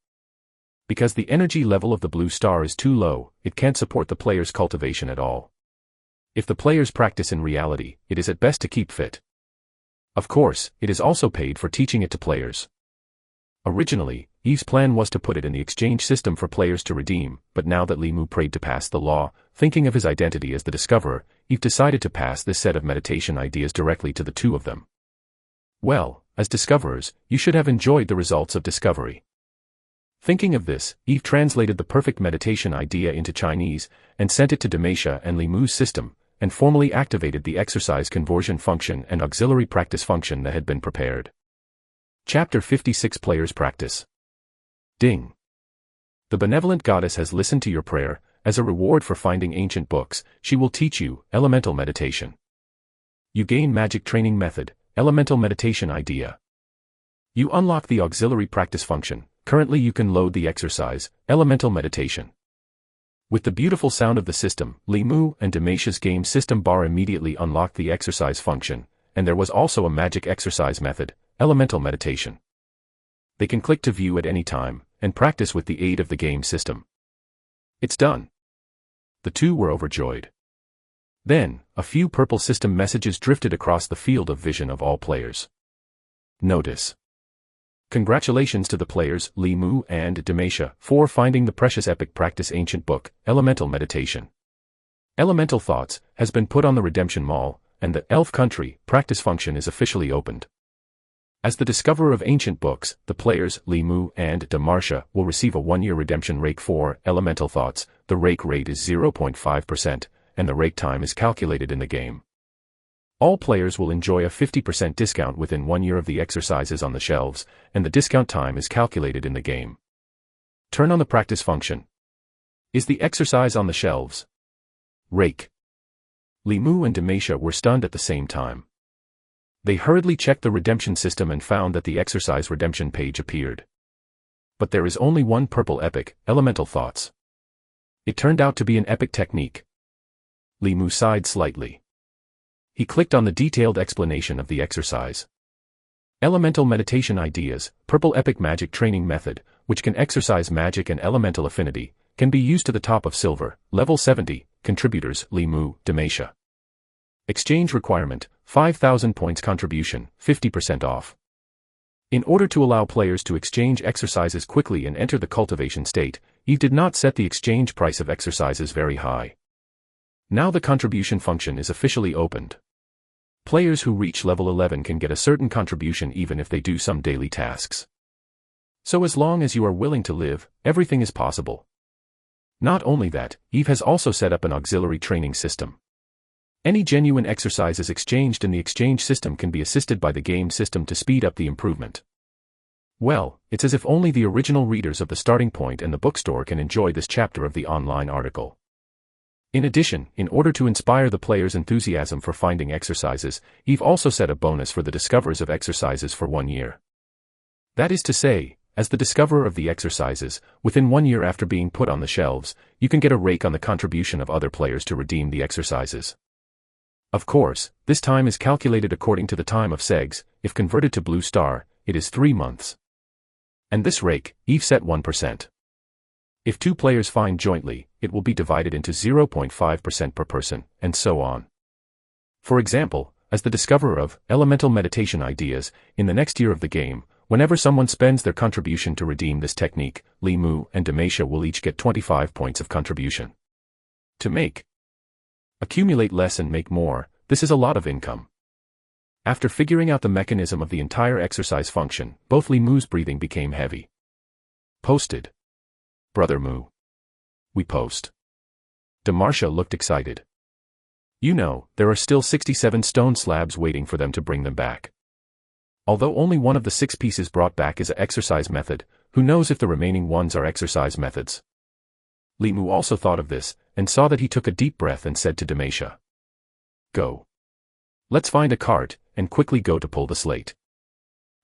Because the energy level of the Blue Star is too low, it can't support the players' cultivation at all. If the players practice in reality, it is at best to keep fit. Of course, it is also paid for teaching it to players. Originally, Eve's plan was to put it in the exchange system for players to redeem, but now that Li Mu prayed to pass the law, thinking of his identity as the discoverer, Eve decided to pass this set of meditation ideas directly to the two of them. Well, as discoverers, you should have enjoyed the results of discovery. Thinking of this, Eve translated the perfect meditation idea into Chinese, and sent it to Demacia and Li Mu's system, and formally activated the exercise conversion function and auxiliary practice function that had been prepared. Chapter 56 Players Practice. Ding. The benevolent goddess has listened to your prayer. As a reward for finding ancient books, she will teach you elemental meditation. You gain magic training method, elemental meditation idea. You unlock the auxiliary practice function. Currently you can load the exercise, elemental meditation. With the beautiful sound of the system, Li Mu and Demacia's game system bar immediately unlocked the exercise function, and there was also a magic exercise method, elemental meditation. They can click to view at any time, and practice with the aid of the game system. It's done. The two were overjoyed. Then, a few purple system messages drifted across the field of vision of all players. Notice. Congratulations to the players, Li Mu and Demacia, for finding the precious epic practice ancient book, Elemental Meditation. Elemental Thoughts has been put on the Redemption Mall, and the Elf Country practice function is officially opened. As the discoverer of ancient books, the players, Li Mu and Demacia, will receive a 1-year redemption rate for Elemental Thoughts. The rake rate is 0.5%, and the rake time is calculated in the game. All players will enjoy a 50% discount within 1 year of the exercises on the shelves, and the discount time is calculated in the game. Turn on the practice function. Is the exercise on the shelves? Rake. Li Mu and Demacia were stunned at the same time. They hurriedly checked the redemption system and found that the exercise redemption page appeared. But there is only one purple epic, Elemental Thoughts. It turned out to be an epic technique. Li Mu sighed slightly. He clicked on the detailed explanation of the exercise. Elemental meditation ideas, purple epic magic training method, which can exercise magic and elemental affinity, can be used to the top of silver, level 70, contributors, Li Mu, Demacia. Exchange requirement, 5,000 points contribution, 50% off. In order to allow players to exchange exercises quickly and enter the cultivation state, Eve did not set the exchange price of exercises very high. Now the contribution function is officially opened. Players who reach level 11 can get a certain contribution even if they do some daily tasks. So as long as you are willing to live, everything is possible. Not only that, Eve has also set up an auxiliary training system. Any genuine exercises exchanged in the exchange system can be assisted by the game system to speed up the improvement. Well, it's as if only the original readers of the starting point and the bookstore can enjoy this chapter of the online article. In addition, in order to inspire the players' enthusiasm for finding exercises, Eve also set a bonus for the discoverers of exercises for 1 year. That is to say, as the discoverer of the exercises, within 1 year after being put on the shelves, you can get a rake on the contribution of other players to redeem the exercises. Of course, this time is calculated according to the time of Segs. If converted to Blue Star, it is 3 months. And this rake, Eve set 1%. If 2 players find jointly, it will be divided into 0.5% per person, and so on. For example, as the discoverer of elemental meditation ideas, in the next year of the game, whenever someone spends their contribution to redeem this technique, Li Mu and Demacia will each get 25 points of contribution. To accumulate less and make more, this is a lot of income. After figuring out the mechanism of the entire exercise function, both Li Mu's breathing became heavy. Posted. Brother Mu. We post. Demarsha looked excited. You know, there are still 67 stone slabs waiting for them to bring them back. Although only one of the 6 pieces brought back is an exercise method, who knows if the remaining ones are exercise methods? Li Mu also thought of this, and saw that he took a deep breath and said to Demacia. Go. Let's find a cart, and quickly go to pull the slate.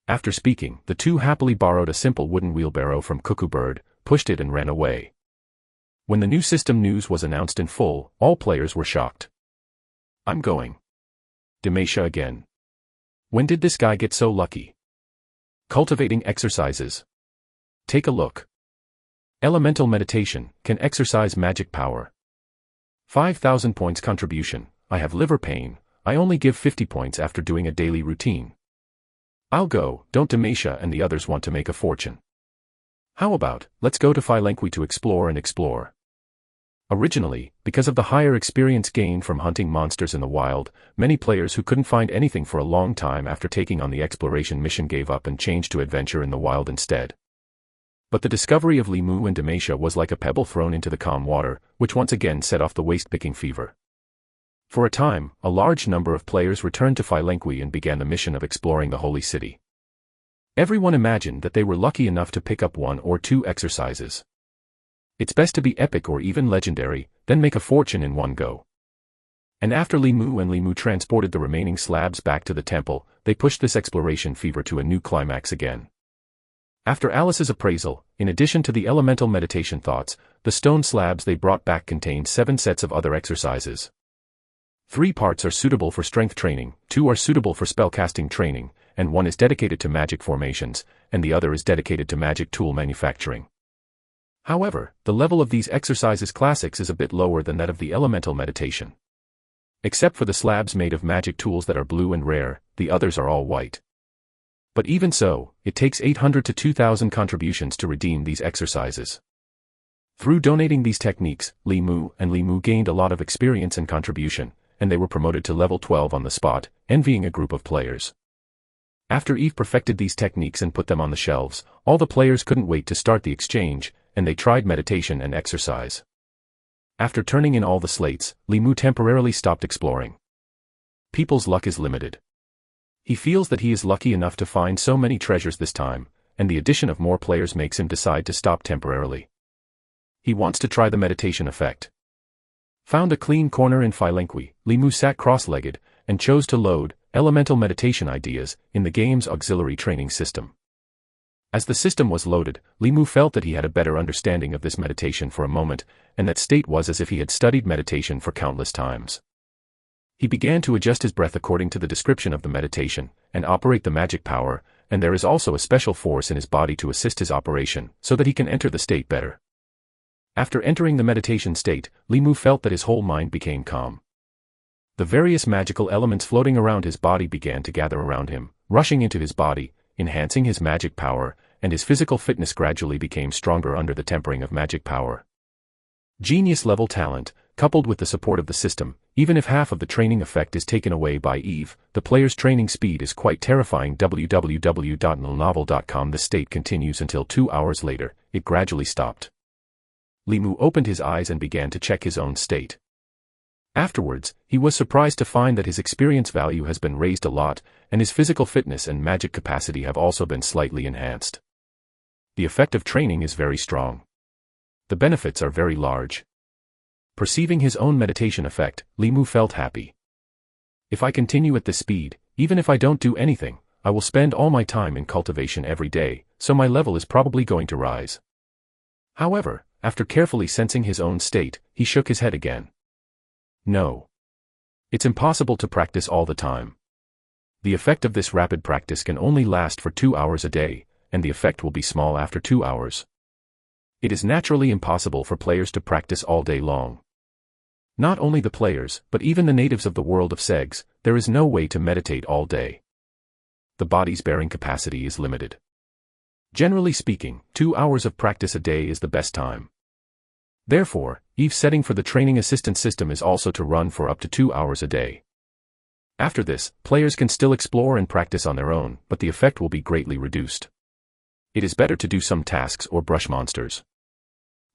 After speaking, the two happily borrowed a simple wooden wheelbarrow from Cuckoo Bird, pushed it and ran away. When the new system news was announced in full, all players were shocked. I'm going. Demacia again. When did this guy get so lucky? Cultivating exercises. Take a look. Elemental meditation, can exercise magic power. 5,000 points contribution, I have liver pain, I only give 50 points after doing a daily routine. I'll go, don't Demacia and the others want to make a fortune. How about, let's go to Philenqui to explore and explore. Originally, because of the higher experience gained from hunting monsters in the wild, many players who couldn't find anything for a long time after taking on the exploration mission gave up and changed to adventure in the wild instead. But the discovery of Li Mu and Demacia was like a pebble thrown into the calm water, which once again set off the waste-picking fever. For a time, a large number of players returned to Philenqui and began the mission of exploring the Holy City. Everyone imagined that they were lucky enough to pick up 1 or 2 exercises. It's best to be epic or even legendary, then make a fortune in one go. And after Li Mu transported the remaining slabs back to the temple, they pushed this exploration fever to a new climax again. After Alice's appraisal, in addition to the elemental meditation thoughts, the stone slabs they brought back contained 7 sets of other exercises. 3 parts are suitable for strength training, 2 are suitable for spellcasting training, and 1 is dedicated to magic formations, and the other is dedicated to magic tool manufacturing. However, the level of these exercises classics is a bit lower than that of the elemental meditation. Except for the slabs made of magic tools that are blue and rare, the others are all white. But even so, it takes 800 to 2,000 contributions to redeem these exercises. Through donating these techniques, Li Mu gained a lot of experience and contribution, and they were promoted to level 12 on the spot, envying a group of players. After Eve perfected these techniques and put them on the shelves, all the players couldn't wait to start the exchange, and they tried meditation and exercise. After turning in all the slates, Li Mu temporarily stopped exploring. People's luck is limited. He feels that he is lucky enough to find so many treasures this time, and the addition of more players makes him decide to stop temporarily. He wants to try the meditation effect. Found a clean corner in Philenqui, Li Mu sat cross-legged, and chose to load elemental meditation ideas in the game's auxiliary training system. As the system was loaded, Li Mu felt that he had a better understanding of this meditation for a moment, and that state was as if he had studied meditation for countless times. He began to adjust his breath according to the description of the meditation, and operate the magic power, and there is also a special force in his body to assist his operation, so that he can enter the state better. After entering the meditation state, Li Mu felt that his whole mind became calm. The various magical elements floating around his body began to gather around him, rushing into his body, enhancing his magic power, and his physical fitness gradually became stronger under the tempering of magic power. Genius-level talent, coupled with the support of the system, even if half of the training effect is taken away by Eve, the player's training speed is quite terrifying. www.novel.com. The state continues until 2 hours later, it gradually stopped. Li Mu opened his eyes and began to check his own state. Afterwards, he was surprised to find that his experience value has been raised a lot, and his physical fitness and magic capacity have also been slightly enhanced. The effect of training is very strong. The benefits are very large. Perceiving his own meditation effect, Li Mu felt happy. If I continue at this speed, even if I don't do anything, I will spend all my time in cultivation every day, so my level is probably going to rise. However, after carefully sensing his own state, he shook his head again. No. It's impossible to practice all the time. The effect of this rapid practice can only last for 2 hours a day, and the effect will be small after 2 hours. It is naturally impossible for players to practice all day long. Not only the players, but even the natives of the world of Segs, there is no way to meditate all day. The body's bearing capacity is limited. Generally speaking, 2 hours of practice a day is the best time. Therefore, Eve's setting for the training assistance system is also to run for up to 2 hours a day. After this, players can still explore and practice on their own, but the effect will be greatly reduced. It is better to do some tasks or brush monsters.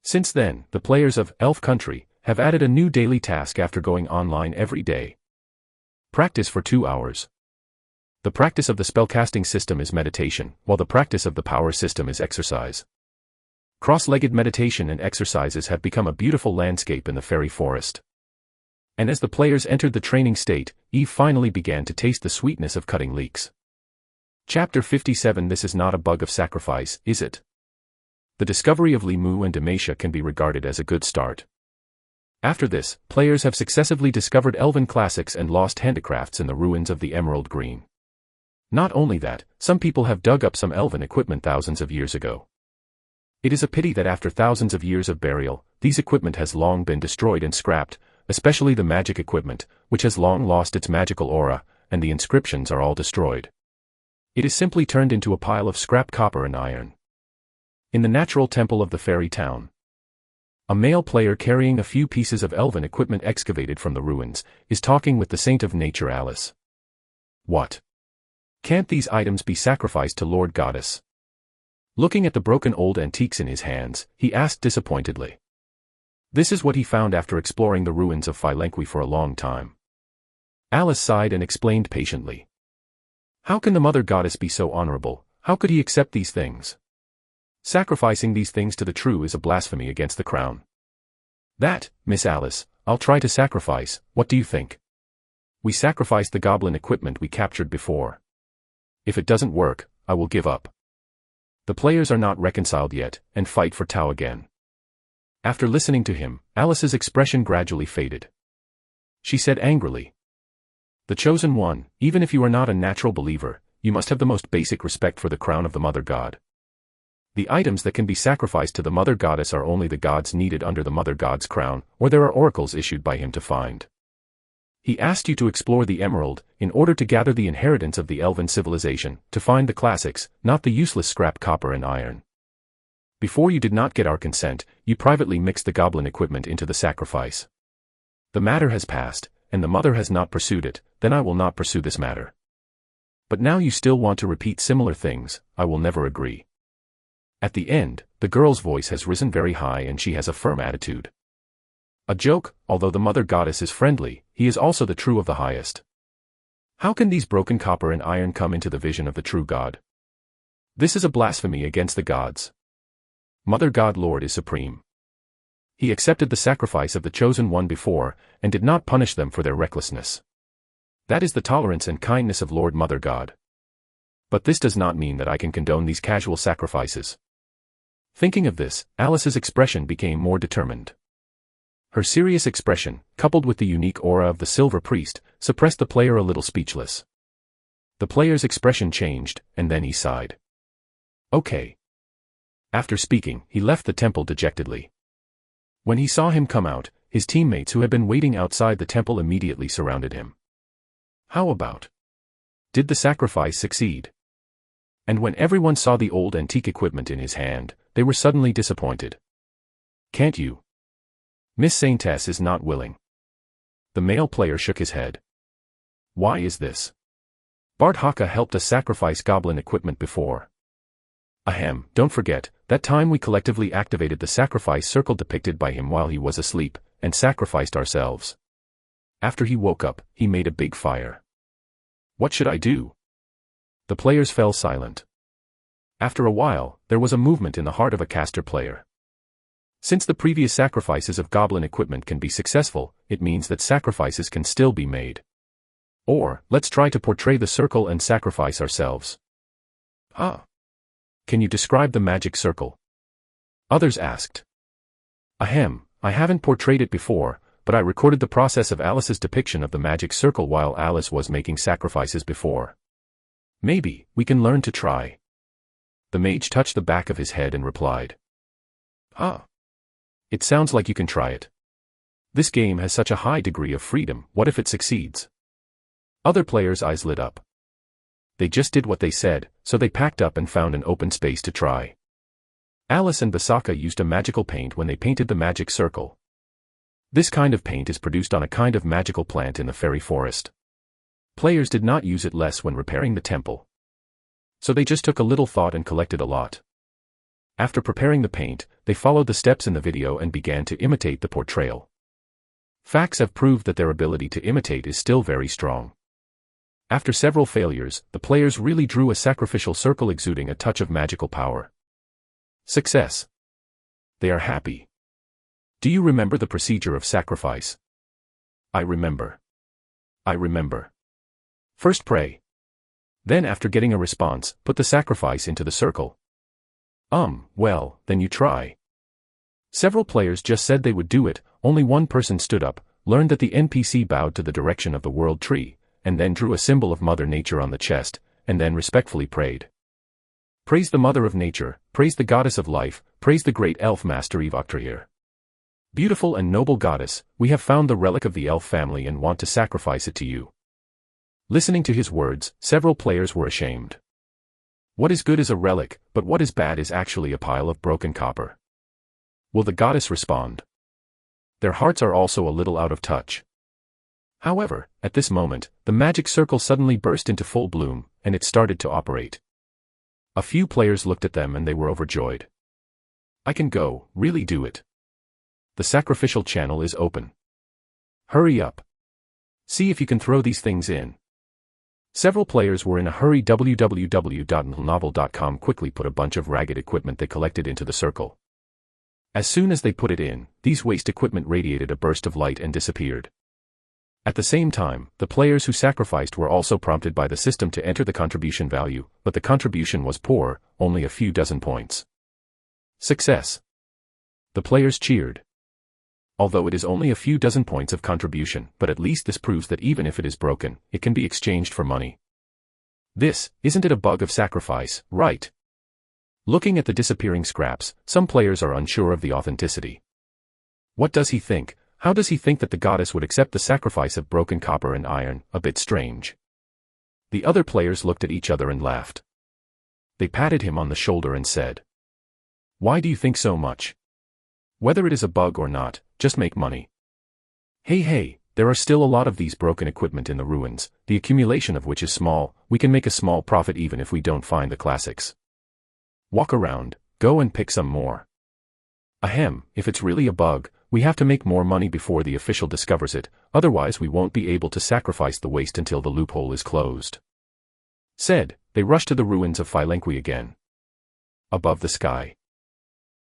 Since then, the players of Elf Country have added a new daily task after going online every day. Practice for 2 hours. The practice of the spellcasting system is meditation, while the practice of the power system is exercise. Cross-legged meditation and exercises have become a beautiful landscape in the fairy forest. And as the players entered the training state, Eve finally began to taste the sweetness of cutting leeks. Chapter 57. This is not a bug of sacrifice, is it? The discovery of Limu and Demacia can be regarded as a good start. After this, players have successively discovered elven classics and lost handicrafts in the ruins of the Emerald Green. Not only that, some people have dug up some elven equipment thousands of years ago. It is a pity that after thousands of years of burial, these equipment has long been destroyed and scrapped, especially the magic equipment, which has long lost its magical aura, and the inscriptions are all destroyed. It is simply turned into a pile of scrap copper and iron. In the natural temple of the fairy town, a male player carrying a few pieces of elven equipment excavated from the ruins, is talking with the saint of nature Alice. What? Can't these items be sacrificed to Lord Goddess? Looking at the broken old antiques in his hands, he asked disappointedly. This is what he found after exploring the ruins of Philenqui for a long time. Alice sighed and explained patiently. How can the Mother Goddess be so honorable? How could he accept these things? Sacrificing these things to the true is a blasphemy against the crown. That, Miss Alice, I'll try to sacrifice. What do you think? We sacrificed the goblin equipment we captured before. If it doesn't work, I will give up. The players are not reconciled yet, and fight for Tao again. After listening to him, Alice's expression gradually faded. She said angrily, "The chosen one, even if you are not a natural believer, you must have the most basic respect for the crown of the Mother God. The items that can be sacrificed to the Mother Goddess are only the gods needed under the Mother God's crown, or there are oracles issued by him to find. He asked you to explore the emerald, in order to gather the inheritance of the elven civilization, to find the classics, not the useless scrap copper and iron. Before you did not get our consent, you privately mixed the goblin equipment into the sacrifice. The matter has passed, and the mother has not pursued it, then I will not pursue this matter. But now you still want to repeat similar things, I will never agree." At the end, the girl's voice has risen very high and she has a firm attitude. A joke, although the Mother Goddess is friendly, he is also the true of the highest. How can these broken copper and iron come into the vision of the true God? This is a blasphemy against the gods. Mother God Lord is supreme. He accepted the sacrifice of the chosen one before, and did not punish them for their recklessness. That is the tolerance and kindness of Lord Mother God. But this does not mean that I can condone these casual sacrifices. Thinking of this, Alice's expression became more determined. Her serious expression, coupled with the unique aura of the Silver Priest, suppressed the player a little speechless. The player's expression changed, and then he sighed. Okay. After speaking, he left the temple dejectedly. When he saw him come out, his teammates who had been waiting outside the temple immediately surrounded him. How about? Did the sacrifice succeed? And when everyone saw the old antique equipment in his hand, they were suddenly disappointed. Can't you? Miss Saintess is not willing. The male player shook his head. Why is this? Bart Haka helped us sacrifice goblin equipment before. Ahem, don't forget, that time we collectively activated the sacrifice circle depicted by him while he was asleep, and sacrificed ourselves. After he woke up, he made a big fire. What should I do? The players fell silent. After a while, there was a movement in the heart of a caster player. Since the previous sacrifices of goblin equipment can be successful, it means that sacrifices can still be made. Or, let's try to portray the circle and sacrifice ourselves. Ah. Can you describe the magic circle? Others asked. Ahem, I haven't portrayed it before, but I recorded the process of Alice's depiction of the magic circle while Alice was making sacrifices before. Maybe, we can learn to try. The mage touched the back of his head and replied. Ah. It sounds like you can try it. This game has such a high degree of freedom, what if it succeeds? Other players' eyes lit up. They just did what they said, so they packed up and found an open space to try. Alice and Basaka used a magical paint when they painted the magic circle. This kind of paint is produced on a kind of magical plant in the fairy forest. Players did not use it less when repairing the temple. So they just took a little thought and collected a lot. After preparing the paint, they followed the steps in the video and began to imitate the portrayal. Facts have proved that their ability to imitate is still very strong. After several failures, the players really drew a sacrificial circle exuding a touch of magical power. Success. They are happy. Do you remember the procedure of sacrifice? I remember. I remember. First pray. Then after getting a response, put the sacrifice into the circle. Well, then you try. Several players just said they would do it, only one person stood up, learned that the NPC bowed to the direction of the world tree, and then drew a symbol of Mother Nature on the chest, and then respectfully prayed. Praise the Mother of Nature, praise the Goddess of Life, praise the great elf master Evoctrier. Beautiful and noble goddess, we have found the relic of the elf family and want to sacrifice it to you. Listening to his words, several players were ashamed. What is good is a relic, but what is bad is actually a pile of broken copper. Will the goddess respond? Their hearts are also a little out of touch. However, at this moment, the magic circle suddenly burst into full bloom, and it started to operate. A few players looked at them and they were overjoyed. I can go, really do it. The sacrificial channel is open. Hurry up. See if you can throw these things in. Several players were in a hurry. www.novel.com quickly put a bunch of ragged equipment they collected into the circle. As soon as they put it in, these waste equipment radiated a burst of light and disappeared. At the same time, the players who sacrificed were also prompted by the system to enter the contribution value, but the contribution was poor, only a few dozen points. Success. The players cheered. Although it is only a few dozen points of contribution, but at least this proves that even if it is broken, it can be exchanged for money. Isn't it a bug of sacrifice, right? Looking at the disappearing scraps, some players are unsure of the authenticity. What does he think? How does he think that the goddess would accept the sacrifice of broken copper and iron? A bit strange. The other players looked at each other and laughed. They patted him on the shoulder and said, "Why do you think so much? Whether it is a bug or not, just make money. Hey, there are still a lot of these broken equipment in the ruins, the accumulation of which is small. We can make a small profit even if we don't find the classics. Walk around, go and pick some more. Ahem, if it's really a bug, we have to make more money before the official discovers it, otherwise we won't be able to sacrifice the waste until the loophole is closed." Said, they rushed to the ruins of Philenqui again. Above the sky.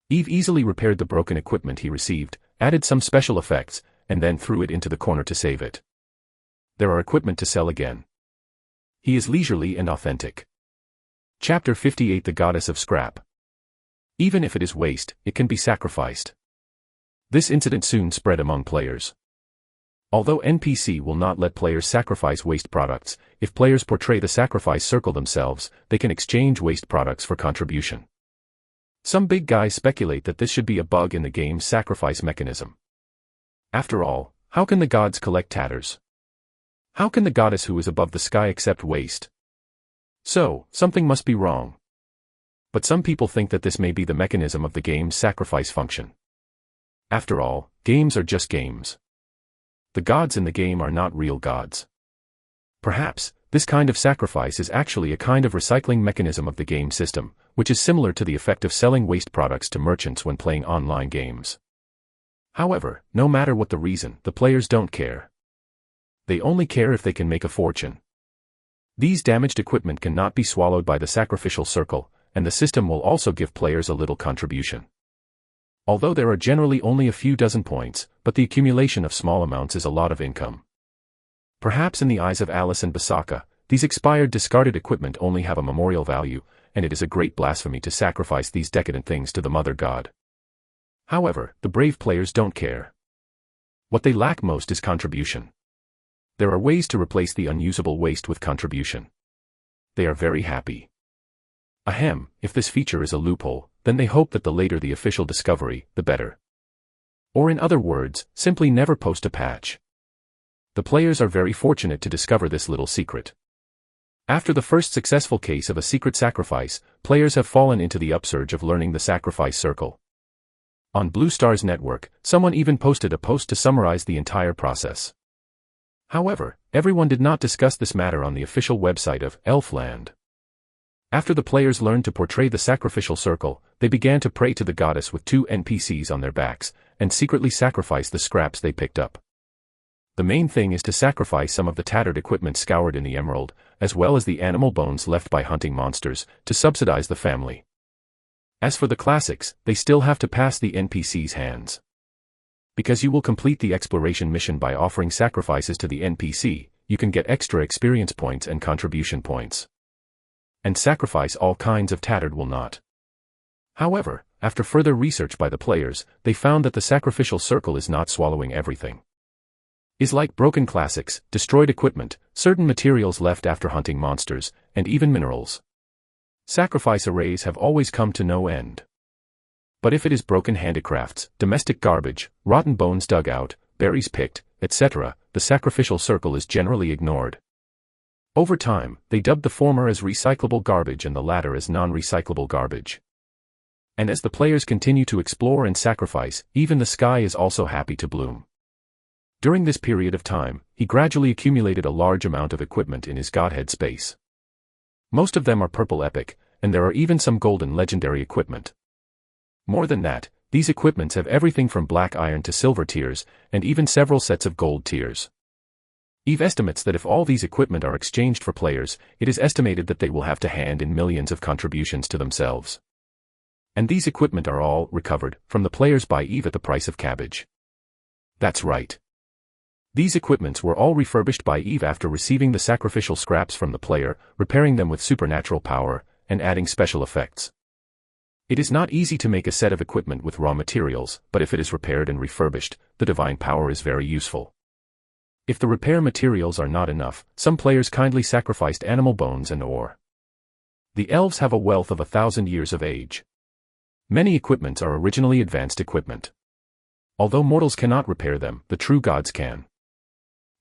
Eve easily repaired the broken equipment he received, added some special effects, and then threw it into the corner to save it. There are equipment to sell again. He is leisurely and authentic. Chapter 58 The Goddess of Scrap. Even if it is waste, it can be sacrificed. This incident soon spread among players. Although NPC will not let players sacrifice waste products, if players portray the sacrifice circle themselves, they can exchange waste products for contribution. Some big guys speculate that this should be a bug in the game's sacrifice mechanism. After all, how can the gods collect tatters? How can the goddess who is above the sky accept waste? So, something must be wrong. But some people think that this may be the mechanism of the game's sacrifice function. After all, games are just games. The gods in the game are not real gods. Perhaps, this kind of sacrifice is actually a kind of recycling mechanism of the game system, which is similar to the effect of selling waste products to merchants when playing online games. However, no matter what the reason, the players don't care. They only care if they can make a fortune. These damaged equipment cannot be swallowed by the sacrificial circle, and the system will also give players a little contribution. Although there are generally only a few dozen points, but the accumulation of small amounts is a lot of income. Perhaps in the eyes of Alice and Basaka, these expired discarded equipment only have a memorial value, and it is a great blasphemy to sacrifice these decadent things to the Mother God. However, the brave players don't care. What they lack most is contribution. There are ways to replace the unusable waste with contribution. They are very happy. Ahem, if this feature is a loophole, then they hope that the later the official discovery, the better. Or in other words, simply never post a patch. The players are very fortunate to discover this little secret. After the first successful case of a secret sacrifice, players have fallen into the upsurge of learning the sacrifice circle. On Blue Star's network, someone even posted a post to summarize the entire process. However, everyone did not discuss this matter on the official website of Elfland. After the players learned to portray the sacrificial circle, they began to pray to the goddess with 2 NPCs on their backs, and secretly sacrifice the scraps they picked up. The main thing is to sacrifice some of the tattered equipment scoured in the emerald, as well as the animal bones left by hunting monsters, to subsidize the family. As for the classics, they still have to pass the NPC's hands. Because you will complete the exploration mission by offering sacrifices to the NPC, you can get extra experience points and contribution points. And sacrifice all kinds of tattered will not. However, after further research by the players, they found that the sacrificial circle is not swallowing everything. Is like broken classics, destroyed equipment, certain materials left after hunting monsters, and even minerals. Sacrifice arrays have always come to no end. But if it is broken handicrafts, domestic garbage, rotten bones dug out, berries picked, etc., the sacrificial circle is generally ignored. Over time, they dubbed the former as recyclable garbage and the latter as non-recyclable garbage. And as the players continue to explore and sacrifice, even the sky is also happy to bloom. During this period of time, he gradually accumulated a large amount of equipment in his godhead space. Most of them are purple epic, and there are even some golden legendary equipment. More than that, these equipments have everything from black iron to silver tiers, and even several sets of gold tiers. Eve estimates that if all these equipment are exchanged for players, it is estimated that they will have to hand in millions of contributions to themselves. And these equipment are all recovered from the players by Eve at the price of cabbage. That's right. These equipments were all refurbished by Eve after receiving the sacrificial scraps from the player, repairing them with supernatural power, and adding special effects. It is not easy to make a set of equipment with raw materials, but if it is repaired and refurbished, the divine power is very useful. If the repair materials are not enough, some players kindly sacrificed animal bones and ore. The elves have a wealth of 1,000 years of age. Many equipments are originally advanced equipment. Although mortals cannot repair them, the true gods can.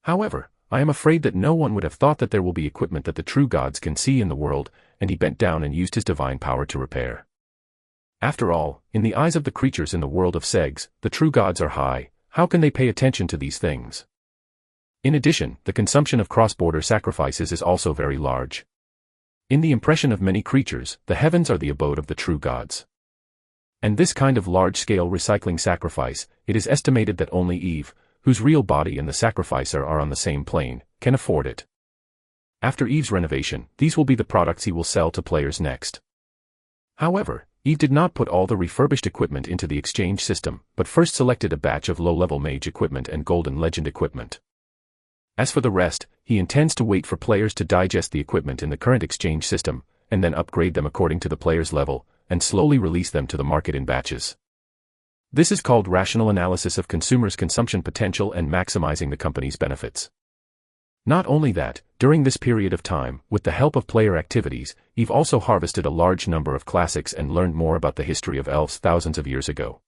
However, I am afraid that no one would have thought that there will be equipment that the true gods can see in the world, and he bent down and used his divine power to repair. After all, in the eyes of the creatures in the world of Segs, the true gods are high. How can they pay attention to these things? In addition, the consumption of cross-border sacrifices is also very large. In the impression of many creatures, the heavens are the abode of the true gods. And this kind of large-scale recycling sacrifice, it is estimated that only Eve, whose real body and the sacrificer are on the same plane, can afford it. After Eve's renovation, these will be the products he will sell to players next. However, Eve did not put all the refurbished equipment into the exchange system, but first selected a batch of low-level mage equipment and golden legend equipment. As for the rest, he intends to wait for players to digest the equipment in the current exchange system, and then upgrade them according to the player's level, and slowly release them to the market in batches. This is called rational analysis of consumers' consumption potential and maximizing the company's benefits. Not only that, during this period of time, with the help of player activities, Eve also harvested a large number of classics and learned more about the history of elves thousands of years ago.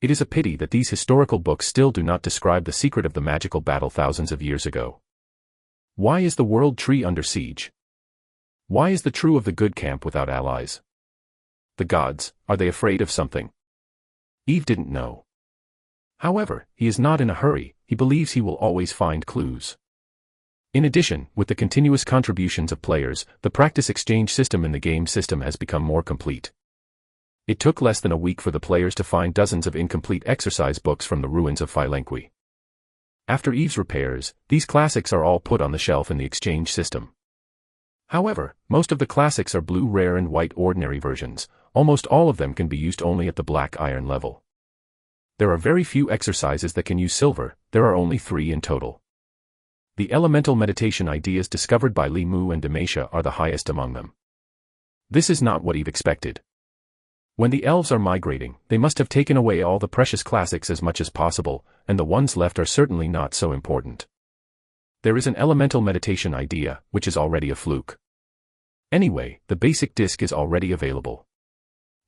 It is a pity that these historical books still do not describe the secret of the magical battle thousands of years ago. Why is the world tree under siege? Why is the true of the good camp without allies? The gods, are they afraid of something? Eve didn't know. However, he is not in a hurry, he believes he will always find clues. In addition, with the continuous contributions of players, the practice exchange system in the game system has become more complete. It took less than a week for the players to find dozens of incomplete exercise books from the ruins of Philenqui. After Eve's repairs, these classics are all put on the shelf in the exchange system. However, most of the classics are blue rare and white ordinary versions. Almost all of them can be used only at the black iron level. There are very few exercises that can use silver, there are only 3 in total. The elemental meditation ideas discovered by Li Mu and Demacia are the highest among them. This is not what Eve expected. When the elves are migrating, they must have taken away all the precious classics as much as possible, and the ones left are certainly not so important. There is an elemental meditation idea, which is already a fluke. Anyway, the basic disc is already available.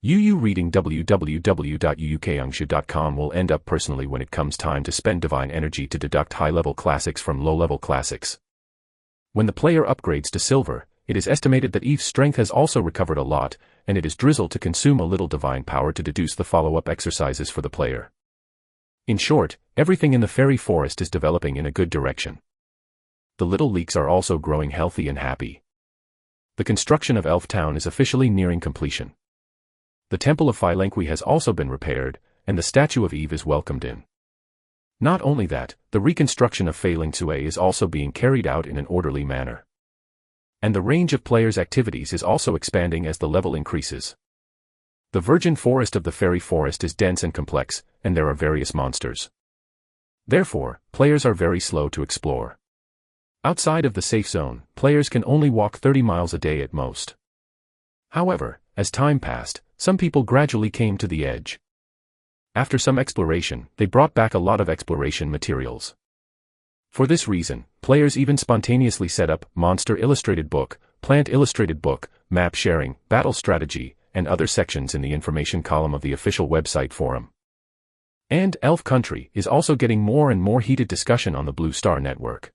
UU reading www.uukangshu.com will end up personally when it comes time to spend divine energy to deduct high-level classics from low-level classics. When the player upgrades to silver, it is estimated that Eve's strength has also recovered a lot, and it is drizzled to consume a little divine power to deduce the follow-up exercises for the player. In short, everything in the fairy forest is developing in a good direction. The little leeks are also growing healthy and happy. The construction of Elf Town is officially nearing completion. The Temple of Philanqui has also been repaired, and the statue of Eve is welcomed in. Not only that, the reconstruction of Phalanxue is also being carried out in an orderly manner. And the range of players' activities is also expanding as the level increases. The virgin forest of the fairy forest is dense and complex, and there are various monsters. Therefore, players are very slow to explore. Outside of the safe zone, players can only walk 30 miles a day at most. However, as time passed, some people gradually came to the edge. After some exploration, they brought back a lot of exploration materials. For this reason, players even spontaneously set up Monster Illustrated Book, Plant Illustrated Book, Map Sharing, Battle Strategy, and other sections in the information column of the official website forum. And Elf Country is also getting more and more heated discussion on the Blue Star Network.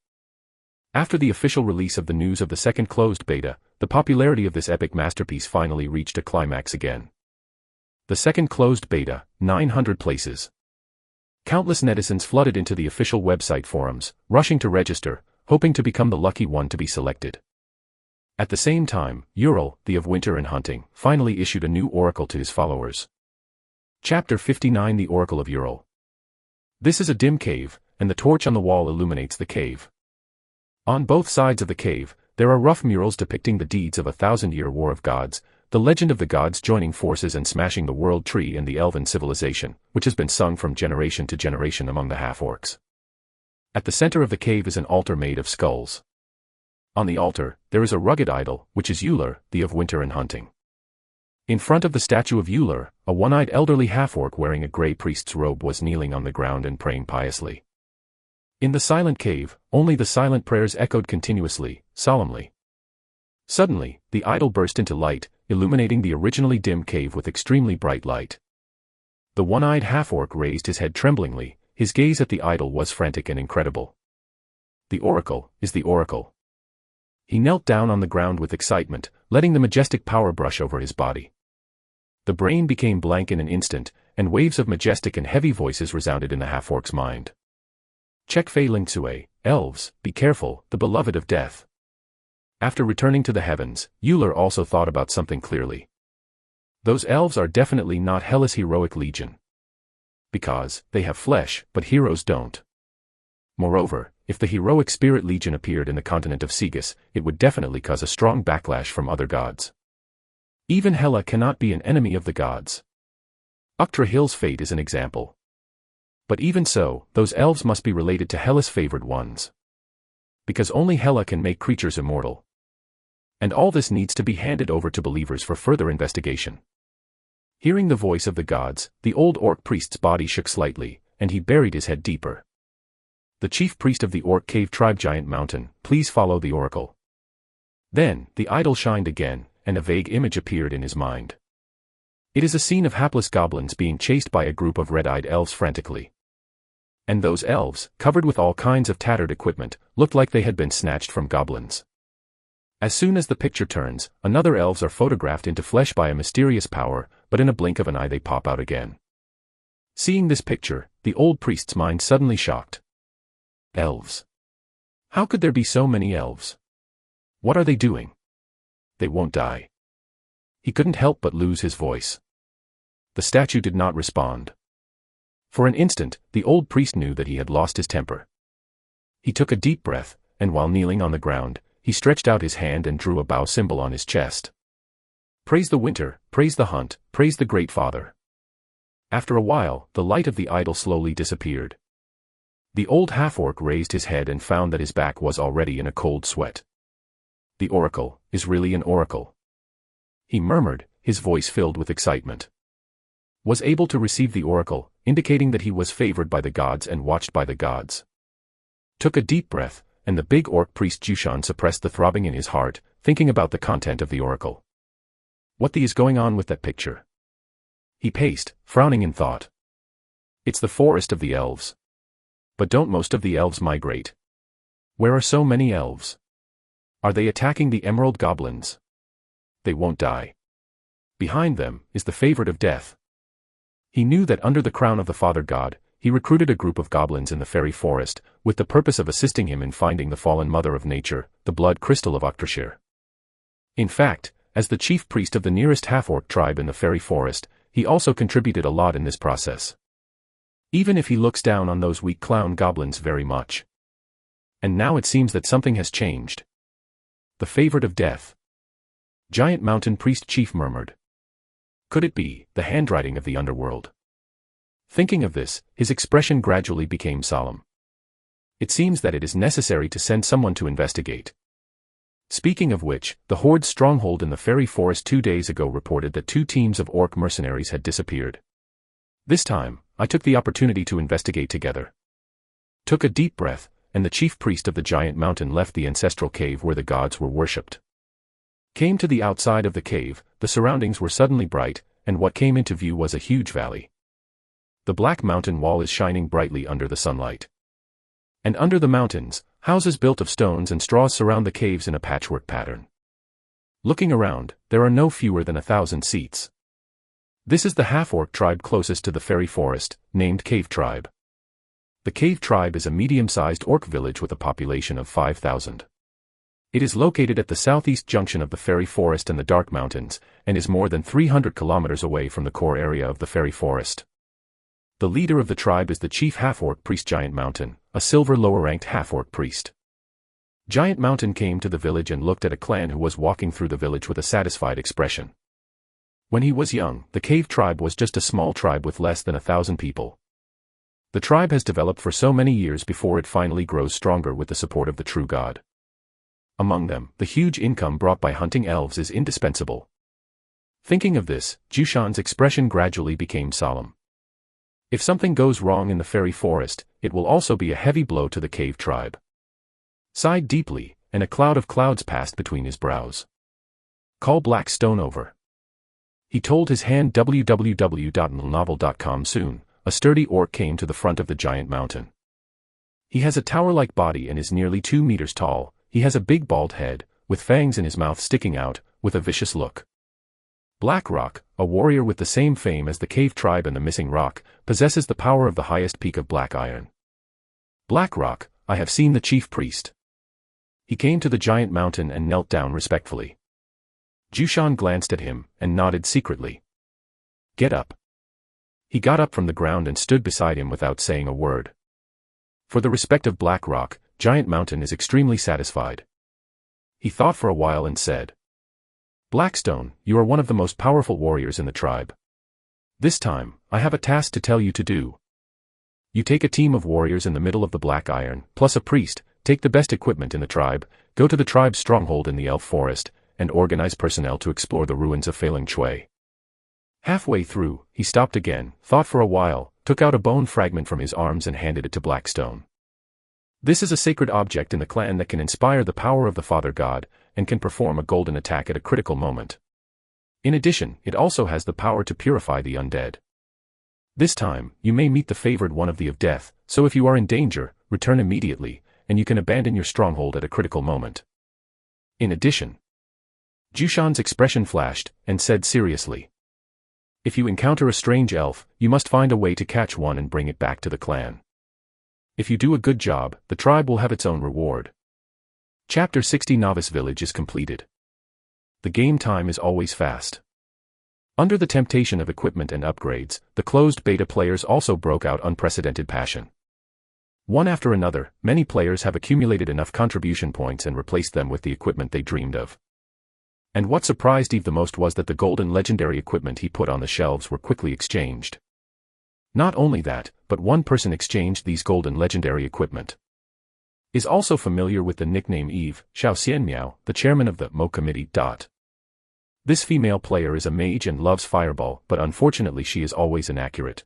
After the official release of the news of the second closed beta, the popularity of this epic masterpiece finally reached a climax again. The second closed beta, 900 places. Countless netizens flooded into the official website forums, rushing to register, hoping to become the lucky one to be selected. At the same time, Ural, the of Winter and Hunting, finally issued a new oracle to his followers. Chapter 59 The Oracle of Ural. This is a dim cave, and the torch on the wall illuminates the cave. On both sides of the cave, there are rough murals depicting the deeds of a 1,000-year war of gods, the legend of the gods joining forces and smashing the world tree and the elven civilization, which has been sung from generation to generation among the half-orcs. At the center of the cave is an altar made of skulls. On the altar, there is a rugged idol, which is Ular, the of Winter and Hunting. In front of the statue of Ular, a one-eyed elderly half-orc wearing a gray priest's robe was kneeling on the ground and praying piously. In the silent cave, only the silent prayers echoed continuously, solemnly. Suddenly, the idol burst into light, illuminating the originally dim cave with extremely bright light. The one-eyed half-orc raised his head tremblingly, his gaze at the idol was frantic and incredible. The oracle is the oracle. He knelt down on the ground with excitement, letting the majestic power brush over his body. The brain became blank in an instant, and waves of majestic and heavy voices resounded in the half-orc's mind. Check Phalanxue, elves, be careful, the beloved of death. After returning to the heavens, Ular also thought about something clearly. Those elves are definitely not Hellas' heroic legion. Because, they have flesh, but heroes don't. Moreover, if the heroic spirit legion appeared in the continent of Segus, it would definitely cause a strong backlash from other gods. Even Hela cannot be an enemy of the gods. Uctra Hill's fate is an example. But even so, those elves must be related to Hela's favored ones. Because only Hela can make creatures immortal. And all this needs to be handed over to believers for further investigation. Hearing the voice of the gods, the old orc priest's body shook slightly, and he buried his head deeper. The chief priest of the orc cave tribe Giant Mountain, please follow the oracle. Then, the idol shined again, and a vague image appeared in his mind. It is a scene of hapless goblins being chased by a group of red-eyed elves frantically. And those elves, covered with all kinds of tattered equipment, looked like they had been snatched from goblins. As soon as the picture turns, another elves are photographed into flesh by a mysterious power, but in a blink of an eye they pop out again. Seeing this picture, the old priest's mind suddenly shocked. Elves. How could there be so many elves? What are they doing? They won't die. He couldn't help but lose his voice. The statue did not respond. For an instant, the old priest knew that he had lost his temper. He took a deep breath, and while kneeling on the ground, he stretched out his hand and drew a bow symbol on his chest. Praise the winter, praise the hunt, praise the great father. After a while, the light of the idol slowly disappeared. The old half-orc raised his head and found that his back was already in a cold sweat. The oracle is really an oracle. He murmured, his voice filled with excitement. Was able to receive the oracle, indicating that he was favored by the gods and watched by the gods. Took a deep breath, and the big orc priest Jushan suppressed the throbbing in his heart, thinking about the content of the oracle. What is going on with that picture? He paced, frowning in thought. It's the forest of the elves. But don't most of the elves migrate? Where are so many elves? Are they attacking the emerald goblins? They won't die. Behind them is the favorite of death. He knew that under the crown of the Father God, he recruited a group of goblins in the fairy forest, with the purpose of assisting him in finding the fallen mother of nature, the blood crystal of Octrashir. In fact, as the chief priest of the nearest half-orc tribe in the fairy forest, he also contributed a lot in this process. Even if he looks down on those weak clown goblins very much. And now it seems that something has changed. The favorite of death. Giant Mountain Priest Chief murmured. Could it be the handwriting of the underworld? Thinking of this, his expression gradually became solemn. It seems that it is necessary to send someone to investigate. Speaking of which, the Horde's stronghold in the fairy forest 2 days ago reported that 2 teams of orc mercenaries had disappeared. This time, I took the opportunity to investigate together. Took a deep breath, and the chief priest of the giant mountain left the ancestral cave where the gods were worshipped. Came to the outside of the cave, the surroundings were suddenly bright, and what came into view was a huge valley. The black mountain wall is shining brightly under the sunlight. And under the mountains, houses built of stones and straws surround the caves in a patchwork pattern. Looking around, there are no fewer than 1,000 seats. This is the half-orc tribe closest to the fairy forest, named Cave Tribe. The Cave Tribe is a medium-sized orc village with a population of 5,000. It is located at the southeast junction of the fairy forest and the Dark Mountains, and is more than 300 kilometers away from the core area of the fairy forest. The leader of the tribe is the chief half-orc priest Giant Mountain, a silver lower-ranked half-orc priest. Giant Mountain came to the village and looked at a clan who was walking through the village with a satisfied expression. When he was young, the Cave Tribe was just a small tribe with less than 1,000 people. The tribe has developed for so many years before it finally grows stronger with the support of the true god. Among them, the huge income brought by hunting elves is indispensable. Thinking of this, Jushan's expression gradually became solemn. If something goes wrong in the fairy forest, it will also be a heavy blow to the Cave Tribe. Sighed deeply, and a cloud of clouds passed between his brows. Call Blackstone over. He told his hand www.novel.com soon. A sturdy orc came to the front of the giant mountain. He has a tower-like body and is nearly 2 meters tall. He has a big bald head, with fangs in his mouth sticking out, with a vicious look. Blackrock, a warrior with the same fame as the Cave Tribe and the Missing Rock, possesses the power of the highest peak of black iron. Blackrock, I have seen the chief priest. He came to the giant mountain and knelt down respectfully. Jushan glanced at him, and nodded secretly. Get up. He got up from the ground and stood beside him without saying a word. For the respect of Blackrock, Giant Mountain is extremely satisfied. He thought for a while and said, Blackstone, you are one of the most powerful warriors in the tribe. This time, I have a task to tell you to do. You take a team of warriors in the middle of the black iron, plus a priest, take the best equipment in the tribe, go to the tribe's stronghold in the elf forest, and organize personnel to explore the ruins of Failing Chui. Halfway through, he stopped again, thought for a while, took out a bone fragment from his arms and handed it to Blackstone. This is a sacred object in the clan that can inspire the power of the Father God, and can perform a golden attack at a critical moment. In addition, it also has the power to purify the undead. This time, you may meet the favored one of the of death, so if you are in danger, return immediately, and you can abandon your stronghold at a critical moment. In addition, Jushan's expression flashed, and said seriously, if you encounter a strange elf, you must find a way to catch one and bring it back to the clan. If you do a good job, the tribe will have its own reward. Chapter 60 Novice Village is completed. The game time is always fast. Under the temptation of equipment and upgrades, the closed beta players also broke out unprecedented passion. One after another, many players have accumulated enough contribution points and replaced them with the equipment they dreamed of. And what surprised Eve the most was that the golden legendary equipment he put on the shelves were quickly exchanged. Not only that, but one person exchanged these golden legendary equipment. Is also familiar with the nickname Eve, Xiao Xianmiao, the chairman of the Mo Committee. This female player is a mage and loves Fireball, but unfortunately she is always inaccurate.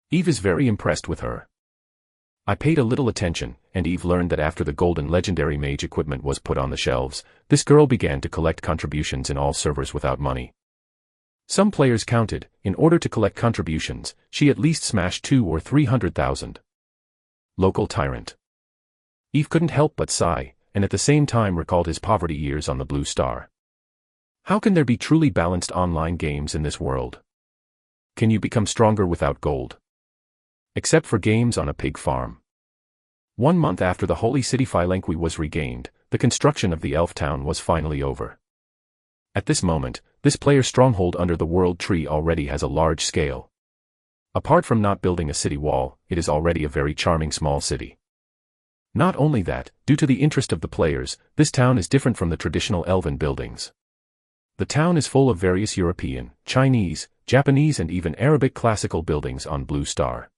Eve is very impressed with her. I paid a little attention, and Eve learned that after the golden legendary mage equipment was put on the shelves, this girl began to collect contributions in all servers without money. Some players counted, in order to collect contributions, she at least smashed 200,000 or 300,000. Local tyrant. Eve couldn't help but sigh, and at the same time recalled his poverty years on the Blue Star. How can there be truly balanced online games in this world? Can you become stronger without gold? Except for games on a pig farm. 1 month after the holy city Philanqui was regained, the construction of the elf town was finally over. At this moment, this player's stronghold under the world tree already has a large scale. Apart from not building a city wall, it is already a very charming small city. Not only that, due to the interest of the players, this town is different from the traditional elven buildings. The town is full of various European, Chinese, Japanese and even Arabic classical buildings on Blue Star.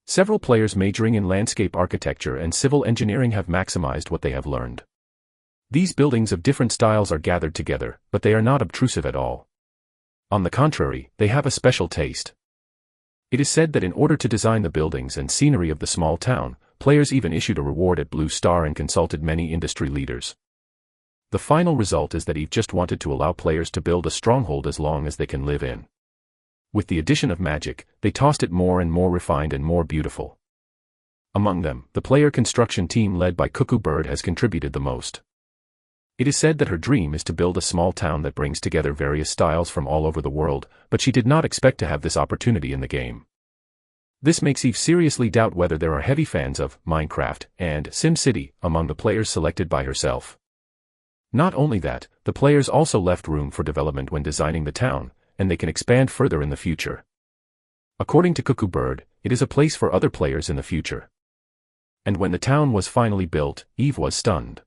Several players majoring in landscape architecture and civil engineering have maximized what they have learned. These buildings of different styles are gathered together, but they are not obtrusive at all. On the contrary, they have a special taste. It is said that in order to design the buildings and scenery of the small town, players even issued a reward at Blue Star and consulted many industry leaders. The final result is that Eve just wanted to allow players to build a stronghold as long as they can live in. With the addition of magic, they tossed it more and more refined and more beautiful. Among them, the player construction team led by Cuckoo Bird has contributed the most. It is said that her dream is to build a small town that brings together various styles from all over the world, but she did not expect to have this opportunity in the game. This makes Eve seriously doubt whether there are heavy fans of Minecraft and SimCity among the players selected by herself. Not only that, the players also left room for development when designing the town, and they can expand further in the future. According to Cuckoo Bird, it is a place for other players in the future. And when the town was finally built, Eve was stunned.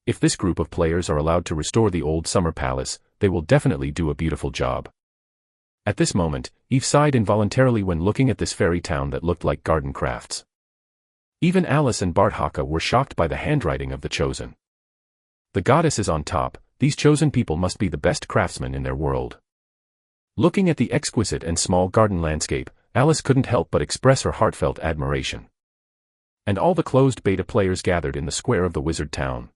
If this group of players are allowed to restore the old summer palace, they will definitely do a beautiful job. At this moment, Eve sighed involuntarily when looking at this fairy town that looked like garden crafts. Even Alice and Barthaka were shocked by the handwriting of the Chosen. The goddess is on top, these chosen people must be the best craftsmen in their world. Looking at the exquisite and small garden landscape, Alice couldn't help but express her heartfelt admiration. And all the closed beta players gathered in the square of the wizard town.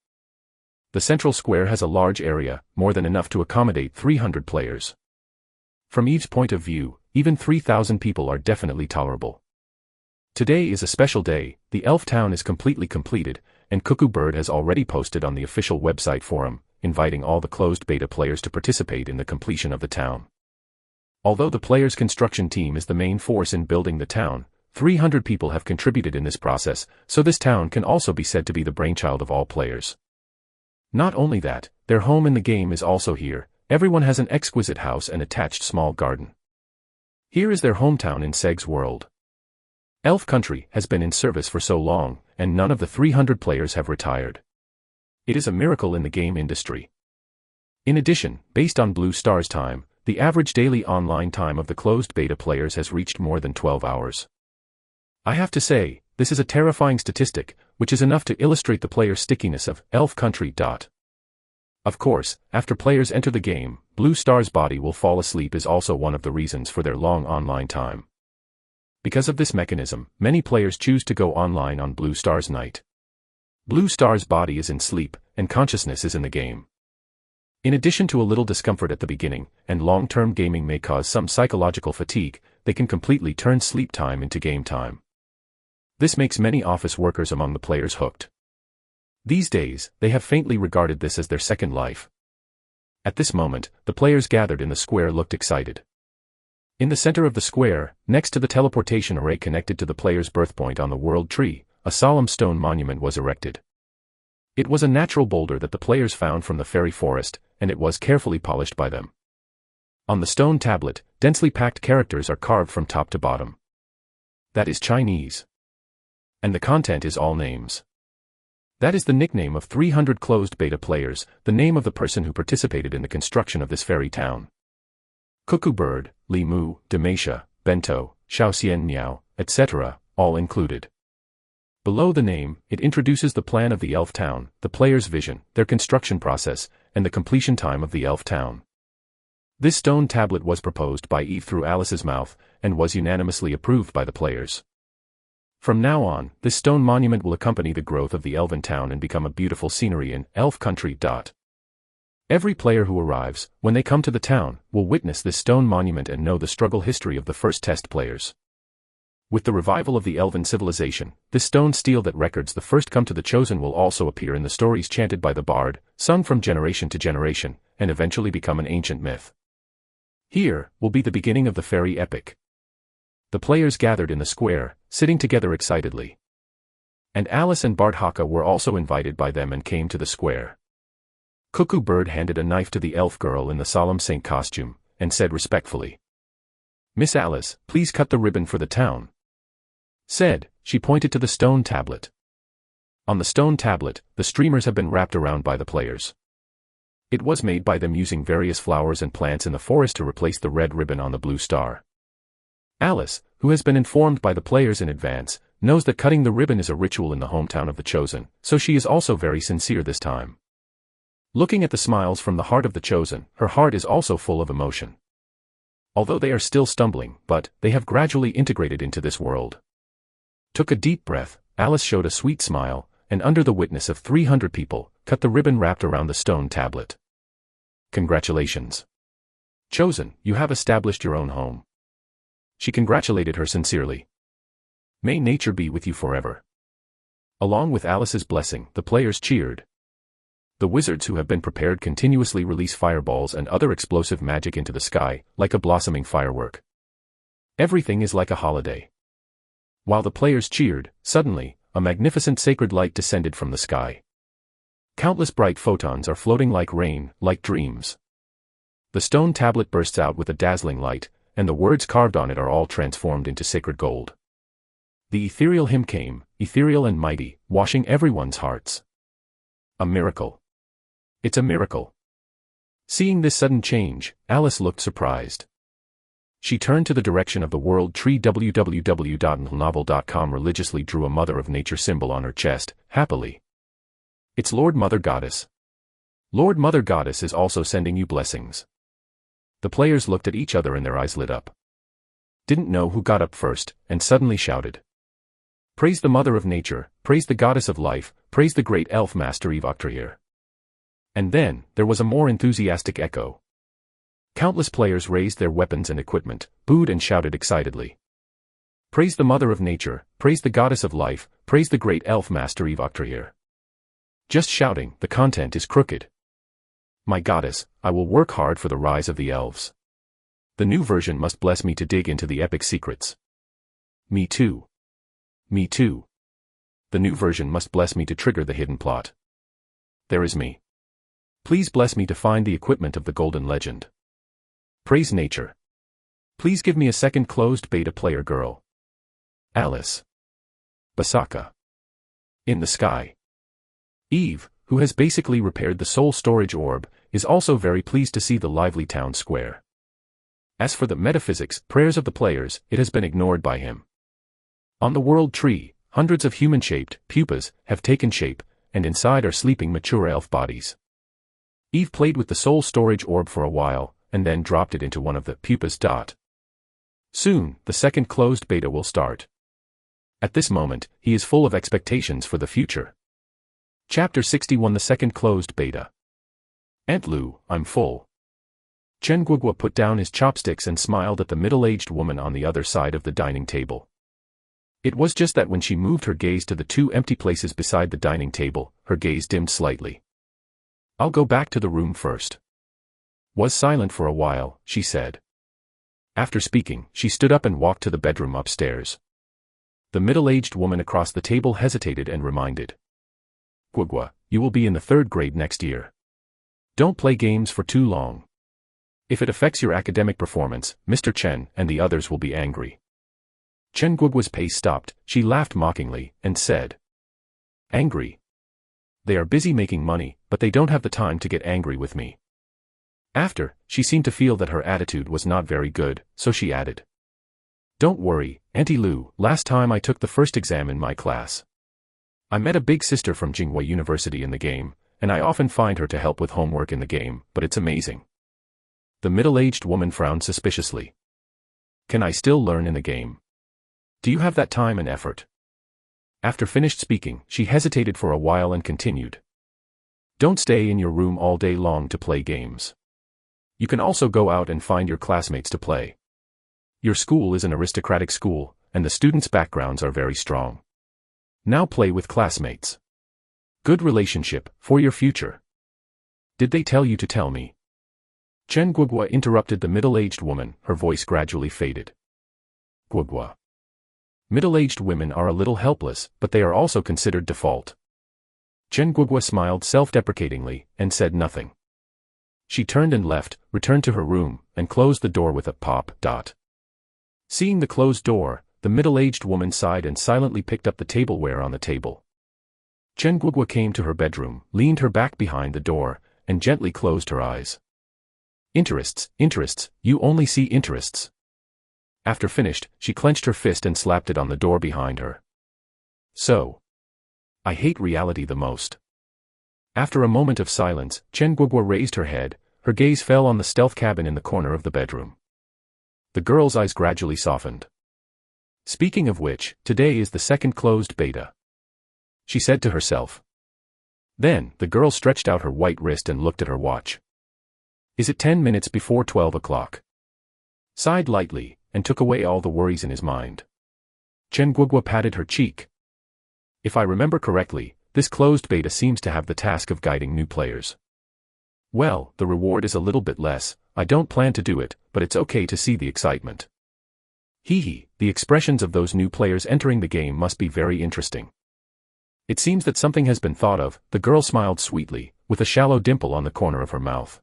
The central square has a large area, more than enough to accommodate 300 players. From Eve's point of view, even 3,000 people are definitely tolerable. Today is a special day, the elf town is completely completed, and Cuckoo Bird has already posted on the official website forum, inviting all the closed beta players to participate in the completion of the town. Although the players' construction team is the main force in building the town, 300 people have contributed in this process, so this town can also be said to be the brainchild of all players. Not only that, their home in the game is also here. Everyone has an exquisite house and attached small garden. Here is their hometown in Seg's world. Elf Country has been in service for so long, and none of the 300 players have retired. It is a miracle in the game industry. In addition, based on Blue Star's time, the average daily online time of the closed beta players has reached more than 12 hours. I have to say, this is a terrifying statistic, which is enough to illustrate the player stickiness of Elf Country. Of course, after players enter the game, Blue Star's body will fall asleep is also one of the reasons for their long online time. Because of this mechanism, many players choose to go online on Blue Star's night. Blue Star's body is in sleep, and consciousness is in the game. In addition to a little discomfort at the beginning, and long-term gaming may cause some psychological fatigue, they can completely turn sleep time into game time. This makes many office workers among the players hooked. These days, they have faintly regarded this as their second life. At this moment, the players gathered in the square looked excited. In the center of the square, next to the teleportation array connected to the player's birth point on the world tree, a solemn stone monument was erected. It was a natural boulder that the players found from the fairy forest, and it was carefully polished by them. On the stone tablet, densely packed characters are carved from top to bottom. That is Chinese. And the content is all names. That is the nickname of 300 closed beta players, the name of the person who participated in the construction of this fairy town. Cuckoo Bird, Li Mu, Demacia, Bento, Xiaoxian Niao, etc., all included. Below the name, it introduces the plan of the elf town, the player's vision, their construction process, and the completion time of the elf town. This stone tablet was proposed by Eve through Alice's mouth, and was unanimously approved by the players. From now on, this stone monument will accompany the growth of the elven town and become a beautiful scenery in Elf Country. Every player who arrives, when they come to the town, will witness this stone monument and know the struggle history of the first test players. With the revival of the elven civilization, this stone stele that records the first come to the Chosen will also appear in the stories chanted by the bard, sung from generation to generation, and eventually become an ancient myth. Here will be the beginning of the fairy epic. The players gathered in the square, sitting together excitedly. And Alice and Barthaka were also invited by them and came to the square. Cuckoo Bird handed a knife to the elf girl in the solemn saint costume, and said respectfully, "Miss Alice, please cut the ribbon for the town." Said, she pointed to the stone tablet. On the stone tablet, the streamers have been wrapped around by the players. It was made by them using various flowers and plants in the forest to replace the red ribbon on the blue star. Alice, who has been informed by the players in advance, knows that cutting the ribbon is a ritual in the hometown of the Chosen, so she is also very sincere this time. Looking at the smiles from the heart of the Chosen, her heart is also full of emotion. Although they are still stumbling, but they have gradually integrated into this world. Took a deep breath, Alice showed a sweet smile, and under the witness of 300 people, cut the ribbon wrapped around the stone tablet. Congratulations. Chosen, you have established your own home. She congratulated her sincerely. May nature be with you forever. Along with Alice's blessing, the players cheered. The wizards who have been prepared continuously release fireballs and other explosive magic into the sky, like a blossoming firework. Everything is like a holiday. While the players cheered, suddenly, a magnificent sacred light descended from the sky. Countless bright photons are floating like rain, like dreams. The stone tablet bursts out with a dazzling light, and the words carved on it are all transformed into sacred gold. The ethereal hymn came, ethereal and mighty, washing everyone's hearts. A miracle. It's a miracle. Seeing this sudden change, Alice looked surprised. She turned to the direction of the world tree. www.novel.com religiously drew a Mother of Nature symbol on her chest, happily. It's Lord Mother Goddess. Lord Mother Goddess is also sending you blessings. The players looked at each other and their eyes lit up. Didn't know who got up first, and suddenly shouted. Praise the Mother of Nature, praise the Goddess of Life, praise the great elf master Evoctrier. And then, there was a more enthusiastic echo. Countless players raised their weapons and equipment, booed and shouted excitedly. Praise the Mother of Nature, praise the Goddess of Life, praise the great elf master Evoctrier. Just shouting, the content is crooked. My goddess, I will work hard for the rise of the elves. The new version must bless me to dig into the epic secrets. Me too. Me too. The new version must bless me to trigger the hidden plot. There is me. Please bless me to find the equipment of the golden legend. Praise nature. Please give me a second closed beta player girl. Alice. Basaka. In the sky. Eve, who has basically repaired the soul storage orb, is also very pleased to see the lively town square. As for the metaphysics, prayers of the players, it has been ignored by him. On the world tree, hundreds of human-shaped pupas have taken shape, and inside are sleeping mature elf bodies. Eve played with the soul storage orb for a while, and then dropped it into one of the pupas. Soon, the second closed beta will start. At this moment, he is full of expectations for the future. Chapter 61 The second closed beta. Aunt Lu, I'm full. Chen Guogua put down his chopsticks and smiled at the middle-aged woman on the other side of the dining table. It was just that when she moved her gaze to the two empty places beside the dining table, her gaze dimmed slightly. I'll go back to the room first. Was silent for a while, she said. After speaking, she stood up and walked to the bedroom upstairs. The middle-aged woman across the table hesitated and reminded. Guogua, you will be in the 3rd grade next year. Don't play games for too long. If it affects your academic performance, Mr. Chen and the others will be angry. Chen Guogua's pace stopped, she laughed mockingly, and said. Angry? They are busy making money, but they don't have the time to get angry with me. After, she seemed to feel that her attitude was not very good, so she added. Don't worry, Auntie Lu, last time I took the first exam in my class. I met a big sister from Tsinghua University in the game, and I often find her to help with homework in the game, but it's amazing. The middle-aged woman frowned suspiciously. Can I still learn in the game? Do you have that time and effort? After finished speaking, she hesitated for a while and continued. Don't stay in your room all day long to play games. You can also go out and find your classmates to play. Your school is an aristocratic school, and the students' backgrounds are very strong. Now play with classmates. Good relationship, for your future. Did they tell you to tell me? Chen Guogua interrupted the middle-aged woman, her voice gradually faded. Guogua. Middle-aged women are a little helpless, but they are also considered default. Chen Guogua smiled self-deprecatingly, and said nothing. She turned and left, returned to her room, and closed the door with a pop. Seeing the closed door, the middle-aged woman sighed and silently picked up the tableware on the table. Chen Guogua came to her bedroom, leaned her back behind the door, and gently closed her eyes. Interests, you only see interests. After finished, she clenched her fist and slapped it on the door behind her. So. I hate reality the most. After a moment of silence, Chen Guogua raised her head, her gaze fell on the stealth cabin in the corner of the bedroom. The girl's eyes gradually softened. Speaking of which, today is the second closed beta, she said to herself. Then, the girl stretched out her white wrist and looked at her watch. Is it 10 minutes before 12 o'clock? Sighed lightly, and took away all the worries in his mind. Chen Guogua patted her cheek. If I remember correctly, this closed beta seems to have the task of guiding new players. Well, the reward is a little bit less, I don't plan to do it, but it's okay to see the excitement. Hee, the expressions of those new players entering the game must be very interesting. It seems that something has been thought of, the girl smiled sweetly, with a shallow dimple on the corner of her mouth.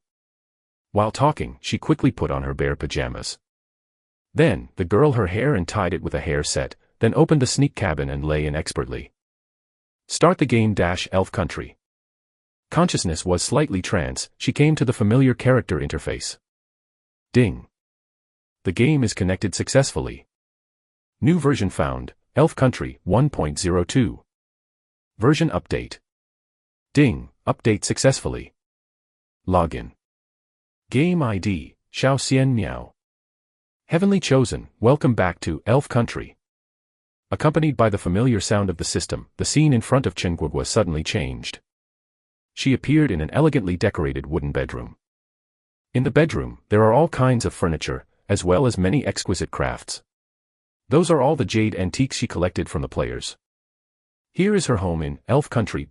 While talking, she quickly put on her bare pajamas. Then, the girl her hair and tied it with a hair set, then opened the sneak cabin and lay in expertly. Start the game - Elf Country. Consciousness was slightly trance, she came to the familiar character interface. Ding. The game is connected successfully. New version found, Elf Country 1.02. Version update. Ding, update successfully. Login. Game ID, Xiao Xian Miao. Heavenly Chosen, welcome back to Elf Country. Accompanied by the familiar sound of the system, the scene in front of Chen Guogua suddenly changed. She appeared in an elegantly decorated wooden bedroom. In the bedroom, there are all kinds of furniture, as well as many exquisite crafts. Those are all the jade antiques she collected from the players. Here is her home in Elf Country.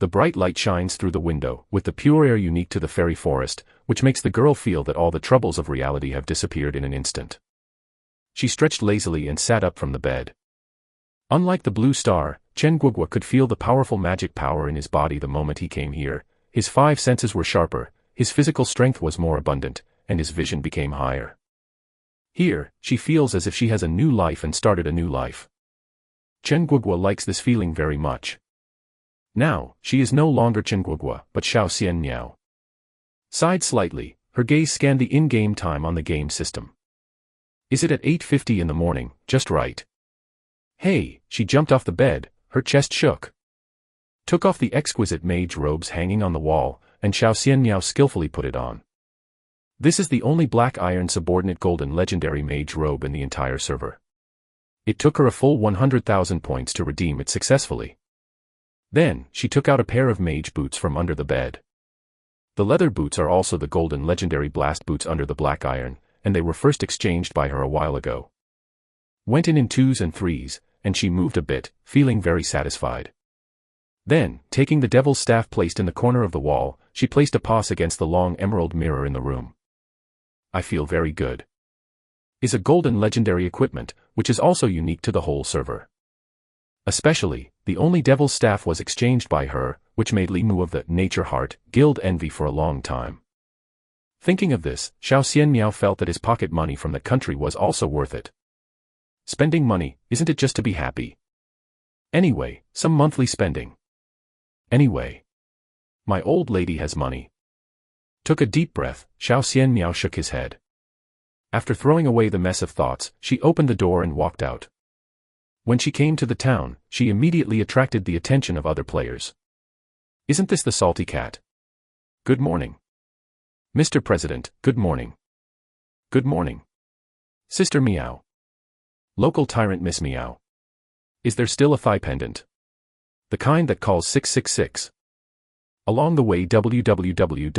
The bright light shines through the window, with the pure air unique to the fairy forest, which makes the girl feel that all the troubles of reality have disappeared in an instant. She stretched lazily and sat up from the bed. Unlike the blue star, Chen Guogua could feel the powerful magic power in his body the moment he came here. His 5 senses were sharper, his physical strength was more abundant, and his vision became higher. Here, she feels as if she has a new life and started a new life. Chen Guogua likes this feeling very much. Now, she is no longer Chen Guogua, but Xiao Xian Miao. Sighed slightly, her gaze scanned the in-game time on the game system. Is it at 8:50 in the morning, just right? Hey, she jumped off the bed, her chest shook. Took off the exquisite mage robes hanging on the wall, and Xiao Xian Miao skillfully put it on. This is the only black iron subordinate golden legendary mage robe in the entire server. It took her a full 100,000 points to redeem it successfully. Then, she took out a pair of mage boots from under the bed. The leather boots are also the golden legendary blast boots under the black iron, and they were first exchanged by her a while ago. Went in 2s and 3s, and she moved a bit, feeling very satisfied. Then, taking the devil's staff placed in the corner of the wall, she placed a paws against the long emerald mirror in the room. I feel very good. Is a golden legendary equipment, which is also unique to the whole server. Especially, the only devil's staff was exchanged by her, which made Li Mu of the Nature Heart Guild envy for a long time. Thinking of this, Xiao Xian Miao felt that his pocket money from that country was also worth it. Spending money, isn't it just to be happy? Anyway, some monthly spending. Anyway. My old lady has money. Took a deep breath, Xiao Xian Miao shook his head. After throwing away the mess of thoughts, she opened the door and walked out. When she came to the town, she immediately attracted the attention of other players. Isn't this the salty cat? Good morning. Mr. President, good morning. Good morning. Sister Meow. Local tyrant Miss Meow. Is there still a thigh pendant? The kind that calls 666. Along the way www.novel.com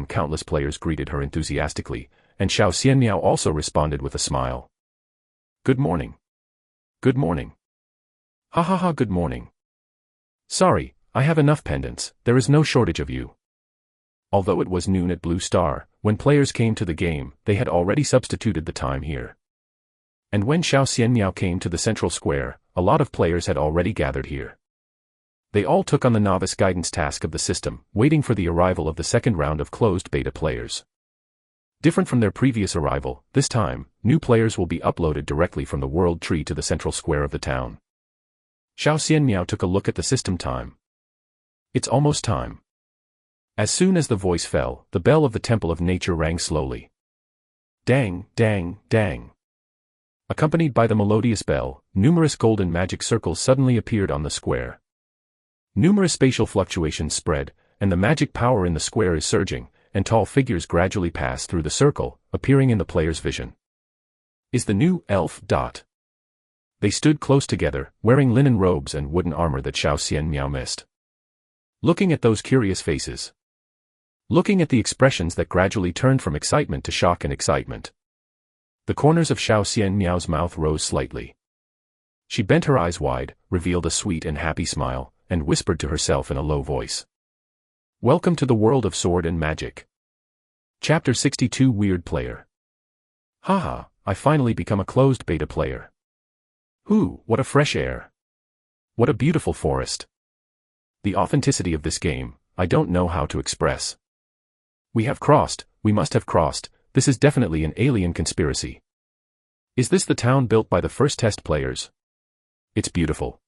countless players greeted her enthusiastically, and Xiao Xian Miao also responded with a smile. Good morning. Good morning. Ha ha ha, good morning. Sorry, I have enough pendants, there is no shortage of you. Although it was noon at Blue Star, when players came to the game, they had already substituted the time here. And when Xiao Xianmiao came to the central square, a lot of players had already gathered here. They all took on the novice guidance task of the system, waiting for the arrival of the second round of closed beta players. Different from their previous arrival, this time, new players will be uploaded directly from the world tree to the central square of the town. Xiao Xianmiao took a look at the system time. It's almost time. As soon as the voice fell, the bell of the Temple of Nature rang slowly. Dang, dang, dang. Accompanied by the melodious bell, numerous golden magic circles suddenly appeared on the square. Numerous spatial fluctuations spread, and the magic power in the square is surging, and tall figures gradually pass through the circle, appearing in the player's vision. Is the new elf. They stood close together, wearing linen robes and wooden armor that Xiao Xianmiao missed. Looking at those curious faces. Looking at the expressions that gradually turned from excitement to shock and excitement. The corners of Xiao Xianmiao's mouth rose slightly. She bent her eyes wide, revealed a sweet and happy smile, and whispered to herself in a low voice. Welcome to the world of sword and magic. Chapter 62 Weird Player. Haha, I finally become a closed beta player. What a fresh air. What a beautiful forest. The authenticity of this game, I don't know how to express. We must have crossed, this is definitely an alien conspiracy. Is this the town built by the first test players? It's beautiful.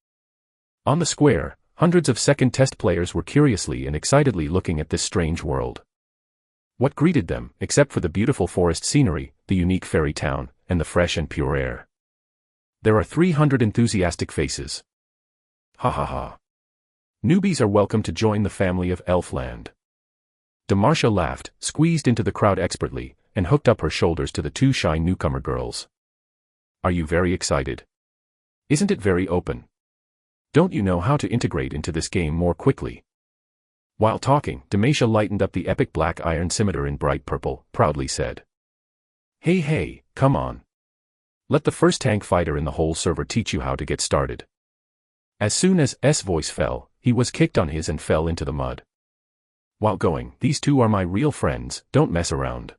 On the square, hundreds of second test players were curiously and excitedly looking at this strange world. What greeted them, except for the beautiful forest scenery, the unique fairy town, and the fresh and pure air? There are 300 enthusiastic faces. Ha ha ha. Newbies are welcome to join the family of Elfland. Demarsha laughed, squeezed into the crowd expertly, and hooked up her shoulders to the two shy newcomer girls. Are you very excited? Isn't it very open? Don't you know how to integrate into this game more quickly? While talking, Demacia lightened up the epic black iron scimitar in bright purple, proudly said. Hey, come on. Let the first tank fighter in the whole server teach you how to get started. As soon as S voice fell, he was kicked on his and fell into the mud. While going, these two are my real friends, don't mess around.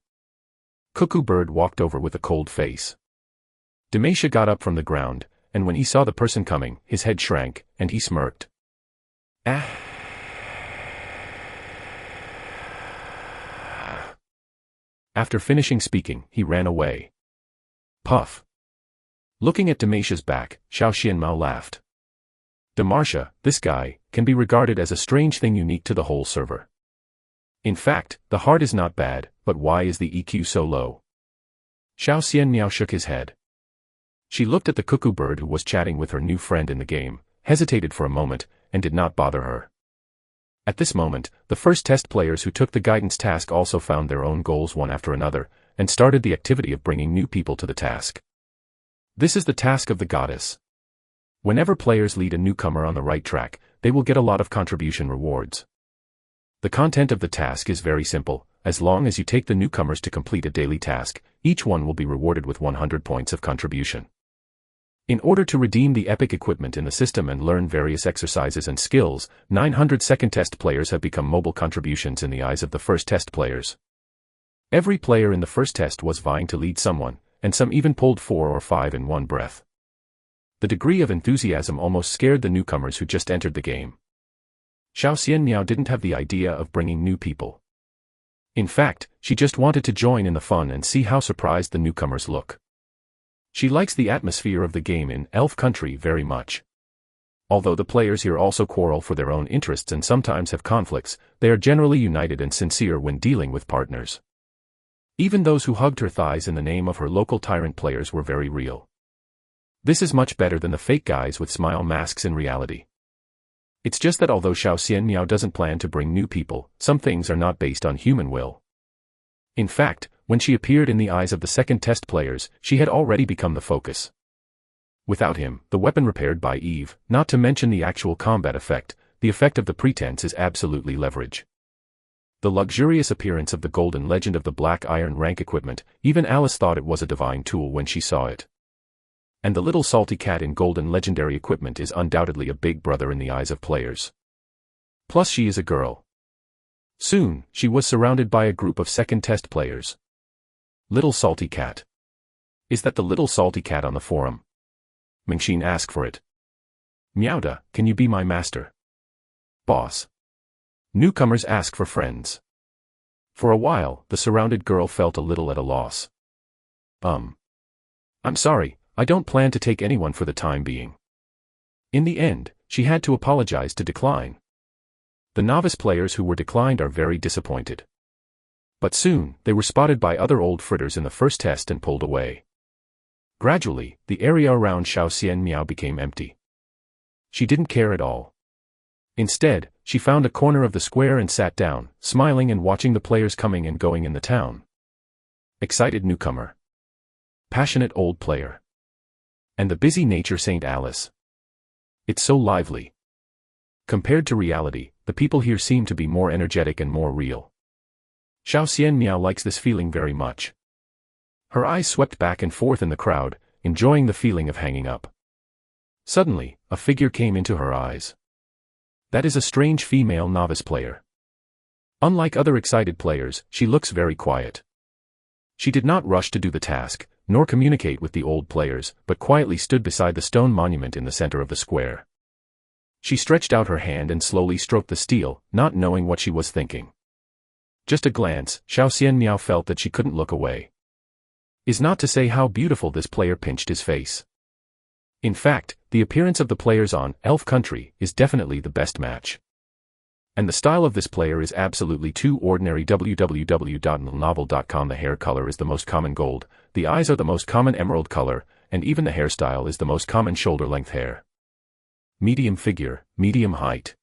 Cuckoo Bird walked over with a cold face. Demacia got up from the ground, and when he saw the person coming, his head shrank, and he smirked. After finishing speaking, he ran away. Puff. Looking at Demacia's back, Xiao Xianmao laughed. Demacia, this guy, can be regarded as a strange thing unique to the whole server. In fact, the heart is not bad, but why is the EQ so low? Xiao Xianmiao shook his head. She looked at the cuckoo bird who was chatting with her new friend in the game, hesitated for a moment, and did not bother her. At this moment, the first test players who took the guidance task also found their own goals one after another, and started the activity of bringing new people to the task. This is the task of the goddess. Whenever players lead a newcomer on the right track, they will get a lot of contribution rewards. The content of the task is very simple. As long as you take the newcomers to complete a daily task, each one will be rewarded with 100 points of contribution. In order to redeem the epic equipment in the system and learn various exercises and skills, 900 second test players have become mobile contributions in the eyes of the first test players. Every player in the first test was vying to lead someone, and some even pulled 4 or 5 in one breath. The degree of enthusiasm almost scared the newcomers who just entered the game. Xiao Xianmiao didn't have the idea of bringing new people. In fact, she just wanted to join in the fun and see how surprised the newcomers look. She likes the atmosphere of the game in Elf Country very much. Although the players here also quarrel for their own interests and sometimes have conflicts, they are generally united and sincere when dealing with partners. Even those who hugged her thighs in the name of her local tyrant players were very real. This is much better than the fake guys with smile masks in reality. It's just that although Xiao Xianmiao doesn't plan to bring new people, some things are not based on human will. In fact, when she appeared in the eyes of the second test players, she had already become the focus. Without him, the weapon repaired by Eve, not to mention the actual combat effect, the effect of the pretense is absolutely leverage. The luxurious appearance of the golden legend of the black iron rank equipment, even Alice thought it was a divine tool when she saw it. And the little salty cat in golden legendary equipment is undoubtedly a big brother in the eyes of players. Plus she is a girl. Soon, she was surrounded by a group of second test players. Little salty cat. Is that the little salty cat on the forum? Mingxin asked for it. Meowda, can you be my master? Boss. Newcomers ask for friends. For a while, the surrounded girl felt a little at a loss. I'm sorry, I don't plan to take anyone for the time being. In the end, she had to apologize to decline. The novice players who were declined are very disappointed. But soon, they were spotted by other old fritters in the first test and pulled away. Gradually, the area around Xiao Xian Miao became empty. She didn't care at all. Instead, she found a corner of the square and sat down, smiling and watching the players coming and going in the town. Excited newcomer. Passionate old player. And the busy nature Saint Alice. It's so lively. Compared to reality, the people here seem to be more energetic and more real. Xiao Xian Miao likes this feeling very much. Her eyes swept back and forth in the crowd, enjoying the feeling of hanging up. Suddenly, a figure came into her eyes. That is a strange female novice player. Unlike other excited players, she looks very quiet. She did not rush to do the task, nor communicate with the old players, but quietly stood beside the stone monument in the center of the square. She stretched out her hand and slowly stroked the steel, not knowing what she was thinking. Just a glance, Xiao Xian Miao felt that she couldn't look away. Is not to say how beautiful this player pinched his face. In fact, the appearance of the players on Elf Country is definitely the best match. And the style of this player is absolutely too ordinary. www.novel.com. The hair color is the most common gold, the eyes are the most common emerald color, and even the hairstyle is the most common shoulder-length hair. Medium figure, medium height.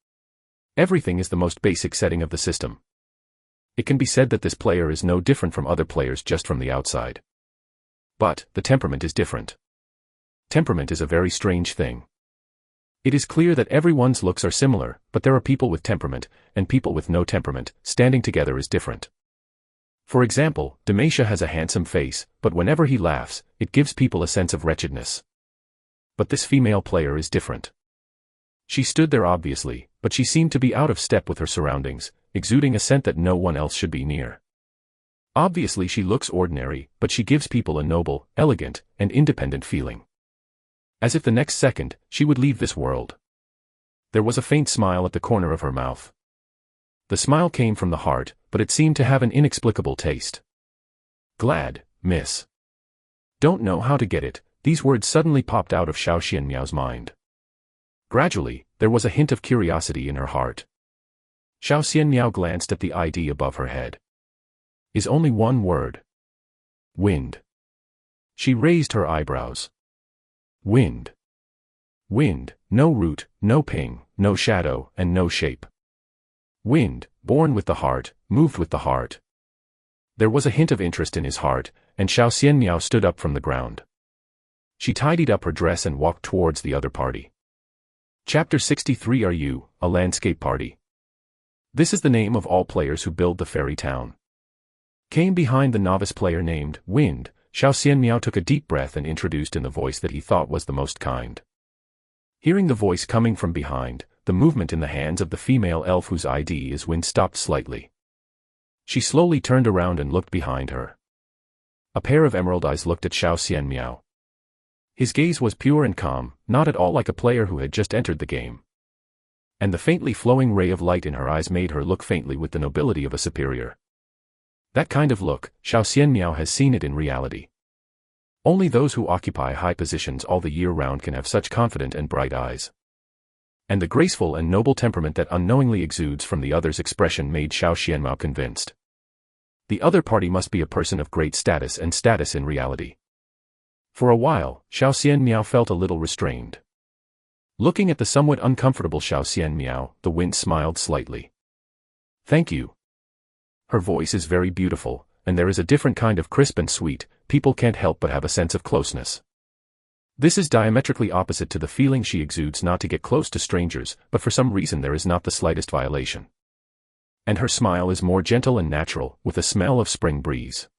Everything is the most basic setting of the system. It can be said that this player is no different from other players just from the outside. But, the temperament is different. Temperament is a very strange thing. It is clear that everyone's looks are similar, but there are people with temperament, and people with no temperament. Standing together is different. For example, Demacia has a handsome face, but whenever he laughs, it gives people a sense of wretchedness. But this female player is different. She stood there obviously, but she seemed to be out of step with her surroundings, exuding a scent that no one else should be near. Obviously she looks ordinary, but she gives people a noble, elegant, and independent feeling. As if the next second, she would leave this world. There was a faint smile at the corner of her mouth. The smile came from the heart, but it seemed to have an inexplicable taste. Glad, miss. Don't know how to get it, these words suddenly popped out of Xiao Xian Miao's mind. Gradually, there was a hint of curiosity in her heart. Xiao Xian Miao glanced at the ID above her head. Is only one word. Wind. She raised her eyebrows. Wind. Wind, no root, no ping, no shadow, and no shape. Wind, born with the heart, moved with the heart. There was a hint of interest in his heart, and Xiao Xian Miao stood up from the ground. She tidied up her dress and walked towards the other party. Chapter 63. Are you a landscape party? This is the name of all players who build the fairy town. Came behind the novice player named Wind. Xiao Xian Miao took a deep breath and introduced in the voice that he thought was the most kind. Hearing the voice coming from behind, the movement in the hands of the female elf whose ID is Wind stopped slightly. She slowly turned around and looked behind her. A pair of emerald eyes looked at Xiao Xian Miao. His gaze was pure and calm, not at all like a player who had just entered the game. And the faintly flowing ray of light in her eyes made her look faintly with the nobility of a superior. That kind of look, Xiao Xian Miao has seen it in reality. Only those who occupy high positions all the year round can have such confident and bright eyes. And the graceful and noble temperament that unknowingly exudes from the other's expression made Xiao Xian Miao convinced. The other party must be a person of great status and status in reality. For a while, Xiao Xian Miao felt a little restrained. Looking at the somewhat uncomfortable Xiao Xian Miao, the Wind smiled slightly. Thank you. Her voice is very beautiful, and there is a different kind of crisp and sweet, people can't help but have a sense of closeness. This is diametrically opposite to the feeling she exudes not to get close to strangers, but for some reason there is not the slightest violation. And her smile is more gentle and natural, with a smell of spring breeze.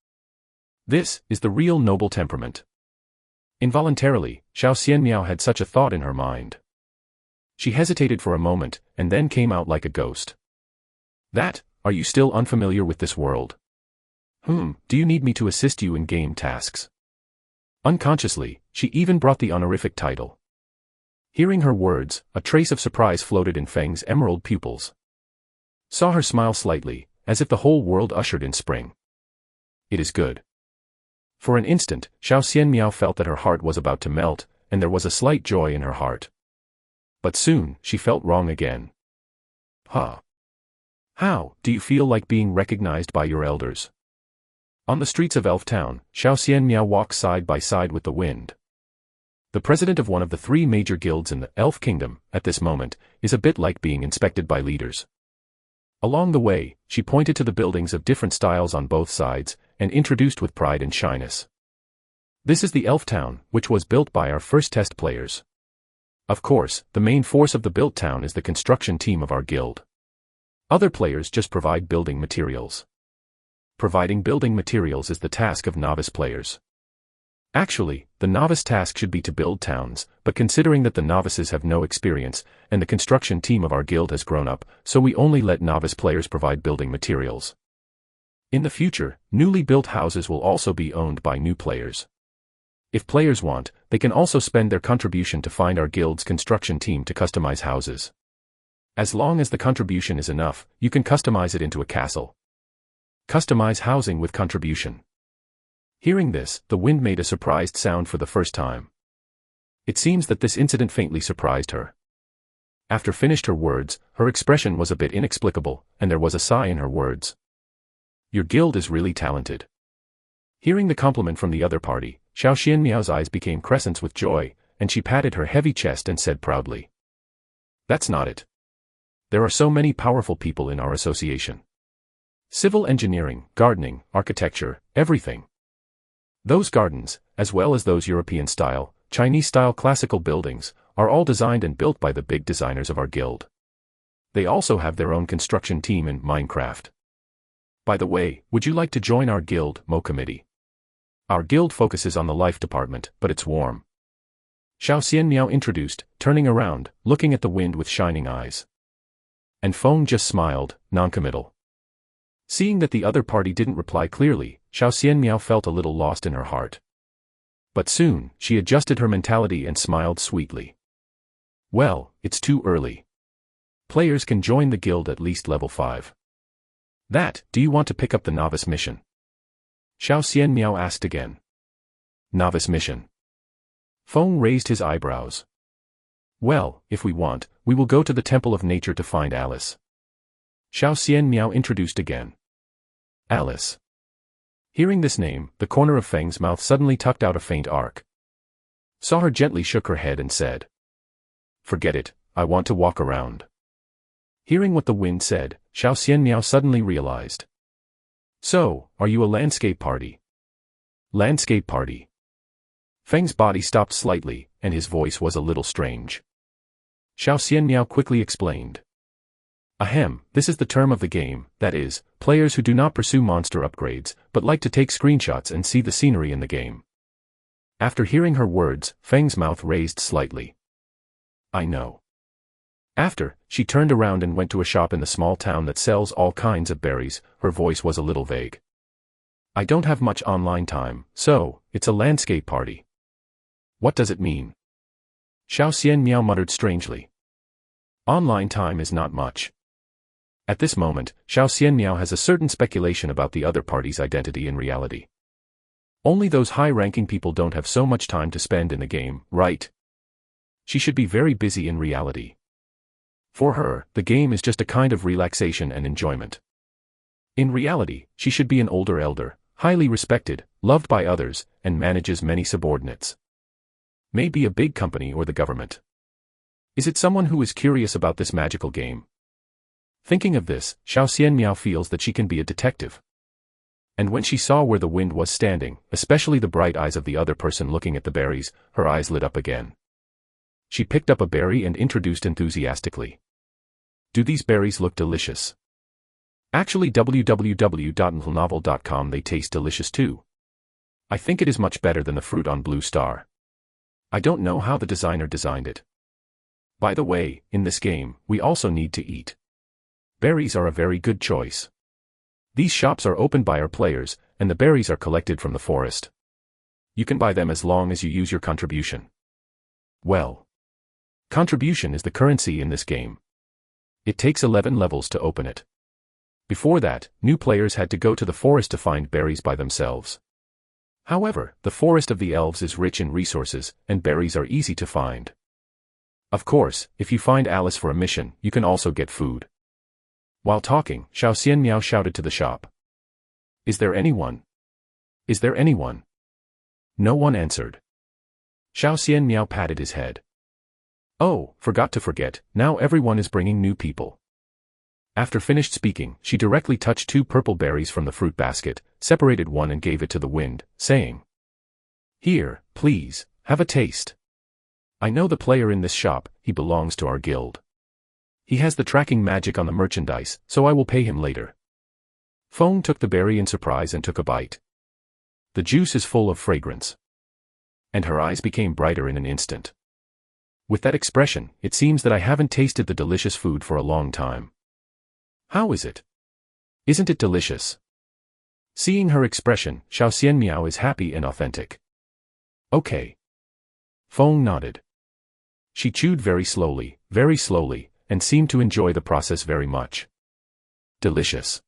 This is the real noble temperament. Involuntarily, Xiao Xian Miao had such a thought in her mind. She hesitated for a moment, and then came out like a ghost. Are you still unfamiliar with this world? Do you need me to assist you in game tasks? Unconsciously, she even brought the honorific title. Hearing her words, a trace of surprise floated in Feng's emerald pupils. Saw her smile slightly, as if the whole world ushered in spring. It is good. For an instant, Xiao Xianmiao felt that her heart was about to melt, and there was a slight joy in her heart. But soon, she felt wrong again. Huh. How do you feel like being recognized by your elders? On the streets of Elf Town, Xiao Xianmiao walks side by side with the wind. The president of one of the 3 major guilds in the Elf Kingdom, at this moment, is a bit like being inspected by leaders. Along the way, she pointed to the buildings of different styles on both sides, and introduced with pride and shyness. This is the Elf Town, which was built by our first test players. Of course, the main force of the built town is the construction team of our guild. Other players just provide building materials. Providing building materials is the task of novice players. Actually, the novice task should be to build towns, but considering that the novices have no experience, and the construction team of our guild has grown up, so we only let novice players provide building materials. In the future, newly built houses will also be owned by new players. If players want, they can also spend their contribution to find our guild's construction team to customize houses. As long as the contribution is enough, you can customize it into a castle. Customize housing with contribution. Hearing this, the wind made a surprised sound for the first time. It seems that this incident faintly surprised her. After finished her words, her expression was a bit inexplicable, and there was a sigh in her words. Your guild is really talented. Hearing the compliment from the other party, Xiao Xianmiao's eyes became crescents with joy, and she patted her heavy chest and said proudly. That's not it. There are so many powerful people in our association. Civil engineering, gardening, architecture, everything. Those gardens, as well as those European-style, Chinese-style classical buildings, are all designed and built by the big designers of our guild. They also have their own construction team in Minecraft. By the way, would you like to join our guild, Mo Committee? Our guild focuses on the life department, but it's warm. Xiao Xianmiao introduced, turning around, looking at the wind with shining eyes. And Feng just smiled, non-committal. Seeing that the other party didn't reply clearly, Xiao Xianmiao felt a little lost in her heart. But soon, she adjusted her mentality and smiled sweetly. Well, it's too early. Players can join the guild at least level 5. Do you want to pick up the novice mission? Xiao Xianmiao asked again. Novice mission. Feng raised his eyebrows. Well, if we want, we will go to the Temple of Nature to find Alice. Xiao Xianmiao introduced again. Alice. Hearing this name, the corner of Feng's mouth suddenly tucked out a faint arc. Saw her gently shook her head and said. Forget it, I want to walk around. Hearing what the wind said, Xiao Xianmiao suddenly realized. So, are you a landscape party? Landscape party. Feng's body stopped slightly, and his voice was a little strange. Xiao Xianmiao quickly explained. Ahem, this is the term of the game, that is, players who do not pursue monster upgrades, but like to take screenshots and see the scenery in the game. After hearing her words, Feng's mouth raised slightly. I know. After, she turned around and went to a shop in the small town that sells all kinds of berries. Her voice was a little vague. I don't have much online time, so, it's a landscape party. What does it mean? Xiao Xianmiao muttered strangely. Online time is not much. At this moment, Xiao Xianmiao has a certain speculation about the other party's identity in reality. Only those high-ranking people don't have so much time to spend in the game, right? She should be very busy in reality. For her, the game is just a kind of relaxation and enjoyment. In reality, she should be an older elder, highly respected, loved by others, and manages many subordinates. Maybe a big company or the government. Is it someone who is curious about this magical game? Thinking of this, Xiao Xianmiao feels that she can be a detective. And when she saw where the wind was standing, especially the bright eyes of the other person looking at the berries, her eyes lit up again. She picked up a berry and introduced enthusiastically. Do these berries look delicious? Actually www.novel.com they taste delicious too. I think it is much better than the fruit on Blue Star. I don't know how the designer designed it. By the way, in this game, we also need to eat. Berries are a very good choice. These shops are opened by our players, and the berries are collected from the forest. You can buy them as long as you use your contribution. Well, contribution is the currency in this game. It takes 11 levels to open it. Before that, new players had to go to the forest to find berries by themselves. However, the forest of the elves is rich in resources, and berries are easy to find. Of course, if you find Alice for a mission, you can also get food. While talking, Xiao Xian Miao shouted to the shop. Is there anyone? Is there anyone? No one answered. Xiao Xian Miao patted his head. Oh, forgot to forget, now everyone is bringing new people. After finished speaking, she directly touched 2 purple berries from the fruit basket, separated one and gave it to the wind, saying, Here, please, have a taste. I know the player in this shop, he belongs to our guild. He has the tracking magic on the merchandise, so I will pay him later. Feng took the berry in surprise and took a bite. The juice is full of fragrance. And her eyes became brighter in an instant. With that expression, it seems that I haven't tasted the delicious food for a long time. How is it? Isn't it delicious? Seeing her expression, Xiao Xian Miao is happy and authentic. Okay. Feng nodded. She chewed very slowly, and seemed to enjoy the process very much. Delicious.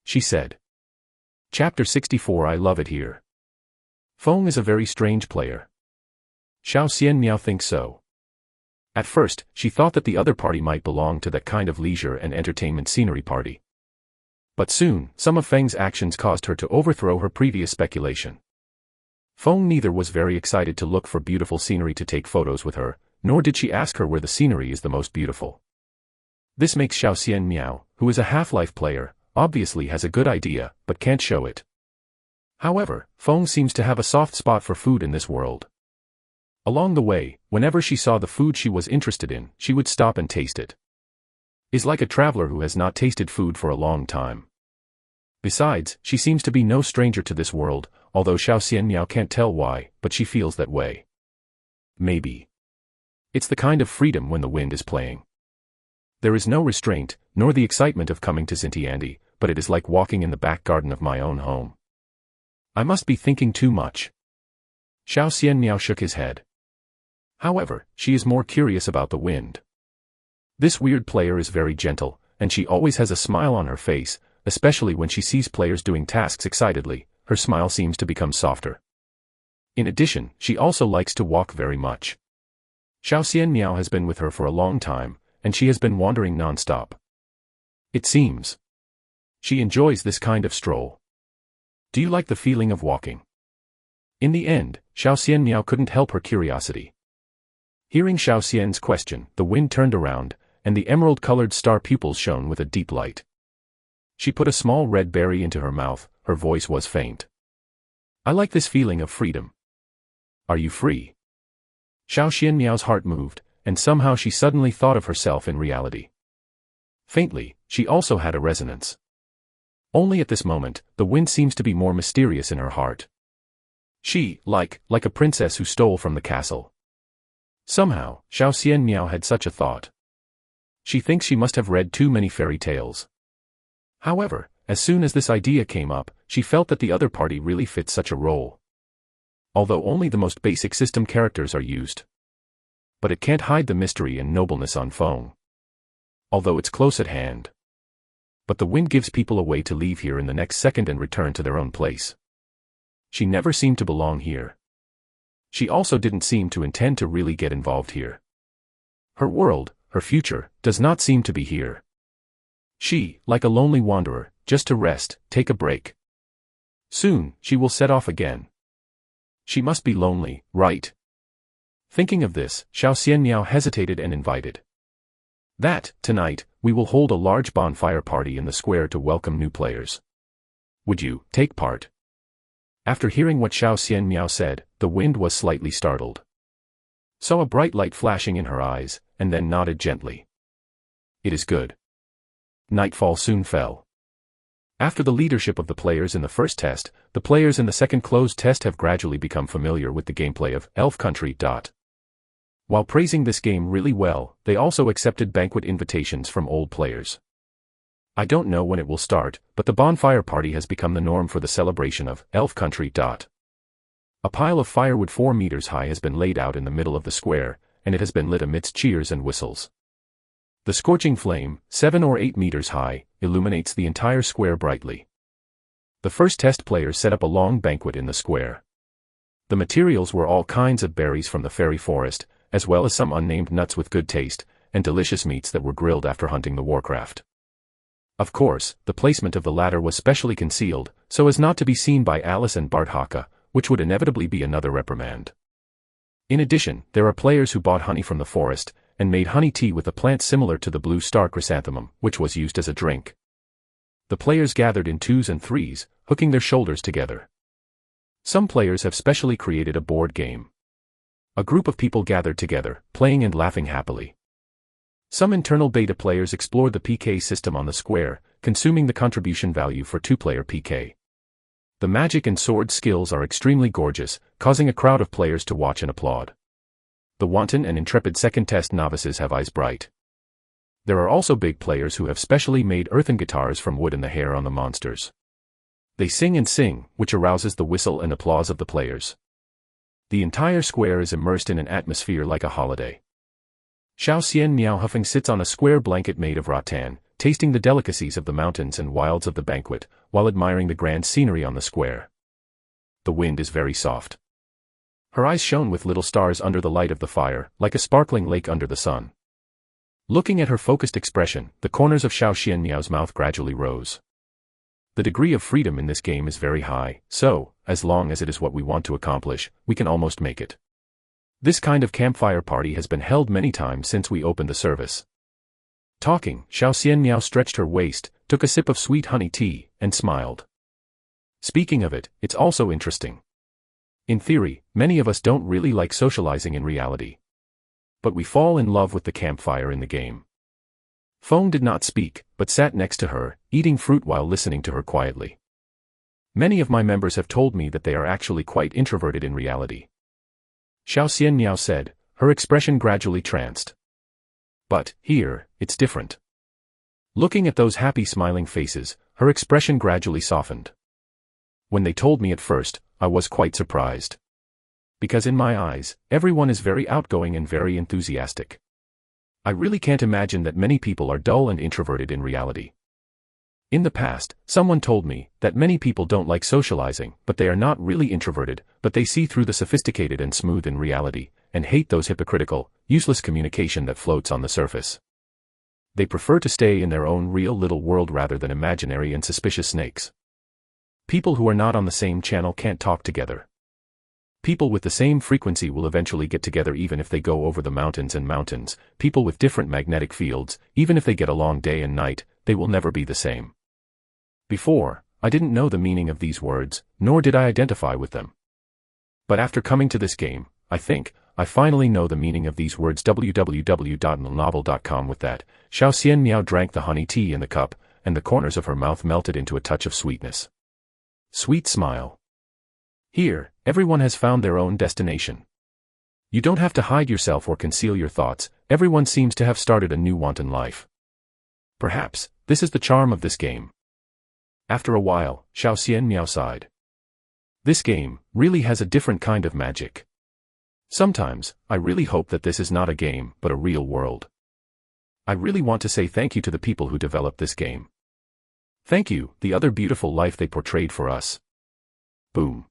She said. Chapter 64. I love it here. Feng is a very strange player. Xiao Xian Miao thinks so. At first, she thought that the other party might belong to that kind of leisure and entertainment scenery party. But soon, some of Feng's actions caused her to overthrow her previous speculation. Feng neither was very excited to look for beautiful scenery to take photos with her, nor did she ask her where the scenery is the most beautiful. This makes Xiao Xian Miao, who is a Half-Life player, obviously has a good idea, but can't show it. However, Feng seems to have a soft spot for food in this world. Along the way, whenever she saw the food she was interested in, she would stop and taste it. Is like a traveler who has not tasted food for a long time. Besides, she seems to be no stranger to this world, although Xiao Xian Miao can't tell why, but she feels that way. Maybe. It's the kind of freedom when the wind is playing. There is no restraint, nor the excitement of coming to Zintiandi, but it is like walking in the back garden of my own home. I must be thinking too much. Xiao Xian Miao shook his head. However, she is more curious about the wind. This weird player is very gentle, and she always has a smile on her face, especially when she sees players doing tasks excitedly, her smile seems to become softer. In addition, she also likes to walk very much. Xiao Xian Miao has been with her for a long time, and she has been wandering non-stop. It seems. She enjoys this kind of stroll. Do you like the feeling of walking? In the end, Xiao Xian Miao couldn't help her curiosity. Hearing Xiao Xian's question, the wind turned around, and the emerald-colored star pupils shone with a deep light. She put a small red berry into her mouth, her voice was faint. I like this feeling of freedom. Are you free? Xiao Xian Miao's heart moved, and somehow she suddenly thought of herself in reality. Faintly, she also had a resonance. Only at this moment, the wind seems to be more mysterious in her heart. She, like a princess who stole from the castle. Somehow, Xiao Xian Miao had such a thought. She thinks she must have read too many fairy tales. However, as soon as this idea came up, she felt that the other party really fits such a role. Although only the most basic system characters are used. But it can't hide the mystery and nobleness on Feng. Although it's close at hand. But the wind gives people a way to leave here in the next second and return to their own place. She never seemed to belong here. She also didn't seem to intend to really get involved here. Her world, her future, does not seem to be here. She, like a lonely wanderer, just to rest, take a break. Soon, she will set off again. She must be lonely, right? Thinking of this, Xiao Xian Miao hesitated and invited. That, tonight, we will hold a large bonfire party in the square to welcome new players. Would you take part? After hearing what Xiao Xian Miao said, the wind was slightly startled. Saw a bright light flashing in her eyes, and then nodded gently. It is good. Nightfall soon fell. After the leadership of the players in the first test, the players in the second closed test have gradually become familiar with the gameplay of Elf Country. While praising this game really well, they also accepted banquet invitations from old players. I don't know when it will start, but the bonfire party has become the norm for the celebration of Elf Country. A pile of firewood 4 meters high has been laid out in the middle of the square, and it has been lit amidst cheers and whistles. The scorching flame, 7 or 8 meters high, illuminates the entire square brightly. The first test players set up a long banquet in the square. The materials were all kinds of berries from the fairy forest, as well as some unnamed nuts with good taste, and delicious meats that were grilled after hunting the warcraft. Of course, the placement of the latter was specially concealed, so as not to be seen by Alice and Bart Haka, which would inevitably be another reprimand. In addition, there are players who bought honey from the forest, and made honey tea with a plant similar to the blue star chrysanthemum, which was used as a drink. The players gathered in 2s and 3s, hooking their shoulders together. Some players have specially created a board game. A group of people gathered together, playing and laughing happily. Some internal beta players explored the PK system on the square, consuming the contribution value for 2-player PK. The magic and sword skills are extremely gorgeous, causing a crowd of players to watch and applaud. The wanton and intrepid second test novices have eyes bright. There are also big players who have specially made earthen guitars from wood and the hair on the monsters. They sing and sing, which arouses the whistle and applause of the players. The entire square is immersed in an atmosphere like a holiday. Xiao Xian Miao Huffing sits on a square blanket made of rattan, tasting the delicacies of the mountains and wilds of the banquet, while admiring the grand scenery on the square. The wind is very soft. Her eyes shone with little stars under the light of the fire, like a sparkling lake under the sun. Looking at her focused expression, the corners of Xiao Xian Miao's mouth gradually rose. The degree of freedom in this game is very high, so, as long as it is what we want to accomplish, we can almost make it. This kind of campfire party has been held many times since we opened the service. Talking, Xiao Xian Miao stretched her waist, took a sip of sweet honey tea, and smiled. Speaking of it, it's also interesting. In theory, many of us don't really like socializing in reality. But we fall in love with the campfire in the game. Feng did not speak, but sat next to her, eating fruit while listening to her quietly. Many of my members have told me that they are actually quite introverted in reality. Xiao Xian Miao said, her expression gradually tranced. But, here, it's different. Looking at those happy smiling faces, her expression gradually softened. When they told me at first, I was quite surprised. Because in my eyes, everyone is very outgoing and very enthusiastic. I really can't imagine that many people are dull and introverted in reality. In the past, someone told me that many people don't like socializing, but they are not really introverted, but they see through the sophisticated and smooth in reality, and hate those hypocritical, useless communication that floats on the surface. They prefer to stay in their own real little world rather than imaginary and suspicious snakes. People who are not on the same channel can't talk together. People with the same frequency will eventually get together even if they go over the mountains and mountains. People with different magnetic fields, even if they get along day and night, they will never be the same. Before, I didn't know the meaning of these words, nor did I identify with them. But after coming to this game, I think, I finally know the meaning of these words. www.novel.com. With that, Xiao Xian Miao drank the honey tea in the cup, and the corners of her mouth melted into a touch of sweetness. Sweet smile. Here, everyone has found their own destination. You don't have to hide yourself or conceal your thoughts, everyone seems to have started a new wanton life. Perhaps, this is the charm of this game. After a while, Xiao Xian Miao sighed. This game really has a different kind of magic. Sometimes, I really hope that this is not a game, but a real world. I really want to say thank you to the people who developed this game. Thank you, the other beautiful life they portrayed for us. Boom.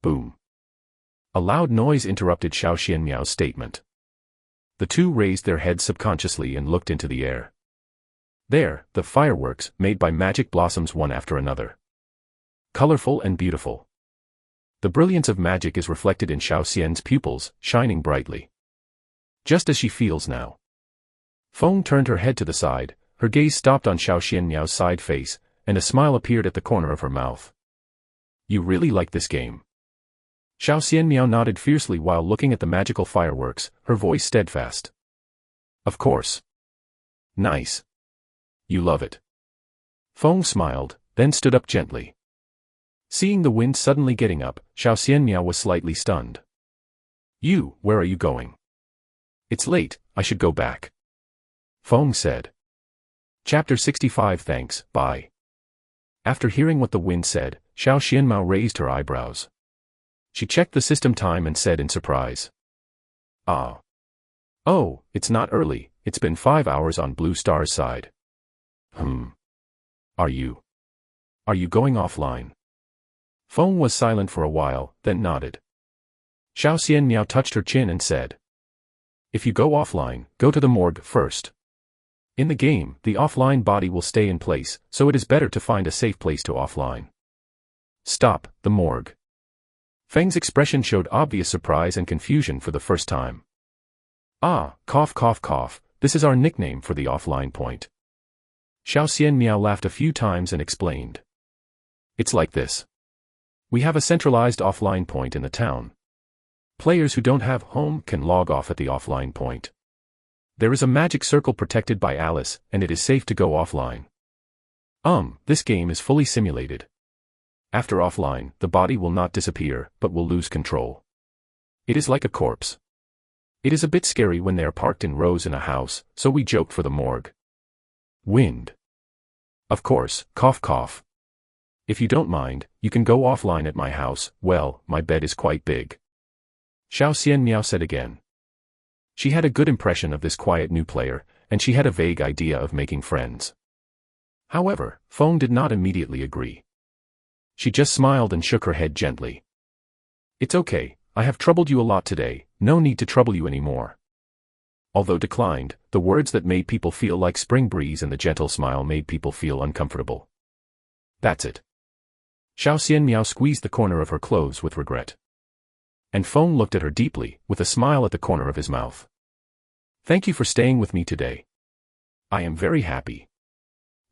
Boom. A loud noise interrupted Xiao Xian Miao's statement. The two raised their heads subconsciously and looked into the air. There, the fireworks, made by magic blossoms one after another. Colorful and beautiful. The brilliance of magic is reflected in Xiao Xian's pupils, shining brightly. Just as she feels now. Feng turned her head to the side, her gaze stopped on Xiao Xian Miao's side face, and a smile appeared at the corner of her mouth. You really like this game? Xiao Xian Miao nodded fiercely while looking at the magical fireworks, her voice steadfast. Of course. Nice. You love it. Feng smiled, then stood up gently. Seeing the wind suddenly getting up, Xiao Xian Miao was slightly stunned. Where are you going? It's late, I should go back. Feng said. Chapter 65. Thanks, bye. After hearing what the wind said, Xiao Xian Miao raised her eyebrows. She checked the system time and said in surprise. Ah. Oh, it's not early, it's been 5 hours on Blue Star's side. Are you going offline? Feng was silent for a while, then nodded. Xiao Xianmiao touched her chin and said, if you go offline, go to the morgue first. In the game, the offline body will stay in place, so it is better to find a safe place to offline. Stop, the morgue. Feng's expression showed obvious surprise and confusion for the first time. Ah, cough cough cough, this is our nickname for the offline point. Xiao Xianmiao laughed a few times and explained. It's like this. We have a centralized offline point in the town. Players who don't have home can log off at the offline point. There is a magic circle protected by Alice, and it is safe to go offline. This game is fully simulated. After offline, the body will not disappear, but will lose control. It is like a corpse. It is a bit scary when they are parked in rows in a house, so we joked for the morgue. Wind. Of course, cough cough. If you don't mind, you can go offline at my house, well, my bed is quite big. Xiao Xianmiao said again. She had a good impression of this quiet new player, and she had a vague idea of making friends. However, Feng did not immediately agree. She just smiled and shook her head gently. It's okay, I have troubled you a lot today, no need to trouble you anymore. Although declined, the words that made people feel like spring breeze and the gentle smile made people feel uncomfortable. That's it. Xiao Xianmiao squeezed the corner of her clothes with regret. And Feng looked at her deeply, with a smile at the corner of his mouth. Thank you for staying with me today. I am very happy.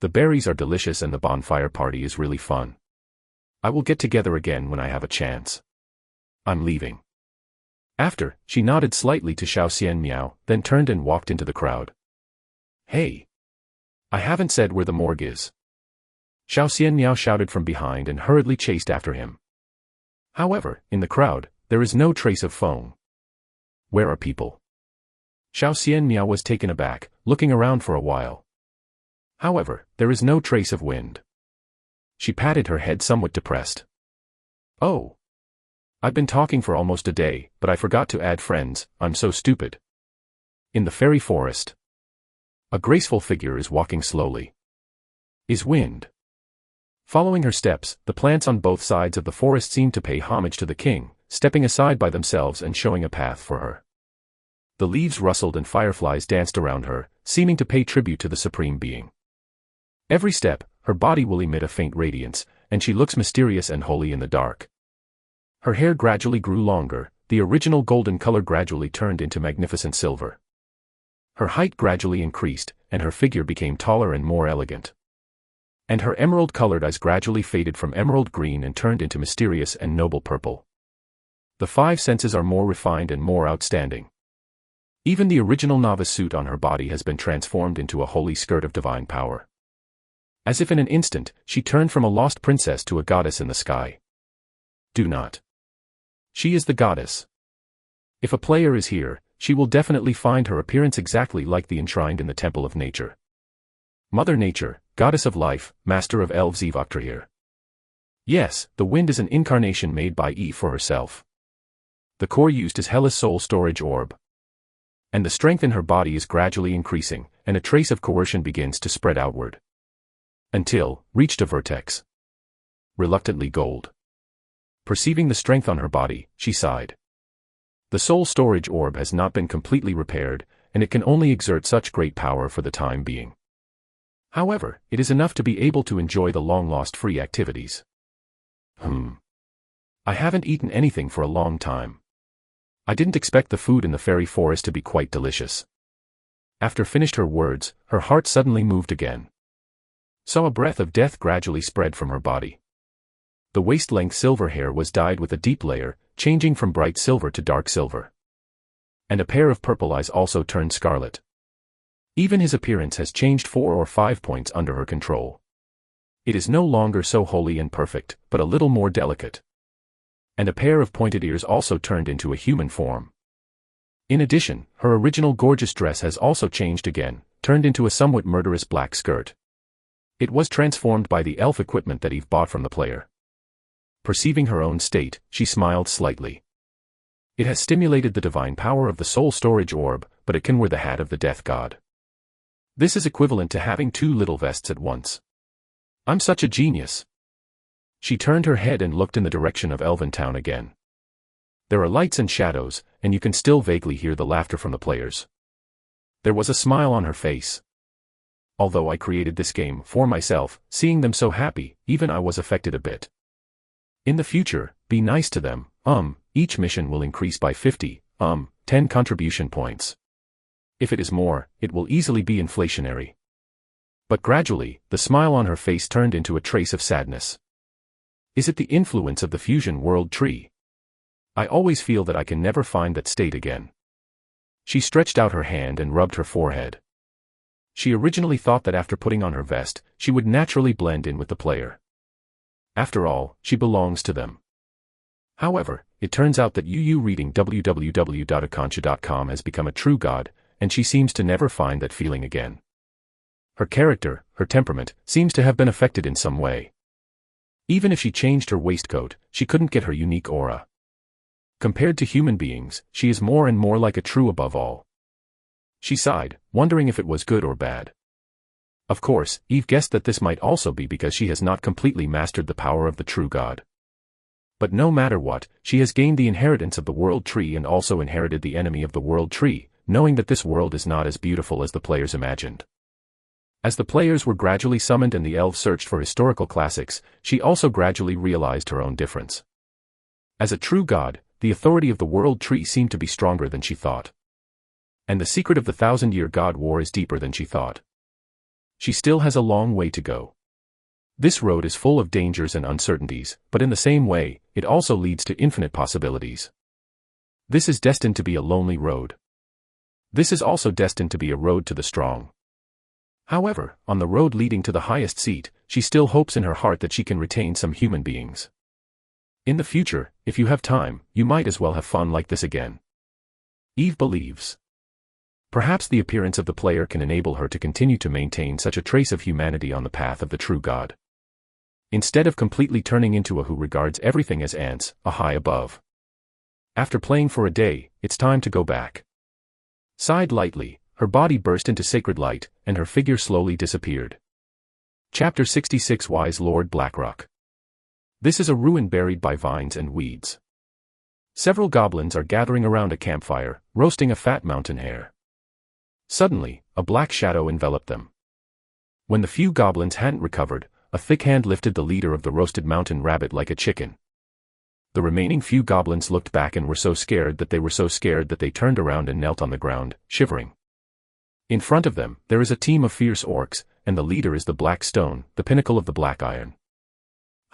The berries are delicious and the bonfire party is really fun. I will get together again when I have a chance. I'm leaving. After, she nodded slightly to Xiao Xianmiao, then turned and walked into the crowd. Hey! I haven't said where the morgue is. Xiao Xianmiao shouted from behind and hurriedly chased after him. However, in the crowd, there is no trace of Feng. Where are people? Xiao Xianmiao was taken aback, looking around for a while. However, there is no trace of wind. She patted her head somewhat depressed. Oh. I've been talking for almost a day, but I forgot to add friends, I'm so stupid. In the fairy forest. A graceful figure is walking slowly. Is wind. Following her steps, the plants on both sides of the forest seem to pay homage to the king, stepping aside by themselves and showing a path for her. The leaves rustled and fireflies danced around her, seeming to pay tribute to the supreme being. Every step, her body will emit a faint radiance, and she looks mysterious and holy in the dark. Her hair gradually grew longer, the original golden color gradually turned into magnificent silver. Her height gradually increased, and her figure became taller and more elegant. And her emerald-colored eyes gradually faded from emerald green and turned into mysterious and noble purple. The 5 senses are more refined and more outstanding. Even the original novice suit on her body has been transformed into a holy skirt of divine power. As if in an instant, she turned from a lost princess to a goddess in the sky. Do not. She is the goddess. If a player is here, she will definitely find her appearance exactly like the enshrined in the temple of nature. Mother Nature, goddess of life, master of elves evoked here. Yes, the wind is an incarnation made by Eve for herself. The core used is Hela's soul storage orb. And the strength in her body is gradually increasing, and a trace of coercion begins to spread outward. Until, reached a vertex. Reluctantly gold. Perceiving the strength on her body, she sighed. The soul storage orb has not been completely repaired, and it can only exert such great power for the time being. However, it is enough to be able to enjoy the long-lost free activities. I haven't eaten anything for a long time. I didn't expect the food in the fairy forest to be quite delicious. After finished her words, her heart suddenly moved again. So a breath of death gradually spread from her body. The waist-length silver hair was dyed with a deep layer, changing from bright silver to dark silver. And a pair of purple eyes also turned scarlet. Even his appearance has changed 4 or 5 points under her control. It is no longer so holy and perfect, but a little more delicate. And a pair of pointed ears also turned into a human form. In addition, her original gorgeous dress has also changed again, turned into a somewhat murderous black skirt. It was transformed by the elf equipment that Eve bought from the player. perceiving her own state, she smiled slightly. It has stimulated the divine power of the soul storage orb, but it can wear the hat of the death god. This is equivalent to having two little vests at once. I'm such a genius. She turned her head and looked in the direction of Elven Town again. There are lights and shadows, and you can still vaguely hear the laughter from the players. There was a smile on her face. Although I created this game for myself, seeing them so happy, even I was affected a bit. In the future, be nice to them, each mission will increase by 50, 10 contribution points. If it is more, it will easily be inflationary. But gradually, the smile on her face turned into a trace of sadness. Is it the influence of the fusion world tree? I always feel that I can never find that state again. She stretched out her hand and rubbed her forehead. She originally thought that after putting on her vest, she would naturally blend in with the player. After all, she belongs to them. However, it turns out that Yu reading www.akancha.com has become a true god, and she seems to never find that feeling again. Her character, her temperament, seems to have been affected in some way. Even if she changed her waistcoat, she couldn't get her unique aura. Compared to human beings, she is more and more like a true above all. She sighed, wondering if it was good or bad. Of course, Eve guessed that this might also be because she has not completely mastered the power of the true god. But no matter what, she has gained the inheritance of the world tree and also inherited the enemy of the world tree, knowing that this world is not as beautiful as the players imagined. As the players were gradually summoned and the elves searched for historical classics, she also gradually realized her own difference. As a true god, the authority of the world tree seemed to be stronger than she thought. And the secret of the 1,000-year god war is deeper than she thought. She still has a long way to go. This road is full of dangers and uncertainties, but in the same way, it also leads to infinite possibilities. This is destined to be a lonely road. This is also destined to be a road to the strong. However, on the road leading to the highest seat, she still hopes in her heart that she can retain some human beings. In the future, if you have time, you might as well have fun like this again. Eve believes. Perhaps the appearance of the player can enable her to continue to maintain such a trace of humanity on the path of the true god. Instead of completely turning into a who regards everything as ants, a high above. After playing for a day, it's time to go back. Sighed lightly, her body burst into sacred light, and her figure slowly disappeared. Chapter 66 Wise Lord Blackrock. This is a ruin buried by vines and weeds. Several goblins are gathering around a campfire, roasting a fat mountain hare. Suddenly, a black shadow enveloped them. When the few goblins hadn't recovered, a thick hand lifted the leader of the roasted mountain rabbit like a chicken. The remaining few goblins looked back and were so scared that they turned around and knelt on the ground, shivering. In front of them, there is a team of fierce orcs, and the leader is the black stone, the pinnacle of the black iron.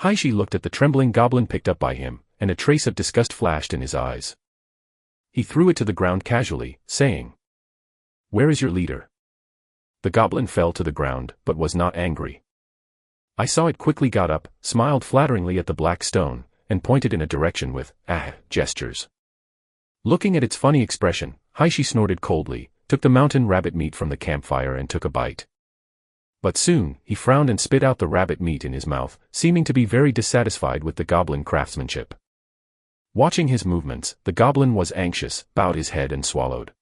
Haishi looked at the trembling goblin picked up by him, and a trace of disgust flashed in his eyes. He threw it to the ground casually, saying, "Where is your leader?" The goblin fell to the ground, but was not angry. I saw it quickly got up, smiled flatteringly at the black stone, and pointed in a direction with, gestures. Looking at its funny expression, Haishi snorted coldly, took the mountain rabbit meat from the campfire and took a bite. But soon, he frowned and spit out the rabbit meat in his mouth, seeming to be very dissatisfied with the goblin craftsmanship. Watching his movements, the goblin was anxious, bowed his head and swallowed.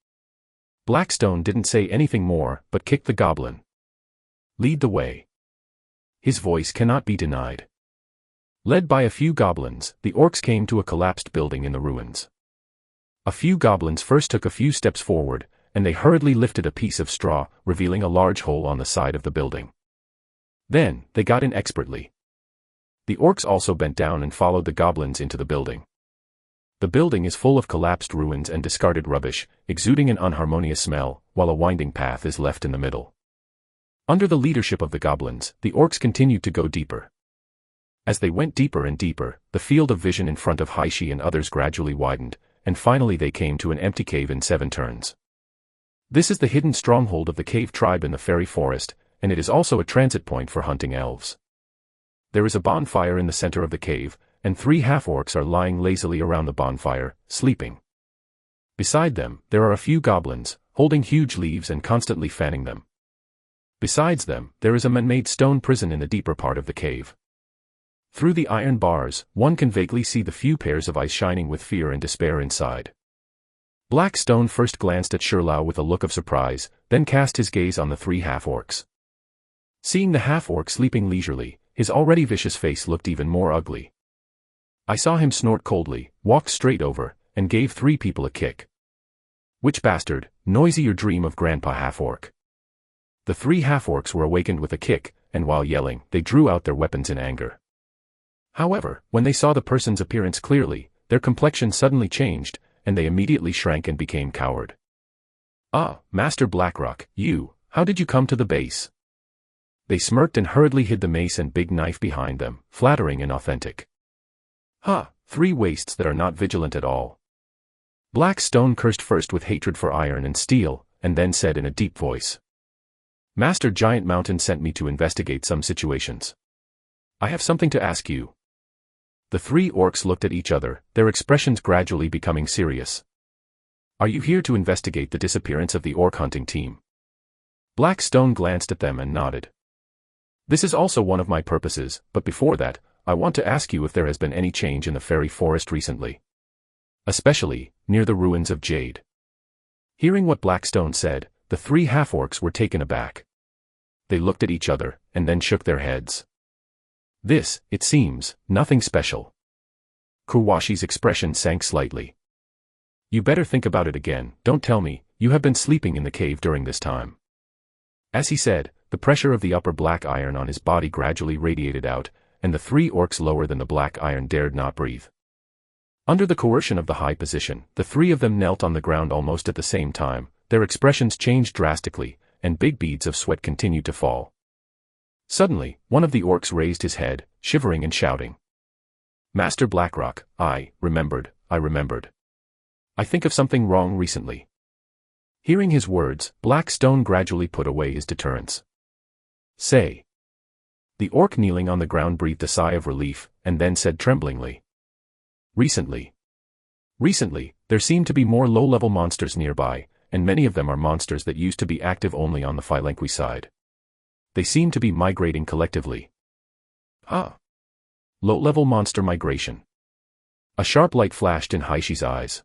Blackstone didn't say anything more, but kicked the goblin. "Lead the way." His voice cannot be denied. Led by a few goblins, the orcs came to a collapsed building in the ruins. A few goblins first took a few steps forward, and they hurriedly lifted a piece of straw, revealing a large hole on the side of the building. Then, they got in expertly. The orcs also bent down and followed the goblins into the building. The building is full of collapsed ruins and discarded rubbish, exuding an unharmonious smell, while a winding path is left in the middle. Under the leadership of the goblins, the orcs continued to go deeper. As they went deeper and deeper, the field of vision in front of Haishi and others gradually widened, and finally they came to an empty cave in 7 turns. This is the hidden stronghold of the cave tribe in the fairy forest, and it is also a transit point for hunting elves. There is a bonfire in the center of the cave, and 3 half-orcs are lying lazily around the bonfire, sleeping. Beside them, there are a few goblins, holding huge leaves and constantly fanning them. Besides them, there is a man-made stone prison in the deeper part of the cave. Through the iron bars, one can vaguely see the few pairs of eyes shining with fear and despair inside. Black Stone first glanced at Shirlao with a look of surprise, then cast his gaze on the 3 half-orcs. Seeing the half-orc sleeping leisurely, his already vicious face looked even more ugly. I saw him snort coldly, walked straight over, and gave 3 people a kick. Which bastard, noisy your dream of Grandpa Half-Orc. The 3 half-orcs were awakened with a kick, and while yelling, they drew out their weapons in anger. However, when they saw the person's appearance clearly, their complexion suddenly changed, and they immediately shrank and became coward. Ah, Master Blackrock, how did you come to the base? They smirked and hurriedly hid the mace and big knife behind them, flattering and authentic. Ha, 3 wastes that are not vigilant at all. Black Stone cursed first with hatred for iron and steel, and then said in a deep voice. Master Giant Mountain sent me to investigate some situations. I have something to ask you. The 3 orcs looked at each other, their expressions gradually becoming serious. Are you here to investigate the disappearance of the orc hunting team? Black Stone glanced at them and nodded. This is also one of my purposes, but before that, I want to ask you if there has been any change in the fairy forest recently. Especially, near the ruins of Jade. Hearing what Blackstone said, the 3 half-orcs were taken aback. They looked at each other, and then shook their heads. This, it seems, nothing special. Kurwashi's expression sank slightly. You better think about it again, don't tell me, you have been sleeping in the cave during this time. As he said, the pressure of the upper black iron on his body gradually radiated out, and the 3 orcs lower than the black iron dared not breathe. Under the coercion of the high position, the 3 of them knelt on the ground almost at the same time, their expressions changed drastically, and big beads of sweat continued to fall. Suddenly, one of the orcs raised his head, shivering and shouting. Master Blackrock, I remembered. I think of something wrong recently. Hearing his words, Black Stone gradually put away his deterrence. Say. The orc kneeling on the ground breathed a sigh of relief, and then said tremblingly. Recently, there seem to be more low-level monsters nearby, and many of them are monsters that used to be active only on the Phylanqui side. They seem to be migrating collectively. Ah. Low-level monster migration. A sharp light flashed in Haishi's eyes.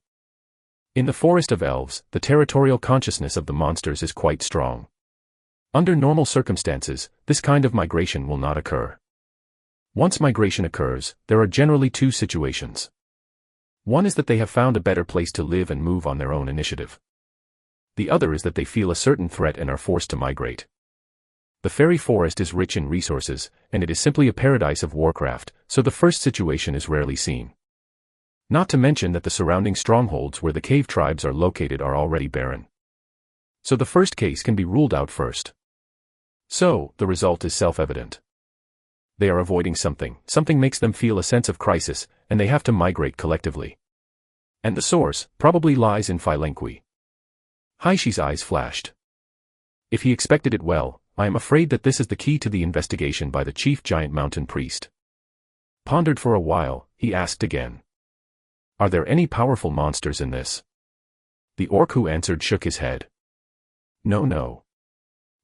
In the Forest of Elves, the territorial consciousness of the monsters is quite strong. Under normal circumstances, this kind of migration will not occur. Once migration occurs, there are generally 2 situations. One is that they have found a better place to live and move on their own initiative. The other is that they feel a certain threat and are forced to migrate. The fairy forest is rich in resources, and it is simply a paradise of warcraft, so the first situation is rarely seen. Not to mention that the surrounding strongholds where the cave tribes are located are already barren. So the first case can be ruled out first. So, the result is self-evident. They are avoiding something makes them feel a sense of crisis, and they have to migrate collectively. And the source probably lies in Phylanqui. Haishi's eyes flashed. If he expected it well, I am afraid that this is the key to the investigation by the chief giant mountain priest. Pondered for a while, he asked again. Are there any powerful monsters in this? The orc who answered shook his head. No.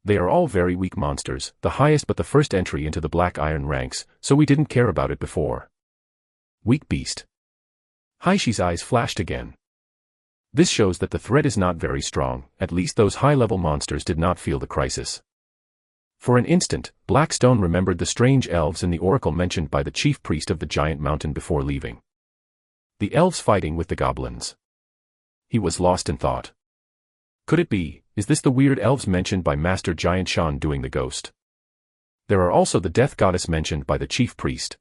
They are all very weak monsters, the highest but the first entry into the black iron ranks, so we didn't care about it before. Weak beast. Haishi's eyes flashed again. This shows that the threat is not very strong, at least those high-level monsters did not feel the crisis. For an instant, Blackstone remembered the strange elves in the oracle mentioned by the chief priest of the giant mountain before leaving. The elves fighting with the goblins. He was lost in thought. Could it be, is this the weird elves mentioned by Master Giant Shan doing the ghost? There are also the death goddess mentioned by the chief priest.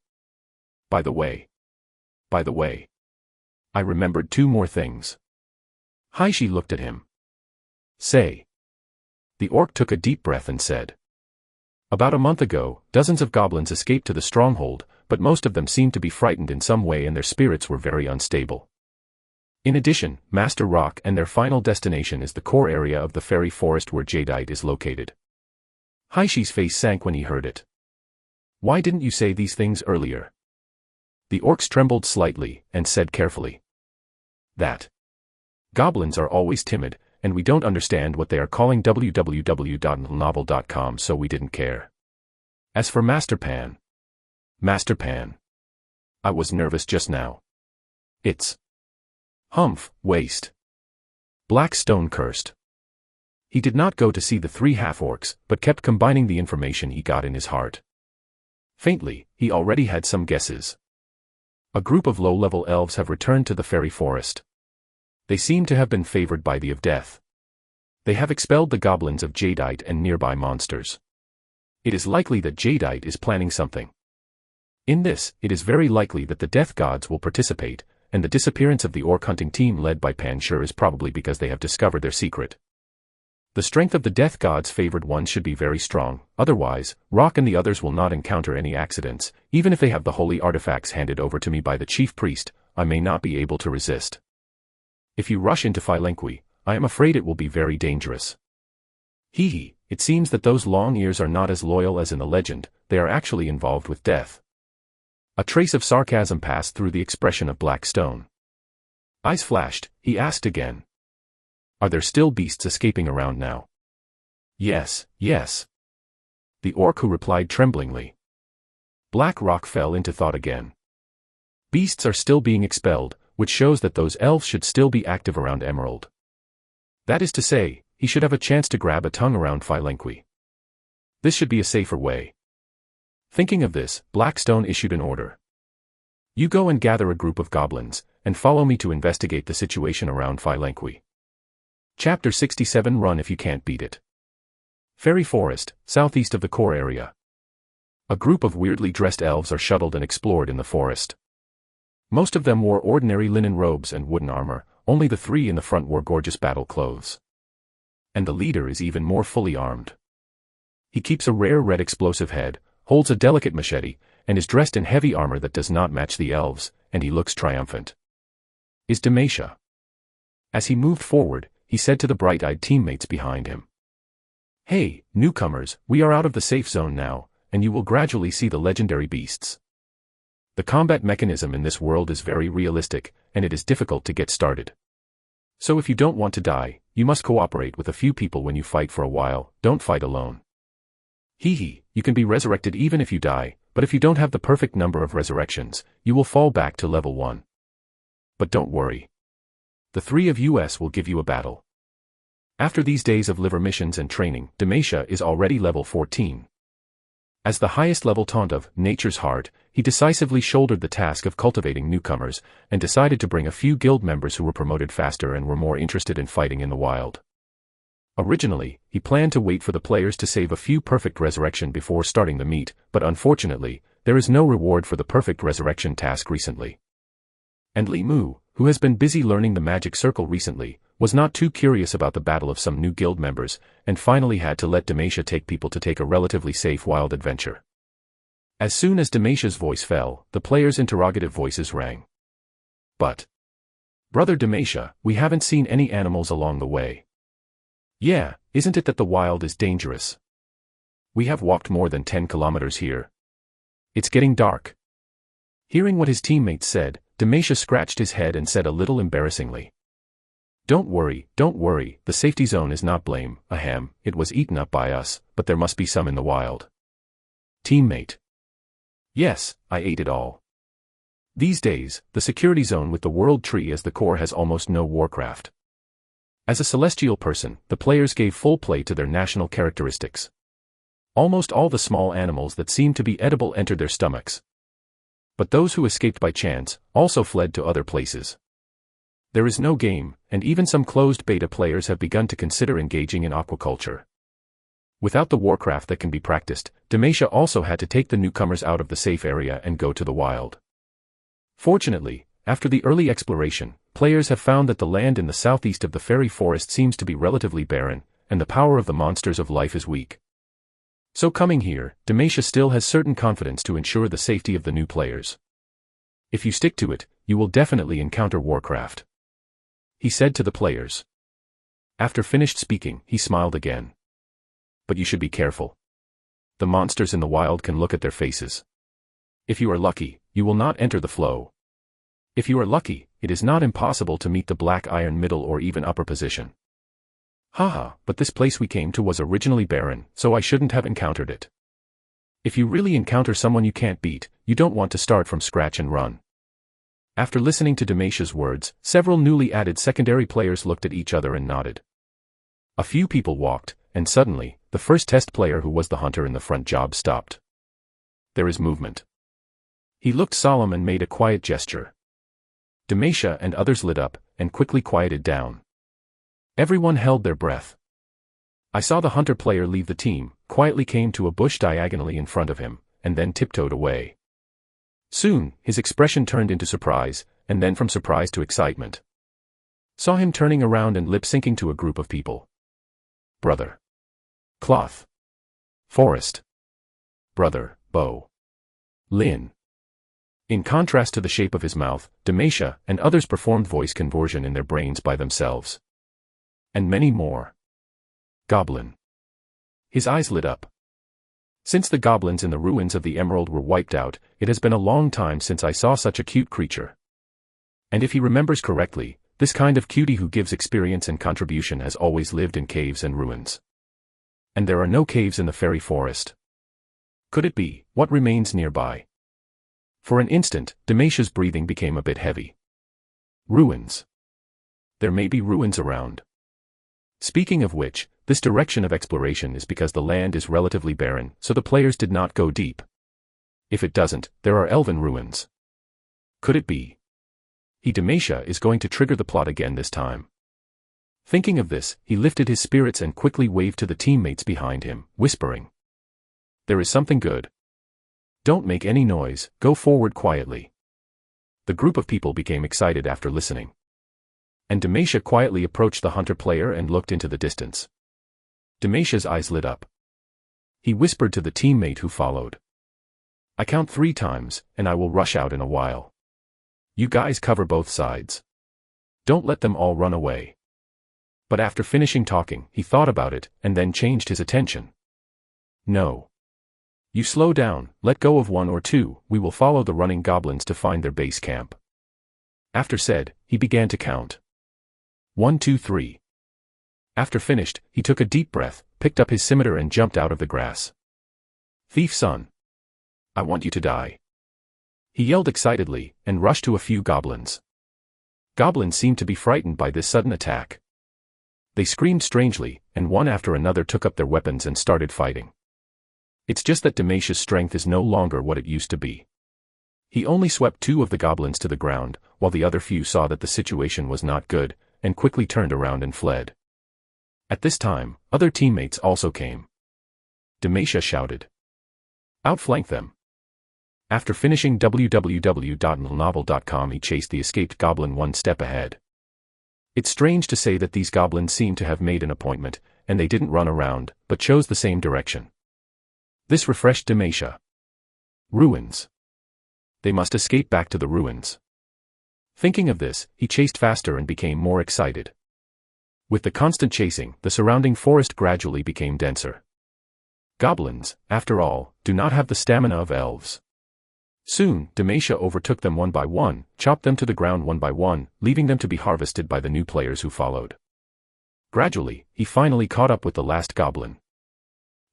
By the way, I remembered 2 more things. Haishi looked at him. Say. The orc took a deep breath and said. About a month ago, dozens of goblins escaped to the stronghold, but most of them seemed to be frightened in some way and their spirits were very unstable. In addition, Master Rock and their final destination is the core area of the fairy forest where Jadeite is located. Haishi's face sank when he heard it. Why didn't you say these things earlier? The orcs trembled slightly, and said carefully. That. Goblins are always timid, and we don't understand what they are calling www.novel.com, so we didn't care. As for Master Pan. Master Pan. I was nervous just now. It's waste. Black Stone cursed. He did not go to see the three half-orcs, but kept combining the information he got in his heart. Faintly, he already had some guesses. A group of low-level elves have returned to the fairy forest. They seem to have been favored by the of death. They have expelled the goblins of Jadeite and nearby monsters. It is likely that Jadeite is planning something. In this, it is very likely that the death gods will participate, and the disappearance of the orc hunting team led by Pan sure is probably because they have discovered their secret. The strength of the death gods' favored ones should be very strong, otherwise, Rock and the others will not encounter any accidents. Even if they have the holy artifacts handed over to me by the chief priest, I may not be able to resist. If you rush into Philenqui, I am afraid it will be very dangerous. Hee, it seems that those long ears are not as loyal as in the legend, they are actually involved with death. A trace of sarcasm passed through the expression of Black Stone. Eyes flashed, he asked again. Are there still beasts escaping around now? Yes. The orc who replied tremblingly. Black Rock fell into thought again. Beasts are still being expelled, which shows that those elves should still be active around Emerald. That is to say, he should have a chance to grab a tongue around Philenqui. This should be a safer way. Thinking of this, Blackstone issued an order. You go and gather a group of goblins, and follow me to investigate the situation around Philenqui. Chapter 67 Run if you can't beat it. Fairy Forest, southeast of the core area. A group of weirdly dressed elves are shuttled and explored in the forest. Most of them wore ordinary linen robes and wooden armor, only the three in the front wore gorgeous battle clothes. And the leader is even more fully armed. He keeps a rare red explosive head, holds a delicate machete, and is dressed in heavy armor that does not match the elves, and he looks triumphant. Is Demetia. As he moved forward, he said to the bright-eyed teammates behind him. Hey, newcomers, we are out of the safe zone now, and you will gradually see the legendary beasts. The combat mechanism in this world is very realistic, and it is difficult to get started. So if you don't want to die, you must cooperate with a few people when you fight for a while, don't fight alone. You can be resurrected even if you die, but if you don't have the perfect number of resurrections, you will fall back to level 1. But don't worry. The three of us will give you a battle. After these days of liver missions and training, Demetia is already level 14. As the highest level taunt of Nature's Heart, he decisively shouldered the task of cultivating newcomers, and decided to bring a few guild members who were promoted faster and were more interested in fighting in the wild. Originally, he planned to wait for the players to save a few perfect resurrection before starting the meet, but unfortunately, there is no reward for the perfect resurrection task recently. And Li Mu, who has been busy learning the magic circle recently, was not too curious about the battle of some new guild members, and finally had to let Demetia take people to take a relatively safe wild adventure. As soon as Demetia's voice fell, the players' interrogative voices rang. But, Brother Demetia, we haven't seen any animals along the way. Yeah, isn't it that the wild is dangerous? We have walked more than 10 kilometers here. It's getting dark. Hearing what his teammates said, Demetia scratched his head and said a little embarrassingly. Don't worry, the safety zone is not blame, ahem, it was eaten up by us, but there must be some in the wild. Teammate. Yes, I ate it all. These days, the security zone with the world tree as the core has almost no warcraft. As a celestial person, the players gave full play to their national characteristics. Almost all the small animals that seemed to be edible entered their stomachs. But those who escaped by chance also fled to other places. There is no game, and even some closed beta players have begun to consider engaging in aquaculture. Without the warcraft that can be practiced, Demetia also had to take the newcomers out of the safe area and go to the wild. Fortunately, after the early exploration, players have found that the land in the southeast of the fairy forest seems to be relatively barren, and the power of the monsters of life is weak. So coming here, Demetia still has certain confidence to ensure the safety of the new players. If you stick to it, you will definitely encounter warcraft. He said to the players. After finished speaking, he smiled again. But you should be careful. The monsters in the wild can look at their faces. If you are lucky, you will not enter the flow. If you are lucky, it is not impossible to meet the black iron middle or even upper position. Haha, but this place we came to was originally barren, so I shouldn't have encountered it. If you really encounter someone you can't beat, you don't want to start from scratch and run. After listening to Damasia's words, several newly added secondary players looked at each other and nodded. A few people walked, and suddenly, the first test player who was the hunter in the front job stopped. There is movement. He looked solemn and made a quiet gesture. Damasia and others lit up, and quickly quieted down. Everyone held their breath. I saw the hunter player leave the team, quietly came to a bush diagonally in front of him, and then tiptoed away. Soon, his expression turned into surprise, and then from surprise to excitement. Saw him turning around and lip-syncing to a group of people. Brother. Cloth. Forest. Brother, bow. Lin. In contrast to the shape of his mouth, Damasia and others performed voice conversion in their brains by themselves. And many more. Goblin. His eyes lit up. Since the goblins in the ruins of the Emerald were wiped out, it has been a long time since I saw such a cute creature. And if he remembers correctly, this kind of cutie who gives experience and contribution has always lived in caves and ruins. And there are no caves in the fairy forest. Could it be, what remains nearby? For an instant, Damasia's breathing became a bit heavy. Ruins. There may be ruins around. Speaking of which, this direction of exploration is because the land is relatively barren, so the players did not go deep. If it doesn't, there are elven ruins. Could it be? Damasia is going to trigger the plot again this time. Thinking of this, he lifted his spirits and quickly waved to the teammates behind him, whispering. There is something good. Don't make any noise, go forward quietly. The group of people became excited after listening. And Damasia quietly approached the hunter player and looked into the distance. Damasia's eyes lit up. He whispered to the teammate who followed. I count 3 times, and I will rush out in a while. You guys cover both sides. Don't let them all run away. But after finishing talking, he thought about it, and then changed his attention. No. You slow down, let go of 1 or 2, we will follow the running goblins to find their base camp. After said, he began to count. 1, 2, 3. After finished, he took a deep breath, picked up his scimitar and jumped out of the grass. Thief son. I want you to die. He yelled excitedly, and rushed to a few goblins. Goblins seemed to be frightened by this sudden attack. They screamed strangely, and one after another took up their weapons and started fighting. It's just that Damasia's strength is no longer what it used to be. He only swept 2 of the goblins to the ground, while the other few saw that the situation was not good, and quickly turned around and fled. At this time, other teammates also came. Damasia shouted. Outflank them. After finishing www.novel.com, he chased the escaped goblin 1 step ahead. It's strange to say that these goblins seem to have made an appointment, and they didn't run around, but chose the same direction. This refreshed Damasia. Ruins. They must escape back to the ruins. Thinking of this, he chased faster and became more excited. With the constant chasing, the surrounding forest gradually became denser. Goblins, after all, do not have the stamina of elves. Soon, Damasia overtook them 1 by 1, chopped them to the ground 1 by 1, leaving them to be harvested by the new players who followed. Gradually, he finally caught up with the last goblin.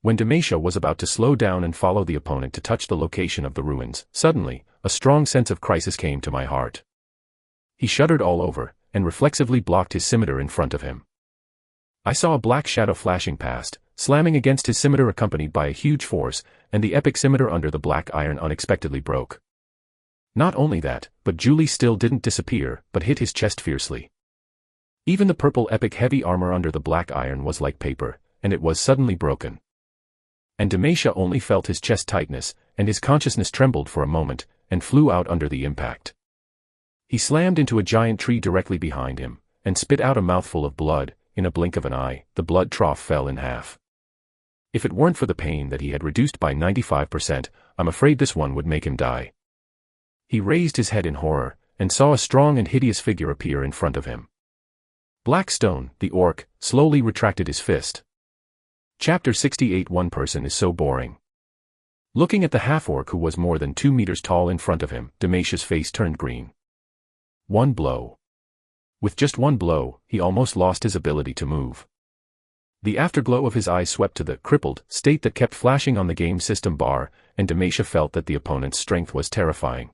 When Damasia was about to slow down and follow the opponent to touch the location of the ruins, suddenly, a strong sense of crisis came to my heart. He shuddered all over, and reflexively blocked his scimitar in front of him. I saw a black shadow flashing past, slamming against his scimitar accompanied by a huge force, and the epic scimitar under the black iron unexpectedly broke. Not only that, but Julie still didn't disappear, but hit his chest fiercely. Even the purple epic heavy armor under the black iron was like paper, and it was suddenly broken. And Damasia only felt his chest tightness, and his consciousness trembled for a moment, and flew out under the impact. He slammed into a giant tree directly behind him, and spit out a mouthful of blood. In a blink of an eye, the blood trough fell in half. If it weren't for the pain that he had reduced by 95%, I'm afraid this one would make him die. He raised his head in horror, and saw a strong and hideous figure appear in front of him. Blackstone, the orc, slowly retracted his fist. Chapter 68. One person is so boring. Looking at the half-orc who was more than 2 meters tall in front of him, Damasia's face turned green. One blow. With just one blow, he almost lost his ability to move. The afterglow of his eyes swept to the crippled state that kept flashing on the game system bar, and Demasha felt that the opponent's strength was terrifying.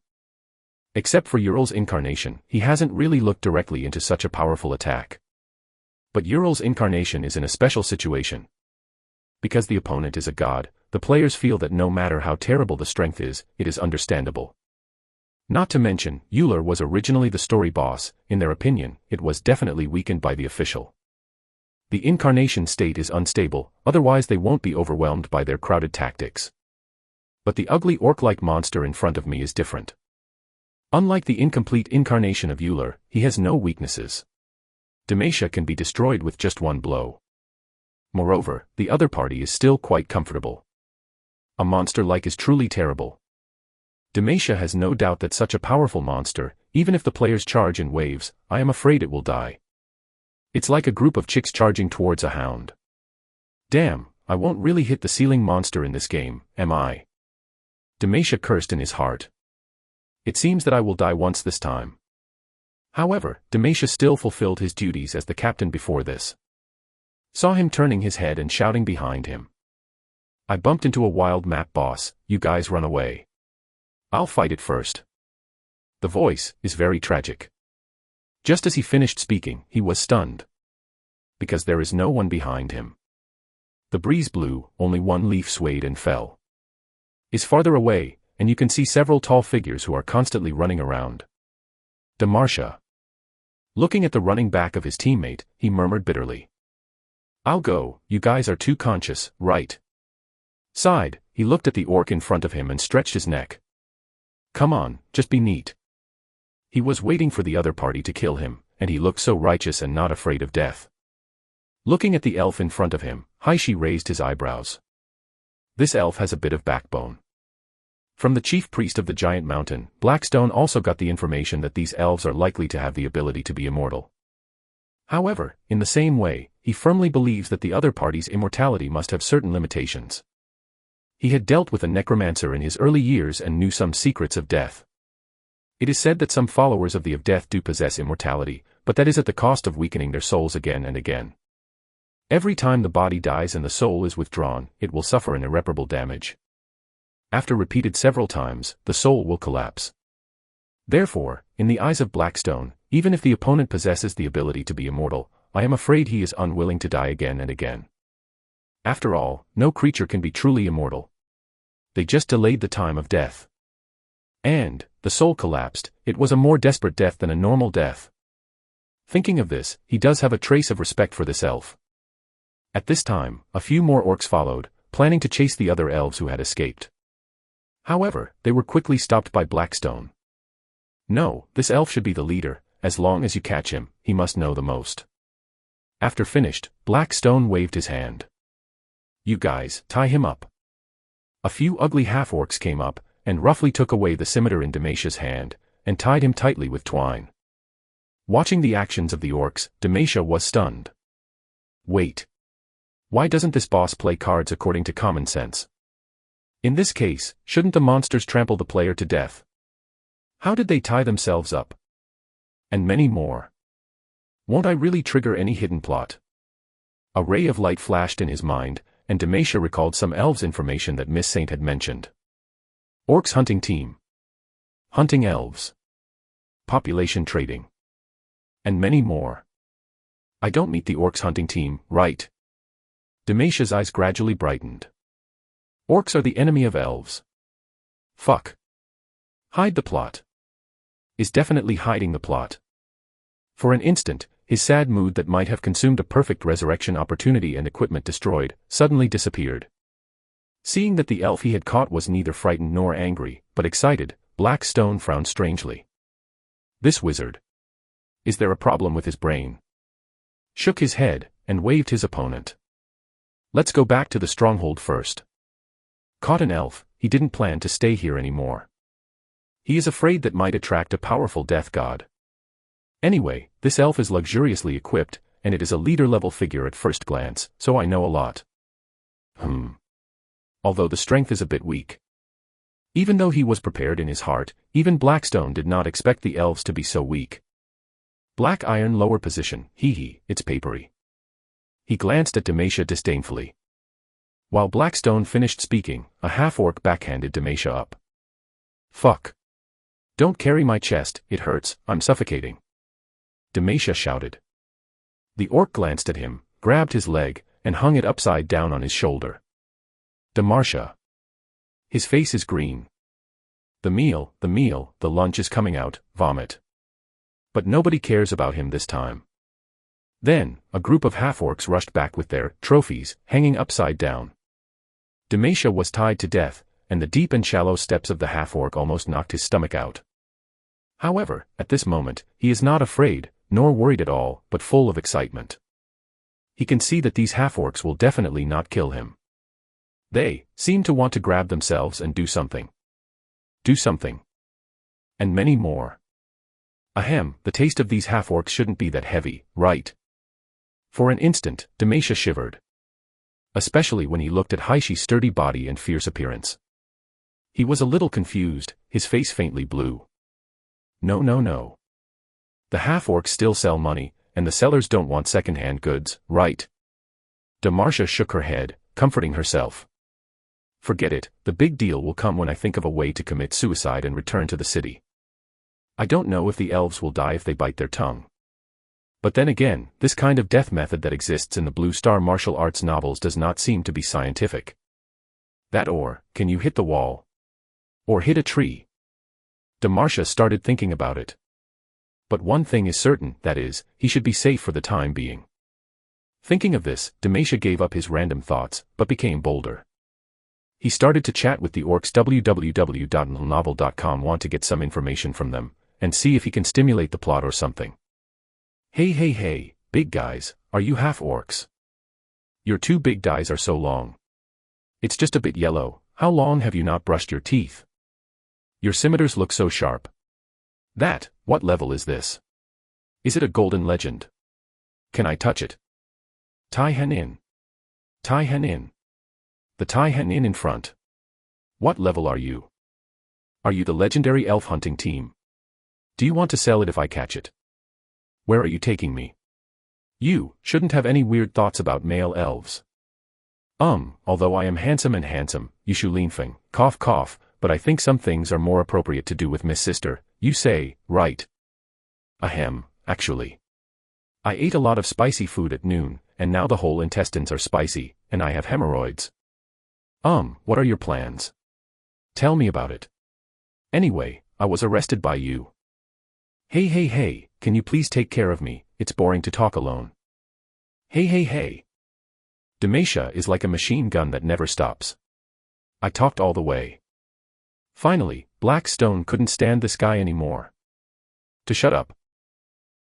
Except for Ural's incarnation, he hasn't really looked directly into such a powerful attack. But Ural's incarnation is in a special situation. Because the opponent is a god, the players feel that no matter how terrible the strength is, it is understandable. Not to mention, Uller was originally the story boss. In their opinion, it was definitely weakened by the official. The incarnation state is unstable, otherwise they won't be overwhelmed by their crowded tactics. But the ugly orc-like monster in front of me is different. Unlike the incomplete incarnation of Uller, he has no weaknesses. Demasha can be destroyed with just one blow. Moreover, the other party is still quite comfortable. A monster like is truly terrible. Demasha has no doubt that such a powerful monster, even if the players charge in waves, I am afraid it will die. It's like a group of chicks charging towards a hound. Damn, I won't really hit the ceiling monster in this game, am I? Demasha cursed in his heart. It seems that I will die once this time. However, Demasha still fulfilled his duties as the captain before this. Saw him turning his head and shouting behind him. I bumped into a wild map boss, you guys run away. I'll fight it first. The voice is very tragic. Just as he finished speaking, he was stunned. Because there is no one behind him. The breeze blew, only one leaf swayed and fell. Is farther away, and you can see several tall figures who are constantly running around. Demasha. Looking at the running back of his teammate, he murmured bitterly. I'll go, you guys are too conscious, right? Sighed, he looked at the orc in front of him and stretched his neck. Come on, just be neat. He was waiting for the other party to kill him, and he looked so righteous and not afraid of death. Looking at the elf in front of him, Haishi raised his eyebrows. This elf has a bit of backbone. From the chief priest of the giant mountain, Blackstone also got the information that these elves are likely to have the ability to be immortal. However, in the same way, he firmly believes that the other party's immortality must have certain limitations. He had dealt with a necromancer in his early years and knew some secrets of death. It is said that some followers of the of death do possess immortality, but that is at the cost of weakening their souls again and again. Every time the body dies and the soul is withdrawn, it will suffer an irreparable damage. After repeated several times, the soul will collapse. Therefore, in the eyes of Blackstone, even if the opponent possesses the ability to be immortal, I am afraid he is unwilling to die again and again. After all, no creature can be truly immortal. They just delayed the time of death. And, the soul collapsed, it was a more desperate death than a normal death. Thinking of this, he does have a trace of respect for this elf. At this time, a few more orcs followed, planning to chase the other elves who had escaped. However, they were quickly stopped by Blackstone. No, this elf should be the leader, as long as you catch him, he must know the most. After finished, Blackstone waved his hand. You guys, tie him up. A few ugly half-orcs came up, and roughly took away the scimitar in Demasha's hand, and tied him tightly with twine. Watching the actions of the orcs, Demasha was stunned. Wait. Why doesn't this boss play cards according to common sense? In this case, shouldn't the monsters trample the player to death? How did they tie themselves up? And many more. Won't I really trigger any hidden plot? A ray of light flashed in his mind, and Demasha recalled some elves information that Miss Saint had mentioned. Orcs hunting team. Hunting elves. Population trading. And many more. I don't meet the orcs hunting team, right? Demasha's eyes gradually brightened. Orcs are the enemy of elves. Fuck. Hide the plot. Is definitely hiding the plot. For an instant, his sad mood that might have consumed a perfect resurrection opportunity and equipment destroyed, suddenly disappeared. Seeing that the elf he had caught was neither frightened nor angry, but excited, Blackstone frowned strangely. This wizard. Is there a problem with his brain? Shook his head, and waved his opponent. Let's go back to the stronghold first. Caught an elf, he didn't plan to stay here anymore. He is afraid that might attract a powerful death god. Anyway, this elf is luxuriously equipped, and it is a leader-level figure at first glance, so I know a lot. Although the strength is a bit weak. Even though he was prepared in his heart, even Blackstone did not expect the elves to be so weak. Black iron lower position, it's papery. He glanced at Demacia disdainfully. While Blackstone finished speaking, a half-orc backhanded Demacia up. Fuck. Don't carry my chest, it hurts, I'm suffocating. Demacia shouted. The orc glanced at him, grabbed his leg, and hung it upside down on his shoulder. Demacia. His face is green. The meal, the lunch is coming out, vomit. But nobody cares about him this time. Then, a group of half-orcs rushed back with their trophies hanging upside down. Demacia was tied to death, and the deep and shallow steps of the half-orc almost knocked his stomach out. However, at this moment, he is not afraid, nor worried at all, but full of excitement. He can see that these half-orcs will definitely not kill him. They seem to want to grab themselves and do something. Do something. And many more. Ahem, the taste of these half-orcs shouldn't be that heavy, right? For an instant, Demacia shivered. Especially when he looked at Haishi's sturdy body and fierce appearance. He was a little confused, his face faintly blue. No. The half-orcs still sell money, and the sellers don't want second-hand goods, right? Demacia shook her head, comforting herself. Forget it, the big deal will come when I think of a way to commit suicide and return to the city. I don't know if the elves will die if they bite their tongue. But then again, this kind of death method that exists in the Blue Star martial arts novels does not seem to be scientific. That or, can you hit the wall? Or hit a tree? Demacia started thinking about it. But one thing is certain, that is, he should be safe for the time being. Thinking of this, Demacia gave up his random thoughts, but became bolder. He started to chat with the orcs www.novel.com, want to get some information from them, and see if he can stimulate the plot or something. Hey, big guys, are you half-orcs? Your two big guys are so long. It's just a bit yellow, how long have you not brushed your teeth? Your scimitars look so sharp. What level is this? Is it a golden legend? Can I touch it? Tai Hen in. The Tai Hen in front. What level are you? Are you the legendary elf hunting team? Do you want to sell it if I catch it? Where are you taking me? You shouldn't have any weird thoughts about male elves. Although I am handsome, Yushu cough, but I think some things are more appropriate to do with Miss Sister, you say, right? Ahem, actually. I ate a lot of spicy food at noon, and now the whole intestines are spicy, and I have hemorrhoids. What are your plans? Tell me about it. Anyway, I was arrested by you. Hey, can you please take care of me, it's boring to talk alone. Hey. Demacia is like a machine gun that never stops. I talked all the way. Finally, Blackstone couldn't stand this guy anymore. To shut up.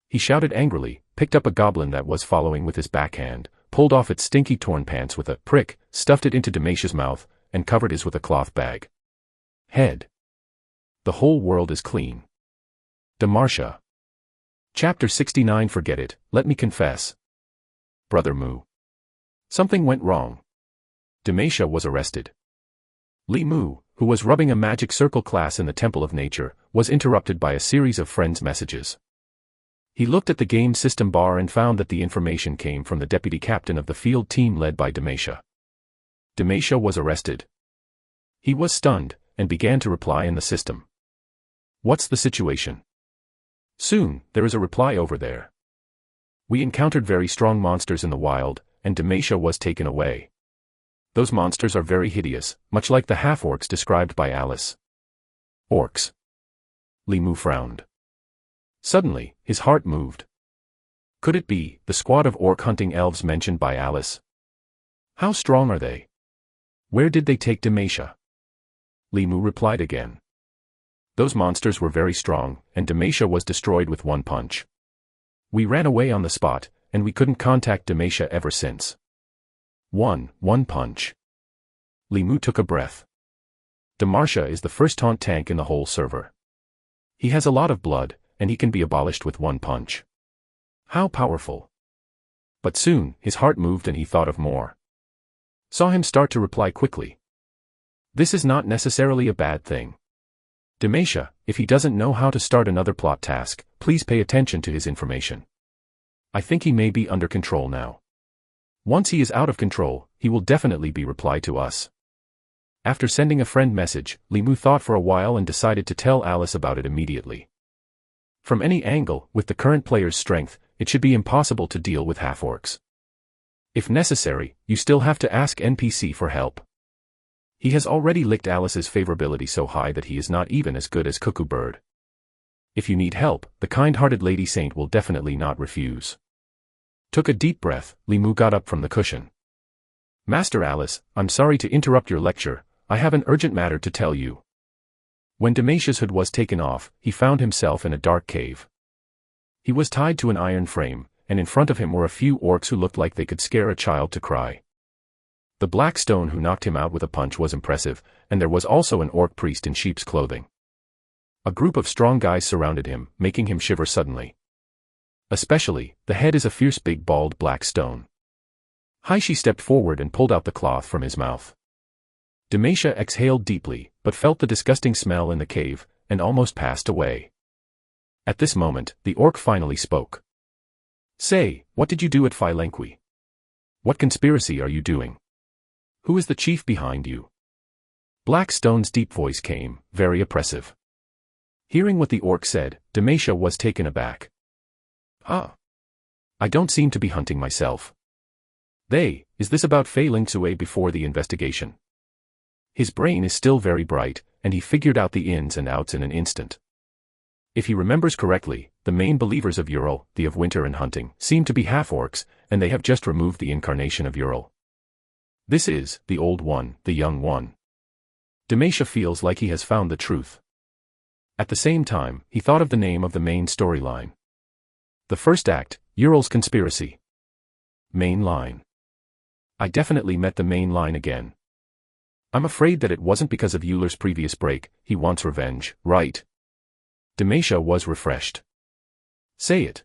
He shouted angrily, picked up a goblin that was following with his backhand, pulled off its stinky torn pants with a prick, stuffed it into Demacia's mouth, and covered his with a cloth bag. Head. The whole world is clean. Demacia. Chapter 69. Forget it, let me confess. Brother Mu. Something went wrong. Demacia was arrested. Li Mu, who was rubbing a magic circle class in the Temple of Nature, was interrupted by a series of friends' messages. He looked at the game system bar and found that the information came from the deputy captain of the field team led by Demacia. Demacia was arrested. He was stunned, and began to reply in the system. What's the situation? Soon, there is a reply over there. We encountered very strong monsters in the wild, and Demacia was taken away. Those monsters are very hideous, much like the half-orcs described by Alice. Orcs. Li Mu frowned. Suddenly, his heart moved. Could it be the squad of orc-hunting elves mentioned by Alice? How strong are they? Where did they take Demacia? Li Mu replied again. Those monsters were very strong, and Demacia was destroyed with one punch. We ran away on the spot, and we couldn't contact Demacia ever since. One punch. Li Mu took a breath. Demacia is the first taunt tank in the whole server. He has a lot of blood, and he can be abolished with one punch. How powerful. But soon, his heart moved and he thought of more. Saw him start to reply quickly. This is not necessarily a bad thing. Demacia, if he doesn't know how to start another plot task, please pay attention to his information. I think he may be under control now. Once he is out of control, he will definitely be reply to us. After sending a friend message, Limu thought for a while and decided to tell Alice about it immediately. From any angle, with the current player's strength, it should be impossible to deal with half-orcs. If necessary, you still have to ask NPC for help. He has already licked Alice's favorability so high that he is not even as good as Cuckoo Bird. If you need help, the kind-hearted Lady Saint will definitely not refuse. Took a deep breath, Limu got up from the cushion. Master Alice, I'm sorry to interrupt your lecture, I have an urgent matter to tell you. When Damasia's hood was taken off, he found himself in a dark cave. He was tied to an iron frame, and in front of him were a few orcs who looked like they could scare a child to cry. The black stone who knocked him out with a punch was impressive, and there was also an orc priest in sheep's clothing. A group of strong guys surrounded him, making him shiver suddenly. Especially, the head is a fierce big bald black stone. Haishi stepped forward and pulled out the cloth from his mouth. Demacia exhaled deeply, but felt the disgusting smell in the cave, and almost passed away. At this moment, the orc finally spoke. Say, what did you do at Philenqui? What conspiracy are you doing? Who is the chief behind you? Black Stone's deep voice came, very oppressive. Hearing what the orc said, Demacia was taken aback. Ah. I don't seem to be hunting myself. Is this about Fei Lingxue before the investigation? His brain is still very bright, and he figured out the ins and outs in an instant. If he remembers correctly, the main believers of Ural, the of winter and hunting, seem to be half-orcs, and they have just removed the incarnation of Ural. This is, the old one, the young one. Demacia feels like he has found the truth. At the same time, he thought of the name of the main storyline. The first act, Ural's conspiracy. Main line. I definitely met the main line again. I'm afraid that it wasn't because of Euler's previous break, he wants revenge, right? Demacia was refreshed. Say it.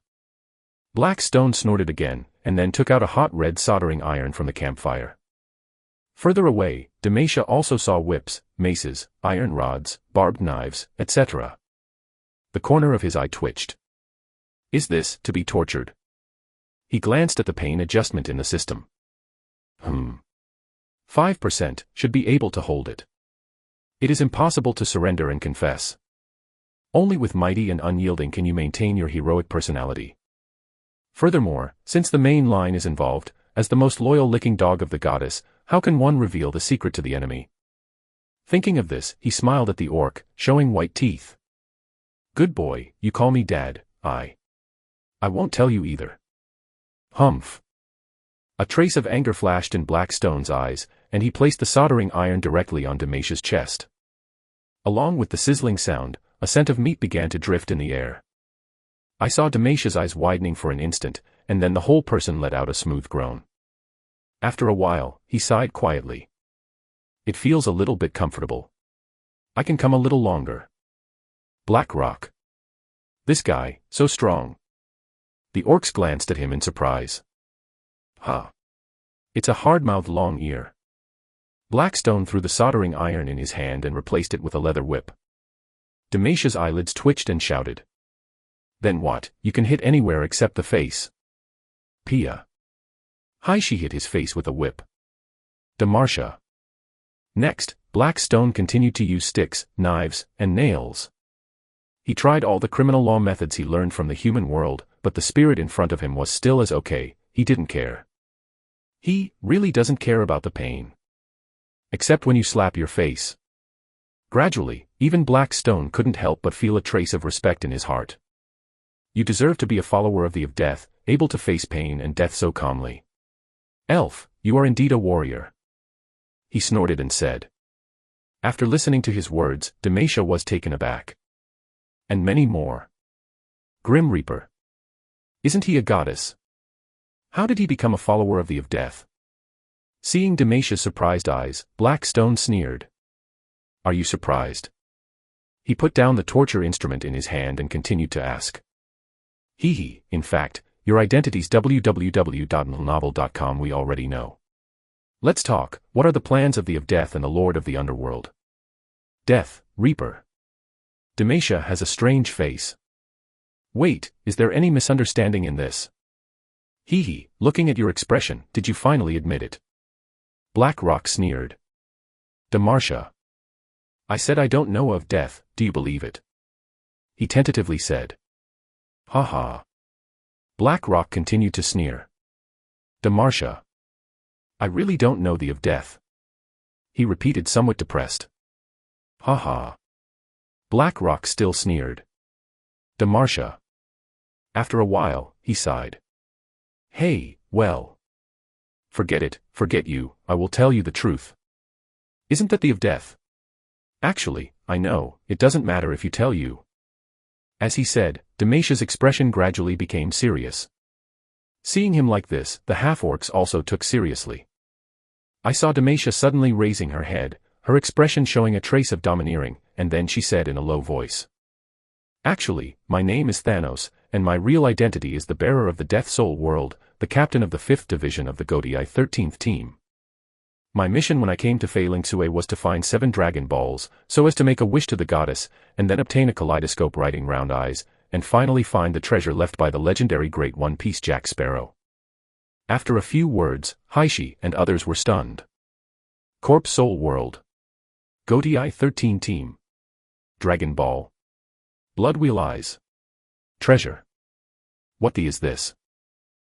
Black Stone snorted again, and then took out a hot red soldering iron from the campfire. Further away, Demacia also saw whips, maces, iron rods, barbed knives, etc. The corner of his eye twitched. Is this to be tortured? He glanced at the pain adjustment in the system. 5% should be able to hold it. It is impossible to surrender and confess. Only with mighty and unyielding can you maintain your heroic personality. Furthermore, since the main line is involved, as the most loyal licking dog of the goddess, how can one reveal the secret to the enemy? Thinking of this, he smiled at the orc, showing white teeth. Good boy, you call me Dad, I won't tell you either. Humph. A trace of anger flashed in Black Stone's eyes, and he placed the soldering iron directly on Demacia's chest. Along with the sizzling sound, a scent of meat began to drift in the air. I saw Demacia's eyes widening for an instant, and then the whole person let out a smooth groan. After a while, he sighed quietly. It feels a little bit comfortable. I can come a little longer. Black Rock. This guy, so strong. The orcs glanced at him in surprise. It's a hard-mouthed long ear. Blackstone threw the soldering iron in his hand and replaced it with a leather whip. Demacia's eyelids twitched and shouted. Then what, you can hit anywhere except the face. Pia. Haishi hit his face with a whip. Demacia. Next, Blackstone continued to use sticks, knives, and nails. He tried all the criminal law methods he learned from the human world, but the spirit in front of him was still as okay, he didn't care. He really doesn't care about the pain. Except when you slap your face. Gradually, even Black Stone couldn't help but feel a trace of respect in his heart. You deserve to be a follower of the of death, able to face pain and death so calmly. Elf, you are indeed a warrior. He snorted and said. After listening to his words, Demacia was taken aback. And many more. Grim Reaper. Isn't he a goddess? How did he become a follower of the of death? Seeing Demacia's surprised eyes, Black Stone sneered. Are you surprised? He put down the torture instrument in his hand and continued to ask. In fact, your identity's www.novel.com we already know. Let's talk, what are the plans of the of death and the Lord of the Underworld? Death, Reaper. Demacia has a strange face. Wait, is there any misunderstanding in this? Hee hee, looking at your expression, did you finally admit it? BlackRock sneered. Demarsha. I said I don't know of death, do you believe it? He tentatively said. Ha ha. BlackRock continued to sneer. Demarsha. I really don't know the of death. He repeated somewhat depressed. Ha ha. BlackRock still sneered. Demarsha. After a while, he sighed. Hey, well. Forget it, forget you, I will tell you the truth. Isn't that the of death? Actually, I know, it doesn't matter if you tell you. As he said, Demacia's expression gradually became serious. Seeing him like this, the half-orcs also took seriously. I saw Demacia suddenly raising her head, her expression showing a trace of domineering, and then she said in a low voice. Actually, my name is Thanos, and my real identity is the bearer of the Death Soul World, the captain of the 5th Division of the Godii 13th Team. My mission when I came to Failing Sue was to find 7 Dragon Balls, so as to make a wish to the goddess, and then obtain a kaleidoscope riding round eyes, and finally find the treasure left by the legendary Great One Piece Jack Sparrow. After a few words, Heishi and others were stunned. Corpse Soul World. Godii 13 Team. Dragon Ball. Blood Wheel Eyes. Treasure. What the is this?